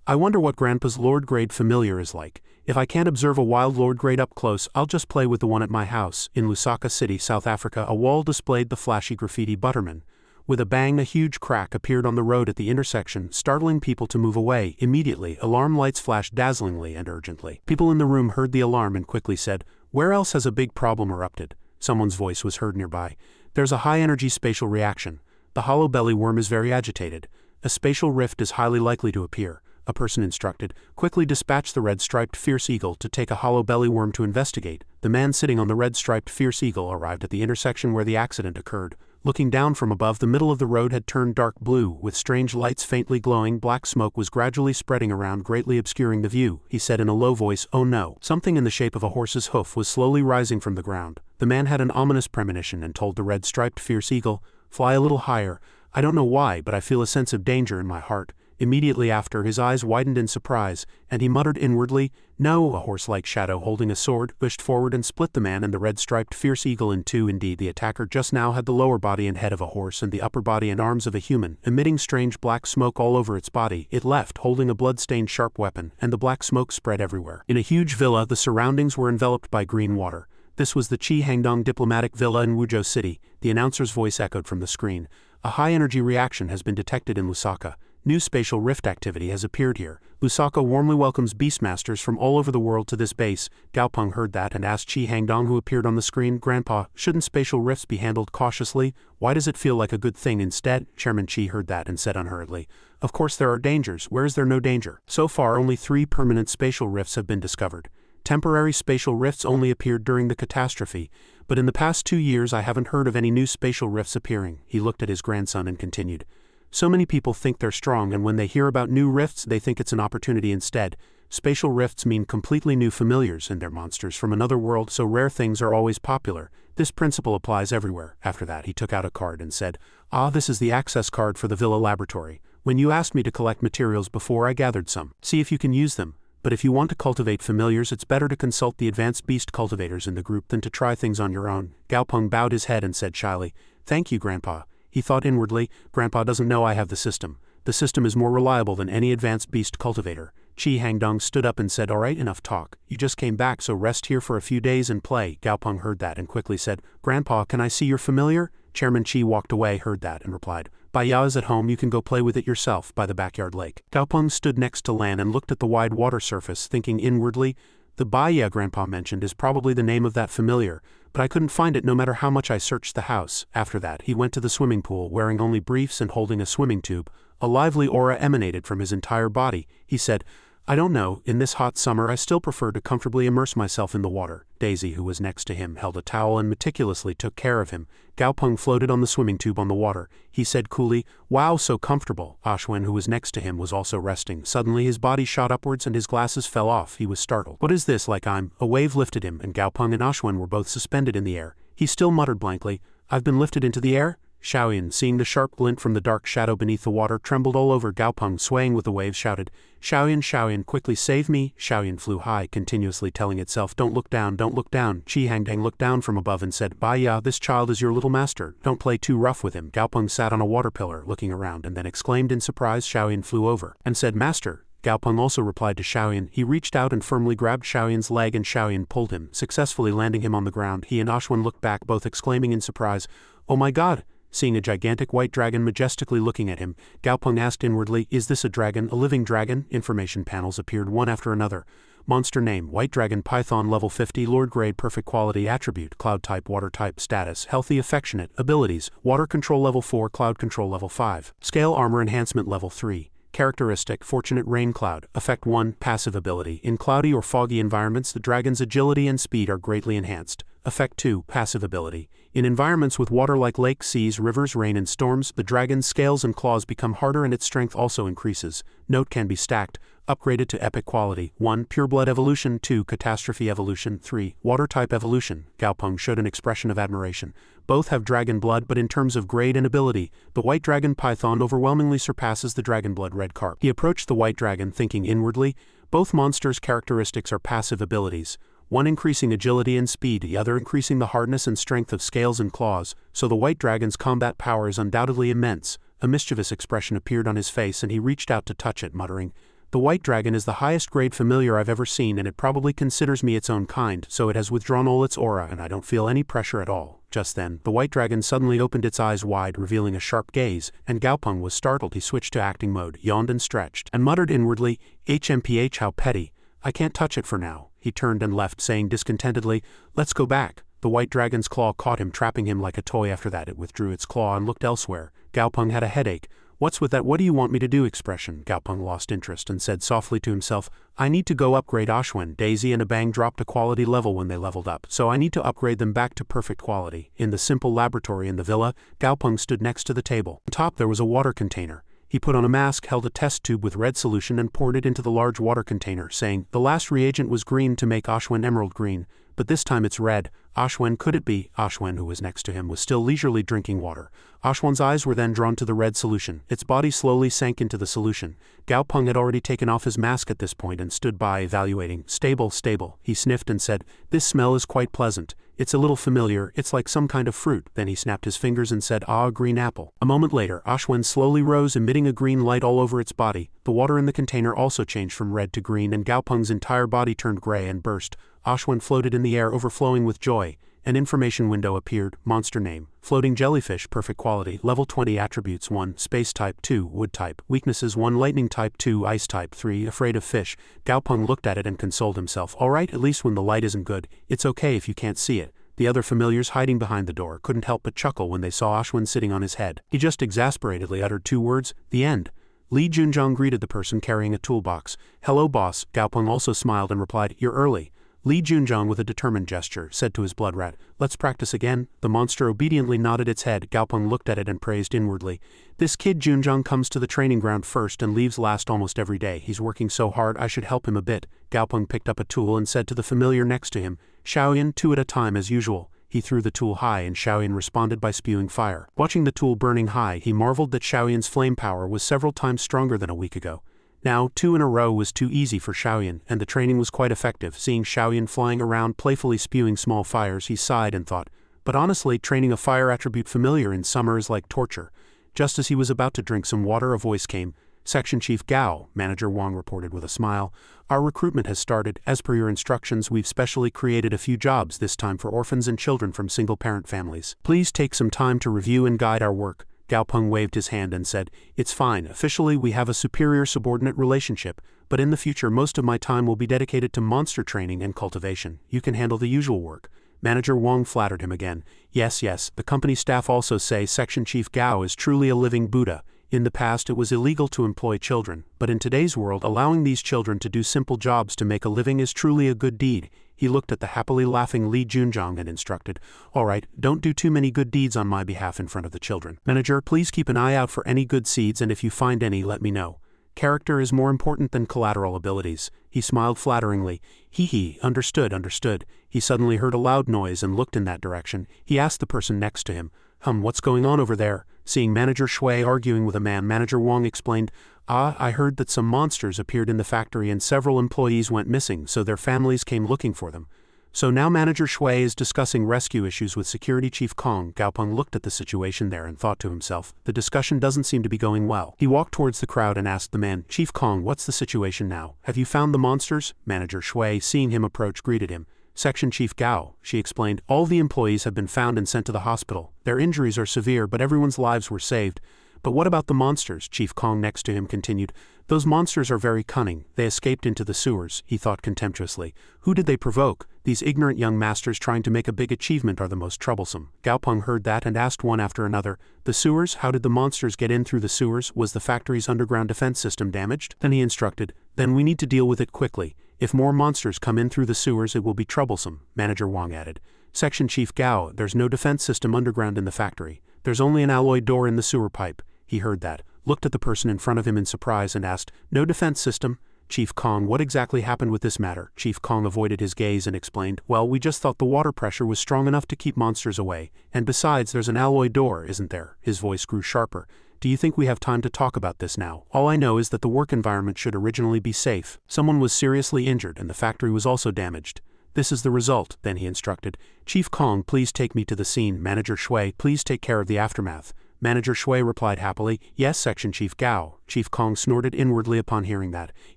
"I wonder what Grandpa's Lord Grade familiar is like. If I can't observe a wild Lord Grade up close, I'll just play with the one at my house." In Lusaka City, South Africa, a wall displayed the flashy graffiti Butterman. With a bang, a huge crack appeared on the road at the intersection, startling people to move away. Immediately, alarm lights flashed dazzlingly and urgently. People in the room heard the alarm and quickly said, "Where else has a big problem erupted?" Someone's voice was heard nearby. "There's a high-energy spatial reaction. The hollow belly worm is very agitated. A spatial rift is highly likely to appear." A person instructed, "Quickly dispatch the red-striped fierce eagle to take a hollow belly worm to investigate." The man sitting on the red-striped fierce eagle arrived at the intersection where the accident occurred. Looking down from above, the middle of the road had turned dark blue, with strange lights faintly glowing. Black smoke was gradually spreading around, greatly obscuring the view. He said in a low voice, "Oh no." Something in the shape of a horse's hoof was slowly rising from the ground. The man had an ominous premonition and told the red-striped fierce eagle, "Fly a little higher. I don't know why, but I feel a sense of danger in my heart." Immediately after, his eyes widened in surprise, and he muttered inwardly, "No." A horse-like shadow holding a sword pushed forward and split the man and the red-striped fierce eagle in two. Indeed, the attacker just now had the lower body and head of a horse and the upper body and arms of a human. Emitting strange black smoke all over its body, it left, holding a blood-stained sharp weapon, and the black smoke spread everywhere. In a huge villa, the surroundings were enveloped by green water. This was the Qi Hangdong Diplomatic Villa in Wuzhou City. The announcer's voice echoed from the screen. "A high-energy reaction has been detected in Lusaka. New spatial rift activity has appeared here. Lusaka warmly welcomes Beastmasters from all over the world to this base." Gao Peng heard that and asked Qi Hangdong, who appeared on the screen, "Grandpa, shouldn't spatial rifts be handled cautiously? Why does it feel like a good thing instead?" Chairman Qi heard that and said unhurriedly, "Of course there are dangers. Where is there no danger? So far, only 3 permanent spatial rifts have been discovered. Temporary spatial rifts only appeared during the catastrophe, but in the past 2 years I haven't heard of any new spatial rifts appearing." He looked at his grandson and continued, So many people think they're strong, and when they hear about new rifts they think it's an opportunity instead. Spatial rifts mean completely new familiars, and they're monsters from another world, so rare things are always popular. This principle applies everywhere. After that he took out a card and said, "Ah, this is the access card for the Villa Laboratory. When you asked me to collect materials before, I gathered some. See if you can use them. But if you want to cultivate familiars, it's better to consult the advanced beast cultivators in the group than to try things on your own." Gaopeng bowed his head and said shyly, "Thank you, Grandpa." He thought inwardly, Grandpa doesn't know I have the system. The system is more reliable than any advanced beast cultivator. Qi Hangdong stood up and said, "Alright, enough talk. You just came back, so rest here for a few days and play." Gaopeng heard that and quickly said, "Grandpa, can I see your familiar?" Chairman Qi walked away, heard that, and replied, "Bai Ya is at home, you can go play with it yourself by the backyard lake." Gaopeng stood next to Lan and looked at the wide water surface, thinking inwardly, the Bai Ya Grandpa mentioned is probably the name of that familiar, but I couldn't find it no matter how much I searched the house. After that he went to the swimming pool, wearing only briefs and holding a swimming tube. A lively aura emanated from his entire body. He said, "I don't know, in this hot summer I still prefer to comfortably immerse myself in the water." Daisy, who was next to him, held a towel and meticulously took care of him. Gaopeng floated on the swimming tube on the water. He said coolly, "Wow, so comfortable." Ashwin, who was next to him, was also resting. Suddenly his body shot upwards and his glasses fell off. He was startled. "What is this, like I'm—" A wave lifted him, and Gaopeng and Ashwin were both suspended in the air. He still muttered blankly, "I've been lifted into the air?" Xiaoyan, seeing the sharp glint from the dark shadow beneath the water, trembled all over. Gaopeng, swaying with the waves, shouted, "Xiaoyan, Xiaoyan, quickly save me!" Xiaoyan flew high, continuously telling itself, "Don't look down, don't look down." Qi Hangdang looked down from above and said, "Bai Ya, this child is your little master. Don't play too rough with him." Gaopeng sat on a water pillar, looking around, and then exclaimed in surprise. Xiaoyan flew over and said, "Master." Gaopeng also replied to Xiaoyan. He reached out and firmly grabbed Xiaoyan's leg, and Xiaoyan pulled him, successfully landing him on the ground. He and Ashwin looked back, both exclaiming in surprise, "Oh my God!" Seeing a gigantic white dragon majestically looking at him, Gaopeng asked inwardly, "Is this a dragon, a living dragon?" Information panels appeared one after another. Monster name, White Dragon Python, level 50, Lord grade, perfect quality, attribute, cloud type, water type, status, healthy, affectionate, abilities, water control level 4, cloud control level 5, scale armor enhancement level 3. Characteristic, Fortunate Rain Cloud. Effect 1, passive ability. In cloudy or foggy environments, the dragon's agility and speed are greatly enhanced. Effect 2, passive ability. In environments with water like lakes, seas, rivers, rain and storms, the dragon's scales and claws become harder and its strength also increases. Note: can be stacked. Upgraded to epic quality. 1. Pureblood evolution. 2. Catastrophe evolution. 3. Water type evolution. Gaopeng showed an expression of admiration. Both have dragon blood, but in terms of grade and ability, the White Dragon Python overwhelmingly surpasses the Dragon Blood Red Carp. He approached the White Dragon, thinking inwardly, both monsters' characteristics are passive abilities. One increasing agility and speed, the other increasing the hardness and strength of scales and claws, so the White Dragon's combat power is undoubtedly immense. A mischievous expression appeared on his face and he reached out to touch it, muttering, "The White Dragon is the highest grade familiar I've ever seen, and it probably considers me its own kind, so it has withdrawn all its aura and I don't feel any pressure at all." Just then, the White Dragon suddenly opened its eyes wide, revealing a sharp gaze, and Gaopeng was startled. He switched to acting mode, yawned and stretched, and muttered inwardly, "HMPH, how petty. I can't touch it for now." He turned and left, saying discontentedly, "Let's go back." The White Dragon's claw caught him, trapping him like a toy. After that it withdrew its claw and looked elsewhere. Gaopeng had a headache. "What's with that 'what do you want me to do' expression?" Gaopeng lost interest and said softly to himself, "I need to go upgrade Ashwin." Daisy and Abang dropped a quality level when they leveled up, so I need to upgrade them back to perfect quality. In the simple laboratory in the villa, Gaopeng stood next to the table. On top there was a water container. He put on a mask, held a test tube with red solution and poured it into the large water container, saying, "The last reagent was green to make Ashwin emerald green, but this time it's red. Ashwin, could it be?" Ashwin, who was next to him, was still leisurely drinking water. Ashwin's eyes were then drawn to the red solution. Its body slowly sank into the solution. Gaopeng had already taken off his mask at this point and stood by, evaluating. "Stable, stable." He sniffed and said, "This smell is quite pleasant. It's a little familiar, it's like some kind of fruit." Then he snapped his fingers and said, "Ah, a green apple." A moment later, Ashwin slowly rose, emitting a green light all over its body. The water in the container also changed from red to green, and Gaopeng's entire body turned gray and burst. Ashwin floated in the air, overflowing with joy. An information window appeared. Monster name, Floating Jellyfish, perfect quality, level 20, attributes 1, space type, 2, wood type, weaknesses 1, lightning type, 2, ice type, 3, afraid of fish. Gaopeng looked at it and consoled himself. "Alright, at least when the light isn't good, it's okay if you can't see it." The other familiars hiding behind the door couldn't help but chuckle when they saw Ashwin sitting on his head. He just exasperatedly uttered 2 words, "The end." Li Junzhong greeted the person carrying a toolbox. "Hello boss." Gaopeng also smiled and replied, "You're early." Li Junzhong, with a determined gesture, said to his blood rat, "Let's practice again." The monster obediently nodded its head. Gaopeng looked at it and praised inwardly. "This kid Junzhong comes to the training ground first and leaves last almost every day. He's working so hard I should help him a bit." Gaopeng picked up a tool and said to the familiar next to him, "Shaoyan, 2 at a time as usual." He threw the tool high and Shaoyan responded by spewing fire. Watching the tool burning high, he marveled that Shaoyan's flame power was several times stronger than a week ago. Now, 2 in a row was too easy for Shaoyan, and the training was quite effective. Seeing Shaoyan flying around playfully spewing small fires, he sighed and thought, "But honestly, training a fire attribute familiar in summer is like torture." Just as he was about to drink some water, a voice came. "Section Chief Gao," Manager Wang reported with a smile. "Our recruitment has started. As per your instructions, we've specially created a few jobs, this time for orphans and children from single-parent families. Please take some time to review and guide our work." Gaopeng waved his hand and said, "It's fine. Officially, we have a superior-subordinate relationship, but in the future most of my time will be dedicated to monster training and cultivation. You can handle the usual work." Manager Wang flattered him again. Yes, the company staff also say Section Chief Gao is truly a living Buddha. In the past it was illegal to employ children, but in today's world allowing these children to do simple jobs to make a living is truly a good deed." He looked at the happily laughing Li Junzhong and instructed, "All right, don't do too many good deeds on my behalf in front of the children. Manager, please keep an eye out for any good seeds, and if you find any, let me know. Character is more important than collateral abilities." He smiled flatteringly. Hee, understood. He suddenly heard a loud noise and looked in that direction. He asked the person next to him, "What's going on over there?" Seeing Manager Shui arguing with a man, Manager Wang explained, "I heard that some monsters appeared in the factory and several employees went missing, so their families came looking for them." So now Manager Shui is discussing rescue issues with Security Chief Kong. Gaopeng looked at the situation there and thought to himself, the discussion doesn't seem to be going well. He walked towards the crowd and asked the man, "Chief Kong, what's the situation now? Have you found the monsters?" Manager Shui, seeing him approach, greeted him. "Section Chief Gao," she explained, "all the employees have been found and sent to the hospital. Their injuries are severe, but everyone's lives were saved." "But what about the monsters?" Chief Kong next to him continued. "Those monsters are very cunning. They escaped into the sewers," he thought contemptuously. "Who did they provoke? These ignorant young masters trying to make a big achievement are the most troublesome." Gaopeng heard that and asked one after another, "The sewers? How did the monsters get in through the sewers? Was the factory's underground defense system damaged?" Then he instructed, "Then we need to deal with it quickly. If more monsters come in through the sewers it will be troublesome." Manager Wang added, "Section Chief Gao, there's no defense system underground in the factory. There's only an alloy door in the sewer pipe." He heard that, looked at the person in front of him in surprise and asked, "No defense system?" "Chief Kong, what exactly happened with this matter?" Chief Kong avoided his gaze and explained, "Well, we just thought the water pressure was strong enough to keep monsters away, and besides there's an alloy door, isn't there?" His voice grew sharper. "Do you think we have time to talk about this now? All I know is that the work environment should originally be safe. Someone was seriously injured and the factory was also damaged. This is the result." Then he instructed, "Chief Kong, please take me to the scene. Manager Shui, please take care of the aftermath." Manager Shui replied happily, "Yes, Section Chief Gao." Chief Kong snorted inwardly upon hearing that.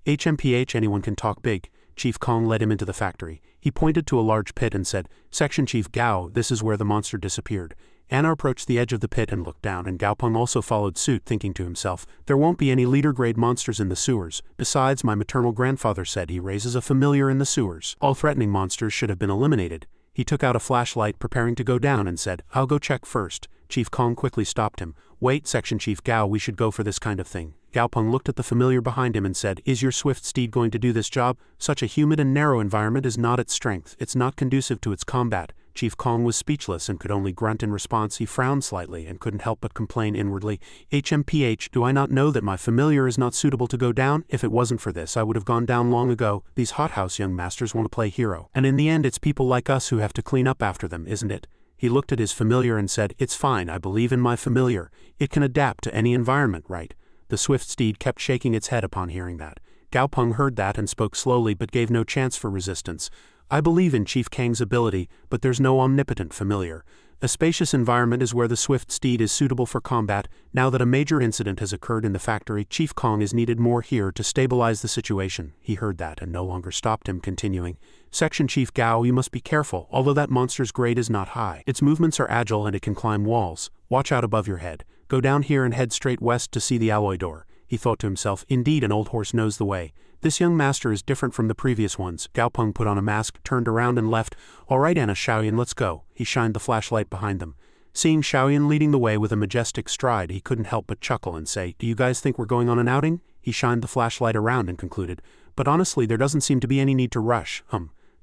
HMPH, anyone can talk big. Chief Kong led him into the factory. He pointed to a large pit and said, "Section Chief Gao, this is where the monster disappeared." Anna approached the edge of the pit and looked down, and Gaopeng also followed suit, thinking to himself, "There won't be any leader-grade monsters in the sewers. Besides, my maternal grandfather said he raises a familiar in the sewers. All threatening monsters should have been eliminated." He took out a flashlight, preparing to go down, and said, "I'll go check first." Chief Kong quickly stopped him. "Wait, Section Chief Gao, we should go for this kind of thing." Gaopeng looked at the familiar behind him and said, "Is your swift steed going to do this job? Such a humid and narrow environment is not its strength. It's not conducive to its combat." Chief Kong was speechless and could only grunt in response. He frowned slightly and couldn't help but complain inwardly, "HMPH, do I not know that my familiar is not suitable to go down? If it wasn't for this I would have gone down long ago. These hothouse young masters want to play hero, and in the end it's people like us who have to clean up after them, isn't it?" He looked at his familiar and said, "It's fine, I believe in my familiar. It can adapt to any environment, right?" The swift steed kept shaking its head upon hearing that. Gaopeng heard that and spoke slowly but gave no chance for resistance. "I believe in Chief Kang's ability, but there's no omnipotent familiar. A spacious environment is where the swift steed is suitable for combat. Now that a major incident has occurred in the factory, Chief Kong is needed more here to stabilize the situation." He heard that and no longer stopped him, continuing, "Section Chief Gao, you must be careful. Although that monster's grade is not high, its movements are agile and it can climb walls. Watch out above your head. Go down here and head straight west to see the alloy door." He thought to himself, "Indeed, an old horse knows the way. This young master is different from the previous ones." Gaopeng put on a mask, turned around and left. "All right, Anna, Shaoyan, let's go." He shined the flashlight behind them. Seeing Shaoyan leading the way with a majestic stride, he couldn't help but chuckle and say, "Do you guys think we're going on an outing?" He shined the flashlight around and concluded, "But honestly, there doesn't seem to be any need to rush.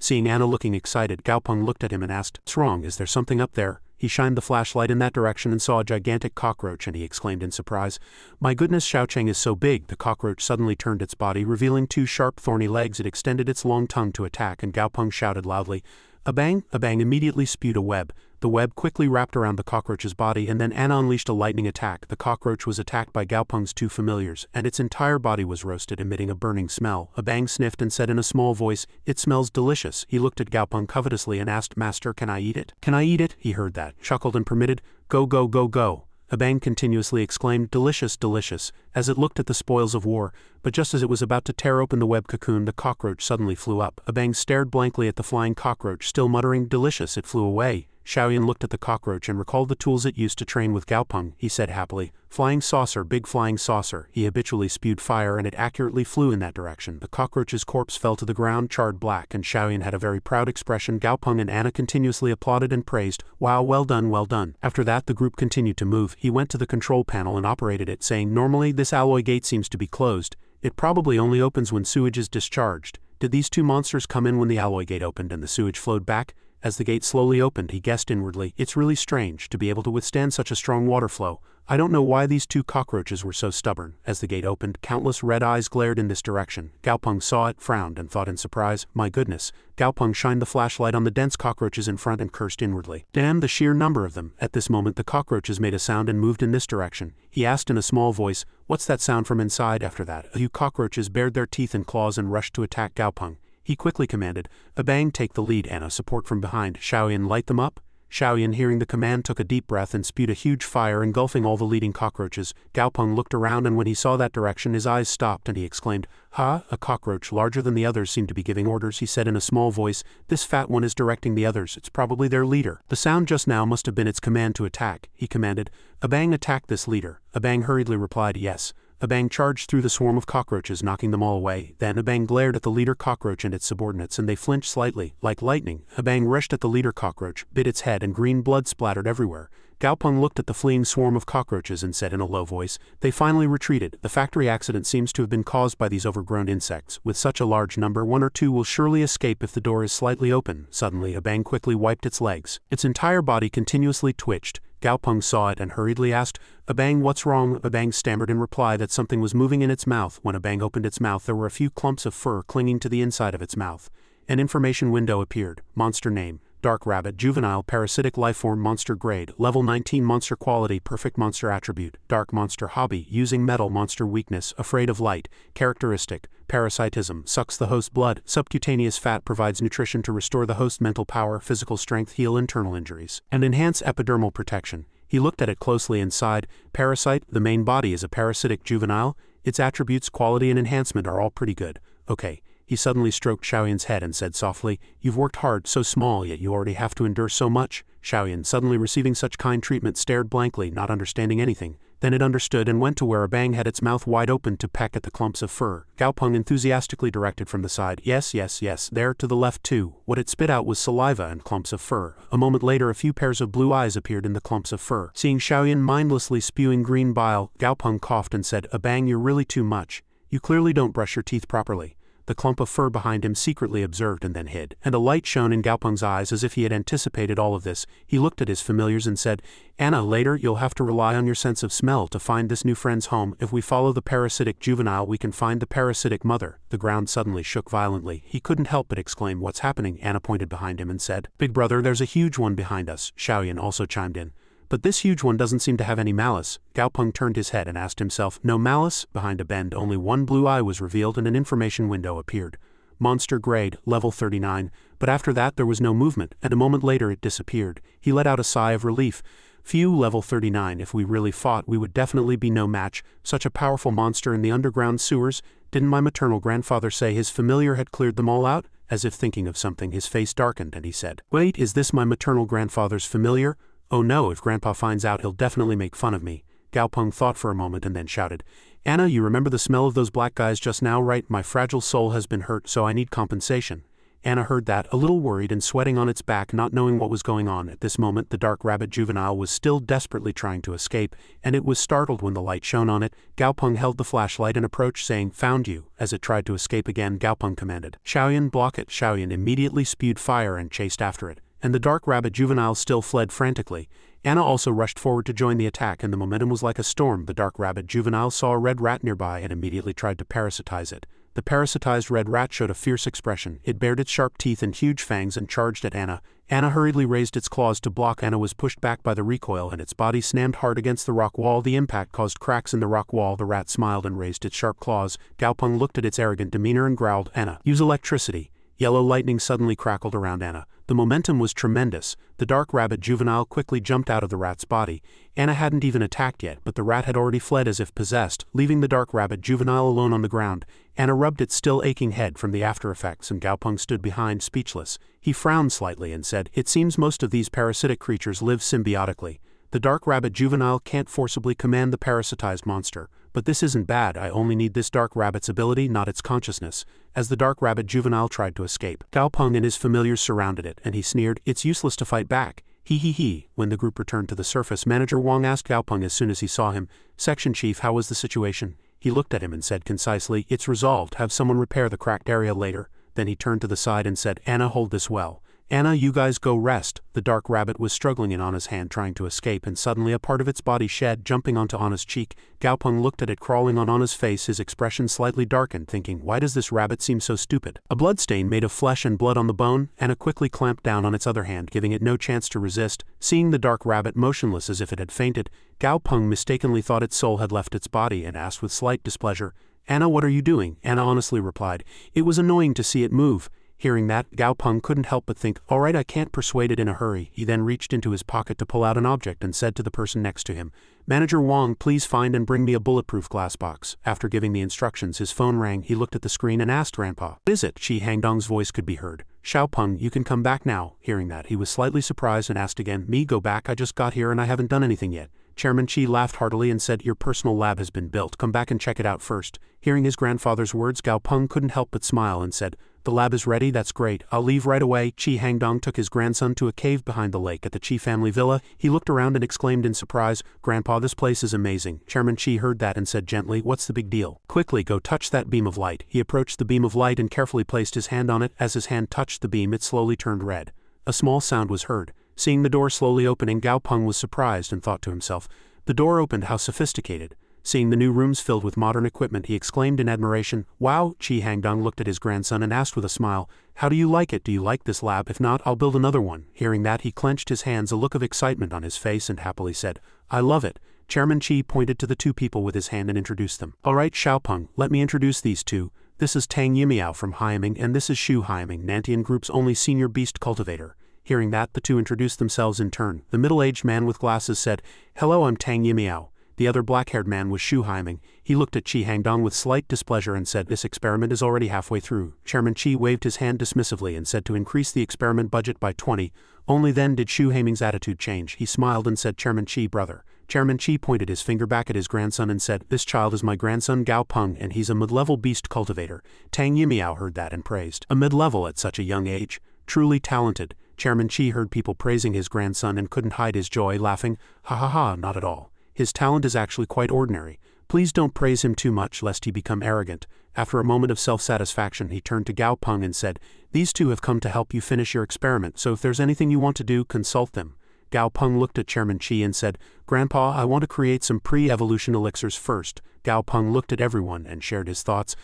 Seeing Anna looking excited, Gaopeng looked at him and asked, "What's wrong? Is there something up there?" He shined the flashlight in that direction and saw a gigantic cockroach, and he exclaimed in surprise, "My goodness, Xiaocheng is so big." The cockroach suddenly turned its body, revealing two sharp thorny legs. It extended its long tongue to attack, and Gaopeng shouted loudly, "A bang!" A bang immediately spewed a web. The web quickly wrapped around the cockroach's body, and then Anna unleashed a lightning attack. The cockroach was attacked by Gaopeng's two familiars, and its entire body was roasted, emitting a burning smell. A bang sniffed and said in a small voice, "It smells delicious." He looked at Gaopeng covetously and asked, "Master, can I eat it?" "Can I eat it?" He heard that, chuckled and permitted, "Go, go, go, go." Abang continuously exclaimed, "Delicious, delicious," as it looked at the spoils of war, but just as it was about to tear open the web cocoon, the cockroach suddenly flew up. Abang stared blankly at the flying cockroach, still muttering, "Delicious." It flew away. Xiaoyan looked at the cockroach and recalled the tools it used to train with Gaopeng. He said happily, "Flying saucer, big flying saucer." He habitually spewed fire, and it accurately flew in that direction. The cockroach's corpse fell to the ground, charred black, and Xiaoyan had a very proud expression. Gaopeng and Anna continuously applauded and praised, "Wow, well done, well done." After that, the group continued to move. He went to the control panel and operated it, saying, "Normally, this alloy gate seems to be closed. It probably only opens when sewage is discharged. Did these two monsters come in when the alloy gate opened and the sewage flowed back?" As the gate slowly opened, he guessed inwardly, "It's really strange to be able to withstand such a strong water flow. I don't know why these two cockroaches were so stubborn." As the gate opened, countless red eyes glared in this direction. Gaopeng saw it, frowned, and thought in surprise, "My goodness." Gaopeng shined the flashlight on the dense cockroaches in front and cursed inwardly. "Damn the sheer number of them." At this moment, the cockroaches made a sound and moved in this direction. He asked in a small voice, "What's that sound from inside?" After that, a few cockroaches bared their teeth and claws and rushed to attack Gaopeng. He quickly commanded, "Abang, take the lead. Anna, support from behind. Xiaoyan, light them up." Xiaoyan, hearing the command, took a deep breath and spewed a huge fire, engulfing all the leading cockroaches. Gaopeng looked around, and when he saw that direction, his eyes stopped, and he exclaimed, "Ha!" A cockroach, larger than the others, seemed to be giving orders. He said in a small voice, "This fat one is directing the others. It's probably their leader." The sound just now must have been its command to attack. He commanded, "Abang, attack this leader." Abang hurriedly replied, "Yes." Abang charged through the swarm of cockroaches, knocking them all away. Then Abang glared at the leader cockroach and its subordinates, and they flinched slightly. Like lightning, Abang rushed at the leader cockroach, bit its head, and green blood splattered everywhere. Gaopeng looked at the fleeing swarm of cockroaches and said in a low voice, "They finally retreated. The factory accident seems to have been caused by these overgrown insects. With such a large number, one or two will surely escape if the door is slightly open." Suddenly, Abang quickly wiped its legs. Its entire body continuously twitched. Gaopeng saw it and hurriedly asked, "Abang, what's wrong?" Abang stammered in reply that something was moving in its mouth. When Abang opened its mouth, there were a few clumps of fur clinging to the inside of its mouth. An information window appeared. Monster name: Dark Rabbit, juvenile, parasitic lifeform, monster grade, level 19, monster quality, perfect monster attribute, dark monster hobby, using metal, monster weakness, afraid of light, characteristic, parasitism, sucks the host blood, subcutaneous fat, provides nutrition to restore the host mental power, physical strength, heal internal injuries, and enhance epidermal protection. He looked at it closely and sighed. Parasite, the main body is a parasitic juvenile. Its attributes, quality, and enhancement are all pretty good. Okay. He suddenly stroked Xiaoyan's head and said softly, "You've worked hard, so small, yet you already have to endure so much." Xiaoyan, suddenly receiving such kind treatment, stared blankly, not understanding anything. Then it understood and went to where Abang had its mouth wide open to peck at the clumps of fur. Gaopeng enthusiastically directed from the side, "Yes, yes, yes, there to the left too." What it spit out was saliva and clumps of fur. A moment later, a few pairs of blue eyes appeared in the clumps of fur. Seeing Xiaoyan mindlessly spewing green bile, Gaopeng coughed and said, "Abang, you're really too much. You clearly don't brush your teeth properly." The clump of fur behind him secretly observed and then hid, and a light shone in Gaopeng's eyes as if he had anticipated all of this. He looked at his familiars and said, "Anna, later you'll have to rely on your sense of smell to find this new friend's home. If we follow the parasitic juvenile, we can find the parasitic mother." The ground suddenly shook violently. He couldn't help but exclaim, "What's happening?" Anna pointed behind him and said, "Big brother, there's a huge one behind us." Xiaoyan also chimed in, "But this huge one doesn't seem to have any malice." Gaopeng turned his head and asked himself, "No malice?" Behind a bend, only one blue eye was revealed and an information window appeared. Monster grade, level 39, but after that there was no movement, and a moment later it disappeared. He let out a sigh of relief. "Phew, level 39, if we really fought, we would definitely be no match. Such a powerful monster in the underground sewers. Didn't my maternal grandfather say his familiar had cleared them all out?" As if thinking of something, his face darkened and he said, "Wait, is this my maternal grandfather's familiar? Oh no, if Grandpa finds out, he'll definitely make fun of me." Gaopeng thought for a moment and then shouted, "Anna, you remember the smell of those black guys just now, right? My fragile soul has been hurt, so I need compensation." Anna heard that, a little worried and sweating on its back, not knowing what was going on. At this moment the dark rabbit juvenile was still desperately trying to escape, and it was startled when the light shone on it. Gaopeng held the flashlight and approached, saying, "Found you." As it tried to escape again, Gaopeng commanded, "Xiaoyan, block it." Xiaoyan immediately spewed fire and chased after it, and the dark rabbit juvenile still fled frantically. Anna also rushed forward to join the attack, and the momentum was like a storm. The dark rabbit juvenile saw a red rat nearby and immediately tried to parasitize it. The parasitized red rat showed a fierce expression. It bared its sharp teeth and huge fangs and charged at Anna. Anna hurriedly raised its claws to block. Anna was pushed back by the recoil, and its body slammed hard against the rock wall. The impact caused cracks in the rock wall. The rat smiled and raised its sharp claws. Gaopeng looked at its arrogant demeanor and growled, "Anna, use electricity." Yellow lightning suddenly crackled around Anna. The momentum was tremendous. The dark rabbit juvenile quickly jumped out of the rat's body. Anna hadn't even attacked yet, but the rat had already fled as if possessed, leaving the dark rabbit juvenile alone on the ground. Anna rubbed its still aching head from the after effects, and Gaopeng stood behind, speechless. He frowned slightly and said, "It seems most of these parasitic creatures live symbiotically. The dark rabbit juvenile can't forcibly command the parasitized monster. But this isn't bad. I only need this dark rabbit's ability, not its consciousness." As the dark rabbit juvenile tried to escape, Gaopeng and his familiars surrounded it, and he sneered, "It's useless to fight back. He. When the group returned to the surface, Manager Wang asked Gaopeng as soon as he saw him, "Section Chief, how was the situation?" He looked at him and said concisely, "It's resolved. Have someone repair the cracked area later." Then he turned to the side and said, "Anna, hold this well. Anna, you guys go rest." The dark rabbit was struggling in Anna's hand, trying to escape, and suddenly a part of its body shed, jumping onto Anna's cheek. Gaopeng looked at it crawling on Anna's face, his expression slightly darkened, thinking, "Why does this rabbit seem so stupid?" A bloodstain made of flesh and blood on the bone. Anna quickly clamped down on its other hand, giving it no chance to resist. Seeing the dark rabbit motionless as if it had fainted, Gaopeng mistakenly thought its soul had left its body and asked with slight displeasure, "Anna, what are you doing?" Anna honestly replied, "It was annoying to see it move." Hearing that, Gaopeng couldn't help but think, "All right, I can't persuade it in a hurry." He then reached into his pocket to pull out an object and said to the person next to him, "Manager Wang, please find and bring me a bulletproof glass box." After giving the instructions, his phone rang. He looked at the screen and asked Grandpa, "What is it?" Shi Hangdong's voice could be heard. "Xiaopeng, you can come back now." Hearing that, he was slightly surprised and asked again, "Me go back? I just got here and I haven't done anything yet." Chairman Chi laughed heartily and said, "Your personal lab has been built. Come back and check it out first." Hearing his grandfather's words, Gaopeng couldn't help but smile and said, "The lab is ready. That's great. I'll leave right away." Chi Hangdong took his grandson to a cave behind the lake at the Chi family villa. He looked around and exclaimed in surprise, "Grandpa, this place is amazing." Chairman Chi heard that and said gently, "What's the big deal?" "Quickly go touch that beam of light." He approached the beam of light and carefully placed his hand on it. As his hand touched the beam, it slowly turned red. A small sound was heard. Seeing the door slowly opening, Gaopeng was surprised and thought to himself, "The door opened, how sophisticated." Seeing the new rooms filled with modern equipment, he exclaimed in admiration, "Wow!" Chi Hangdong looked at his grandson and asked with a smile, "How do you like it? Do you like this lab? If not, I'll build another one." Hearing that, he clenched his hands, a look of excitement on his face, and happily said, "I love it." Chairman Chi pointed to the two people with his hand and introduced them. "All right, Xiaopeng, let me introduce these two. This is Tang Yimiao from Hyaming, and this is Shu Hyaming, Nantian Group's only senior beast cultivator." Hearing that, the two introduced themselves in turn. The middle-aged man with glasses said, "Hello, I'm Tang Yimiao." The other black-haired man was Shu Hyaming. He looked at Chi Hangdong with slight displeasure and said, "This experiment is already halfway through." Chairman Chi waved his hand dismissively and said to increase the experiment budget by 20. Only then did Shu Hyaming's attitude change. He smiled and said, "Chairman Chi, brother." Chairman Chi pointed his finger back at his grandson and said, "This child is my grandson Gaopeng, and he's a mid-level beast cultivator." Tang Yimiao heard that and praised. A mid-level at such a young age? Truly talented. Chairman Chi heard people praising his grandson and couldn't hide his joy, laughing, "Ha, not at all. His talent is actually quite ordinary. Please don't praise him too much lest he become arrogant." After a moment of self-satisfaction, he turned to Gaopeng and said, "These two have come to help you finish your experiment, so if there's anything you want to do, consult them." Gaopeng looked at Chairman Chi and said, "Grandpa, I want to create some pre-evolution elixirs first." Gaopeng looked at everyone and shared his thoughts.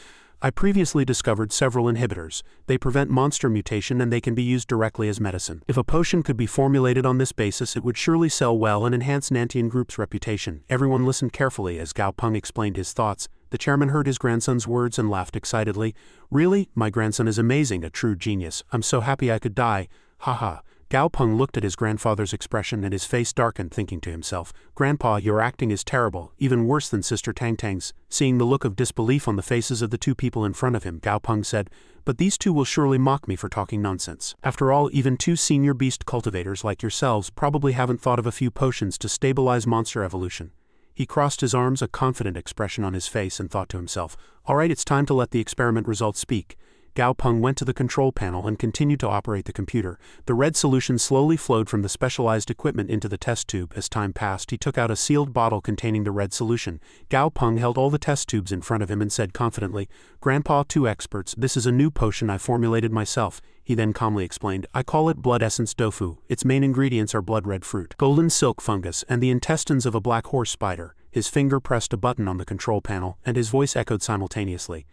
"I previously discovered several inhibitors. They prevent monster mutation and they can be used directly as medicine. If a potion could be formulated on this basis, it would surely sell well and enhance Nantian Group's reputation." Everyone listened carefully as Gaopeng explained his thoughts. The chairman heard his grandson's words and laughed excitedly. "Really? My grandson is amazing, a true genius. I'm so happy I could die. Ha." Gaopeng looked at his grandfather's expression and his face darkened, thinking to himself, "Grandpa, your acting is terrible, even worse than Sister Tang's." Seeing the look of disbelief on the faces of the two people in front of him, Gaopeng said, "But these two will surely mock me for talking nonsense. After all, even two senior beast cultivators like yourselves probably haven't thought of a few potions to stabilize monster evolution." He crossed his arms, a confident expression on his face, and thought to himself, "All right, it's time to let the experiment results speak." Gao Peng went to the control panel and continued to operate the computer. The red solution slowly flowed from the specialized equipment into the test tube. As time passed, he took out a sealed bottle containing the red solution. Gao Peng held all the test tubes in front of him and said confidently, "Grandpa, 2 experts, this is a new potion I formulated myself." He then calmly explained, "I call it blood essence tofu. Its main ingredients are blood red fruit, golden silk fungus, and the intestines of a black horse spider." His finger pressed a button on the control panel, and his voice echoed simultaneously.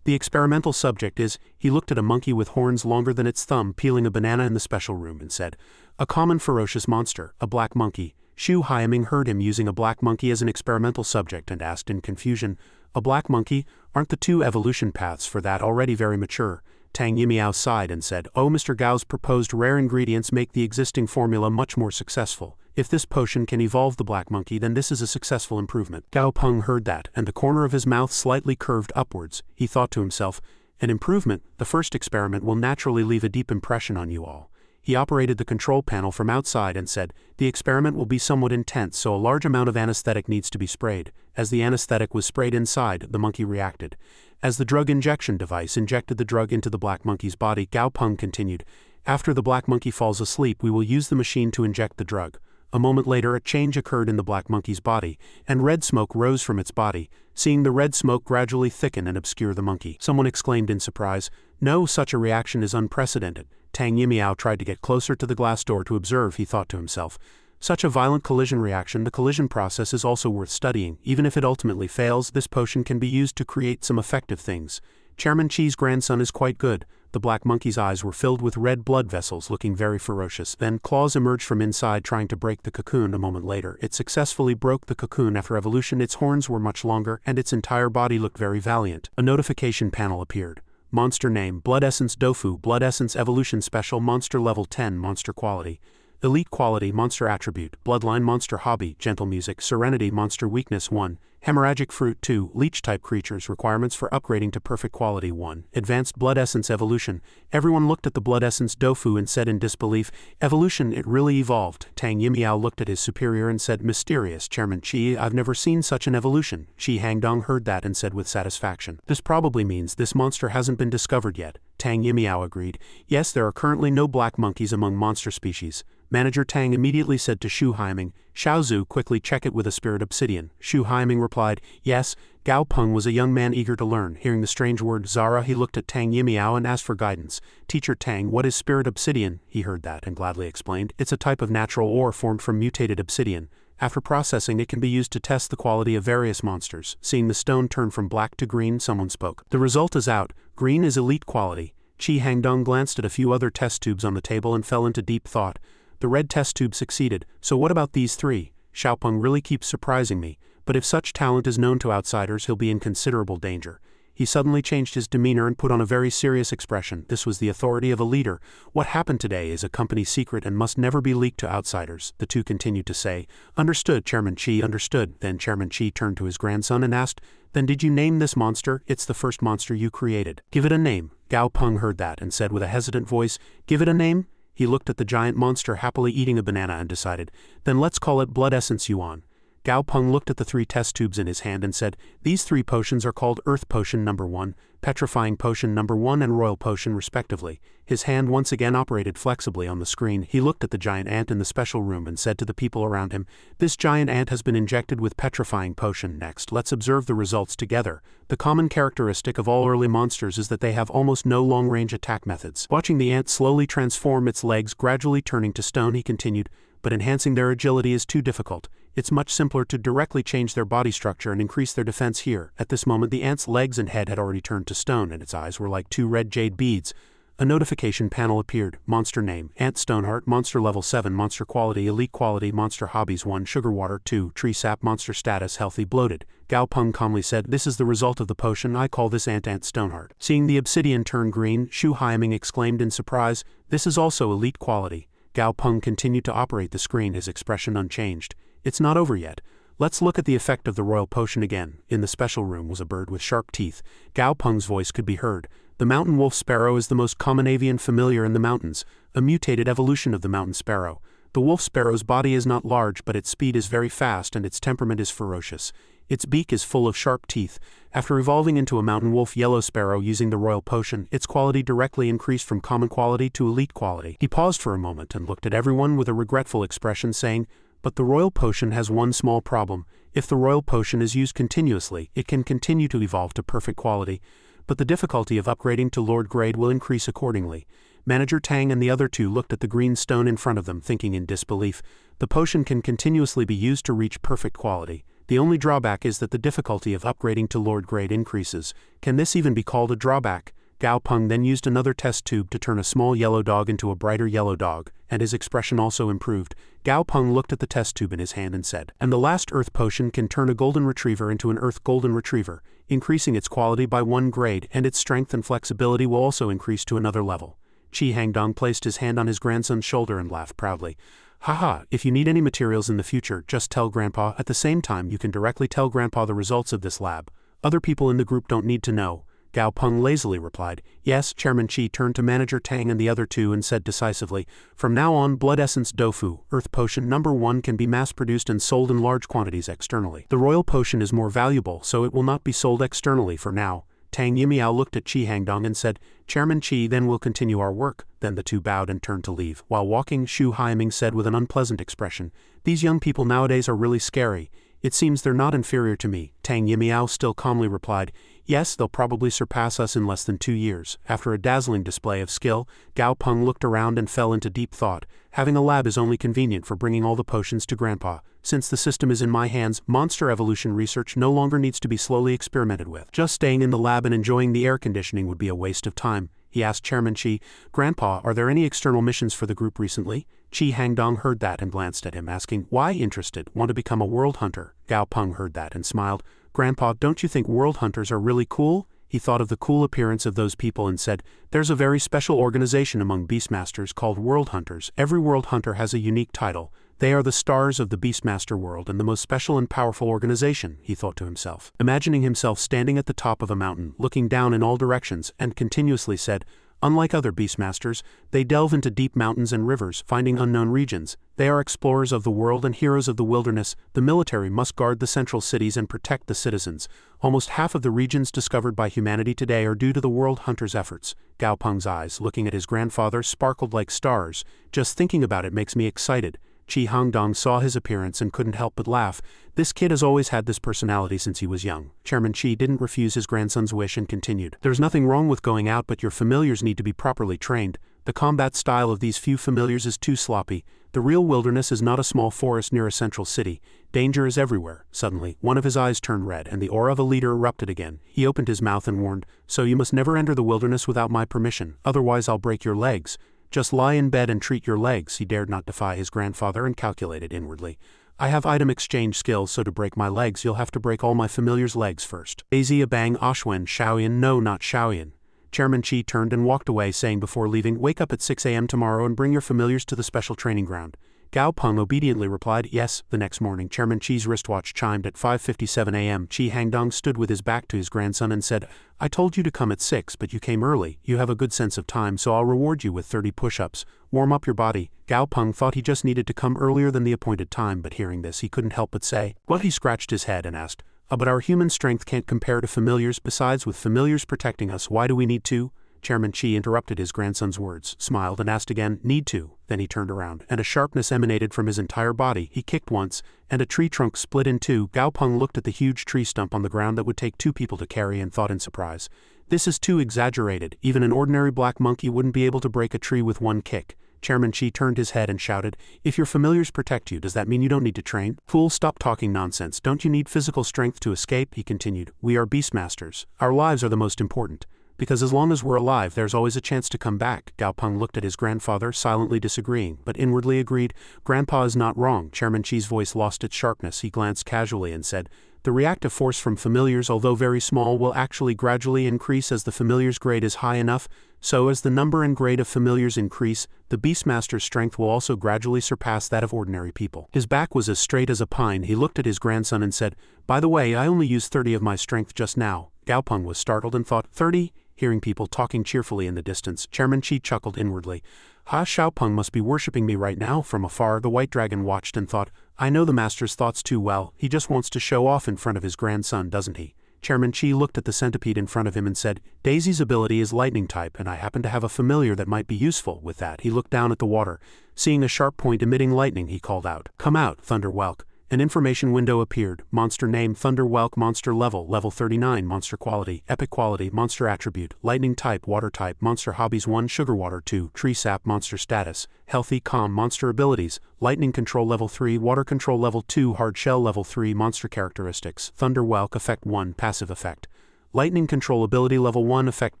The experimental subject is, he looked at a monkey with horns longer than its thumb peeling a banana in the special room and said, "A common ferocious monster, a black monkey." Shu Haiming heard him using a black monkey as an experimental subject and asked in confusion, "A black monkey? Aren't the 2 evolution paths for that already very mature?" Tang Yimiao sighed and said, "Oh, Mr. Gao's proposed rare ingredients make the existing formula much more successful. If this potion can evolve the black monkey, then this is a successful improvement." Gao Peng heard that, and the corner of his mouth slightly curved upwards. He thought to himself, "An improvement, the first experiment will naturally leave a deep impression on you all." He operated the control panel from outside and said, "The experiment will be somewhat intense, so a large amount of anesthetic needs to be sprayed." As the anesthetic was sprayed inside, the monkey reacted. As the drug injection device injected the drug into the black monkey's body, Gao Peng continued, "After the black monkey falls asleep, we will use the machine to inject the drug." A moment later, a change occurred in the black monkey's body, and red smoke rose from its body. Seeing the red smoke gradually thicken and obscure the monkey, someone exclaimed in surprise, "No, such a reaction is unprecedented." Tang Yimiao tried to get closer to the glass door to observe. He thought to himself, "Such a violent collision reaction, the collision process is also worth studying. Even if it ultimately fails, this potion can be used to create some effective things. Chairman Chi's grandson is quite good." The black monkey's eyes were filled with red blood vessels, looking very ferocious. Then claws emerged from inside, trying to break the cocoon. A moment later, it successfully broke the cocoon. After evolution, its horns were much longer, and its entire body looked very valiant. A notification panel appeared. Monster name, Blood Essence Tofu, Blood Essence Evolution Special, Monster Level 10, Monster Quality. Elite Quality, Monster Attribute, Bloodline, Monster Hobby, Gentle Music, Serenity, Monster Weakness 1, Hemorrhagic Fruit 2, Leech Type Creatures, Requirements for Upgrading to Perfect Quality 1, Advanced Blood Essence Evolution. Everyone looked at the Blood Essence Tofu and said in disbelief, "Evolution, it really evolved." Tang Yimiao looked at his superior and said, "Mysterious, Chairman Chi, I've never seen such an evolution." Shi Hangdong heard that and said with satisfaction, "This probably means this monster hasn't been discovered yet." Tang Yimiao agreed, "Yes, there are currently no black monkeys among monster species." Manager Tang immediately said to Shu Haiming, "Xiaozu, quickly check it with a spirit obsidian." Shu Haiming replied, "Yes." Gao Peng was a young man eager to learn. Hearing the strange word Zara, he looked at Tang Yimiao and asked for guidance. "Teacher Tang, what is spirit obsidian?" He heard that and gladly explained, "It's a type of natural ore formed from mutated obsidian. After processing, it can be used to test the quality of various monsters." Seeing the stone turn from black to green, someone spoke. "The result is out. Green is elite quality." Qi Hangdong glanced at a few other test tubes on the table and fell into deep thought. The red test tube succeeded, so what about these 3? Xiaopeng really keeps surprising me, but if such talent is known to outsiders, he'll be in considerable danger. He suddenly changed his demeanor and put on a very serious expression. This was the authority of a leader. "What happened today is a company secret and must never be leaked to outsiders." The 2 continued to say, "Understood, Chairman Chi, understood." Then Chairman Chi turned to his grandson and asked, "Then did you name this monster? It's the first monster you created. Give it a name." Gao Peng heard that and said with a hesitant voice, "Give it a name?" He looked at the giant monster happily eating a banana and decided, "Then let's call it Blood Essence Yuan." Gao Peng looked at the 3 test tubes in his hand and said, "These 3 potions are called Earth Potion No. 1, Petrifying Potion No. 1 and Royal Potion respectively." His hand once again operated flexibly on the screen. He looked at the giant ant in the special room and said to the people around him, "This giant ant has been injected with Petrifying Potion. Next, let's observe the results together." The common characteristic of all early monsters is that they have almost no long-range attack methods. Watching the ant slowly transform its legs gradually turning to stone, he continued, "But enhancing their agility is too difficult. It's much simpler to directly change their body structure and increase their defense here." At this moment, the ant's legs and head had already turned to stone, and its eyes were like 2 red jade beads. A notification panel appeared. Monster name, Ant Stoneheart, Monster Level 7, Monster Quality, Elite Quality, Monster Hobbies 1, Sugar Water 2, Tree Sap, Monster Status, Healthy, Bloated. Gao Peng calmly said, "This is the result of the potion. I call this Ant Stoneheart." Seeing the obsidian turn green, Shu Haiming exclaimed in surprise, "This is also Elite Quality." Gao Peng continued to operate the screen, his expression unchanged. "It's not over yet. Let's look at the effect of the royal potion again." In the special room was a bird with sharp teeth. Gao Peng's voice could be heard. "The mountain wolf sparrow is the most common avian familiar in the mountains, a mutated evolution of the mountain sparrow. The wolf sparrow's body is not large, but its speed is very fast and its temperament is ferocious. Its beak is full of sharp teeth. After evolving into a mountain wolf yellow sparrow using the royal potion, its quality directly increased from common quality to elite quality. He paused for a moment and looked at everyone with a regretful expression, saying, "But the royal potion has one small problem. If the royal potion is used continuously, it can continue to evolve to perfect quality, but the difficulty of upgrading to Lord grade will increase accordingly." Manager Tang and the other two looked at the green stone in front of them, thinking in disbelief. The potion can continuously be used to reach perfect quality. The only drawback is that the difficulty of upgrading to Lord grade increases. Can this even be called a drawback? Gao Peng then used another test tube to turn a small yellow dog into a brighter yellow dog, and his expression also improved. Gao Peng looked at the test tube in his hand and said, "And the last earth potion can turn a golden retriever into an earth golden retriever, increasing its quality by 1 grade, and its strength and flexibility will also increase to another level." Qi Hangdong placed his hand on his grandson's shoulder and laughed proudly. "Haha, if you need any materials in the future, just tell Grandpa. At the same time, you can directly tell Grandpa the results of this lab. Other people in the group don't need to know." Gao Peng lazily replied. "Yes." Chairman Qi turned to Manager Tang and the other two and said decisively, "From now on, Blood Essence Dofu, Earth Potion number 1 can be mass-produced and sold in large quantities externally. The Royal Potion is more valuable, so it will not be sold externally for now." Tang Yimiao looked at Qi Hangdong and said, "Chairman Qi, then we'll continue our work." Then the two bowed and turned to leave. While walking, Xu Haiming said with an unpleasant expression, "These young people nowadays are really scary. It seems they're not inferior to me." Tang Yimiao still calmly replied, "Yes, they'll probably surpass us in less than 2 years." After a dazzling display of skill, Gao Peng looked around and fell into deep thought. Having a lab is only convenient for bringing all the potions to Grandpa. Since the system is in my hands, monster evolution research no longer needs to be slowly experimented with. Just staying in the lab and enjoying the air conditioning would be a waste of time. He asked Chairman Qi, "Grandpa, are there any external missions for the group recently?" Qi Hangdong heard that and glanced at him, asking, "Why interested? Want to become a world hunter?" Gao Peng heard that and smiled. "Grandpa, don't you think world hunters are really cool?" He thought of the cool appearance of those people and said, "There's a very special organization among Beastmasters called World Hunters. Every World Hunter has a unique title. They are the stars of the Beastmaster world and the most special and powerful organization," he thought to himself. Imagining himself standing at the top of a mountain, looking down in all directions, and continuously said, "Unlike other Beastmasters, they delve into deep mountains and rivers, finding unknown regions. They are explorers of the world and heroes of the wilderness. The military must guard the central cities and protect the citizens. Almost half of the regions discovered by humanity today are due to the World Hunters' efforts." Gao Peng's eyes, looking at his grandfather, sparkled like stars. "Just thinking about it makes me excited." Qi Hangdong saw his appearance and couldn't help but laugh. This kid has always had this personality since he was young. Chairman Qi didn't refuse his grandson's wish and continued, "There's nothing wrong with going out, but your familiars need to be properly trained. The combat style of these few familiars is too sloppy. The real wilderness is not a small forest near a central city. Danger is everywhere." Suddenly, one of his eyes turned red and the aura of a leader erupted again. He opened his mouth and warned, "So you must never enter the wilderness without my permission, otherwise I'll break your legs. Just lie in bed and treat your legs." He dared not defy his grandfather and calculated inwardly, "I have item exchange skills, so to break my legs you'll have to break all my familiars' legs first." Azia Bang Ashwen Shaoyan, no, not Shaoyan. Chairman Qi turned and walked away, saying before leaving, "Wake up at 6 a.m. tomorrow and bring your familiars to the special training ground." Gao Peng obediently replied, "Yes." The next morning, Chairman Qi's wristwatch chimed at 5:57 a.m. Qi Hangdong stood with his back to his grandson and said, "I told you to come at 6, but you came early. You have a good sense of time, so I'll reward you with 30 push-ups. Warm up your body." Gao Peng thought he just needed to come earlier than the appointed time, but hearing this, he couldn't help but say, "Well," he scratched his head and asked, But our human strength can't compare to familiars. Besides, with familiars protecting us, why do we need to?" Chairman Qi interrupted his grandson's words, smiled, and asked again, "Need to?" Then he turned around, and a sharpness emanated from his entire body. He kicked once, and a tree trunk split in two. Gao Peng looked at the huge tree stump on the ground that would take 2 people to carry and thought in surprise, "This is too exaggerated. Even an ordinary black monkey wouldn't be able to break a tree with one kick." Chairman Qi turned his head and shouted, "If your familiars protect you, does that mean you don't need to train?" "Fool, stop talking nonsense. Don't you need physical strength to escape?" he continued. "We are Beastmasters. Our lives are the most important. Because as long as we're alive, there's always a chance to come back." Gao Peng looked at his grandfather, silently disagreeing, but inwardly agreed, "Grandpa is not wrong." Chairman Qi's voice lost its sharpness. He glanced casually and said, "The reactive force from familiars, although very small, will actually gradually increase as the familiar's grade is high enough. So as the number and grade of familiars increase, the Beastmaster's strength will also gradually surpass that of ordinary people." His back was as straight as a pine. He looked at his grandson and said, "By the way, I only used 30 of my strength just now." Gao Peng was startled and thought, 30? Hearing people talking cheerfully in the distance, Chairman Qi chuckled inwardly. Ha, Xiaopeng must be worshipping me right now. From afar, the white dragon watched and thought, I know the master's thoughts too well. He just wants to show off in front of his grandson, doesn't he? Chairman Qi looked at the centipede in front of him and said, Daisy's ability is lightning type, and I happen to have a familiar that might be useful. With that, he looked down at the water. Seeing a sharp point emitting lightning, he called out, Come out, Thunder Whelk. An information window appeared. Monster name Thunder Whelk. Monster level, level 39. Monster quality, epic quality. Monster attribute, lightning type, water type. Monster hobbies 1, sugar water 2, tree sap. Monster status, healthy, calm. Monster abilities, lightning control level 3, water control level 2, hard shell level 3. Monster characteristics, Thunder Whelk. Effect 1, passive effect. Lightning control ability level 1, effect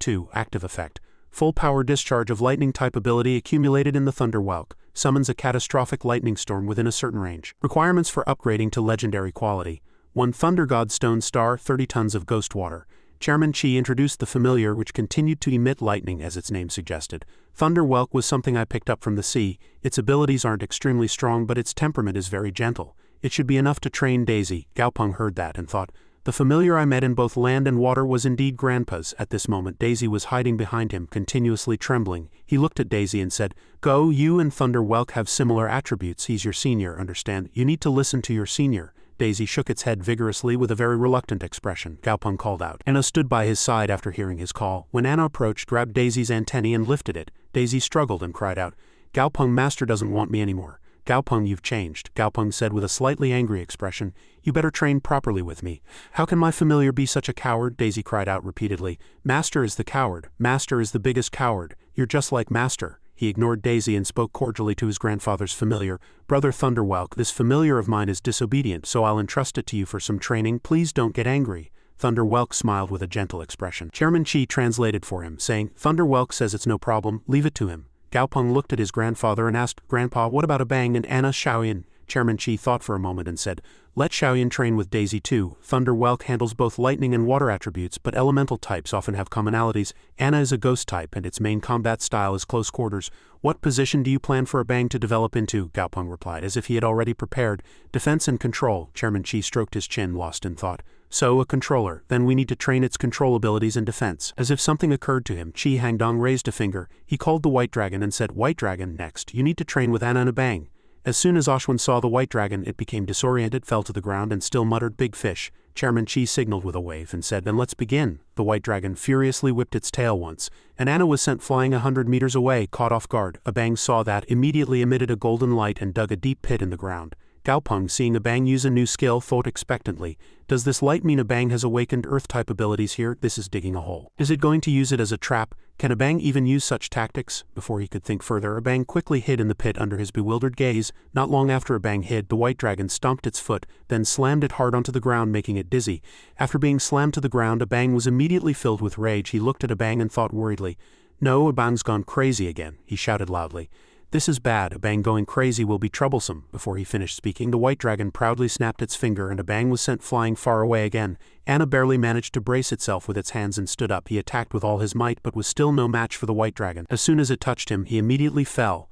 2, active effect. Full power discharge of lightning type ability accumulated in the Thunder Whelk. Summons a catastrophic lightning storm within a certain range. Requirements for upgrading to legendary quality. 1 Thunder God Stone Star, 30 tons of ghost water. Chairman Qi introduced the familiar, which continued to emit lightning as its name suggested. Thunder Whelk was something I picked up from the sea. Its abilities aren't extremely strong, but its temperament is very gentle. It should be enough to train Daisy. Gaopeng heard that and thought, the familiar I met in both land and water was indeed Grandpa's. At this moment Daisy was hiding behind him, continuously trembling. He looked at Daisy and said, Go, you and Thunder Whelk have similar attributes. He's your senior, understand? You need to listen to your senior. Daisy shook its head vigorously with a very reluctant expression. Gaopeng called out. Anna stood by his side after hearing his call. When Anna approached, grabbed Daisy's antennae and lifted it. Daisy struggled and cried out, Gaopeng, master doesn't want me anymore. Gaopeng, you've changed, Gaopeng said with a slightly angry expression. You better train properly with me. How can my familiar be such a coward? Daisy cried out repeatedly. Master is the coward. Master is the biggest coward. You're just like Master. He ignored Daisy and spoke cordially to his grandfather's familiar. Brother Thunder Whelk, this familiar of mine is disobedient, so I'll entrust it to you for some training. Please don't get angry. Thunder Whelk smiled with a gentle expression. Chairman Qi translated for him, saying, Thunder Whelk says it's no problem, leave it to him. Gaopeng looked at his grandfather and asked, Grandpa, what about Abang and Anna? Xiaoyan? Chairman Qi thought for a moment and said, Let Xiaoyan train with Daisy too. Thunder Whelk handles both lightning and water attributes, but elemental types often have commonalities. Anna is a ghost type and its main combat style is close quarters. What position do you plan for Abang to develop into? Gaopeng replied, as if he had already prepared. Defense and control. Chairman Qi stroked his chin, lost in thought. So, a controller. Then we need to train its control abilities and defense. As if something occurred to him, Qi Hangdong raised a finger. He called the white dragon and said, White dragon, next. You need to train with Anna and Abang. As soon as Ashwin saw the white dragon, it became disoriented, fell to the ground, and still muttered, Big fish. Chairman Qi signaled with a wave and said, Then let's begin. The white dragon furiously whipped its tail once, and Anna was sent flying 100 meters away, caught off guard. Abang saw that, immediately emitted a golden light and dug a deep pit in the ground. Gaopeng, seeing Abang use a new skill, thought expectantly, Does this light mean Abang has awakened Earth-type abilities here? This is digging a hole. Is it going to use it as a trap? Can Abang even use such tactics? Before he could think further, Abang quickly hid in the pit under his bewildered gaze. Not long after Abang hid, the white dragon stomped its foot, then slammed it hard onto the ground, making it dizzy. After being slammed to the ground, Abang was immediately filled with rage. He looked at Abang and thought worriedly, No, Abang's gone crazy again. He shouted loudly. This is bad. Abang going crazy will be troublesome. Before he finished speaking, the white dragon proudly snapped its finger and Abang was sent flying far away again. Anna barely managed to brace itself with its hands and stood up. He attacked with all his might but was still no match for the white dragon. As soon as it touched him, he immediately fell.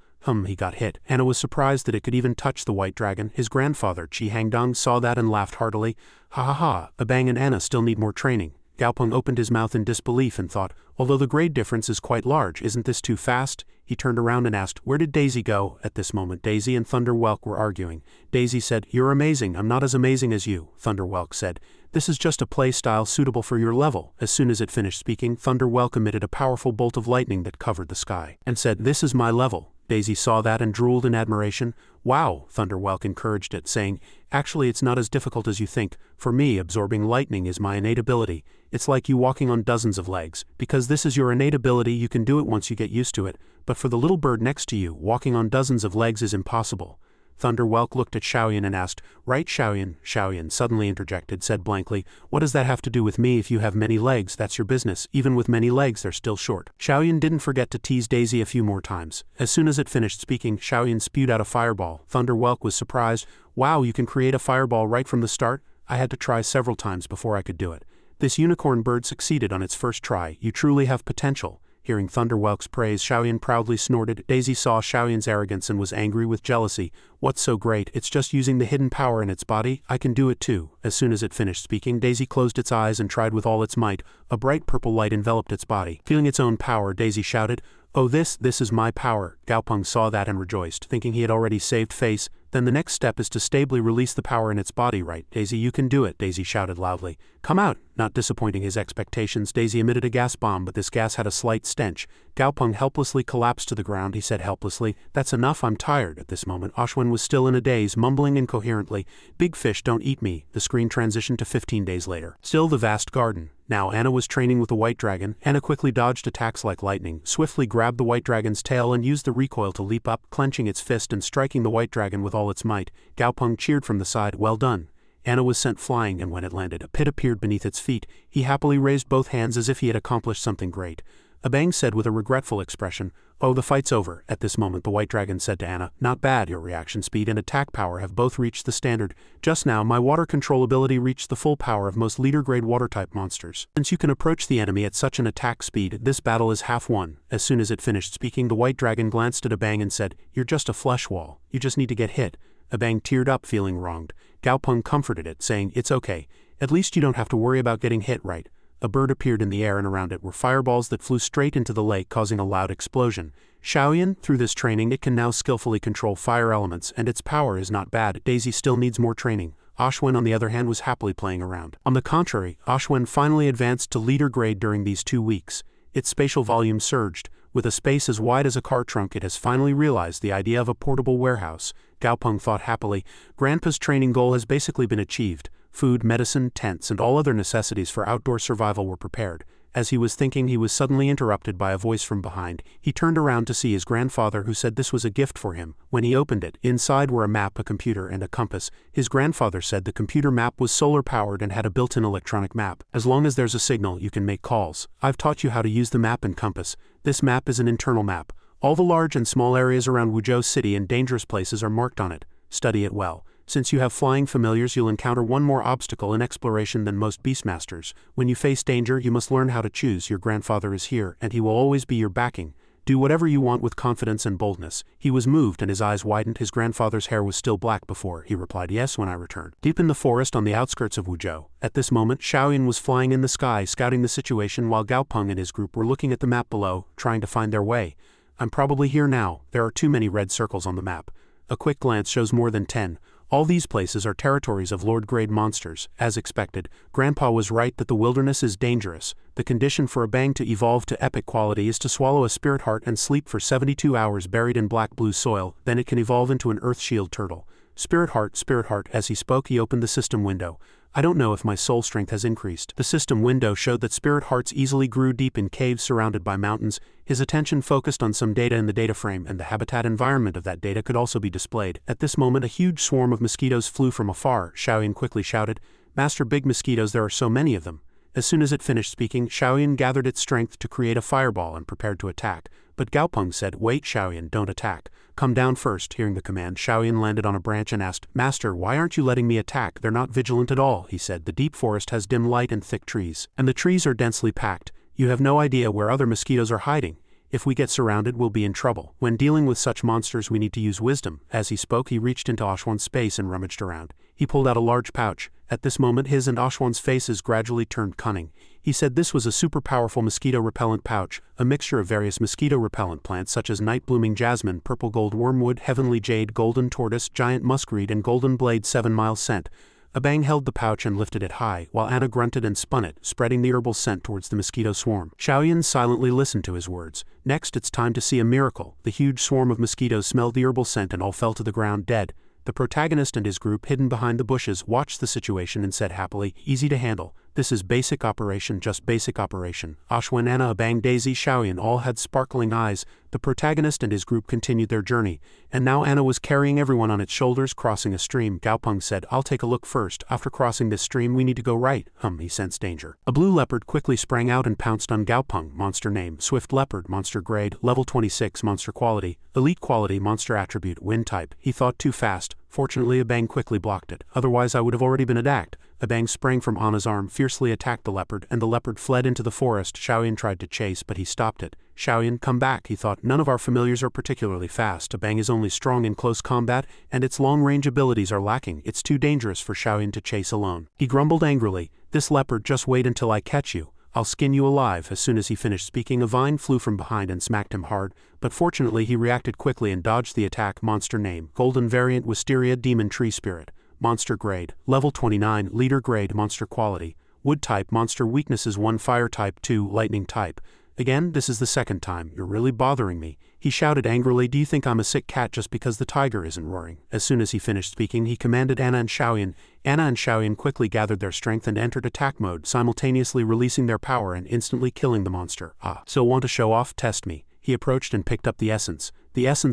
He got hit. Anna was surprised that it could even touch the white dragon. His grandfather, Qi Hangdong, saw that and laughed heartily. Ha ha ha, Abang and Anna still need more training. Gaopeng opened his mouth in disbelief and thought, although the grade difference is quite large, isn't this too fast? He turned around and asked, Where did Daisy go? At this moment Daisy and Thunder Whelk were arguing. Daisy said, You're amazing, I'm not as amazing as you. Thunder Whelk said, This is just a play style suitable for your level. As soon as it finished speaking, Thunder Whelk emitted a powerful bolt of lightning that covered the sky, and said, This is my level. Daisy saw that and drooled in admiration. Wow, Thunder Whelk encouraged it, saying, Actually it's not as difficult as you think. For me, absorbing lightning is my innate ability. It's like you walking on dozens of legs. Because this is your innate ability, you can do it once you get used to it. But for the little bird next to you, walking on dozens of legs is impossible. Thunder Whelk looked at Xiaoyan and asked, Right, Xiaoyan? Xiaoyan suddenly interjected, said blankly, What does that have to do with me? If you have many legs, that's your business. Even with many legs, they're still short. Xiaoyan didn't forget to tease Daisy a few more times. As soon as it finished speaking, Xiaoyan spewed out a fireball. Thunder Whelk was surprised. Wow, you can create a fireball right from the start? I had to try several times before I could do it. This unicorn bird succeeded on its first try. You truly have potential. Hearing Thunderwhelk's praise, Xiaoyan proudly snorted. Daisy saw Xiaoyan's arrogance and was angry with jealousy. What's so great? It's just using the hidden power in its body. I can do it too. As soon as it finished speaking, Daisy closed its eyes and tried with all its might. A bright purple light enveloped its body. Feeling its own power, Daisy shouted, "Oh, this is my power." Gaopeng saw that and rejoiced, thinking he had already saved face. Then the next step is to stably release the power in its body, right? Daisy, you can do it, Daisy shouted loudly. Come out! Not disappointing his expectations, Daisy emitted a gas bomb, but this gas had a slight stench. Gaopeng helplessly collapsed to the ground. He said helplessly, "That's enough, I'm tired." At this moment, Ashwin was still in a daze, mumbling incoherently, "Big fish, don't eat me." The screen transitioned to 15 days later. Still the vast garden. Now Anna was training with the white dragon. Anna quickly dodged attacks like lightning, swiftly grabbed the white dragon's tail and used the recoil to leap up, clenching its fist and striking the white dragon with all its might. Gaopeng cheered from the side, "Well done." Anna was sent flying, and when it landed, a pit appeared beneath its feet. He happily raised both hands as if he had accomplished something great. Abang said with a regretful expression, "Oh, the fight's over." At this moment the white dragon said to Anna, "Not bad, your reaction speed and attack power have both reached the standard. Just now my water control ability reached the full power of most leader-grade water-type monsters. Since you can approach the enemy at such an attack speed, this battle is half won." As soon as it finished speaking, the white dragon glanced at Abang and said, "You're just a flesh wall. You just need to get hit." Abang teared up, feeling wronged. Gaopeng comforted it, saying, "It's okay. At least you don't have to worry about getting hit, right?" A bird appeared in the air, and around it were fireballs that flew straight into the lake, causing a loud explosion. Xiaoyan, through this training it can now skillfully control fire elements, and its power is not bad. Daisy still needs more training. Ashwin, on the other hand, was happily playing around. On the contrary, Ashwin finally advanced to leader grade during these 2 weeks. Its spatial volume surged. With a space as wide as a car trunk, it has finally realized the idea of a portable warehouse. Gaopeng thought happily, Grandpa's training goal has basically been achieved. Food, medicine, tents, and all other necessities for outdoor survival were prepared. As he was thinking, he was suddenly interrupted by a voice from behind. He turned around to see his grandfather, who said this was a gift for him. When he opened it, inside were a map, a computer, and a compass. His grandfather said the computer map was solar-powered and had a built-in electronic map. "As long as there's a signal, you can make calls. I've taught you how to use the map and compass. This map is an internal map. All the large and small areas around Wuzhou City and dangerous places are marked on it. Study it well. Since you have flying familiars, you'll encounter one more obstacle in exploration than most Beastmasters. When you face danger, you must learn how to choose. Your grandfather is here, and he will always be your backing. Do whatever you want with confidence and boldness." He was moved and his eyes widened. His grandfather's hair was still black before. He replied, "Yes, when I return." Deep in the forest on the outskirts of Wuzhou. At this moment, Xiaoyan was flying in the sky, scouting the situation, while Gaopeng and his group were looking at the map below, trying to find their way. "I'm probably here now. There are too many red circles on the map. A quick glance shows more than 10. All these places are territories of Lord-grade monsters." As expected, Grandpa was right that the wilderness is dangerous. The condition for a bang to evolve to epic quality is to swallow a spirit heart and sleep for 72 hours buried in black-blue soil. Then it can evolve into an earth shield turtle. Spirit heart, spirit heart." As he spoke, he opened the system window. "I don't know if my soul strength has increased." The system window showed that spirit hearts easily grew deep in caves surrounded by mountains. His attention focused on some data in the data frame, and the habitat environment of that data could also be displayed. At this moment, a huge swarm of mosquitoes flew from afar. Xiaoyan quickly shouted, "Master, big mosquitoes, there are so many of them." As soon as it finished speaking, Xiaoyan gathered its strength to create a fireball and prepared to attack. But Gaopeng said, "Wait, Xiaoyan, don't attack. Come down first." Hearing the command, Xiaoyan landed on a branch and asked, "Master, why aren't you letting me attack?" "They're not vigilant at all," he said. "The deep forest has dim light and thick trees. And the trees are densely packed. You have no idea where other mosquitoes are hiding. If we get surrounded, we'll be in trouble. When dealing with such monsters, we need to use wisdom." As he spoke, he reached into Ashwan's space and rummaged around. He pulled out a large pouch. At this moment, his and Ashwan's faces gradually turned cunning. He said this was a super powerful mosquito repellent pouch, a mixture of various mosquito repellent plants such as night blooming jasmine, purple gold wormwood, heavenly jade, golden tortoise, giant muskreed, and golden blade 7-mile scent. Abang held the pouch and lifted it high, while Anna grunted and spun it, spreading the herbal scent towards the mosquito swarm. Xiaoyan silently listened to his words. Next, it's time to see a miracle. The huge swarm of mosquitoes smelled the herbal scent and all fell to the ground dead. The protagonist and his group, hidden behind the bushes, watched the situation and said happily, "Easy to handle. This is basic operation, just basic operation." Ashwin, Anna, Abang, Daisy, Xiaoyan all had sparkling eyes. The protagonist and his group continued their journey, and now Anna was carrying everyone on its shoulders, crossing a stream. Gaopeng said, "I'll take a look first. After crossing this stream, we need to go right." He sensed danger. A blue leopard quickly sprang out and pounced on Gaopeng. Monster name, Swift Leopard. Monster grade, level 26. Monster quality, elite quality. Monster attribute, wind type. He thought too fast. Fortunately, Abang quickly blocked it. Otherwise, I would have already been attacked. Abang sprang from Anna's arm, fiercely attacked the leopard, and the leopard fled into the forest. Xiaoyan tried to chase, but he stopped it. Xiaoyan, come back, he thought. None of our familiars are particularly fast. Abang is only strong in close combat, and its long-range abilities are lacking. It's too dangerous for Xiaoyan to chase alone. He grumbled angrily, this leopard, just wait until I catch you. I'll skin you alive. As soon as he finished speaking, a vine flew from behind and smacked him hard, but fortunately he reacted quickly and dodged the attack. Monster name, Golden Variant Wisteria Demon Tree Spirit. Monster grade, level 29, leader grade, monster quality. Wood type, monster weaknesses 1, fire type 2, lightning type. Again, this is the second time. You're really bothering me. He shouted angrily, do you think I'm a sick cat just because the tiger isn't roaring? As soon as he finished speaking, he commanded Anna and Xiaoyan. Anna and Xiaoyan quickly gathered their strength and entered attack mode, simultaneously releasing their power and instantly killing the monster. Ah, so want to show off? Test me. He approached and picked up the essence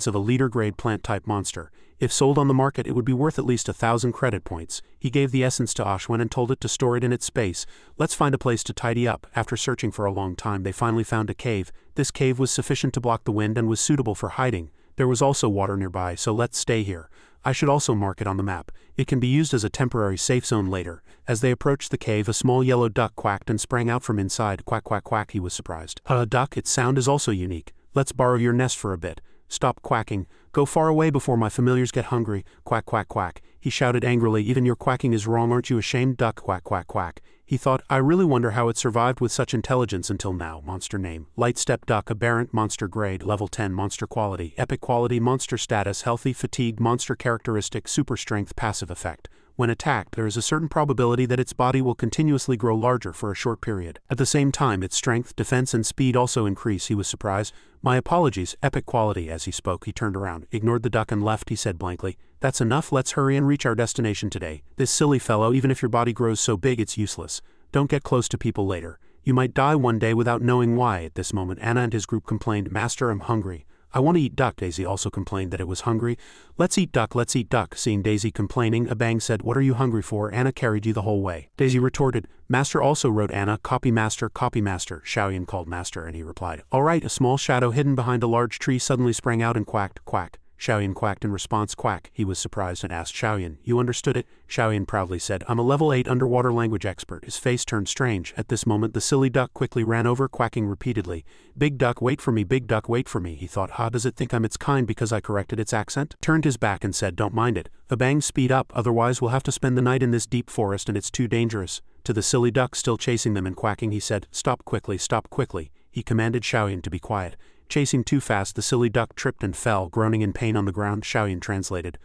of a leader-grade plant-type monster. If sold on the market, it would be worth at least 1,000 credit points. He gave the essence to Ashwin and told it to store it in its space. Let's find a place to tidy up. After searching for a long time, they finally found a cave. This cave was sufficient to block the wind and was suitable for hiding. There was also water nearby, so let's stay here. I should also mark it on the map. It can be used as a temporary safe zone later. As they approached the cave, a small yellow duck quacked and sprang out from inside. Quack, quack, quack, he was surprised. Duck, its sound is also unique. Let's borrow your nest for a bit. Stop quacking. Go far away before my familiars get hungry. Quack, quack, quack. He shouted angrily, even your quacking is wrong, aren't you ashamed? Duck, quack, quack, quack. He thought, I really wonder how it survived with such intelligence until now. Monster name, Light Step Duck, aberrant, monster grade, level 10, monster quality, epic quality, monster status, healthy, fatigued, monster characteristic, super strength, passive effect. When attacked, there is a certain probability that its body will continuously grow larger for a short period. At the same time, its strength, defense, and speed also increase. He was surprised. My apologies, epic quality. As he spoke, he turned around, ignored the duck and left. He said blankly, that's enough, let's hurry and reach our destination today. This silly fellow, even if your body grows so big it's useless. Don't get close to people later. You might die one day without knowing why. At this moment, Anna and his group complained, Master, I'm hungry. I want to eat duck. Daisy also complained that it was hungry. Let's eat duck, let's eat duck. Seeing Daisy complaining, Abang said, what are you hungry for? Anna carried you the whole way. Daisy retorted, Master also wrote Anna, copy master, Xiaoyan called Master, and he replied, all right. A small shadow hidden behind a large tree suddenly sprang out and quacked, quack. Xiaoyan quacked in response, quack. He was surprised and asked Xiaoyan, you understood it? Xiaoyan proudly said, I'm a level 8 underwater language expert. His face turned strange. At this moment the silly duck quickly ran over, quacking repeatedly. Big duck, wait for me, big duck, wait for me. He thought, does it think I'm its kind because I corrected its accent? Turned his back and said, don't mind it. Abang, speed up, otherwise we'll have to spend the night in this deep forest and it's too dangerous. To the silly duck still chasing them and quacking, he said, stop quickly, stop quickly. He commanded Xiaoyan to be quiet. Chasing too fast, the silly duck tripped and fell, groaning in pain on the ground. Xiaoyan translated,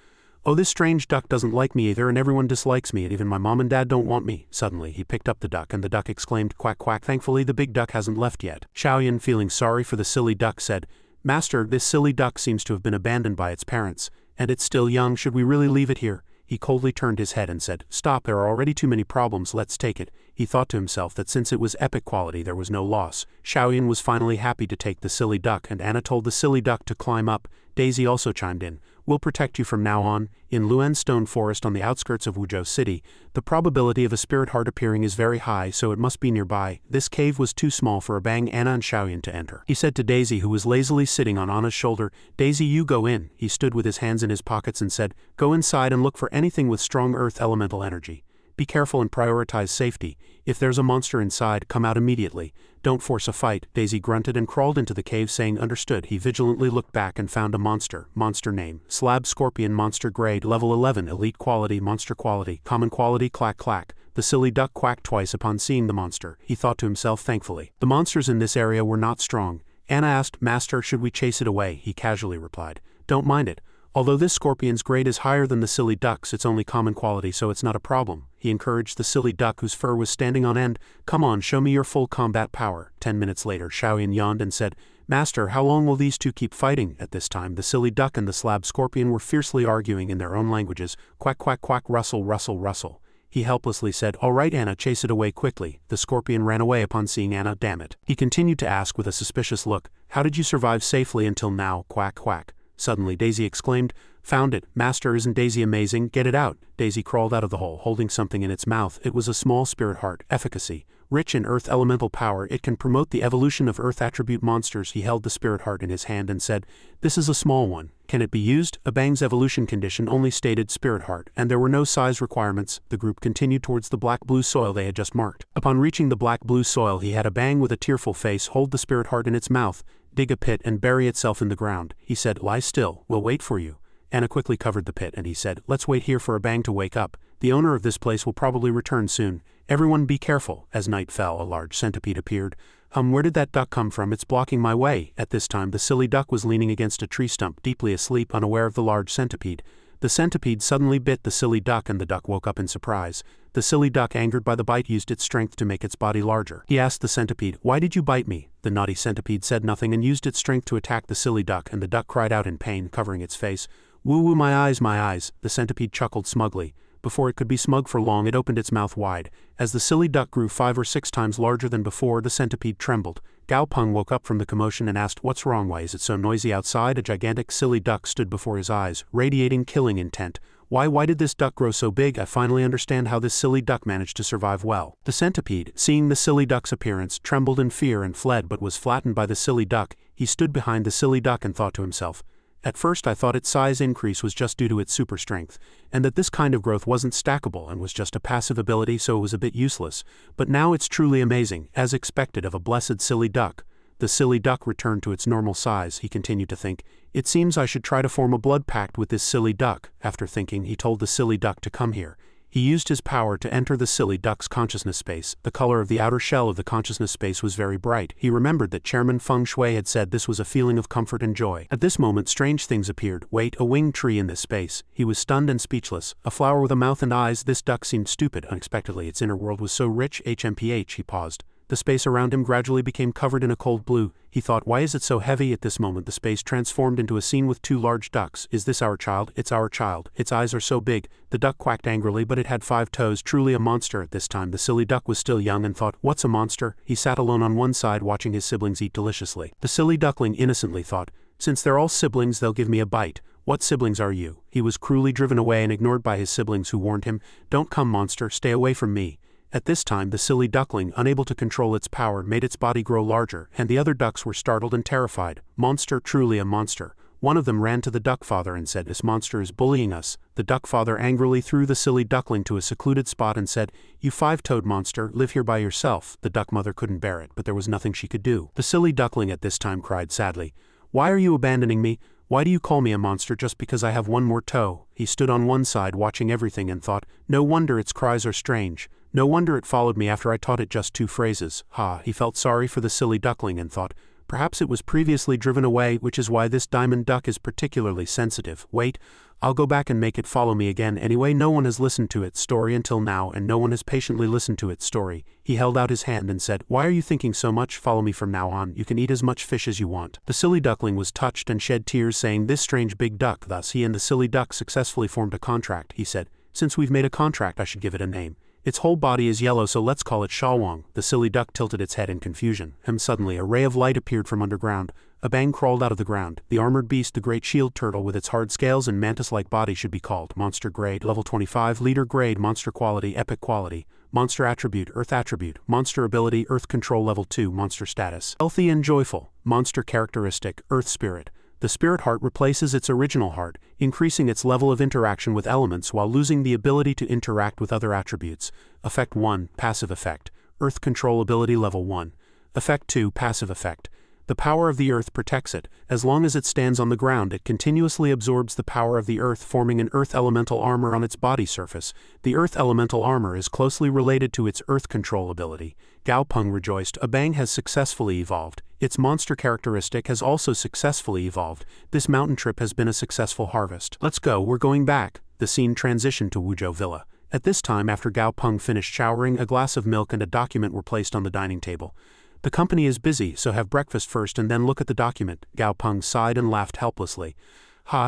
oh, this strange duck doesn't like me either, and everyone dislikes me, and even my mom and dad don't want me. Suddenly, he picked up the duck, and the duck exclaimed, quack, quack. Thankfully, the big duck hasn't left yet. Xiaoyan, feeling sorry for the silly duck, said, Master, this silly duck seems to have been abandoned by its parents, and it's still young. Should we really leave it here? He coldly turned his head and said, stop, there are already too many problems, let's take it. He thought to himself that since it was epic quality there was no loss. Xiaoyan was finally happy to take the silly duck, and Anna told the silly duck to climb up. Daisy also chimed in, we'll protect you from now on. In Luan Stone Forest on the outskirts of Wuzhou City, the probability of a spirit heart appearing is very high, so it must be nearby. This cave was too small for Abang, Anna and Xiaoyan to enter. He said to Daisy, who was lazily sitting on Anna's shoulder, Daisy, you go in. He stood with his hands in his pockets and said, go inside and look for anything with strong earth elemental energy. Be careful and prioritize safety. If there's a monster inside, come out immediately. Don't force a fight. Daisy grunted and crawled into the cave saying understood. He vigilantly looked back and found a monster. Monster name, Slab Scorpion, monster grade, level 11, elite quality, monster quality, common quality, clack clack. The silly duck quacked twice upon seeing the monster. He thought to himself thankfully. The monsters in this area were not strong. Anna asked, Master, should we chase it away? He casually replied, don't mind it. Although this scorpion's grade is higher than the silly duck's, it's only common quality, so it's not a problem. He encouraged the silly duck whose fur was standing on end, come on, show me your full combat power. 10 minutes later, Xiaoyan yawned and said, Master, how long will these two keep fighting? At this time, the silly duck and the slab scorpion were fiercely arguing in their own languages. Quack, quack, quack, rustle, rustle, rustle. He helplessly said, all right, Anna, chase it away quickly. The scorpion ran away upon seeing Anna, damn it. He continued to ask with a suspicious look, how did you survive safely until now? Quack, quack. Suddenly, Daisy exclaimed, found it. Master, isn't Daisy amazing? Get it out. Daisy crawled out of the hole, holding something in its mouth. It was a small spirit heart. Efficacy. Rich in earth elemental power, it can promote the evolution of earth attribute monsters. He held the spirit heart in his hand and said, this is a small one. Can it be used? Abang's evolution condition only stated spirit heart, and there were no size requirements. The group continued towards the black-blue soil they had just marked. Upon reaching the black-blue soil, he had Abang with a tearful face hold the spirit heart in its mouth. dig a pit and bury itself in the ground. He said, lie still, we'll wait for you. Anna quickly covered the pit and he said, let's wait here for a bang to wake up. The owner of this place will probably return soon. Everyone be careful. As night fell, a large centipede appeared. Where did that duck come from? It's blocking my way. At this time the silly duck was leaning against a tree stump, deeply asleep, unaware of the large centipede. The centipede suddenly bit the silly duck and the duck woke up in surprise. The silly duck, angered by the bite, used its strength to make its body larger. He asked the centipede, why did you bite me? The naughty centipede said nothing and used its strength to attack the silly duck, and the duck cried out in pain, covering its face. Woo woo, my eyes, my eyes. The centipede chuckled smugly. Before it could be smug for long, it opened its mouth wide. As the silly duck grew 5 or 6 times larger than before, the centipede trembled. Gao Peng woke up from the commotion and asked, what's wrong? Why is it so noisy outside? A gigantic silly duck stood before his eyes, radiating killing intent. Why did this duck grow so big? I finally understand how this silly duck managed to survive well. The centipede, seeing the silly duck's appearance, trembled in fear and fled, but was flattened by the silly duck. He stood behind the silly duck and thought to himself, at first I thought its size increase was just due to its super strength, and that this kind of growth wasn't stackable and was just a passive ability, so it was a bit useless. But now it's truly amazing, as expected of a blessed silly duck. The silly duck returned to its normal size. He continued to think, it seems I should try to form a blood pact with this silly duck. After thinking, he told the silly duck to come here. He used his power to enter the silly duck's consciousness space. The color of the outer shell of the consciousness space was very bright. He remembered that Chairman Feng Shui had said this was a feeling of comfort and joy. At this moment strange things appeared. Wait, a winged tree in this space. He was stunned and speechless. A flower with a mouth and eyes. This duck seemed stupid. Unexpectedly, its inner world was so rich. HMPH, he paused. The space around him gradually became covered in a cold blue. He thought, why is it so heavy? At this moment the space transformed into a scene with 2 large ducks. Is this our child? It's our child. Its eyes are so big. The duck quacked angrily, but it had 5 toes, truly a monster. At this time the silly duck was still young and thought, what's a monster? He sat alone on one side watching his siblings eat deliciously. The silly duckling innocently thought, since they're all siblings they'll give me a bite. What siblings are you? He was cruelly driven away and ignored by his siblings, who warned him, don't come, monster, stay away from me. At this time the silly duckling, unable to control its power, made its body grow larger, and the other ducks were startled and terrified. Monster, truly a monster. One of them ran to the duck father and said, this monster is bullying us. The duck father angrily threw the silly duckling to a secluded spot and said, you 5-toed monster, live here by yourself. The duck mother couldn't bear it, but there was nothing she could do. The silly duckling at this time cried sadly, why are you abandoning me? Why do you call me a monster just because I have 1 more toe? He stood on one side watching everything and thought, no wonder its cries are strange. No wonder it followed me after I taught it just 2 phrases. He felt sorry for the silly duckling and thought, perhaps it was previously driven away, which is why this diamond duck is particularly sensitive. Wait, I'll go back and make it follow me again. Anyway, no one has listened to its story until now, and no one has patiently listened to its story. He held out his hand and said, why are you thinking so much? Follow me from now on. You can eat as much fish as you want. The silly duckling was touched and shed tears, saying, this strange big duck. Thus he and the silly duck successfully formed a contract. He said, since we've made a contract, I should give it a name. Its whole body is yellow, so let's call it Shawwang. The silly duck tilted its head in confusion. Suddenly a ray of light appeared from underground. A bang crawled out of the ground. The armored beast, the great shield turtle with its hard scales and mantis-like body, should be called monster grade, level 25, leader grade, monster quality, epic quality, monster attribute, earth attribute, monster ability, earth control level 2, monster status, healthy and joyful, monster characteristic, earth spirit. The spirit heart replaces its original heart, increasing its level of interaction with elements while losing the ability to interact with other attributes. Effect 1, passive effect, earth control ability level 1. Effect 2, passive effect. The power of the earth protects it. As long as it stands on the ground, it continuously absorbs the power of the earth, forming an earth elemental armor on its body surface. The earth elemental armor is closely related to its earth control ability. Gao Peng rejoiced. A bang has successfully evolved. Its monster characteristic has also successfully evolved. This mountain trip has been a successful harvest. Let's go, we're going back. The scene transitioned to Wuzhou Villa. At this time, after Gao Peng finished showering, a glass of milk and a document were placed on the dining table. The company is busy, so have breakfast first and then look at the document. Gao Peng sighed and laughed helplessly.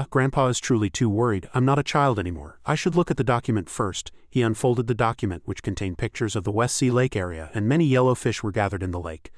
Grandpa is truly too worried. I'm not a child anymore. I should look at the document first. He unfolded the document, which contained pictures of the West Sea Lake area, and many yellow fish were gathered in the lake.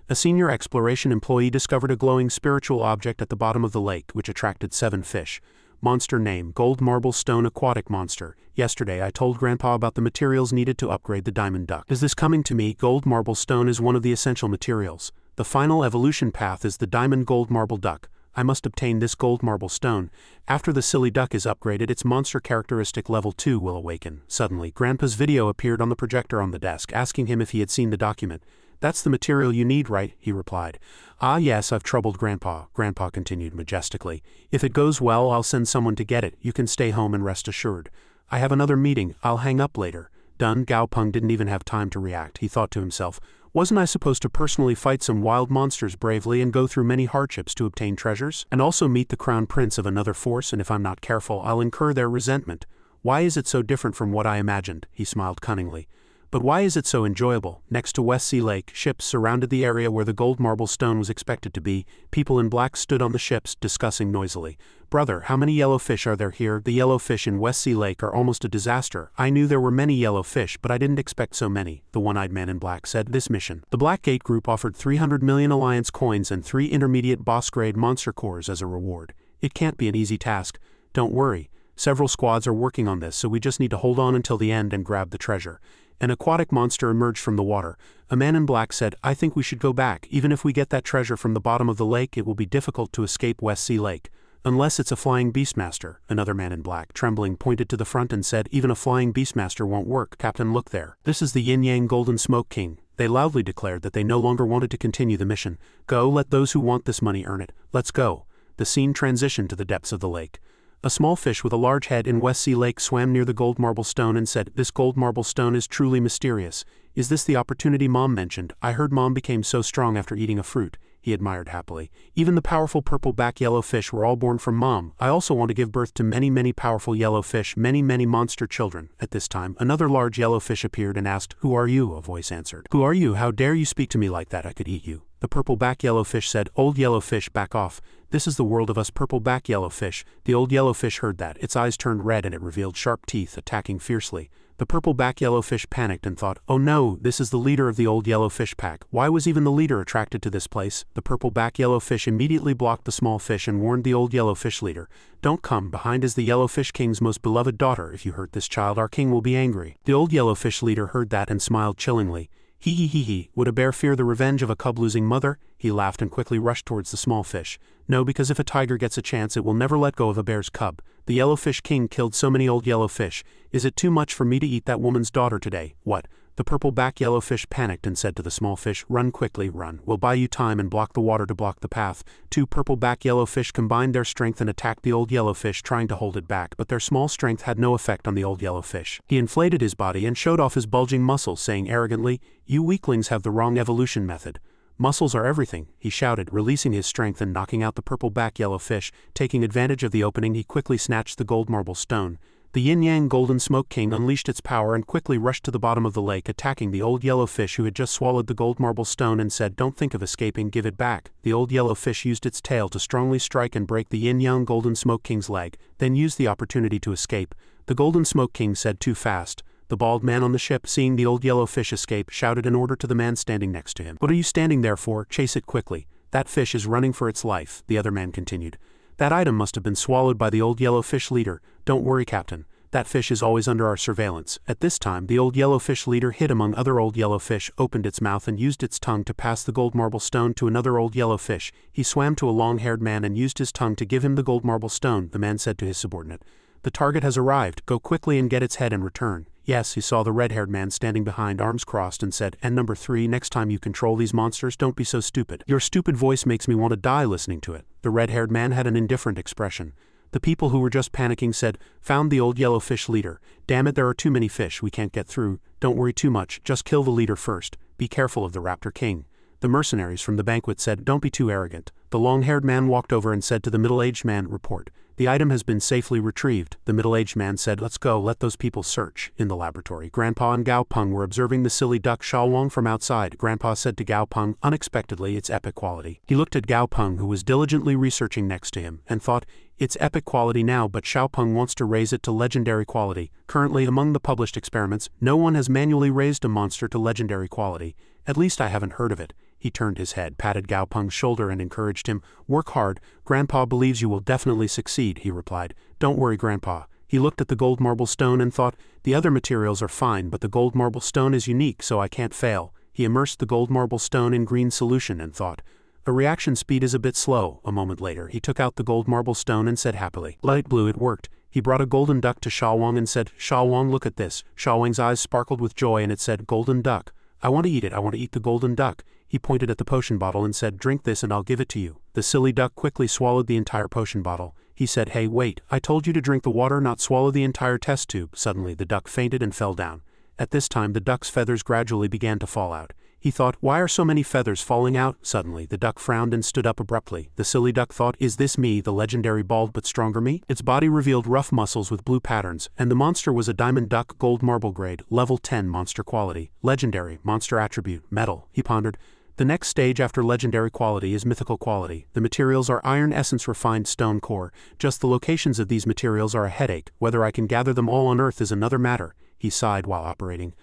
A senior exploration employee discovered a glowing spiritual object at the bottom of the lake, which attracted 7 fish. Monster name, Gold Marble Stone Aquatic Monster. Yesterday I told Grandpa about the materials needed to upgrade the diamond duck. Is this coming to me? Gold Marble Stone is one of the essential materials. The final evolution path is the diamond gold marble duck. I must obtain this gold marble stone. After the silly duck is upgraded, its monster characteristic level 2 will awaken. Suddenly, Grandpa's video appeared on the projector on the desk, asking him if he had seen the document. That's the material you need, right? He replied. Ah yes, I've troubled Grandpa, Grandpa continued majestically. If it goes well, I'll send someone to get it. You can stay home and rest assured. I have another meeting, I'll hang up later. Done. Gao Peng didn't even have time to react. He thought to himself, wasn't I supposed to personally fight some wild monsters bravely and go through many hardships to obtain treasures? And also meet the crown prince of another force, and if I'm not careful, I'll incur their resentment. Why is it so different from what I imagined? He smiled cunningly. But why is it so enjoyable? Next to West Sea Lake, ships surrounded the area where the gold marble stone was expected to be. People in black stood on the ships, discussing noisily. Brother, how many yellow fish are there here? The yellow fish in West Sea Lake are almost a disaster. I knew there were many yellow fish, but I didn't expect so many, the one-eyed man in black said. This mission. The Black Gate Group offered 300 million Alliance coins and 3 intermediate boss-grade monster cores as a reward. It can't be an easy task. Don't worry. Several squads are working on this, so we just need to hold on until the end and grab the treasure. An aquatic monster emerged from the water. A man in black said, I think we should go back. Even if we get that treasure from the bottom of the lake, it will be difficult to escape West Sea Lake. Unless it's a flying Beastmaster. Another man in black, trembling, pointed to the front and said, even a flying Beastmaster won't work. Captain, look there. This is the Yin-Yang Golden Smoke King. They loudly declared that they no longer wanted to continue the mission. Go, let those who want this money earn it. Let's go. The scene transitioned to the depths of the lake. A small fish with a large head in West Sea Lake swam near the gold marble stone and said, this gold marble stone is truly mysterious. Is this the opportunity Mom mentioned? I heard Mom became so strong after eating a fruit. He admired happily. Even the powerful purple-back yellow fish were all born from Mom. I also want to give birth to many powerful yellow fish, many monster children. At this time, another large yellow fish appeared and asked, who are you? A voice answered. Who are you? How dare you speak to me like that? I could eat you. The purple-back yellow fish said, old yellow fish, back off. This is the world of us purple-back yellow fish. The old yellow fish heard that. Its eyes turned red and it revealed sharp teeth, attacking fiercely. The purple-back yellow fish panicked and thought, oh no, this is the leader of the old yellow fish pack. Why was even the leader attracted to this place? The purple-back yellow fish immediately blocked the small fish and warned the old yellow fish leader. Don't come, behind is the yellow fish king's most beloved daughter. If you hurt this child, our king will be angry. The old yellow fish leader heard that and smiled chillingly. Hee. Would a bear fear the revenge of a cub losing mother? He laughed and quickly rushed towards the small fish. No, because if a tiger gets a chance, it will never let go of a bear's cub. The yellowfish king killed so many old yellow fish. Is it too much for me to eat that woman's daughter today? What? The purple-back yellowfish panicked and said to the small fish, run quickly, run. We'll buy you time and block the water to block the path. 2 purple-back yellowfish combined their strength and attacked the old yellowfish, trying to hold it back, but their small strength had no effect on the old yellowfish. He inflated his body and showed off his bulging muscles, saying arrogantly, you weaklings have the wrong evolution method. Muscles are everything, he shouted, releasing his strength and knocking out the purple-back yellowfish. Taking advantage of the opening, he quickly snatched the gold marble stone. The Yin-Yang Golden Smoke King unleashed its power and quickly rushed to the bottom of the lake, attacking the old yellow fish who had just swallowed the gold marble stone and said, don't think of escaping, give it back. The old yellow fish used its tail to strongly strike and break the Yin-Yang Golden Smoke King's leg, then used the opportunity to escape. The Golden Smoke King said, too fast. The bald man on the ship, seeing the old yellow fish escape, shouted an order to the man standing next to him. What are you standing there for? Chase it quickly. That fish is running for its life, the other man continued. That item must have been swallowed by the old yellow fish leader. Don't worry, Captain. That fish is always under our surveillance. At this time, the old yellow fish leader hid among other old yellow fish, opened its mouth and used its tongue to pass the gold marble stone to another old yellow fish. He swam to a long-haired man and used his tongue to give him the gold marble stone. The man said to his subordinate, the target has arrived. Go quickly and get its head and return. Yes, he saw the red-haired man standing behind, arms crossed, and said, and number 3, next time you control these monsters, don't be so stupid. Your stupid voice makes me want to die listening to it. The red-haired man had an indifferent expression. The people who were just panicking said, found the old yellow fish leader. Damn it, there are too many fish, we can't get through. Don't worry too much, just kill the leader first. Be careful of the raptor king. The mercenaries from the banquet said, don't be too arrogant. The long-haired man walked over and said to the middle-aged man, report. The item has been safely retrieved. The middle-aged man said, let's go, let those people search. In the laboratory, Grandpa and Gao Peng were observing the silly duck Xiaowang from outside. Grandpa said to Gao Peng, unexpectedly, its epic quality. He looked at Gao Peng, who was diligently researching next to him, and thought, it's epic quality now, but Xiao Peng wants to raise it to legendary quality. Currently, among the published experiments, no one has manually raised a monster to legendary quality. At least I haven't heard of it. He turned his head, patted Gao Peng's shoulder and encouraged him. Work hard. Grandpa believes you will definitely succeed, he replied. Don't worry, Grandpa. He looked at the gold marble stone and thought, the other materials are fine, but the gold marble stone is unique, so I can't fail. He immersed the gold marble stone in green solution and thought, a reaction speed is a bit slow. A moment later, he took out the gold marble stone and said happily, light blue, it worked. He brought a golden duck to Xiaowang and said, Xiaowang, look at this. Xiaowang's eyes sparkled with joy and it said, golden duck. I want to eat it, I want to eat the golden duck. He pointed at the potion bottle and said, drink this and I'll give it to you. The silly duck quickly swallowed the entire potion bottle. He said, hey wait, I told you to drink the water, not swallow the entire test tube. Suddenly the duck fainted and fell down. At this time the duck's feathers gradually began to fall out. He thought, why are so many feathers falling out? Suddenly the duck frowned and stood up abruptly. The silly duck thought, is this me, the legendary bald but stronger me? Its body revealed rough muscles with blue patterns, and the monster was a diamond duck, gold marble grade, level 10 monster quality, legendary, monster attribute, metal. He pondered. The next stage after legendary quality is mythical quality. The materials are iron essence, refined stone core. Just the locations of these materials are a headache. Whether I can gather them all on Earth is another matter. He sighed while operating.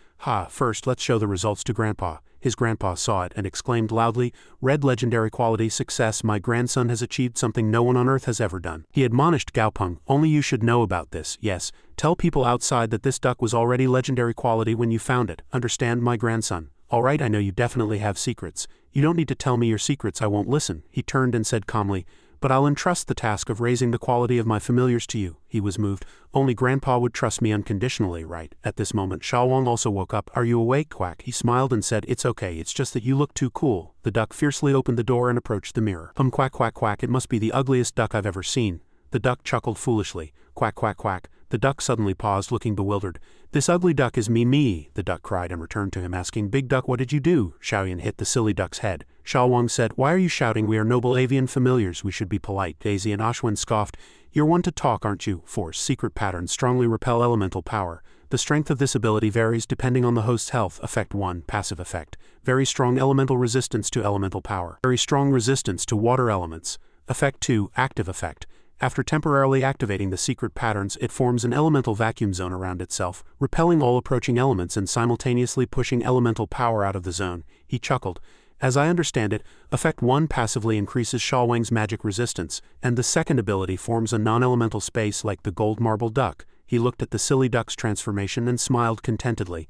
First let's show the results to Grandpa. His grandpa saw it and exclaimed loudly, red legendary quality success, my grandson has achieved something no one on Earth has ever done. He admonished Gaopeng, only you should know about this, yes, tell people outside that this duck was already legendary quality when you found it, understand my grandson? Alright, I know you definitely have secrets. You don't need to tell me your secrets, I won't listen. He turned and said calmly, but I'll entrust the task of raising the quality of my familiars to you. He was moved. Only Grandpa would trust me unconditionally, right? At this moment, Xiaowang also woke up. Are you awake, Quack? He smiled and said, it's okay, it's just that you look too cool. The duck fiercely opened the door and approached the mirror. Quack, quack, quack, it must be the ugliest duck I've ever seen. The duck chuckled foolishly. Quack, quack, quack. The duck suddenly paused, looking bewildered. This ugly duck is me, the duck cried and returned to him asking, Big Duck, what did you do? Xiaoyan hit the silly duck's head. Xiaowang said, why are you shouting? We are noble avian familiars, we should be polite. Daisy and Ashwin scoffed. You're one to talk, aren't you? Force, secret patterns strongly repel elemental power. The strength of this ability varies depending on the host's health. Effect 1, passive effect. Very strong elemental resistance to elemental power. Very strong resistance to water elements. Effect 2, active effect. After temporarily activating the secret patterns, it forms an elemental vacuum zone around itself, repelling all approaching elements and simultaneously pushing elemental power out of the zone. He chuckled. As I understand it, Effect 1 passively increases Xiaowang's magic resistance, and the second ability forms a non-elemental space like the gold marble duck. He looked at the silly duck's transformation and smiled contentedly.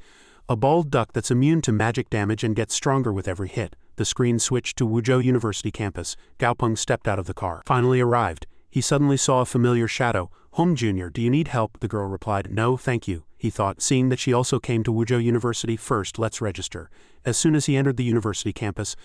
A bald duck that's immune to magic damage and gets stronger with every hit. The screen switched to Wuzhou University campus. Gaopeng stepped out of the car. Finally arrived. He suddenly saw a familiar shadow. Home Junior, do you need help? The girl replied, no, thank you. He thought, seeing that she also came to Wuzhou University, first let's register. As soon as he entered the university campus,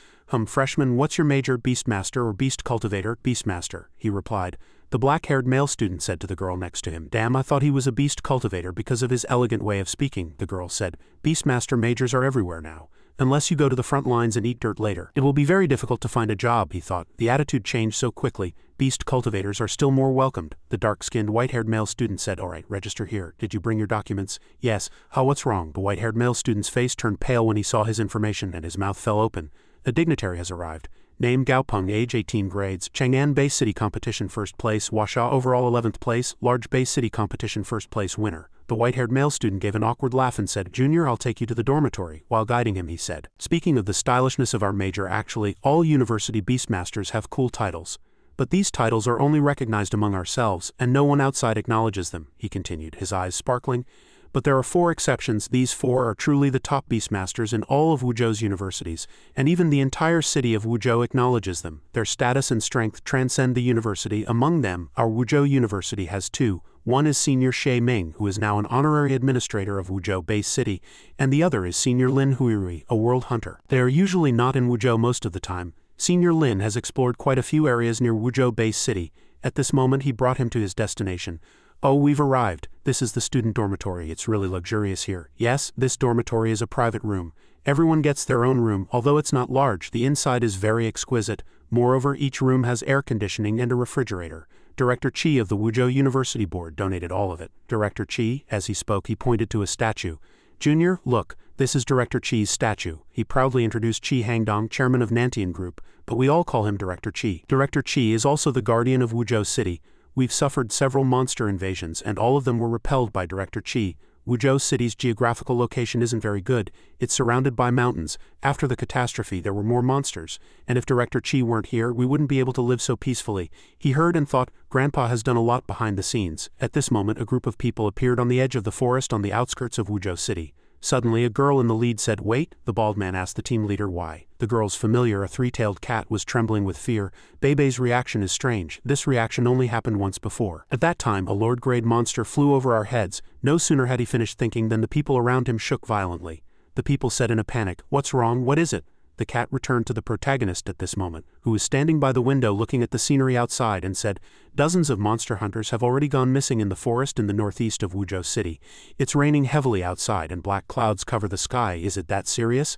freshman, what's your major? Beastmaster or beast cultivator? Beastmaster, he replied. The black-haired male student said to the girl next to him. Damn, I thought he was a beast cultivator because of his elegant way of speaking, the girl said. Beastmaster majors are everywhere now. Unless you go to the front lines and eat dirt later. It will be very difficult to find a job, he thought. The attitude changed so quickly. Beast cultivators are still more welcomed. The dark-skinned, white-haired male student said, alright, register here. Did you bring your documents? Yes. What's wrong? The white-haired male student's face turned pale when he saw his information and his mouth fell open. A dignitary has arrived. Name Gaopeng, age 18 grades, Chang'an Bay City Competition first place, Huaxia overall 11th place, Large Bay City Competition first place winner. The white-haired male student gave an awkward laugh and said, Junior, I'll take you to the dormitory. While guiding him, he said, speaking of the stylishness of our major, actually, all university beastmasters have cool titles. But these titles are only recognized among ourselves, and no one outside acknowledges them, he continued, his eyes sparkling. But there are 4 exceptions. These 4 are truly the top beastmasters in all of Wuzhou's universities, and even the entire city of Wuzhou acknowledges them. Their status and strength transcend the university. Among them, our Wuzhou University has 2. One is Senior Xie Ming, who is now an honorary administrator of Wuzhou Bay City, and the other is Senior Lin Huirui, a world hunter. They are usually not in Wuzhou most of the time. Senior Lin has explored quite a few areas near Wuzhou Bay City. At this moment he brought him to his destination. Oh, we've arrived. This is the student dormitory. It's really luxurious here. Yes, this dormitory is a private room. Everyone gets their own room, although it's not large. The inside is very exquisite. Moreover, each room has air conditioning and a refrigerator. Director Chi of the Wuzhou University Board donated all of it. Director Chi, as he spoke, he pointed to a statue. Junior, look, this is Director Chi's statue. He proudly introduced Chi Hangdong, chairman of Nantian Group, but we all call him Director Chi. Director Chi is also the guardian of Wuzhou City. We've suffered several monster invasions, and all of them were repelled by Director Chi. Wuzhou City's geographical location isn't very good. It's surrounded by mountains. After the catastrophe, there were more monsters, and if Director Chi weren't here, we wouldn't be able to live so peacefully. He heard and thought, Grandpa has done a lot behind the scenes. At this moment, a group of people appeared on the edge of the forest on the outskirts of Wuzhou City. Suddenly, a girl in the lead said, wait, the bald man asked the team leader why. The girl's familiar, a 3-tailed cat, was trembling with fear. Bebe's reaction is strange. This reaction only happened once before. At that time, a Lord-grade monster flew over our heads. No sooner had he finished thinking than the people around him shook violently. The people said in a panic, "What's wrong? What is it?" The cat returned to the protagonist at this moment, who was standing by the window looking at the scenery outside, and said, "Dozens of monster hunters have already gone missing in the forest in the northeast of Wuzhou City. It's raining heavily outside and black clouds cover the sky. Is it that serious?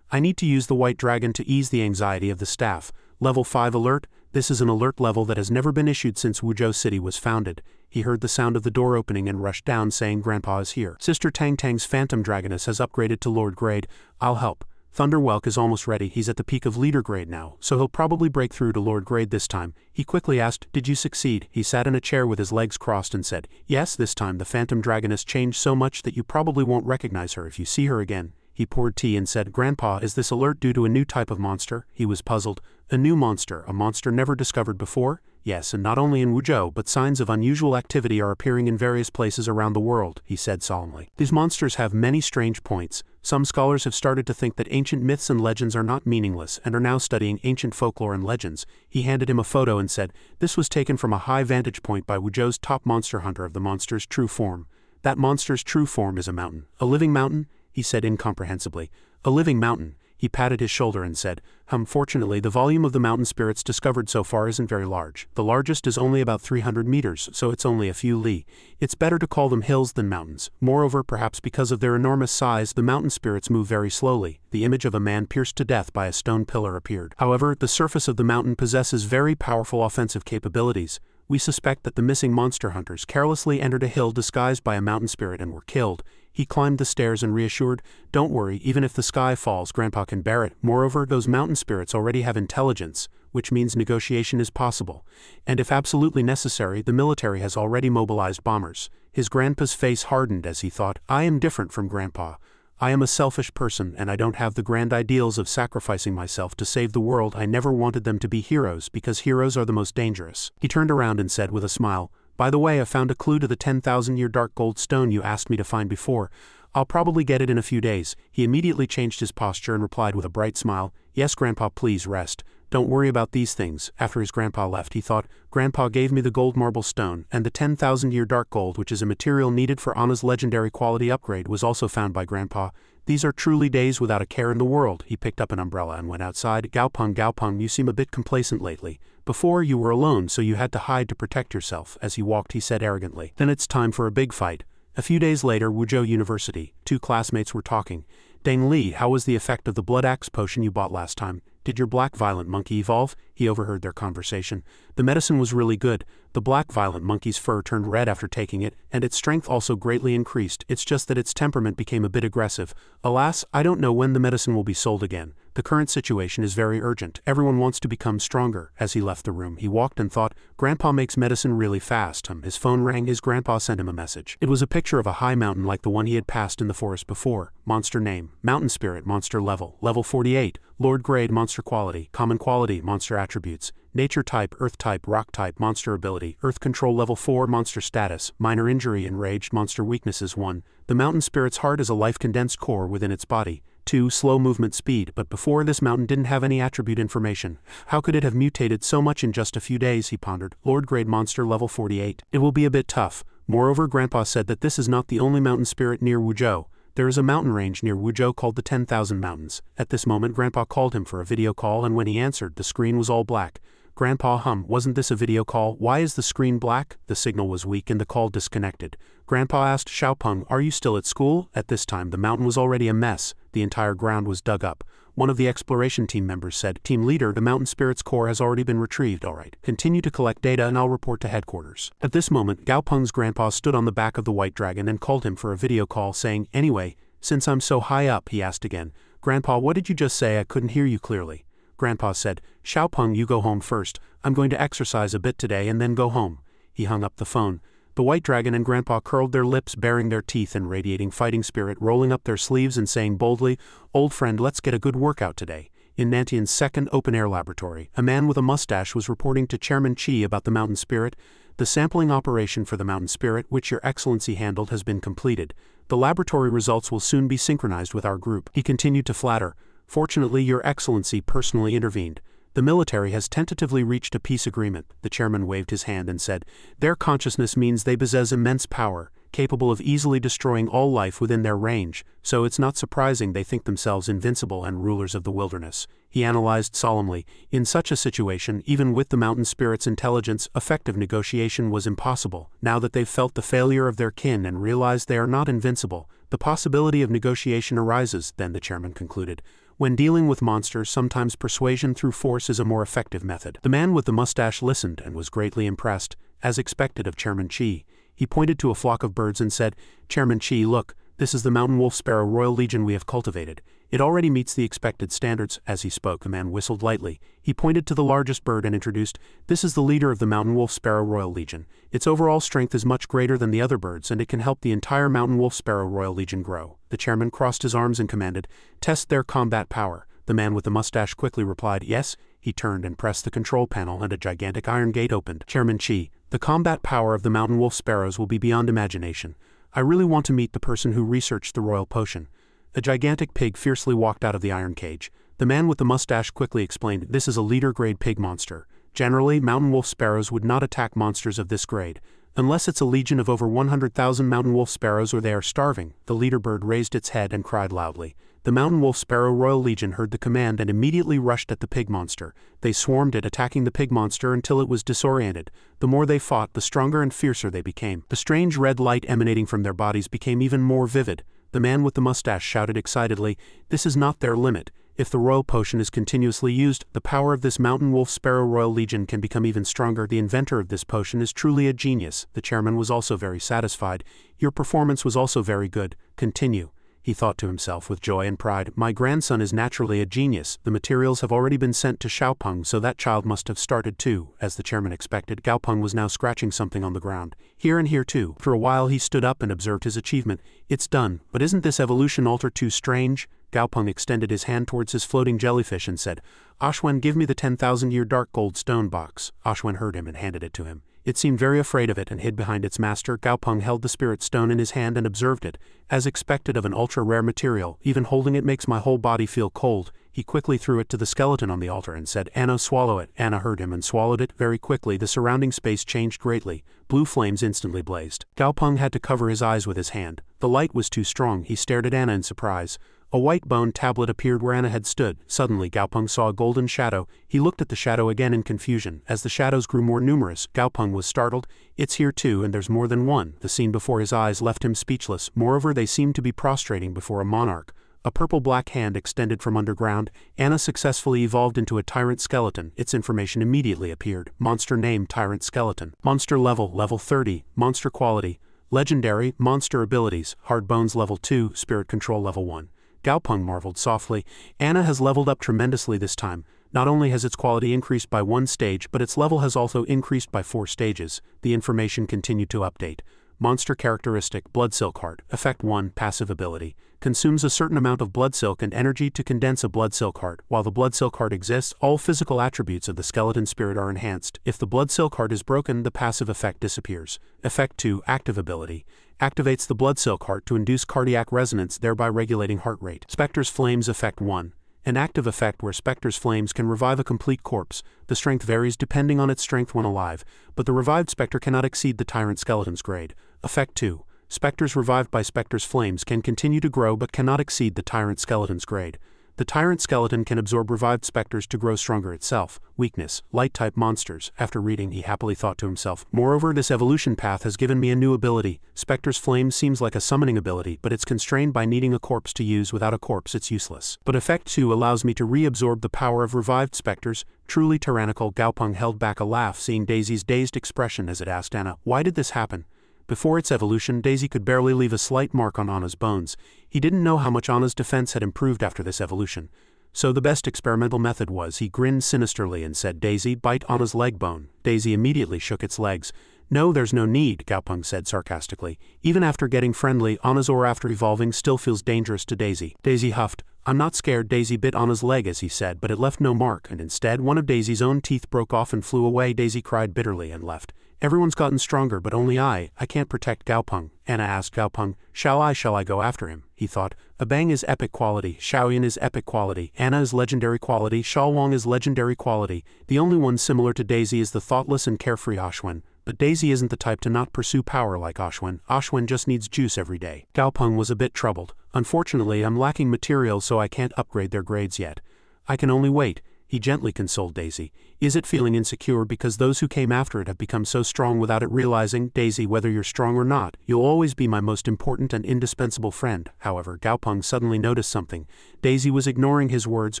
I need to use the white dragon to ease the anxiety of the staff. Level 5 alert. This is an alert level that has never been issued since Wuzhou City was founded." He heard the sound of the door opening and rushed down, saying, "Grandpa is here. Sister Tang Tang's Phantom Dragoness has upgraded to Lord Grade. I'll help. Thunderwhelk is almost ready. He's at the peak of Leader Grade now, so he'll probably break through to Lord Grade this time." He quickly asked, "Did you succeed?" He sat in a chair with his legs crossed and said, "Yes, this time the Phantom Dragoness changed so much that you probably won't recognize her if you see her again." He poured tea and said, "Grandpa, is this alert due to a new type of monster?" He was puzzled. "A new monster, a monster never discovered before?" "Yes, and not only in Wuzhou, but signs of unusual activity are appearing in various places around the world," he said solemnly. "These monsters have many strange points. Some scholars have started to think that ancient myths and legends are not meaningless and are now studying ancient folklore and legends." He handed him a photo and said, "This was taken from a high vantage point by Wuzhou's top monster hunter of the monster's true form. That monster's true form is a mountain." "A living mountain?" he said incomprehensibly. "A living mountain." He patted his shoulder and said, "Fortunately, the volume of the mountain spirits discovered so far isn't very large. The largest is only about 300 meters, so it's only a few li. It's better to call them hills than mountains. Moreover, perhaps because of their enormous size, the mountain spirits move very slowly." The image of a man pierced to death by a stone pillar appeared. "However, the surface of the mountain possesses very powerful offensive capabilities. We suspect that the missing monster hunters carelessly entered a hill disguised by a mountain spirit and were killed." He climbed the stairs and reassured, "Don't worry, even if the sky falls, Grandpa can bear it. Moreover, those mountain spirits already have intelligence, which means negotiation is possible. And if absolutely necessary, the military has already mobilized bombers." His grandpa's face hardened as he thought, "I am different from Grandpa. I am a selfish person, and I don't have the grand ideals of sacrificing myself to save the world. I never wanted them to be heroes, because heroes are the most dangerous." He turned around and said with a smile, "By the way, I found a clue to the 10,000-year dark gold stone you asked me to find before. I'll probably get it in a few days." He immediately changed his posture and replied with a bright smile, "Yes, Grandpa, please rest. Don't worry about these things." After his grandpa left, he thought, "Grandpa gave me the gold marble stone, and the 10,000-year dark gold, which is a material needed for Anna's legendary quality upgrade, was also found by Grandpa. These are truly days without a care in the world." He picked up an umbrella and went outside. Gaopeng, you seem a bit complacent lately. Before, you were alone, so you had to hide to protect yourself." As he walked, he said arrogantly, "Then it's time for a big fight." A few days later, Wuzhou University. Two classmates were talking. "Deng Li, how was the effect of the blood axe potion you bought last time? Did your black violent monkey evolve?" He overheard their conversation. "The medicine was really good. The black violent monkey's fur turned red after taking it, and its strength also greatly increased. It's just that its temperament became a bit aggressive. Alas, I don't know when the medicine will be sold again. The current situation is very urgent. Everyone wants to become stronger." As he left the room, he walked and thought, "Grandpa makes medicine really fast." His phone rang. His grandpa sent him a message. It was a picture of a high mountain like the one he had passed in the forest before. Monster name, Mountain Spirit, monster level, level 48, Lord Grade, monster quality, common quality, monster attributes, nature type, earth type, rock type, monster ability, earth control level 4, monster status, minor injury, enraged, monster weaknesses 1. The mountain spirit's heart is a life-condensed core within its body. 2. Slow movement speed, but before this mountain didn't have any attribute information. How could it have mutated so much in just a few days, he pondered. Lord Grade monster level 48. It will be a bit tough. Moreover, Grandpa said that this is not the only mountain spirit near Wuzhou. There is a mountain range near Wuzhou called the 10,000 Mountains. At this moment, Grandpa called him for a video call, and when he answered, the screen was all black. Grandpa, wasn't this a video call? Why is the screen black? The signal was weak and the call disconnected. Grandpa asked, "Xiaopeng, are you still at school?" At this time, the mountain was already a mess. The entire ground was dug up. One of the exploration team members said, "Team leader, the mountain spirit's core has already been retrieved. All right. Continue to collect data and I'll report to headquarters." At this moment, Gaopeng's grandpa stood on the back of the white dragon and called him for a video call, saying, "Anyway, since I'm so high up," he asked again, "Grandpa, what did you just say? I couldn't hear you clearly." Grandpa said, "Xiaopeng, you go home first. I'm going to exercise a bit today and then go home." He hung up the phone. The white dragon and Grandpa curled their lips, baring their teeth and radiating fighting spirit, rolling up their sleeves and saying boldly, "Old friend, let's get a good workout today." In Nantian's second open-air laboratory, a man with a mustache was reporting to Chairman Qi about the mountain spirit. "The sampling operation for the mountain spirit, which Your Excellency handled, has been completed. The laboratory results will soon be synchronized with our group." He continued to flatter. "Fortunately, Your Excellency personally intervened. The military has tentatively reached a peace agreement." The chairman waved his hand and said, "Their consciousness means they possess immense power. capable of easily destroying all life within their range, so it's not surprising they think themselves invincible and rulers of the wilderness. He analyzed solemnly. In such a situation, even with the mountain spirit's intelligence, effective negotiation was impossible. Now that they've felt the failure of their kin and realized they are not invincible, the possibility of negotiation arises, then the chairman concluded. When dealing with monsters, sometimes persuasion through force is a more effective method. The man with the mustache listened and was greatly impressed, as expected of Chairman Chi. He pointed to a flock of birds and said, "Chairman Chi, look, this is the mountain wolf sparrow royal legion we have cultivated. It already meets the expected standards." As he spoke, the man whistled lightly. He pointed to the largest bird and introduced, "This is the leader of the mountain wolf sparrow royal legion. Its overall strength is much greater than the other birds and it can help the entire mountain wolf sparrow royal legion grow." The chairman crossed his arms and commanded, "Test their combat power." The man with the mustache quickly replied, "Yes." He turned and pressed the control panel and a gigantic iron gate opened. Chairman Chi, "The combat power of the mountain wolf sparrows will be beyond imagination. I really want to meet the person who researched the royal potion." A gigantic pig fiercely walked out of the iron cage. The man with the mustache quickly explained, "This is a leader-grade pig monster. Generally, mountain wolf sparrows would not attack monsters of this grade, unless it's a legion of over 100,000 mountain wolf sparrows or they are starving." The leader bird raised its head and cried loudly. The mountain wolf sparrow royal legion heard the command and immediately rushed at the pig monster. They swarmed it, attacking the pig monster until it was disoriented. The more they fought, the stronger and fiercer they became. The strange red light emanating from their bodies became even more vivid. The man with the mustache shouted excitedly, "This is not their limit. If the royal potion is continuously used, the power of this mountain wolf sparrow royal legion can become even stronger. The inventor of this potion is truly a genius." The chairman was also very satisfied. "Your performance was also very good. Continue." He thought to himself with joy and pride, "My grandson is naturally a genius. The materials have already been sent to Xiaopeng, so that child must have started too." As the chairman expected, Gaopeng was now scratching something on the ground. Here and here too. For a while he stood up and observed his achievement. "It's done, but isn't this evolution alter too strange?" Gaopeng extended his hand towards his floating jellyfish and said, "Ashwen, give me the 10,000-year dark gold stone box." Ashwen heard him and handed it to him. It seemed very afraid of it and hid behind its master. Gaopeng held the spirit stone in his hand and observed it. As expected of an ultra-rare material, even holding it makes my whole body feel cold. He quickly threw it to the skeleton on the altar and said, "Anna, swallow it." Anna heard him and swallowed it. Very quickly the surrounding space changed greatly. Blue flames instantly blazed. Gaopeng had to cover his eyes with his hand. The light was too strong. He stared at Anna in surprise. A white bone tablet appeared where Anna had stood. Suddenly Gaopeng saw a golden shadow. He looked at the shadow again in confusion. As the shadows grew more numerous, Gaopeng was startled. "It's here too, and there's more than one." The scene before his eyes left him speechless. Moreover, they seemed to be prostrating before a monarch. A purple-black hand extended from underground. Anna successfully evolved into a tyrant skeleton. Its information immediately appeared. Monster name, Tyrant Skeleton. Monster level, level 30. Monster quality, legendary. Monster abilities, Hard Bones level 2, Spirit Control level 1. Gaopeng marveled softly. Anna has leveled up tremendously this time. Not only has its quality increased by 1 stage, but its level has also increased by 4 stages. The information continued to update. Monster characteristic, Blood Silk Heart. Effect 1, passive ability. Consumes a certain amount of blood silk and energy to condense a blood silk heart. While the blood silk heart exists, all physical attributes of the skeleton spirit are enhanced. If the blood silk heart is broken, the passive effect disappears. Effect 2, active ability. Activates the blood silk heart to induce cardiac resonance, thereby regulating heart rate. Spectre's Flames. Effect 1. An active effect where Spectre's Flames can revive a complete corpse. The strength varies depending on its strength when alive, but the revived Spectre cannot exceed the Tyrant Skeleton's grade. Effect 2. Spectres revived by Spectre's Flames can continue to grow but cannot exceed the Tyrant Skeleton's grade. The Tyrant Skeleton can absorb revived Spectres to grow stronger itself. Weakness, Light-type monsters. After reading, he happily thought to himself, "Moreover, this evolution path has given me a new ability. Spectre's Flame seems like a summoning ability, but it's constrained by needing a corpse to use. Without a corpse it's useless. But Effect 2 allows me to reabsorb the power of revived Spectres." Truly tyrannical. Gaopeng held back a laugh seeing Daisy's dazed expression as it asked Anna, "Why did this happen?" Before its evolution, Daisy could barely leave a slight mark on Anna's bones. He didn't know how much Anna's defense had improved after this evolution. So the best experimental method was, he grinned sinisterly and said, "Daisy, bite Anna's leg bone." Daisy immediately shook its legs. "No, there's no need," Gaopeng said sarcastically. Even after getting friendly, Anna's aura after evolving still feels dangerous to Daisy. Daisy huffed. "I'm not scared." Daisy bit Anna's leg as he said, but it left no mark, and instead one of Daisy's own teeth broke off and flew away. Daisy cried bitterly and left. "Everyone's gotten stronger, but only I can't protect Gaopeng." Anna asked Gaopeng, Shall I go after him?" He thought, "Abang is epic quality, Shaoyan is epic quality, Anna is legendary quality, Shalwang is legendary quality. The only one similar to Daisy is the thoughtless and carefree Ashwin. but Daisy isn't the type to not pursue power like Ashwin. Ashwin just needs juice every day. Gaopeng was a bit troubled. Unfortunately, I'm lacking materials, so I can't upgrade their grades yet. I can only wait. He gently consoled Daisy. Is it feeling insecure because those who came after it have become so strong without it realizing? Daisy, whether you're strong or not, you'll always be my most important and indispensable friend. However, Gaopeng suddenly noticed something. Daisy was ignoring his words,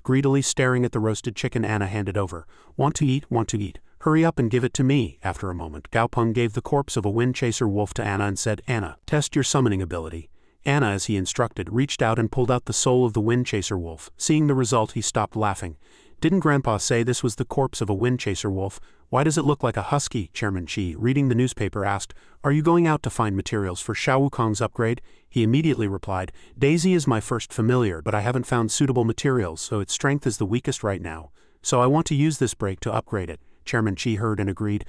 greedily staring at the roasted chicken Anna handed over. Want to eat, want to eat. Hurry up and give it to me. After a moment, Gaopeng gave the corpse of a wind chaser wolf to Anna and said, Anna, test your summoning ability. Anna, as he instructed, reached out and pulled out the soul of the wind chaser wolf. Seeing the result, he stopped laughing. Didn't Grandpa say this was the corpse of a wind chaser wolf? Why does it look like a husky? Chairman Chi, reading the newspaper, asked, Are you going out to find materials for Xiao Wukong's upgrade? He immediately replied, Daisy is my first familiar, but I haven't found suitable materials, so its strength is the weakest right now. So I want to use this break to upgrade it. Chairman Chi heard and agreed.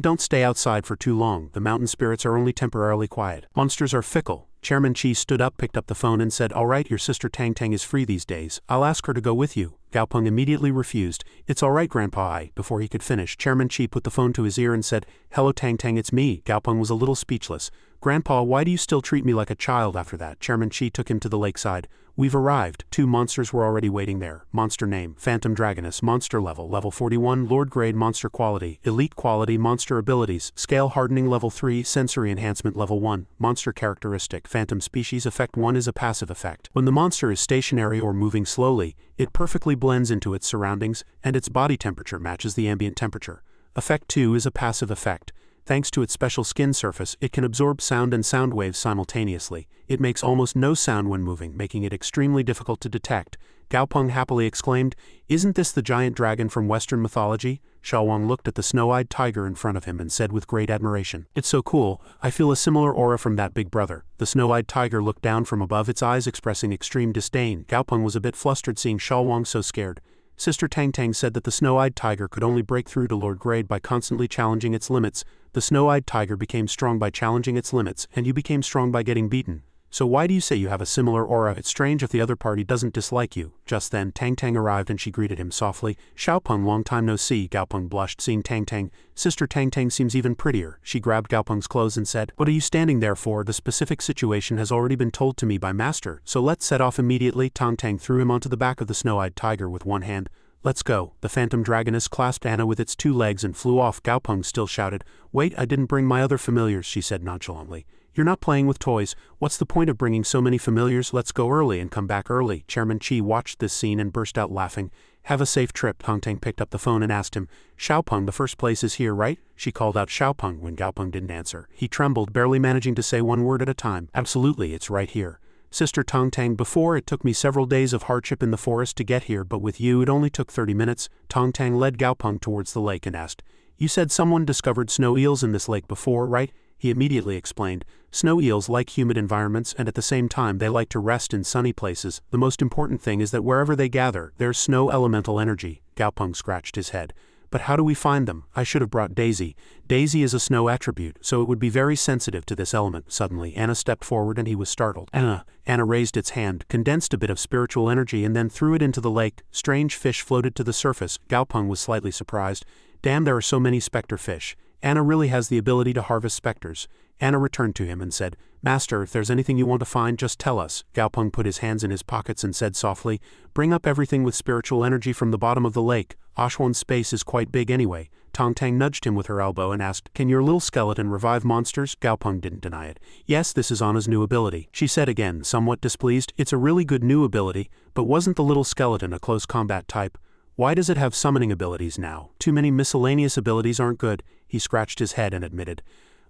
Don't stay outside for too long. The mountain spirits are only temporarily quiet. Monsters are fickle. Chairman Chi stood up, picked up the phone and said, All right, your sister Tang Tang is free these days. I'll ask her to go with you. Gaopeng immediately refused. It's all right, Grandpa. Before he could finish, Chairman Chi put the phone to his ear and said, Hello Tang Tang, it's me. Gaopeng was a little speechless. Grandpa, why do you still treat me like a child after that? Chairman Chi took him to the lakeside. We've arrived. 2 monsters were already waiting there. Monster name, Phantom Dragoness. Monster level, level 41. Lord grade, monster quality. Elite quality, monster abilities. Scale hardening, level 3. Sensory enhancement, level 1. Monster characteristic, Phantom species. Effect 1 is a passive effect. When the monster is stationary or moving slowly, it perfectly blends into its surroundings, and its body temperature matches the ambient temperature. Effect 2 is a passive effect. Thanks to its special skin surface, it can absorb sound and sound waves simultaneously. It makes almost no sound when moving, making it extremely difficult to detect. Gaopeng happily exclaimed, Isn't this the giant dragon from Western mythology? Xiaowang looked at the snow-eyed tiger in front of him and said with great admiration, It's so cool, I feel a similar aura from that big brother. The snow-eyed tiger looked down from above, its eyes expressing extreme disdain. Gaopeng was a bit flustered seeing Xiaowang so scared. Sister Tang Tang said that the snow-eyed tiger could only break through to Lord Grade by constantly challenging its limits. The snow-eyed tiger became strong by challenging its limits, and you became strong by getting beaten. So why do you say you have a similar aura? It's strange if the other party doesn't dislike you. Just then, Tang Tang arrived and she greeted him softly. Xiaopeng, long time no see. Gaopeng blushed seeing Tang Tang. Sister Tang Tang seems even prettier. She grabbed Gaopeng's clothes and said, What are you standing there for? The specific situation has already been told to me by Master, so let's set off immediately. Tang Tang threw him onto the back of the snow-eyed tiger with one hand. Let's go. The Phantom Dragoness clasped Anna with its 2 legs and flew off. Gaopeng still shouted, Wait, I didn't bring my other familiars, she said nonchalantly. You're not playing with toys. What's the point of bringing so many familiars? Let's go early and come back early. Chairman Chi watched this scene and burst out laughing. Have a safe trip. Tang Tang picked up the phone and asked him, Xiaopeng, the first place is here, right? She called out Xiaopeng when Gaopeng didn't answer. He trembled, barely managing to say one word at a time. Absolutely, it's right here. Sister Tang Tang, before it took me several days of hardship in the forest to get here, but with you it only took 30 minutes. Tang Tang led Gaopeng towards the lake and asked, You said someone discovered snow eels in this lake before, right? He immediately explained, Snow eels like humid environments and at the same time they like to rest in sunny places. The most important thing is that wherever they gather, there's snow elemental energy. Gaopeng scratched his head. But how do we find them? I should have brought Daisy. Daisy is a snow attribute, so it would be very sensitive to this element. Suddenly, Anna stepped forward and he was startled. Anna raised its hand, condensed a bit of spiritual energy and then threw it into the lake. Strange fish floated to the surface. Gaopeng was slightly surprised. Damn, there are so many specter fish. Anna really has the ability to harvest specters. Anna returned to him and said, Master, if there's anything you want to find, just tell us. Gaopeng put his hands in his pockets and said softly, Bring up everything with spiritual energy from the bottom of the lake. Ashwan's space is quite big anyway. Tang Tang nudged him with her elbow and asked, Can your little skeleton revive monsters? Gaopeng didn't deny it. Yes, this is Anna's new ability. She said again, somewhat displeased, It's a really good new ability, but wasn't the little skeleton a close combat type? Why does it have summoning abilities now? Too many miscellaneous abilities aren't good. He scratched his head and admitted,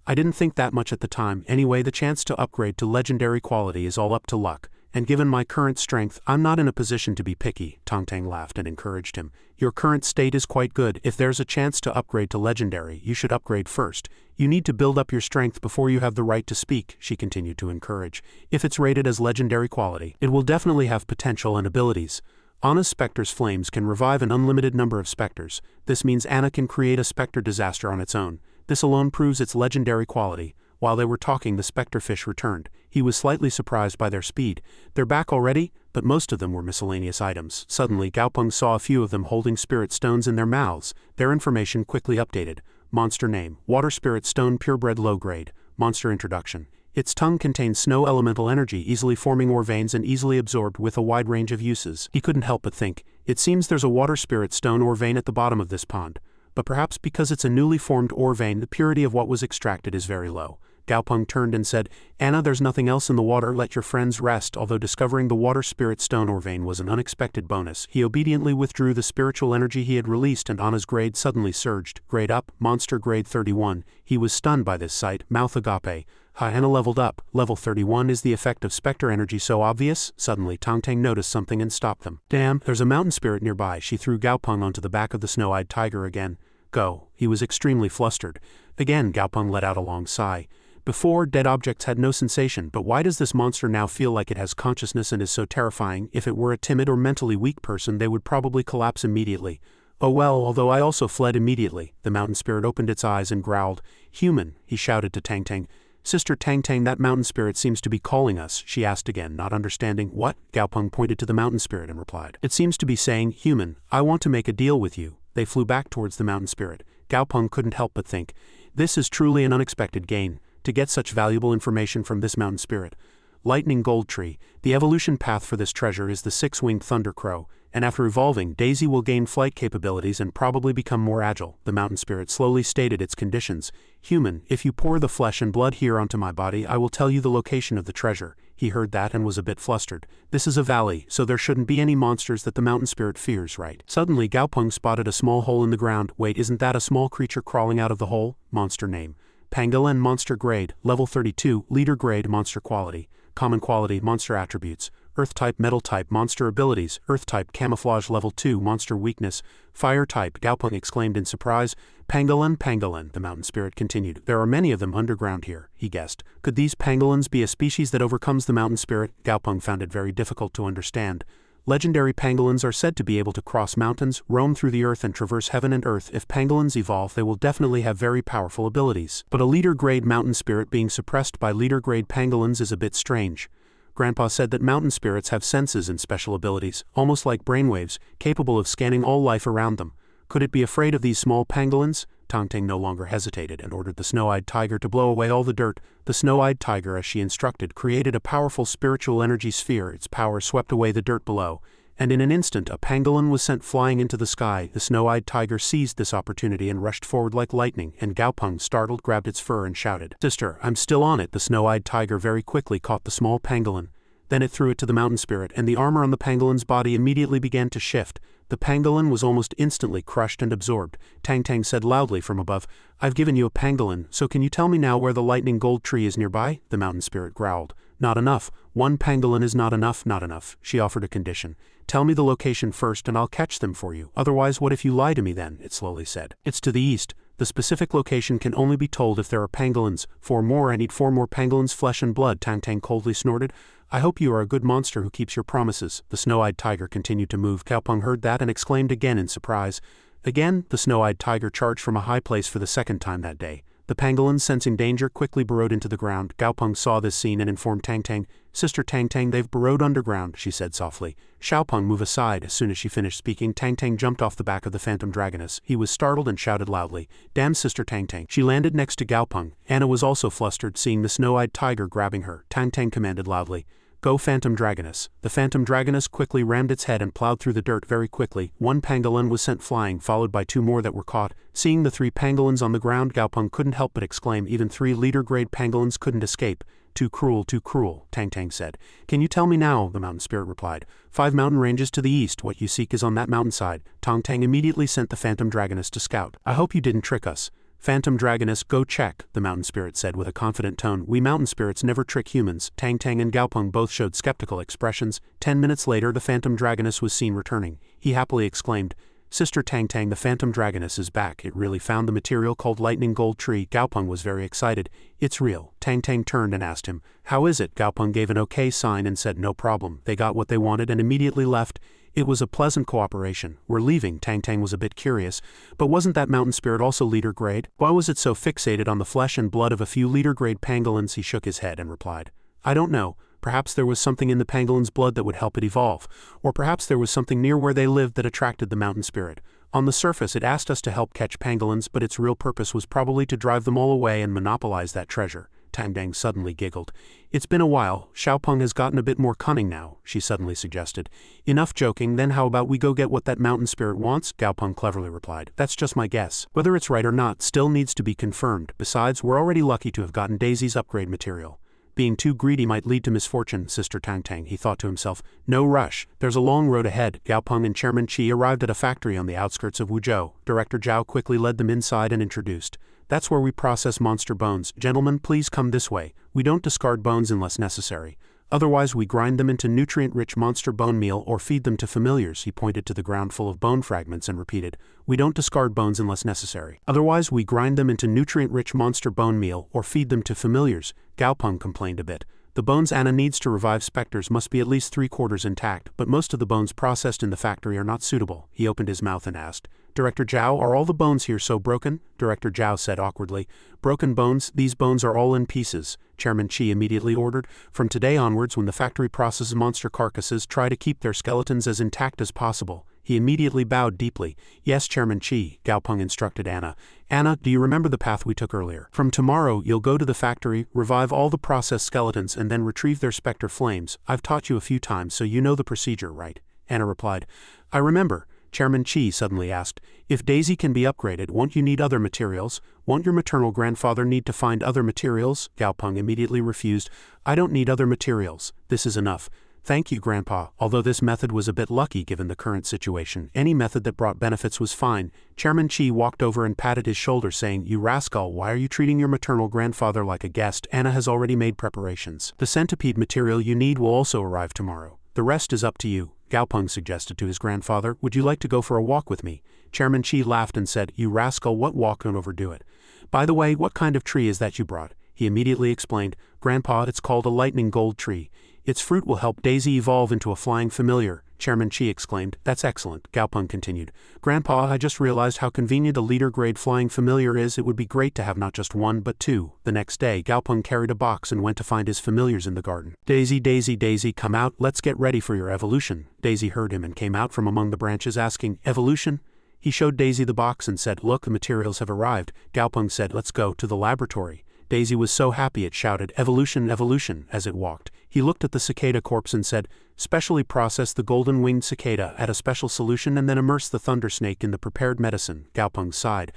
I didn't think that much at the time. Anyway, the chance to upgrade to legendary quality is all up to luck. And given my current strength, I'm not in a position to be picky. Tang Tang laughed and encouraged him. Your current state is quite good. If there's a chance to upgrade to legendary, you should upgrade first. You need to build up your strength before you have the right to speak, she continued to encourage. If it's rated as legendary quality, it will definitely have potential and abilities. Anna's Spectre's flames can revive an unlimited number of specters. This means Anna can create a specter disaster on its own. This alone proves its legendary quality. While they were talking, the specter fish returned. He was slightly surprised by their speed. They're back already? But most of them were miscellaneous items. Suddenly, Gaopeng saw a few of them holding spirit stones in their mouths. Their information quickly updated. Monster name, Water Spirit Stone Purebred Low Grade. Monster introduction. Its tongue contains snow elemental energy easily forming ore veins and easily absorbed with a wide range of uses. He couldn't help but think, it seems there's a water spirit stone ore vein at the bottom of this pond. But perhaps because it's a newly formed ore vein, the purity of what was extracted is very low. Gaopeng turned and said, Anna, there's nothing else in the water, let your friends rest. Although discovering the water spirit stone ore vein was an unexpected bonus, he obediently withdrew the spiritual energy he had released and Anna's grade suddenly surged. Grade up, monster grade 31. He was stunned by this sight, mouth agape. Anna leveled up. Level 31 is the effect of specter energy so obvious? Suddenly Tangtang noticed something and stopped them. Damn, there's a mountain spirit nearby. She threw Gaopeng onto the back of the snow-eyed tiger again. Go. He was extremely flustered. Again Gaopeng let out a long sigh. Before, dead objects had no sensation, but why does this monster now feel like it has consciousness and is so terrifying? If it were a timid or mentally weak person, they would probably collapse immediately. Oh well, although I also fled immediately. The mountain spirit opened its eyes and growled. Human, he shouted to Tangtang. Sister Tangtang, that mountain spirit seems to be calling us, she asked again, not understanding. What? Gaopeng pointed to the mountain spirit and replied. It seems to be saying, Human, I want to make a deal with you. They flew back towards the mountain spirit. Gaopeng couldn't help but think, this is truly an unexpected gain, to get such valuable information from this mountain spirit. Lightning Gold Tree. The evolution path for this treasure is the six-winged thunder crow, and after evolving, Daisy will gain flight capabilities and probably become more agile. The mountain spirit slowly stated its conditions. Human, if you pour the flesh and blood here onto my body, I will tell you the location of the treasure. He heard that and was a bit flustered. This is a valley, so there shouldn't be any monsters that the mountain spirit fears, right? Suddenly Gaopeng spotted a small hole in the ground. Wait, isn't that a small creature crawling out of the hole? Monster name. Pangolin monster grade, level 32, leader grade monster quality, common quality monster attributes, earth type metal type monster abilities, earth type camouflage level 2 monster weakness, fire type. Gaopeng exclaimed in surprise. Pangolin, the mountain spirit continued. There are many of them underground here, he guessed. Could these pangolins be a species that overcomes the mountain spirit? Gaopeng found it very difficult to understand. Legendary pangolins are said to be able to cross mountains, roam through the earth and traverse heaven and earth. If pangolins evolve, they will definitely have very powerful abilities. But a leader-grade mountain spirit being suppressed by leader-grade pangolins is a bit strange. Grandpa said that mountain spirits have senses and special abilities, almost like brainwaves, capable of scanning all life around them. Could it be afraid of these small pangolins? Tangtang no longer hesitated and ordered the snow-eyed tiger to blow away all the dirt. The snow-eyed tiger, as she instructed, created a powerful spiritual energy sphere. Its power swept away the dirt below, and in an instant a pangolin was sent flying into the sky. The snow-eyed tiger seized this opportunity and rushed forward like lightning, and Gaopeng, startled, grabbed its fur and shouted, Sister, I'm still on it. The snow-eyed tiger very quickly caught the small pangolin. Then it threw it to the mountain spirit, and the armor on the pangolin's body immediately began to shift. The pangolin was almost instantly crushed and absorbed. Tangtang said loudly from above, I've given you a pangolin, so can you tell me now where the lightning gold tree is nearby? The mountain spirit growled. Not enough. One pangolin is not enough, not enough. She offered a condition. Tell me the location first and I'll catch them for you. Otherwise, what if you lie to me then? It slowly said. It's to the east. The specific location can only be told if there are pangolins. 4 more, I need 4 more pangolins, flesh and blood. Tangtang coldly snorted. I hope you are a good monster who keeps your promises. The snow-eyed tiger continued to move. Gaopeng heard that and exclaimed again in surprise. Again, the snow-eyed tiger charged from a high place for the second time that day. The pangolins, sensing danger, quickly burrowed into the ground. Gaopeng saw this scene and informed Tangtang. Sister Tangtang, they've burrowed underground, she said softly. Xiaopeng, move aside. As soon as she finished speaking, Tangtang jumped off the back of the phantom dragoness. He was startled and shouted loudly, Damn, Sister Tangtang. She landed next to Gaopeng. Anna was also flustered, seeing the snow-eyed tiger grabbing her. Tangtang commanded loudly, Go Phantom Dragoness. The Phantom Dragoness quickly rammed its head and plowed through the dirt very quickly. 1 pangolin was sent flying, followed by 2 more that were caught. Seeing the 3 pangolins on the ground, Gaopeng couldn't help but exclaim, even 3 leader-grade pangolins couldn't escape. Too cruel, Tangtang said. Can you tell me now? The mountain spirit replied. 5 mountain ranges to the east. What you seek is on that mountainside. Tangtang immediately sent the Phantom Dragoness to scout. I hope you didn't trick us. Phantom Dragoness, go check, the mountain spirit said with a confident tone. We mountain spirits never trick humans. Tangtang and Gaopeng both showed skeptical expressions. 10 minutes later, the Phantom Dragoness was seen returning. He happily exclaimed, Sister Tangtang, the Phantom Dragoness is back. It really found the material called Lightning Gold Tree. Gaopeng was very excited. It's real. Tangtang turned and asked him, How is it? Gaopeng gave an okay sign and said no problem. They got what they wanted and immediately left. It was a pleasant cooperation. We're leaving. Tangtang was a bit curious. But wasn't that mountain spirit also leader grade? Why was it so fixated on the flesh and blood of a few leader grade pangolins? He shook his head and replied, I don't know. Perhaps there was something in the pangolin's blood that would help it evolve. Or perhaps there was something near where they lived that attracted the mountain spirit. On the surface it asked us to help catch pangolins, but its real purpose was probably to drive them all away and monopolize that treasure. Tang Dang suddenly giggled. It's been a while, Xiaopeng has gotten a bit more cunning now, she suddenly suggested. Enough joking, then how about we go get what that mountain spirit wants? Gaopeng cleverly replied. That's just my guess. Whether it's right or not still needs to be confirmed. Besides, we're already lucky to have gotten Daisy's upgrade material. Being too greedy might lead to misfortune, Sister Tang Tang, he thought to himself. No rush, there's a long road ahead. Gaopeng and Chairman Qi arrived at a factory on the outskirts of Wuzhou. Director Zhao quickly led them inside and introduced. That's where we process monster bones. Gentlemen, please come this way. We don't discard bones unless necessary. Otherwise we grind them into nutrient-rich monster bone meal or feed them to familiars. He pointed to the ground full of bone fragments and repeated, we don't discard bones unless necessary. Otherwise we grind them into nutrient-rich monster bone meal or feed them to familiars. Gaopeng complained a bit. The bones Anna needs to revive specters must be at least 3/4 intact, but most of the bones processed in the factory are not suitable. He opened his mouth and asked, Director Zhao, are all the bones here so broken? Director Zhao said awkwardly. Broken bones? These bones are all in pieces. Chairman Qi immediately ordered. From today onwards, when the factory processes monster carcasses, try to keep their skeletons as intact as possible. He immediately bowed deeply. Yes, Chairman Qi, Gaopeng instructed Anna. Anna, do you remember the path we took earlier? From tomorrow, you'll go to the factory, revive all the processed skeletons, and then retrieve their specter flames. I've taught you a few times, so you know the procedure, right? Anna replied. I remember. Chairman Qi suddenly asked, if Daisy can be upgraded, won't you need other materials? Won't your maternal grandfather need to find other materials? Gaopeng immediately refused. I don't need other materials. This is enough. Thank you, Grandpa. Although this method was a bit lucky given the current situation, any method that brought benefits was fine. Chairman Qi walked over and patted his shoulder saying, You rascal, why are you treating your maternal grandfather like a guest? Anna has already made preparations. The centipede material you need will also arrive tomorrow. The rest is up to you. Gaopeng suggested to his grandfather, would you like to go for a walk with me? Chairman Qi laughed and said, You rascal, what walk? Don't overdo it. By the way, what kind of tree is that you brought? He immediately explained, Grandpa, it's called a lightning gold tree. Its fruit will help Daisy evolve into a flying familiar. Chairman Qi exclaimed, That's excellent. Gaopeng continued, Grandpa, I just realized how convenient a leader-grade flying familiar is. It would be great to have not just one but two. The next day, Gaopeng carried a box and went to find his familiars in the garden. Daisy, Daisy, Daisy, come out, let's get ready for your evolution. Daisy heard him and came out from among the branches asking, Evolution? He showed Daisy the box and said, Look, the materials have arrived. Gaopeng said, Let's go to the laboratory. Daisy was so happy it shouted, Evolution, evolution, as it walked. He looked at the cicada corpse and said, Specially process the golden-winged cicada, add a special solution and then immerse the thunder snake in the prepared medicine. Gaopeng sighed.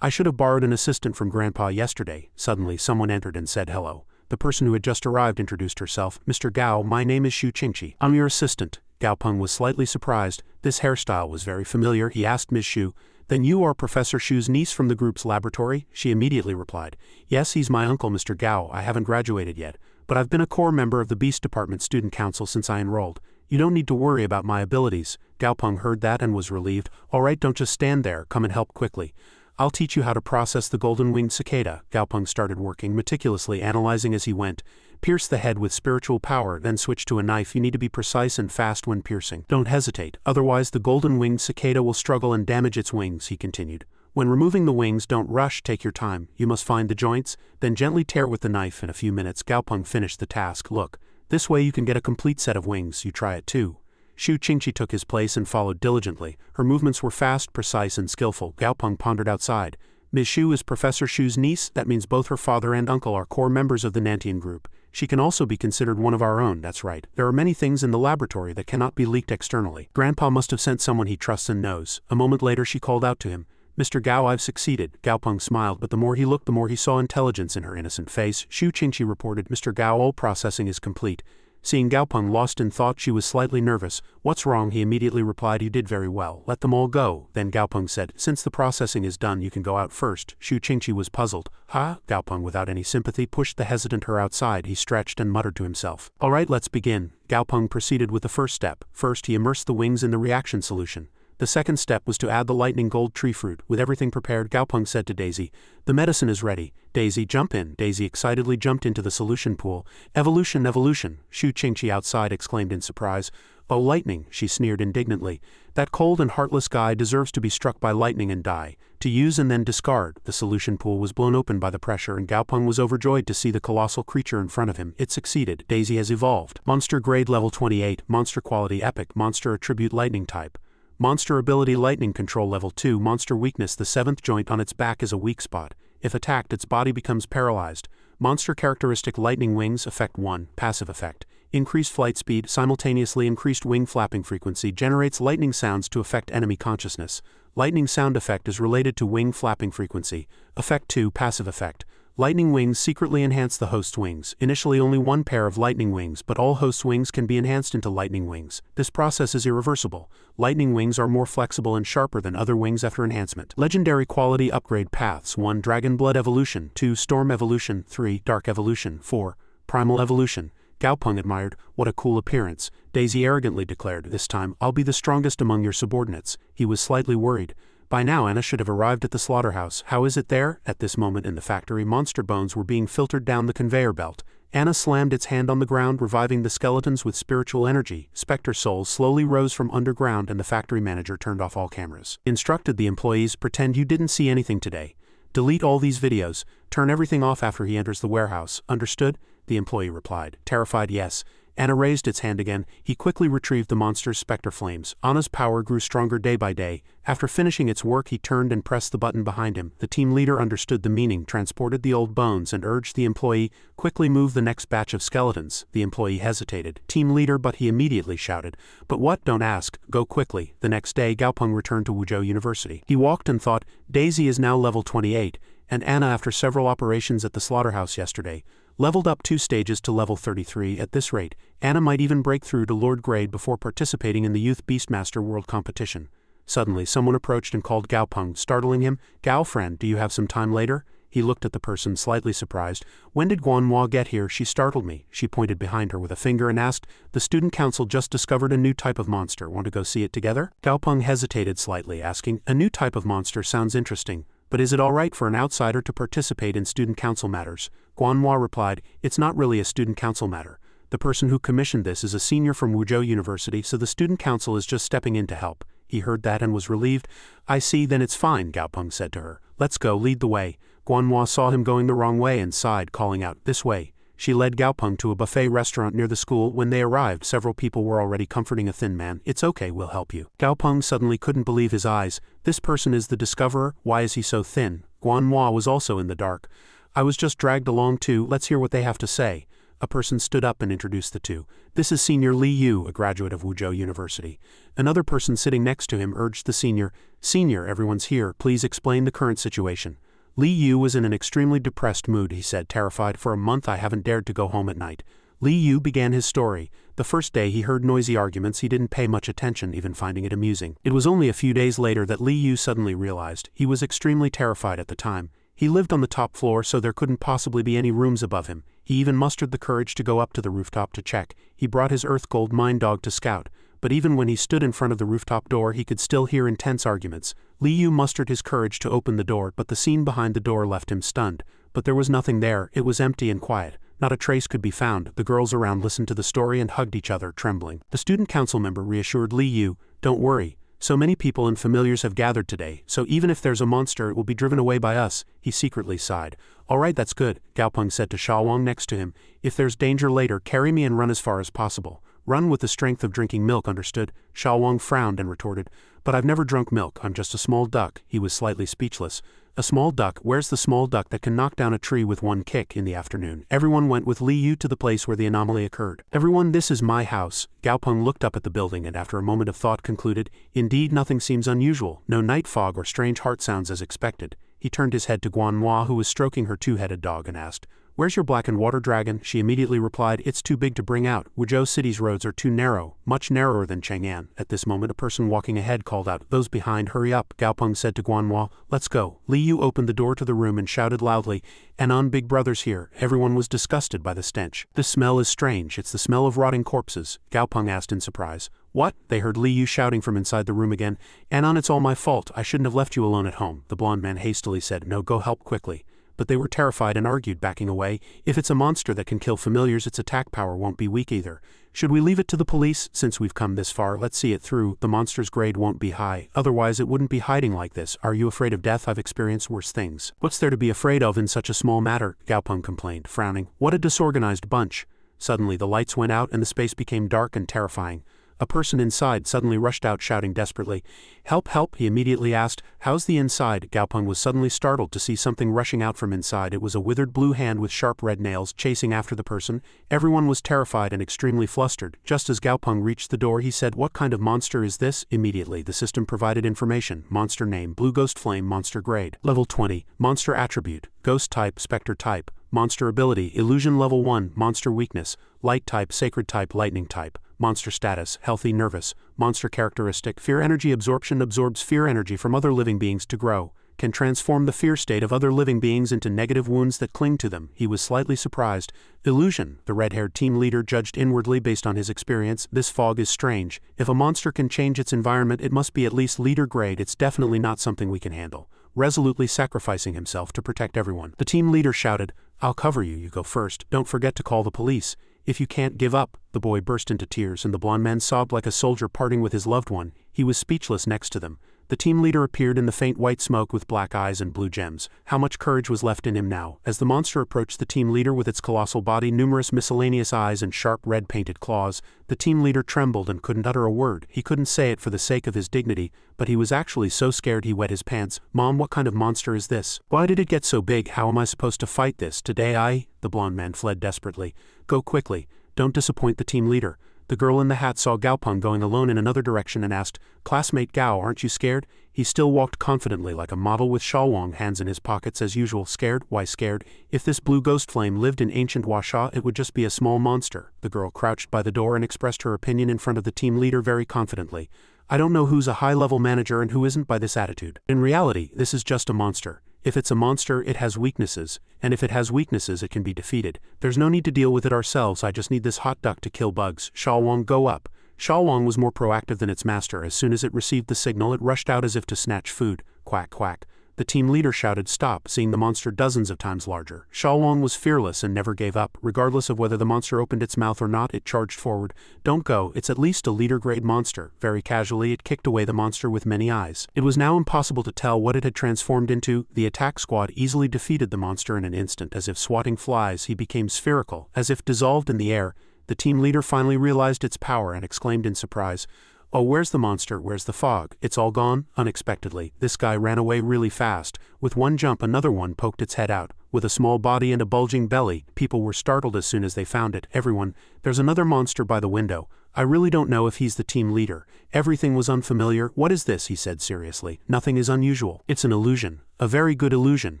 I should have borrowed an assistant from Grandpa yesterday. Suddenly someone entered and said hello. The person who had just arrived introduced herself. Mr. Gao, my name is Xu Qingqi. I'm your assistant. Gaopeng was slightly surprised. This hairstyle was very familiar. He asked Ms. Xu, Then you are Professor Xu's niece from the group's laboratory? She immediately replied, Yes, he's my uncle, Mr. Gao. I haven't graduated yet, but I've been a core member of the Beast Department Student Council since I enrolled. You don't need to worry about my abilities. Gaopeng heard that and was relieved. All right, don't just stand there. Come and help quickly. I'll teach you how to process the golden-winged cicada. Gaopeng started working, meticulously analyzing as he went. Pierce the head with spiritual power, then switch to a knife. You need to be precise and fast when piercing. Don't hesitate, otherwise the golden-winged cicada will struggle and damage its wings, he continued. When removing the wings, don't rush, take your time. You must find the joints, then gently tear with the knife. In a few minutes, Gaopeng finished the task. Look, this way you can get a complete set of wings. You try it too. Xu Qingqi took his place and followed diligently. Her movements were fast, precise, and skillful. Gaopeng pondered outside. Ms. Xu is Professor Xu's niece. That means both her father and uncle are core members of the Nantian group. She can also be considered one of our own. That's right. There are many things in the laboratory that cannot be leaked externally. Grandpa must have sent someone he trusts and knows. A moment later she called out to him. Mr. Gao, I've succeeded. Gaopeng smiled, but the more he looked, the more he saw intelligence in her innocent face. Xu Qingqi reported, Mr. Gao, all processing is complete. Seeing Gaopeng lost in thought, she was slightly nervous. What's wrong? He immediately replied, You did very well. Let them all go. Then Gaopeng said, Since the processing is done, you can go out first. Xu Qingqi was puzzled. Huh? Gaopeng, without any sympathy, pushed the hesitant her outside. He stretched and muttered to himself. All right, let's begin. Gaopeng proceeded with the first step. First, he immersed the wings in the reaction solution. The second step was to add the lightning gold tree fruit. With everything prepared, Gaopeng said to Daisy, The medicine is ready. Daisy, jump in. Daisy excitedly jumped into the solution pool. Evolution, evolution. Xu Qingqi outside exclaimed in surprise. Oh, lightning, she sneered indignantly. That cold and heartless guy deserves to be struck by lightning and die. To use and then discard. The solution pool was blown open by the pressure and Gaopeng was overjoyed to see the colossal creature in front of him. It succeeded. Daisy has evolved. Monster grade level 28, monster quality epic, monster attribute lightning type. Monster ability lightning control level 2 monster weakness the 7th joint on its back is a weak spot. If attacked its body becomes paralyzed. Monster characteristic lightning wings effect 1 passive effect. Increased flight speed simultaneously increased wing flapping frequency generates lightning sounds to affect enemy consciousness. Lightning sound effect is related to wing flapping frequency. Effect 2 passive effect. Lightning wings secretly enhance the host's wings. Initially only one pair of lightning wings, but all host wings can be enhanced into lightning wings. This process is irreversible. Lightning wings are more flexible and sharper than other wings after enhancement. Legendary quality upgrade paths: 1 Dragon Blood Evolution, 2 Storm Evolution, 3 Dark Evolution, 4 Primal Evolution. Gaopeng admired. What a cool appearance. Daisy arrogantly declared, this time, I'll be the strongest among your subordinates. He was slightly worried. By now Anna should have arrived at the slaughterhouse. How is it there? At this moment in the factory, monster bones were being filtered down the conveyor belt. Anna slammed its hand on the ground, reviving the skeletons with spiritual energy. Spectre souls slowly rose from underground and the factory manager turned off all cameras. Instructed the employees, pretend you didn't see anything today. Delete all these videos. Turn everything off after he enters the warehouse. Understood? The employee replied. Terrified, yes. Anna raised its hand again. He quickly retrieved the monster's spectre flames. Anna's power grew stronger day by day. After finishing its work, he turned and pressed the button behind him. The team leader understood the meaning, transported the old bones, and urged the employee, quickly move the next batch of skeletons. The employee hesitated. Team leader, but he immediately shouted. But what? Don't ask. Go quickly. The next day, Gaopeng returned to Wuzhou University. He walked and thought, Daisy is now level 28, and Anna, after several operations at the slaughterhouse yesterday, leveled up 2 stages to level 33. At this rate, Anna might even break through to Lord Grade before participating in the Youth Beastmaster World Competition. Suddenly, someone approached and called Gaopeng, startling him. Gao friend, do you have some time later? He looked at the person, slightly surprised. When did Guanhua get here? She startled me. She pointed behind her with a finger and asked, the student council just discovered a new type of monster. Want to go see it together? Gaopeng hesitated slightly, asking, a new type of monster sounds interesting. But is it all right for an outsider to participate in student council matters? Guanhua replied, it's not really a student council matter. The person who commissioned this is a senior from Wuzhou University, so the student council is just stepping in to help. He heard that and was relieved. I see, then it's fine, Gaopeng said to her. Let's go, lead the way. Guanhua saw him going the wrong way and sighed, calling out, this way. She led Gaopeng to a buffet restaurant near the school. When they arrived, several people were already comforting a thin man. It's okay, we'll help you. Gaopeng suddenly couldn't believe his eyes. This person is the discoverer? Why is he so thin? Guanhua was also in the dark. I was just dragged along too. Let's hear what they have to say. A person stood up and introduced the two. This is Senior Li Yu, a graduate of Wuzhou University. Another person sitting next to him urged the senior, Senior, everyone's here, please explain the current situation. Li Yu was in an extremely depressed mood, he said, terrified. For a month I haven't dared to go home at night. Li Yu began his story. The first day he heard noisy arguments. He didn't pay much attention, even finding it amusing. It was only a few days later that Li Yu suddenly realized. He was extremely terrified at the time. He lived on the top floor, so there couldn't possibly be any rooms above him. He even mustered the courage to go up to the rooftop to check. He brought his Earth Gold mine dog to scout. But even when he stood in front of the rooftop door, he could still hear intense arguments. Li Yu mustered his courage to open the door, but the scene behind the door left him stunned. But there was nothing there. It was empty and quiet. Not a trace could be found. The girls around listened to the story and hugged each other, trembling. The student council member reassured Li Yu, don't worry. So many people and familiars have gathered today, so even if there's a monster, it will be driven away by us. He secretly sighed. All right, that's good, Gaopeng said to Xiaowang next to him. If there's danger later, carry me and run as far as possible. Run with the strength of drinking milk, understood? Xiaowang frowned and retorted, but I've never drunk milk, I'm just a small duck. He was slightly speechless. A small duck? Where's the small duck that can knock down a tree with one kick? In the afternoon, everyone went with Li Yu to the place where the anomaly occurred. Everyone, this is my house. Gaopeng looked up at the building and after a moment of thought concluded, indeed nothing seems unusual, no night fog or strange heart sounds as expected. He turned his head to Guanhua, who was stroking her two-headed dog, and asked, where's your black and water dragon? She immediately replied, it's too big to bring out. Wuzhou City's roads are too narrow, much narrower than Chang'an. At this moment a person walking ahead called out, those behind, hurry up. Gaopeng said to Guanhua, let's go. Li Yu opened the door to the room and shouted loudly, Anon, big brother's here. Everyone was disgusted by the stench. This smell is strange, it's the smell of rotting corpses. Gaopeng asked in surprise. What? They heard Li Yu shouting from inside the room again. Anon, it's all my fault. I shouldn't have left you alone at home. The blonde man hastily said, no, go help quickly. But they were terrified and argued, backing away. If it's a monster that can kill familiars, its attack power won't be weak either. Should we leave it to the police? Since we've come this far, let's see it through. The monster's grade won't be high, otherwise it wouldn't be hiding like this. Are you afraid of death? I've experienced worse things. What's there to be afraid of in such a small matter? Gaopeng complained, frowning. What a disorganized bunch. Suddenly the lights went out and the space became dark and terrifying. A person inside suddenly rushed out shouting desperately, "Help, help," he immediately asked, "How's the inside?" Gaopeng was suddenly startled to see something rushing out from inside. It was a withered blue hand with sharp red nails chasing after the person. Everyone was terrified and extremely flustered. Just as Gaopeng reached the door, he said, "What kind of monster is this?" Immediately, the system provided information. Monster name, Blue Ghost Flame, monster grade, level 20, monster attribute, ghost type, specter type, monster ability, illusion level 1, monster weakness, light type, sacred type, lightning type, monster status, healthy, nervous, monster characteristic, fear energy absorption, absorbs fear energy from other living beings to grow, can transform the fear state of other living beings into negative wounds that cling to them. He was slightly surprised. Illusion, the red-haired team leader judged inwardly based on his experience. This fog is strange. If a monster can change its environment, it must be at least leader grade. It's definitely not something we can handle. Resolutely sacrificing himself to protect everyone, the team leader shouted, "I'll cover you, you go first. Don't forget to call the police. If you can't give up." The boy burst into tears and the blond man sobbed like a soldier parting with his loved one. He was speechless next to them. The team leader appeared in the faint white smoke with black eyes and blue gems. How much courage was left in him now? As the monster approached the team leader with its colossal body, numerous miscellaneous eyes and sharp red painted claws, the team leader trembled and couldn't utter a word. He couldn't say it for the sake of his dignity, but he was actually so scared he wet his pants. "Mom, what kind of monster is this? Why did it get so big? How am I supposed to fight this today?" The blond man fled desperately. "Go quickly. Don't disappoint the team leader." The girl in the hat saw Gaopeng going alone in another direction and asked, "Classmate Gao, aren't you scared?" He still walked confidently like a model with Shalwang hands in his pockets as usual. "Scared? Why scared? If this blue ghost flame lived in ancient Huasha, it would just be a small monster." The girl crouched by the door and expressed her opinion in front of the team leader very confidently. "I don't know who's a high-level manager and who isn't by this attitude. In reality, this is just a monster. If it's a monster, it has weaknesses, and if it has weaknesses, it can be defeated. There's no need to deal with it ourselves. I just need this hot duck to kill bugs. Shalwang, go up." Shalwang was more proactive than its master. As soon as it received the signal, it rushed out as if to snatch food. Quack, quack. The team leader shouted, "Stop," seeing the monster dozens of times larger. Shalwang was fearless and never gave up. Regardless of whether the monster opened its mouth or not, it charged forward. "Don't go, it's at least a leader-grade monster." Very casually, it kicked away the monster with many eyes. It was now impossible to tell what it had transformed into. The attack squad easily defeated the monster in an instant. As if swatting flies, he became spherical, as if dissolved in the air. The team leader finally realized its power and exclaimed in surprise, "Oh, where's the monster? Where's the fog? It's all gone?" Unexpectedly, this guy ran away really fast. With one jump, another one poked its head out. With a small body and a bulging belly, people were startled as soon as they found it. Everyone, "There's another monster by the window. I really don't know if he's the team leader." Everything was unfamiliar. "What is this?" he said seriously. "Nothing is unusual. It's an illusion. A very good illusion."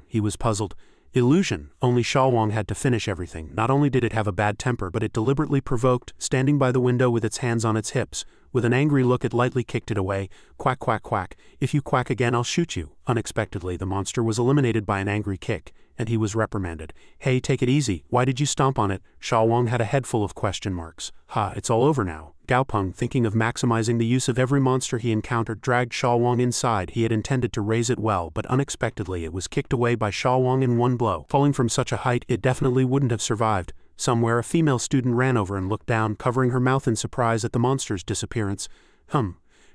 He was puzzled. Illusion. Only Shalwang had to finish everything. Not only did it have a bad temper, but it deliberately provoked, standing by the window with its hands on its hips. With an angry look, it lightly kicked it away. "Quack, quack, quack. If you quack again, I'll shoot you." Unexpectedly, the monster was eliminated by an angry kick, and he was reprimanded. "Hey, take it easy. Why did you stomp on it?" Shalwang had a head full of question marks. "Ha, it's all over now." Gaopeng, thinking of maximizing the use of every monster he encountered, dragged Shalwang inside. He had intended to raise it well, but unexpectedly it was kicked away by Shalwang in one blow. Falling from such a height, it definitely wouldn't have survived. Somewhere, a female student ran over and looked down, covering her mouth in surprise at the monster's disappearance.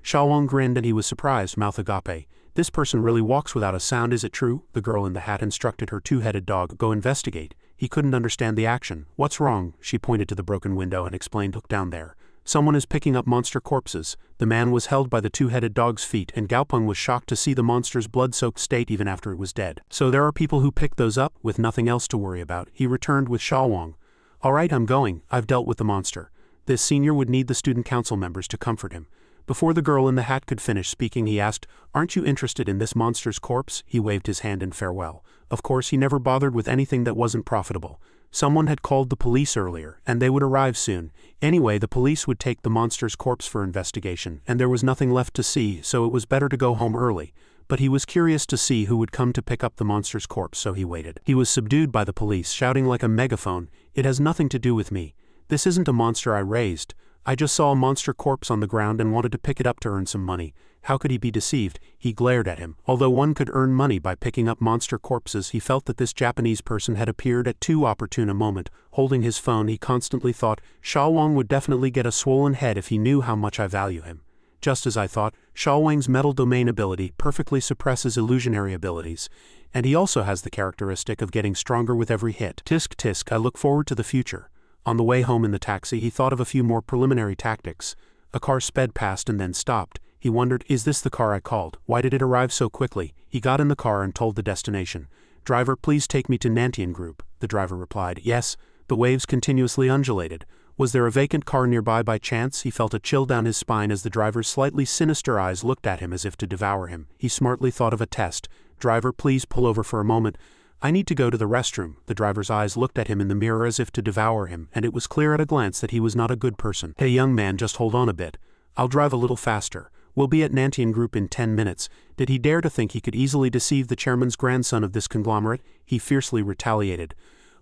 Shalwang grinned and he was surprised. Mouth agape. "This person really walks without a sound, is it true?" The girl in the hat instructed her two-headed dog, "Go investigate." He couldn't understand the action. "What's wrong?" She pointed to the broken window and explained, "Look down there. Someone is picking up monster corpses." The man was held by the two-headed dog's feet, and Gaopeng was shocked to see the monster's blood-soaked state even after it was dead. "So there are people who pick those up, with nothing else to worry about," he returned with Shalwang. "All right, I'm going. I've dealt with the monster." This senior would need the student council members to comfort him. Before the girl in the hat could finish speaking, he asked, "Aren't you interested in this monster's corpse?" He waved his hand in farewell. Of course, he never bothered with anything that wasn't profitable. Someone had called the police earlier, and they would arrive soon. Anyway, the police would take the monster's corpse for investigation, and there was nothing left to see, so it was better to go home early. But he was curious to see who would come to pick up the monster's corpse, so he waited. He was subdued by the police, shouting like a megaphone, "It has nothing to do with me. This isn't a monster I raised. I just saw a monster corpse on the ground and wanted to pick it up to earn some money." How could he be deceived? He glared at him. Although one could earn money by picking up monster corpses, he felt that this Japanese person had appeared at too opportune a moment. Holding his phone, he constantly thought, Shalwang would definitely get a swollen head if he knew how much I value him. Just as I thought, Shalwang's metal domain ability perfectly suppresses illusionary abilities, and he also has the characteristic of getting stronger with every hit. Tisk tisk, I look forward to the future. On the way home in the taxi, he thought of a few more preliminary tactics. A car sped past and then stopped. He wondered, is this the car I called? Why did it arrive so quickly? He got in the car and told the destination. Driver, please take me to Nantian Group. The driver replied, yes. The waves continuously undulated. Was there a vacant car nearby by chance? He felt a chill down his spine as the driver's slightly sinister eyes looked at him as if to devour him. He smartly thought of a test. Driver, please pull over for a moment. I need to go to the restroom. The driver's eyes looked at him in the mirror as if to devour him, and it was clear at a glance that he was not a good person. Hey young man, just hold on a bit. I'll drive a little faster. We'll be at Nantian Group in 10 minutes. Did he dare to think he could easily deceive the chairman's grandson of this conglomerate? He fiercely retaliated.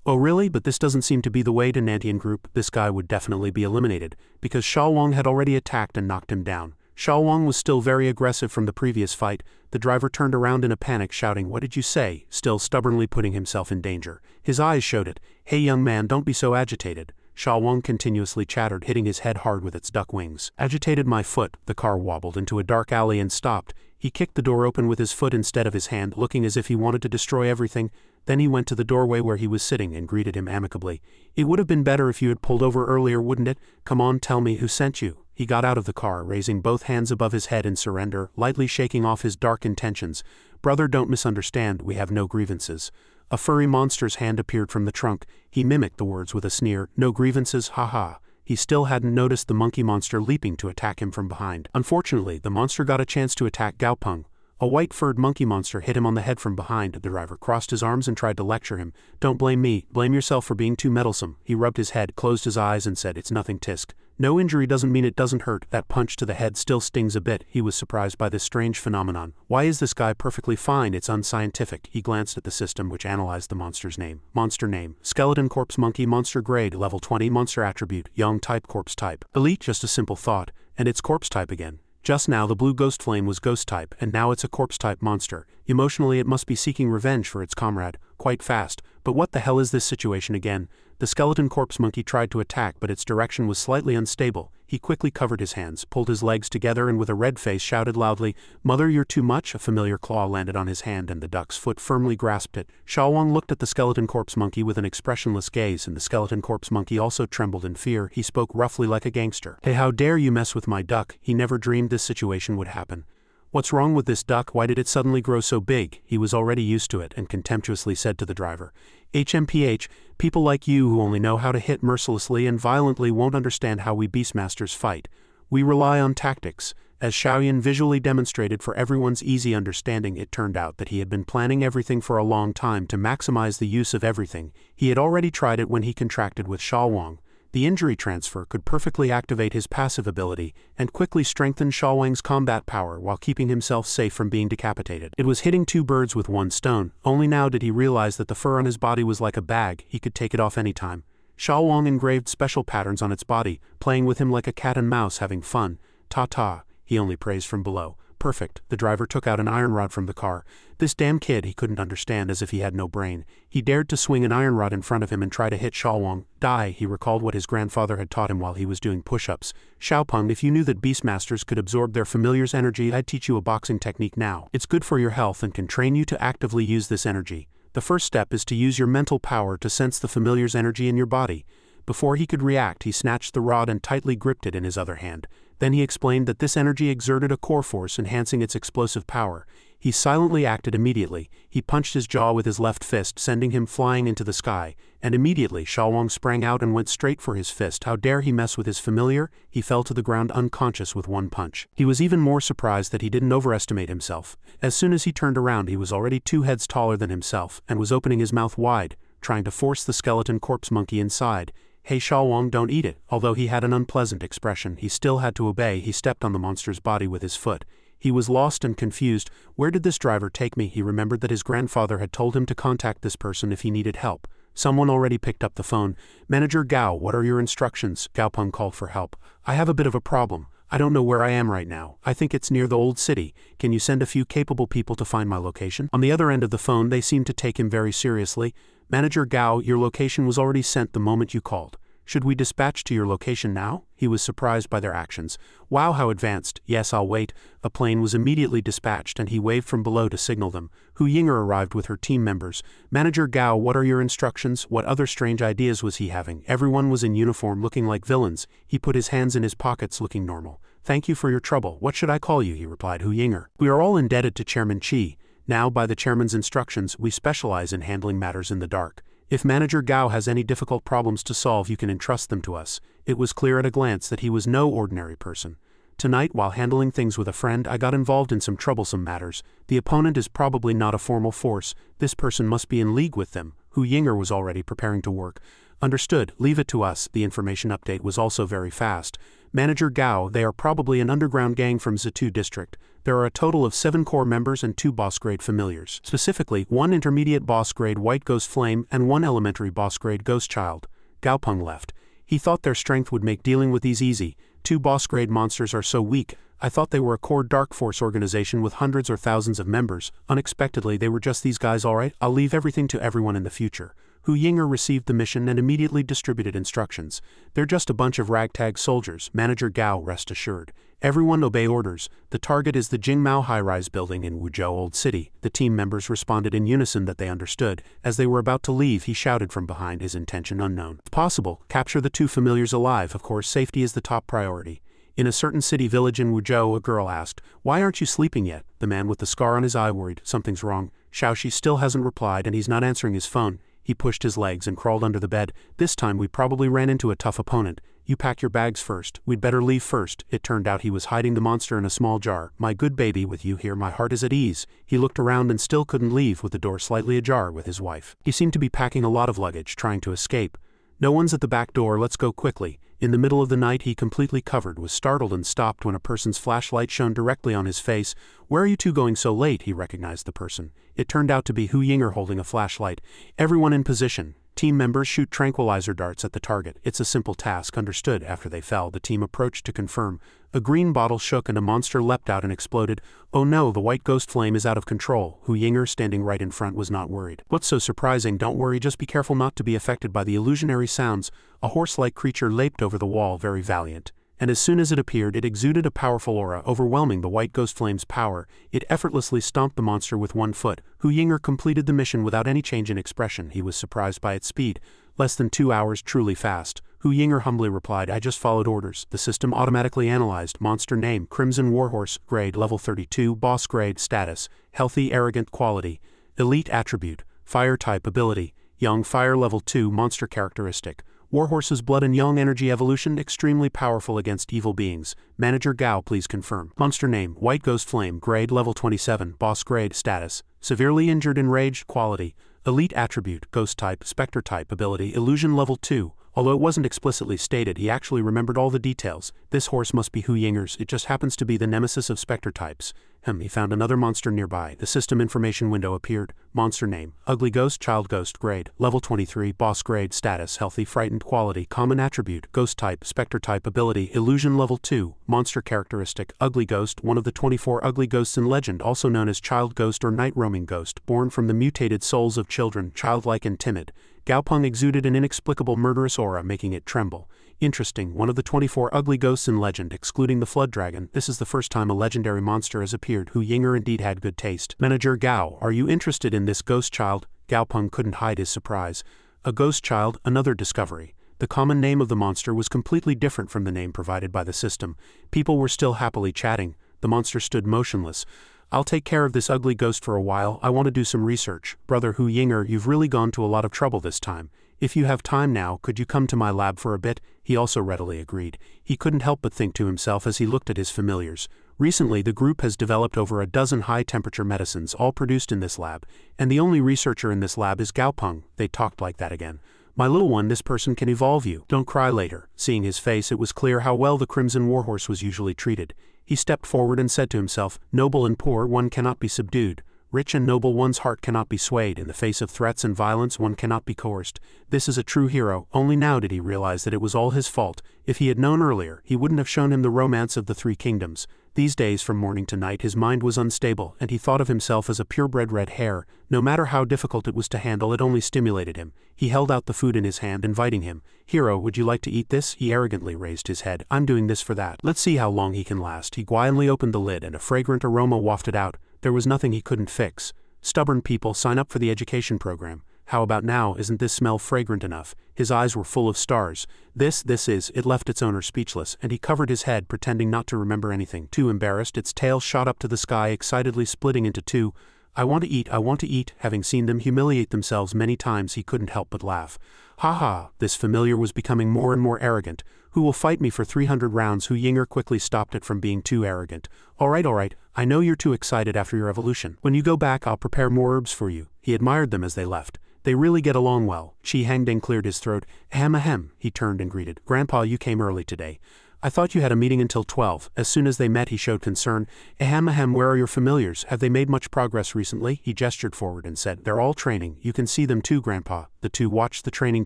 Oh really? But this doesn't seem to be the way to Nantian Group. This guy would definitely be eliminated, because Xiaowang had already attacked and knocked him down. Xiaowang was still very aggressive from the previous fight. The driver turned around in a panic, shouting, "What did you say?" still stubbornly putting himself in danger. His eyes showed it. Hey young man, don't be so agitated. Xiaowang continuously chattered, hitting his head hard with its duck wings. Agitated my foot. The car wobbled into a dark alley and stopped. He kicked the door open with his foot instead of his hand, looking as if he wanted to destroy everything. Then he went to the doorway where he was sitting and greeted him amicably. It would have been better if you had pulled over earlier, wouldn't it? Come on, tell me who sent you. He got out of the car, raising both hands above his head in surrender, lightly shaking off his dark intentions. Brother, don't misunderstand, we have no grievances. A furry monster's hand appeared from the trunk. He mimicked the words with a sneer. No grievances, haha. He still hadn't noticed the monkey monster leaping to attack him from behind. Unfortunately, the monster got a chance to attack Gao Peng. A white-furred monkey monster hit him on the head from behind. The driver crossed his arms and tried to lecture him. Don't blame me, blame yourself for being too meddlesome. He rubbed his head, closed his eyes and said, it's nothing, tisk. No injury doesn't mean it doesn't hurt. That punch to the head still stings a bit. He was surprised by this strange phenomenon. Why is this guy perfectly fine? It's unscientific. He glanced at the system which analyzed the monster's name. Monster name: Skeleton Corpse Monkey. Monster grade: level 20. Monster attribute: Young type. Corpse type: Elite. Just a simple thought. And it's corpse type again. Just now the blue ghost flame was ghost type, and now it's a corpse type monster. Emotionally it must be seeking revenge for its comrade, quite fast. But what the hell is this situation again? The skeleton corpse monkey tried to attack, but its direction was slightly unstable. He quickly covered his hands, pulled his legs together, and with a red face shouted loudly, "Mother, you're too much." A familiar claw landed on his hand and the duck's foot firmly grasped it. Xiaowang looked at the skeleton corpse monkey with an expressionless gaze, and the skeleton corpse monkey also trembled in fear. He spoke roughly like a gangster. Hey, how dare you mess with my duck? He never dreamed this situation would happen. What's wrong with this duck? Why did it suddenly grow so big? He was already used to it and contemptuously said to the driver, HMPH, people like you who only know how to hit mercilessly and violently won't understand how we Beastmasters fight. We rely on tactics. As Xiaoyan visually demonstrated for everyone's easy understanding, it turned out that he had been planning everything for a long time to maximize the use of everything. He had already tried it when he contracted with Xiaowang. The injury transfer could perfectly activate his passive ability and quickly strengthen Xiaowang's combat power while keeping himself safe from being decapitated. It was hitting two birds with one stone. Only now did he realize that the fur on his body was like a bag. He could take it off anytime. Xiaowang engraved special patterns on its body, playing with him like a cat and mouse having fun. Ta-ta, he only praised from below. Perfect. The driver took out an iron rod from the car. This damn kid, he couldn't understand, as if he had no brain. He dared to swing an iron rod in front of him and try to hit Xiaowang. Die, he recalled what his grandfather had taught him while he was doing push-ups. Xiaopeng, if you knew that Beastmasters could absorb their familiar's energy, I'd teach you a boxing technique now. It's good for your health and can train you to actively use this energy. The first step is to use your mental power to sense the familiar's energy in your body. Before he could react, he snatched the rod and tightly gripped it in his other hand. Then he explained that this energy exerted a core force, enhancing its explosive power. He silently acted immediately. He punched his jaw with his left fist, sending him flying into the sky, and immediately Xiaowang sprang out and went straight for his fist. How dare he mess with his familiar? He fell to the ground unconscious with one punch. He was even more surprised that he didn't overestimate himself. As soon as he turned around, he was already 2 heads taller than himself, and was opening his mouth wide, trying to force the skeleton corpse monkey inside. Hey Xiaowang, don't eat it. Although he had an unpleasant expression, he still had to obey. He stepped on the monster's body with his foot. He was lost and confused. Where did this driver take me? He remembered that his grandfather had told him to contact this person if he needed help. Someone already picked up the phone. Manager Gao, what are your instructions? Gao Peng called for help. I have a bit of a problem. I don't know where I am right now. I think it's near the old city. Can you send a few capable people to find my location? On the other end of the phone, they seemed to take him very seriously. Manager Gao, your location was already sent the moment you called. Should we dispatch to your location now? He was surprised by their actions. Wow, how advanced. Yes, I'll wait. A plane was immediately dispatched and he waved from below to signal them. Hu Yinger arrived with her team members. Manager Gao, what are your instructions? What other strange ideas was he having? Everyone was in uniform looking like villains. He put his hands in his pockets looking normal. Thank you for your trouble. What should I call you? He replied. Hu Yinger. We are all indebted to Chairman Qi. Now, by the chairman's instructions, we specialize in handling matters in the dark. If Manager Gao has any difficult problems to solve, you can entrust them to us. It was clear at a glance that he was no ordinary person. Tonight, while handling things with a friend, I got involved in some troublesome matters. The opponent is probably not a formal force. This person must be in league with them. Hu Yinger was already preparing to work. Understood, leave it to us. The information update was also very fast. Manager Gao, they are probably an underground gang from Zitu district. There are a total of 7 core members and 2 boss-grade familiars. Specifically, 1 intermediate boss-grade White Ghost Flame and 1 elementary boss-grade Ghost Child. Gao Peng left. He thought their strength would make dealing with these easy. 2 boss-grade monsters are so weak. I thought they were a core Dark Force organization with hundreds or thousands of members. Unexpectedly, they were just these guys. Alright, I'll leave everything to everyone in the future. Hu Yinger received the mission and immediately distributed instructions. They're just a bunch of ragtag soldiers. Manager Gao, rest assured. Everyone obey orders. The target is the Jingmao high-rise building in Wuzhou Old City. The team members responded in unison that they understood. As they were about to leave, he shouted from behind, his intention unknown. If possible, capture the 2 familiars alive. Of course, safety is the top priority. In a certain city village in Wuzhou, a girl asked, "Why aren't you sleeping yet?" The man with the scar on his eye worried, "Something's wrong." Xiaoxi still hasn't replied and he's not answering his phone. He pushed his legs and crawled under the bed. This time we probably ran into a tough opponent. You pack your bags first. We'd better leave first. It turned out he was hiding the monster in a small jar. My good baby, with you here my heart is at ease. He looked around and still couldn't leave, with the door slightly ajar with his wife. He seemed to be packing a lot of luggage, trying to escape. No one's at the back door, let's go quickly. In the middle of the night, he completely covered, was startled and stopped when a person's flashlight shone directly on his face. Where are you 2 going so late? He recognized the person. It turned out to be Hu Yinger holding a flashlight. Everyone in position. Team members shoot tranquilizer darts at the target. It's a simple task, understood. After they fell, the team approached to confirm. A green bottle shook and a monster leapt out and exploded. Oh no, the White Ghost Flame is out of control. Hu Yinger, standing right in front, was not worried. What's so surprising? Don't worry, just be careful not to be affected by the illusionary sounds. A horse-like creature leaped over the wall, very valiant. And as soon as it appeared, it exuded a powerful aura, overwhelming the White Ghost Flame's power. It effortlessly stomped the monster with 1 foot. Hu Yinger completed the mission without any change in expression. He was surprised by its speed. Less than 2 hours, truly fast. Hu Yinger humbly replied, I just followed orders. The system automatically analyzed. Monster name, Crimson Warhorse, grade level 32, boss grade, status, healthy, arrogant quality, elite attribute, fire type ability, young fire level 2, monster characteristic. Warhorse's blood and young energy evolution, extremely powerful against evil beings. Manager Gao, please confirm. Monster name, White Ghost Flame, grade level 27, boss grade, status, severely injured, enraged, quality, elite attribute, ghost type, spectre type ability, illusion level 2. Although it wasn't explicitly stated, he actually remembered all the details. This horse must be Hu Yinger's. It just happens to be the nemesis of spectre types. He found another monster nearby. The system information window appeared. Monster name, Ugly Ghost, Child Ghost, grade, level 23, boss grade, status, healthy, frightened, quality, common attribute, ghost type, spectre type ability, illusion level 2, monster characteristic, Ugly Ghost, one of the 24 ugly ghosts in legend, also known as Child Ghost or Night Roaming Ghost, born from the mutated souls of children, childlike and timid. Gao Peng exuded an inexplicable murderous aura, making it tremble. Interesting, one of the 24 ugly ghosts in legend, excluding the Flood Dragon. This is the first time a legendary monster has appeared. Hu Yinger indeed had good taste. Manager Gao, are you interested in this ghost child? Gao Peng couldn't hide his surprise. A ghost child, another discovery. The common name of the monster was completely different from the name provided by the system. People were still happily chatting. The monster stood motionless. I'll take care of this ugly ghost for a while. I want to do some research. Brother Hu Yinger, you've really gone to a lot of trouble this time. If you have time now, could you come to my lab for a bit? He also readily agreed. He couldn't help but think to himself as he looked at his familiars. Recently, the group has developed over a dozen high-temperature medicines, all produced in this lab, and the only researcher in this lab is Gao Peng. They talked like that again. My little one, this person can evolve you. Don't cry later. Seeing his face, it was clear how well the Crimson Warhorse was usually treated. He stepped forward and said to himself, noble and poor, one cannot be subdued. Rich and noble, one's heart cannot be swayed. In the face of threats and violence, one cannot be coerced. This is a true hero. Only now did he realize that it was all his fault. If he had known earlier, he wouldn't have shown him the romance of the 3 kingdoms. These days from morning to night his mind was unstable, and he thought of himself as a purebred red hare. No matter how difficult it was to handle, it only stimulated him. He held out the food in his hand, inviting him. "Hero, would you like to eat this?" He arrogantly raised his head. "I'm doing this for that. Let's see how long he can last." He quietly opened the lid and a fragrant aroma wafted out. There was nothing he couldn't fix. Stubborn people sign up for the education program. How about now? Isn't this smell fragrant enough? His eyes were full of stars. This is, it left its owner speechless, and he covered his head, pretending not to remember anything. Too embarrassed, its tail shot up to the sky, excitedly splitting into two. I want to eat, I want to eat." Having seen them humiliate themselves many times, he couldn't help but laugh. "Ha ha!" This familiar was becoming more and more arrogant. "Who will fight me for 300 rounds? Hu Yinger quickly stopped it from being too arrogant. All right, I know you're too excited after your evolution. When you go back, I'll prepare more herbs for you." He admired them as they left. "They really get along well." Chi Hangding cleared his throat. Ahem. He turned and greeted. "Grandpa, you came early today. I thought you had a meeting until 12. As soon as they met, he showed concern. Ahem, where are your familiars? Have they made much progress recently?" He gestured forward and said, "They're all training. You can see them too, Grandpa." The two watched the training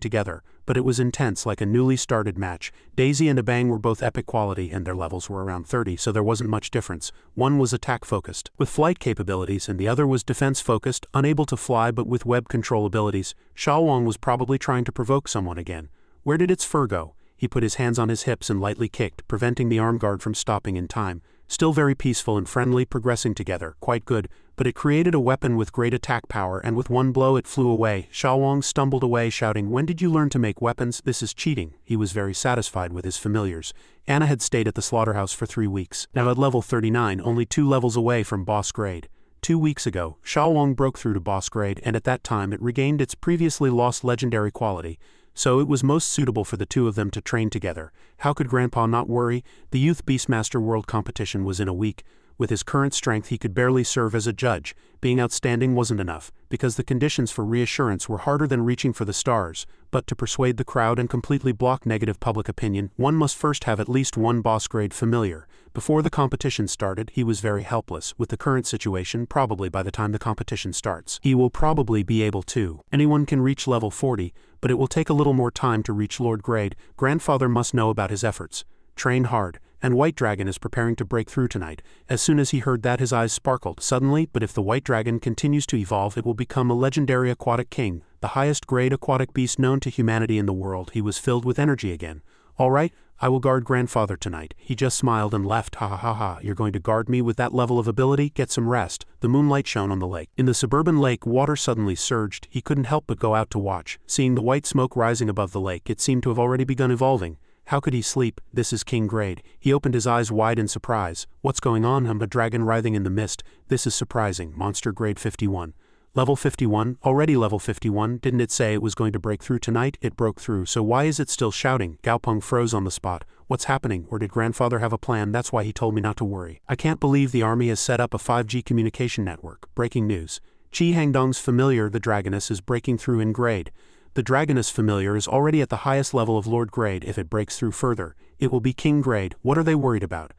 together, but it was intense, like a newly started match. Daisy and Abang were both epic quality, and their levels were around 30, so there wasn't much difference. One was attack-focused, with flight capabilities, and the other was defense-focused, unable to fly but with web control abilities. Xiaowang was probably trying to provoke someone again. Where did its fur go? He put his hands on his hips and lightly kicked, preventing the arm guard from stopping in time. Still very peaceful and friendly, progressing together, quite good, but it created a weapon with great attack power, and with one blow it flew away. Xiaowang stumbled away, shouting, "When did you learn to make weapons? This is cheating." He was very satisfied with his familiars. Anna had stayed at the slaughterhouse for 3 weeks, now at level 39, only 2 levels away from boss grade. 2 weeks ago, Xiaowang broke through to boss grade, and at that time it regained its previously lost legendary quality. So it was most suitable for the two of them to train together. How could Grandpa not worry? The Youth Beastmaster World Competition was in a week. With his current strength he could barely serve as a judge. Being outstanding wasn't enough, because the conditions for reassurance were harder than reaching for the stars. But to persuade the crowd and completely block negative public opinion, one must first have at least one boss-grade familiar. Before the competition started, he was very helpless. With the current situation, probably by the time the competition starts, he will probably be able to. Anyone can reach level 40, but it will take a little more time to reach Lord grade. Grandfather must know about his efforts. Train hard. And White Dragon is preparing to break through tonight. As soon as he heard that, his eyes sparkled. Suddenly, but if the White Dragon continues to evolve, it will become a legendary aquatic king, the highest grade aquatic beast known to humanity in the world. He was filled with energy again. "All right, I will guard Grandfather tonight." He just smiled and left. Ha. You're going to guard me with that level of ability? Get some rest. The moonlight shone on the lake. In the suburban lake, water suddenly surged. He couldn't help but go out to watch. Seeing the white smoke rising above the lake, it seemed to have already begun evolving. How could he sleep? This is King grade. He opened his eyes wide in surprise. What's going on? A dragon writhing in the mist. This is surprising. Monster grade 51. Level 51? Already level 51? Didn't it say it was going to break through tonight? It broke through, so why is it still shouting? Gaopeng froze on the spot. What's happening? Or did Grandfather have a plan? That's why he told me not to worry. I can't believe the army has set up a 5G communication network. Breaking news. Chi Hangdong's familiar, the Dragoness, is breaking through in grade. The Dragoness familiar is already at the highest level of Lord grade. If it breaks through further, it will be King grade. What are they worried about?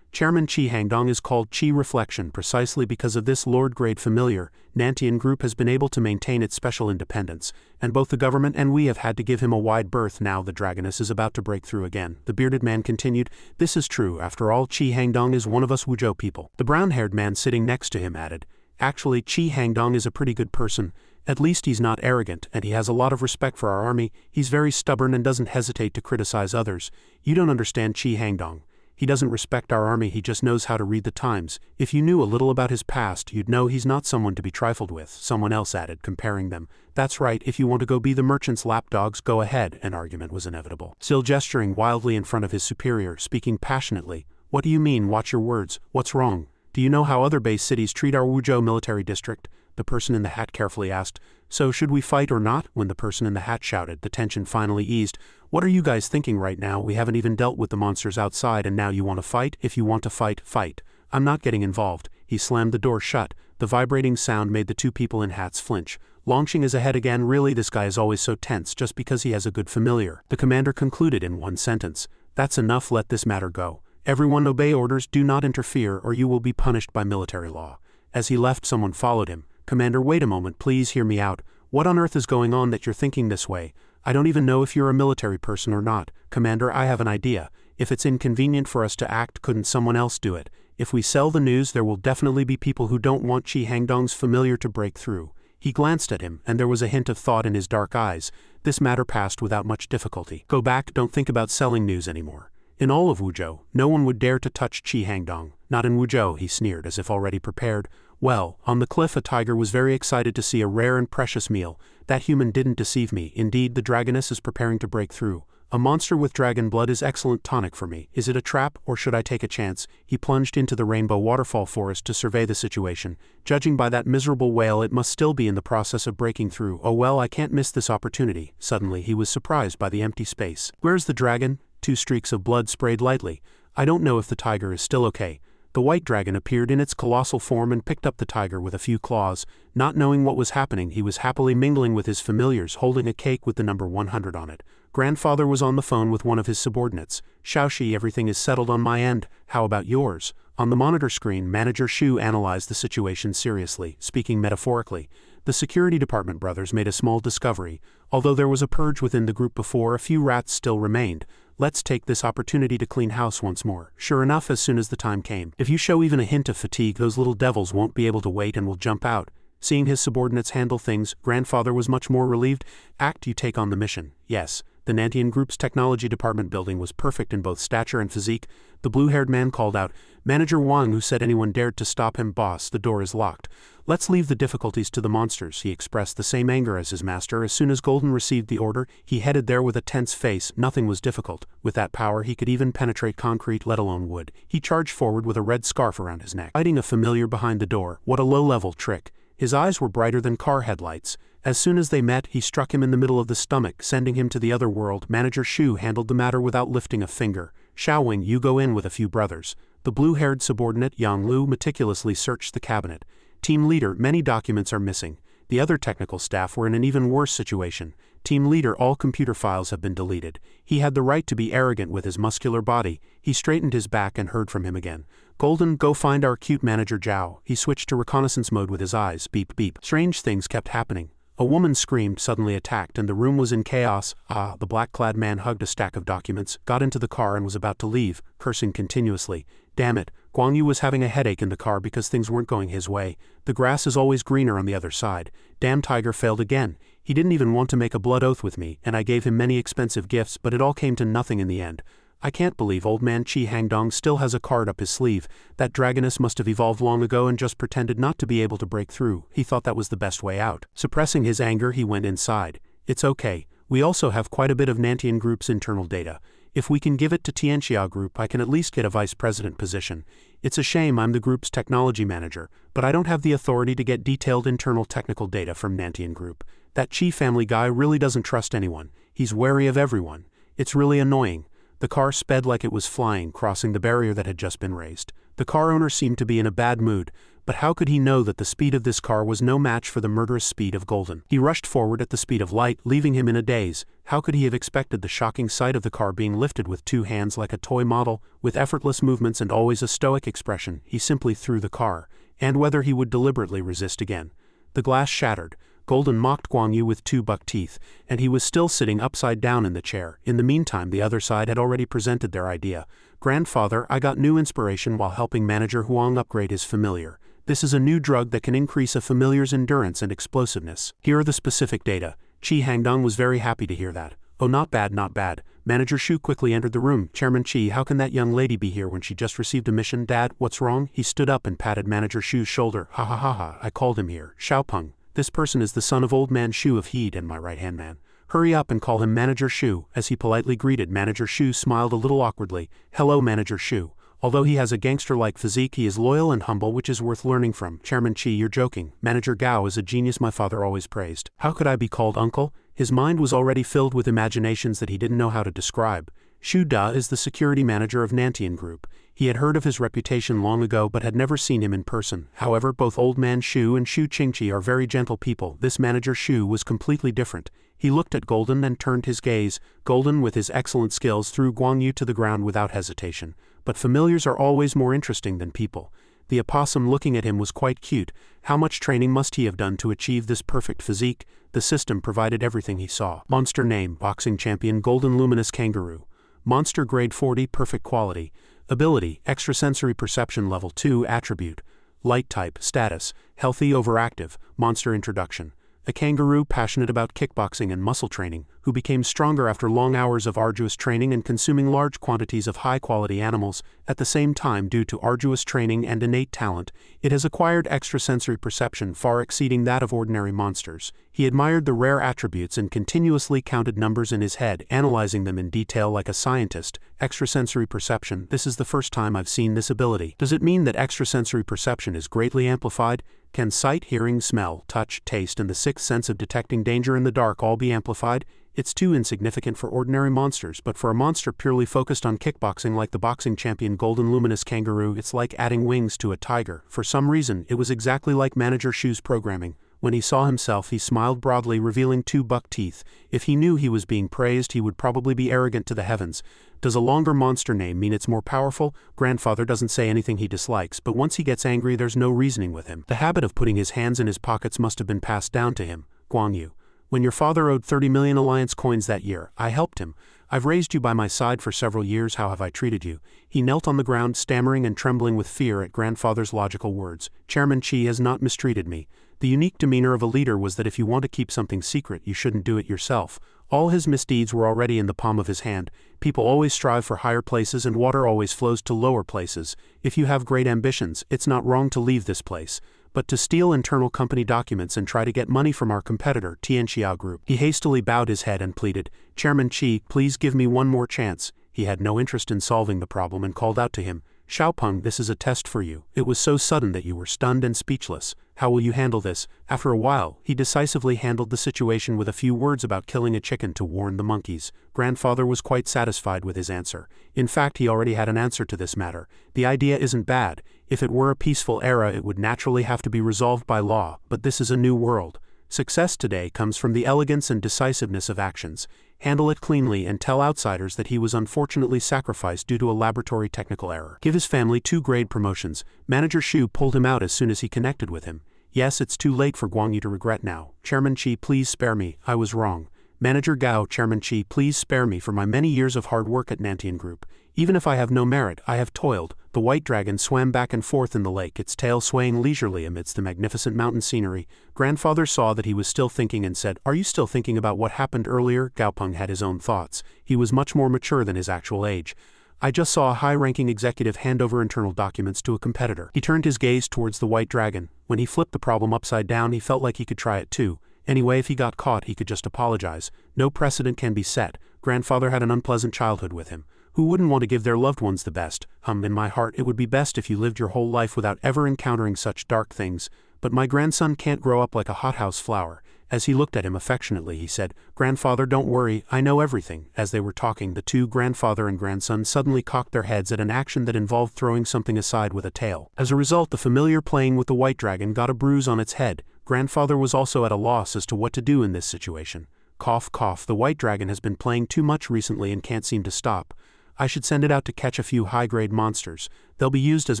Chairman Chi Hangdong is called Chi Reflection precisely because of this Lord grade familiar. Nantian Group has been able to maintain its special independence, and both the government and we have had to give him a wide berth. Now the Dragoness is about to break through again. The bearded man continued, "This is true. After all, Chi Hangdong is one of us Wuzhou people." The brown-haired man sitting next to him added, "Actually, Chi Hangdong is a pretty good person. At least he's not arrogant, and he has a lot of respect for our army. He's very stubborn and doesn't hesitate to criticize others. You don't understand Chi Hangdong. He doesn't respect our army, he just knows how to read the times. If you knew a little about his past, you'd know he's not someone to be trifled with," someone else added, comparing them. "That's right, if you want to go be the merchant's lapdogs, go ahead." An argument was inevitable. Still gesturing wildly in front of his superior, speaking passionately. "What do you mean? Watch your words. What's wrong? Do you know how other base cities treat our Wuzhou military district?" The person in the hat carefully asked. "So should we fight or not?" When the person in the hat shouted, the tension finally eased. "What are you guys thinking right now? We haven't even dealt with the monsters outside and now you want to fight? If you want to fight, fight. I'm not getting involved." He slammed the door shut. The vibrating sound made the two people in hats flinch. Longqing is ahead again. Really, this guy is always so tense just because he has a good familiar. The commander concluded in one sentence. "That's enough, let this matter go. Everyone obey orders, do not interfere or you will be punished by military law." As he left, someone followed him. "Commander, wait a moment, please hear me out. What on earth is going on that you're thinking this way? I don't even know if you're a military person or not." "Commander, I have an idea. If it's inconvenient for us to act, couldn't someone else do it? If we sell the news, there will definitely be people who don't want Chi Hangdong's familiar to break through. He glanced at him, and there was a hint of thought in his dark eyes. This matter passed without much difficulty. Go back, don't think about selling news anymore. In all of Wuzhou, no one would dare to touch Chi Hangdong. Not in Wuzhou, he sneered, as if already prepared. Well, on the cliff a tiger was very excited to see a rare and precious meal. That human didn't deceive me. Indeed, the dragoness is preparing to break through. A monster with dragon blood is excellent tonic for me. Is it a trap, or should I take a chance? He plunged into the rainbow waterfall forest to survey the situation. Judging by that miserable whale, it must still be in the process of breaking through. Oh well, I can't miss this opportunity. Suddenly, he was surprised by the empty space. Where's the dragon? 2 streaks of blood sprayed lightly. I don't know if the tiger is still okay. The white dragon appeared in its colossal form and picked up the tiger with a few claws. Not knowing what was happening, he was happily mingling with his familiars, holding a cake with the number 100 on it. Grandfather was on the phone with one of his subordinates. Shaoxi, everything is settled on my end. How about yours? On the monitor screen, Manager Shu analyzed the situation seriously, speaking metaphorically. The security department brothers made a small discovery. Although there was a purge within the group before, a few rats still remained. Let's take this opportunity to clean house once more. Sure enough, as soon as the time came, if you show even a hint of fatigue, those little devils won't be able to wait and will jump out. Seeing his subordinates handle things, Grandfather was much more relieved. Act, you take on the mission. Yes. The Nantian Group's technology department building was perfect in both stature and physique. The blue-haired man called out. Manager Wang, who said anyone dared to stop him. Boss, the door is locked. Let's leave the difficulties to the monsters. He expressed the same anger as his master. As soon as Golden received the order, he headed there with a tense face. Nothing was difficult. With that power, he could even penetrate concrete, let alone wood. He charged forward with a red scarf around his neck, hiding a familiar behind the door. What a low-level trick. His eyes were brighter than car headlights. As soon as they met, he struck him in the middle of the stomach, sending him to the other world. Manager Shu handled the matter without lifting a finger. Xiaowing, you go in with a few brothers. The blue-haired subordinate, Yang Lu, meticulously searched the cabinet. Team leader, many documents are missing. The other technical staff were in an even worse situation. Team leader, all computer files have been deleted. He had the right to be arrogant with his muscular body. He straightened his back and heard from him again. Golden, go find our cute manager Zhao. He switched to reconnaissance mode with his eyes. Beep, beep. Strange things kept happening. A woman screamed, suddenly attacked, and the room was in chaos. The black-clad man hugged a stack of documents, got into the car and was about to leave, cursing continuously. Damn it, Guang Yu was having a headache in the car because things weren't going his way. The grass is always greener on the other side. Damn tiger failed again. He didn't even want to make a blood oath with me, and I gave him many expensive gifts, but it all came to nothing in the end. I can't believe old man Chi Hangdong still has a card up his sleeve. That dragoness must have evolved long ago and just pretended not to be able to break through. He thought that was the best way out. Suppressing his anger, he went inside. It's okay. We also have quite a bit of Nantian Group's internal data. If we can give it to Tianxia Group, I can at least get a vice president position. It's a shame I'm the group's technology manager, but I don't have the authority to get detailed internal technical data from Nantian Group. That Chi family guy really doesn't trust anyone. He's wary of everyone. It's really annoying. The car sped like it was flying, crossing the barrier that had just been raised. The car owner seemed to be in a bad mood, but how could he know that the speed of this car was no match for the murderous speed of Golden? He rushed forward at the speed of light, leaving him in a daze. How could he have expected the shocking sight of the car being lifted with 2 hands like a toy model? With effortless movements and always a stoic expression, he simply threw the car, and whether he would deliberately resist again. The glass shattered. Golden mocked Guang Yu with 2 buck teeth, and he was still sitting upside down in the chair. In the meantime, the other side had already presented their idea. Grandfather, I got new inspiration while helping Manager Huang upgrade his familiar. This is a new drug that can increase a familiar's endurance and explosiveness. Here are the specific data. Chi Hangdong was very happy to hear that. Oh, not bad, not bad. Manager Shu quickly entered the room. Chairman Chi, how can that young lady be here when she just received a mission? Dad, what's wrong? He stood up and patted Manager Shu's shoulder. Ha ha ha ha, I called him here. Xiaopeng. This person is the son of old man Shu of Heed and my right-hand man. Hurry up and call him Manager Shu. As he politely greeted, Manager Shu smiled a little awkwardly. Hello, Manager Shu. Although he has a gangster-like physique, he is loyal and humble, which is worth learning from. Chairman Chi, you're joking. Manager Gao is a genius my father always praised. How could I be called uncle? His mind was already filled with imaginations that he didn't know how to describe. Shu Da is the security manager of Nantian Group. He had heard of his reputation long ago but had never seen him in person. However, both old man Shu and Shu Qingqi are very gentle people. This manager Shu was completely different. He looked at Golden and turned his gaze. Golden, with his excellent skills, threw Guang Yu to the ground without hesitation. But familiars are always more interesting than people. The opossum looking at him was quite cute. How much training must he have done to achieve this perfect physique? The system provided everything he saw. Monster name, boxing champion Golden Luminous Kangaroo. Monster grade 40, perfect quality. Ability, Extrasensory Perception Level 2 Attribute, Light Type, Status, Healthy Overactive, Monster Introduction. A kangaroo passionate about kickboxing and muscle training, who became stronger after long hours of arduous training and consuming large quantities of high-quality animals. At the same time, due to arduous training and innate talent, it has acquired extrasensory perception far exceeding that of ordinary monsters. He admired the rare attributes and continuously counted numbers in his head, analyzing them in detail like a scientist. Extrasensory perception, this is the first time I've seen this ability. Does it mean that extrasensory perception is greatly amplified? Can sight, hearing, smell, touch, taste, and the sixth sense of detecting danger in the dark all be amplified? It's too insignificant for ordinary monsters, but for a monster purely focused on kickboxing like the boxing champion Golden Luminous Kangaroo, it's like adding wings to a tiger. For some reason, it was exactly like Manager Shu's programming. When he saw himself, he smiled broadly, revealing 2 buck teeth. If he knew he was being praised, he would probably be arrogant to the heavens. Does a longer monster name mean it's more powerful? Grandfather doesn't say anything he dislikes, but once he gets angry, there's no reasoning with him. The habit of putting his hands in his pockets must have been passed down to him. Guang Yu. When your father owed 30 million alliance coins that year, I helped him. I've raised you by my side for several years. How have I treated you? He knelt on the ground, stammering and trembling with fear at grandfather's logical words. Chairman Chi has not mistreated me. The unique demeanor of a leader was that if you want to keep something secret, you shouldn't do it yourself. All his misdeeds were already in the palm of his hand. People always strive for higher places and water always flows to lower places. If you have great ambitions, it's not wrong to leave this place. But to steal internal company documents and try to get money from our competitor, Tianxia Group. He hastily bowed his head and pleaded, Chairman Chi, please give me one more chance. He had no interest in solving the problem and called out to him, Xiaopeng, this is a test for you. It was so sudden that you were stunned and speechless. How will you handle this? After a while, he decisively handled the situation with a few words about killing a chicken to warn the monkeys. Grandfather was quite satisfied with his answer. In fact, he already had an answer to this matter. The idea isn't bad. If it were a peaceful era, it would naturally have to be resolved by law, but this is a new world. Success today comes from the elegance and decisiveness of actions. Handle it cleanly and tell outsiders that he was unfortunately sacrificed due to a laboratory technical error. Give his family 2 grade promotions. Manager Shu pulled him out as soon as he connected with him. Yes, it's too late for Guang Yu to regret now. Chairman Chi, please spare me. I was wrong. Manager Gao, Chairman Chi, please spare me for my many years of hard work at Nantian Group. Even if I have no merit, I have toiled. The white dragon swam back and forth in the lake, its tail swaying leisurely amidst the magnificent mountain scenery. Grandfather saw that he was still thinking and said, Are you still thinking about what happened earlier? Gaopeng had his own thoughts. He was much more mature than his actual age. I just saw a high-ranking executive hand over internal documents to a competitor. He turned his gaze towards the white dragon. When he flipped the problem upside down, he felt like he could try it too. Anyway, if he got caught, he could just apologize. No precedent can be set. Grandfather had an unpleasant childhood with him. Who wouldn't want to give their loved ones the best? In my heart, it would be best if you lived your whole life without ever encountering such dark things. But my grandson can't grow up like a hothouse flower. As he looked at him affectionately, he said, Grandfather, don't worry, I know everything. As they were talking, the 2 grandfather and grandson suddenly cocked their heads at an action that involved throwing something aside with a tail. As a result, the familiar playing with the white dragon got a bruise on its head. Grandfather was also at a loss as to what to do in this situation. Cough, cough, the white dragon has been playing too much recently and can't seem to stop. I should send it out to catch a few high-grade monsters. They'll be used as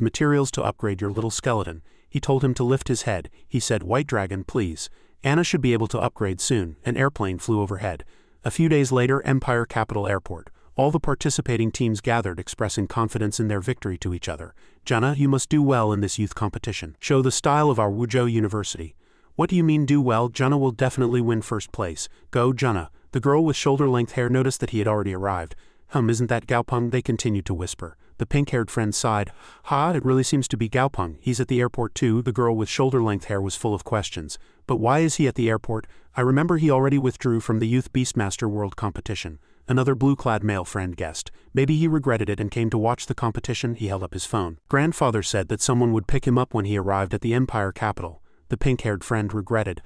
materials to upgrade your little skeleton. He told him to lift his head. He said, White dragon, please. Anna should be able to upgrade soon. An airplane flew overhead. A few days later, Empire Capital Airport. All the participating teams gathered, expressing confidence in their victory to each other. Jana, you must do well in this youth competition. Show the style of our Wuzhou University. What do you mean do well? Jana will definitely win first place. Go, Jana. The girl with shoulder-length hair noticed that he had already arrived. Isn't that Gaopeng? They continued to whisper. The pink-haired friend sighed. It really seems to be Gaopeng. He's at the airport too. The girl with shoulder-length hair was full of questions. But why is he at the airport? I remember he already withdrew from the Youth Beastmaster World Competition. Another blue-clad male friend guessed. Maybe he regretted it and came to watch the competition. He held up his phone. Grandfather said that someone would pick him up when he arrived at the Empire capital. The pink-haired friend regretted.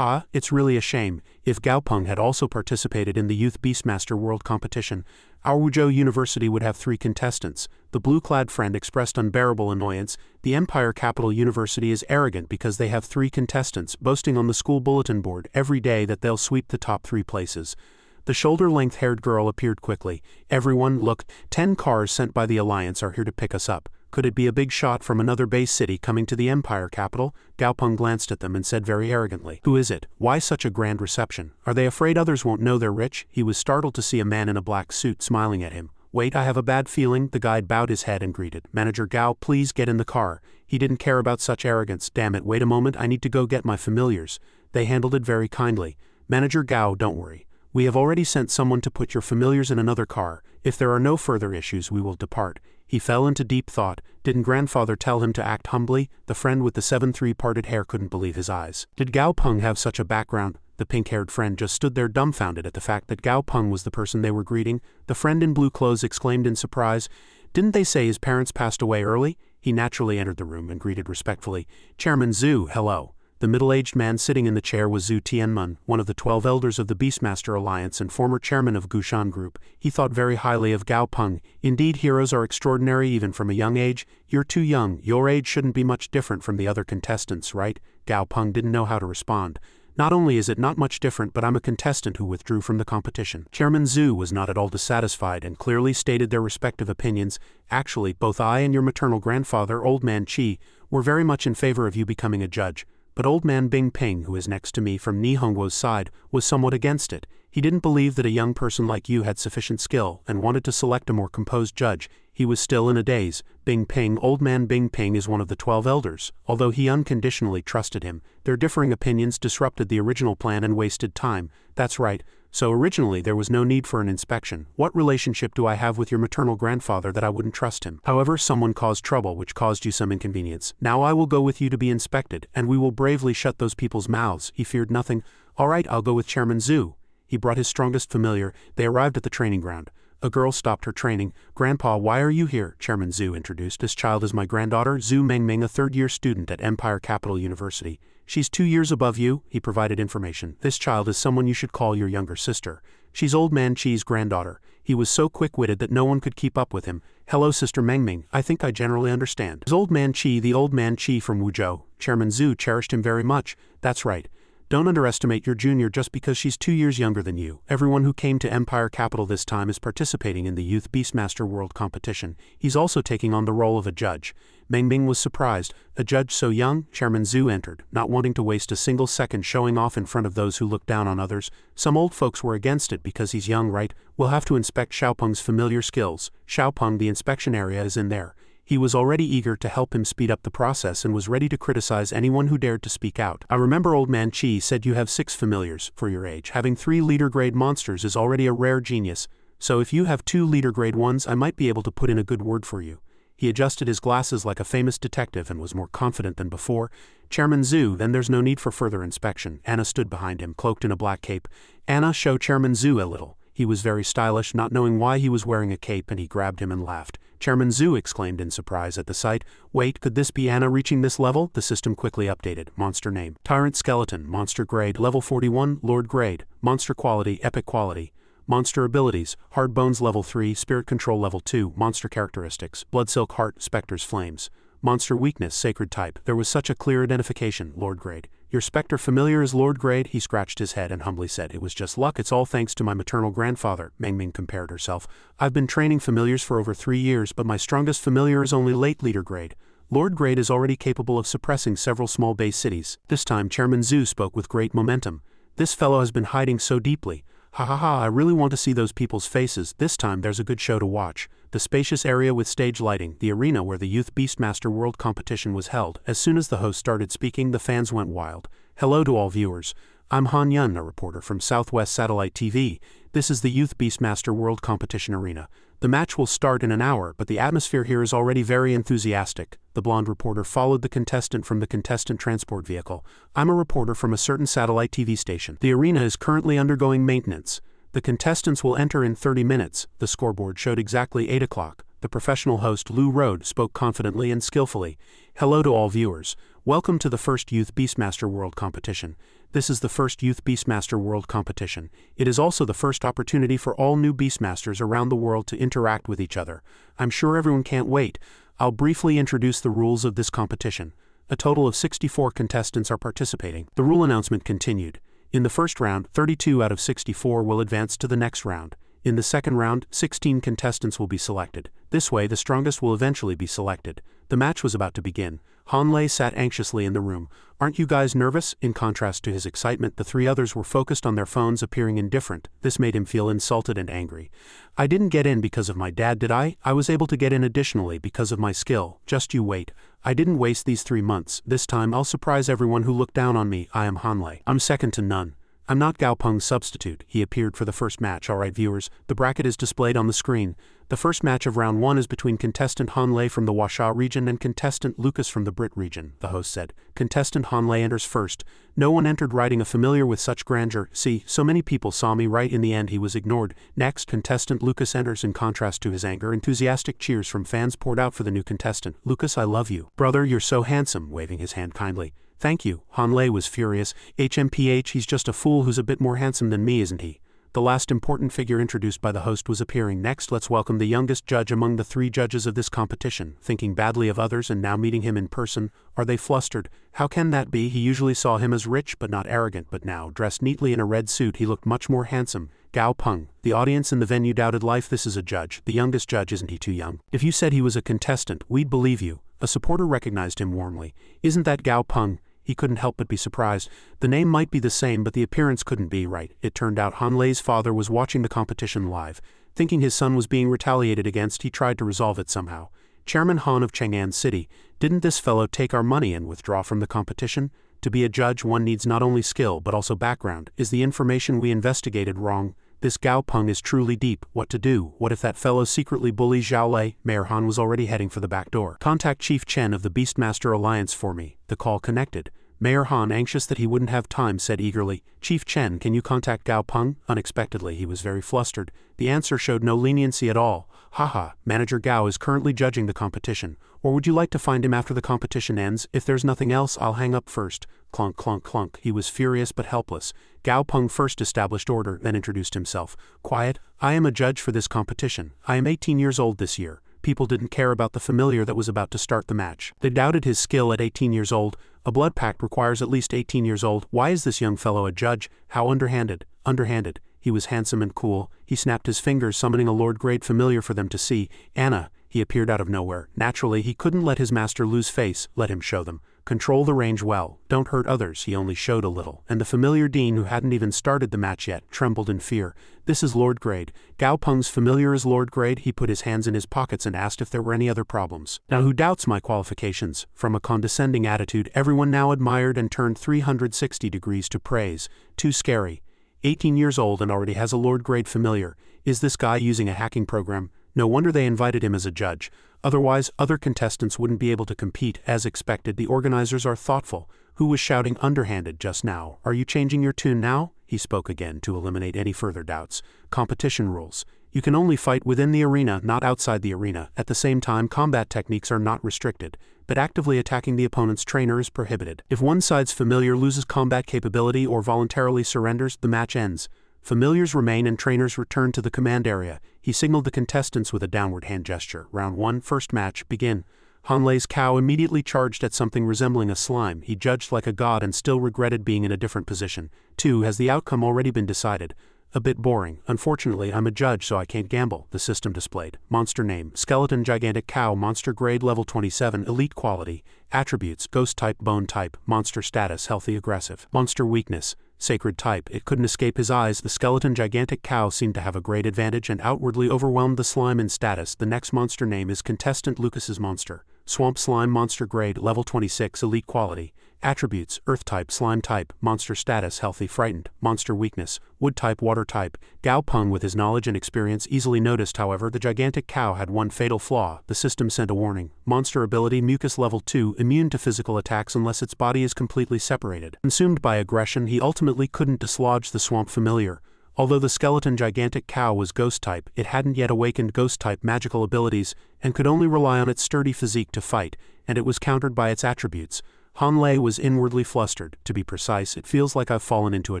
It's really a shame. If Gaopeng had also participated in the Youth Beastmaster World Competition, our Wuzhou University would have 3 contestants. The blue-clad friend expressed unbearable annoyance. The Empire Capital University is arrogant because they have 3 contestants, boasting on the school bulletin board every day that they'll sweep the top 3 places. The shoulder-length haired girl appeared quickly. Everyone, look, 10 cars sent by the Alliance are here to pick us up. Could it be a big shot from another base city coming to the Empire capital? Gaopeng glanced at them and said very arrogantly, Who is it? Why such a grand reception? Are they afraid others won't know they're rich? He was startled to see a man in a black suit smiling at him. Wait, I have a bad feeling. The guide bowed his head and greeted. Manager Gao, please get in the car. He didn't care about such arrogance. Damn it, wait a moment, I need to go get my familiars. They handled it very kindly. Manager Gao, don't worry. We have already sent someone to put your familiars in another car. If there are no further issues, we will depart. He fell into deep thought. Didn't grandfather tell him to act humbly? The friend with the 7-3 parted hair couldn't believe his eyes. Did Gao Peng have such a background? The pink-haired friend just stood there dumbfounded at the fact that Gao Peng was the person they were greeting. The friend in blue clothes exclaimed in surprise, "Didn't they say his parents passed away early?" He naturally entered the room and greeted respectfully, "Chairman Zhu, hello." The middle-aged man sitting in the chair was Zhu Tianmen, one of the 12 elders of the Beastmaster Alliance and former chairman of Gushan Group. He thought very highly of Gao Peng. Indeed, heroes are extraordinary even from a young age. You're too young. Your age shouldn't be much different from the other contestants, right? Gao Peng didn't know how to respond. Not only is it not much different, but I'm a contestant who withdrew from the competition. Chairman Zhu was not at all dissatisfied and clearly stated their respective opinions. Actually, both I and your maternal grandfather, Old Man Qi, were very much in favor of you becoming a judge. But Old Man Bing Ping, who is next to me from Nihongo's side, was somewhat against it. He didn't believe that a young person like you had sufficient skill and wanted to select a more composed judge. He was still in a daze. Bing Ping, Old Man Bing Ping is one of the 12 elders. Although he unconditionally trusted him, their differing opinions disrupted the original plan and wasted time. That's right. So originally there was no need for an inspection. What relationship do I have with your maternal grandfather that I wouldn't trust him? However, someone caused trouble which caused you some inconvenience. Now I will go with you to be inspected, and we will bravely shut those people's mouths. He feared nothing. All right, I'll go with Chairman Zhu. He brought his strongest familiar. They arrived at the training ground. A girl stopped her training. "Grandpa, why are you here?" Chairman Zhu introduced. "This child is my granddaughter, Zhu Mengming, a third-year student at Empire Capital University. She's 2 years above you," he provided information. "This child is someone you should call your younger sister. She's Old Man Qi's granddaughter." He was so quick-witted that no one could keep up with him. "Hello, Sister Mengming. I think I generally understand." Is Old Man Qi the Old Man Qi from Wuzhou? Chairman Zhu cherished him very much. "That's right. Don't underestimate your junior just because she's 2 years younger than you. Everyone who came to Empire Capital this time is participating in the Youth Beastmaster World Competition. He's also taking on the role of a judge." Mengming was surprised. "A judge so young?" Chairman Zhu entered, not wanting to waste a single second showing off in front of those who looked down on others. "Some old folks were against it because he's young, right? We'll have to inspect Xiaopeng's familiar skills. Xiaopeng, the inspection area is in there." He was already eager to help him speed up the process and was ready to criticize anyone who dared to speak out. "I remember Old Man Qi said you have 6 familiars. For your age, having 3 leader-grade monsters is already a rare genius. So if you have 2 leader-grade ones, I might be able to put in a good word for you." He adjusted his glasses like a famous detective and was more confident than before. "Chairman Zhu, then there's no need for further inspection." Anna stood behind him, cloaked in a black cape. "Anna, show Chairman Zhu a little." He was very stylish, not knowing why he was wearing a cape, and he grabbed him and laughed. Chairman Zhu exclaimed in surprise at the sight. "Wait, could this be Anna reaching this level?" The system quickly updated. Monster name: Tyrant Skeleton. Monster grade: level 41, Lord grade. Monster quality: Epic quality. Monster abilities: Hard Bones level 3, Spirit Control level 2. Monster characteristics: Blood Silk Heart, Spectre's Flames. Monster weakness: Sacred type. There was such a clear identification. Lord grade. "Your Spectre familiar is Lord grade?" He scratched his head and humbly said, "It was just luck. It's all thanks to my maternal grandfather." Mengming compared herself. "I've been training familiars for over 3 years, but my strongest familiar is only late leader grade. Lord grade is already capable of suppressing several small base cities." This time Chairman Zhu spoke with great momentum. "This fellow has been hiding so deeply. Ha ha ha, I really want to see those people's faces. This time there's a good show to watch." The spacious area with stage lighting, the arena where the Youth Beastmaster World Competition was held. As soon as the host started speaking, the fans went wild. "Hello to all viewers. I'm Han Yun, a reporter from Southwest Satellite TV. This is the Youth Beastmaster World Competition arena. The match will start in an hour, but the atmosphere here is already very enthusiastic." The blonde reporter followed the contestant from the contestant transport vehicle. "I'm a reporter from a certain satellite TV station. The arena is currently undergoing maintenance. The contestants will enter in 30 minutes. The scoreboard showed exactly 8 o'clock. The professional host, Lu Road, spoke confidently and skillfully. "Hello to all viewers. Welcome to the first Youth Beastmaster World Competition. This is the first Youth Beastmaster World Competition. It is also the first opportunity for all new Beastmasters around the world to interact with each other. I'm sure everyone can't wait. I'll briefly introduce the rules of this competition. A total of 64 contestants are participating." The rule announcement continued. In the first round, 32 out of 64 will advance to the next round. In the second round, 16 contestants will be selected. This way, the strongest will eventually be selected. The match was about to begin. Han Lei sat anxiously in the room. Aren't you guys nervous? In contrast to his excitement, the three others were focused on their phones, appearing indifferent. This made him feel insulted and angry. I didn't get in because of my dad, did I? I was able to get in additionally because of my skill. Just you wait. I didn't waste these 3 months. This time I'll surprise everyone who looked down on me. I am Han Lei. I'm second to none. I'm not Gao Peng's substitute. He appeared for the first match. Alright viewers, the bracket is displayed on the screen. The first match of round 1 is between contestant Han Lei from the Washa region and contestant Lucas from the Brit region, the host said. Contestant Han Lei enters first. No one entered riding a familiar with such grandeur. See, so many people saw me right. In the end he was ignored. Next, contestant Lucas enters. In contrast to his anger, enthusiastic cheers from fans poured out for the new contestant. Lucas, I love you. Brother, you're so handsome, waving his hand kindly. Thank you. Han Lei was furious. HMPH, he's just a fool who's a bit more handsome than me, isn't he? The last important figure introduced by the host was appearing. Next, let's welcome the youngest judge among the 3 judges of this competition. Thinking badly of others and now meeting him in person, are they flustered? How can that be? He usually saw him as rich but not arrogant, but now, dressed neatly in a red suit, he looked much more handsome. Gao Peng. The audience in the venue doubted life. This is a judge. The youngest judge, isn't he too young? If you said he was a contestant, we'd believe you. A supporter recognized him warmly. Isn't that Gao Peng? He couldn't help but be surprised. The name might be the same, but the appearance couldn't be right. It turned out Han Lei's father was watching the competition live. Thinking his son was being retaliated against, he tried to resolve it somehow. Chairman Han of Chang'an City, didn't this fellow take our money and withdraw from the competition? To be a judge, one needs not only skill but also background. Is the information we investigated wrong? This Gao Peng is truly deep. What to do? What if that fellow secretly bullies Zhao Lei? Mayor Han was already heading for the back door. Contact Chief Chen of the Beastmaster Alliance for me. The call connected. Mayor Han, anxious that he wouldn't have time, said eagerly, Chief Chen, can you contact Gao Peng? Unexpectedly, he was very flustered. The answer showed no leniency at all. Haha, Manager Gao is currently judging the competition. Or would you like to find him after the competition ends? If there's nothing else, I'll hang up first. Clunk, clunk, clunk. He was furious but helpless. Gao Peng first established order, then introduced himself. Quiet. I am a judge for this competition. I am 18 years old this year. People didn't care about the familiar that was about to start the match. They doubted his skill at 18 years old. A blood pact requires at least 18 years old. Why is this young fellow a judge? How underhanded. Underhanded. He was handsome and cool. He snapped his fingers, summoning a Lord-grade familiar for them to see. Anna. He appeared out of nowhere. Naturally, he couldn't let his master lose face. Let him show them. Control the range well. Don't hurt others. He only showed a little. And the familiar Dean, who hadn't even started the match yet, trembled in fear. This is Lord Grade. Gao Peng's familiar is Lord Grade. He put his hands in his pockets and asked if there were any other problems. Now who doubts my qualifications? From a condescending attitude, everyone now admired and turned 360 degrees to praise. Too scary. 18 years old and already has a Lord Grade familiar. Is this guy using a hacking program? No wonder they invited him as a judge. Otherwise, other contestants wouldn't be able to compete. As expected, the organizers are thoughtful. Who was shouting underhanded just now? Are you changing your tune now? He spoke again to eliminate any further doubts. Competition rules. You can only fight within the arena, not outside the arena. At the same time, combat techniques are not restricted, but actively attacking the opponent's trainer is prohibited. If one side's familiar loses combat capability or voluntarily surrenders, the match ends. Familiars remain and trainers return to the command area. He signaled the contestants with a downward hand gesture. Round 1, first match, begin. Han Lei's cow immediately charged at something resembling a slime. He judged like a god and still regretted being in a different position. 2. Has the outcome already been decided? A bit boring. Unfortunately, I'm a judge, so I can't gamble. The system displayed. Monster name, Skeleton Gigantic Cow, Monster Grade Level 27, Elite Quality. Attributes, Ghost Type, Bone Type. Monster Status, Healthy Aggressive. Monster Weakness, Sacred Type. It couldn't escape his eyes. The Skeleton Gigantic Cow seemed to have a great advantage and outwardly overwhelmed the slime in status. The next monster name is Contestant Lucas's Monster. Swamp Slime, Monster Grade, Level 26, Elite Quality. Attributes, Earth Type, Slime Type. Monster Status, Healthy, Frightened. Monster Weakness, Wood Type, Water Type. Gao Peng, with his knowledge and experience, easily noticed, however, the gigantic cow had one fatal flaw. The system sent a warning. Monster Ability, Mucus Level 2, immune to physical attacks unless its body is completely separated. Consumed by aggression, he ultimately couldn't dislodge the swamp familiar. Although the Skeleton Gigantic Cow was Ghost Type, it hadn't yet awakened Ghost Type magical abilities and could only rely on its sturdy physique to fight, and it was countered by its attributes. Han Lei was inwardly flustered. To be precise, it feels like I've fallen into a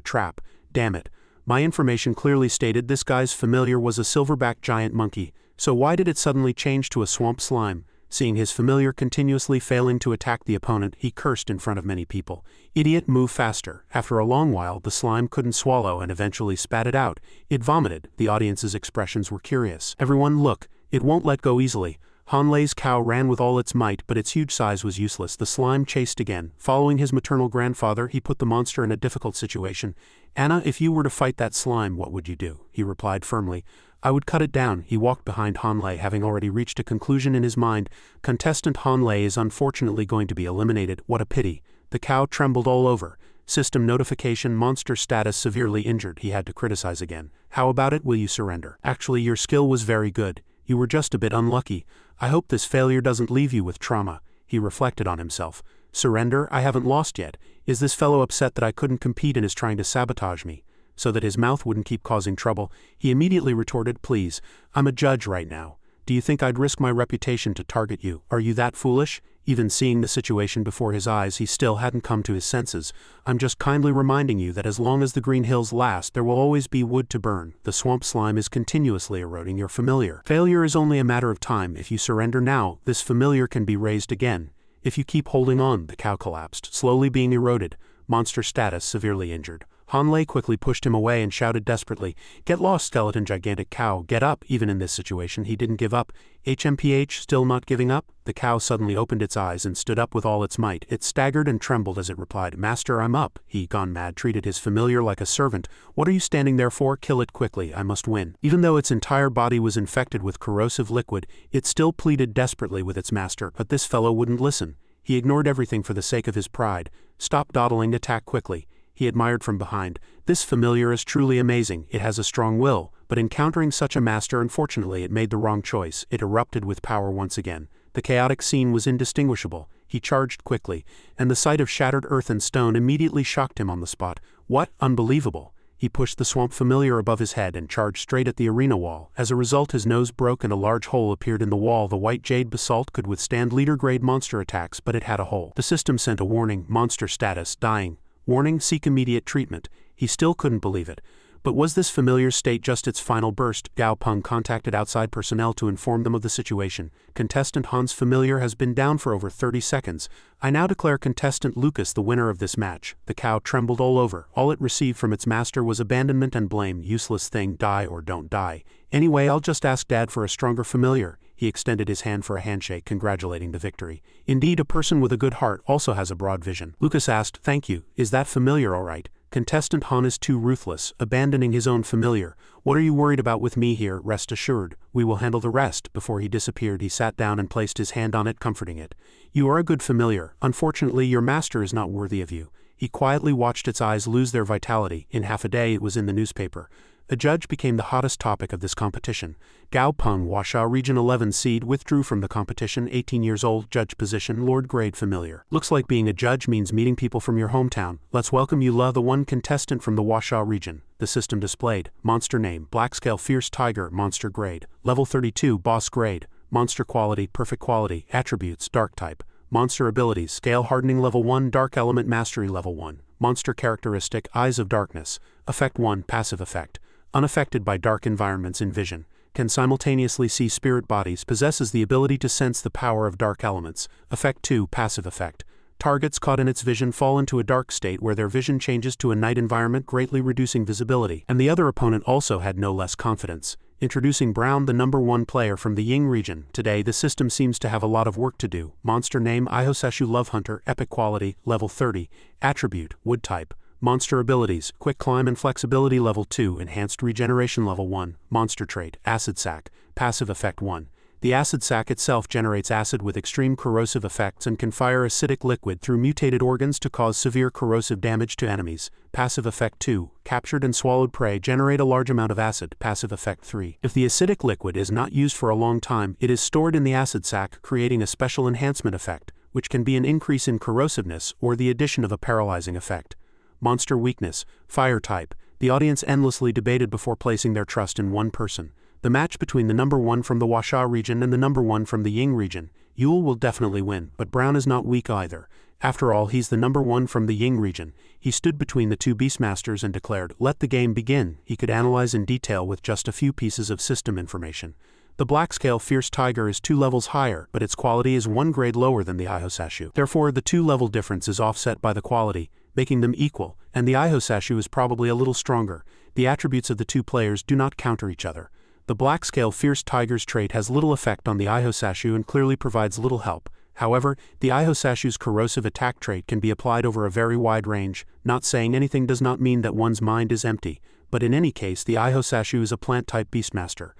trap. Damn it. My information clearly stated this guy's familiar was a silverback giant monkey, so why did it suddenly change to a swamp slime? Seeing his familiar continuously failing to attack the opponent, he cursed in front of many people. "Idiot, move faster." After a long while, the slime couldn't swallow and eventually spat it out. It vomited. The audience's expressions were curious. "Everyone look, it won't let go easily." Hanlei's cow ran with all its might, but its huge size was useless. The slime chased again. Following his maternal grandfather, he put the monster in a difficult situation. "Anna, if you were to fight that slime, what would you do?" he replied firmly. "I would cut it down." He walked behind Hanlei, having already reached a conclusion in his mind. Contestant Hanlei is unfortunately going to be eliminated. What a pity. The cow trembled all over. System notification, monster status severely injured. He had to criticize again. "How about it? Will you surrender? Actually, your skill was very good. You were just a bit unlucky. I hope this failure doesn't leave you with trauma." He reflected on himself. "Surrender? I haven't lost yet. Is this fellow upset that I couldn't compete and is trying to sabotage me?" So that his mouth wouldn't keep causing trouble, he immediately retorted, "Please, I'm a judge right now. Do you think I'd risk my reputation to target you? Are you that foolish?" Even seeing the situation before his eyes, he still hadn't come to his senses. "I'm just kindly reminding you that as long as the green hills last, there will always be wood to burn. The swamp slime is continuously eroding your familiar. Failure is only a matter of time. If you surrender now, this familiar can be raised again. If you keep holding on." The cow collapsed, slowly being eroded. Monster status severely injured. Hanlei quickly pushed him away and shouted desperately, "Get lost, skeleton gigantic cow, get up!" Even in this situation, he didn't give up. HMPH, still not giving up? The cow suddenly opened its eyes and stood up with all its might. It staggered and trembled as it replied, "Master, I'm up." He, gone mad, treated his familiar like a servant. "What are you standing there for? Kill it quickly, I must win." Even though its entire body was infected with corrosive liquid, it still pleaded desperately with its master, but this fellow wouldn't listen. He ignored everything for the sake of his pride. "Stop dawdling, attack quickly." He admired from behind. "This familiar is truly amazing. It has a strong will, but encountering such a master, unfortunately, it made the wrong choice." It erupted with power once again. The chaotic scene was indistinguishable. He charged quickly, and the sight of shattered earth and stone immediately shocked him on the spot. "What? Unbelievable." He pushed the swamp familiar above his head and charged straight at the arena wall. As a result, his nose broke and a large hole appeared in the wall. The white jade basalt could withstand leader-grade monster attacks, but it had a hole. The system sent a warning, "Monster status, dying. Warning, seek immediate treatment." He still couldn't believe it. But was this familiar state just its final burst? Gao Peng contacted outside personnel to inform them of the situation. "Contestant Han's familiar has been down for over 30 seconds. I now declare contestant Lucas the winner of this match." The cow trembled all over. All it received from its master was abandonment and blame. "Useless thing, die or don't die. Anyway, I'll just ask Dad for a stronger familiar." He extended his hand for a handshake, congratulating the victory. Indeed, a person with a good heart also has a broad vision. Lucas asked, "Thank you. Is that familiar all right?" Contestant Han is too ruthless, abandoning his own familiar. "What are you worried about with me here? Rest assured, we will handle the rest." Before he disappeared, he sat down and placed his hand on it, comforting it. "You are a good familiar. Unfortunately, your master is not worthy of you." He quietly watched its eyes lose their vitality. In half a day, it was in the newspaper. A judge became the hottest topic of this competition. Gao Peng, Huasha Region 11 seed, withdrew from the competition. 18 years old, judge position, Lord grade familiar. "Looks like being a judge means meeting people from your hometown. Let's welcome you, the one contestant from the Huasha region." The system displayed. Monster name, Black Scale Fierce Tiger, monster grade. Level 32, boss grade. Monster quality, perfect quality. Attributes, dark type. Monster abilities, Scale Hardening Level 1, Dark Element Mastery Level 1. Monster characteristic, Eyes of Darkness. Effect 1, passive effect. Unaffected by dark environments in vision. Can simultaneously see spirit bodies. Possesses the ability to sense the power of dark elements. Effect 2, passive effect. Targets caught in its vision fall into a dark state where their vision changes to a night environment, greatly reducing visibility. And the other opponent also had no less confidence. Introducing Brown, the #1 player from the Ying region. Today, the system seems to have a lot of work to do. Monster name, Ihoseshu Love Hunter, epic quality, level 30. Attribute, wood type. Monster abilities, quick climb and flexibility level 2, enhanced regeneration level 1. Monster trait, acid sac, passive effect 1. The acid sac itself generates acid with extreme corrosive effects and can fire acidic liquid through mutated organs to cause severe corrosive damage to enemies. Passive effect 2. Captured and swallowed prey generate a large amount of acid. Passive effect 3. If the acidic liquid is not used for a long time, it is stored in the acid sac, creating a special enhancement effect, which can be an increase in corrosiveness or the addition of a paralyzing effect. Monster weakness, fire type. The audience endlessly debated before placing their trust in one person. The match between the #1 from the Huasha region and the #1 from the Ying region. Yule will definitely win, but Brown is not weak either. After all, he's the #1 from the Ying region. He stood between the two Beastmasters and declared, "Let the game begin." He could analyze in detail with just a few pieces of system information. The black-scale fierce tiger is 2 levels higher, but its quality is 1 grade lower than the Ihosashu. Therefore, the 2-level difference is offset by the quality, making them equal, and the Ihosashu is probably a little stronger. The attributes of the two players do not counter each other. The black-scale fierce tiger's trait has little effect on the Ihosashu and clearly provides little help. However, the Ihosashu's corrosive attack trait can be applied over a very wide range. Not saying anything does not mean that one's mind is empty, but in any case the Ihosashu is a plant-type Beastmaster.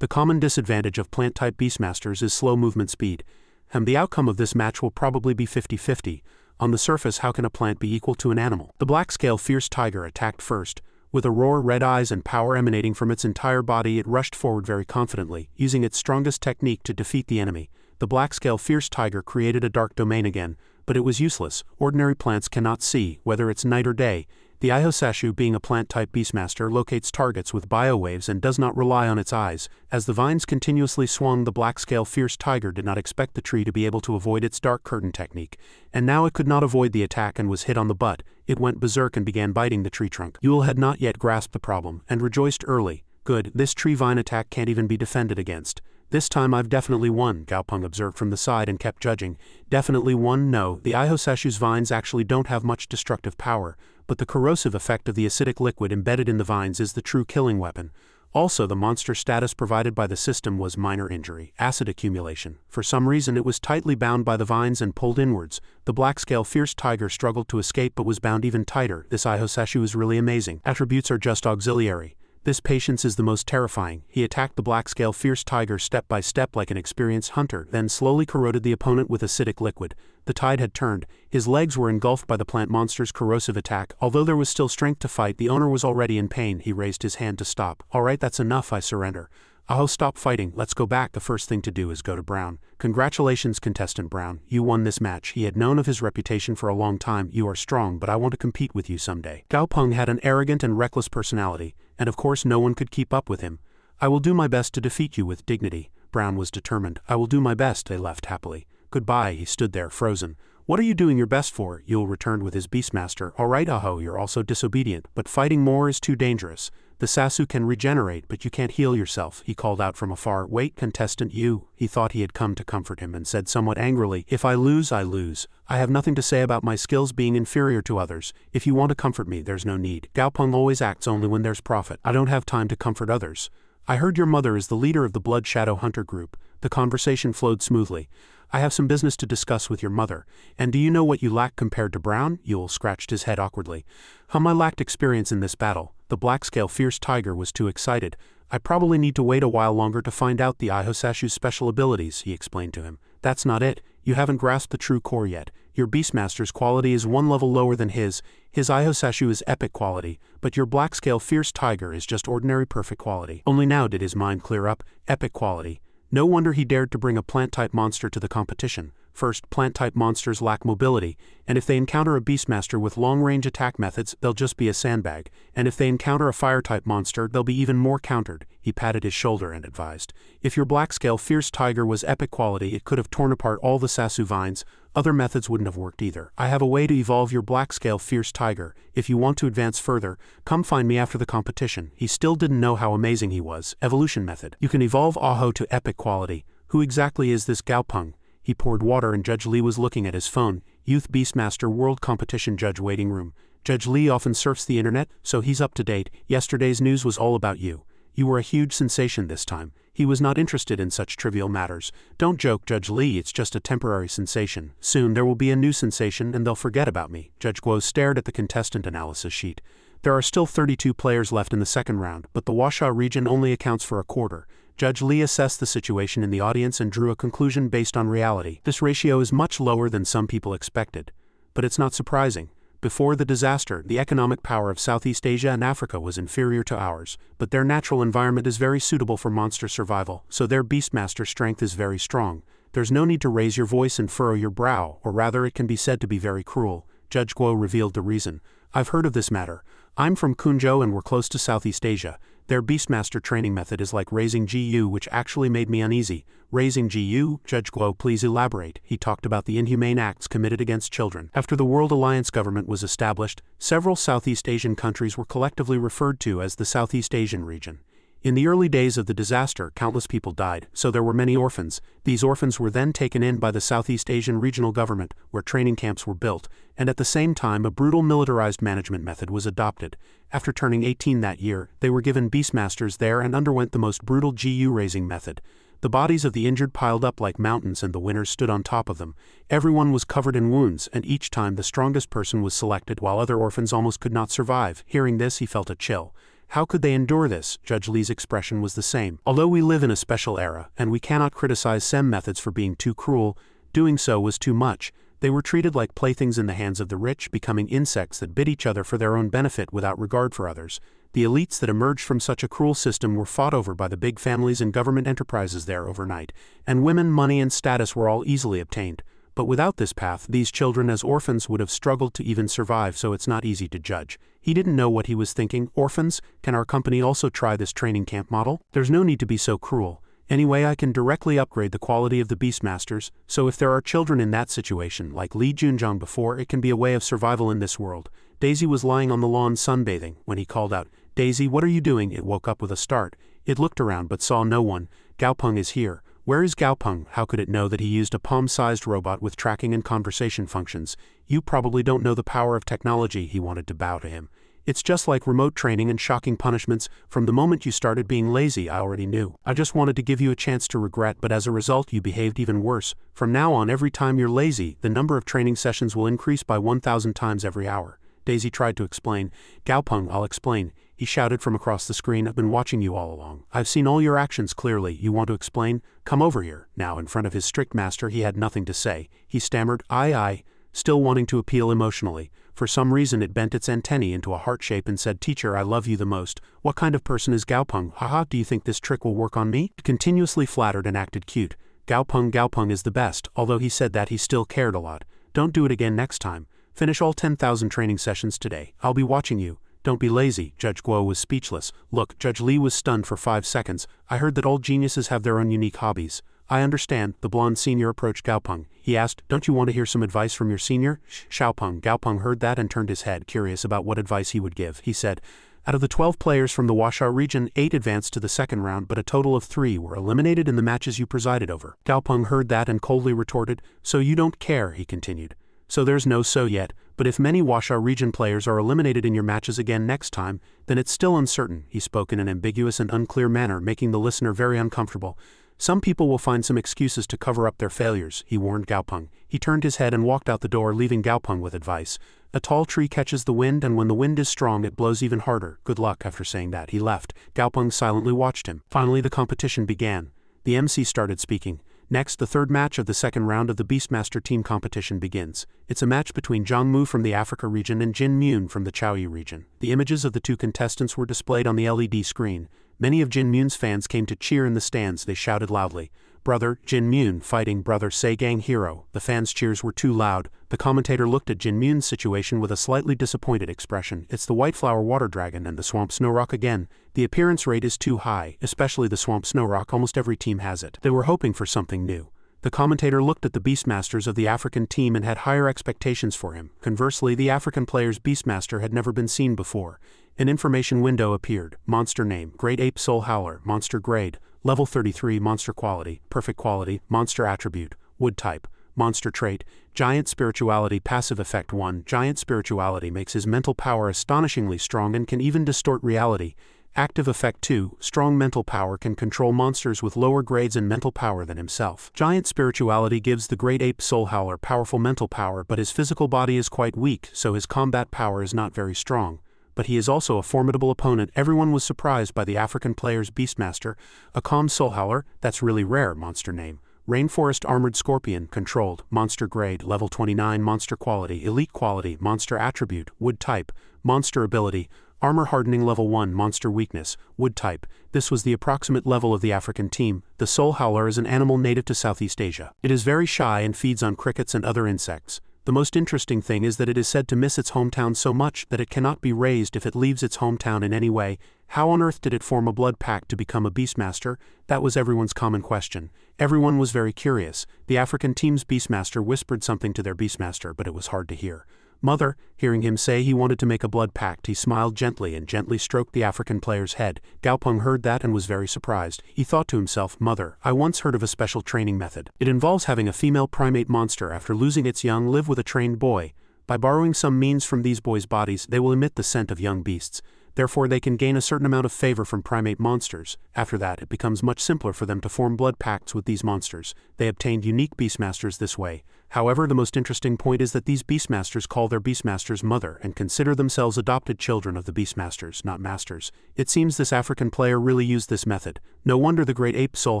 The common disadvantage of plant-type Beastmasters is slow movement speed. And the outcome of this match will probably be 50-50. On the surface, how can a plant be equal to an animal? The black-scale fierce tiger attacked first. With a roar, red eyes, and power emanating from its entire body, it rushed forward very confidently, using its strongest technique to defeat the enemy. The black-scale fierce tiger created a dark domain again, but it was useless. Ordinary plants cannot see, whether it's night or day. The Ihosashu, being a plant-type Beastmaster, locates targets with biowaves and does not rely on its eyes. As the vines continuously swung, the black-scale fierce tiger did not expect the tree to be able to avoid its dark curtain technique. And now it could not avoid the attack and was hit on the butt. It went berserk and began biting the tree trunk. Yule had not yet grasped the problem, and rejoiced early. Good, this tree vine attack can't even be defended against. This time I've definitely won, Gaopeng observed from the side and kept judging. Definitely won? No, the Ihosashu's vines actually don't have much destructive power, but the corrosive effect of the acidic liquid embedded in the vines is the true killing weapon. Also, the monster status provided by the system was minor injury, acid accumulation. For some reason it was tightly bound by the vines and pulled inwards. The black-scale fierce tiger struggled to escape but was bound even tighter. This Ihosashu is really amazing. Attributes are just auxiliary. This patience is the most terrifying. He attacked the black-scale fierce tiger step by step like an experienced hunter, then slowly corroded the opponent with acidic liquid. The tide had turned. His legs were engulfed by the plant monster's corrosive attack. Although there was still strength to fight, the owner was already in pain. He raised his hand to stop. Alright, that's enough, I surrender. Aho, stop fighting, let's go back. The first thing to do is go to Brown. Congratulations, contestant Brown, you won this match. He had known of his reputation for a long time. You are strong, but I want to compete with you someday. Gaopeng had an arrogant and reckless personality, and of course no one could keep up with him. I will do my best to defeat you with dignity. Brown was determined. I will do my best. They left happily. Goodbye. He stood there, frozen. What are you doing your best for? Yule returned with his Beastmaster. Alright, Aho, you're also disobedient, but fighting more is too dangerous. The Sasu can regenerate, but you can't heal yourself, he called out from afar. Wait, contestant, you. He thought he had come to comfort him and said somewhat angrily, if I lose, I lose. I have nothing to say about my skills being inferior to others. If you want to comfort me, there's no need. Gaopeng always acts only when there's profit. I don't have time to comfort others. I heard your mother is the leader of the Blood Shadow Hunter group. The conversation flowed smoothly. I have some business to discuss with your mother. And do you know what you lack compared to Brown? Yule scratched his head awkwardly. I lacked experience in this battle. The black-scale fierce tiger was too excited. I probably need to wait a while longer to find out the Ihosashu's special abilities, he explained to him. That's not it. You haven't grasped the true core yet. Your Beastmaster's quality is 1 level lower than his. His Ihosashu is epic quality, but your black-scale fierce tiger is just ordinary perfect quality. Only now did his mind clear up. Epic quality. No wonder he dared to bring a plant-type monster to the competition. First, plant-type monsters lack mobility, and if they encounter a Beastmaster with long-range attack methods, they'll just be a sandbag. And if they encounter a fire-type monster, they'll be even more countered. He patted his shoulder and advised. If your black-scale fierce tiger was epic quality, it could have torn apart all the Sasu vines. Other methods wouldn't have worked either. I have a way to evolve your black-scale fierce tiger. If you want to advance further, come find me after the competition. He still didn't know how amazing he was. Evolution method. You can evolve Aho to epic quality. Who exactly is this Gaopeng? He poured water and Judge Lee was looking at his phone. Youth Beastmaster World Competition Judge Waiting Room. Judge Lee often surfs the internet, so he's up to date. Yesterday's news was all about you. You were a huge sensation this time. He was not interested in such trivial matters. Don't joke, Judge Lee, it's just a temporary sensation. Soon there will be a new sensation and they'll forget about me. Judge Guo stared at the contestant analysis sheet. There are still 32 players left in the second round, but the Washa region only accounts for a quarter. Judge Lee assessed the situation in the audience and drew a conclusion based on reality. This ratio is much lower than some people expected. But it's not surprising. Before the disaster, the economic power of Southeast Asia and Africa was inferior to ours, but their natural environment is very suitable for monster survival, so their Beastmaster strength is very strong. There's no need to raise your voice and furrow your brow, or rather it can be said to be very cruel. Judge Guo revealed the reason. I've heard of this matter. I'm from Kunzhou and we're close to Southeast Asia. Their Beastmaster training method is like raising GU, which actually made me uneasy. Raising GU? Judge Guo, please elaborate. He talked about the inhumane acts committed against children. After the World Alliance government was established, several Southeast Asian countries were collectively referred to as the Southeast Asian region. In the early days of the disaster, countless people died, so there were many orphans. These orphans were then taken in by the Southeast Asian regional government, where training camps were built, and at the same time a brutal militarized management method was adopted. After turning 18 that year, they were given Beastmasters there and underwent the most brutal GU raising method. The bodies of the injured piled up like mountains and the winners stood on top of them. Everyone was covered in wounds, and each time the strongest person was selected while other orphans almost could not survive. Hearing this, he felt a chill. How could they endure this? Judge Lee's expression was the same. Although we live in a special era, and we cannot criticize SEM methods for being too cruel, doing so was too much. They were treated like playthings in the hands of the rich, becoming insects that bit each other for their own benefit without regard for others. The elites that emerged from such a cruel system were fought over by the big families and government enterprises there overnight, and women, money, and status were all easily obtained. But without this path, these children as orphans would have struggled to even survive, so it's not easy to judge. He didn't know what he was thinking. Orphans? Can our company also try this training camp model? There's no need to be so cruel. Anyway, I can directly upgrade the quality of the Beastmasters, so if there are children in that situation, like Lee Junjong before, it can be a way of survival in this world. Daisy was lying on the lawn sunbathing when he called out, "Daisy, what are you doing?" It woke up with a start. It looked around but saw no one. Gaopeng is here. Where is Gaopeng? How could it know that he used a palm-sized robot with tracking and conversation functions? You probably don't know the power of technology. He wanted to bow to him. It's just like remote training and shocking punishments. From the moment you started being lazy, I already knew. I just wanted to give you a chance to regret, but as a result you behaved even worse. From now on, every time you're lazy, the number of training sessions will increase by 1,000 times every hour. Daisy tried to explain. Gaopeng, I'll explain. He shouted from across the screen. I've been watching you all along. I've seen all your actions clearly. You want to explain? Come over here. Now, in front of his strict master, he had nothing to say. He stammered, I, still wanting to appeal emotionally. For some reason it bent its antennae into a heart shape and said, "Teacher, I love you the most." What kind of person is Gaopeng? Haha, do you think this trick will work on me? Continuously flattered and acted cute. Gaopeng is the best. Although he said that, he still cared a lot. Don't do it again next time. Finish all 10,000 training sessions today. I'll be watching you. Don't be lazy. Judge Guo was speechless. Look, Judge Lee was stunned for 5 seconds. I heard that all geniuses have their own unique hobbies. I understand. The blonde senior approached Gaopeng. He asked, "Don't you want to hear some advice from your senior?" Xiaopeng. Gaopeng heard that and turned his head, curious about what advice he would give. He said, "Out of the 12 players from the Washa region, 8 advanced to the second round, but a total of 3 were eliminated in the matches you presided over." Gaopeng heard that and coldly retorted, "So you don't care," he continued. "So there's no so yet, but if many Washa region players are eliminated in your matches again next time, then it's still uncertain." He spoke in an ambiguous and unclear manner, making the listener very uncomfortable. "Some people will find some excuses to cover up their failures," he warned Gaopeng. He turned his head and walked out the door, leaving Gaopeng with advice. "A tall tree catches the wind, and when the wind is strong it blows even harder. Good luck." After saying that, he left. Gaopeng silently watched him. Finally the competition began. The MC started speaking. Next, the third match of the second round of the Beastmaster team competition begins. It's a match between Zhang Mu from the Africa region and Jin Myun from the Chaoyi region. The images of the two contestants were displayed on the LED screen. Many of Jin Myun's fans came to cheer in the stands. They shouted loudly, "Brother, Jin Myun fighting brother Seigang hero." The fans' cheers were too loud. The commentator looked at Jin Myun's situation with a slightly disappointed expression. "It's the White Flower Water Dragon and the Swamp Snow Rock again. The appearance rate is too high, especially the Swamp Snow Rock. Almost every team has it." They were hoping for something new. The commentator looked at the Beastmasters of the African team and had higher expectations for him. Conversely, the African player's Beastmaster had never been seen before. An information window appeared. Monster name, Great Ape Soul Howler. Monster grade, level 33. Monster quality, perfect quality. Monster attribute, wood type. Monster trait, giant spirituality. Passive effect 1. Giant spirituality makes his mental power astonishingly strong and can even distort reality. Active effect 2. Strong mental power, can control monsters with lower grades and mental power than himself. Giant spirituality gives the Great Ape Soul Howler powerful mental power, but his physical body is quite weak, so his combat power is not very strong. But he is also a formidable opponent. Everyone was surprised by the African player's Beastmaster. A calm Soul Howler, that's really rare. Monster name, Rainforest Armored Scorpion. Controlled, monster grade, level 29. Monster quality, elite quality. Monster attribute, wood type. Monster ability, armor hardening level 1. Monster weakness, wood type. This was the approximate level of the African team. The Soul Howler is an animal native to Southeast Asia. It is very shy and feeds on crickets and other insects. The most interesting thing is that it is said to miss its hometown so much that it cannot be raised if it leaves its hometown in any way. How on earth did it form a blood pact to become a Beastmaster? That was everyone's common question. Everyone was very curious. The African team's Beastmaster whispered something to their Beastmaster, but it was hard to hear. Mother, hearing him say he wanted to make a blood pact, he smiled gently and gently stroked the African player's head. Gao Peng heard that and was very surprised. He thought to himself, Mother, I once heard of a special training method. It involves having a female primate monster after losing its young live with a trained boy. By borrowing some means from these boys' bodies, they will emit the scent of young beasts. Therefore they can gain a certain amount of favor from primate monsters. After that, it becomes much simpler for them to form blood pacts with these monsters. They obtained unique Beastmasters this way. However, the most interesting point is that these Beastmasters call their Beastmasters mother and consider themselves adopted children of the Beastmasters, not masters. It seems this African player really used this method. No wonder the great ape Soul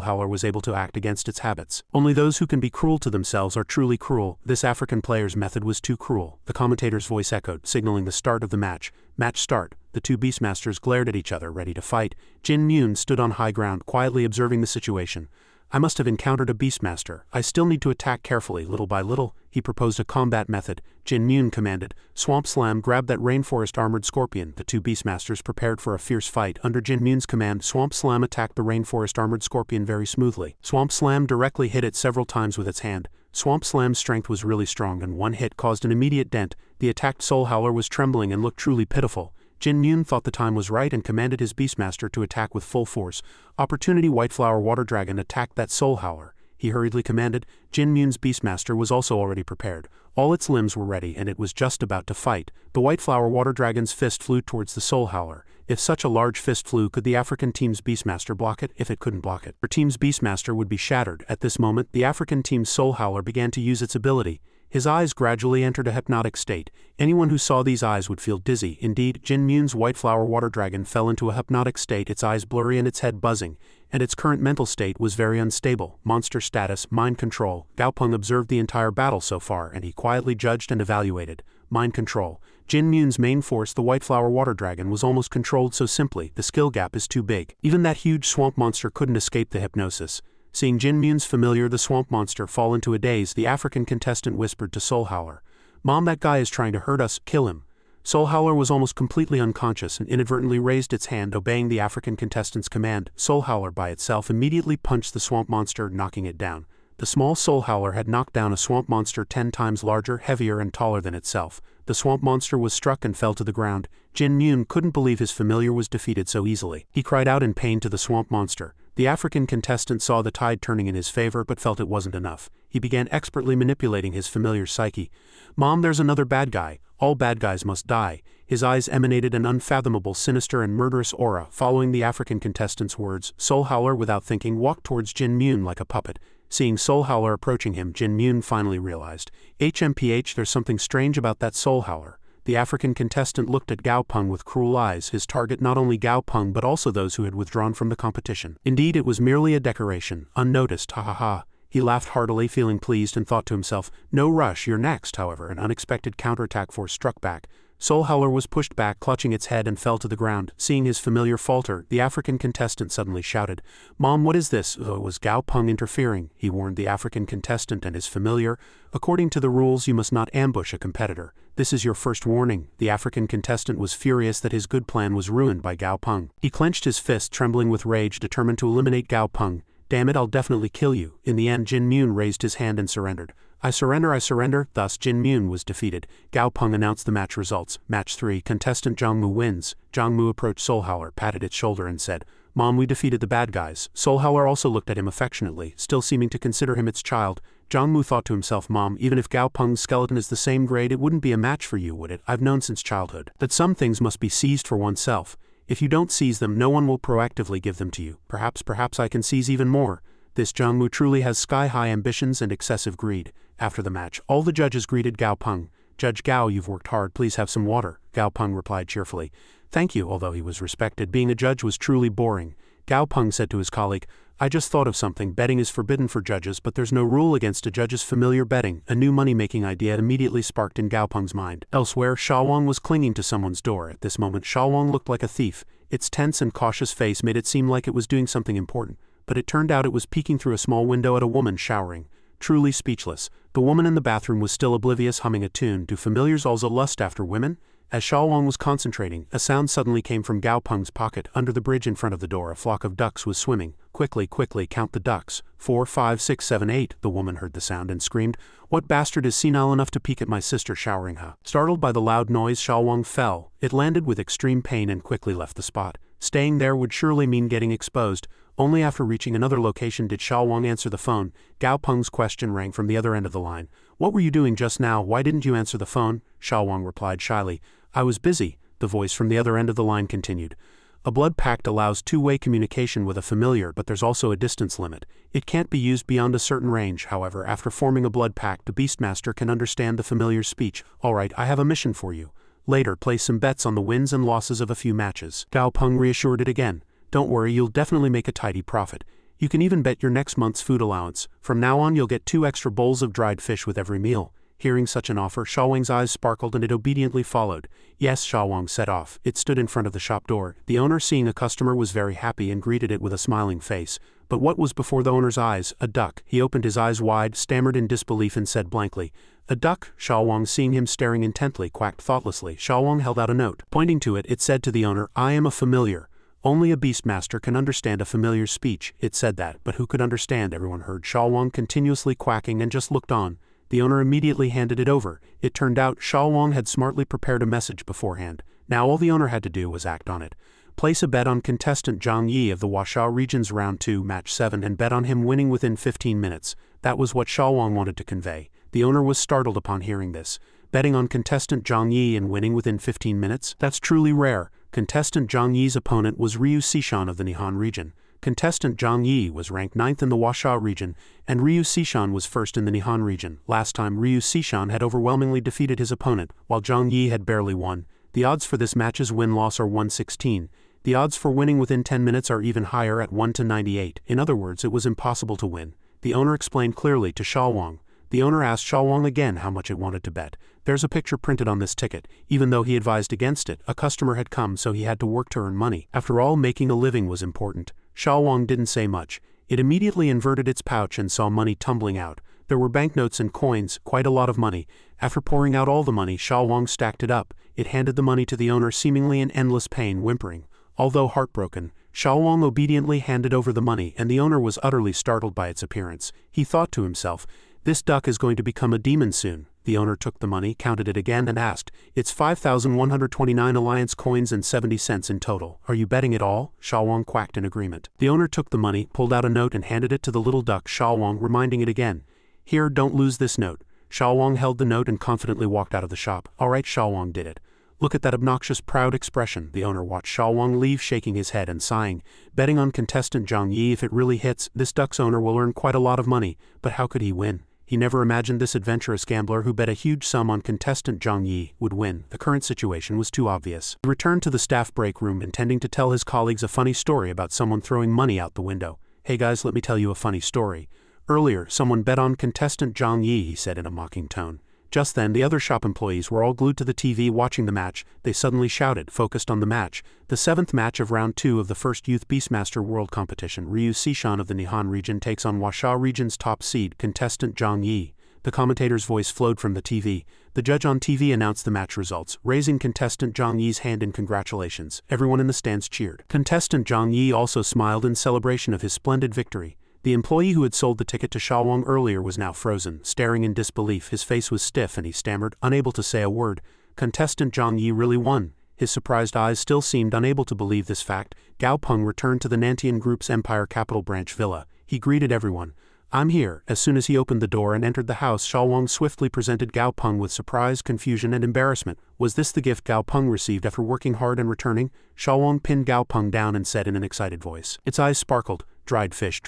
Howler was able to act against its habits. Only those who can be cruel to themselves are truly cruel. This African player's method was too cruel. The commentator's voice echoed, signaling the start of the match. Match start. The two Beastmasters glared at each other, ready to fight. Jin Myun stood on high ground, quietly observing the situation. I must have encountered a Beastmaster. I still need to attack carefully, little by little. He proposed a combat method. Jin Myun commanded. Swamp Slam grabbed that rainforest armored scorpion. The two Beastmasters prepared for a fierce fight. Under Jin Myun's command, Swamp Slam attacked the rainforest armored scorpion very smoothly. Swamp Slam directly hit it several times with its hand. Swamp Slam's strength was really strong and one hit caused an immediate dent. The attacked Soul Howler was trembling and looked truly pitiful. Jin Myun thought the time was right and commanded his Beastmaster to attack with full force. Opportunity Whiteflower Water Dragon attacked that Soul Howler. He hurriedly commanded. Jin Myun's Beastmaster was also already prepared. All its limbs were ready and it was just about to fight. The Whiteflower Water Dragon's fist flew towards the Soul Howler. If such a large fist flew, could the African team's Beastmaster block it? If it couldn't block it, her team's Beastmaster would be shattered. At this moment, the African team's Soul Howler began to use its ability. His eyes gradually entered a hypnotic state. Anyone who saw these eyes would feel dizzy. Indeed, Jin Myun's Whiteflower Water Dragon fell into a hypnotic state, its eyes blurry and its head buzzing, and its current mental state was very unstable. Monster status, mind control. Gao Peng observed the entire battle so far and he quietly judged and evaluated. Mind control. Jin Myun's main force, the Whiteflower Water Dragon, was almost controlled so simply. The skill gap is too big. Even that huge swamp monster couldn't escape the hypnosis. Seeing Jin Myun's familiar, the swamp monster, fall into a daze, the African contestant whispered to Soul Howler, Mom, that guy is trying to hurt us, kill him. Soul Howler was almost completely unconscious and inadvertently raised its hand, obeying the African contestant's command. Soul Howler by itself immediately punched the swamp monster, knocking it down. The small Soul Howler had knocked down a swamp monster 10 times larger, heavier and taller than itself. The swamp monster was struck and fell to the ground. Jin Myun couldn't believe his familiar was defeated so easily. He cried out in pain to the swamp monster. The African contestant saw the tide turning in his favor but felt it wasn't enough. He began expertly manipulating his familiar's psyche. Mom, there's another bad guy. All bad guys must die. His eyes emanated an unfathomable, sinister and murderous aura. Following the African contestant's words, Soul Howler, without thinking, walked towards Jin Myun like a puppet. Seeing Soul Howler approaching him, Jin Myun finally realized. HMPH, there's something strange about that Soul Howler. The African contestant looked at Gao Peng with cruel eyes, his target not only Gao Peng but also those who had withdrawn from the competition. Indeed, it was merely a decoration, unnoticed, ha ha ha. He laughed heartily, feeling pleased, and thought to himself, no rush, you're next. However, an unexpected counterattack force struck back. Soul Howler was pushed back, clutching its head, and fell to the ground. Seeing his familiar falter, the African contestant suddenly shouted, Mom, what is this? It was Gao Peng interfering. He warned the African contestant and his familiar, according to the rules, you must not ambush a competitor. This is your first warning. The African contestant was furious that his good plan was ruined by Gao Peng. He clenched his fist, trembling with rage, determined to eliminate Gao Peng. Damn it, I'll definitely kill you. In the end, Jin Myun raised his hand and surrendered. I surrender. Thus, Jin Myun was defeated. Gao Peng announced the match results. Match 3, contestant Zhang wins. Zhang approached Soul Howler, patted its shoulder and said, Mom, we defeated the bad guys. Soul Howler also looked at him affectionately, still seeming to consider him its child. Zhang thought to himself, Mom, even if Gao Peng's skeleton is the same grade, it wouldn't be a match for you, would it? I've known since childhood that some things must be seized for oneself. If you don't seize them, no one will proactively give them to you. Perhaps I can seize even more. This Zhang truly has sky-high ambitions and excessive greed. After the match, all the judges greeted Gao Peng. Judge Gao, you've worked hard, please have some water. Gao Peng replied cheerfully. Thank you. Although he was respected, being a judge was truly boring. Gao Peng said to his colleague, I just thought of something. Betting is forbidden for judges, but there's no rule against a judge's familiar betting. A new money-making idea immediately sparked in Gao Peng's mind. Elsewhere, Shawang was clinging to someone's door. At this moment, Shawang looked like a thief. Its tense and cautious face made it seem like it was doing something important, but it turned out it was peeking through a small window at a woman showering. Truly speechless, the woman in the bathroom was still oblivious, humming a tune. Do familiars also lust after women? As Xiao Wang was concentrating, a sound suddenly came from Gao Peng's pocket. Under the bridge in front of the door, a flock of ducks was swimming. Quickly, quickly, count the ducks. 4, 5, 6, 7, 8. The woman heard the sound and screamed, "What bastard is senile enough to peek at my sister showering her?" Startled by the loud noise, Xiao Wang fell. It landed with extreme pain and quickly left the spot. Staying there would surely mean getting exposed. Only after reaching another location did Xiao Wang answer the phone. Gao Peng's question rang from the other end of the line. "What were you doing just now? Why didn't you answer the phone?" Xiao Wang replied shyly. "I was busy," the voice from the other end of the line continued. A blood pact allows two-way communication with a familiar, but there's also a distance limit. It can't be used beyond a certain range. However, after forming a blood pact, the Beastmaster can understand the familiar's speech. "Alright, I have a mission for you. Later, place some bets on the wins and losses of a few matches." Gao Peng reassured it again. "Don't worry, you'll definitely make a tidy profit. You can even bet your next month's food allowance. From now on you'll get 2 extra bowls of dried fish with every meal." Hearing such an offer, Xiao Wang's eyes sparkled and it obediently followed. "Yes," Xiao Wang set off. It stood in front of the shop door. The owner, seeing a customer, was very happy and greeted it with a smiling face. But what was before the owner's eyes? A duck. He opened his eyes wide, stammered in disbelief and said blankly, "A duck?" Xiao Wang, seeing him staring intently, quacked thoughtlessly. Xiao Wang held out a note. Pointing to it, it said to the owner, "I am a familiar. Only a Beastmaster can understand a familiar's speech." It said that, but who could understand? Everyone heard Xiao Wang continuously quacking and just looked on. The owner immediately handed it over. It turned out Xiao Wang had smartly prepared a message beforehand. Now all the owner had to do was act on it. Place a bet on contestant Zhang Yi of the Huaxia region's round 2, match 7 and bet on him winning within 15 minutes. That was what Xiao Wang wanted to convey. The owner was startled upon hearing this. Betting on contestant Zhang Yi and winning within 15 minutes? That's truly rare. Contestant Zhang Yi's opponent was Ryu Sishan of the Nihon region. Contestant Zhang Yi was ranked 9th in the Huaxia region, and Ryu Sishan was 1st in the Nihon region. Last time, Ryu Sishan had overwhelmingly defeated his opponent, while Zhang Yi had barely won. The odds for this match's win-loss are 1/16. The odds for winning within 10 minutes are even higher at 1/98. In other words, it was impossible to win. The owner explained clearly to Xiao Wang. The owner asked Xiao Wang again how much it wanted to bet. There's a picture printed on this ticket. Even though he advised against it, a customer had come, so he had to work to earn money. After all, making a living was important. Xiao Wang didn't say much. It immediately inverted its pouch and saw money tumbling out. There were banknotes and coins, quite a lot of money. After pouring out all the money, Xiao Wang stacked it up. It handed the money to the owner, seemingly in endless pain, whimpering. Although heartbroken, Xiao Wang obediently handed over the money, and the owner was utterly startled by its appearance. He thought to himself, "This duck is going to become a demon soon." The owner took the money, counted it again, and asked, "It's 5,129 alliance coins and 70 cents in total. Are you betting it all?" Xiao Wang quacked in agreement. The owner took the money, pulled out a note and handed it to the little duck. Xiao Wang, reminding it again, "Here, don't lose this note." Xiao Wang held the note and confidently walked out of the shop. "Alright," Xiao Wang did it. "Look at that obnoxious, proud expression." The owner watched Xiao Wang leave, shaking his head and sighing. Betting on contestant Zhang Yi, if it really hits, this duck's owner will earn quite a lot of money. But how could he win? He never imagined this adventurous gambler who bet a huge sum on contestant Zhang Yi would win. The current situation was too obvious. He returned to the staff break room, intending to tell his colleagues a funny story about someone throwing money out the window. "Hey guys, let me tell you a funny story. Earlier, someone bet on contestant Zhang Yi," he said in a mocking tone. Just then, the other shop employees were all glued to the TV watching the match. They suddenly shouted, focused on the match. The 7th match of round 2 of the first Youth Beastmaster World Competition. Ryu Sishan of the Nihon region takes on Huaxia region's top seed, contestant Zhang Yi. The commentator's voice flowed from the TV. The judge on TV announced the match results, raising contestant Zhang Yi's hand in congratulations. Everyone in the stands cheered. Contestant Zhang Yi also smiled in celebration of his splendid victory. The employee who had sold the ticket to Xiao Wang earlier was now frozen, staring in disbelief. His face was stiff and he stammered, unable to say a word. Contestant Zhang Yi really won. His surprised eyes still seemed unable to believe this fact. Gao Peng returned to the Nantian Group's Empire Capital Branch villa. He greeted everyone. "I'm here." As soon as he opened the door and entered the house, Xiao Wang swiftly presented Gao Peng with surprise, confusion and embarrassment. Was this the gift Gao Peng received after working hard and returning? Xiao Wang pinned Gao Peng down and said in an excited voice. Its eyes sparkled. Dried fish,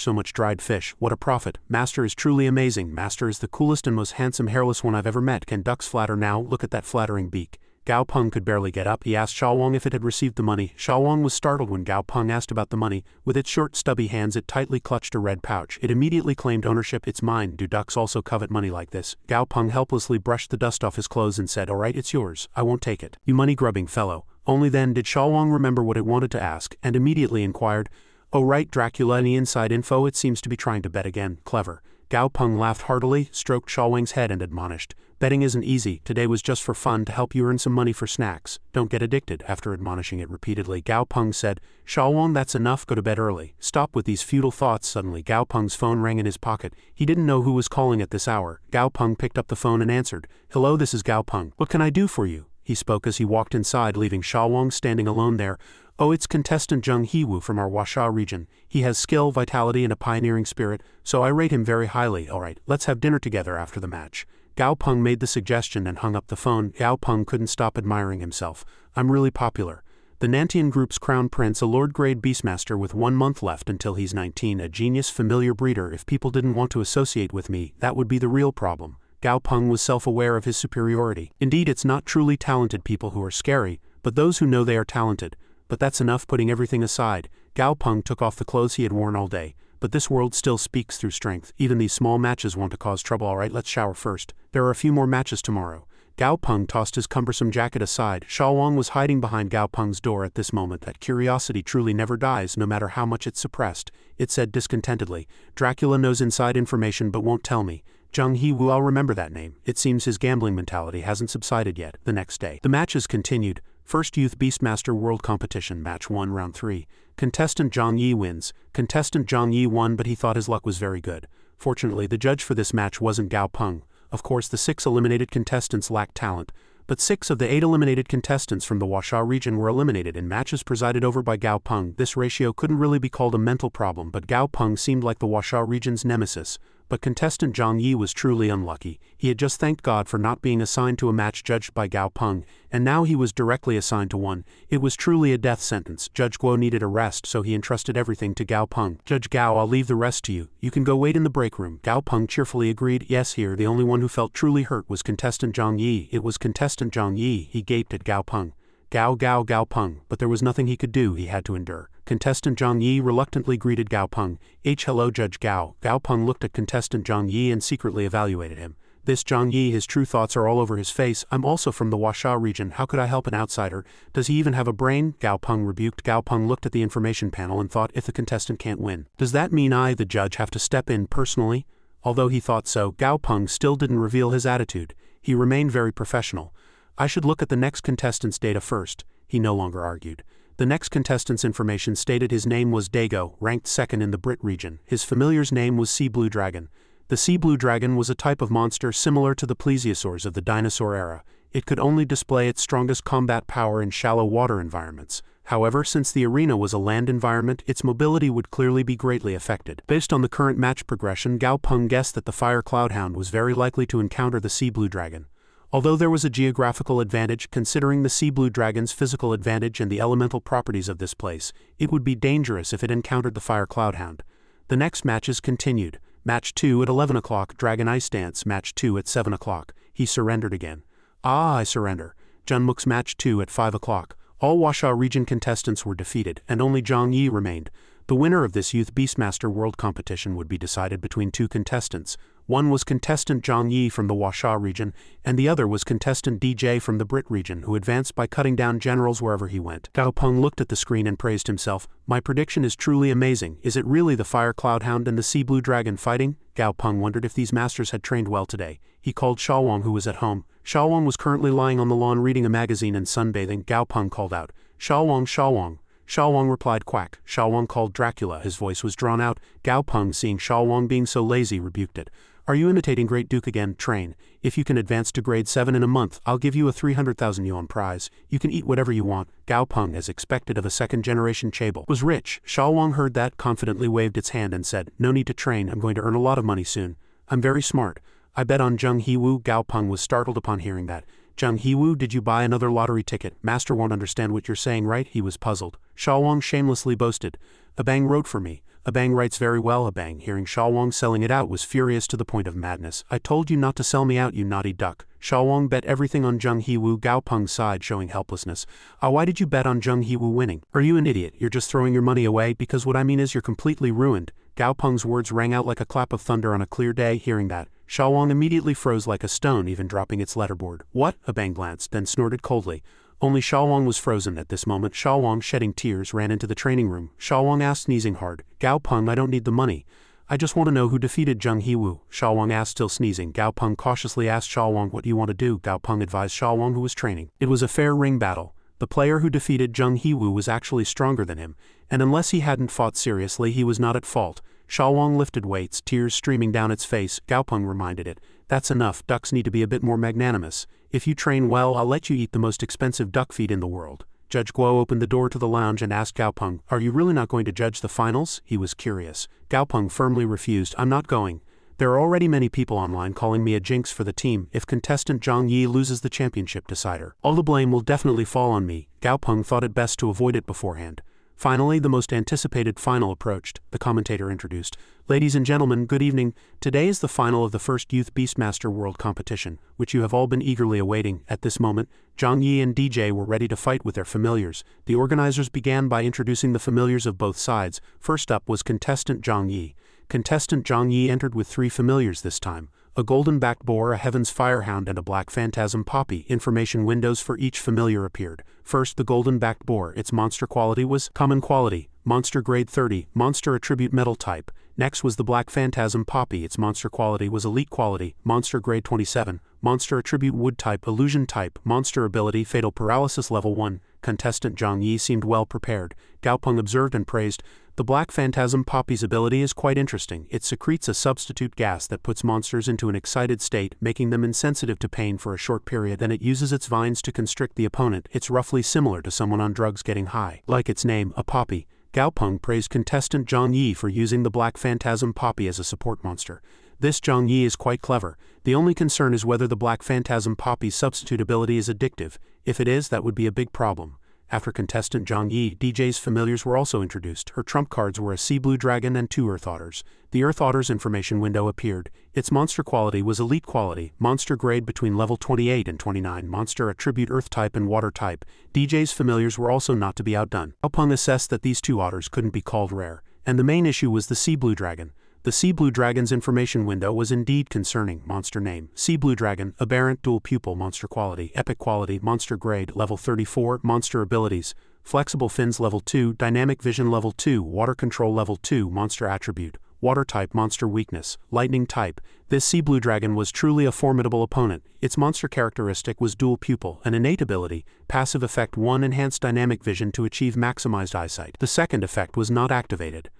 so much dried fish. What a profit. Master is truly amazing. Master is the coolest and most handsome hairless one I've ever met. Can ducks flatter now? Look at that flattering beak." Gao Peng could barely get up. He asked Xiao Wang if it had received the money. Xiao Wang was startled when Gao Peng asked about the money. With its short, stubby hands, it tightly clutched a red pouch. It immediately claimed ownership. "It's mine. Do ducks also covet money like this?" Gao Peng helplessly brushed the dust off his clothes and said, "Alright, it's yours. I won't take it. You money-grubbing fellow." Only then did Xiao Wang remember what it wanted to ask, and immediately inquired, "Oh right, Dracula, any inside info?" It seems to be trying to bet again. Clever. Gao Peng laughed heartily, stroked Xiao Wang's head and admonished, Betting isn't easy. Today was just for fun to help you earn some money for snacks. Don't get addicted. After admonishing it repeatedly, Gao Peng said, Xiaowang, that's enough, go to bed early. Stop with these futile thoughts. Suddenly Gao Peng's phone rang in his pocket. He didn't know who was calling at this hour. Gao Peng picked up the phone and answered. Hello, this is Gao Peng. What can I do for you? He spoke as he walked inside, leaving Xiaowang standing alone there. Oh, it's contestant Zheng Hewu from our Huasha region. He has skill, vitality, and a pioneering spirit, so I rate him very highly. Alright, let's have dinner together after the match. Gao Peng made the suggestion and hung up the phone. Gao Peng couldn't stop admiring himself. I'm really popular. The Nantian Group's crown prince, a Lord-grade Beastmaster with 1 month left until he's 19, a genius familiar breeder. If people didn't want to associate with me, that would be the real problem. Gao Peng was self-aware of his superiority. Indeed, it's not truly talented people who are scary, but those who know they are talented. But that's enough. Putting everything aside, Gao Peng took off the clothes he had worn all day. But this world still speaks through strength. Even these small matches want to cause trouble. Alright, let's shower first. There are a few more matches tomorrow. Gao Peng tossed his cumbersome jacket aside. Xiaowang was hiding behind Gao Peng's door at this moment. That curiosity truly never dies, no matter how much it's suppressed. It said discontentedly, Dracula knows inside information but won't tell me. Zheng Hewu, I'll remember that name. It seems his gambling mentality hasn't subsided yet. The next day, the matches continued. First Youth Beastmaster World Competition, Match 1, Round 3. Contestant Zhang Yi wins. Contestant Zhang Yi won, but he thought his luck was very good. Fortunately, the judge for this match wasn't Gao Peng. Of course, the 6 eliminated contestants lacked talent, but 6 of the 8 eliminated contestants from the Huasha region were eliminated in matches presided over by Gao Peng. This ratio couldn't really be called a mental problem, but Gao Peng seemed like the Huasha region's nemesis. But contestant Zhang Yi was truly unlucky. He had just thanked God for not being assigned to a match judged by Gao Peng, and now he was directly assigned to one. It was truly a death sentence. Judge Guo needed a rest, so he entrusted everything to Gao Peng. Judge Gao, I'll leave the rest to you. You can go wait in the break room. Gao Peng cheerfully agreed. Yes, here, the only one who felt truly hurt was contestant Zhang Yi. It was contestant Zhang Yi. He gaped at Gao Peng. Gao Peng, but there was nothing he could do. He had to endure. Contestant Zhang Yi reluctantly greeted Gao Peng. Hello Judge Gao. Gao Peng looked at contestant Zhang Yi and secretly evaluated him. This Zhang Yi, his true thoughts are all over his face. I'm also from the Huasha region. How could I help an outsider? Does he even have a brain? Gao Peng rebuked. Gao Peng looked at the information panel and thought, if the contestant can't win, does that mean I, the judge, have to step in personally? Although he thought so, Gao Peng still didn't reveal his attitude. He remained very professional. I should look at the next contestant's data first. He no longer argued. The next contestant's information stated his name was Dago, ranked 2nd in the Brit region. His familiar's name was Sea Blue Dragon. The Sea Blue Dragon was a type of monster similar to the plesiosaurs of the dinosaur era. It could only display its strongest combat power in shallow water environments. However, since the arena was a land environment, its mobility would clearly be greatly affected. Based on the current match progression, Gao Peng guessed that the Fire Cloudhound was very likely to encounter the Sea Blue Dragon. Although there was a geographical advantage, considering the Sea Blue Dragon's physical advantage and the elemental properties of this place, it would be dangerous if it encountered the Fire Cloudhound. The next matches continued. Match 2 at 11 o'clock, Dragon Ice Dance. Match 2 at 7 o'clock. He surrendered again. I surrender. Junmuk's Match 2 at 5 o'clock. All Huasha region contestants were defeated, and only Zhang Yi remained. The winner of this Youth Beastmaster World Competition would be decided between 2 contestants. One was contestant Zhang Yi from the Huasha region, and the other was contestant DJ from the Brit region, who advanced by cutting down generals wherever he went. Gao Peng looked at the screen and praised himself. My prediction is truly amazing. Is it really the Fire Cloudhound and the Sea Blue Dragon fighting? Gao Peng wondered if these masters had trained well today. He called Xiaowang, who was at home. Xiaowang was currently lying on the lawn reading a magazine and sunbathing. Gao Peng called out, Xiaowang, Xiaowang. Xiaowang replied, quack. Xiaowang called Dracula. His voice was drawn out. Gao Peng, seeing Xiaowang being so lazy, rebuked it. Are you imitating Great Duke again? Train. If you can advance to grade 7 in a month, I'll give you a 300,000 yuan prize. You can eat whatever you want. Gao Peng, as expected of a second-generation chaebol, was rich. Xiaowang heard that, confidently waved its hand and said, no need to train. I'm going to earn a lot of money soon. I'm very smart. I bet on Zheng Hewu. Gao Peng was startled upon hearing that. Zheng Hewu, did you buy another lottery ticket? Master won't understand what you're saying, right? He was puzzled. Xiaowang shamelessly boasted. Abang wrote for me. Abang writes very well. Abang, hearing Xiaowang selling it out, was furious to the point of madness. I told you not to sell me out, you naughty duck. Xiaowang bet everything on Zheng Hewu. Gao Peng sighed, showing helplessness. Why did you bet on Zheng Hewu winning? Are you an idiot? You're just throwing your money away, because what I mean is you're completely ruined. Gao Peng's words rang out like a clap of thunder on a clear day. Hearing that, Xiaowang immediately froze like a stone, even dropping its letterboard. What? Abang glanced, then snorted coldly. Only Xiaowang was frozen at this moment. Xiaowang, shedding tears, ran into the training room. Xiaowang asked, sneezing hard, Gao Peng, I don't need the money. I just want to know who defeated Zheng Hiwu, Xiaowang asked, still sneezing. Gao Peng cautiously asked Xiaowang, what do you want to do? Gao Peng advised Xiaowang, who was training. It was a fair ring battle. The player who defeated Zheng Hiwu was actually stronger than him, and unless he hadn't fought seriously he was not at fault. Xiaowang lifted weights, tears streaming down its face. Gao Peng reminded it, that's enough, ducks need to be a bit more magnanimous. If you train well, I'll let you eat the most expensive duck feed in the world. Judge Guo opened the door to the lounge and asked Gao Peng, are you really not going to judge the finals? He was curious. Gao Peng firmly refused, I'm not going. There are already many people online calling me a jinx for the team. If contestant Zhang Yi loses the championship decider, all the blame will definitely fall on me. Gao Peng thought it best to avoid it beforehand. Finally, the most anticipated final approached, the commentator introduced. Ladies and gentlemen, good evening. Today is the final of the first Youth Beastmaster World Competition, which you have all been eagerly awaiting. At this moment, Zhang Yi and DJ were ready to fight with their familiars. The organizers began by introducing the familiars of both sides. First up was contestant Zhang Yi. Contestant Zhang Yi entered with 3 familiars this time: a golden-backed boar, a heaven's firehound, and a black phantasm poppy. Information windows for each familiar appeared. First, the golden-backed boar. Its monster quality was common quality, monster grade 30, monster attribute metal type. Next was the black phantasm poppy. Its monster quality was elite quality, monster grade 27, monster attribute wood type, illusion type, monster ability fatal paralysis level 1. Contestant Zhang Yi seemed well prepared. Gao Peng observed and praised, the black phantasm poppy's ability is quite interesting. It secretes a substitute gas that puts monsters into an excited state, making them insensitive to pain for a short period. Then it uses its vines to constrict the opponent. It's roughly similar to someone on drugs getting high. Like its name, a poppy. Gao Peng praised contestant Zhang Yi for using the black phantasm poppy as a support monster. This Zhang Yi is quite clever. The only concern is whether the black phantasm poppy's substitute ability is addictive. If it is, that would be a big problem. After contestant Zhang Yi, DJ's familiars were also introduced. Her trump cards were a sea blue dragon and 2 earth otters. The earth otter's information window appeared. Its monster quality was elite quality, monster grade between level 28 and 29, monster attribute earth type and water type. DJ's familiars were also not to be outdone. Gao Peng assessed that these 2 otters couldn't be called rare, and the main issue was the sea blue dragon. The Sea Blue Dragon's information window was indeed concerning. Monster name: Sea Blue Dragon, aberrant dual pupil, monster quality, epic quality, monster grade, level 34, monster abilities, flexible fins level 2, dynamic vision level 2, water control level 2, monster attribute, water type, monster weakness, lightning type. This Sea Blue Dragon was truly a formidable opponent. Its monster characteristic was dual pupil, an innate ability, passive effect 1, enhanced dynamic vision to achieve maximized eyesight. The second effect was not activated.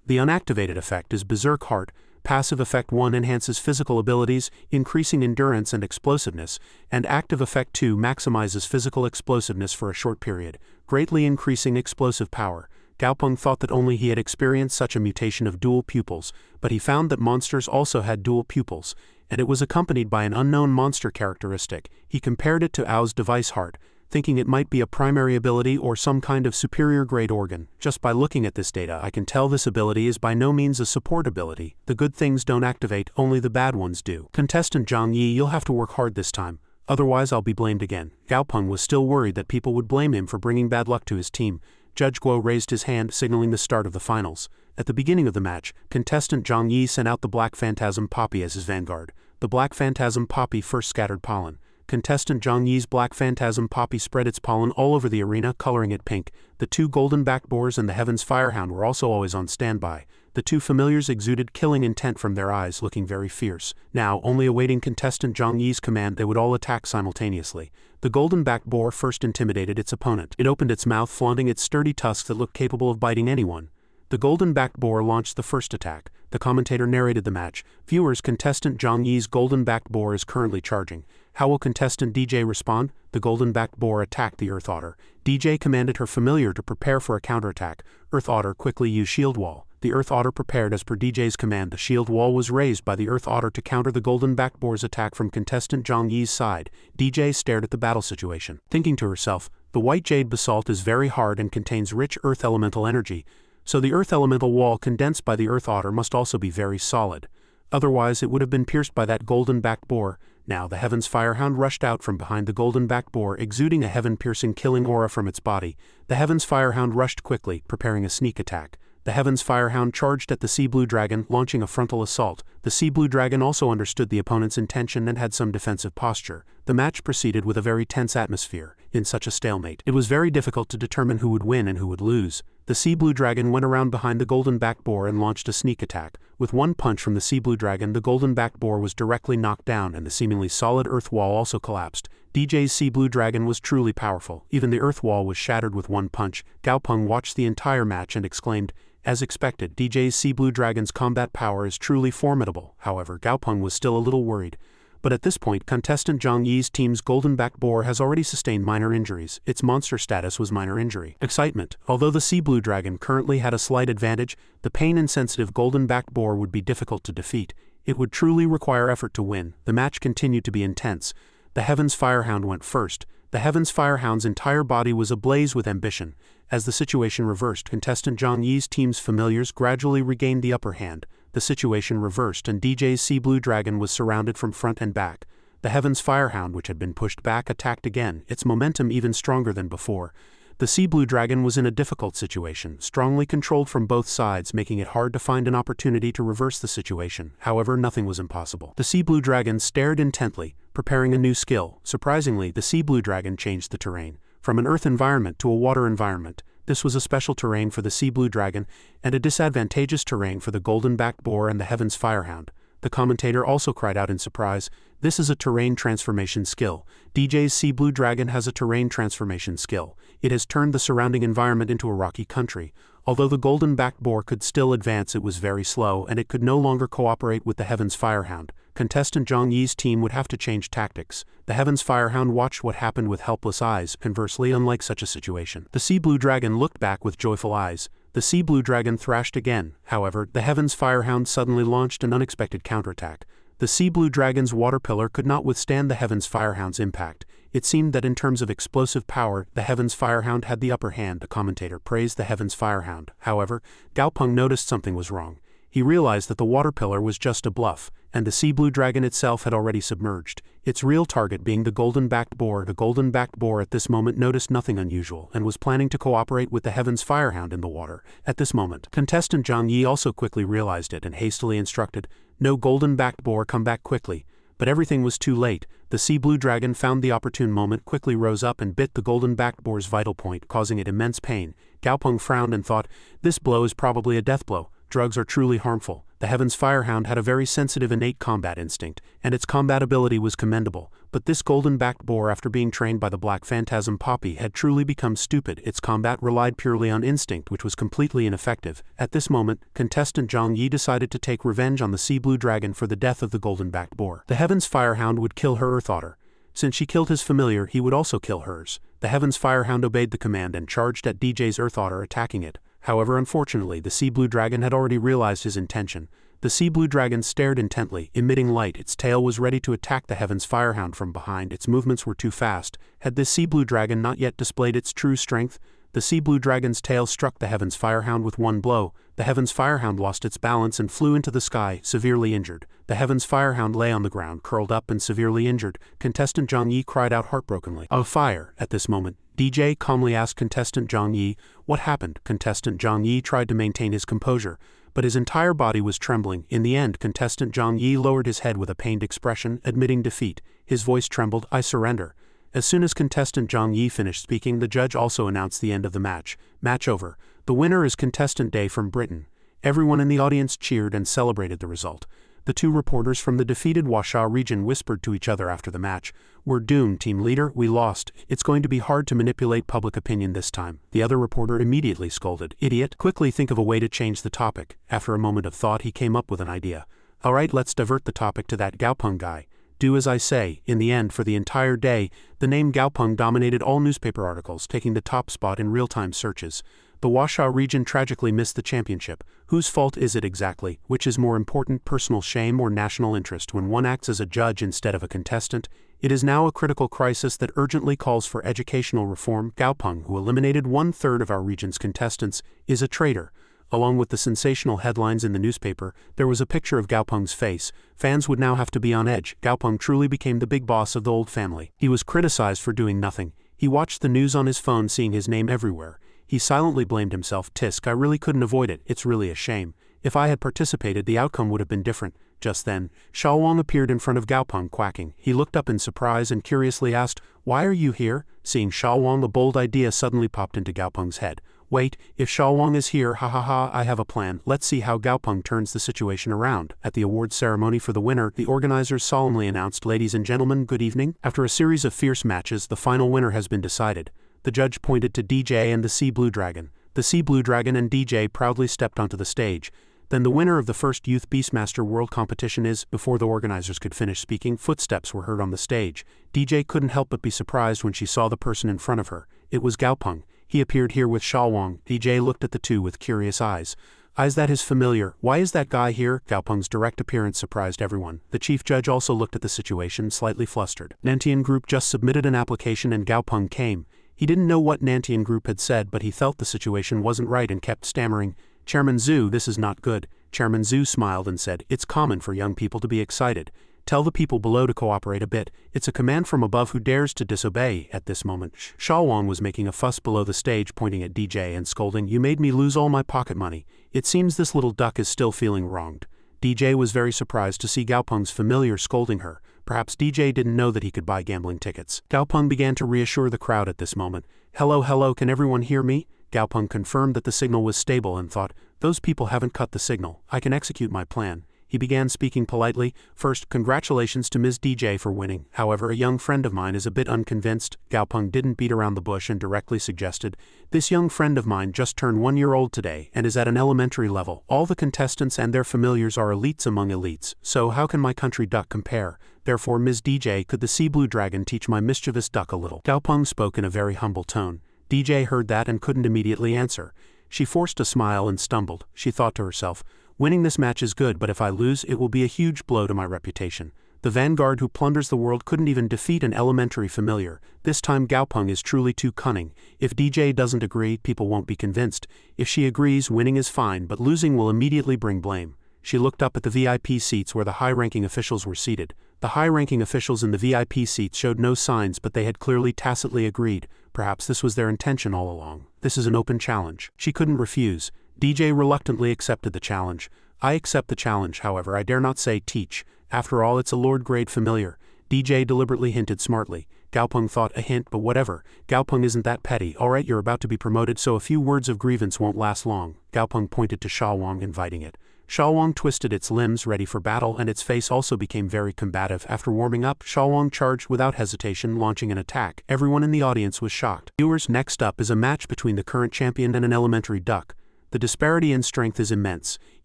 The unactivated effect is Berserk Heart. Passive effect 1 enhances physical abilities, increasing endurance and explosiveness, and active effect 2 maximizes physical explosiveness for a short period, greatly increasing explosive power. Gao Peng thought that only he had experienced such a mutation of dual pupils, but he found that monsters also had dual pupils, and it was accompanied by an unknown monster characteristic. He compared it to Ao's device heart, thinking it might be a primary ability or some kind of superior grade organ. Just by looking at this data, I can tell this ability is by no means a support ability. The good things don't activate, only the bad ones do. Contestant Zhang Yi, you'll have to work hard this time, otherwise I'll be blamed again. Gao Peng was still worried that people would blame him for bringing bad luck to his team. Judge Guo raised his hand, signaling the start of the finals. At the beginning of the match, contestant Zhang Yi sent out the black phantasm poppy as his vanguard. The black phantasm poppy first scattered pollen. Contestant Zhang Yi's black phantasm poppy spread its pollen all over the arena, coloring it pink. The 2 golden-backed boars and the Heaven's Firehound were also always on standby. The 2 familiars exuded killing intent from their eyes, looking very fierce. Now, only awaiting contestant Zhang Yi's command, they would all attack simultaneously. The golden-backed boar first intimidated its opponent. It opened its mouth, flaunting its sturdy tusks that looked capable of biting anyone. The golden-backed boar launched the first attack. The commentator narrated the match. Viewers, contestant Zhang Yi's golden-backed boar is currently charging. How will contestant DJ respond? The golden-backed boar attacked the earth otter. DJ commanded her familiar to prepare for a counterattack. Earth otter quickly used shield wall. The earth otter prepared as per DJ's command. The shield wall was raised by the earth otter to counter the golden-backed boar's attack from contestant Zhang Yi's side. DJ stared at the battle situation, thinking to herself, the white jade basalt is very hard and contains rich earth elemental energy, so the earth elemental wall condensed by the earth otter must also be very solid. Otherwise it would have been pierced by that golden-backed boar. Now the Heaven's Firehound rushed out from behind the golden-backed boar, exuding a heaven-piercing killing aura from its body. The Heaven's Firehound rushed quickly, preparing a sneak attack. The Heaven's Firehound charged at the Sea Blue Dragon, launching a frontal assault. The Sea Blue Dragon also understood the opponent's intention and had some defensive posture. The match proceeded with a very tense atmosphere. In such a stalemate, it was very difficult to determine who would win and who would lose. The sea blue dragon went around behind the golden back boar and launched a sneak attack. With one punch from the sea blue dragon, the golden back boar was directly knocked down and the seemingly solid earth wall also collapsed. DJ's sea blue dragon was truly powerful. Even the earth wall was shattered with one punch. Gao Peng watched the entire match and exclaimed, "As expected, DJ's sea blue dragon's combat power is truly formidable." However, Gao Peng was still a little worried. But at this point, contestant Zhang Yi's team's golden back boar has already sustained minor injuries. Its monster status was minor injury. Excitement. Although the sea blue dragon currently had a slight advantage, the pain-insensitive golden back boar would be difficult to defeat. It would truly require effort to win. The match continued to be intense. The Heavens Firehound went first. The Heavens Firehound's entire body was ablaze with ambition. As the situation reversed, contestant Zhang Yi's team's familiars gradually regained the upper hand. The situation reversed and DJ's sea blue dragon was surrounded from front and back. The Heavens Firehound, which had been pushed back, attacked again, its momentum even stronger than before. The sea blue dragon was in a difficult situation, strongly controlled from both sides, making it hard to find an opportunity to reverse the situation. However, nothing was impossible. The sea blue dragon stared intently, preparing a new skill. Surprisingly, the sea blue dragon changed the terrain from an earth environment to a water environment. This was a special terrain for the sea blue dragon and a disadvantageous terrain for the golden back boar and the Heavens Firehound. The commentator also cried out in surprise, "This is a terrain transformation skill. DJ's sea blue dragon has a terrain transformation skill. It has turned the surrounding environment into a rocky country. Although the golden back boar could still advance, it was very slow and it could no longer cooperate with the Heavens Firehound. Contestant Zhang Yi's team would have to change tactics. The Heavens Firehound watched what happened with helpless eyes. Conversely, unlike such a situation, the sea blue dragon looked back with joyful eyes. The sea blue dragon thrashed again. However, the Heavens Firehound suddenly launched an unexpected counterattack. The sea blue dragon's water pillar could not withstand the Heavens Firehound's impact. It seemed that in terms of explosive power, the Heavens Firehound had the upper hand. The commentator praised the Heavens Firehound. However, Gao Peng noticed something was wrong. He realized that the water pillar was just a bluff, and the sea blue dragon itself had already submerged, its real target being the golden-backed boar. The golden-backed boar at this moment noticed nothing unusual and was planning to cooperate with the Heavens Firehound in the water. At this moment, contestant Zhang Yi also quickly realized it and hastily instructed, "No golden-backed boar, come back quickly." But everything was too late. The sea blue dragon found the opportune moment, quickly rose up and bit the golden-backed boar's vital point, causing it immense pain. Gao Peng frowned and thought, "This blow is probably a death blow. Drugs are truly harmful." The Heavens Firehound had a very sensitive innate combat instinct, and its combat ability was commendable. But this golden-backed boar, after being trained by the Black Phantasm Poppy, had truly become stupid. Its combat relied purely on instinct, which was completely ineffective. At this moment, contestant Zhang Yi decided to take revenge on the sea blue dragon for the death of the golden-backed boar. The Heavens Firehound would kill her Earth Otter. Since she killed his familiar, he would also kill hers. The Heavens Firehound obeyed the command and charged at DJ's Earth Otter, attacking it. However, unfortunately, the sea blue dragon had already realized his intention. The sea blue dragon stared intently, emitting light. Its tail was ready to attack the Heavens Firehound from behind. Its movements were too fast. Had this sea blue dragon not yet displayed its true strength? The sea blue dragon's tail struck the Heavens Firehound with one blow. The Heavens Firehound lost its balance and flew into the sky, severely injured. The Heavens Firehound lay on the ground, curled up and severely injured. Contestant Zhang Yi cried out heartbrokenly, "Of fire!" At this moment, DJ calmly asked contestant Zhang Yi, "What happened?" Contestant Zhang Yi tried to maintain his composure, but his entire body was trembling. In the end, contestant Zhang Yi lowered his head with a pained expression, admitting defeat. His voice trembled, "I surrender." As soon as contestant Zhang Yi finished speaking, the judge also announced the end of the match. Match over. The winner is contestant Day from Britain. Everyone in the audience cheered and celebrated the result. The two reporters from the defeated Huasha region whispered to each other after the match, "We're doomed, team leader, we lost. It's going to be hard to manipulate public opinion this time." The other reporter immediately scolded, "Idiot, quickly think of a way to change the topic." After a moment of thought, he came up with an idea. "Alright, let's divert the topic to that Gao Peng guy. Do as I say." In the end, for the entire day, the name Gao Peng dominated all newspaper articles, taking the top spot in real-time searches. The Huasha region tragically missed the championship. Whose fault is it exactly? Which is more important, personal shame or national interest? When one acts as a judge instead of a contestant, it is now a critical crisis that urgently calls for educational reform. Gao Peng, who eliminated 1/3 of our region's contestants, is a traitor. Along with the sensational headlines in the newspaper, there was a picture of Gao Peng's face. Fans would now have to be on edge. Gao Peng truly became the big boss of the old family. He was criticized for doing nothing. He watched the news on his phone, seeing his name everywhere. He silently blamed himself. "Tisk, I really couldn't avoid it. It's really a shame. If I had participated, the outcome would have been different." Just then, Xiao Wang appeared in front of Gao Peng, quacking. He looked up in surprise and curiously asked, "Why are you here?" Seeing Xiao Wang, a bold idea suddenly popped into Gao Peng's head. Wait, if Xiaowang is here, ha ha ha, I have a plan. Let's see how Gaopeng turns the situation around. At the awards ceremony for the winner, the organizers solemnly announced, ladies and gentlemen, good evening. After a series of fierce matches, the final winner has been decided. The judge pointed to DJ and the Sea Blue Dragon. The Sea Blue Dragon and DJ proudly stepped onto the stage. Then the winner of the first Youth Beastmaster World Competition is, before the organizers could finish speaking, footsteps were heard on the stage. DJ couldn't help but be surprised when she saw the person in front of her. It was Gaopeng. He appeared here with Xiaowang. DJ looked at the two with curious eyes. Eyes that is familiar. Why is that guy here? Gaopeng's direct appearance surprised everyone. The chief judge also looked at the situation, slightly flustered. Nantian Group just submitted an application and Gaopeng came. He didn't know what Nantian Group had said, but he felt the situation wasn't right and kept stammering. Chairman Zhu, this is not good. Chairman Zhu smiled and said, it's common for young people to be excited. Tell the people below to cooperate a bit. It's a command from above. Who dares to disobey? At this moment, Xiaowang was making a fuss below the stage, pointing at DJ and scolding, you made me lose all my pocket money. It seems this little duck is still feeling wronged. DJ was very surprised to see Gaopeng's familiar scolding her. Perhaps DJ didn't know that he could buy gambling tickets. Gaopeng began to reassure the crowd at this moment. Hello, hello, can everyone hear me? Gaopeng confirmed that the signal was stable and thought, those people haven't cut the signal. I can execute my plan. He began speaking politely. First, congratulations to Ms. DJ for winning. However, a young friend of mine is a bit unconvinced. Gaopeng didn't beat around the bush and directly suggested, this young friend of mine just turned 1 year old today and is at an elementary level. All the contestants and their familiars are elites among elites, so how can my country duck compare? Therefore, Ms. DJ, could the Sea Blue Dragon teach my mischievous duck a little? Gaopeng spoke in a very humble tone. DJ heard that and couldn't immediately answer. She forced a smile and stumbled. She thought to herself, winning this match is good, but if I lose, it will be a huge blow to my reputation. The vanguard who plunders the world couldn't even defeat an elementary familiar. This time Gaopeng is truly too cunning. If DJ doesn't agree, people won't be convinced. If she agrees, winning is fine, but losing will immediately bring blame. She looked up at the VIP seats where the high-ranking officials were seated. The high-ranking officials in the VIP seats showed no signs, but they had clearly tacitly agreed. Perhaps this was their intention all along. This is an open challenge. She couldn't refuse. DJ reluctantly accepted the challenge. I accept the challenge, however, I dare not say teach. After all, it's a Lord-grade familiar. DJ deliberately hinted smartly. Gaopeng thought, a hint, but whatever. Gaopeng isn't that petty. Alright, you're about to be promoted, so a few words of grievance won't last long. Gaopeng pointed to Xiaowang, inviting it. Xiaowang twisted its limbs ready for battle, and its face also became very combative. After warming up, Xiaowang charged without hesitation, launching an attack. Everyone in the audience was shocked. Viewers, next up is a match between the current champion and an elementary duck. The disparity in strength is immense.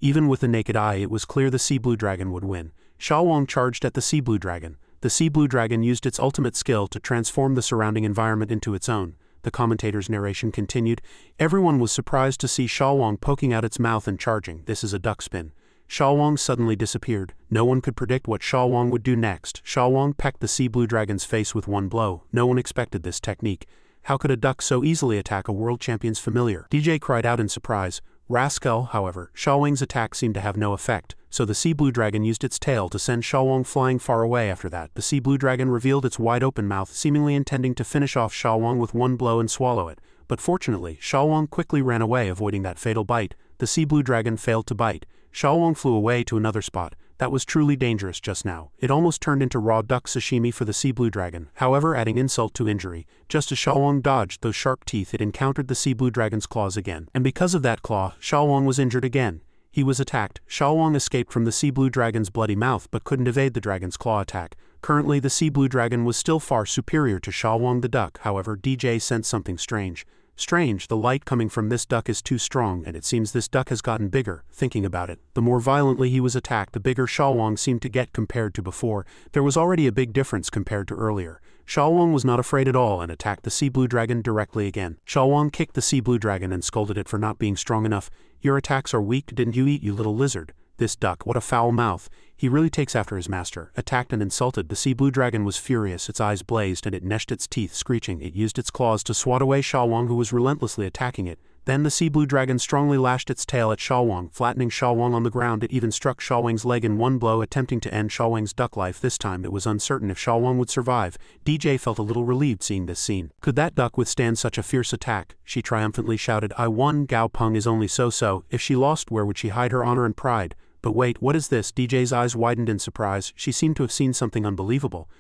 Even with the naked eye, it was clear the Sea Blue Dragon would win. Xiaowang charged at the Sea Blue Dragon. The Sea Blue Dragon used its ultimate skill to transform the surrounding environment into its own. The commentator's narration continued. Everyone was surprised to see Xiaowang poking out its mouth and charging. This is a duck spin. Xiaowang suddenly disappeared. No one could predict what Xiaowang would do next. Xiaowang pecked the Sea Blue Dragon's face with one blow. No one expected this technique. How could a duck so easily attack a world champion's familiar? DJ cried out in surprise. Rascal, however, Xiaowang's attack seemed to have no effect, so the Sea Blue Dragon used its tail to send Xiaowang flying far away. After that, the Sea Blue Dragon revealed its wide-open mouth, seemingly intending to finish off Xiaowang with one blow and swallow it. But fortunately, Xiaowang quickly ran away, avoiding that fatal bite. The Sea Blue Dragon failed to bite. Xiaowang flew away to another spot. That was truly dangerous just now. It almost turned into raw duck sashimi for the Sea Blue Dragon. However, adding insult to injury, just as Xiaowang dodged those sharp teeth, it encountered the Sea Blue Dragon's claws again. And because of that claw, Xiaowang was injured again. He was attacked. Xiaowang escaped from the Sea Blue Dragon's bloody mouth but couldn't evade the dragon's claw attack. Currently, the Sea Blue Dragon was still far superior to Xiaowang the duck. However, DJ sensed something strange. Strange, the light coming from this duck is too strong, and it seems this duck has gotten bigger. Thinking about it, the more violently he was attacked, the bigger Xiaowang seemed to get compared to before. There was already a big difference compared to earlier. Xiaowang was not afraid at all and attacked the Sea Blue Dragon directly again. Xiaowang kicked the Sea Blue Dragon and scolded it for not being strong enough. Your attacks are weak, didn't you eat, you little lizard? This duck, what a foul mouth. He really takes after his master. Attacked and insulted, the Sea Blue Dragon was furious, its eyes blazed and it gnashed its teeth, screeching. It used its claws to swat away Xiaowang, who was relentlessly attacking it. Then the Sea Blue Dragon strongly lashed its tail at Xiaowang, flattening Xiaowang on the ground. It even struck Xiaowang's leg in one blow, attempting to end Xiaowang's duck life. This time it was uncertain if Xiaowang would survive. DJ felt a little relieved seeing this scene. Could that duck withstand such a fierce attack? She triumphantly shouted, I won. Gaopeng is only so-so. If she lost, where would she hide her honor and pride? But wait, what is this? DJ's eyes widened in surprise. She seemed to have seen something unbelievable.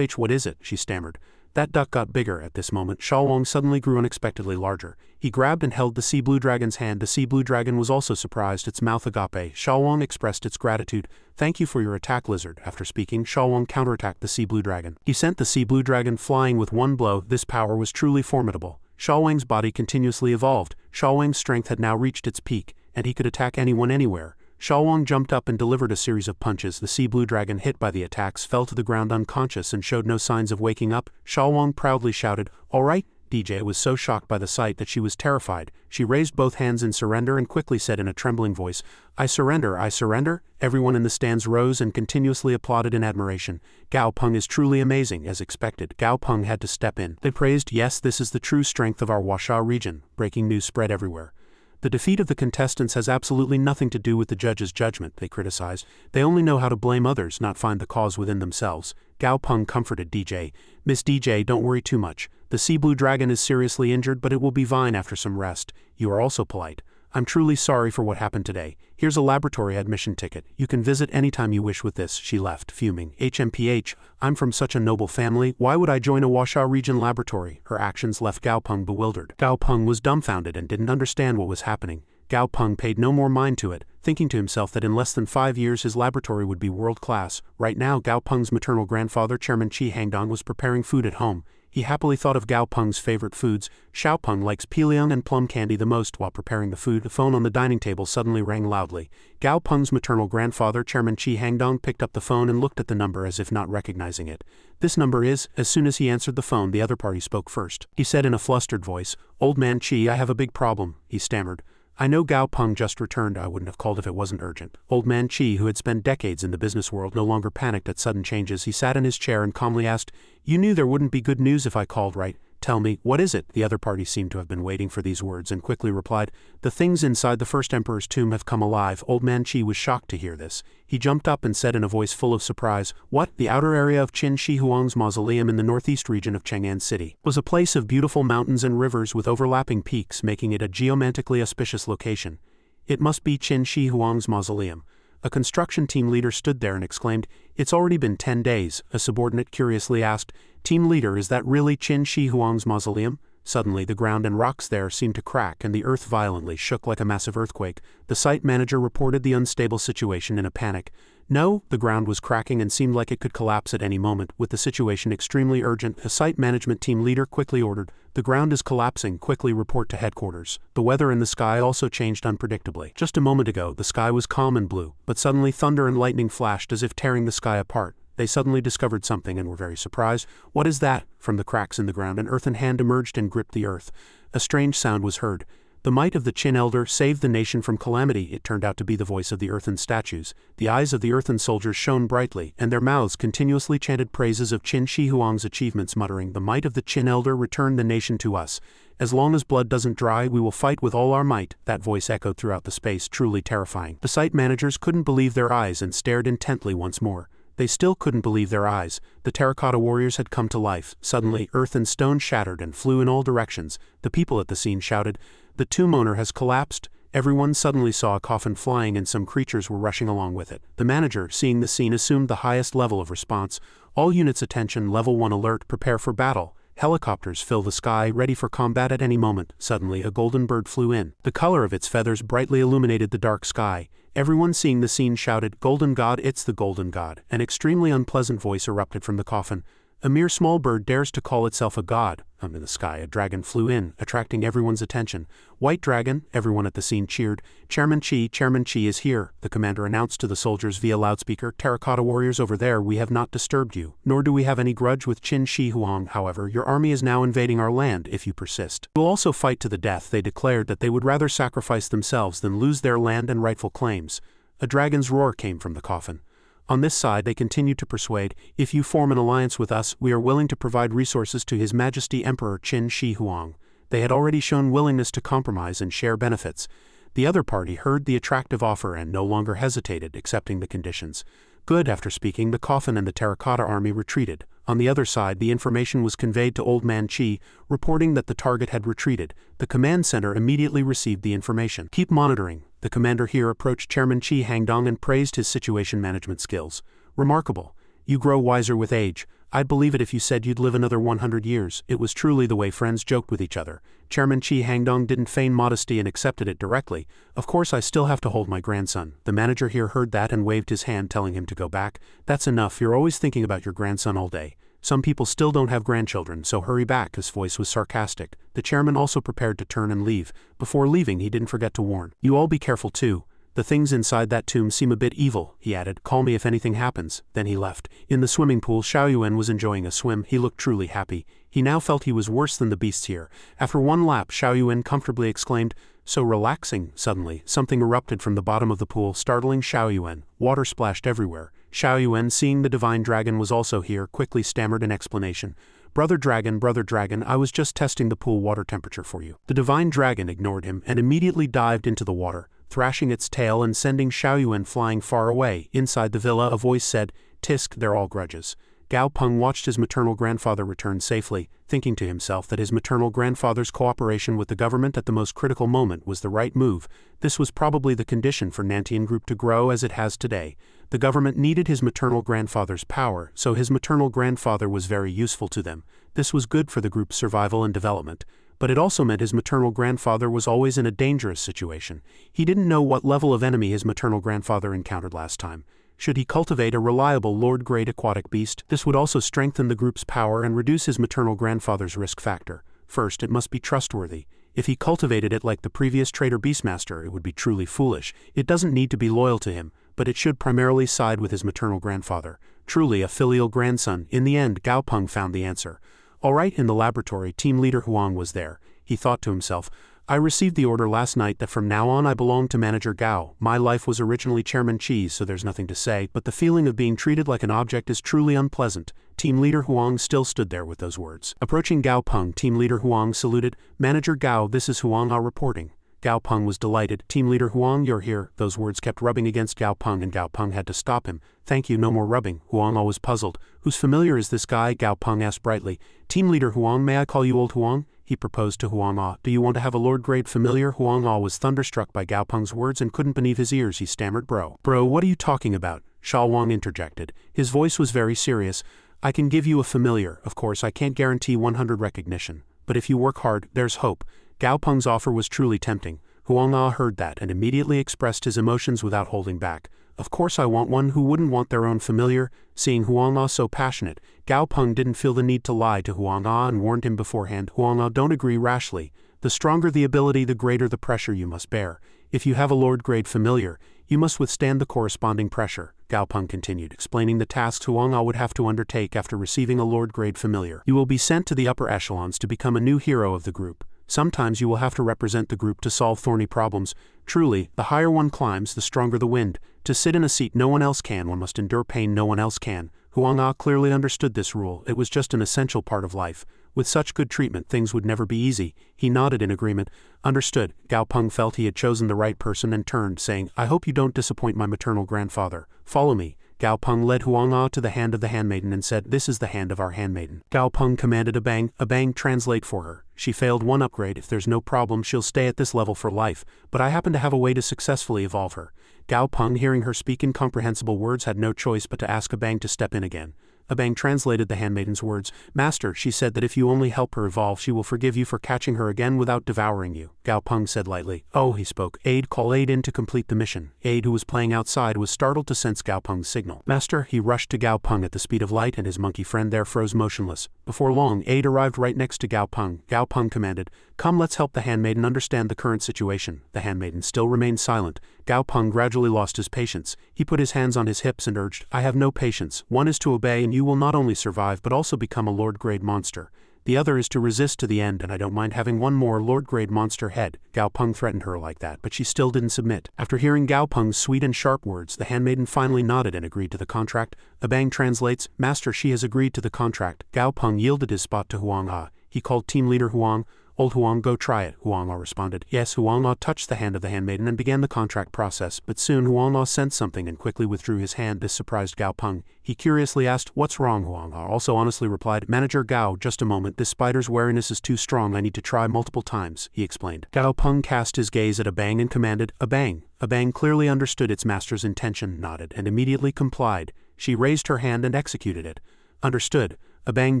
What is it? She stammered. That duck got bigger. At this moment, Shalwong suddenly grew unexpectedly larger. He grabbed and held the sea blue dragon's hand. The sea blue dragon was also surprised, its mouth agape. Shalwong expressed its gratitude. Thank you for your attack, lizard. After speaking, Shalwong counterattacked the sea blue dragon. He sent the sea blue dragon flying with one blow. This power was truly formidable. Shalwang's body continuously evolved. Shalwang's strength had now reached its peak, and he could attack anyone anywhere. Shalwong jumped up and delivered a series of punches. The sea blue dragon, hit by the attacks, fell to the ground unconscious and showed no signs of waking up. Shalwong proudly shouted, "All right." DJ was so shocked by the sight that she was terrified. She raised both hands in surrender and quickly said in a trembling voice, "I surrender, I surrender." Everyone in the stands rose and continuously applauded in admiration. Gao Peng is truly amazing. As expected, Gao Peng had to step in. They praised, "Yes, this is the true strength of our Huasha region." Breaking news spread everywhere. The defeat of the contestants has absolutely nothing to do with the judge's judgment, they criticized. They only know how to blame others, not find the cause within themselves. Gao Peng comforted DJ. "Miss DJ, don't worry too much. The sea blue dragon is seriously injured, but it will be fine after some rest. You are also polite. I'm truly sorry for what happened today. Here's a laboratory admission ticket. You can visit anytime you wish with this." She left, fuming. HMPH, I'm from such a noble family. Why would I join a Huasha region laboratory? Her actions left Gao Peng bewildered. Gao Peng was dumbfounded and didn't understand what was happening. Gao Peng paid no more mind to it, thinking to himself that in less than 5 years his laboratory would be world-class. Right now, Gao Peng's maternal grandfather, Chairman Qi Hangdong, was preparing food at home. He happily thought of Gao Peng's favorite foods. Xiao Peng likes piliang and plum candy the most. While preparing the food, the phone on the dining table suddenly rang loudly. Gao Peng's maternal grandfather, Chairman Qi Hangdong, picked up the phone and looked at the number as if not recognizing it. "This number is..." As soon as he answered the phone, the other party spoke first. He said in a flustered voice, "Old man Qi, I have a big problem," he stammered. "I know Gao Peng just returned. I wouldn't have called if it wasn't urgent." Old man Qi, who had spent decades in the business world, no longer panicked at sudden changes. He sat in his chair and calmly asked, "You knew there wouldn't be good news if I called, right? Tell me, what is it?" The other party seemed to have been waiting for these words and quickly replied, "The things inside the first emperor's tomb have come alive." Old man Qi was shocked to hear this. He jumped up and said in a voice full of surprise, "What?" The outer area of Qin Shi Huang's mausoleum in the northeast region of Chang'an City was a place of beautiful mountains and rivers with overlapping peaks, making it a geomantically auspicious location. "It must be Qin Shi Huang's mausoleum." A construction team leader stood there and exclaimed, "It's already been 10 days. A subordinate curiously asked, "Team leader, is that really Qin Shi Huang's mausoleum?" Suddenly the ground and rocks there seemed to crack and the earth violently shook like a massive earthquake. The site manager reported the unstable situation in a panic. No, the ground was cracking and seemed like it could collapse at any moment. With the situation extremely urgent, a site management team leader quickly ordered, "The ground is collapsing, quickly report to headquarters." The weather in the sky also changed unpredictably. Just a moment ago, the sky was calm and blue, but suddenly thunder and lightning flashed as if tearing the sky apart. They suddenly discovered something and were very surprised. "What is that?" From the cracks in the ground, an earthen hand emerged and gripped the earth. A strange sound was heard. The might of the Qin elder saved the nation from calamity. It turned out to be the voice of the earthen statues. The eyes of the earthen soldiers shone brightly, and their mouths continuously chanted praises of Qin Shi Huang's achievements, muttering, "The might of the Qin elder returned the nation to us. As long as blood doesn't dry, we will fight with all our might." That voice echoed throughout the space, truly terrifying. The site managers couldn't believe their eyes and stared intently once more. They still couldn't believe their eyes. The terracotta warriors had come to life. Suddenly, earth and stone shattered and flew in all directions. The people at the scene shouted, "The tomb owner has collapsed." Everyone suddenly saw a coffin flying and some creatures were rushing along with it. The manager, seeing the scene, assumed the highest level of response. "All units attention, level 1 alert, prepare for battle. Helicopters fill the sky, ready for combat at any moment." Suddenly, a golden bird flew in. The color of its feathers brightly illuminated the dark sky. Everyone seeing the scene shouted, "Golden God, it's the Golden God." An extremely unpleasant voice erupted from the coffin. "A mere small bird dares to call itself a god." In the sky, a dragon flew in, attracting everyone's attention. "White dragon," everyone at the scene cheered. Chairman Qi is here," the commander announced to the soldiers via loudspeaker. "Terracotta warriors over there, we have not disturbed you, nor do we have any grudge with Qin Shi Huang. However, your army is now invading our land if you persist. We'll also fight to the death." They declared that they would rather sacrifice themselves than lose their land and rightful claims. A dragon's roar came from the coffin. On this side they continued to persuade, "If you form an alliance with us, we are willing to provide resources to His Majesty Emperor Qin Shi Huang." They had already shown willingness to compromise and share benefits. The other party heard the attractive offer and no longer hesitated, accepting the conditions. "Good." After speaking, the coffin and the terracotta army retreated. On the other side, the information was conveyed to Old Man Qi, reporting that the target had retreated. The command center immediately received the information. "Keep monitoring." The commander here approached Chairman Qi Hangdong and praised his situation management skills. "Remarkable. You grow wiser with age. I'd believe it if you said you'd live another 100 years. It was truly the way friends joked with each other. Chairman Chi Hangdong didn't feign modesty and accepted it directly. Of course I still have to hold my grandson. The manager here heard that and waved his hand telling him to go back. That's enough, you're always thinking about your grandson all day. Some people still don't have grandchildren, so hurry back. His voice was sarcastic. The chairman also prepared to turn and leave. Before leaving he didn't forget to warn. You all be careful too. The things inside that tomb seem a bit evil, he added. Call me if anything happens. Then he left. In the swimming pool, Xiaoyuan was enjoying a swim. He looked truly happy. He now felt he was worse than the beasts here. After one lap, Xiaoyuan comfortably exclaimed, "So relaxing." Suddenly, something erupted from the bottom of the pool, startling Xiaoyuan. Water splashed everywhere. Xiaoyuan, seeing the divine dragon was also here, quickly stammered an explanation. Brother dragon, I was just testing the pool water temperature for you." The divine dragon ignored him and immediately dived into the water, thrashing its tail and sending Xiaoyuan flying far away. Inside the villa, a voice said, "Tisk, they're all grudges." Gao Peng watched his maternal grandfather return safely, thinking to himself that his maternal grandfather's cooperation with the government at the most critical moment was the right move. This was probably the condition for Nantian Group to grow as it has today. The government needed his maternal grandfather's power, so his maternal grandfather was very useful to them. This was good for the group's survival and development. But it also meant his maternal grandfather was always in a dangerous situation. He didn't know what level of enemy his maternal grandfather encountered last time. Should he cultivate a reliable Lord-grade aquatic beast, this would also strengthen the group's power and reduce his maternal grandfather's risk factor. First, it must be trustworthy. If he cultivated it like the previous trader Beastmaster, it would be truly foolish. It doesn't need to be loyal to him, but it should primarily side with his maternal grandfather. Truly a filial grandson. In the end, Gao Peng found the answer. All right, in the laboratory, team leader Huang was there. He thought to himself, I received the order last night that from now on I belong to Manager Gao. My life was originally Chairman Chi's, so there's nothing to say, but the feeling of being treated like an object is truly unpleasant. Team leader Huang still stood there with those words. Approaching Gao Peng, team leader Huang saluted. Manager Gao, this is Huang reporting. Gao Peng was delighted. Team leader Huang, you're here. Those words kept rubbing against Gao Peng and Gao Peng had to stop him. Thank you, no more rubbing. Huang was puzzled. Whose familiar is this guy? Gao Peng asked brightly. Team leader Huang, may I call you old Huang? He proposed to Huang. Do you want to have a Lord-grade familiar? Huang was thunderstruck by Gao Peng's words and couldn't believe his ears. He stammered, Bro, what are you talking about? Sha Wang interjected. His voice was very serious. I can give you a familiar. Of course, I can't guarantee 100 recognition. But if you work hard, there's hope. Gao Peng's offer was truly tempting. Huang heard that and immediately expressed his emotions without holding back. Of course I want one. Who wouldn't want their own familiar? Seeing Huang so passionate, Gao Peng didn't feel the need to lie to Huang and warned him beforehand. Huang, don't agree rashly. The stronger the ability, the greater the pressure you must bear. If you have a Lord-grade familiar, you must withstand the corresponding pressure. Gao Peng continued, explaining the tasks Huang would have to undertake after receiving a Lord-grade familiar. You will be sent to the upper echelons to become a new hero of the group. Sometimes you will have to represent the group to solve thorny problems. Truly, the higher one climbs, the stronger the wind. To sit in a seat no one else can, one must endure pain no one else can. Huang clearly understood this rule. It was just an essential part of life. With such good treatment, things would never be easy. He nodded in agreement. Understood. Gao Peng felt he had chosen the right person and turned, saying, I hope you don't disappoint my maternal grandfather. Follow me. Gao Peng led Huang to the hand of the handmaiden and said, This is the hand of our handmaiden. Gao Peng commanded a bang translate for her. She failed one upgrade. If there's no problem, she'll stay at this level for life, but I happen to have a way to successfully evolve her. Gao Peng, hearing her speak incomprehensible words, had no choice but to ask Abang to step in again. Abang translated the handmaiden's words. Master, she said that if you only help her evolve, she will forgive you for catching her again without devouring you. Gao Peng said lightly. Oh, he spoke. Aide, call Aide in to complete the mission. Aide, who was playing outside, was startled to sense Gao Peng's signal. Master, he rushed to Gao Peng at the speed of light and his monkey friend there froze motionless. Before long, Aide arrived right next to Gao Peng. Gao Peng commanded, Come, let's help the handmaiden understand the current situation. The handmaiden still remained silent. Gao Peng gradually lost his patience. He put his hands on his hips and urged, I have no patience. One is to obey and you will not only survive but also become a Lord-grade monster. The other is to resist to the end, and I don't mind having one more Lord-grade monster head. Gao Peng threatened her like that, but she still didn't submit. After hearing Gao Peng's sweet and sharp words, the handmaiden finally nodded and agreed to the contract. Abang translates, Master, she has agreed to the contract. Gao Peng yielded his spot to Huang. He called team leader Huang. Old Huang, go try it, Huang responded. Yes, Huang touched the hand of the handmaiden and began the contract process, but soon Huang sensed something and quickly withdrew his hand. This surprised Gao Peng. He curiously asked, What's wrong? Huang also honestly replied, Manager Gao, just a moment, this spider's wariness is too strong, I need to try multiple times, he explained. Gao Peng cast his gaze at Abang and commanded, Abang. Abang clearly understood its master's intention, nodded, and immediately complied. She raised her hand and executed it. Understood. Abang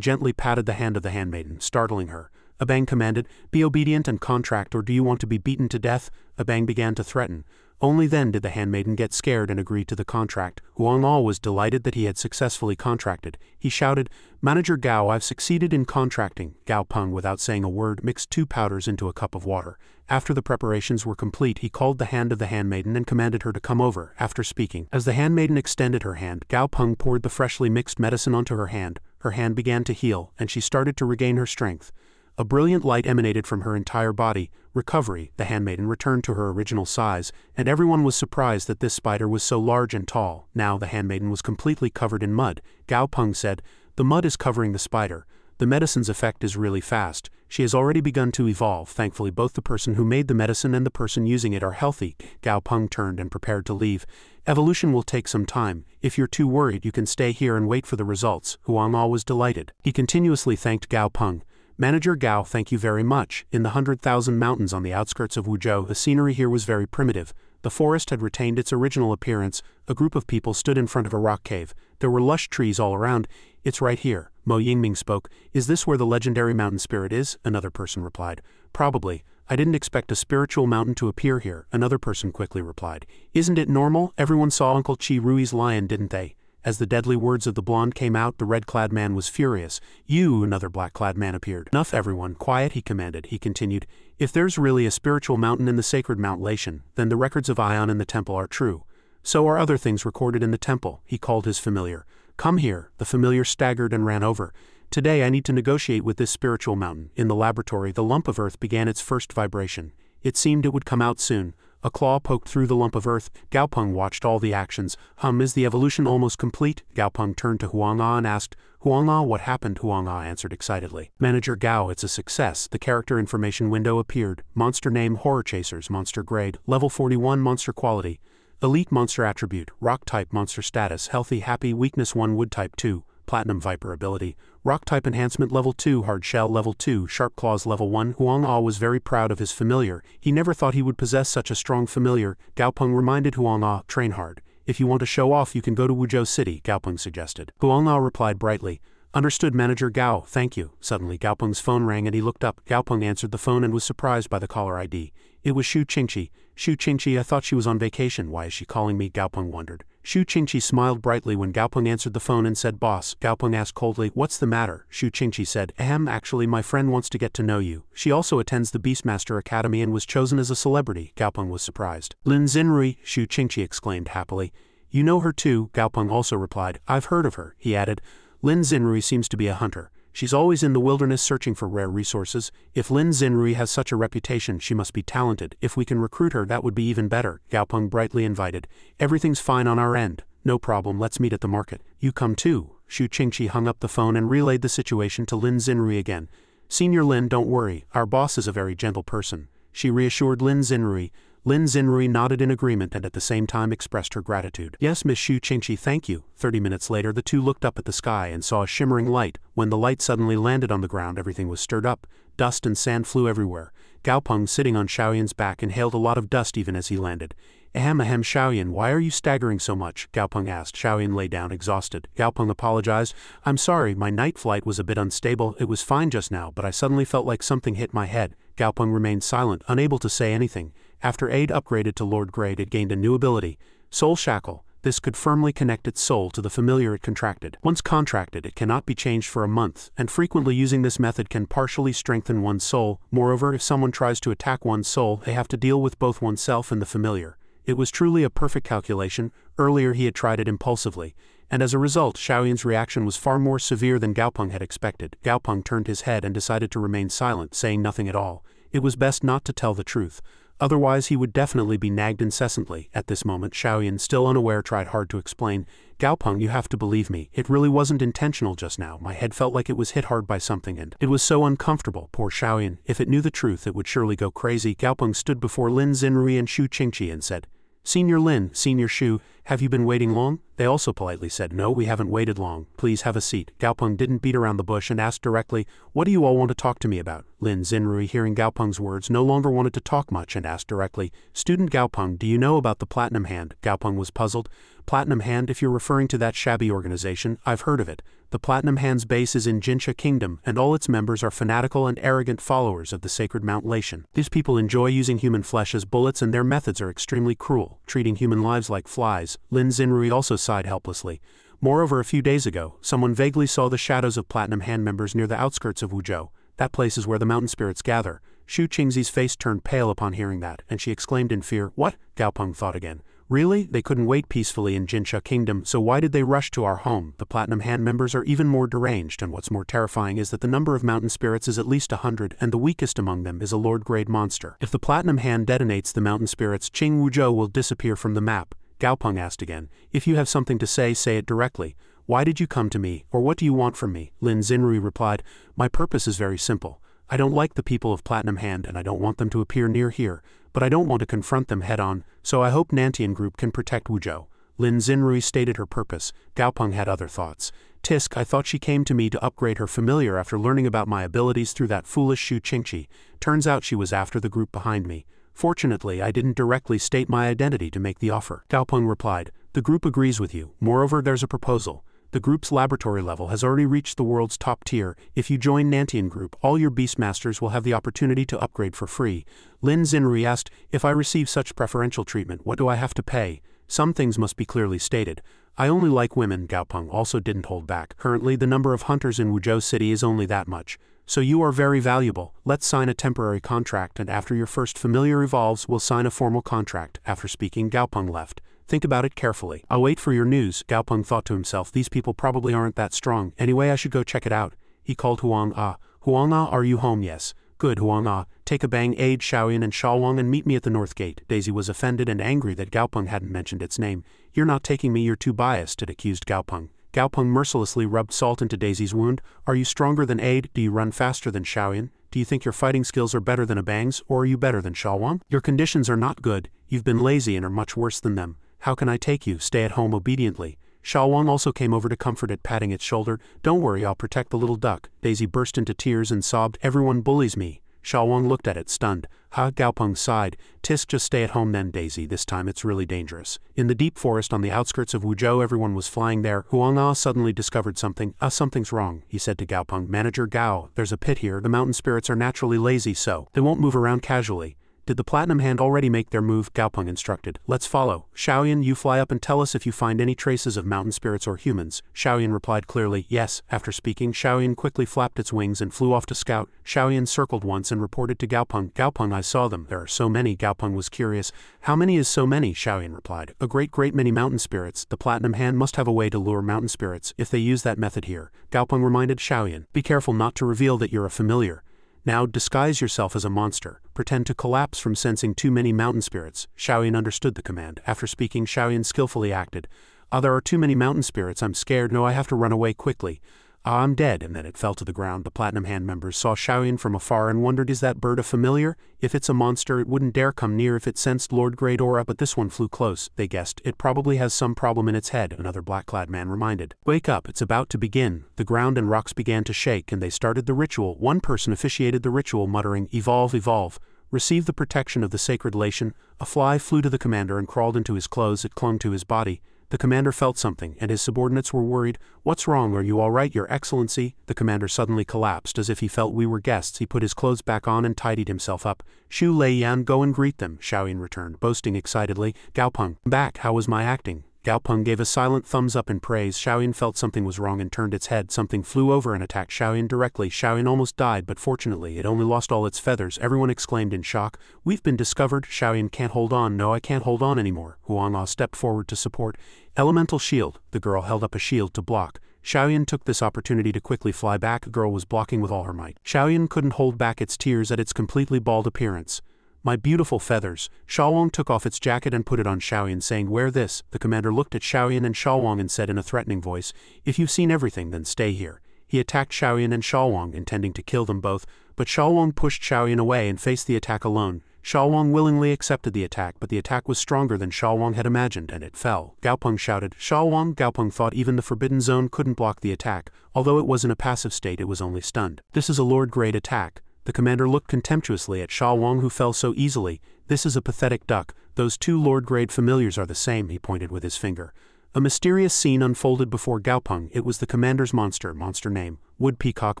gently patted the hand of the handmaiden, startling her. Abang commanded, "Be obedient and contract, or do you want to be beaten to death?" Abang began to threaten. Only then did the handmaiden get scared and agree to the contract. Huang Ao was delighted that he had successfully contracted. He shouted, "Manager Gao, I've succeeded in contracting." Gao Peng, without saying a word, mixed 2 powders into a cup of water. After the preparations were complete, he called the hand of the handmaiden and commanded her to come over. After speaking, as the handmaiden extended her hand, Gao Peng poured the freshly mixed medicine onto her hand. Her hand began to heal, and she started to regain her strength. A brilliant light emanated from her entire body. Recovery, the handmaiden returned to her original size, and everyone was surprised that this spider was so large and tall. Now the handmaiden was completely covered in mud. Gao Peng said, "The mud is covering the spider. The medicine's effect is really fast. She has already begun to evolve. Thankfully both the person who made the medicine and the person using it are healthy." Gao Peng turned and prepared to leave. "Evolution will take some time. If you're too worried, you can stay here and wait for the results." Huang Ao was delighted. He continuously thanked Gao Peng. "Manager Gao, thank you very much." In the 100,000 mountains on the outskirts of Wuzhou, the scenery here was very primitive. The forest had retained its original appearance. A group of people stood in front of a rock cave. There were lush trees all around. "It's right here." Mo Yingming spoke. "Is this where the legendary mountain spirit is?" Another person replied. "Probably. I didn't expect a spiritual mountain to appear here." Another person quickly replied. "Isn't it normal? Everyone saw Uncle Chi Rui's lion, didn't they?" As the deadly words of the blonde came out, the red-clad man was furious. "You!" Another black-clad man appeared. "Enough, everyone. Quiet," he commanded. He continued, "If there's really a spiritual mountain in the sacred Mount Laishan, then the records of Ion in the temple are true. So are other things recorded in the temple." He called his familiar. "Come here." The familiar staggered and ran over. "Today I need to negotiate with this spiritual mountain." In the laboratory, the lump of earth began its first vibration. It seemed it would come out soon. A claw poked through the lump of earth. Gao Peng watched all the actions. Is the evolution almost complete?" Gao Peng turned to Huang Ao and asked, "Huang Ao, what happened?" Huang Ao answered excitedly. "Manager Gao, it's a success." The character information window appeared. Monster name Horror Chasers, monster grade, level 41 monster quality. Elite monster attribute, rock type monster status, healthy happy, weakness 1 wood type 2. Platinum Viper ability, rock type enhancement level 2, hard shell level 2, sharp claws level 1. Huang Ao was very proud of his familiar. He never thought he would possess such a strong familiar. Gao Peng reminded Huang Ao, "Train hard. If you want to show off, you can go to Wuzhou City," Gao Peng suggested. Huang Ao replied brightly, "Understood, Manager Gao, thank you." Suddenly Gao Peng's phone rang and he looked up. Gao Peng answered the phone and was surprised by the caller ID. It was Xu Qingqi. "Xu Qingqi, I thought she was on vacation. Why is she calling me?" Gao Peng wondered. Xu Qingqi smiled brightly when Gao Peng answered the phone and said, "Boss." Gao Peng asked coldly, "What's the matter?" Xu Qingqi said, Actually my friend wants to get to know you. She also attends the Beastmaster Academy and was chosen as a celebrity." Gao Peng was surprised. "Lin Xinrui," Xu Qingqi exclaimed happily. "You know her too?" Gao Peng also replied, "I've heard of her." He added, "Lin Xinrui seems to be a hunter. She's always in the wilderness searching for rare resources. If Lin Xinrui has such a reputation, she must be talented. If we can recruit her, that would be even better." Gao Peng brightly invited, "Everything's fine on our end. No problem, let's meet at the market. You come too." Xu Qingqi hung up the phone and relayed the situation to Lin Xinrui again. "Senior Lin, don't worry, our boss is a very gentle person." She reassured Lin Xinrui. Lin Xinrui nodded in agreement and at the same time expressed her gratitude. "Yes, Miss Xu Qingqi, thank you." 30 minutes later the two looked up at the sky and saw a shimmering light. When the light suddenly landed on the ground, everything was stirred up. Dust and sand flew everywhere. Gao Peng, sitting on Xiaoyan's back, inhaled a lot of dust even as he landed. Xiaoyan, why are you staggering so much?" Gao Peng asked. Xiaoyan lay down exhausted. Gao Peng apologized. "I'm sorry, my night flight was a bit unstable. It was fine just now, but I suddenly felt like something hit my head." Gao Peng remained silent, unable to say anything. After Aid upgraded to Lord Grade, it gained a new ability, Soul Shackle. This could firmly connect its soul to the familiar it contracted. Once contracted, it cannot be changed for a month, and frequently using this method can partially strengthen one's soul. Moreover, if someone tries to attack one's soul, they have to deal with both oneself and the familiar. It was truly a perfect calculation. Earlier he had tried it impulsively, and as a result, Xiaoyan's reaction was far more severe than Gao Peng had expected. Gao Peng turned his head and decided to remain silent, saying nothing at all. It was best not to tell the truth. Otherwise he would definitely be nagged incessantly. At this moment Xiaoyan, still unaware, tried hard to explain. "Gao Peng, you have to believe me. It really wasn't intentional just now. My head felt like it was hit hard by something and it was so uncomfortable." Poor Xiaoyan. If it knew the truth, it would surely go crazy. Gao Peng stood before Lin Xinrui and Xu Qingqi and said, "Senior Lin, Senior Xu, have you been waiting long?" They also politely said, "No, we haven't waited long. Please have a seat." Gaopeng didn't beat around the bush and asked directly, "What do you all want to talk to me about?" Lin Xinrui, hearing Gaopeng's words, no longer wanted to talk much and asked directly, "Student Gaopeng, do you know about the Platinum Hand?" Gaopeng was puzzled. Platinum Hand, if you're referring to that shabby organization, I've heard of it. The Platinum Hand's base is in Jinsha Kingdom, and all its members are fanatical and arrogant followers of the sacred Mount Laishan. These people enjoy using human flesh as bullets, and their methods are extremely cruel, treating human lives like flies. Lin Xinrui also sighed helplessly. Moreover, a few days ago, someone vaguely saw the shadows of Platinum Hand members near the outskirts of Wuzhou. That place is where the mountain spirits gather. Xu Qingzi's face turned pale upon hearing that, and she exclaimed in fear, "What?" Gaopeng thought again. Really? They couldn't wait peacefully in Jinsha Kingdom, so why did they rush to our home? The Platinum Hand members are even more deranged, and what's more terrifying is that the number of mountain spirits is at least 100, and the weakest among them is a Lord-grade monster. If the Platinum Hand detonates the mountain spirits, Qing Wuzhou will disappear from the map. Gaopeng asked again, "If you have something to say it directly. Why did you come to me, or what do you want from me?" Lin Xinrui replied, "My purpose is very simple. I don't like the people of Platinum Hand, and I don't want them to appear near here, but I don't want to confront them head-on, so I hope Nantian Group can protect Wuzhou." Lin Xinrui stated her purpose. Gaopeng had other thoughts. "Tisk, I thought she came to me to upgrade her familiar after learning about my abilities through that foolish Xu Qingqi. Turns out she was after the group behind me. Fortunately, I didn't directly state my identity to make the offer." Gaopeng replied, "The group agrees with you. Moreover, there's a proposal. The group's laboratory level has already reached the world's top tier. If you join Nantian Group, all your Beastmasters will have the opportunity to upgrade for free." Lin Xinrui asked, "If I receive such preferential treatment, what do I have to pay?" "Some things must be clearly stated. I only like women." Gaopeng also didn't hold back. "Currently, the number of hunters in Wuzhou City is only that much. So you are very valuable. Let's sign a temporary contract, and after your first familiar evolves, we'll sign a formal contract." After speaking, Gaopeng left. "Think about it carefully. I'll wait for your news." Gaopeng thought to himself, "These people probably aren't that strong. Anyway, I should go check it out." He called Huang Ah. "Huang Ah, are you home?" "Yes." "Good, Huang Ah. Take a bang, aid Xiaoyan and Shalwang and meet me at the north gate." Daisy was offended and angry that Gaopeng hadn't mentioned its name. "You're not taking me, you're too biased," it accused Gaopeng. Gaopeng mercilessly rubbed salt into Daisy's wound. "Are you stronger than Aid? Do you run faster than Xiaoyan? Do you think your fighting skills are better than Abang's, or are you better than Shalwang? Your conditions are not good. You've been lazy and are much worse than them. How can I take you? Stay at home obediently." Shalwang also came over to comfort it, patting its shoulder. "Don't worry, I'll protect the little duck." Daisy burst into tears and sobbed, "Everyone bullies me." Shalwang looked at it, stunned. "Ha," Gaopeng sighed. "Tisk, just stay at home then, Daisy. This time it's really dangerous." In the deep forest on the outskirts of Wuzhou, everyone was flying there. Huang Ah suddenly discovered something. "Something's wrong," he said to Gaopeng. "Manager Gao, there's a pit here. The mountain spirits are naturally lazy, so they won't move around casually." "Did the Platinum Hand already make their move?" Gaopeng instructed. "Let's follow. Xiaoyan, you fly up and tell us if you find any traces of mountain spirits or humans." Xiaoyan replied clearly, "Yes." After speaking, Xiaoyan quickly flapped its wings and flew off to scout. Xiaoyan circled once and reported to Gaopeng. "Gaopeng, I saw them. There are so many." Gaopeng was curious. "How many is so many?" Xiaoyan replied. "A great many mountain spirits. The Platinum Hand must have a way to lure mountain spirits, if they use that method here." Gaopeng reminded Xiaoyan, "Be careful not to reveal that you're a familiar. Now disguise yourself as a monster. Pretend to collapse from sensing too many mountain spirits." Xiaoyan understood the command. After speaking, Xiaoyan skillfully acted. There are too many mountain spirits. I'm scared. No, I have to run away quickly." I'm dead." And then it fell to the ground. The Platinum Hand members saw Xiaoyan from afar and wondered, is that bird a familiar? If it's a monster, it wouldn't dare come near if it sensed Lord Great Aura, but this one flew close. They guessed, it probably has some problem in its head, another black-clad man reminded. "Wake up, it's about to begin." The ground and rocks began to shake, and they started the ritual. One person officiated the ritual, muttering, "Evolve, evolve. Receive the protection of the sacred Laishan." A fly flew to the commander and crawled into his clothes. It clung to his body. The commander felt something, and his subordinates were worried. "What's wrong? Are you all right, Your Excellency?" The commander suddenly collapsed, as if he felt we were guests. He put his clothes back on and tidied himself up. "Shu Lei Yan, go and greet them," Xiaoyan returned, boasting excitedly. "Gaopeng, back, how was my acting?" Gaopeng gave a silent thumbs up in praise. Xiaoyan felt something was wrong and turned its head. Something flew over and attacked Xiaoyan directly. Xiaoyan almost died, but fortunately it only lost all its feathers. Everyone exclaimed in shock, "We've been discovered." Xiaoyan can't hold on. "No, I can't hold on anymore." Huang Ah stepped forward to support. "Elemental shield." The girl held up a shield to block. Xiaoyan took this opportunity to quickly fly back. The girl was blocking with all her might. Xiaoyan couldn't hold back its tears at its completely bald appearance. "My beautiful feathers." Shalwang took off its jacket and put it on Xiaoyan, saying, "Wear this." The commander looked at Xiaoyan and Shalwang and said in a threatening voice, "If you've seen everything, then stay here." He attacked Xiaoyan and Shalwang, intending to kill them both, but Shalwang pushed Xiaoyan away and faced the attack alone. Sha Wang willingly accepted the attack, but the attack was stronger than Sha Wang had imagined, and it fell. Gao Peng shouted, "Sha Wang!" Gao Peng thought even the Forbidden Zone couldn't block the attack. Although it was in a passive state, it was only stunned. "This is a Lord-grade attack." The commander looked contemptuously at Sha Wang, who fell so easily. "This is a pathetic duck. Those two Lord-grade familiars are the same," he pointed with his finger. A mysterious scene unfolded before Gao Peng. It was the commander's monster name, Wood Peacock,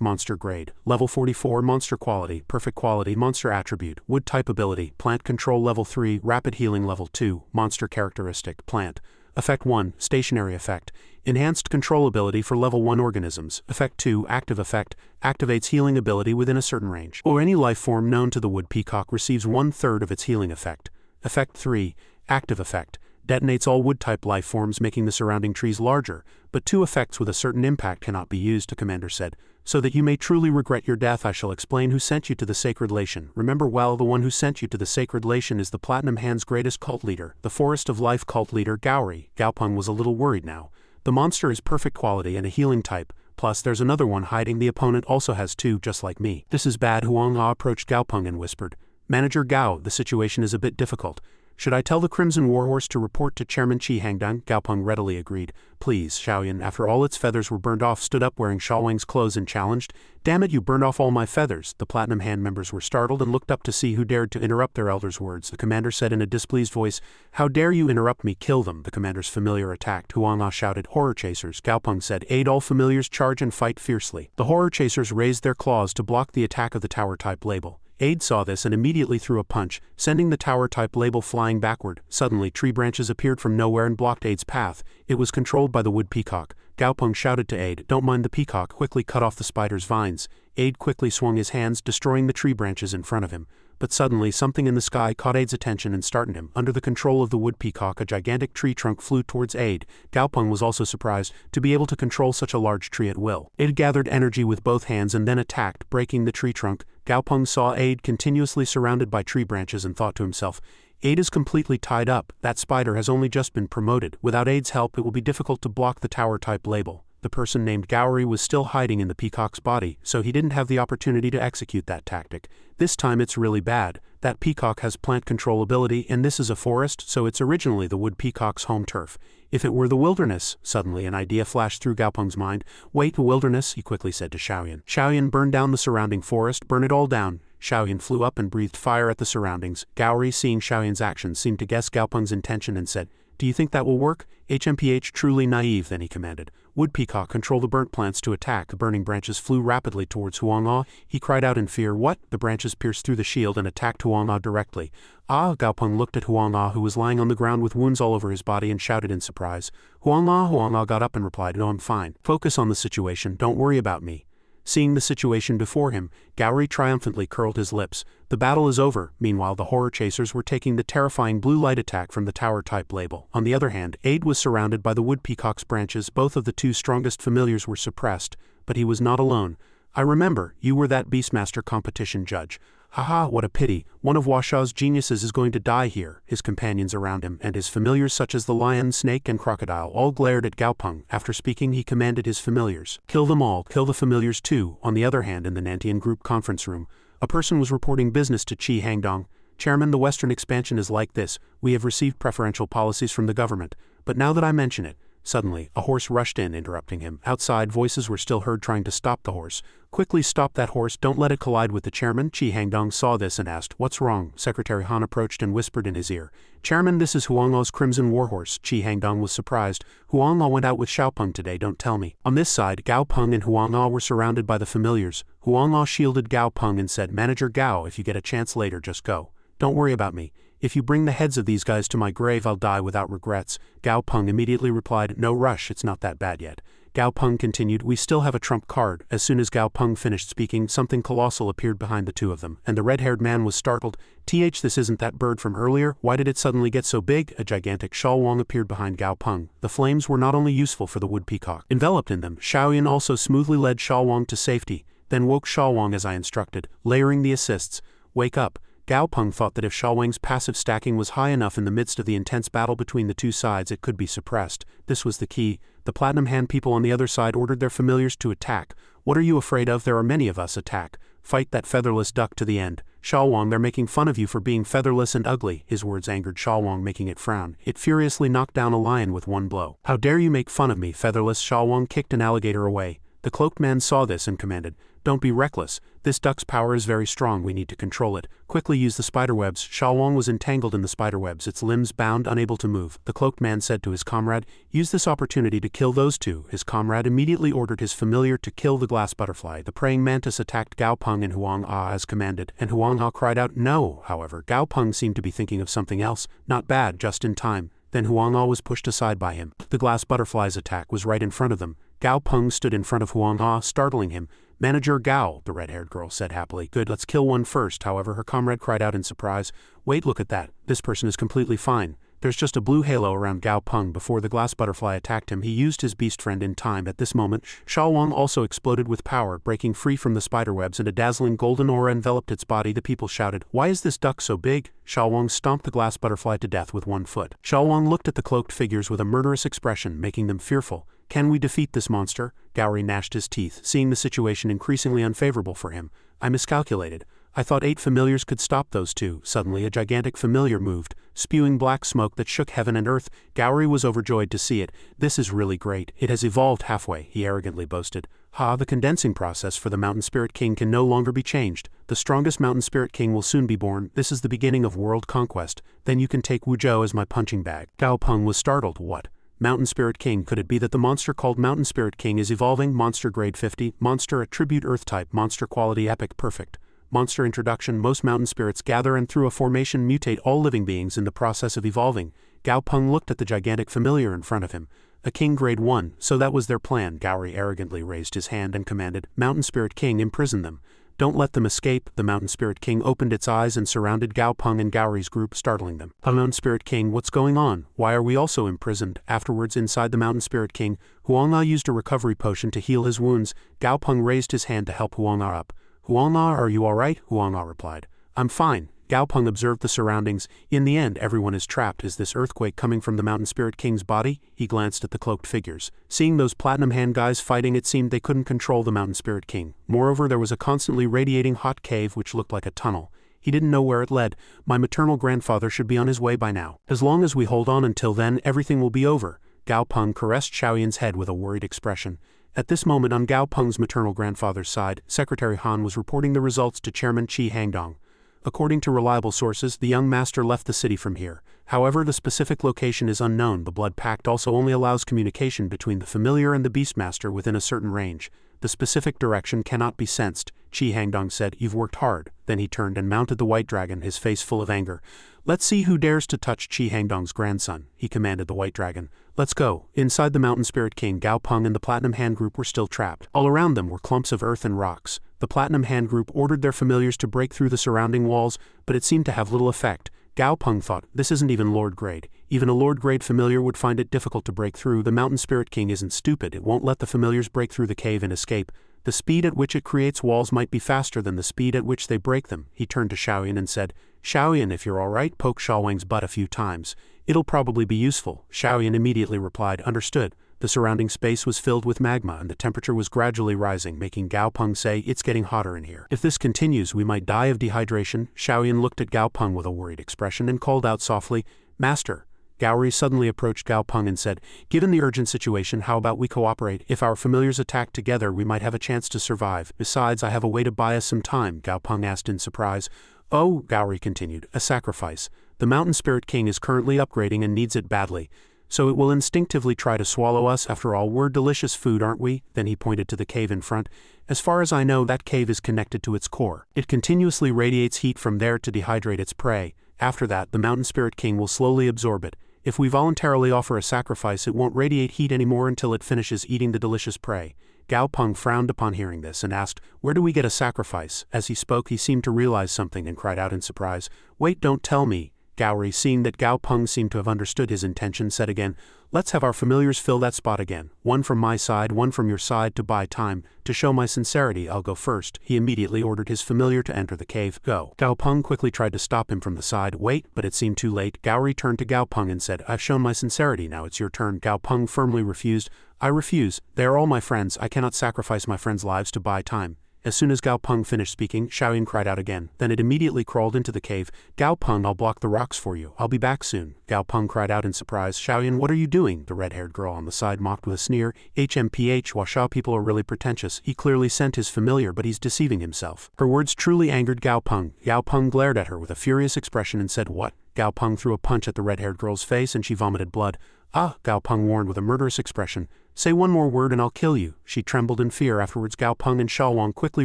monster grade, level 44, monster quality, perfect quality, monster attribute, wood type ability, plant control level 3, rapid healing level 2, monster characteristic, plant. Effect 1, stationary effect, enhanced control ability for level 1 organisms. Effect 2, active effect, activates healing ability within a certain range, or any life form known to the Wood Peacock receives 1/3 of its healing effect. Effect 3, active effect, detonates all wood-type life forms, making the surrounding trees larger, but 2 effects with a certain impact cannot be used, the commander said. "So that you may truly regret your death, I shall explain who sent you to the Sacred Lation. Remember well, the one who sent you to the Sacred Lation is the Platinum Hand's greatest cult leader, the Forest of Life cult leader, Gaori." Gao Peng was a little worried now. The monster is perfect quality and a healing type, plus there's another one hiding. The opponent also has 2, just like me. "This is bad." Huang Ah approached Gao Peng and whispered, "Manager Gao, the situation is a bit difficult. Should I tell the Crimson Warhorse to report to Chairman Qi Hangdang?" Gao Peng readily agreed. "Please." Xiaoyan, after all its feathers were burned off, stood up wearing Sha Wang's clothes and challenged, "Damn it, you burned off all my feathers." The Platinum Hand members were startled and looked up to see who dared to interrupt their elder's words. The commander said in a displeased voice, "How dare you interrupt me? Kill them." The commander's familiar attacked. Huang Ah shouted, "Horror Chasers." Gao Peng said, "Aid all familiars, charge and fight fiercely." The Horror Chasers raised their claws to block the attack of the Tower-type label. Aid saw this and immediately threw a punch, sending the Tower-type label flying backward. Suddenly, tree branches appeared from nowhere and blocked Aid's path. It was controlled by the Wood Peacock. Gao Peng shouted to Aid, "Don't mind the peacock," quickly cut off the spider's vines. Aid quickly swung his hands, destroying the tree branches in front of him. But suddenly, something in the sky caught Aid's attention and startled him. Under the control of the Wood Peacock, a gigantic tree trunk flew towards Aid. Gao Peng was also surprised to be able to control such a large tree at will. Aid gathered energy with both hands and then attacked, breaking the tree trunk. Gao Peng saw Aid continuously surrounded by tree branches and thought to himself, "Aid is completely tied up. That spider has only just been promoted. Without Aid's help, it will be difficult to block the Tower-type label." The person named Gaori was still hiding in the peacock's body, so he didn't have the opportunity to execute that tactic. This time it's really bad. That peacock has plant control ability, and this is a forest, so it's originally the Wood Peacock's home turf. If it were the wilderness, suddenly an idea flashed through Gao Peng's mind. "Wait, the wilderness," he quickly said to Xiaoyan. "Xiaoyan, burn down the surrounding forest, burn it all down." Xiaoyan flew up and breathed fire at the surroundings. Gaori, seeing Xiaoyan's actions, seemed to guess Gao Peng's intention and said, "Do you think that will work?" HMPH, truly naive. Then he commanded, "Wood Peacock, control the burnt plants to attack." The burning branches flew rapidly towards Huang Ah. He cried out in fear, "What?" The branches pierced through the shield and attacked Huang Ah directly. "Ah!" Gao Peng looked at Huang Ah, who was lying on the ground with wounds all over his body, and shouted in surprise. Huang Ah got up and replied, "No, I'm fine. Focus on the situation, don't worry about me." Seeing the situation before him, Gaori triumphantly curled his lips. The battle is over. Meanwhile, the Horror Chasers were taking the terrifying blue light attack from the Tower-type label. On the other hand, Aid was surrounded by the Wood Peacock's branches. Both of the 2 strongest familiars were suppressed, but he was not alone. "I remember, you were that Beastmaster competition judge. Haha, what a pity. One of Washa's geniuses is going to die here." His companions around him, and his familiars such as the lion, snake, and crocodile, all glared at Gao Peng. After speaking, he commanded his familiars, "Kill them all, kill the familiars too." On the other hand, in the Nantian group conference room, a person was reporting business to Qi Hangdang. "Chairman, the Western expansion is like this. We have received preferential policies from the government. But now that I mention it..." Suddenly, a horse rushed in, interrupting him. Outside, voices were still heard trying to stop the horse. "Quickly stop that horse, don't let it collide with the chairman." Qi Hangdang saw this and asked, "What's wrong?" Secretary Han approached and whispered in his ear, "Chairman, this is Huang Ah's Crimson Warhorse." Qi Hangdang was surprised. "Huang Ah went out with Xiao Peng today, don't tell me." On this side, Gao Peng and Huang Ah were surrounded by the familiars. Huang Ah shielded Gao Peng and said, "Manager Gao, if you get a chance later, just go. Don't worry about me. If you bring the heads of these guys to my grave, I'll die without regrets." Gao Peng immediately replied, "No rush, it's not that bad yet." Gao Peng continued, "We still have a trump card." As soon as Gao Peng finished speaking, something colossal appeared behind the 2 of them, and the red-haired man was startled. This isn't that bird from earlier. Why did it suddenly get so big?" A gigantic Sha Wang appeared behind Gao Peng. The flames were not only useful for the Wood Peacock. Enveloped in them, Xiaoyan also smoothly led Sha Wang to safety, then woke Sha Wang as I instructed, layering the assists. "Wake up." Gao Peng thought that if Sha Wang's passive stacking was high enough in the midst of the intense battle between the 2 sides, it could be suppressed. This was the key. The Platinum Hand people on the other side ordered their familiars to attack. "What are you afraid of? There are many of us. Attack. Fight that featherless duck to the end." Shalwang, they're making fun of you for being featherless and ugly. His words angered Shalwang, making it frown. It furiously knocked down a lion with one blow. How dare you make fun of me, featherless? Shalwang kicked an alligator away. The cloaked man saw this and commanded, "Don't be reckless. This duck's power is very strong. We need to control it. Quickly use the spiderwebs." Shalwang was entangled in the spiderwebs, its limbs bound, unable to move. The cloaked man said to his comrade, "Use this opportunity to kill those two." His comrade immediately ordered his familiar to kill the glass butterfly. The praying mantis attacked Gao Peng and Huang Ah as commanded, and Huang Ah cried out, "No!" However, Gao Peng seemed to be thinking of something else. Not bad, just in time. Then Huang Ah was pushed aside by him. The glass butterfly's attack was right in front of them. Gao Peng stood in front of Huang Ah, startling him. "Manager Gao," the red-haired girl said happily. "Good, let's kill one first." However, her comrade cried out in surprise, "Wait, look at that. This person is completely fine. There's just a blue halo around Gao Peng." Before the glass butterfly attacked him, he used his beast friend in time. At this moment, Shalwang also exploded with power, breaking free from the spiderwebs, and a dazzling golden aura enveloped its body. The people shouted, "Why is this duck so big?" Shalwang stomped the glass butterfly to death with one foot. Shalwang looked at the cloaked figures with a murderous expression, making them fearful. "Can we defeat this monster?" Gowry gnashed his teeth, seeing the situation increasingly unfavorable for him. "I miscalculated. I thought 8 familiars could stop those two." Suddenly a gigantic familiar moved, spewing black smoke that shook heaven and earth. Gowry was overjoyed to see it. "This is really great. It has evolved halfway," he arrogantly boasted. "Ha, the condensing process for the Mountain Spirit King can no longer be changed. The strongest Mountain Spirit King will soon be born. This is the beginning of world conquest. Then you can take Wuzhou as my punching bag." Gao Peng was startled. "What? Mountain Spirit King? Could it be that the monster called Mountain Spirit King is evolving?" Monster grade 50, monster attribute earth type, monster quality epic perfect. Monster introduction: most mountain spirits gather and through a formation mutate all living beings in the process of evolving. Gao Peng looked at the gigantic familiar in front of him. A king grade 1, so that was their plan. Gowry arrogantly raised his hand and commanded, "Mountain Spirit King, imprison them. Don't let them escape." The Mountain Spirit King opened its eyes and surrounded Gao Peng and Gowry's group, startling them. "Mountain Spirit King, what's going on? Why are we also imprisoned?" Afterwards, inside the Mountain Spirit King, Huang Ah used a recovery potion to heal his wounds. Gao Peng raised his hand to help Huang Ah up. "Huang Ah, are you alright?" Huang Ah replied, "I'm fine." Gao Peng observed the surroundings. "In the end, everyone is trapped. Is this earthquake coming from the Mountain Spirit King's body?" He glanced at the cloaked figures. Seeing those platinum hand guys fighting, it seemed they couldn't control the Mountain Spirit King. Moreover, there was a constantly radiating hot cave which looked like a tunnel. He didn't know where it led. "My maternal grandfather should be on his way by now. As long as we hold on until then, everything will be over." Gao Peng caressed Xiaoyan's head with a worried expression. At this moment, on Gao Peng's maternal grandfather's side, Secretary Han was reporting the results to Chairman Qi Hangdong. According to reliable sources, the young master left the city from here. However, the specific location is unknown. The Blood Pact also only allows communication between the familiar and the Beastmaster within a certain range. The specific direction cannot be sensed. Qi Hangdong said, "You've worked hard." Then he turned and mounted the white dragon, his face full of anger. "Let's see who dares to touch Qi Hangdong's grandson," he commanded the white dragon. "Let's go." Inside the Mountain Spirit King, Gao Peng and the Platinum Hand Group were still trapped. All around them were clumps of earth and rocks. The Platinum Hand Group ordered their familiars to break through the surrounding walls, but it seemed to have little effect. Gao Peng thought, "This isn't even Lord Grade. Even a Lord Grade familiar would find it difficult to break through. The Mountain Spirit King isn't stupid. It won't let the familiars break through the cave and escape. The speed at which it creates walls might be faster than the speed at which they break them." He turned to Xiaoyan and said, "Xiaoyan, if you're alright, poke Shalwang's butt a few times. It'll probably be useful." Xiaoyan immediately replied, "Understood." The surrounding space was filled with magma and the temperature was gradually rising, making Gao Peng say, "It's getting hotter in here. If this continues, we might die of dehydration." Xiaoyan looked at Gao Peng with a worried expression and called out softly, "Master." Gowry suddenly approached Gao Peng and said, "Given the urgent situation, how about we cooperate? If our familiars attack together, we might have a chance to survive. Besides, I have a way to buy us some time." Gao Peng asked in surprise. "Oh," Gowry continued, "a sacrifice. The Mountain Spirit King is currently upgrading and needs it badly. So it will instinctively try to swallow us. After all, we're delicious food, aren't we?" Then he pointed to the cave in front. "As far as I know, that cave is connected to its core. It continuously radiates heat from there to dehydrate its prey. After that, the Mountain Spirit King will slowly absorb it. If we voluntarily offer a sacrifice, it won't radiate heat anymore until it finishes eating the delicious prey." Gao Peng frowned upon hearing this and asked, "Where do we get a sacrifice?" As he spoke, he seemed to realize something and cried out in surprise, "Wait, don't tell me." Gowry, seeing that Gao Peng seemed to have understood his intention, said again, "Let's have our familiars fill that spot again. One from my side, one from your side to buy time. To show my sincerity, I'll go first." He immediately ordered his familiar to enter the cave. "Go." Gao Peng quickly tried to stop him from the side. "Wait," but it seemed too late. Gowry turned to Gao Peng and said, "I've shown my sincerity, now it's your turn." Gao Peng firmly refused. "I refuse. They are all my friends. I cannot sacrifice my friends' lives to buy time." As soon as Gao Peng finished speaking, Xiaoyan cried out again. Then it immediately crawled into the cave. Gao Peng, I'll block the rocks for you. I'll be back soon. Gao Peng cried out in surprise. Xiaoyan, what are you doing? The red-haired girl on the side mocked with a sneer. HMPH, Huaxia people are really pretentious. He clearly sent his familiar, but he's deceiving himself. Her words truly angered Gao Peng. Gao Peng glared at her with a furious expression and said, what? Gao Peng threw a punch at the red-haired girl's face and she vomited blood. Ah, Gao Peng warned with a murderous expression. Say one more word and I'll kill you. She trembled in fear. Afterwards, Gao Peng and Xiaowang quickly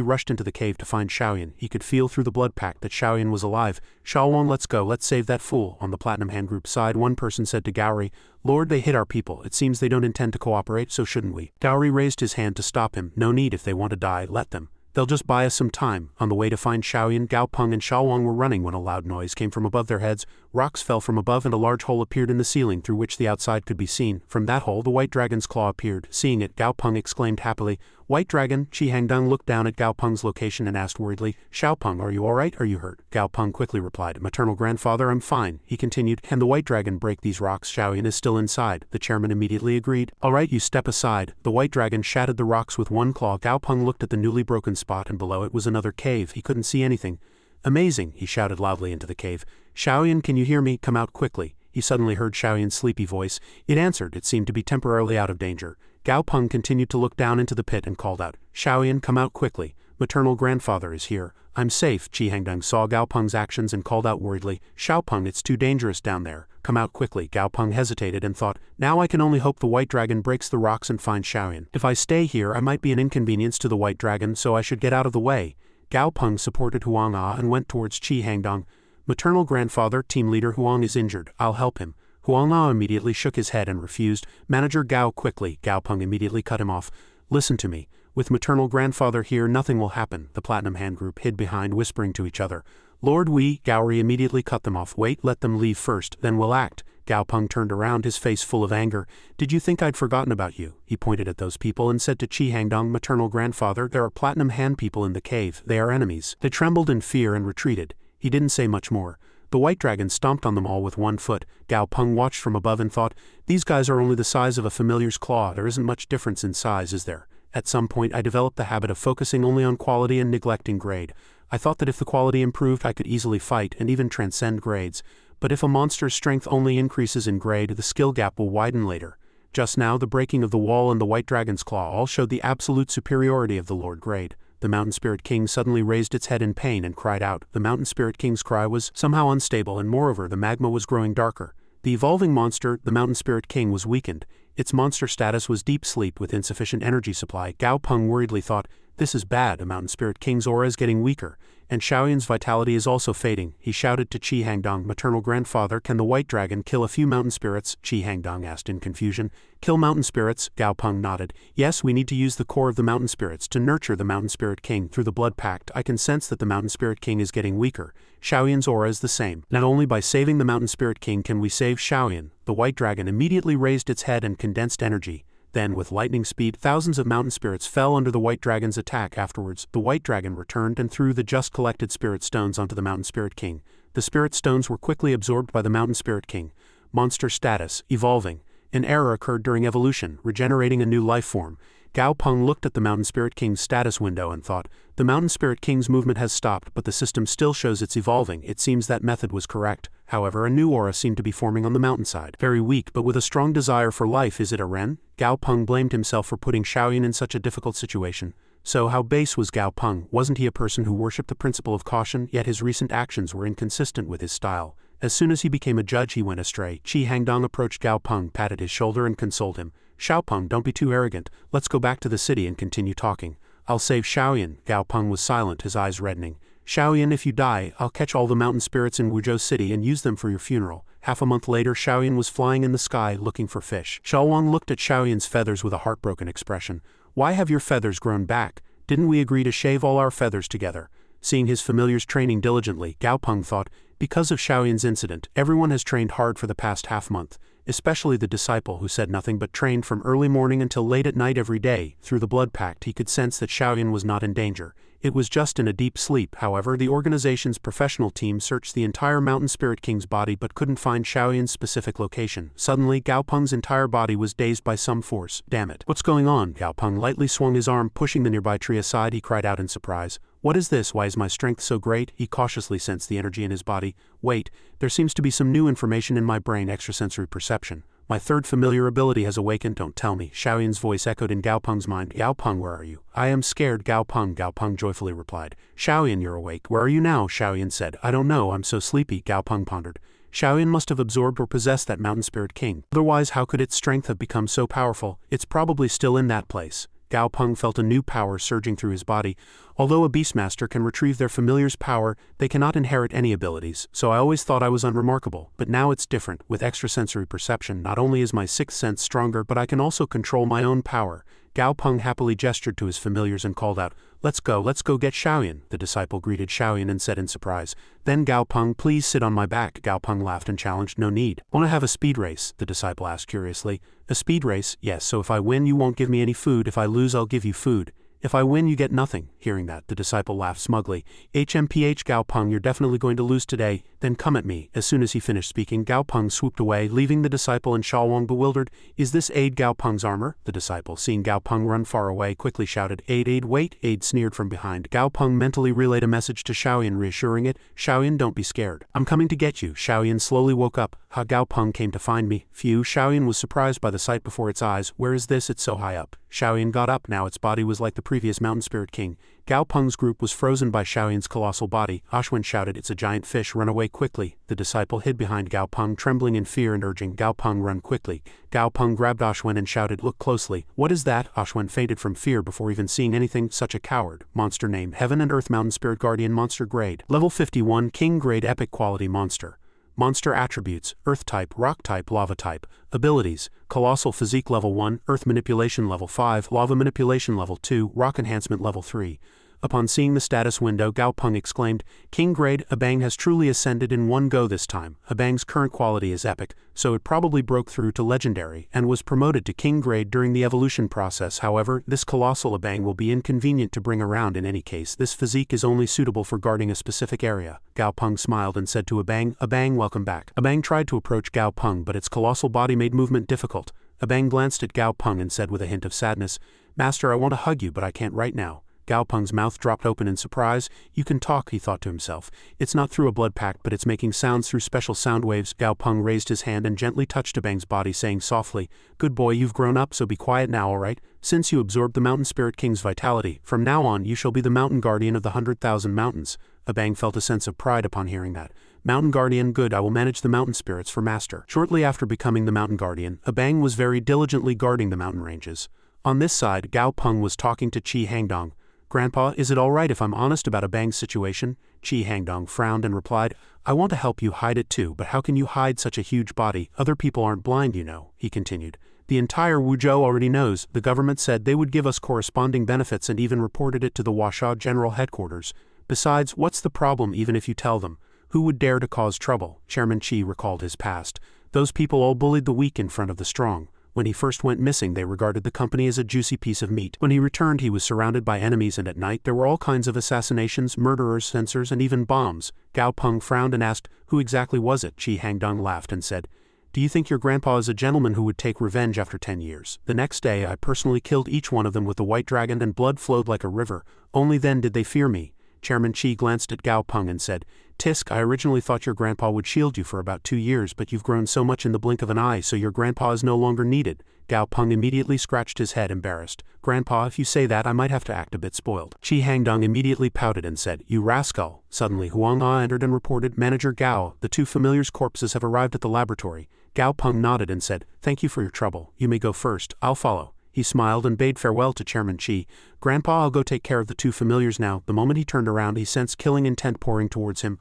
rushed into the cave to find Xiaoyan. He could feel through the blood pact that Xiaoyan was alive. Xiaowang, let's go, let's save that fool. On the Platinum Hand Group side, one person said to Gowry, Lord, they hit our people. It seems they don't intend to cooperate, so shouldn't we? Gowry raised his hand to stop him. No need, if they want to die, let them. They'll just buy us some time. On the way to find Xiaoyan, Gao Peng and Xiaowang were running when a loud noise came from above their heads. Rocks fell from above and a large hole appeared in the ceiling through which the outside could be seen. From that hole, the white dragon's claw appeared. Seeing it, Gao Peng exclaimed happily, White Dragon. Qi Hangdong looked down at Gao Peng's location and asked worriedly, Xiao Peng, are you alright? Are you hurt? Gao Peng quickly replied, Maternal grandfather, I'm fine. He continued, Can the white dragon break these rocks? Xiaoyan is still inside. The chairman immediately agreed. Alright, you step aside. The white dragon shattered the rocks with one claw. Gao Peng looked at the newly broken spot and below it was another cave. He couldn't see anything. Amazing, he shouted loudly into the cave. Xiaoyan, can you hear me? Come out quickly. He suddenly heard Xiaoyan's sleepy voice. It answered. It seemed to be temporarily out of danger. Gao Peng continued to look down into the pit and called out, Xiaoyan, come out quickly. Maternal grandfather is here. I'm safe. Qi Hangdong saw Gao Peng's actions and called out worriedly, Xiao Peng, it's too dangerous down there. Come out quickly. Gao Peng hesitated and thought, now I can only hope the white dragon breaks the rocks and finds Xiaoyan. If I stay here, I might be an inconvenience to the white dragon, so I should get out of the way. Gao Peng supported Huang Ah and went towards Qi Hangdong. Maternal grandfather, team leader Huang is injured. I'll help him. Huang Ah immediately shook his head and refused. Manager Gao quickly. Gao Peng immediately cut him off. Listen to me. With maternal grandfather here, nothing will happen. The Platinum Hand Group hid behind, whispering to each other. Lord Wei, Gowry immediately cut them off. Wait, let them leave first, then we'll act. Gao Peng turned around, his face full of anger. Did you think I'd forgotten about you? He pointed at those people and said to Qi Hangdong, maternal grandfather, there are Platinum Hand people in the cave. They are enemies. They trembled in fear and retreated. He didn't say much more. The white dragon stomped on them all with one foot. Gao Peng watched from above and thought, these guys are only the size of a familiar's claw. There isn't much difference in size, is there? At some point I developed the habit of focusing only on quality and neglecting grade. I thought that if the quality improved I could easily fight and even transcend grades. But if a monster's strength only increases in grade, the skill gap will widen later. Just now the breaking of the wall and the white dragon's claw all showed the absolute superiority of the Lord grade. The Mountain Spirit King suddenly raised its head in pain and cried out. The Mountain Spirit King's cry was somehow unstable, and moreover the magma was growing darker. The evolving monster, the Mountain Spirit King, was weakened. Its monster status was deep sleep with insufficient energy supply. Gao Peng worriedly thought, this is bad. The Mountain Spirit King's aura is getting weaker, and Xiaoyan's vitality is also fading. He shouted to Qi Hangdong, maternal grandfather, can the white dragon kill a few mountain spirits? Qi Hangdong asked in confusion. Kill mountain spirits? Gao Peng nodded. Yes, we need to use the core of the mountain spirits to nurture the Mountain Spirit King. Through the blood pact, I can sense that the Mountain Spirit King is getting weaker. Xiaoyan's aura is the same. Not only by saving the Mountain Spirit King can we save Xiaoyan. The white dragon immediately raised its head and condensed energy. Then, with lightning speed, thousands of mountain spirits fell under the white dragon's attack. Afterwards, the white dragon returned and threw the just collected spirit stones onto the Mountain Spirit King. The spirit stones were quickly absorbed by the Mountain Spirit King. Monster status, evolving. An error occurred during evolution, regenerating a new life form. Gao Peng looked at the Mountain Spirit King's status window and thought, the Mountain Spirit King's movement has stopped, but the system still shows it's evolving. It seems that method was correct. However, a new aura seemed to be forming on the mountainside. Very weak, but with a strong desire for life. Is it a Ren? Gao Peng blamed himself for putting Xiaoyan in such a difficult situation. So how base was Gao Peng? Wasn't he a person who worshipped the principle of caution, yet his recent actions were inconsistent with his style? As soon as he became a judge he went astray. Qi Hangdong approached Gao Peng, patted his shoulder and consoled him. Xiao Peng, don't be too arrogant. Let's go back to the city and continue talking. I'll save Xiaoyan. Gao Peng was silent, his eyes reddening. Xiaoyan, if you die, I'll catch all the mountain spirits in Wuzhou City and use them for your funeral. Half a month later, Xiaoyan was flying in the sky looking for fish. Xiaowang looked at Xiaoyan's feathers with a heartbroken expression. Why have your feathers grown back? Didn't we agree to shave all our feathers together? Seeing his familiars training diligently, Gao Peng thought, because of Xiaoyan's incident, everyone has trained hard for the past half-month, especially the disciple who said nothing but trained from early morning until late at night every day. Through the blood pact he could sense that Xiaoyan was not in danger. It was just in a deep sleep. However, the organization's professional team searched the entire Mountain Spirit King's body but couldn't find Xiaoyan's specific location. Suddenly, Gao Peng's entire body was dazed by some force. Damn it. What's going on? Gao Peng lightly swung his arm, pushing the nearby tree aside. He cried out in surprise. What is this? Why is my strength so great? He cautiously sensed the energy in his body. Wait, there seems to be some new information in my brain. Extrasensory perception. My third familiar ability has awakened. Don't tell me. Xiaoyan's voice echoed in Gao Peng's mind. Gao Peng, where are you? I am scared, Gao Peng joyfully replied. Xiaoyan, you're awake. Where are you now? Xiaoyan said. I don't know, I'm so sleepy, Gao Peng pondered. Xiaoyan must have absorbed or possessed that Mountain Spirit King. Otherwise, how could its strength have become so powerful? It's probably still in that place. Gao Peng felt a new power surging through his body. Although a Beastmaster can retrieve their familiar's power, they cannot inherit any abilities, so I always thought I was unremarkable. But now it's different. With extrasensory perception, not only is my sixth sense stronger, but I can also control my own power. Gao Peng happily gestured to his familiars and called out, let's go get Xiaoyan. The disciple greeted Xiaoyan and said in surprise, then Gao Peng, please sit on my back. Gao Peng laughed and challenged, no need. Want to have a speed race? The disciple asked curiously. A speed race? Yes, so if I win you won't give me any food, if I lose I'll give you food. If I win you get nothing. Hearing that, the disciple laughed smugly. HMPH Gao Peng, you're definitely going to lose today, then come at me. As soon as he finished speaking, Gao Peng swooped away, leaving the disciple and Xiaowang bewildered. Is this aid Gao Peng's armor? The disciple, seeing Gao Peng run far away, quickly shouted, aid, wait. Aid sneered from behind. Gao Peng mentally relayed a message to Xiaoyan, reassuring it, Xiaoyan, don't be scared. I'm coming to get you. Xiaoyan slowly woke up. Ha, Gao Peng came to find me. Phew, Xiaoyan was surprised by the sight before its eyes. Where is this? It's so high up. Xiaoyan got up. Now its body was like the previous Mountain Spirit King. Gao Peng's group was frozen by Xiaoyan's colossal body. Ashwin shouted, it's a giant fish, run away quickly. The disciple hid behind Gao Peng, trembling in fear and urging Gao Peng, run quickly. Gao Peng grabbed Ashwin and shouted, look closely. What is that? Ashwin fainted from fear before even seeing anything. Such a coward. Monster name, Heaven and Earth Mountain Spirit Guardian Monster Grade. Level 51, King Grade Epic Quality Monster. Monster attributes, Earth type, Rock type, Lava type. Abilities, Colossal Physique Level 1, Earth Manipulation Level 5, Lava Manipulation Level 2, Rock Enhancement Level 3. Upon seeing the status window, Gao Peng exclaimed, King Grade, Abang has truly ascended in one go this time. Abang's current quality is epic, so it probably broke through to legendary, and was promoted to King Grade during the evolution process. However, this colossal Abang will be inconvenient to bring around in any case. This physique is only suitable for guarding a specific area. Gao Peng smiled and said to Abang, Abang, welcome back. Abang tried to approach Gao Peng, but its colossal body made movement difficult. Abang glanced at Gao Peng and said with a hint of sadness, Master, I want to hug you, but I can't right now. Gao Peng's mouth dropped open in surprise. You can talk, he thought to himself. It's not through a blood pact, but it's making sounds through special sound waves. Gao Peng raised his hand and gently touched Abang's body, saying softly, good boy, you've grown up, so be quiet now, alright? Since you absorbed the Mountain Spirit King's vitality, from now on you shall be the Mountain Guardian of the 100,000 mountains. Abang felt a sense of pride upon hearing that. Mountain Guardian, good, I will manage the mountain spirits for Master. Shortly after becoming the Mountain Guardian, Abang was very diligently guarding the mountain ranges. On this side, Gao Peng was talking to Qi Hangdong. Grandpa, is it all right if I'm honest about Abang's situation? Qi Hangdong frowned and replied, I want to help you hide it too, but how can you hide such a huge body? Other people aren't blind, you know, he continued. The entire Wuzhou already knows. The government said they would give us corresponding benefits and even reported it to the Huasha General Headquarters. Besides, what's the problem even if you tell them? Who would dare to cause trouble? Chairman Qi recalled his past. Those people all bullied the weak in front of the strong. When he first went missing, they regarded the company as a juicy piece of meat. When he returned, he was surrounded by enemies, and at night there were all kinds of assassinations, murderers, censors, and even bombs. Gao Peng frowned and asked, who exactly was it? Qi Hangdong laughed and said, do you think your grandpa is a gentleman who would take revenge after 10 years? The next day, I personally killed each one of them with the white dragon, and blood flowed like a river. Only then did they fear me. Chairman Qi glanced at Gao Peng and said, Tisk, I originally thought your grandpa would shield you for about 2 years, but you've grown so much in the blink of an eye, so your grandpa is no longer needed. Gao Peng immediately scratched his head, embarrassed. Grandpa, if you say that, I might have to act a bit spoiled. Qi Hangdong immediately pouted and said, you rascal. Suddenly Huang Ah entered and reported, Manager Gao, the two familiars' corpses have arrived at the laboratory. Gao Peng nodded and said, thank you for your trouble. You may go first. I'll follow. He smiled and bade farewell to Chairman Qi. Grandpa, I'll go take care of the two familiars now. The moment he turned around, he sensed killing intent pouring towards him.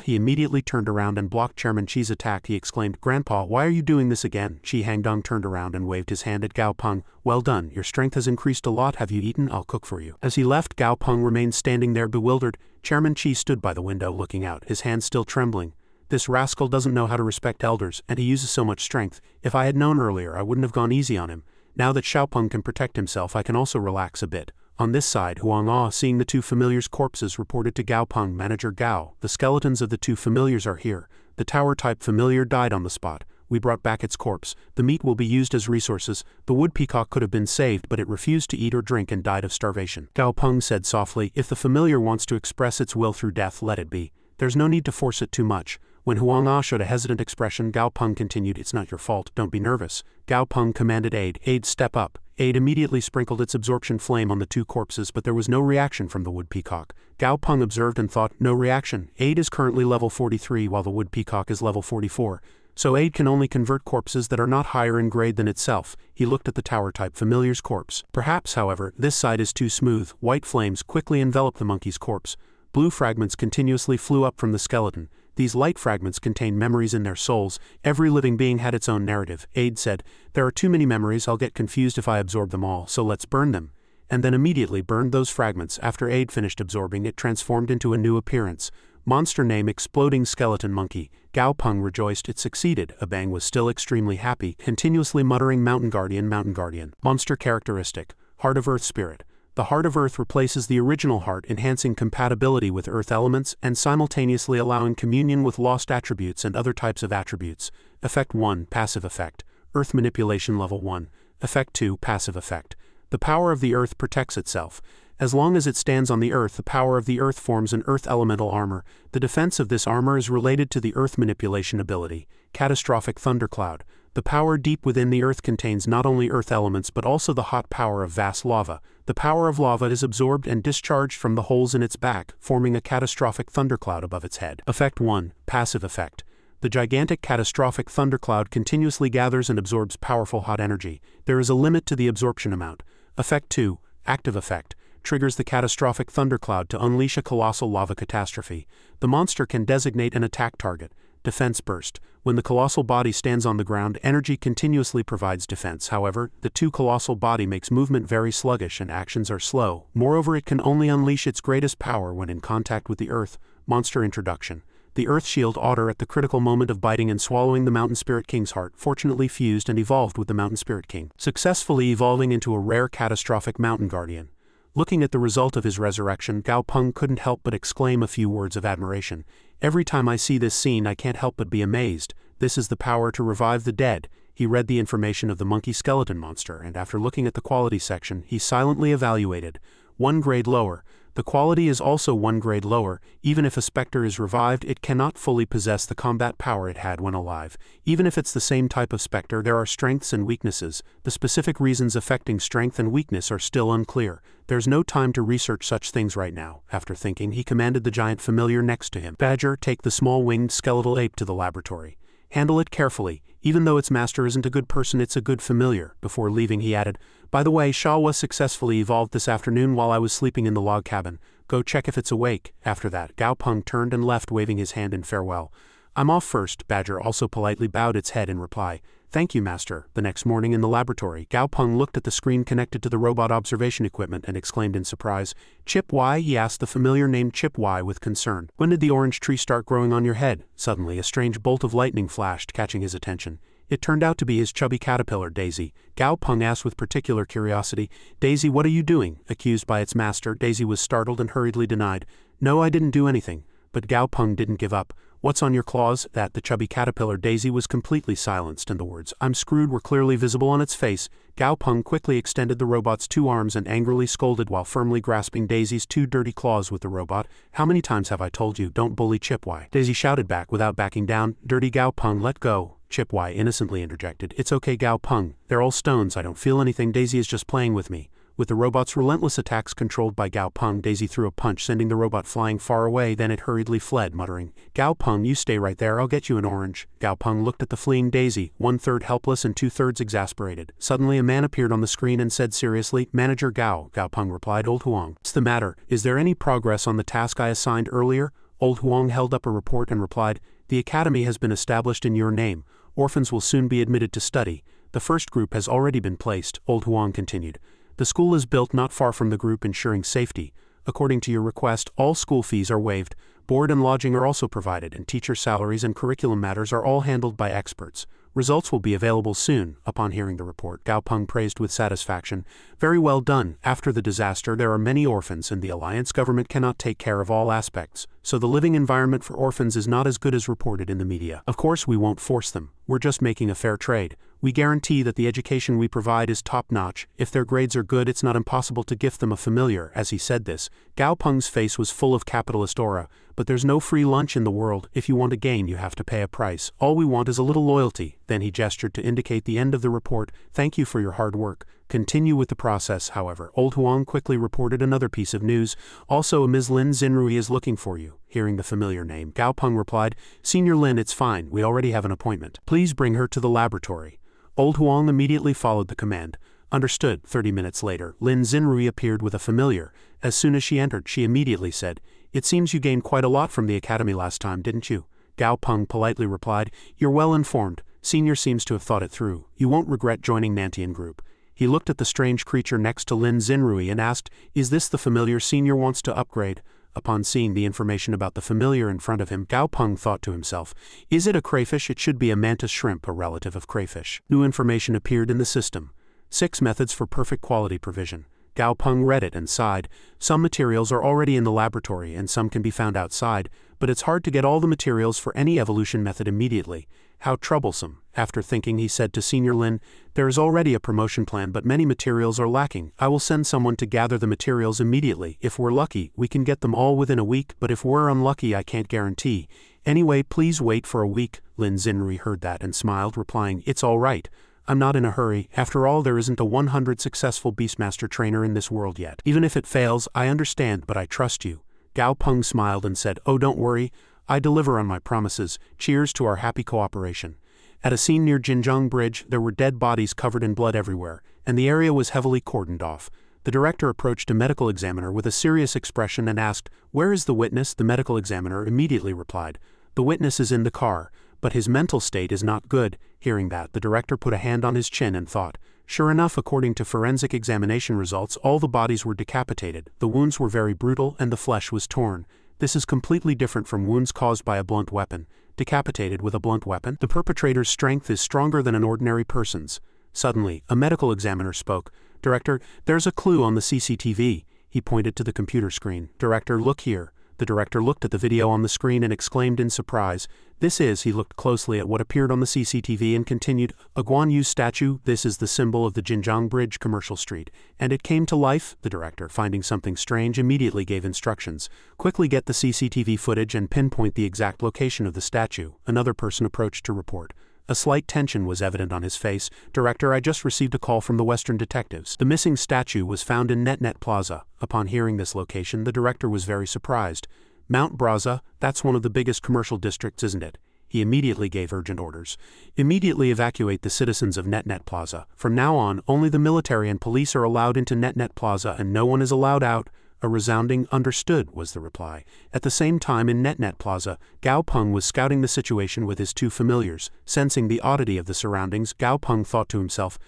He immediately turned around and blocked Chairman Qi's attack. He exclaimed, Grandpa, why are you doing this again? Qi Hangdong turned around and waved his hand at Gao Peng. Well done, your strength has increased a lot. Have you eaten? I'll cook for you. As he left, Gao Peng remained standing there bewildered. Chairman Qi stood by the window looking out, his hands still trembling. This rascal doesn't know how to respect elders, and he uses so much strength. If I had known earlier, I wouldn't have gone easy on him. Now that Xiaopeng can protect himself, I can also relax a bit. On this side, Huang Ah, seeing the two familiars' corpses, reported to Gao Peng, Manager Gao, "The skeletons of the two familiars are here. The tower-type familiar died on the spot. We brought back its corpse. The meat will be used as resources. The wood peacock could have been saved, but it refused to eat or drink and died of starvation." Gao Peng said softly, "If the familiar wants to express its will through death, let it be. There's no need to force it too much." When Huang Ah showed a hesitant expression, Gao Peng continued, "It's not your fault, don't be nervous." Gao Peng commanded Aid, "Aid, step up." Aid immediately sprinkled its absorption flame on the two corpses, but there was no reaction from the wood peacock. Gao Peng observed and thought, "No reaction. Aid is currently level 43 while the wood peacock is level 44. So Aid can only convert corpses that are not higher in grade than itself." He looked at the tower-type familiar's corpse. "Perhaps, however, this side is too smooth." White flames quickly enveloped the monkey's corpse. Blue fragments continuously flew up from the skeleton. These light fragments contained memories in their souls. Every living being had its own narrative. Aid said, "There are too many memories, I'll get confused if I absorb them all, so let's burn them." And then immediately burned those fragments. After Aid finished absorbing, it transformed into a new appearance. Monster name: Exploding Skeleton Monkey. Gao Peng rejoiced it succeeded. Abang was still extremely happy, continuously muttering, "Mountain Guardian, Mountain Guardian." Monster characteristic: Heart of Earth Spirit. The Heart of Earth replaces the original heart, enhancing compatibility with Earth elements and simultaneously allowing communion with lost attributes and other types of attributes. Effect 1, Passive Effect. Earth Manipulation Level 1. Effect 2, Passive Effect. The power of the Earth protects itself. As long as it stands on the Earth, the power of the Earth forms an Earth elemental armor. The defense of this armor is related to the Earth manipulation ability. Catastrophic Thundercloud. The power deep within the Earth contains not only Earth elements but also the hot power of vast lava. The power of lava is absorbed and discharged from the holes in its back, forming a catastrophic thundercloud above its head. Effect 1, Passive Effect. The gigantic catastrophic thundercloud continuously gathers and absorbs powerful hot energy. There is a limit to the absorption amount. Effect 2, Active Effect. Triggers the catastrophic thundercloud to unleash a colossal lava catastrophe. The monster can designate an attack target. Defense Burst. When the colossal body stands on the ground, energy continuously provides defense. However, the too colossal body makes movement very sluggish and actions are slow. Moreover, it can only unleash its greatest power when in contact with the Earth. Monster Introduction. The Earth Shield Otter at the critical moment of biting and swallowing the Mountain Spirit King's heart fortunately fused and evolved with the Mountain Spirit King, successfully evolving into a rare catastrophic Mountain Guardian. Looking at the result of his resurrection, Gao Peng couldn't help but exclaim a few words of admiration. "Every time I see this scene I can't help but be amazed. This is the power to revive the dead." He read the information of the monkey skeleton monster, and after looking at the quality section, he silently evaluated. 1 grade lower. The quality is also 1 grade lower. Even if a specter is revived, it cannot fully possess the combat power it had when alive. Even if it's the same type of specter, there are strengths and weaknesses. The specific reasons affecting strength and weakness are still unclear. There's no time to research such things right now. After thinking, he commanded the giant familiar next to him, "Badger, take the small winged skeletal ape to the laboratory. Handle it carefully. Even though its master isn't a good person, it's a good familiar." Before leaving, he added, "By the way, Shaw was successfully evolved this afternoon while I was sleeping in the log cabin. Go check if it's awake." After that, Gao Peng turned and left, waving his hand in farewell. "I'm off first." Badger also politely bowed its head in reply. "Thank you, Master." The next morning in the laboratory, Gao Peng looked at the screen connected to the robot observation equipment and exclaimed in surprise, "Chip Y?" He asked the familiar named Chip Y with concern. "When did the orange tree start growing on your head?" Suddenly, a strange bolt of lightning flashed, catching his attention. It turned out to be his chubby caterpillar, Daisy. Gao Peng asked with particular curiosity, "Daisy, what are you doing?" Accused by its master, Daisy was startled and hurriedly denied, "No, I didn't do anything." But Gao Peng didn't give up. "What's on your claws?" That the chubby caterpillar Daisy was completely silenced, and the words, "I'm screwed," were clearly visible on its face. Gao Peng quickly extended the robot's 2 arms and angrily scolded while firmly grasping Daisy's 2 dirty claws with the robot. "How many times have I told you, don't bully Chip Y?" Daisy shouted back without backing down. "Dirty Gao Peng, let go." Chip Y innocently interjected, "It's okay, Gao Peng. They're all stones, I don't feel anything. Daisy is just playing with me." With the robot's relentless attacks controlled by Gao Peng, Daisy threw a punch, sending the robot flying far away. Then it hurriedly fled, muttering, "Gao Peng, you stay right there, I'll get you an orange." Gao Peng looked at the fleeing Daisy, 1/3 helpless and 2/3 exasperated. Suddenly a man appeared on the screen and said seriously, "Manager Gao." Gao Peng replied, "Old Huang. What's the matter? Is there any progress on the task I assigned earlier?" Old Huang held up a report and replied, "The academy has been established in your name. Orphans will soon be admitted to study. The first group has already been placed." Old Huang continued, "The school is built not far from the group, ensuring safety. According to your request, all school fees are waived. Board and lodging are also provided, and teacher salaries and curriculum matters are all handled by experts. Results will be available soon. Upon hearing the report, Gao Peng praised with satisfaction. Very well done. After the disaster, there are many orphans and the alliance government cannot take care of all aspects, so the living environment for orphans is not as good as reported in the media. Of course we won't force them. We're just making a fair trade. We guarantee that the education we provide is top-notch. If their grades are good, it's not impossible to gift them a familiar. As he said this, Gao Peng's face was full of capitalist aura. But there's no free lunch in the world. If you want a gain, you have to pay a price. All we want is a little loyalty. Then he gestured to indicate the end of the report. Thank you for your hard work. Continue with the process. However, Old Huang quickly reported another piece of news. Also, a Ms. Lin Xinrui is looking for you. Hearing the familiar name, Gao Peng replied, Senior Lin, it's fine. We already have an appointment. Please bring her to the laboratory. Old Huang immediately followed the command. Understood. 30 minutes later, Lin Xinrui appeared with a familiar. As soon as she entered, she immediately said, It seems you gained quite a lot from the academy last time, didn't you? Gao Peng politely replied, You're well informed. Senior seems to have thought it through. You won't regret joining Nantian Group. He looked at the strange creature next to Lin Xinrui and asked, Is this the familiar Senior wants to upgrade? Upon seeing the information about the familiar in front of him, Gao Peng thought to himself, Is it a crayfish? It should be a mantis shrimp, a relative of crayfish. New information appeared in the system. 6 methods for perfect quality provision. Gao Peng read it and sighed. Some materials are already in the laboratory and some can be found outside, but it's hard to get all the materials for any evolution method immediately. How troublesome. After thinking, he said to Senior Lin, There is already a promotion plan, but many materials are lacking. I will send someone to gather the materials immediately. If we're lucky, we can get them all within a week, but if we're unlucky, I can't guarantee. Anyway, please wait for a week. Lin Xinrui heard that and smiled, replying, It's all right. I'm not in a hurry. After all, there isn't a 100 successful Beastmaster trainer in this world yet. Even if it fails, I understand, but I trust you. Gao Peng smiled and said, Oh, don't worry. I deliver on my promises. Cheers to our happy cooperation. At a scene near Jinjiang Bridge, there were dead bodies covered in blood everywhere, and the area was heavily cordoned off. The director approached a medical examiner with a serious expression and asked, Where is the witness? The medical examiner immediately replied, The witness is in the car, but his mental state is not good. Hearing that, the director put a hand on his chin and thought, Sure enough, according to forensic examination results, all the bodies were decapitated, the wounds were very brutal, and the flesh was torn. This is completely different from wounds caused by a blunt weapon. Decapitated with a blunt weapon? The perpetrator's strength is stronger than an ordinary person's. Suddenly, a medical examiner spoke. Director, there's a clue on the CCTV. He pointed to the computer screen. Director, look here. The director looked at the video on the screen and exclaimed in surprise. He looked closely at what appeared on the CCTV and continued, A Guan Yu statue, this is the symbol of the Jinjiang Bridge, Commercial Street. And it came to life? The director, finding something strange, immediately gave instructions. Quickly get the CCTV footage and pinpoint the exact location of the statue. Another person approached to report. A slight tension was evident on his face. Director, I just received a call from the Western detectives. The missing statue was found in Net Plaza. Upon hearing this location, the director was very surprised. Mount Braza, that's one of the biggest commercial districts, isn't it? He immediately gave urgent orders. Immediately evacuate the citizens of Net Plaza. From now on, only the military and police are allowed into Net Plaza and no one is allowed out. A resounding understood was the reply. At the same time in Net Plaza, Gao Peng was scouting the situation with his 2 familiars. Sensing the oddity of the surroundings, Gao Peng thought to himself,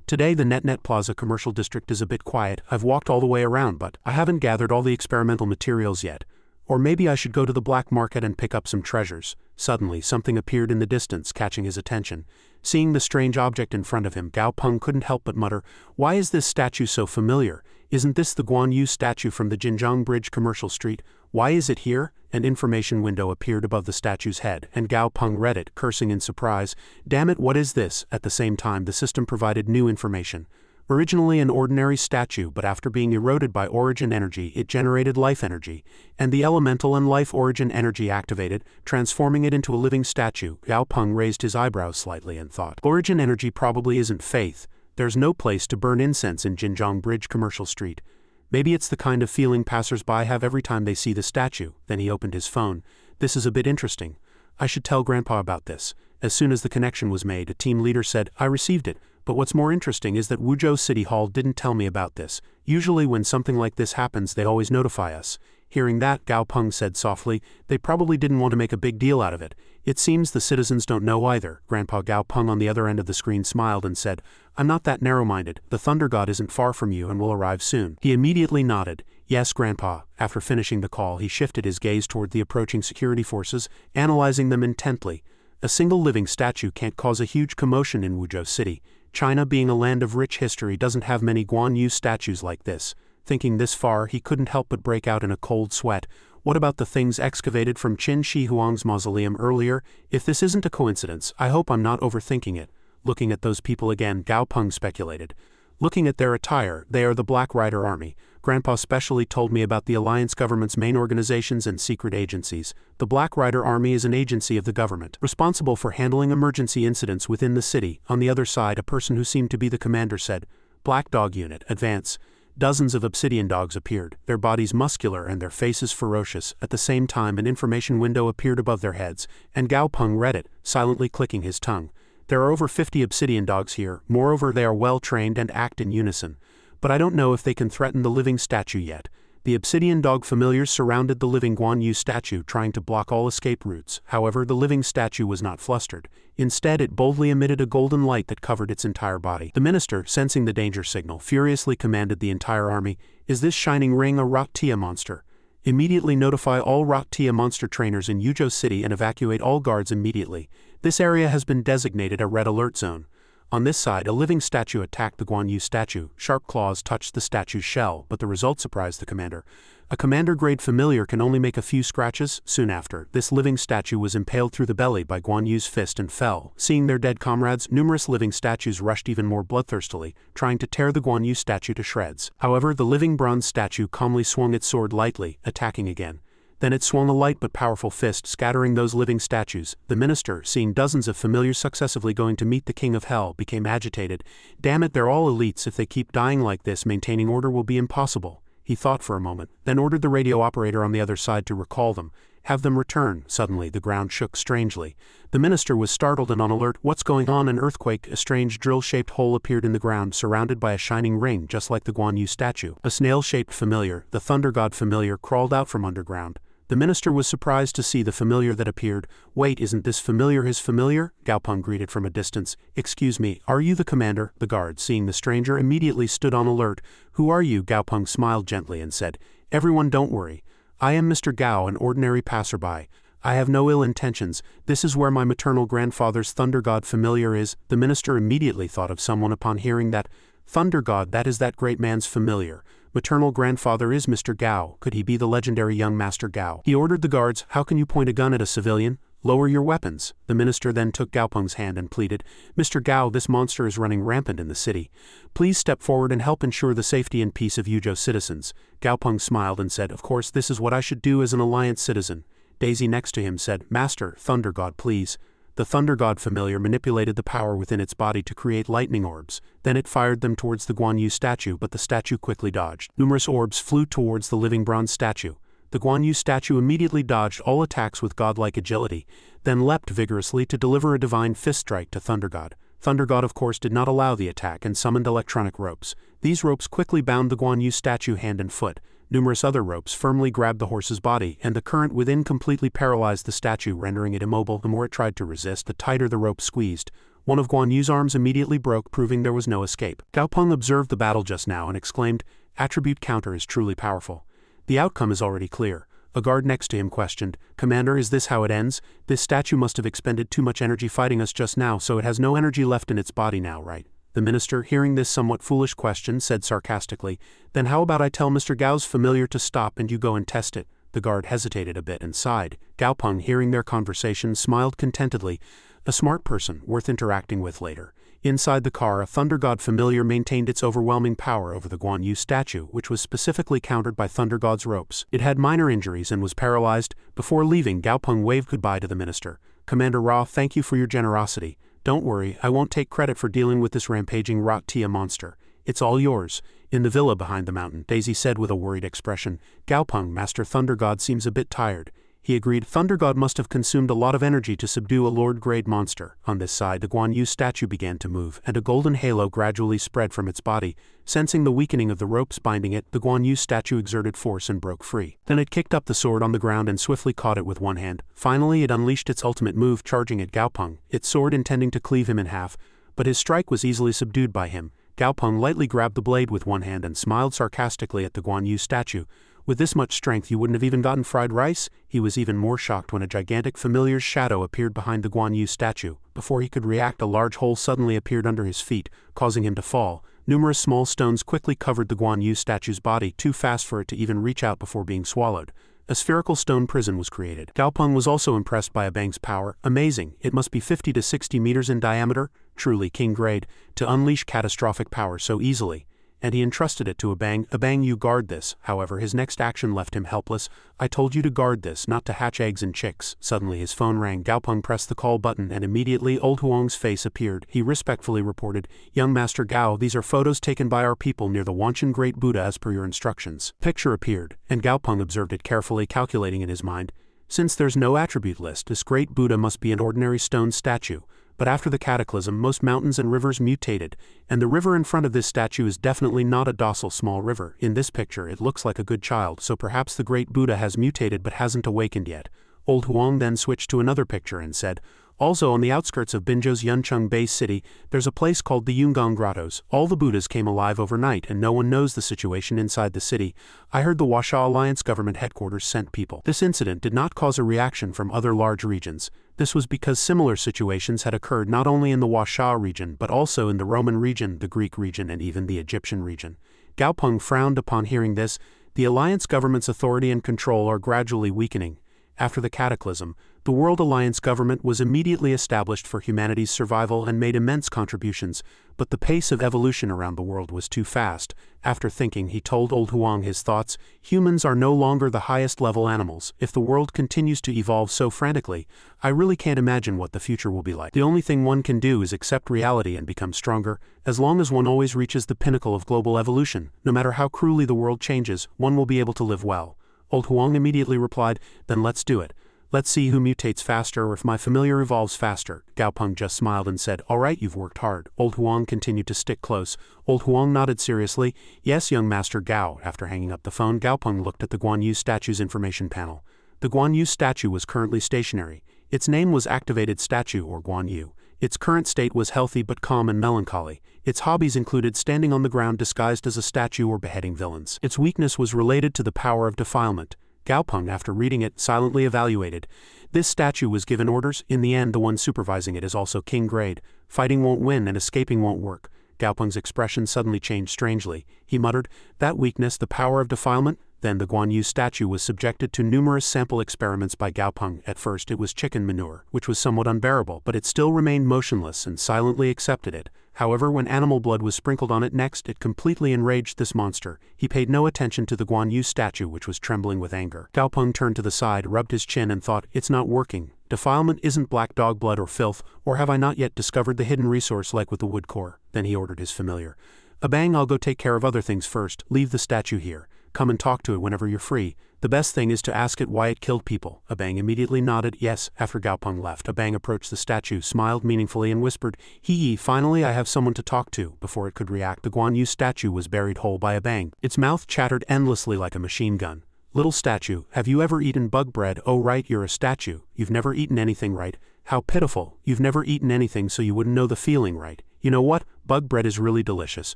Today the Net Plaza commercial district is a bit quiet. I've walked all the way around, but I haven't gathered all the experimental materials yet. Or maybe I should go to the black market and pick up some treasures. Suddenly, something appeared in the distance, catching his attention. Seeing the strange object in front of him, Gao Peng couldn't help but mutter, Why is this statue so familiar? Isn't this the Guan Yu statue from the Jinjiang Bridge, Commercial Street? Why is it here? An information window appeared above the statue's head, and Gao Peng read it, cursing in surprise. Damn it, what is this? At the same time, the system provided new information. Originally an ordinary statue, but after being eroded by origin energy, it generated life energy, and the elemental and life origin energy activated, transforming it into a living statue. Gao Peng raised his eyebrows slightly and thought, Origin energy probably isn't faith. There's no place to burn incense in Jinjiang Bridge, Commercial Street. Maybe it's the kind of feeling passers-by have every time they see the statue. Then he opened his phone. This is a bit interesting. I should tell Grandpa about this. As soon as the connection was made, a team leader said, I received it. But what's more interesting is that Wuzhou City Hall didn't tell me about this. Usually when something like this happens, they always notify us. Hearing that, Gao Peng said softly, They probably didn't want to make a big deal out of it. It seems the citizens don't know either. Grandpa Gao Peng on the other end of the screen smiled and said, I'm not that narrow-minded. The Thunder God isn't far from you and will arrive soon. He immediately nodded. Yes, Grandpa. After finishing the call, he shifted his gaze toward the approaching security forces, analyzing them intently. A single living statue can't cause a huge commotion in Wuzhou City. China, being a land of rich history, doesn't have many Guan Yu statues like this. Thinking this far, he couldn't help but break out in a cold sweat. What about the things excavated from Qin Shi Huang's mausoleum earlier? If this isn't a coincidence, I hope I'm not overthinking it. Looking at those people again, Gao Peng speculated. Looking at their attire, they are the Black Rider Army. Grandpa specially told me about the Alliance government's main organizations and secret agencies. The Black Rider Army is an agency of the government, responsible for handling emergency incidents within the city. On the other side, a person who seemed to be the commander said, "Black Dog Unit, advance." Dozens of obsidian dogs appeared, their bodies muscular and their faces ferocious. At the same time, an information window appeared above their heads, and Gao Peng read it, silently clicking his tongue. There are over 50 obsidian dogs here. Moreover, they are well trained and act in unison. But I don't know if they can threaten the living statue yet. The obsidian dog familiars surrounded the living Guan Yu statue, trying to block all escape routes. However, the living statue was not flustered. Instead, it boldly emitted a golden light that covered its entire body. The minister, sensing the danger signal, furiously commanded the entire army, "Is this shining ring a Rat-Tia monster? Immediately notify all Rat-Tia monster trainers in Wuzhou City and evacuate all guards immediately. This area has been designated a red alert zone." On this side, a living statue attacked the Guan Yu statue. Sharp claws touched the statue's shell, but the result surprised the commander. A commander-grade familiar can only make a few scratches. Soon after, this living statue was impaled through the belly by Guan Yu's fist and fell. Seeing their dead comrades, numerous living statues rushed even more bloodthirstily, trying to tear the Guan Yu statue to shreds. However, the living bronze statue calmly swung its sword lightly, attacking again. Then it swung a light but powerful fist, scattering those living statues. The minister, seeing dozens of familiars successively going to meet the King of Hell, became agitated. "Damn it, they're all elites. If they keep dying like this, maintaining order will be impossible." He thought for a moment, then ordered the radio operator on the other side to recall them. "Have them return." Suddenly, the ground shook strangely. The minister was startled and on alert. "What's going on?" An earthquake. A strange drill-shaped hole appeared in the ground, surrounded by a shining ring, just like the Guan Yu statue. A snail-shaped familiar, the Thunder God familiar, crawled out from underground. The minister was surprised to see the familiar that appeared. "Wait, isn't this familiar his familiar?" Gao Peng greeted from a distance. "Excuse me, are you the commander?" The guard, seeing the stranger, immediately stood on alert. "Who are you?" Gao Peng smiled gently and said, "Everyone, don't worry. I am Mr. Gao, an ordinary passerby. I have no ill intentions. This is where my maternal grandfather's Thunder God familiar is." The minister immediately thought of someone upon hearing that. "Thunder God, that is that great man's familiar. Maternal grandfather is Mr. Gao. Could he be the legendary young Master Gao?" He ordered the guards, "How can you point a gun at a civilian? Lower your weapons." The minister then took Gao Peng's hand and pleaded, "Mr. Gao, this monster is running rampant in the city. Please step forward and help ensure the safety and peace of Wuzhou citizens." Gao Peng smiled and said, "Of course, this is what I should do as an Alliance citizen." Daisy next to him said, "Master, Thunder God, please." The Thunder God familiar manipulated the power within its body to create lightning orbs. Then it fired them towards the Guan Yu statue, but the statue quickly dodged. Numerous orbs flew towards the living bronze statue. The Guan Yu statue immediately dodged all attacks with godlike agility, then leapt vigorously to deliver a divine fist strike to Thunder God. Thunder God, of course, did not allow the attack and summoned electronic ropes. These ropes quickly bound the Guan Yu statue hand and foot. Numerous other ropes firmly grabbed the horse's body, and the current within completely paralyzed the statue, rendering it immobile. The more it tried to resist, the tighter the rope squeezed. One of Guan Yu's arms immediately broke, proving there was no escape. Gao Peng observed the battle just now and exclaimed, "Attribute counter is truly powerful. The outcome is already clear." A guard next to him questioned, "Commander, is this how it ends? This statue must have expended too much energy fighting us just now, so it has no energy left in its body now, right?" The minister, hearing this somewhat foolish question, said sarcastically, "Then how about I tell Mr. Gao's familiar to stop and you go and test it?" The guard hesitated a bit and sighed. Gao Peng, hearing their conversation, smiled contentedly. A smart person, worth interacting with later. Inside the car, a Thunder God familiar maintained its overwhelming power over the Guan Yu statue, which was specifically countered by Thunder God's ropes. It had minor injuries and was paralyzed. Before leaving, Gao Peng waved goodbye to the minister. "Commander Ra, thank you for your generosity. Don't worry, I won't take credit for dealing with this rampaging Rat-Tia monster. It's all yours." In the villa behind the mountain, Daisy said with a worried expression, "Gao Peng, Master Thunder God seems a bit tired." He agreed. Thunder God must have consumed a lot of energy to subdue a Lord-grade monster. On this side, the Guan Yu statue began to move, and a golden halo gradually spread from its body. Sensing the weakening of the ropes binding it, the Guan Yu statue exerted force and broke free. Then it kicked up the sword on the ground and swiftly caught it with one hand. Finally, it unleashed its ultimate move, charging at Gao Peng, its sword intending to cleave him in half, but his strike was easily subdued by him. Gao Peng lightly grabbed the blade with one hand and smiled sarcastically at the Guan Yu statue. With this much strength you wouldn't have even gotten fried rice? He was even more shocked when a gigantic familiar's shadow appeared behind the Guan Yu statue. Before he could react, a large hole suddenly appeared under his feet, causing him to fall. Numerous small stones quickly covered the Guan Yu statue's body, too fast for it to even reach out before being swallowed. A spherical stone prison was created. Gao Peng was also impressed by Abang's power. Amazing, it must be 50 to 60 meters in diameter, truly king grade, to unleash catastrophic power so easily. And he entrusted it to Abang. Abang, you guard this. However, his next action left him helpless. I told you to guard this, not to hatch eggs and chicks. Suddenly his phone rang. Gao Peng pressed the call button and immediately Old Huang's face appeared. He respectfully reported, Young Master Gao, these are photos taken by our people near the Wanshan Great Buddha as per your instructions. Picture appeared, and Gao Peng observed it carefully, calculating in his mind. Since there's no attribute list, this great Buddha must be an ordinary stone statue. But after the cataclysm, most mountains and rivers mutated, and the river in front of this statue is definitely not a docile small river. In this picture it looks like a good child, so perhaps the great Buddha has mutated but hasn't awakened yet. Old Huang then switched to another picture and said, also on the outskirts of Binzhou's Yuncheng base city, there's a place called the Yungang Grottos. All the Buddhas came alive overnight and no one knows the situation inside the city. I heard the Huasha Alliance government headquarters sent people. This incident did not cause a reaction from other large regions. This was because similar situations had occurred not only in the Huasha region but also in the Roman region, the Greek region, and even the Egyptian region. Gao Peng frowned upon hearing this. The Alliance government's authority and control are gradually weakening. After the cataclysm, the World Alliance government was immediately established for humanity's survival and made immense contributions, but the pace of evolution around the world was too fast. After thinking, he told Old Huang his thoughts. Humans are no longer the highest level animals. If the world continues to evolve so frantically, I really can't imagine what the future will be like. The only thing one can do is accept reality and become stronger. As long as one always reaches the pinnacle of global evolution, no matter how cruelly the world changes, one will be able to live well. Old Huang immediately replied, then let's do it. Let's see who mutates faster or if my familiar evolves faster. Gao Peng just smiled and said, alright, you've worked hard. Old Huang continued to stick close. Old Huang nodded seriously. Yes, young Master Gao. After hanging up the phone, Gao Peng looked at the Guan Yu statue's information panel. The Guan Yu statue was currently stationary. Its name was Activated Statue or Guan Yu. Its current state was healthy but calm and melancholy. Its hobbies included standing on the ground disguised as a statue or beheading villains. Its weakness was related to the power of defilement. Gao Peng, after reading it, silently evaluated. This statue was given orders. In the end, the one supervising it is also king grade. Fighting won't win and escaping won't work. Gao Peng's expression suddenly changed strangely. He muttered, that weakness, the power of defilement? Then the Guan Yu statue was subjected to numerous sample experiments by Gao Peng. At first it was chicken manure, which was somewhat unbearable, but it still remained motionless and silently accepted it. However, when animal blood was sprinkled on it next, it completely enraged this monster. He paid no attention to the Guan Yu statue, which was trembling with anger. Gao Peng turned to the side, rubbed his chin and thought, it's not working. Defilement isn't black dog blood or filth, or have I not yet discovered the hidden resource like with the wood core? Then he ordered his familiar. Abang, I'll go take care of other things first. Leave the statue here. Come and talk to it whenever you're free. The best thing is to ask it why it killed people. Abang immediately nodded yes. After Gao Peng left, Abang approached the statue, smiled meaningfully and whispered, hee, finally I have someone to talk to. Before it could react, the Guan Yu statue was buried whole by Abang. Its mouth chattered endlessly like a machine gun. Little statue, have you ever eaten bug bread? Oh right, you're a statue. You've never eaten anything, right? How pitiful. You've never eaten anything so you wouldn't know the feeling, right? You know what? Bug bread is really delicious,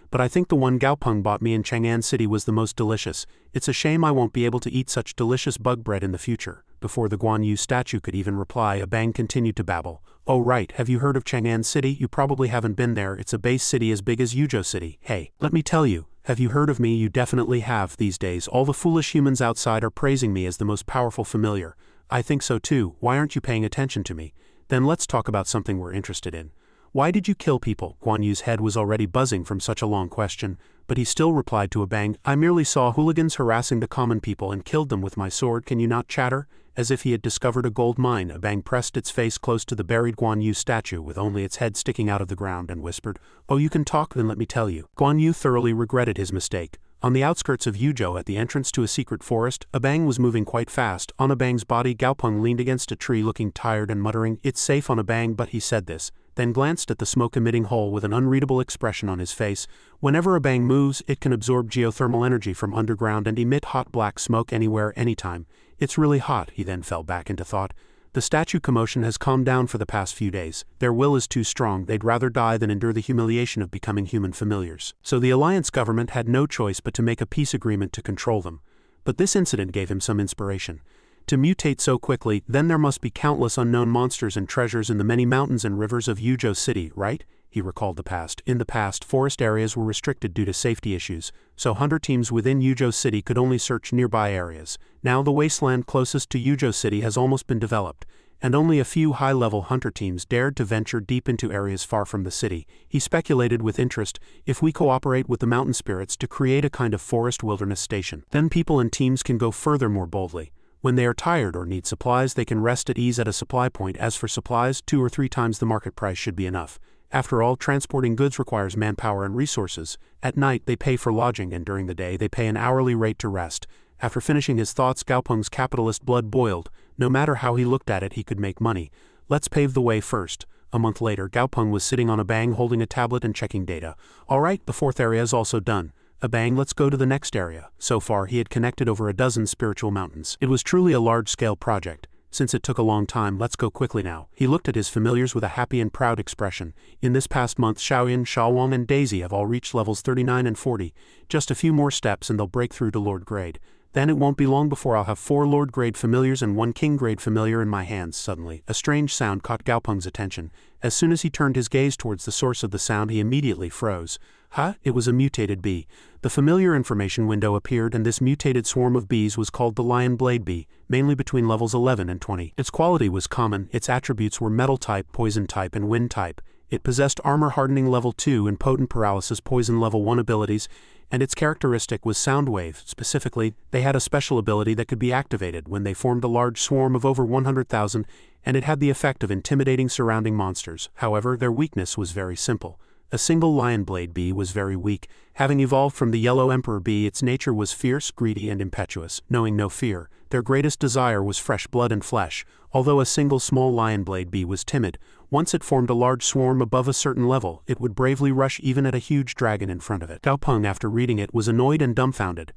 but I think the one Gao Peng bought me in Chang'an City was the most delicious. It's a shame I won't be able to eat such delicious bug bread in the future. Before the Guan Yu statue could even reply, Abang continued to babble. Oh right, have you heard of Chang'an City? You probably haven't been there. It's a base city as big as Yuzhou City. Hey, let me tell you. Have you heard of me? You definitely have. These days, all the foolish humans outside are praising me as the most powerful familiar. I think so too. Why aren't you paying attention to me? Then let's talk about something we're interested in. Why did you kill people? Guan Yu's head was already buzzing from such a long question, but he still replied to Abang, I merely saw hooligans harassing the common people and killed them with my sword. Can you not chatter? As if he had discovered a gold mine, Abang pressed its face close to the buried Guan Yu statue with only its head sticking out of the ground and whispered, oh, you can talk? Then let me tell you. Guan Yu thoroughly regretted his mistake. On the outskirts of Yuzhou at the entrance to a secret forest, Abang was moving quite fast. On Abang's body, Gao Peng leaned against a tree looking tired and muttering, it's safe on Abang, but he said this, then glanced at the smoke-emitting hole with an unreadable expression on his face. Whenever Abang moves, it can absorb geothermal energy from underground and emit hot black smoke anywhere, anytime. It's really hot. He then fell back into thought. The statue commotion has calmed down for the past few days. Their will is too strong. They'd rather die than endure the humiliation of becoming human familiars. So the Alliance government had no choice but to make a peace agreement to control them. But this incident gave him some inspiration. To mutate so quickly, then there must be countless unknown monsters and treasures in the many mountains and rivers of Yujo City, right? He recalled the past. In the past, forest areas were restricted due to safety issues, so hunter teams within Yujo City could only search nearby areas. Now the wasteland closest to Yujo City has almost been developed, and only a few high-level hunter teams dared to venture deep into areas far from the city. He speculated with interest, if we cooperate with the mountain spirits to create a kind of forest wilderness station, then people and teams can go further more boldly. When they are tired or need supplies, they can rest at ease at a supply point. As for supplies, 2 or 3 times the market price should be enough. After all, transporting goods requires manpower and resources. At night, they pay for lodging, and during the day, they pay an hourly rate to rest. After finishing his thoughts, Gaopeng's capitalist blood boiled. No matter how he looked at it, he could make money. Let's pave the way first. A month later, Gaopeng was sitting on a bang holding a tablet and checking data. All right, the 4th area is also done. A bang, let's go to the next area. So far, he had connected over a dozen spiritual mountains. It was truly a large-scale project. Since it took a long time, let's go quickly now. He looked at his familiars with a happy and proud expression. In this past month, Xiaoyan, Xiaowang, and Daisy have all reached levels 39 and 40. Just a few more steps and they'll break through to Lord Grade. Then it won't be long before I'll have 4 Lord Grade familiars and 1 King Grade familiar in my hands. Suddenly, a strange sound caught Gaopeng's attention. As soon as he turned his gaze towards the source of the sound, he immediately froze. Huh? It was a mutated bee. The familiar information window appeared, and this mutated swarm of bees was called the Lion Blade Bee, mainly between levels 11 and 20. Its quality was common. Its attributes were metal type, poison type, and wind type. It possessed armor hardening level 2 and potent paralysis poison level 1 abilities, and its characteristic was sound wave. Specifically, they had a special ability that could be activated when they formed a large swarm of over 100,000, and it had the effect of intimidating surrounding monsters. However, their weakness was very simple. A single lion blade bee was very weak. Having evolved from the yellow emperor bee, its nature was fierce, greedy, and impetuous, knowing no fear. Their greatest desire was fresh blood and flesh. Although a single small lion blade bee was timid, once it formed a large swarm above a certain level, it would bravely rush even at a huge dragon in front of it. Gaopeng, after reading it, was annoyed and dumbfounded.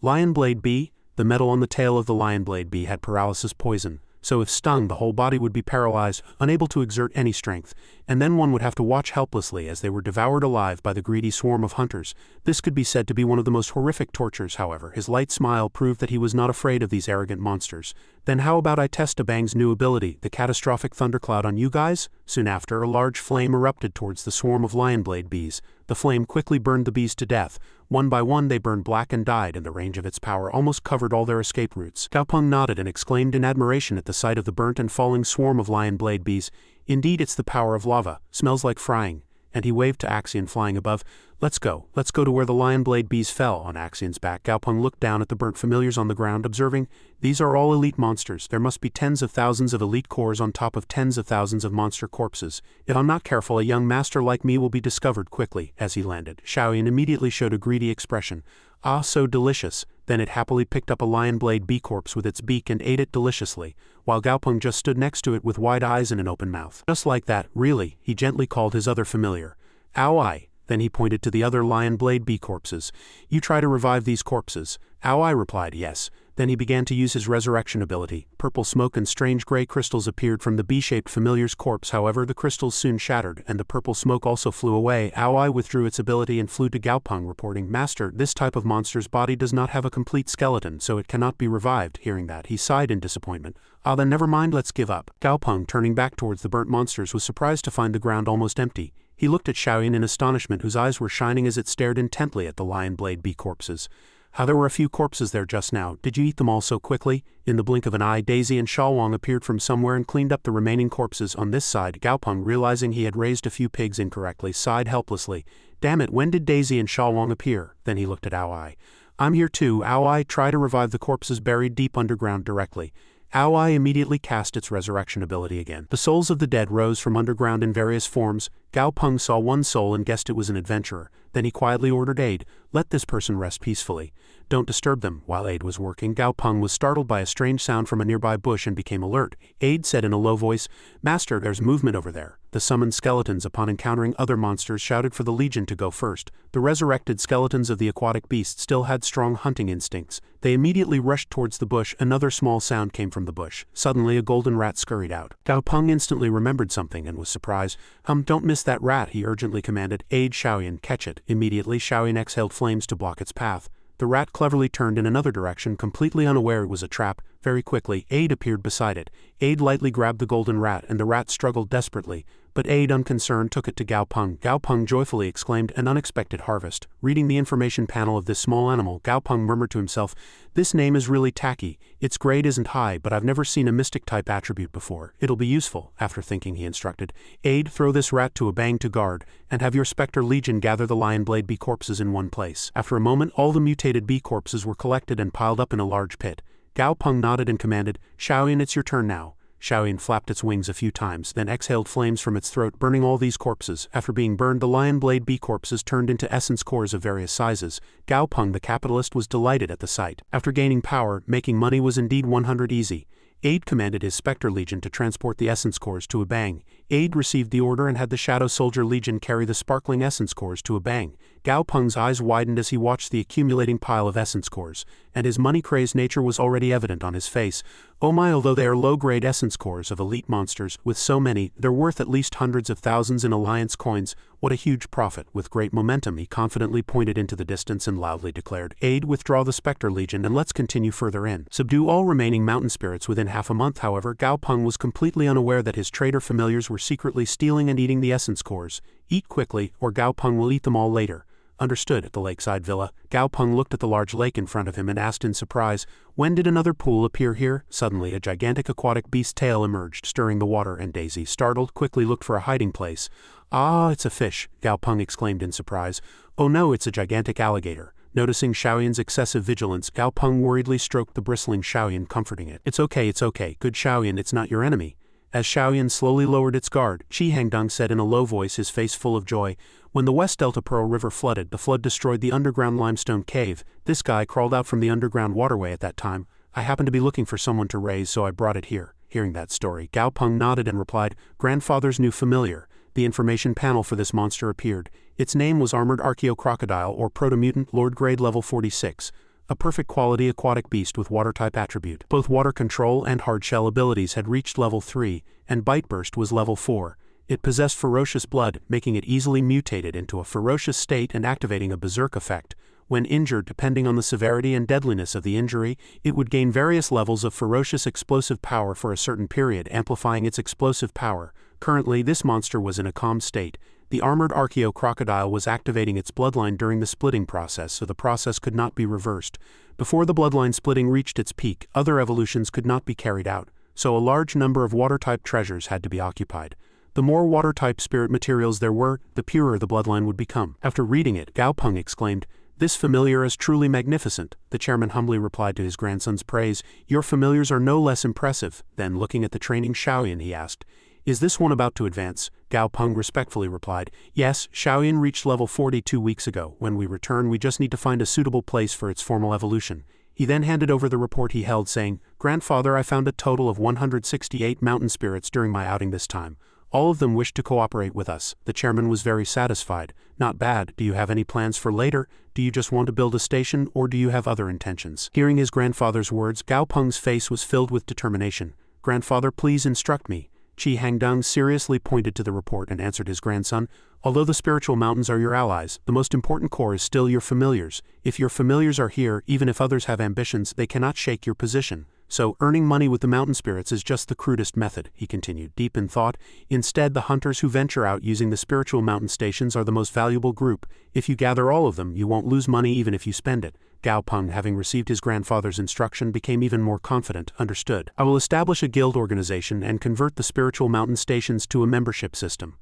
Lion blade bee? The metal on the tail of the lion blade bee had paralysis poison. So if stung, the whole body would be paralyzed, unable to exert any strength, and then one would have to watch helplessly as they were devoured alive by the greedy swarm of hunters. This could be said to be one of the most horrific tortures. However, his light smile proved that he was not afraid of these arrogant monsters. Then how about I test Abang's new ability, the catastrophic thundercloud, on you guys? Soon after, a large flame erupted towards the swarm of lion blade bees. The flame quickly burned the bees to death. One by one they burned black and died, and the range of its power almost covered all their escape routes. Gaopeng nodded and exclaimed in admiration at the sight of the burnt and falling swarm of lion blade bees. Indeed, it's the power of lava. Smells like frying. And he waved to Axion flying above. Let's go to where the lion blade bees fell. On Axion's back, Gaopeng looked down at the burnt familiars on the ground, observing, these are all elite monsters. There must be tens of thousands of elite cores on top of tens of thousands of monster corpses. If I'm not careful, a young master like me will be discovered quickly. As he landed, Xiaoyan immediately showed a greedy expression. Ah, so delicious. Then it happily picked up a lion blade bee corpse with its beak and ate it deliciously, while Gaopeng just stood next to it with wide eyes and an open mouth. Just like that, really, he gently called his other familiar. Ow I. Then he pointed to the other lion blade bee corpses. You try to revive these corpses. Ow I replied yes. Then he began to use his resurrection ability. Purple smoke and strange gray crystals appeared from the bee-shaped familiar's corpse. However, the crystals soon shattered, and the purple smoke also flew away. Ow I withdrew its ability and flew to Gaopeng, reporting, Master, this type of monster's body does not have a complete skeleton, so it cannot be revived. Hearing that, he sighed in disappointment. Ah, then never mind, let's give up. Gaopeng, turning back towards the burnt monsters, was surprised to find the ground almost empty. He looked at Xiaoyan in astonishment, whose eyes were shining as it stared intently at the lion blade bee corpses. How there were a few corpses there just now. Did you eat them all so quickly? In the blink of an eye, Daisy and Xiaowang appeared from somewhere and cleaned up the remaining corpses. On this side, Gaopeng, realizing he had raised a few pigs incorrectly, sighed helplessly. Damn it, when did Daisy and Xiaowang appear? Then he looked at Ow I. I'm here too. Ow I, try to revive the corpses buried deep underground directly. Ow I immediately cast its resurrection ability again. The souls of the dead rose from underground in various forms. Gaopeng saw one soul and guessed it was an adventurer. Then he quietly ordered aid. Let this person rest peacefully. Don't disturb them. While aid was working, Gaopeng was startled by a strange sound from a nearby bush and became alert. Aid said in a low voice, Master, there's movement over there. The summoned skeletons, upon encountering other monsters, shouted for the legion to go first. The resurrected skeletons of the aquatic beast still had strong hunting instincts. They immediately rushed towards the bush. Another small sound came from the bush. Suddenly a golden rat scurried out. Gaopeng instantly remembered something and was surprised. Don't miss that rat, he urgently commanded. Aid Xiaoyan, catch it. Immediately Xiaoyan exhaled flames to block its path. The rat cleverly turned in another direction, completely unaware it was a trap. Very quickly, Aid appeared beside it. Aid lightly grabbed the golden rat, and the rat struggled desperately, but Aid, unconcerned, took it to Gao Peng. Gao Peng joyfully exclaimed, "An unexpected harvest." Reading the information panel of this small animal, Gao Peng murmured to himself, "This name is really tacky. Its grade isn't high, but I've never seen a mystic-type attribute before. It'll be useful." After thinking, he instructed, "Aid, throw this rat to a bang to guard, and have your Spectre Legion gather the Lion Blade bee corpses in one place." After a moment, all the mutated bee corpses were collected and piled up in a large pit. Gao Peng nodded and commanded, "Shaoyan, it's your turn now." Shaoyan flapped its wings a few times, then exhaled flames from its throat, burning all these corpses. After being burned, the Lion Blade bee corpses turned into essence cores of various sizes. Gao Peng, the capitalist, was delighted at the sight. After gaining power, making money was indeed 100 easy. Aid commanded his Spectre Legion to transport the essence cores to a bang. Aid received the order and had the Shadow Soldier Legion carry the sparkling essence cores to a bang. Gao Peng's eyes widened as he watched the accumulating pile of essence cores, and his money-crazed nature was already evident on his face. Oh my, although they are low-grade essence cores of elite monsters, with so many, they're worth at least hundreds of thousands in Alliance coins. What a huge profit. With great momentum, he confidently pointed into the distance and loudly declared, "Aid, withdraw the Spectre Legion and let's continue further in. Subdue all remaining mountain spirits within half a month." However, Gao Peng was completely unaware that his traitor familiars were secretly stealing and eating the essence cores. Eat quickly, or Gao Peng will eat them all later. Understood. At the lakeside villa, Gao Peng looked at the large lake in front of him and asked in surprise, "When did another pool appear here?" Suddenly, a gigantic aquatic beast's tail emerged, stirring the water, and Daisy, startled, quickly looked for a hiding place. "Ah, it's a fish," Gao Peng exclaimed in surprise. "Oh no, it's a gigantic alligator." Noticing Shaoyan's excessive vigilance, Gao Peng worriedly stroked the bristling Shaoyan, comforting it. It's okay, good Shaoyan, it's not your enemy." As Shaoyan slowly lowered its guard, Qi Hangdong said in a low voice, his face full of joy, "When the West Delta Pearl River flooded, the flood destroyed the underground limestone cave. This guy crawled out from the underground waterway at that time. I happened to be looking for someone to raise, so I brought it here." Hearing that story, Gao Peng nodded and replied, "Grandfather's new familiar." The information panel for this monster appeared. Its name was Armored Archaeocrocodile, or Proto-Mutant, Lord Grade Level 46. A perfect quality aquatic beast with water-type attribute. Both water control and hard-shell abilities had reached level 3, and Bite Burst was level 4. It possessed ferocious blood, making it easily mutated into a ferocious state and activating a berserk effect. When injured, depending on the severity and deadliness of the injury, it would gain various levels of ferocious explosive power for a certain period, amplifying its explosive power. Currently, this monster was in a calm state. The Armored Archaeocrocodile was activating its bloodline during the splitting process, so the process could not be reversed. Before the bloodline splitting reached its peak, other evolutions could not be carried out, so a large number of water-type treasures had to be occupied. The more water-type spirit materials there were, the purer the bloodline would become. After reading it, Gao Peng exclaimed, "This familiar is truly magnificent." The chairman humbly replied to his grandson's praise, "Your familiars are no less impressive." Then, looking at the training Shaoyan, he asked, "Is this one about to advance?" Gao Peng respectfully replied, "Yes, Shaoyan reached level 40 2 weeks ago. When we return, we just need to find a suitable place for its formal evolution." He then handed over the report he held, saying, "Grandfather, I found a total of 168 mountain spirits during my outing this time. All of them wished to cooperate with us." The chairman was very satisfied. "Not bad. Do you have any plans for later? Do you just want to build a station, or do you have other intentions?" Hearing his grandfather's words, Gao Peng's face was filled with determination. "Grandfather, please instruct me." Qi Hangdong seriously pointed to the report and answered his grandson, "Although the spiritual mountains are your allies, the most important core is still your familiars. If your familiars are here, even if others have ambitions, they cannot shake your position. So, earning money with the mountain spirits is just the crudest method," he continued, deep in thought. "Instead, the hunters who venture out using the spiritual mountain stations are the most valuable group. If you gather all of them, you won't lose money even if you spend it." Gao Peng, having received his grandfather's instruction, became even more confident. "Understood. I will establish a guild organization and convert the spiritual mountain stations to a membership system.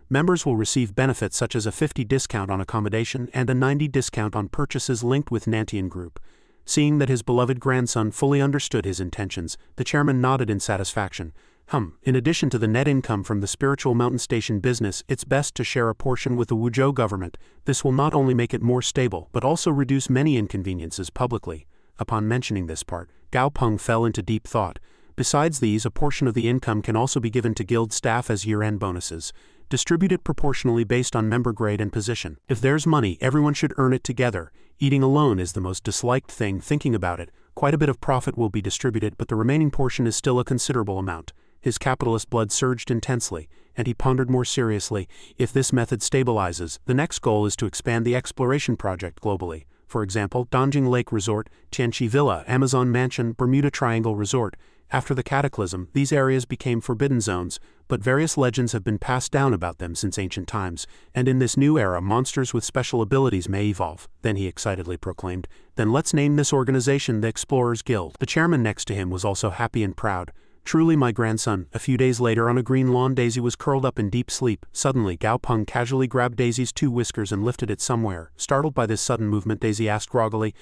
Members will receive benefits such as a 50 discount on accommodation and a 90 discount on purchases linked with Nantian Group." Seeing that his beloved grandson fully understood his intentions, the chairman nodded in satisfaction. In addition to the net income from the spiritual mountain station business, it's best to share a portion with the Wuzhou government. This will not only make it more stable, but also reduce many inconveniences publicly." Upon mentioning this part, Gao Peng fell into deep thought. Besides these, a portion of the income can also be given to guild staff as year-end bonuses. Distribute it proportionally based on member grade and position. If there's money, everyone should earn it together. Eating alone is the most disliked thing. Thinking about it, quite a bit of profit will be distributed, but the remaining portion is still a considerable amount. His capitalist blood surged intensely, and he pondered more seriously. If this method stabilizes, the next goal is to expand the exploration project globally. for example, Dongjing Lake Resort, Tianqi Villa, Amazon Mansion, Bermuda Triangle Resort. After the cataclysm, these areas became forbidden zones, but various legends have been passed down about them since ancient times, and in this new era monsters with special abilities may evolve. Then he excitedly proclaimed, "Then let's name this organization the Explorers Guild." The chairman next to him was also happy and proud. "Truly my grandson." A few days later on a green lawn, Daisy was curled up in deep sleep. Suddenly, Gao Peng casually grabbed Daisy's two whiskers and lifted it somewhere. Startled by this sudden movement, Daisy asked groggily,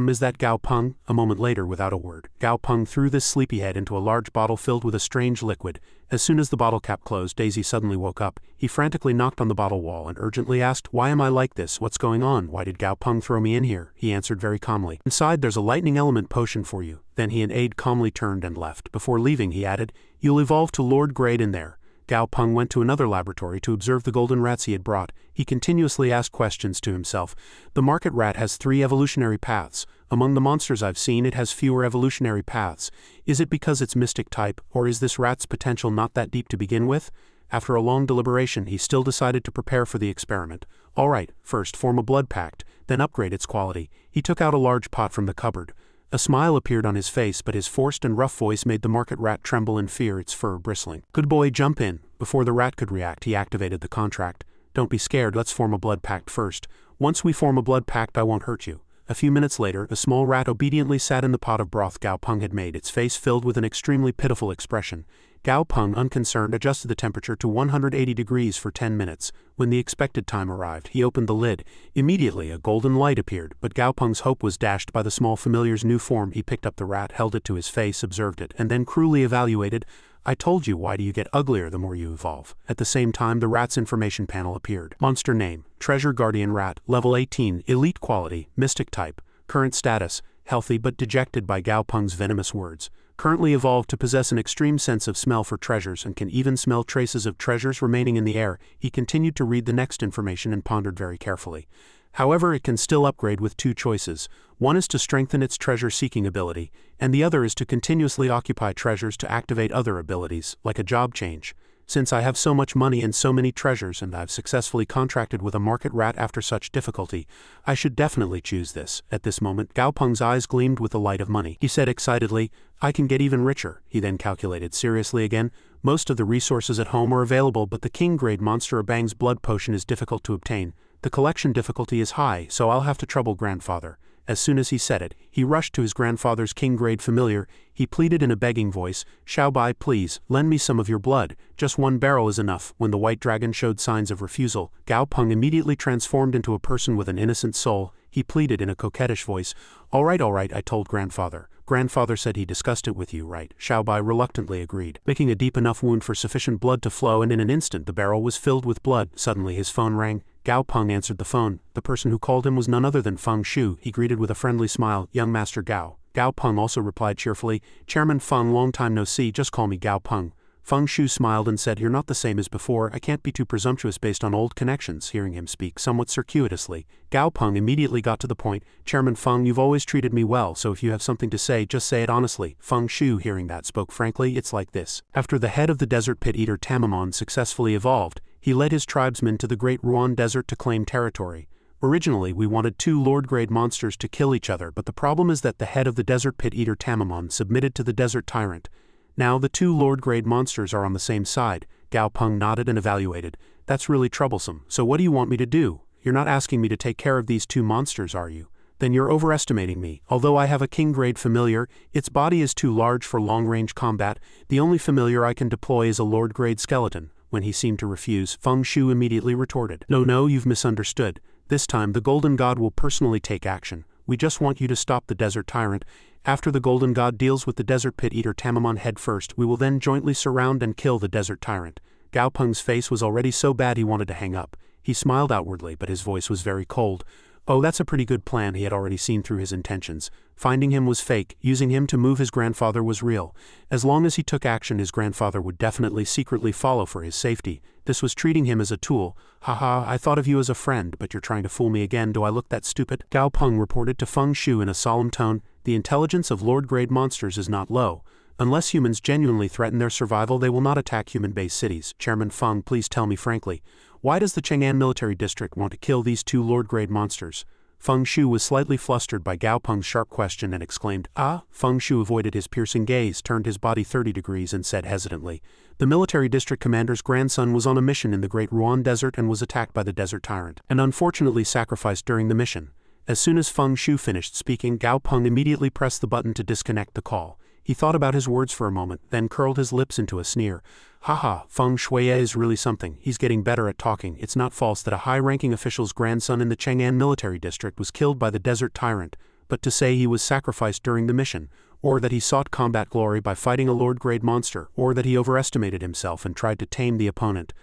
is that Gao Peng?" A moment later, without a word, Gao Peng threw this sleepyhead into a large bottle filled with a strange liquid. As soon as the bottle cap closed, Daisy suddenly woke up. He frantically knocked on the bottle wall and urgently asked, "Why am I like this? What's going on? Why did Gao Peng throw me in here?" He answered very calmly, "Inside there's a lightning element potion for you." Then he and Aide calmly turned and left. Before leaving, he added, "You'll evolve to Lord Grade in there." Gao Peng went to another laboratory to observe the golden rats he had brought. He continuously asked questions to himself. "The market rat has 3 evolutionary paths. Among the monsters I've seen, it has fewer evolutionary paths. Is it because it's mystic type, or is this rat's potential not that deep to begin with?" After a long deliberation, he still decided to prepare for the experiment. All right, first form a blood pact, then upgrade its quality. He took out a large pot from the cupboard. A smile appeared on his face, but his forced and rough voice made the market rat tremble in fear, its fur bristling. "Good boy, jump in." Before the rat could react, he activated the contract. "Don't be scared, let's form a blood pact first. Once we form a blood pact, I won't hurt you." A few minutes later, the small rat obediently sat in the pot of broth Gao Peng had made, its face filled with an extremely pitiful expression. Gao Peng, unconcerned, adjusted the temperature to 180 degrees for 10 minutes. When the expected time arrived, he opened the lid. Immediately, a golden light appeared, but Gao Peng's hope was dashed by the small familiar's new form. He picked up the rat, held it to his face, observed it, and then cruelly evaluated. "I told you, why do you get uglier the more you evolve?" At the same time, the rat's information panel appeared. Monster name, Treasure Guardian Rat, level 18, elite quality, mystic type. Current status, healthy but dejected by Gao Peng's venomous words. Currently evolved to possess an extreme sense of smell for treasures and can even smell traces of treasures remaining in the air. He continued to read the next information and pondered very carefully. However, it can still upgrade with 2 choices. One is to strengthen its treasure-seeking ability, and the other is to continuously occupy treasures to activate other abilities, like a job change. Since I have so much money and so many treasures and I've successfully contracted with a market rat after such difficulty, I should definitely choose this. At this moment, Gao Peng's eyes gleamed with the light of money. He said excitedly, "I can get even richer." He then calculated seriously again. "Most of the resources at home are available, but the king-grade monster Abang's blood potion is difficult to obtain. The collection difficulty is high, so I'll have to trouble grandfather." As soon as he said it, he rushed to his grandfather's king-grade familiar. He pleaded in a begging voice, "Xiaobai, please, lend me some of your blood. Just 1 barrel is enough." When the white dragon showed signs of refusal, Gao Peng immediately transformed into a person with an innocent soul. He pleaded in a coquettish voice, all right, I told grandfather. Grandfather said he discussed it with you, right?" Xiaobai reluctantly agreed, making a deep enough wound for sufficient blood to flow, and in an instant the barrel was filled with blood. Suddenly his phone rang. Gao Peng answered the phone. The person who called him was none other than Feng Shu. He greeted with a friendly smile, "Young Master Gao." Gao Peng also replied cheerfully, "Chairman Feng, long time no see, just call me Gao Peng." Feng Shu smiled and said, "You're not the same as before. I can't be too presumptuous based on old connections." Hearing him speak somewhat circuitously, Gao Peng immediately got to the point. "Chairman Feng, you've always treated me well, so if you have something to say, just say it honestly." Feng Shu, hearing that, spoke frankly. "It's like this. After the head of the desert pit eater Tamer successfully evolved, he led his tribesmen to the Great Ruan Desert to claim territory. Originally, we wanted 2 Lord-grade monsters to kill each other, but the problem is that the head of the desert pit eater Tamer submitted to the desert tyrant. Now the 2 Lord-grade monsters are on the same side." Gao Peng nodded and evaluated. "That's really troublesome. So what do you want me to do? You're not asking me to take care of these 2 monsters, are you? Then you're overestimating me. Although I have a king-grade familiar, its body is too large for long-range combat. The only familiar I can deploy is a Lord-grade skeleton." When he seemed to refuse, Feng Shu immediately retorted, No, you've misunderstood. This time the Golden God will personally take action. We just want you to stop the desert tyrant. After the Golden God deals with the desert pit eater Tamer head first, we will then jointly surround and kill the desert tyrant." Gao Peng's face was already so bad he wanted to hang up. He smiled outwardly, but his voice was very cold. "Oh, that's a pretty good plan." He had already seen through his intentions. Finding him was fake, using him to move his grandfather was real. As long as he took action, his grandfather would definitely secretly follow for his safety. This was treating him as a tool. "Haha, I thought of you as a friend, but you're trying to fool me again. Do I look that stupid?" Gao Peng reported to Feng Shu in a solemn tone, "The intelligence of Lord-grade monsters is not low. Unless humans genuinely threaten their survival, they will not attack human-based cities. Chairman Feng, please tell me frankly, why does the Chang'an military district want to kill these 2 Lord-grade monsters?" Feng Shu was slightly flustered by Gao Peng's sharp question and exclaimed, "Ah!" Feng Shu avoided his piercing gaze, turned his body 30 degrees and said hesitantly, "The military district commander's grandson was on a mission in the Great Ruan Desert and was attacked by the desert tyrant, and unfortunately sacrificed during the mission." As soon as Feng Shu finished speaking, Gao Peng immediately pressed the button to disconnect the call. He thought about his words for a moment, then curled his lips into a sneer. "Haha, Feng Shui is really something. He's getting better at talking. It's not false that a high-ranking official's grandson in the Chang'an military district was killed by the desert tyrant, but to say he was sacrificed during the mission, or that he sought combat glory by fighting a Lord-grade monster, or that he overestimated himself and tried to tame the opponent.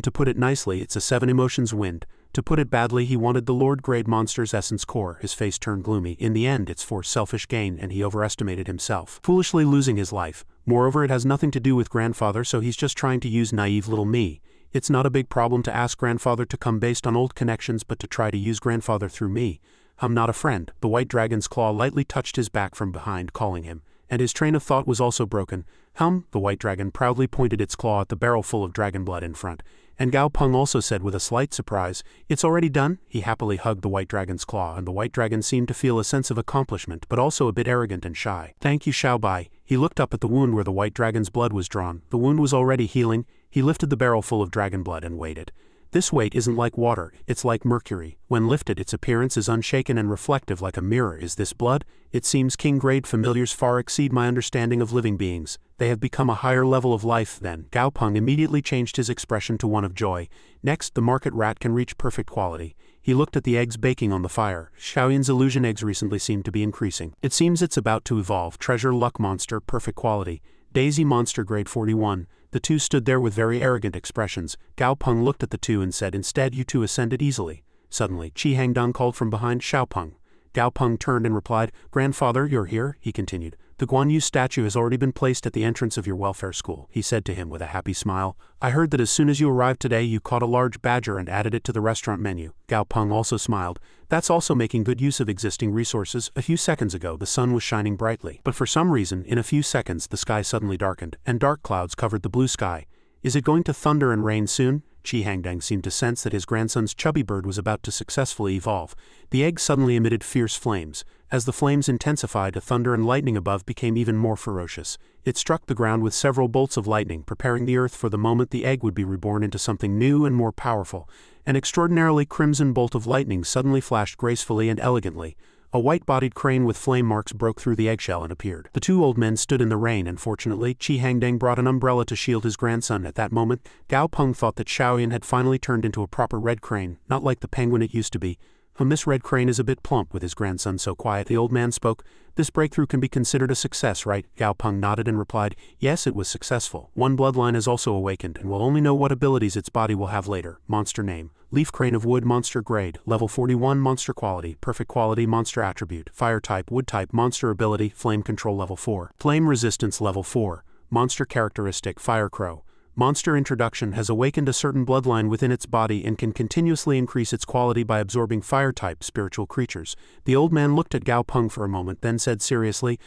To put it nicely, it's a 7 emotions wind. To put it badly, he wanted the Lord-grade monster's essence core." His face turned gloomy. "In the end, it's for selfish gain, and he overestimated himself, foolishly losing his life. Moreover, it has nothing to do with grandfather, so he's just trying to use naive little me. It's not a big problem to ask grandfather to come based on old connections, but to try to use grandfather through me. I'm not a friend." The white dragon's claw lightly touched his back from behind, calling him, and his train of thought was also broken. The white dragon proudly pointed its claw at the barrel full of dragon blood in front. And Gao Peng also said with a slight surprise, "It's already done?" He happily hugged the white dragon's claw, and the white dragon seemed to feel a sense of accomplishment, but also a bit arrogant and shy. "Thank you, Xiaobai." He looked up at the wound where the white dragon's blood was drawn. The wound was already healing. He lifted the barrel full of dragon blood and weighed it. "This weight isn't like water, it's like mercury. When lifted, its appearance is unshaken and reflective like a mirror. Is this blood? It seems king-grade familiars far exceed my understanding of living beings. They have become a higher level of life then." Gao Peng immediately changed his expression to one of joy. "Next, the market rat can reach perfect quality." He looked at the eggs baking on the fire. Xiaoyan's illusion eggs recently seem to be increasing. "It seems it's about to evolve. Treasure luck monster, perfect quality. Daisy monster grade 41. The two stood there with very arrogant expressions. Gao Peng looked at the two and said, "Instead, you two ascended easily." Suddenly, Qi Hangdong called from behind, "Xiao Peng." Gao Peng turned and replied, "Grandfather, you're here," he continued. "The Guan Yu statue has already been placed at the entrance of your welfare school," he said to him with a happy smile. "I heard that as soon as you arrived today you caught a large badger and added it to the restaurant menu." Gao Peng also smiled. "That's also making good use of existing resources. A few seconds ago the sun was shining brightly, but for some reason, in a few seconds the sky suddenly darkened, and dark clouds covered the blue sky. Is it going to thunder and rain soon?" Qi Hangdong seemed to sense that his grandson's chubby bird was about to successfully evolve. The egg suddenly emitted fierce flames. As the flames intensified, the thunder and lightning above became even more ferocious. It struck the ground with several bolts of lightning, preparing the earth for the moment the egg would be reborn into something new and more powerful. An extraordinarily crimson bolt of lightning suddenly flashed gracefully and elegantly. A white-bodied crane with flame marks broke through the eggshell and appeared. The two old men stood in the rain, and fortunately, Qi Hangdong brought an umbrella to shield his grandson. At that moment, Gao Peng thought that Xiaoyan had finally turned into a proper red crane, not like the penguin it used to be. This red crane is a bit plump with his grandson so quiet." The old man spoke. "This breakthrough can be considered a success, right?" Gao Peng nodded and replied, "Yes, it was successful. One bloodline is also awakened, and will only know what abilities its body will have later." Monster name: Leaf Crane of Wood, monster grade, level 41, monster quality, perfect quality, monster attribute, fire type, wood type, monster ability, flame control level 4, flame resistance level 4, monster characteristic, fire crow. Monster introduction: has awakened a certain bloodline within its body and can continuously increase its quality by absorbing fire-type spiritual creatures. The old man looked at Gao Peng for a moment, then said seriously,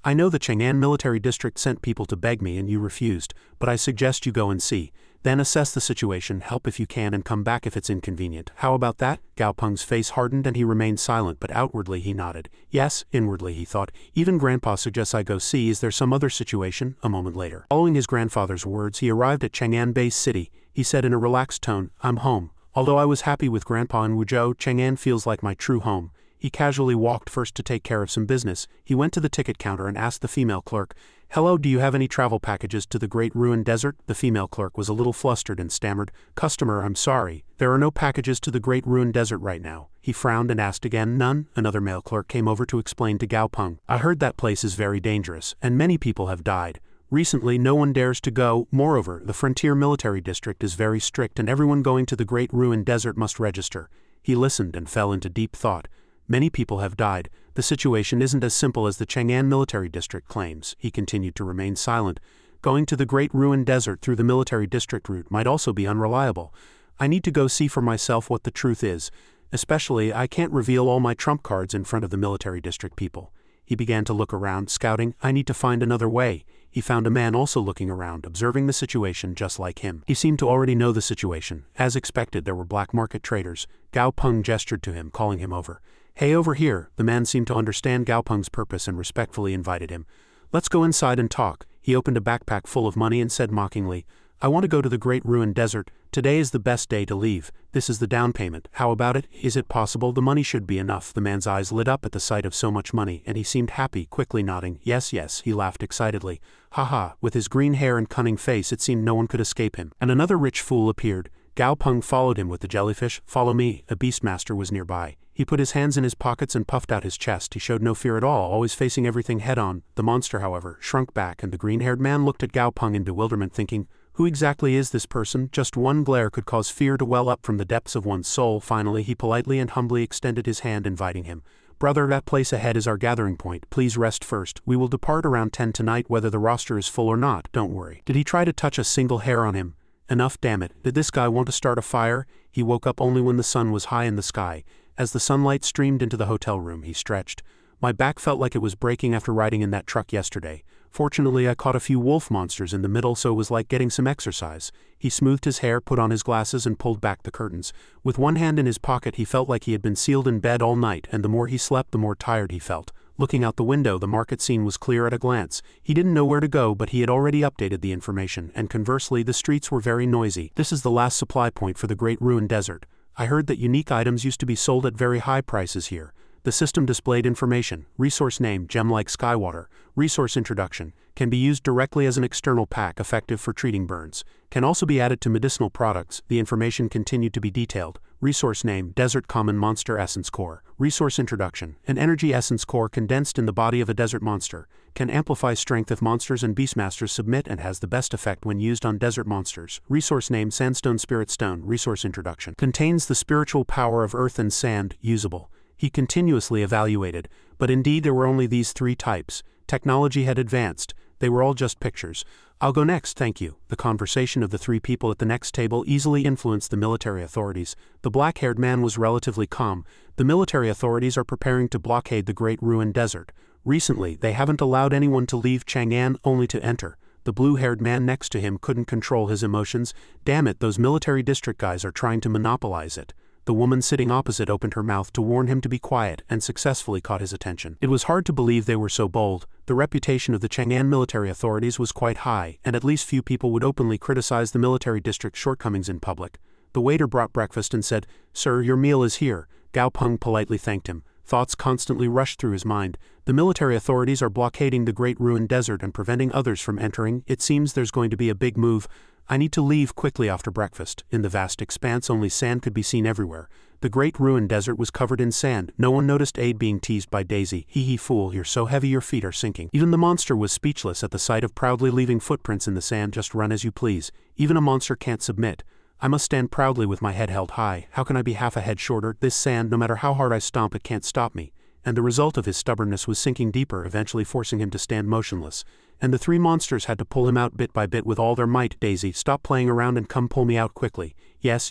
"I know the Chang'an military district sent people to beg me and you refused, but I suggest you go and see. Then assess the situation, help if you can, and come back if it's inconvenient. How about that?" Gao Peng's face hardened and he remained silent, but outwardly he nodded. "Yes." Inwardly he thought, "Even Grandpa suggests I go see. Is there some other situation?" A moment later, following his grandfather's words, he arrived at Chang'an Base City. He said in a relaxed tone, "I'm home. Although I was happy with Grandpa in Wuzhou, Chang'an feels like my true home." He casually walked first to take care of some business. He went to the ticket counter and asked the female clerk, "Hello, do you have any travel packages to the Great Ruined Desert?" The female clerk was a little flustered and stammered, "Customer, I'm sorry. There are no packages to the Great Ruined Desert right now." He frowned and asked again, "None?" Another male clerk came over to explain to Gao Peng, "I heard that place is very dangerous, and many people have died. Recently, no one dares to go. Moreover, the frontier military district is very strict and everyone going to the Great Ruined Desert must register." He listened and fell into deep thought. Many people have died. The situation isn't as simple as the Chang'an military district claims. He continued to remain silent. Going to the Great Ruined Desert through the military district route might also be unreliable. I need to go see for myself what the truth is. Especially, I can't reveal all my trump cards in front of the military district people. He began to look around, scouting. I need to find another way. He found a man also looking around, observing the situation just like him. He seemed to already know the situation. As expected, there were black market traders. Gao Peng gestured to him, calling him over. "Hey, over here." The man seemed to understand Gao Peng's purpose and respectfully invited him. "Let's go inside and talk." He opened a backpack full of money and said mockingly, "I want to go to the Great Ruined Desert. Today is the best day to leave. This is the down payment. How about it? Is it possible? The money should be enough." The man's eyes lit up at the sight of so much money, and he seemed happy, quickly nodding. "Yes, yes," he laughed excitedly. "Ha. With his green hair and cunning face, it seemed no one could escape him. And another rich fool appeared. Gao Peng followed him with the jellyfish. "Follow me." A Beastmaster was nearby. He put his hands in his pockets and puffed out his chest. He showed no fear at all, always facing everything head-on. The monster, however, shrunk back, and the green-haired man looked at Gao Peng in bewilderment, thinking, who exactly is this person? Just one glare could cause fear to well up from the depths of one's soul. Finally, he politely and humbly extended his hand, inviting him. "Brother, that place ahead is our gathering point. Please rest first. We will depart around 10 tonight, whether the roster is full or not. Don't worry." Did he try to touch a single hair on him? Enough, damn it. Did this guy want to start a fire? He woke up only when the sun was high in the sky. As the sunlight streamed into the hotel room, he stretched. "My back felt like it was breaking after riding in that truck yesterday. Fortunately, I caught a few wolf monsters in the middle, so it was like getting some exercise." He smoothed his hair, put on his glasses, and pulled back the curtains. With one hand in his pocket, he felt like he had been sealed in bed all night, and the more he slept, the more tired he felt. Looking out the window, the market scene was clear at a glance. He didn't know where to go, but he had already updated the information, and conversely, the streets were very noisy. "This is the last supply point for the Great Ruined Desert. I heard that unique items used to be sold at very high prices here." The system displayed information. Resource name, gem-like skywater. Resource introduction. Can be used directly as an external pack, effective for treating burns. Can also be added to medicinal products. The information continued to be detailed. Resource name, Desert Common Monster Essence Core. Resource introduction. An energy essence core condensed in the body of a desert monster. Can amplify strength if monsters and beastmasters submit and has the best effect when used on desert monsters. Resource name, Sandstone Spirit Stone. Resource introduction. Contains the spiritual power of earth and sand. Usable. He continuously evaluated, but indeed there were only these 3 types. Technology had advanced. They were all just pictures. "I'll go next, thank you." The conversation of the 3 people at the next table easily influenced the military authorities. The black-haired man was relatively calm. "The military authorities are preparing to blockade the Great Ruined Desert. Recently, they haven't allowed anyone to leave Chang'an, only to enter." The blue-haired man next to him couldn't control his emotions. "Damn it, those military district guys are trying to monopolize it." The woman sitting opposite opened her mouth to warn him to be quiet, and successfully caught his attention. It was hard to believe they were so bold. The reputation of the Chang'an military authorities was quite high, and at least few people would openly criticize the military district's shortcomings in public. The waiter brought breakfast and said, "Sir, your meal is here." Gao Peng politely thanked him. Thoughts constantly rushed through his mind. The military authorities are blockading the Great Ruined Desert and preventing others from entering. It seems there's going to be a big move. I need to leave quickly after breakfast. In the vast expanse, only sand could be seen everywhere. The Great Ruined Desert was covered in sand. No one noticed Aid being teased by Daisy. "Hee, fool, you're so heavy your feet are sinking." Even the monster was speechless at the sight of proudly leaving footprints in the sand. "Just run as you please. Even a monster can't submit. I must stand proudly with my head held high. How can I be half a head shorter? This sand, no matter how hard I stomp it, can't stop me." And the result of his stubbornness was sinking deeper, eventually forcing him to stand motionless. And the 3 monsters had to pull him out bit by bit with all their might. "Daisy, stop playing around and come pull me out quickly." Yes,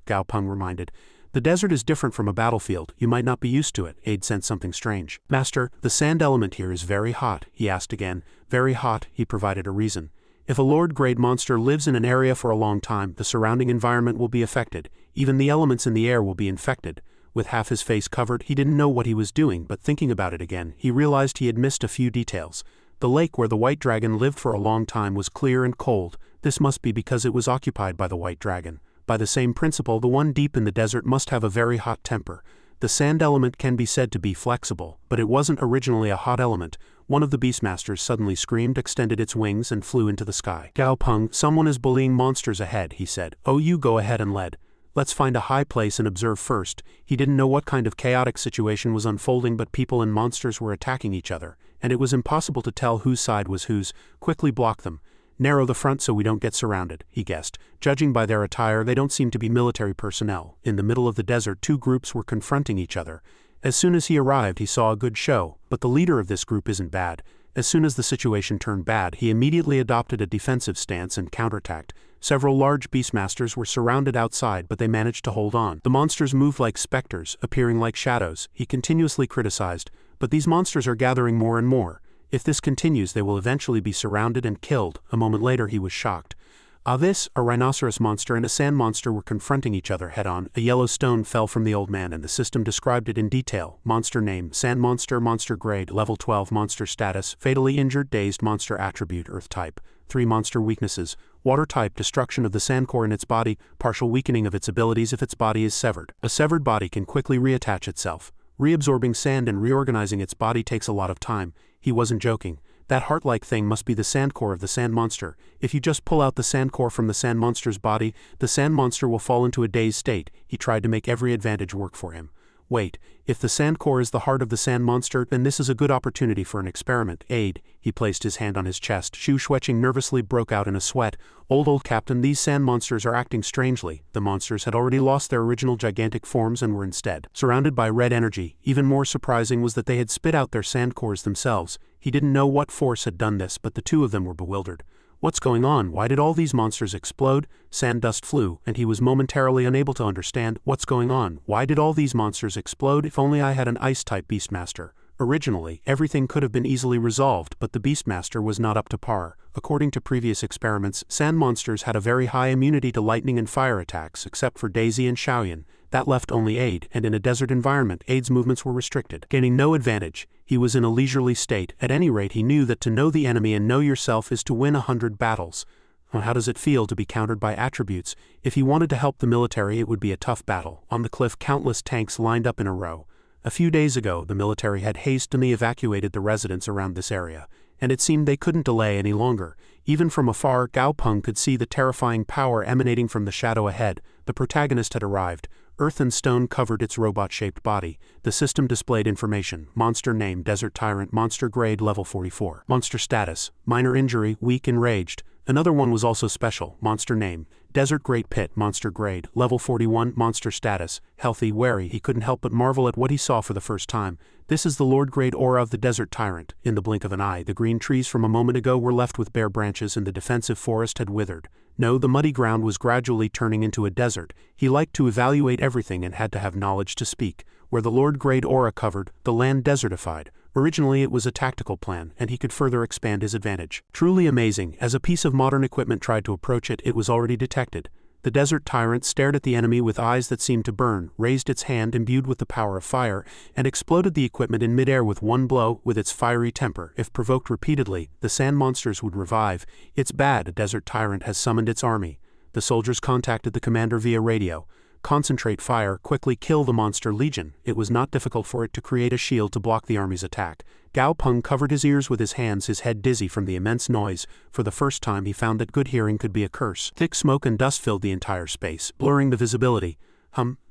Gao Peng reminded. "The desert is different from a battlefield. You might not be used to it." Aid sensed something strange. "Master, the sand element here is very hot," he asked again. "Very hot," he provided a reason. "If a Lord-grade monster lives in an area for a long time, the surrounding environment will be affected. Even the elements in the air will be infected." With half his face covered, he didn't know what he was doing, but thinking about it again, he realized he had missed a few details. The lake where the white dragon lived for a long time was clear and cold. This must be because it was occupied by the white dragon. By the same principle, the one deep in the desert must have a very hot temper. The sand element can be said to be flexible, but it wasn't originally a hot element. One of the Beastmasters suddenly screamed, extended its wings, and flew into the sky. "Gao Peng, someone is bullying monsters ahead," he said. "Oh, you go ahead and lead. Let's find a high place and observe first." He didn't know what kind of chaotic situation was unfolding, but people and monsters were attacking each other, and it was impossible to tell whose side was whose. "Quickly block them. Narrow the front so we don't get surrounded," he guessed. Judging by their attire, they don't seem to be military personnel. In the middle of the desert, 2 groups were confronting each other. As soon as he arrived, he saw a good show, but the leader of this group isn't bad. As soon as the situation turned bad, he immediately adopted a defensive stance and counterattacked. Several large beastmasters were surrounded outside, but they managed to hold on. The monsters moved like specters, appearing like shadows. He continuously criticized, "But these monsters are gathering more and more. If this continues, they will eventually be surrounded and killed." A moment later, he was shocked. This, a rhinoceros monster and a sand monster were confronting each other head-on. A yellow stone fell from the old man and the system described it in detail. Monster name, sand monster, monster grade, level 12, monster status, fatally injured, dazed, monster attribute, earth type. 3 monster weaknesses, water type, destruction of the sand core in its body, partial weakening of its abilities if its body is severed. A severed body can quickly reattach itself. Reabsorbing sand and reorganizing its body takes a lot of time. He wasn't joking. That heart-like thing must be the sand core of the sand monster. If you just pull out the sand core from the sand monster's body, the sand monster will fall into a dazed state. He tried to make every advantage work for him. Wait, if the sand core is the heart of the sand monster, then this is a good opportunity for an experiment. Aid. He placed his hand on his chest. Shu Schwetching nervously broke out in a sweat. Old captain, these sand monsters are acting strangely. The monsters had already lost their original gigantic forms and were instead surrounded by red energy. Even more surprising was that they had spit out their sand cores themselves. He didn't know what force had done this, but the two of them were bewildered. What's going on? Why did all these monsters explode? Sand dust flew, and he was momentarily unable to understand what's going on. Why did all these monsters explode? If only I had an ice-type Beastmaster. Originally, everything could have been easily resolved, but the Beastmaster was not up to par. According to previous experiments, sand monsters had a very high immunity to lightning and fire attacks, except for Daisy and Xiaoyan. That left only Aid, and in a desert environment, Aid's movements were restricted, gaining no advantage. He was in a leisurely state. At any rate, he knew that to know the enemy and know yourself is to win 100 battles. Well, how does it feel to be countered by attributes? If he wanted to help the military, it would be a tough battle. On the cliff, countless tanks lined up in a row. A few days ago, the military had hastily evacuated the residents around this area, and it seemed they couldn't delay any longer. Even from afar, Gao Peng could see the terrifying power emanating from the shadow ahead. The protagonist had arrived. Earth and stone covered its robot-shaped body. The system displayed information. Monster name, Desert Tyrant, monster grade, level 44. Monster status, minor injury, weak, enraged. Another one was also special. Monster name, Desert Great Pit, monster grade, level 41, monster status, healthy, wary. He couldn't help but marvel at what he saw for the first time. This is the Lord grade aura of the Desert Tyrant. In the blink of an eye, the green trees from a moment ago were left with bare branches and the defensive forest had withered. No, the muddy ground was gradually turning into a desert. He liked to evaluate everything and had to have knowledge to speak. Where the Lord grade aura covered, the land desertified. Originally it was a tactical plan, and he could further expand his advantage. Truly amazing. As a piece of modern equipment tried to approach it, it was already detected. The Desert Tyrant stared at the enemy with eyes that seemed to burn, raised its hand imbued with the power of fire, and exploded the equipment in midair with one blow. With its fiery temper, if provoked repeatedly, the sand monsters would revive. It's bad. A Desert Tyrant has summoned its army. The soldiers contacted the commander via radio. Concentrate fire, quickly kill the monster legion. It was not difficult for it to create a shield to block the army's attack. Gao Peng covered his ears with his hands, his head dizzy from the immense noise. For the first time he found that good hearing could be a curse. Thick smoke and dust filled the entire space, blurring the visibility.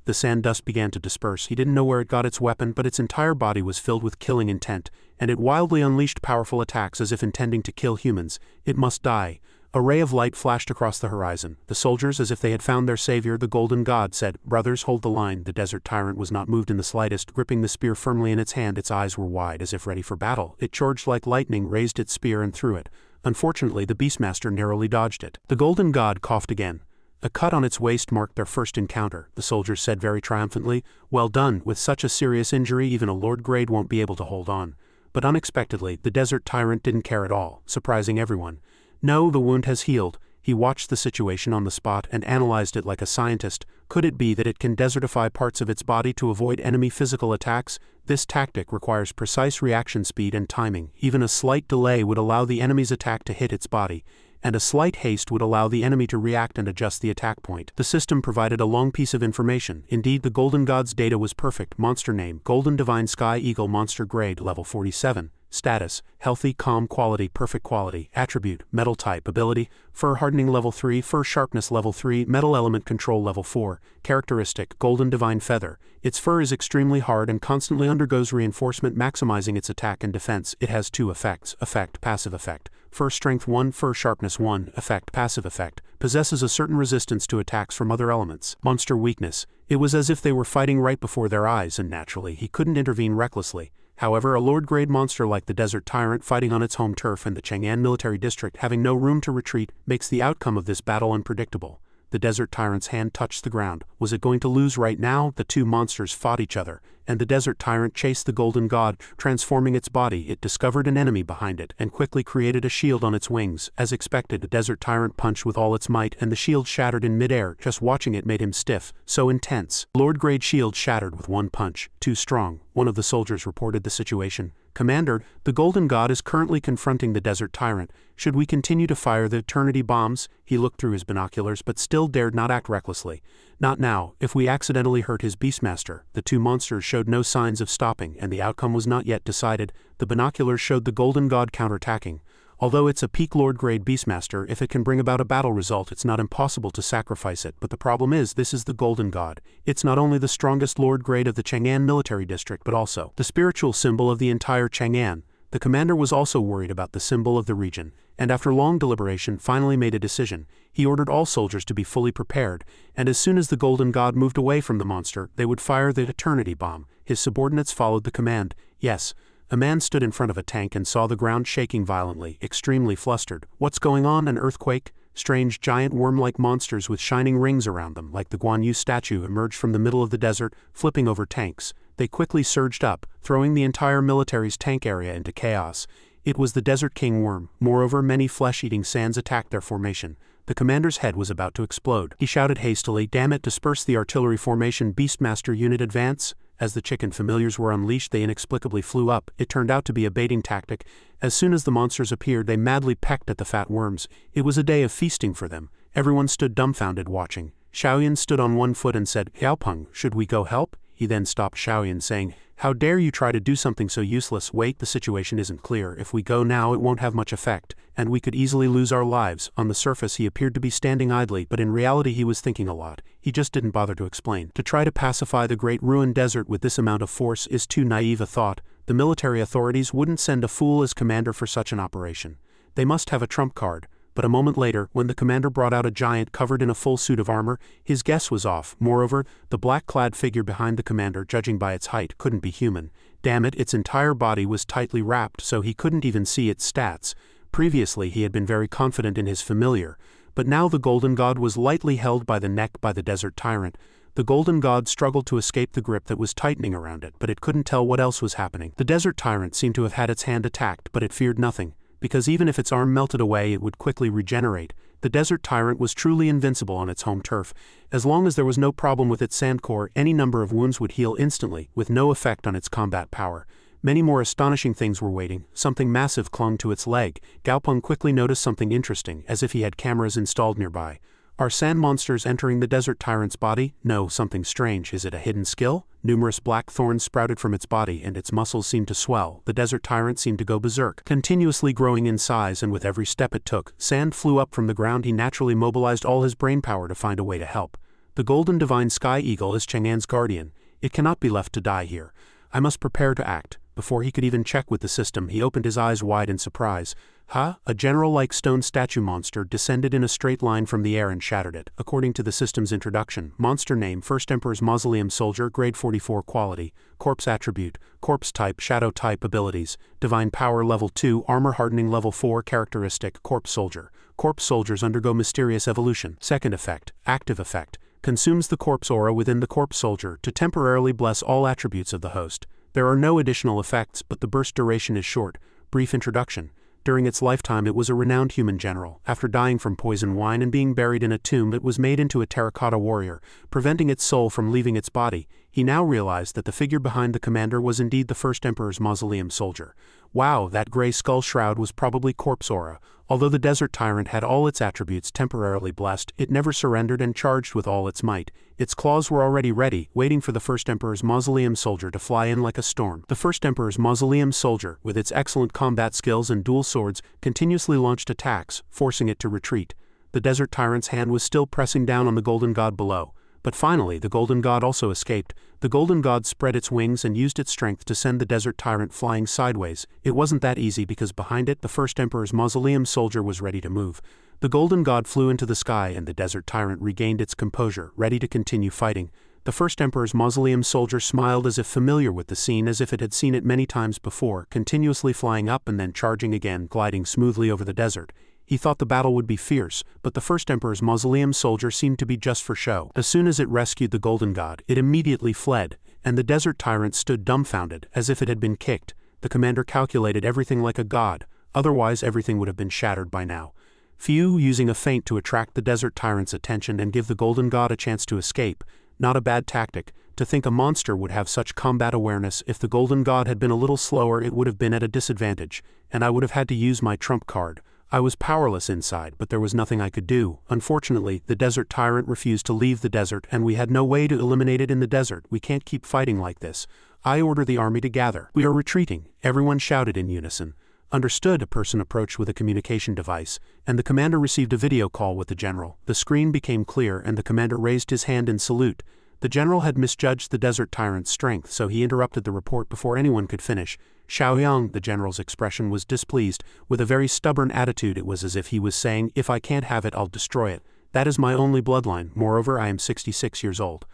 The sand dust began to disperse. He didn't know where it got its weapon, but its entire body was filled with killing intent, and it wildly unleashed powerful attacks as if intending to kill humans. It must die. A ray of light flashed across the horizon. The soldiers, as if they had found their savior, the golden god, said, "Brothers, hold the line." The Desert Tyrant was not moved in the slightest, gripping the spear firmly in its hand. Its eyes were wide, as if ready for battle. It charged like lightning, raised its spear and threw it. Unfortunately, the Beastmaster narrowly dodged it. The golden god coughed again. A cut on its waist marked their first encounter. The soldiers said very triumphantly, "Well done. With such a serious injury, even a Lord Grade won't be able to hold on." But unexpectedly, the Desert Tyrant didn't care at all, surprising everyone. No, the wound has healed. He watched the situation on the spot and analyzed it like a scientist. Could it be that it can desertify parts of its body to avoid enemy physical attacks? This tactic requires precise reaction speed and timing. Even a slight delay would allow the enemy's attack to hit its body, and a slight haste would allow the enemy to react and adjust the attack point. The system provided a long piece of information. Indeed, the Golden God's data was perfect. Monster name, Golden Divine Sky Eagle, monster grade, level 47. Status, healthy, calm, quality, perfect quality. Attribute, metal type. Ability, fur hardening level 3, fur sharpness level 3, metal element control level 4. Characteristic, golden divine feather. Its fur is extremely hard and constantly undergoes reinforcement, maximizing its attack and defense. It has 2 effects, effect, passive effect. Fur strength 1, fur sharpness 1, effect, passive effect. Possesses a certain resistance to attacks from other elements. Monster weakness. It was as if they were fighting right before their eyes, and naturally, he couldn't intervene recklessly. However, a Lord-grade monster like the Desert Tyrant fighting on its home turf in the Chang'an military district, having no room to retreat, makes the outcome of this battle unpredictable. the desert tyrant's hand touched the ground. Was it going to lose right now? The two monsters fought each other, and the desert tyrant chased the golden god. Transforming its body, it discovered an enemy behind it and quickly created a shield on its wings. As expected, the desert tyrant punched with all its might and the shield shattered in midair. Just watching it made him stiff, so intense. Lord Grade's shield shattered with one punch. Too strong. One of the soldiers reported the situation. Commander, the golden god is currently confronting the desert tyrant. Should we continue to fire the eternity bombs? He looked through his binoculars but still dared not act recklessly. Not now. If we accidentally hurt his Beastmaster. The two monsters showed no signs of stopping, and the outcome was not yet decided. The binoculars showed the golden god counterattacking. Although it's a peak Lord Grade Beastmaster, if it can bring about a battle result, it's not impossible to sacrifice it. But the problem is, this is the golden god. It's not only the strongest Lord Grade of the Chang'an military district, but also the spiritual symbol of the entire Chang'an. The commander was also worried about the symbol of the region, and after long deliberation finally made a decision. He ordered all soldiers to be fully prepared, and as soon as the golden god moved away from the monster, they would fire the eternity bomb. His subordinates followed the command. Yes. A man stood in front of a tank and saw the ground shaking violently, extremely flustered. What's going on? An earthquake? Strange giant worm-like monsters with shining rings around them, like the Guan Yu statue, emerged from the middle of the desert, flipping over tanks. They quickly surged up, throwing the entire military's tank area into chaos. It was the Desert King worm. Moreover, many flesh-eating sands attacked their formation. The commander's head was about to explode. He shouted hastily, "Damn it, disperse the artillery formation, Beastmaster unit advance!" As the chicken familiars were unleashed, they inexplicably flew up. It turned out to be a baiting tactic. As soon as the monsters appeared, they madly pecked at the fat worms. It was a day of feasting for them. Everyone stood dumbfounded watching. Xiaoyan stood on one foot and said, "Yaopeng, should we go help?" He then stopped Xiaoyan, saying, "How dare you try to do something so useless? Wait, the situation isn't clear. If we go now, it won't have much effect, and we could easily lose our lives." On the surface, he appeared to be standing idly, but in reality he was thinking a lot. He just didn't bother to explain. To try to pacify the great ruined desert with this amount of force is too naive a thought. The military authorities wouldn't send a fool as commander for such an operation. They must have a trump card. But a moment later, when the commander brought out a giant covered in a full suit of armor, his guess was off. Moreover, the black-clad figure behind the commander, judging by its height, couldn't be human. Damn it, its entire body was tightly wrapped, so he couldn't even see its stats. Previously, he had been very confident in his familiar, but now the golden god was lightly held by the neck by the desert tyrant. The golden god struggled to escape the grip that was tightening around it, but it couldn't tell what else was happening. The desert tyrant seemed to have had its hand attacked, but it feared nothing, because even if its arm melted away, it would quickly regenerate. The desert tyrant was truly invincible on its home turf. As long as there was no problem with its sand core, any number of wounds would heal instantly, with no effect on its combat power. Many more astonishing things were waiting. Something massive clung to its leg. Gaopeng quickly noticed something interesting, as if he had cameras installed nearby. Are sand monsters entering the desert tyrant's body? No, something strange. Is it a hidden skill? Numerous black thorns sprouted from its body and its muscles seemed to swell. The desert tyrant seemed to go berserk, continuously growing in size, and with every step it took, sand flew up from the ground. He naturally mobilized all his brainpower to find a way to help. The golden divine sky eagle is Chang'an's guardian. It cannot be left to die here. I must prepare to act. Before he could even check with the system, he opened his eyes wide in surprise. A general-like stone statue monster descended in a straight line from the air and shattered it. According to the system's introduction, monster name, First Emperor's Mausoleum Soldier, grade 44 quality, corpse attribute, corpse type, shadow type abilities, divine power level 2, armor hardening level 4 characteristic, corpse soldier. Corpse soldiers undergo mysterious evolution. Second effect, active effect, consumes the corpse aura within the corpse soldier to temporarily bless all attributes of the host. There are no additional effects, but the burst duration is short. Brief introduction. During its lifetime it was a renowned human general. After dying from poison wine and being buried in a tomb, it was made into a terracotta warrior, preventing its soul from leaving its body. He now realized that the figure behind the commander was indeed the First Emperor's Mausoleum Soldier. Wow, that gray skull shroud was probably corpse aura. Although the desert tyrant had all its attributes temporarily blessed, it never surrendered and charged with all its might. Its claws were already ready, waiting for the First Emperor's Mausoleum Soldier to fly in like a storm. The First Emperor's Mausoleum Soldier, with its excellent combat skills and dual swords, continuously launched attacks, forcing it to retreat. The desert tyrant's hand was still pressing down on the golden god below. But finally, the golden god also escaped. The golden god spread its wings and used its strength to send the desert tyrant flying sideways. It wasn't that easy because behind it, the First Emperor's Mausoleum Soldier was ready to move. The golden god flew into the sky and the desert tyrant regained its composure, ready to continue fighting. The First Emperor's Mausoleum Soldier smiled as if familiar with the scene, as if it had seen it many times before, continuously flying up and then charging again, gliding smoothly over the desert. He thought the battle would be fierce, but the first Emperor's mausoleum soldier seemed to be just for show. As soon as it rescued the Golden God, it immediately fled, and the desert tyrant stood dumbfounded, as if it had been kicked. The commander calculated everything like a god, otherwise everything would have been shattered by now. Few using a feint to attract the desert tyrant's attention and give the Golden God a chance to escape. Not a bad tactic. To think a monster would have such combat awareness. If the Golden God had been a little slower, it would have been at a disadvantage, and I would have had to use my trump card. I was powerless inside, but there was nothing I could do. Unfortunately, the desert tyrant refused to leave the desert, and we had no way to eliminate it in the desert. We can't keep fighting like this. I order the army to gather. We are retreating, everyone shouted in unison. Understood. A person approached with a communication device, and the commander received a video call with the general. The screen became clear, and the commander raised his hand in salute. The general had misjudged the desert tyrant's strength, so he interrupted the report before anyone could finish. Xiaoyang, the general's expression was displeased. With a very stubborn attitude, it was as if he was saying, "If I can't have it, I'll destroy it. That is my only bloodline. Moreover, I am 66 years old.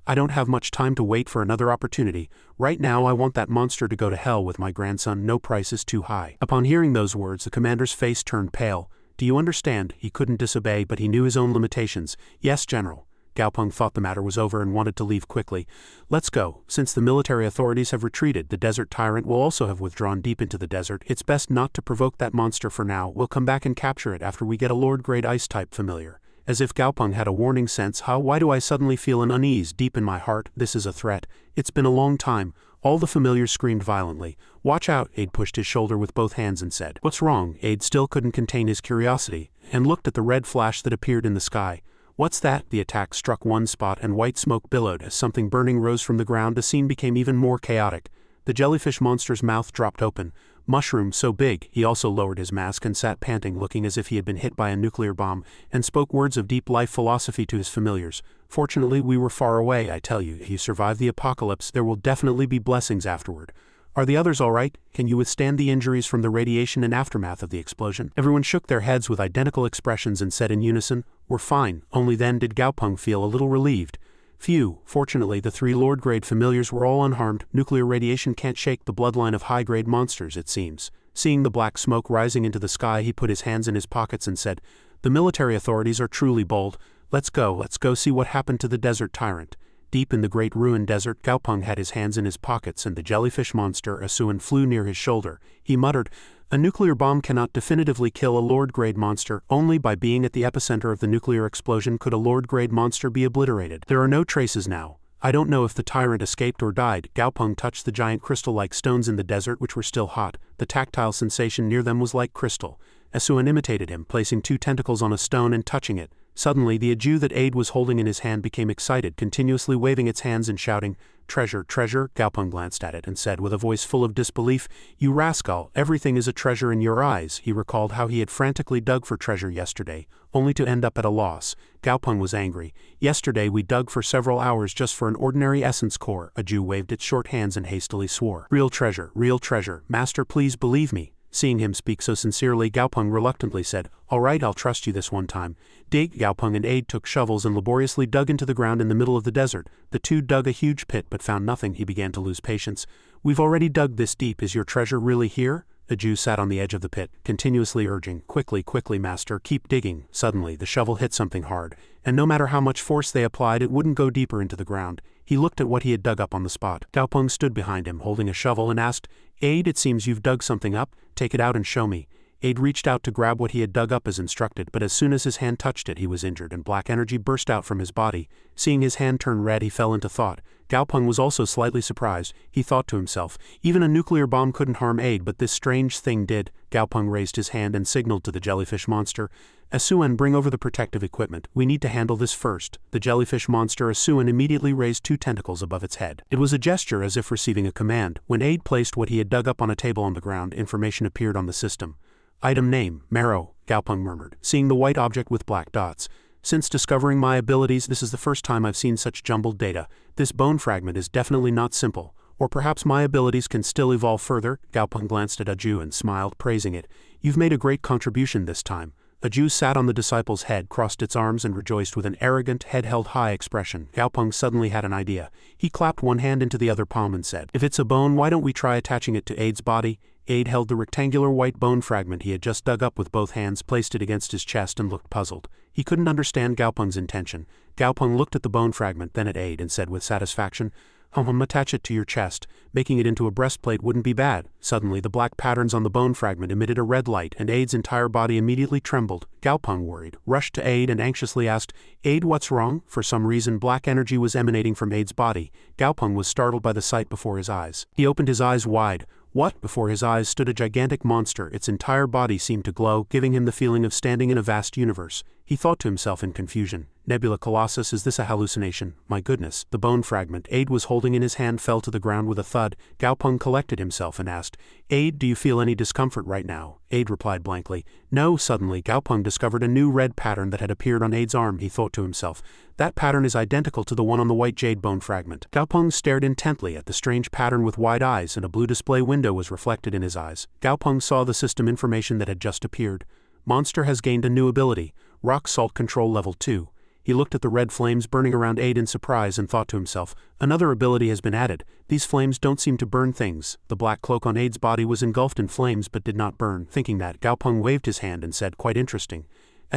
I don't have much time to wait for another opportunity. Right now I want that monster to go to hell with my grandson. No price is too high." Upon hearing those words, the commander's face turned pale. "Do you understand?" He couldn't disobey, but he knew his own limitations. "Yes, General." Gaopeng thought the matter was over and wanted to leave quickly. "Let's go. Since the military authorities have retreated, the desert tyrant will also have withdrawn deep into the desert. It's best not to provoke that monster for now. We'll come back and capture it after we get a Lord-grade ice-type familiar." As if Gaopeng had a warning sense. Why do I suddenly feel an unease deep in my heart? This is a threat. It's been a long time. All the familiars screamed violently. "Watch out!" Aide pushed his shoulder with both hands and said, "What's wrong?" Aide still couldn't contain his curiosity, and looked at the red flash that appeared in the sky. "What's that?" The attack struck one spot and white smoke billowed as something burning rose from the ground. The scene became even more chaotic. The jellyfish monster's mouth dropped open. Mushroom so big. He also lowered his mask and sat panting, looking as if he had been hit by a nuclear bomb, and spoke words of deep life philosophy to his familiars. "Fortunately, we were far away, I tell you. If you survive the apocalypse, there will definitely be blessings afterward. Are the others all right? Can you withstand the injuries from the radiation and aftermath of the explosion?" Everyone shook their heads with identical expressions and said in unison, "We're fine." Only then did Gaopeng feel a little relieved. Phew. Fortunately, the 3 Lord-grade familiars were all unharmed. Nuclear radiation can't shake the bloodline of high-grade monsters, it seems. Seeing the black smoke rising into the sky, he put his hands in his pockets and said, "The military authorities are truly bold. Let's go see what happened to the desert tyrant." Deep in the great ruined desert, Gaopeng had his hands in his pockets and the jellyfish monster Asuan flew near his shoulder. He muttered, "A nuclear bomb cannot definitively kill a Lord-grade monster. Only by being at the epicenter of the nuclear explosion could a Lord-grade monster be obliterated. There are no traces now. I don't know if the tyrant escaped or died." Gaopeng touched the giant crystal-like stones in the desert which were still hot. The tactile sensation near them was like crystal. Asuan imitated him, placing 2 tentacles on a stone and touching it. Suddenly, the aju that Aide was holding in his hand became excited, continuously waving its hands and shouting, "Treasure, treasure!" Gaopeng glanced at it and said with a voice full of disbelief, "You rascal, everything is a treasure in your eyes." He recalled how he had frantically dug for treasure yesterday, only to end up at a loss. Gaopeng was angry. "Yesterday we dug for several hours just for an ordinary essence core." Aju waved its short hands and hastily swore, real treasure, master, please believe me." Seeing him speak so sincerely, Gaopeng reluctantly said, "All right, I'll trust you this one time." Dig. Gaopeng and Aide took shovels and laboriously dug into the ground in the middle of the desert. The 2 dug a huge pit but found nothing. He began to lose patience. "We've already dug this deep. Is your treasure really here?" Aju sat on the edge of the pit, continuously urging, "Quickly, quickly, master, keep digging." Suddenly, the shovel hit something hard, and no matter how much force they applied, it wouldn't go deeper into the ground. He looked at what he had dug up on the spot. Gaopeng stood behind him, holding a shovel, and asked, "Aide, it seems you've dug something up. Take it out and show me." Aide reached out to grab what he had dug up as instructed, but as soon as his hand touched it, he was injured and black energy burst out from his body. Seeing his hand turn red, he fell into thought. Gaopeng was also slightly surprised. He thought to himself, even a nuclear bomb couldn't harm Aide, but this strange thing did. Gaopeng raised his hand and signaled to the jellyfish monster, "Asuan, bring over the protective equipment. We need to handle this first." The jellyfish monster Asuan immediately raised 2 tentacles above its head. It was a gesture as if receiving a command. When Aide placed what he had dug up on a table on the ground, information appeared on the system. "Item name, Marrow," Gaopeng murmured, seeing the white object with black dots. "Since discovering my abilities, this is the first time I've seen such jumbled data. This bone fragment is definitely not simple. Or perhaps my abilities can still evolve further." Gaopeng glanced at Aju and smiled, praising it. "You've made a great contribution this time." Aju sat on the disciple's head, crossed its arms and rejoiced with an arrogant, head-held-high expression. Gaopeng suddenly had an idea. He clapped one hand into the other palm and said, "If it's a bone, why don't we try attaching it to Aide's body?" Aid held the rectangular white bone fragment he had just dug up with both hands, placed it against his chest and looked puzzled. He couldn't understand Gaopeng's intention. Gaopeng looked at the bone fragment, then at Aid, and said with satisfaction, attach it to your chest. Making it into a breastplate wouldn't be bad. Suddenly the black patterns on the bone fragment emitted a red light, and Aid's entire body immediately trembled. Gaopeng, worried, rushed to Aid and anxiously asked, Aid, what's wrong? For some reason black energy was emanating from Aid's body. Gaopeng was startled by the sight before his eyes. He opened his eyes wide. What? Before his eyes stood a gigantic monster. Its entire body seemed to glow, giving him the feeling of standing in a vast universe. He thought to himself in confusion, Nebula Colossus, is this a hallucination? My goodness. The bone fragment Aid was holding in his hand fell to the ground with a thud. Gaopeng collected himself and asked, Aid, do you feel any discomfort right now? Aid replied blankly, no. Suddenly Gaopeng discovered a new red pattern that had appeared on Aid's arm. He thought to himself, that pattern is identical to the one on the white jade bone fragment. Gaopeng stared intently at the strange pattern with wide eyes, and a blue display window was reflected in his eyes. Gaopeng saw the system information that had just appeared. Monster has gained a new ability, Rock Salt Control Level 2. He looked at the red flames burning around Aid in surprise and thought to himself, another ability has been added. These flames don't seem to burn things. The black cloak on Aid's body was engulfed in flames but did not burn. Thinking that, Gaopeng waved his hand and said, quite interesting.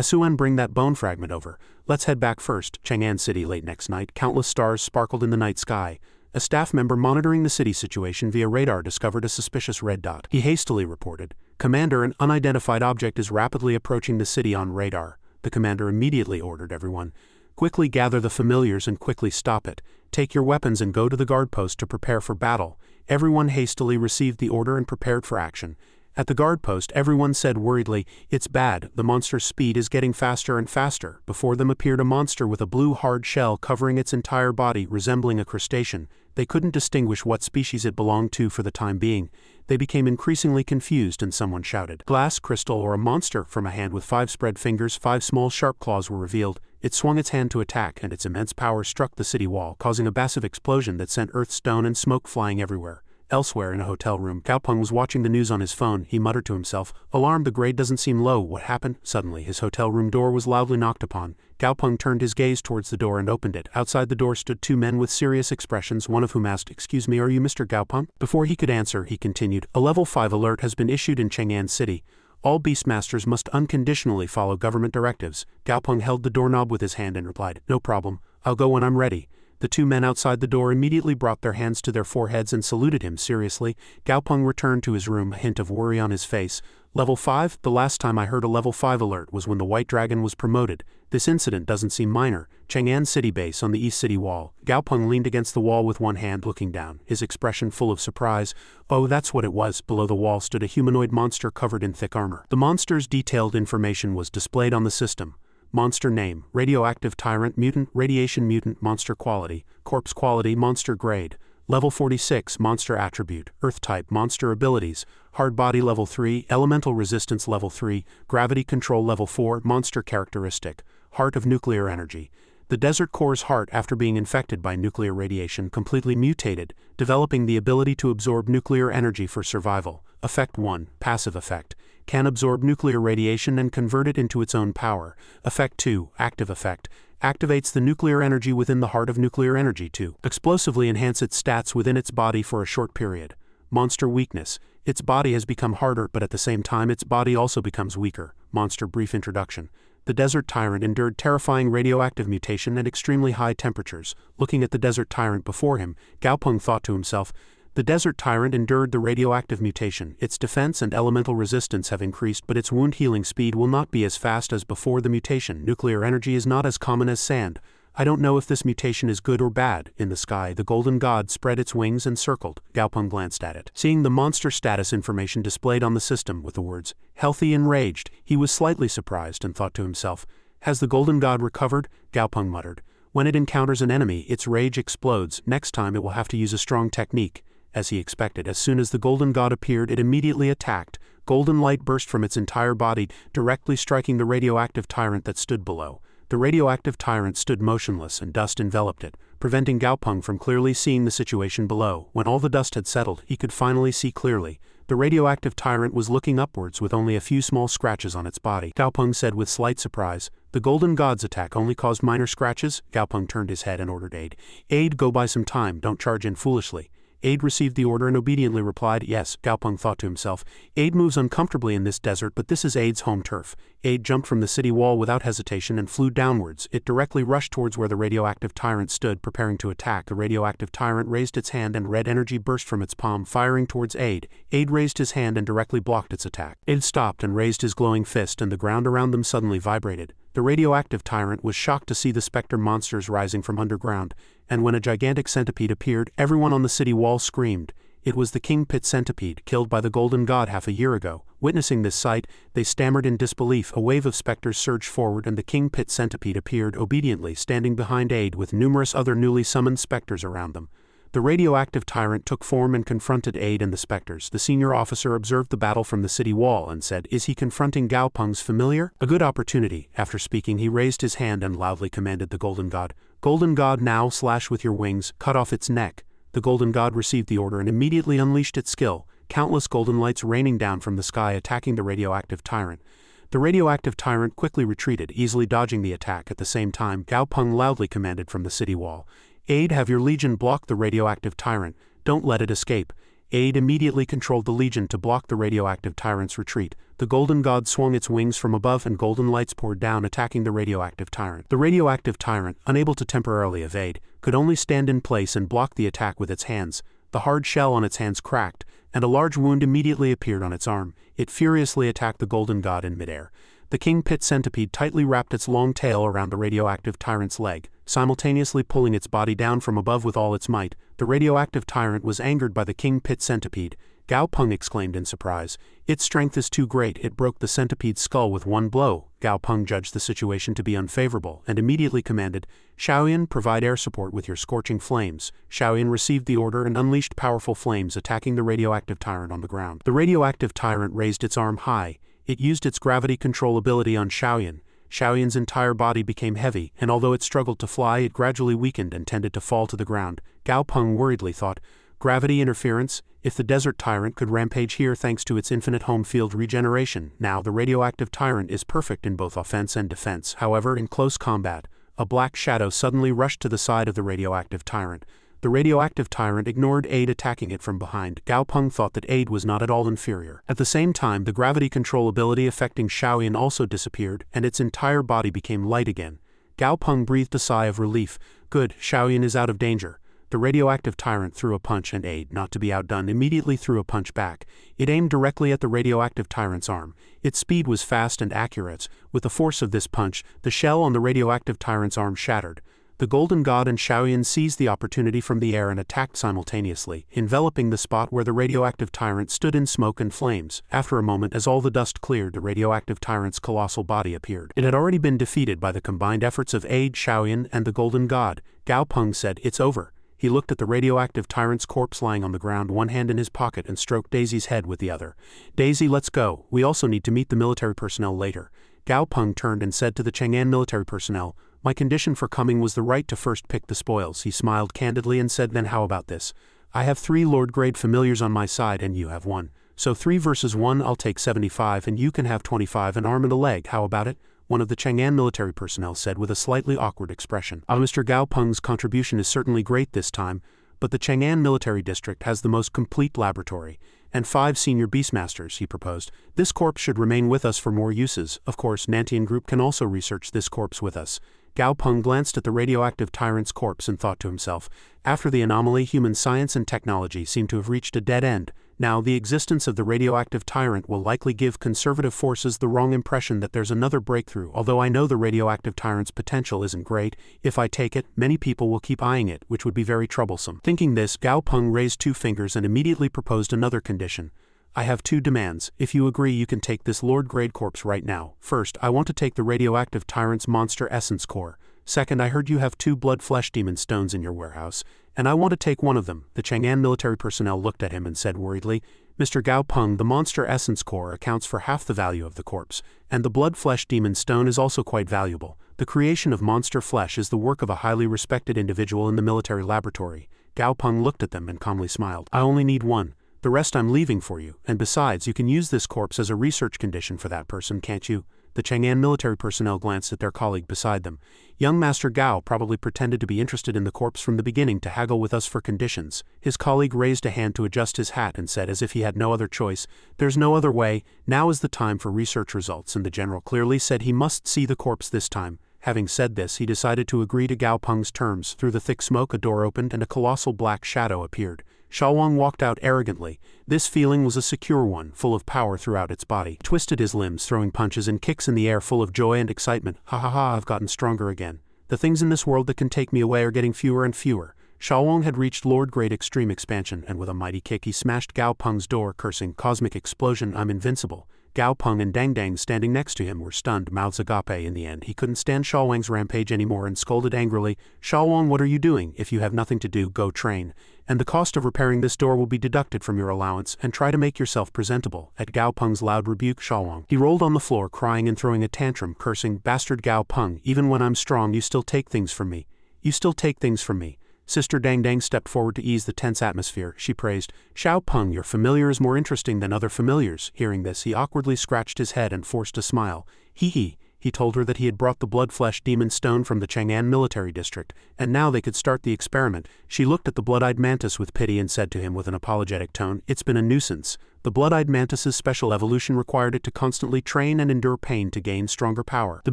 Suan, bring that bone fragment over. Let's head back first. Chang'an City. Late next night, countless stars sparkled in the night sky. A staff member monitoring the city situation via radar discovered a suspicious red dot. He hastily reported, Commander, an unidentified object is rapidly approaching the city on radar. The commander immediately ordered everyone, quickly gather the familiars and quickly stop it. Take your weapons and go to the guard post to prepare for battle. Everyone hastily received the order and prepared for action. At the guard post, everyone said worriedly, it's bad, the monster's speed is getting faster and faster. Before them appeared a monster with a blue hard shell covering its entire body, resembling a crustacean. They couldn't distinguish what species it belonged to for the time being. They became increasingly confused and someone shouted, glass, crystal, or a monster. From a hand with 5 spread fingers, 5 small sharp claws were revealed. It swung its hand to attack, and its immense power struck the city wall, causing a massive explosion that sent earth, stone, and smoke flying everywhere. Elsewhere in a hotel room, Gaopeng was watching the news on his phone. He muttered to himself, alarm, the grade doesn't seem low. What happened? Suddenly his hotel room door was loudly knocked upon. Gaopeng turned his gaze towards the door and opened it. Outside the door stood 2 men with serious expressions, one of whom asked, excuse me, are you Mr. Gaopeng? Before he could answer, he continued, a level 5 alert has been issued in Chang'an City. All Beastmasters must unconditionally follow government directives. Gaopeng held the doorknob with his hand and replied, no problem, I'll go when I'm ready. The 2 men outside the door immediately brought their hands to their foreheads and saluted him seriously. Gaopeng returned to his room, a hint of worry on his face. Level 5? The last time I heard a level 5 alert was when the White Dragon was promoted. This incident doesn't seem minor. Chang'an City base on the East City wall. Gaopeng leaned against the wall with one hand, looking down, his expression full of surprise. Oh, that's what it was. Below the wall stood a humanoid monster covered in thick armor. The monster's detailed information was displayed on the system. Monster name, radioactive tyrant, mutant, radiation mutant, monster quality, corpse quality, monster grade, level 46, monster attribute, earth type, monster abilities, hard body level 3, elemental resistance level 3, gravity control level 4, monster characteristic, heart of nuclear energy. The desert core's heart, after being infected by nuclear radiation, completely mutated, developing the ability to absorb nuclear energy for survival. Effect 1, passive effect. Can absorb nuclear radiation and convert it into its own power. Effect 2, active effect. Activates the nuclear energy within the heart of nuclear energy to explosively enhance its stats within its body for a short period. Monster weakness. Its body has become harder, but at the same time its body also becomes weaker. Monster brief introduction. The desert tyrant endured terrifying radioactive mutation and extremely high temperatures. Looking at the desert tyrant before him, Gaopeng thought to himself, the desert tyrant endured the radioactive mutation. Its defense and elemental resistance have increased, but its wound healing speed will not be as fast as before the mutation. Nuclear energy is not as common as sand. I don't know if this mutation is good or bad. In the sky, the golden god spread its wings and circled. Gaopeng glanced at it. Seeing the monster status information displayed on the system with the words, healthy enraged, he was slightly surprised and thought to himself, has the golden god recovered? Gaopeng muttered. When it encounters an enemy, its rage explodes. Next time it will have to use a strong technique. As he expected, as soon as the golden god appeared, it immediately attacked. Golden light burst from its entire body, directly striking the radioactive tyrant that stood below. The radioactive tyrant stood motionless and dust enveloped it, preventing Gaopeng from clearly seeing the situation below. When all the dust had settled, he could finally see clearly. The radioactive tyrant was looking upwards with only a few small scratches on its body. Gaopeng said with slight surprise, the golden god's attack only caused minor scratches? Gaopeng turned his head and ordered Aid. Aid, go buy some time, don't charge in foolishly. Aid received the order and obediently replied, yes. Gaopeng thought to himself. Aid moves uncomfortably in this desert, but this is Aid's home turf. Aid jumped from the city wall without hesitation and flew downwards. It directly rushed towards where the radioactive tyrant stood, preparing to attack. The radioactive tyrant raised its hand and red energy burst from its palm, firing towards Aid. Aid raised his hand and directly blocked its attack. Aid stopped and raised his glowing fist, and the ground around them suddenly vibrated. The radioactive tyrant was shocked to see the specter monsters rising from underground, and when a gigantic centipede appeared, everyone on the city wall screamed. It was the King Pit centipede, killed by the Golden God half a year ago. Witnessing this sight, they stammered in disbelief. A wave of specters surged forward, and the King Pit centipede appeared obediently, standing behind Aid with numerous other newly summoned specters around them. The radioactive tyrant took form and confronted Aid and the specters. The senior officer observed the battle from the city wall and said, is he confronting Gaopeng's familiar? A good opportunity. After speaking, he raised his hand and loudly commanded the Golden God. Golden God, now slash with your wings, cut off its neck. The Golden God received the order and immediately unleashed its skill, countless golden lights raining down from the sky attacking the radioactive tyrant. The radioactive tyrant quickly retreated, easily dodging the attack. At the same time, Gaopeng loudly commanded from the city wall. Aid, have your legion block the radioactive tyrant. Don't let it escape. Aid immediately controlled the legion to block the radioactive tyrant's retreat. The Golden God swung its wings from above and golden lights poured down, attacking the radioactive tyrant. The radioactive tyrant, unable to temporarily evade, could only stand in place and block the attack with its hands. The hard shell on its hands cracked, and a large wound immediately appeared on its arm. It furiously attacked the Golden God in midair. The King Pit centipede tightly wrapped its long tail around the radioactive tyrant's leg, simultaneously pulling its body down from above with all its might. The radioactive tyrant was angered by the King Pit centipede. Gaopeng exclaimed in surprise. Its strength is too great. It broke the centipede's skull with one blow. Gaopeng judged the situation to be unfavorable and immediately commanded, Shaoyan, provide air support with your scorching flames. Shaoyan received the order and unleashed powerful flames, attacking the radioactive tyrant on the ground. The radioactive tyrant raised its arm high. It used its gravity control ability on Shaoyan. Shaoyan's entire body became heavy, and although it struggled to fly, it gradually weakened and tended to fall to the ground. Gaopeng worriedly thought, gravity interference? If the desert tyrant could rampage here thanks to its infinite home field regeneration, now the radioactive tyrant is perfect in both offense and defense. However, in close combat, a black shadow suddenly rushed to the side of the radioactive tyrant. The radioactive tyrant ignored Aid attacking it from behind. Gaopeng thought that Aid was not at all inferior. At the same time, the gravity control ability affecting Shaoyan also disappeared, and its entire body became light again. Gaopeng breathed a sigh of relief. Good, Shaoyan is out of danger. The radioactive tyrant threw a punch, and Aid, not to be outdone, immediately threw a punch back. It aimed directly at the radioactive tyrant's arm. Its speed was fast and accurate. With the force of this punch, the shell on the radioactive tyrant's arm shattered. The Golden God and Shaoyan seized the opportunity from the air and attacked simultaneously, enveloping the spot where the radioactive tyrant stood in smoke and flames. After a moment, as all the dust cleared, the radioactive tyrant's colossal body appeared. It had already been defeated by the combined efforts of Aid, Shaoyan, and the Golden God. Gaopeng said, it's over. He looked at the radioactive tyrant's corpse lying on the ground, one hand in his pocket, and stroked Daisy's head with the other. Daisy, let's go. We also need to meet the military personnel later. Gaopeng turned and said to the Chang'an military personnel, my condition for coming was the right to first pick the spoils. He smiled candidly and said, then how about this? I have 3 Lord-grade familiars on my side and you have 1. So 3 versus 1, I'll take 75 and you can have 25, an arm and a leg. How about it? One of the Chang'an military personnel said with a slightly awkward expression. Mr. Gaopeng's contribution is certainly great this time, but the Chang'an military district has the most complete laboratory, and 5 senior Beastmasters, he proposed. This corpse should remain with us for more uses. Of course, Nantian Group can also research this corpse with us. Gaopeng glanced at the radioactive tyrant's corpse and thought to himself, after the anomaly, human science and technology seem to have reached a dead end. Now, the existence of the radioactive tyrant will likely give conservative forces the wrong impression that there's another breakthrough. Although I know the radioactive tyrant's potential isn't great, if I take it, many people will keep eyeing it, which would be very troublesome. Thinking this, Gaopeng raised 2 fingers and immediately proposed another condition. I have 2 demands. If you agree, you can take this Lord-grade corpse right now. First, I want to take the radioactive tyrant's monster essence core. Second, I heard you have 2 blood flesh demon stones in your warehouse, and I want to take one of them. The Chang'an military personnel looked at him and said worriedly, Mr. Gaopeng, the monster essence core accounts for half the value of the corpse, and the blood flesh demon stone is also quite valuable. The creation of monster flesh is the work of a highly respected individual in the military laboratory. Gaopeng looked at them and calmly smiled. I only need 1. The rest I'm leaving for you, and besides, you can use this corpse as a research condition for that person, can't you? The Chang'an military personnel glanced at their colleague beside them. Young Master Gao probably pretended to be interested in the corpse from the beginning to haggle with us for conditions. His colleague raised a hand to adjust his hat and said as if he had no other choice, "There's no other way, now is the time for research results," and the general clearly said he must see the corpse this time. Having said this, he decided to agree to Gao Peng's terms. Through the thick smoke a door opened and a colossal black shadow appeared. Xiaowang walked out arrogantly. This feeling was a secure one, full of power throughout its body. He twisted his limbs, throwing punches and kicks in the air full of joy and excitement. "Ha ha ha, I've gotten stronger again. The things in this world that can take me away are getting fewer and fewer." Xiaowang had reached Lord Grade Extreme Expansion, and with a mighty kick he smashed Gao Peng's door, cursing, "Cosmic explosion, I'm invincible." Gao Peng and Dang Dang standing next to him were stunned, mouths agape. In the end, he couldn't stand Xiaowang's rampage anymore and scolded angrily, "Xiaowang, what are you doing? If you have nothing to do, go train. And the cost of repairing this door will be deducted from your allowance, and try to make yourself presentable." At Gao Peng's loud rebuke, Xiaowang, he rolled on the floor, crying and throwing a tantrum, cursing, "Bastard Gao Peng, even when I'm strong you still take things from me. You still take things from me." Sister Dang Dang stepped forward to ease the tense atmosphere. She praised, "Xiao Peng, your familiar is more interesting than other familiars." Hearing this, he awkwardly scratched his head and forced a smile. He told her that he had brought the blood-flesh demon stone from the Chang'an military district, and now they could start the experiment. She looked at the blood-eyed mantis with pity and said to him with an apologetic tone, "It's been a nuisance. The blood-eyed mantis's special evolution required it to constantly train and endure pain to gain stronger power. The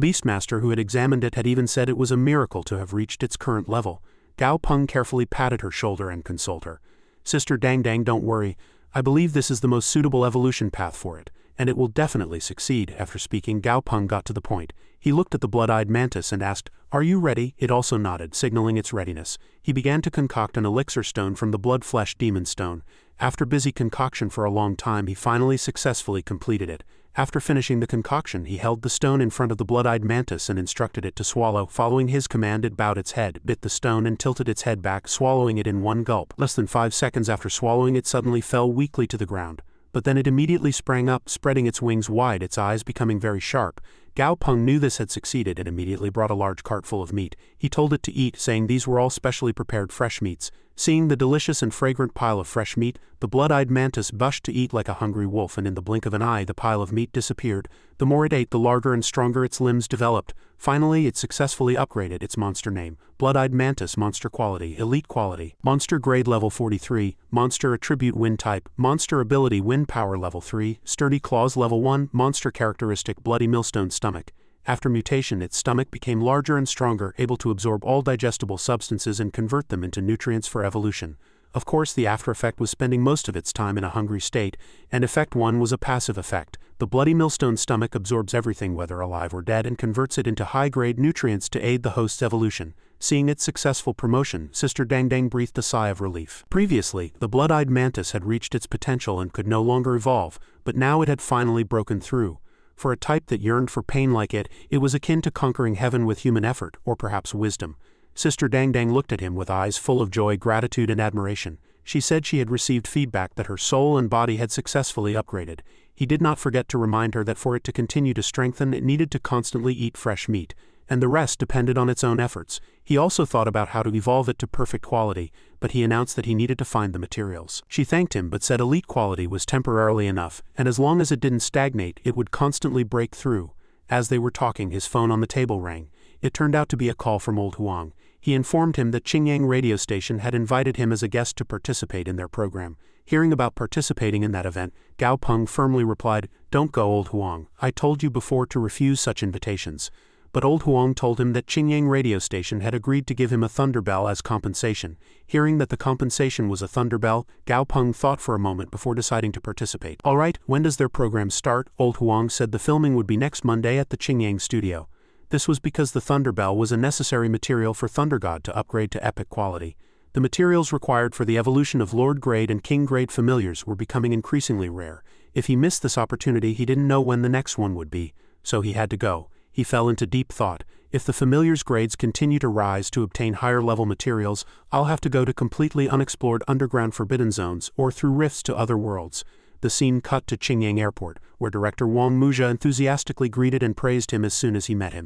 Beastmaster who had examined it had even said it was a miracle to have reached its current level." Gao Peng carefully patted her shoulder and consoled her. "Sister Dang Dang, don't worry. I believe this is the most suitable evolution path for it, and it will definitely succeed." After speaking, Gao Peng got to the point. He looked at the blood-eyed mantis and asked, "Are you ready?" It also nodded, signaling its readiness. He began to concoct an elixir stone from the blood-flesh demon stone. After busy concoction for a long time, he finally successfully completed it. After finishing the concoction, he held the stone in front of the blood-eyed mantis and instructed it to swallow. Following his command, it bowed its head, bit the stone and tilted its head back, swallowing it in one gulp. Less than 5 seconds after swallowing, it suddenly fell weakly to the ground. But then it immediately sprang up, spreading its wings wide, its eyes becoming very sharp. Gao Peng knew this had succeeded and immediately brought a large cart full of meat. He told it to eat, saying these were all specially prepared fresh meats. Seeing the delicious and fragrant pile of fresh meat, the blood-eyed mantis bushed to eat like a hungry wolf, and in the blink of an eye the pile of meat disappeared. The more it ate, the larger and stronger its limbs developed. Finally, it successfully upgraded its monster name. Blood-eyed mantis, monster quality, elite quality, monster grade level 43, monster attribute wind type, monster ability wind power level 3, sturdy claws level 1, monster characteristic bloody millstone stomach. After mutation, its stomach became larger and stronger, able to absorb all digestible substances and convert them into nutrients for evolution. Of course, the after effect was spending most of its time in a hungry state, and effect 1 was a passive effect. The bloody millstone stomach absorbs everything, whether alive or dead, and converts it into high-grade nutrients to aid the host's evolution. Seeing its successful promotion, Sister Dang Dang breathed a sigh of relief. Previously, the blood-eyed mantis had reached its potential and could no longer evolve, but now it had finally broken through. For a type that yearned for pain like it was akin to conquering heaven with human effort, or perhaps wisdom. Sister Dang Dang looked at him with eyes full of joy, gratitude, and admiration. She said she had received feedback that her soul and body had successfully upgraded. He did not forget to remind her that for it to continue to strengthen, it needed to constantly eat fresh meat, and the rest depended on its own efforts. He also thought about how to evolve it to perfect quality, but he announced that he needed to find the materials. She thanked him but said elite quality was temporarily enough, and as long as it didn't stagnate, it would constantly break through. As they were talking, his phone on the table rang. It turned out to be a call from Old Huang. He informed him that Qingyang radio station had invited him as a guest to participate in their program. Hearing about participating in that event, Gao Peng firmly replied, "Don't go, Old Huang. I told you before to refuse such invitations." But Old Huang told him that Qingyang radio station had agreed to give him a thunderbell as compensation. Hearing that the compensation was a thunderbell, Gao Peng thought for a moment before deciding to participate. "All right, when does their program start?" Old Huang said the filming would be next Monday at the Qingyang studio. This was because the thunderbell was a necessary material for Thunder God to upgrade to epic quality. The materials required for the evolution of Lord Grade and King Grade familiars were becoming increasingly rare. If he missed this opportunity, he didn't know when the next one would be, so he had to go. He fell into deep thought. If the familiars' grades continue to rise to obtain higher-level materials, I'll have to go to completely unexplored underground forbidden zones or through rifts to other worlds. The scene cut to Qingyang Airport, where director Wang Muzha enthusiastically greeted and praised him as soon as he met him.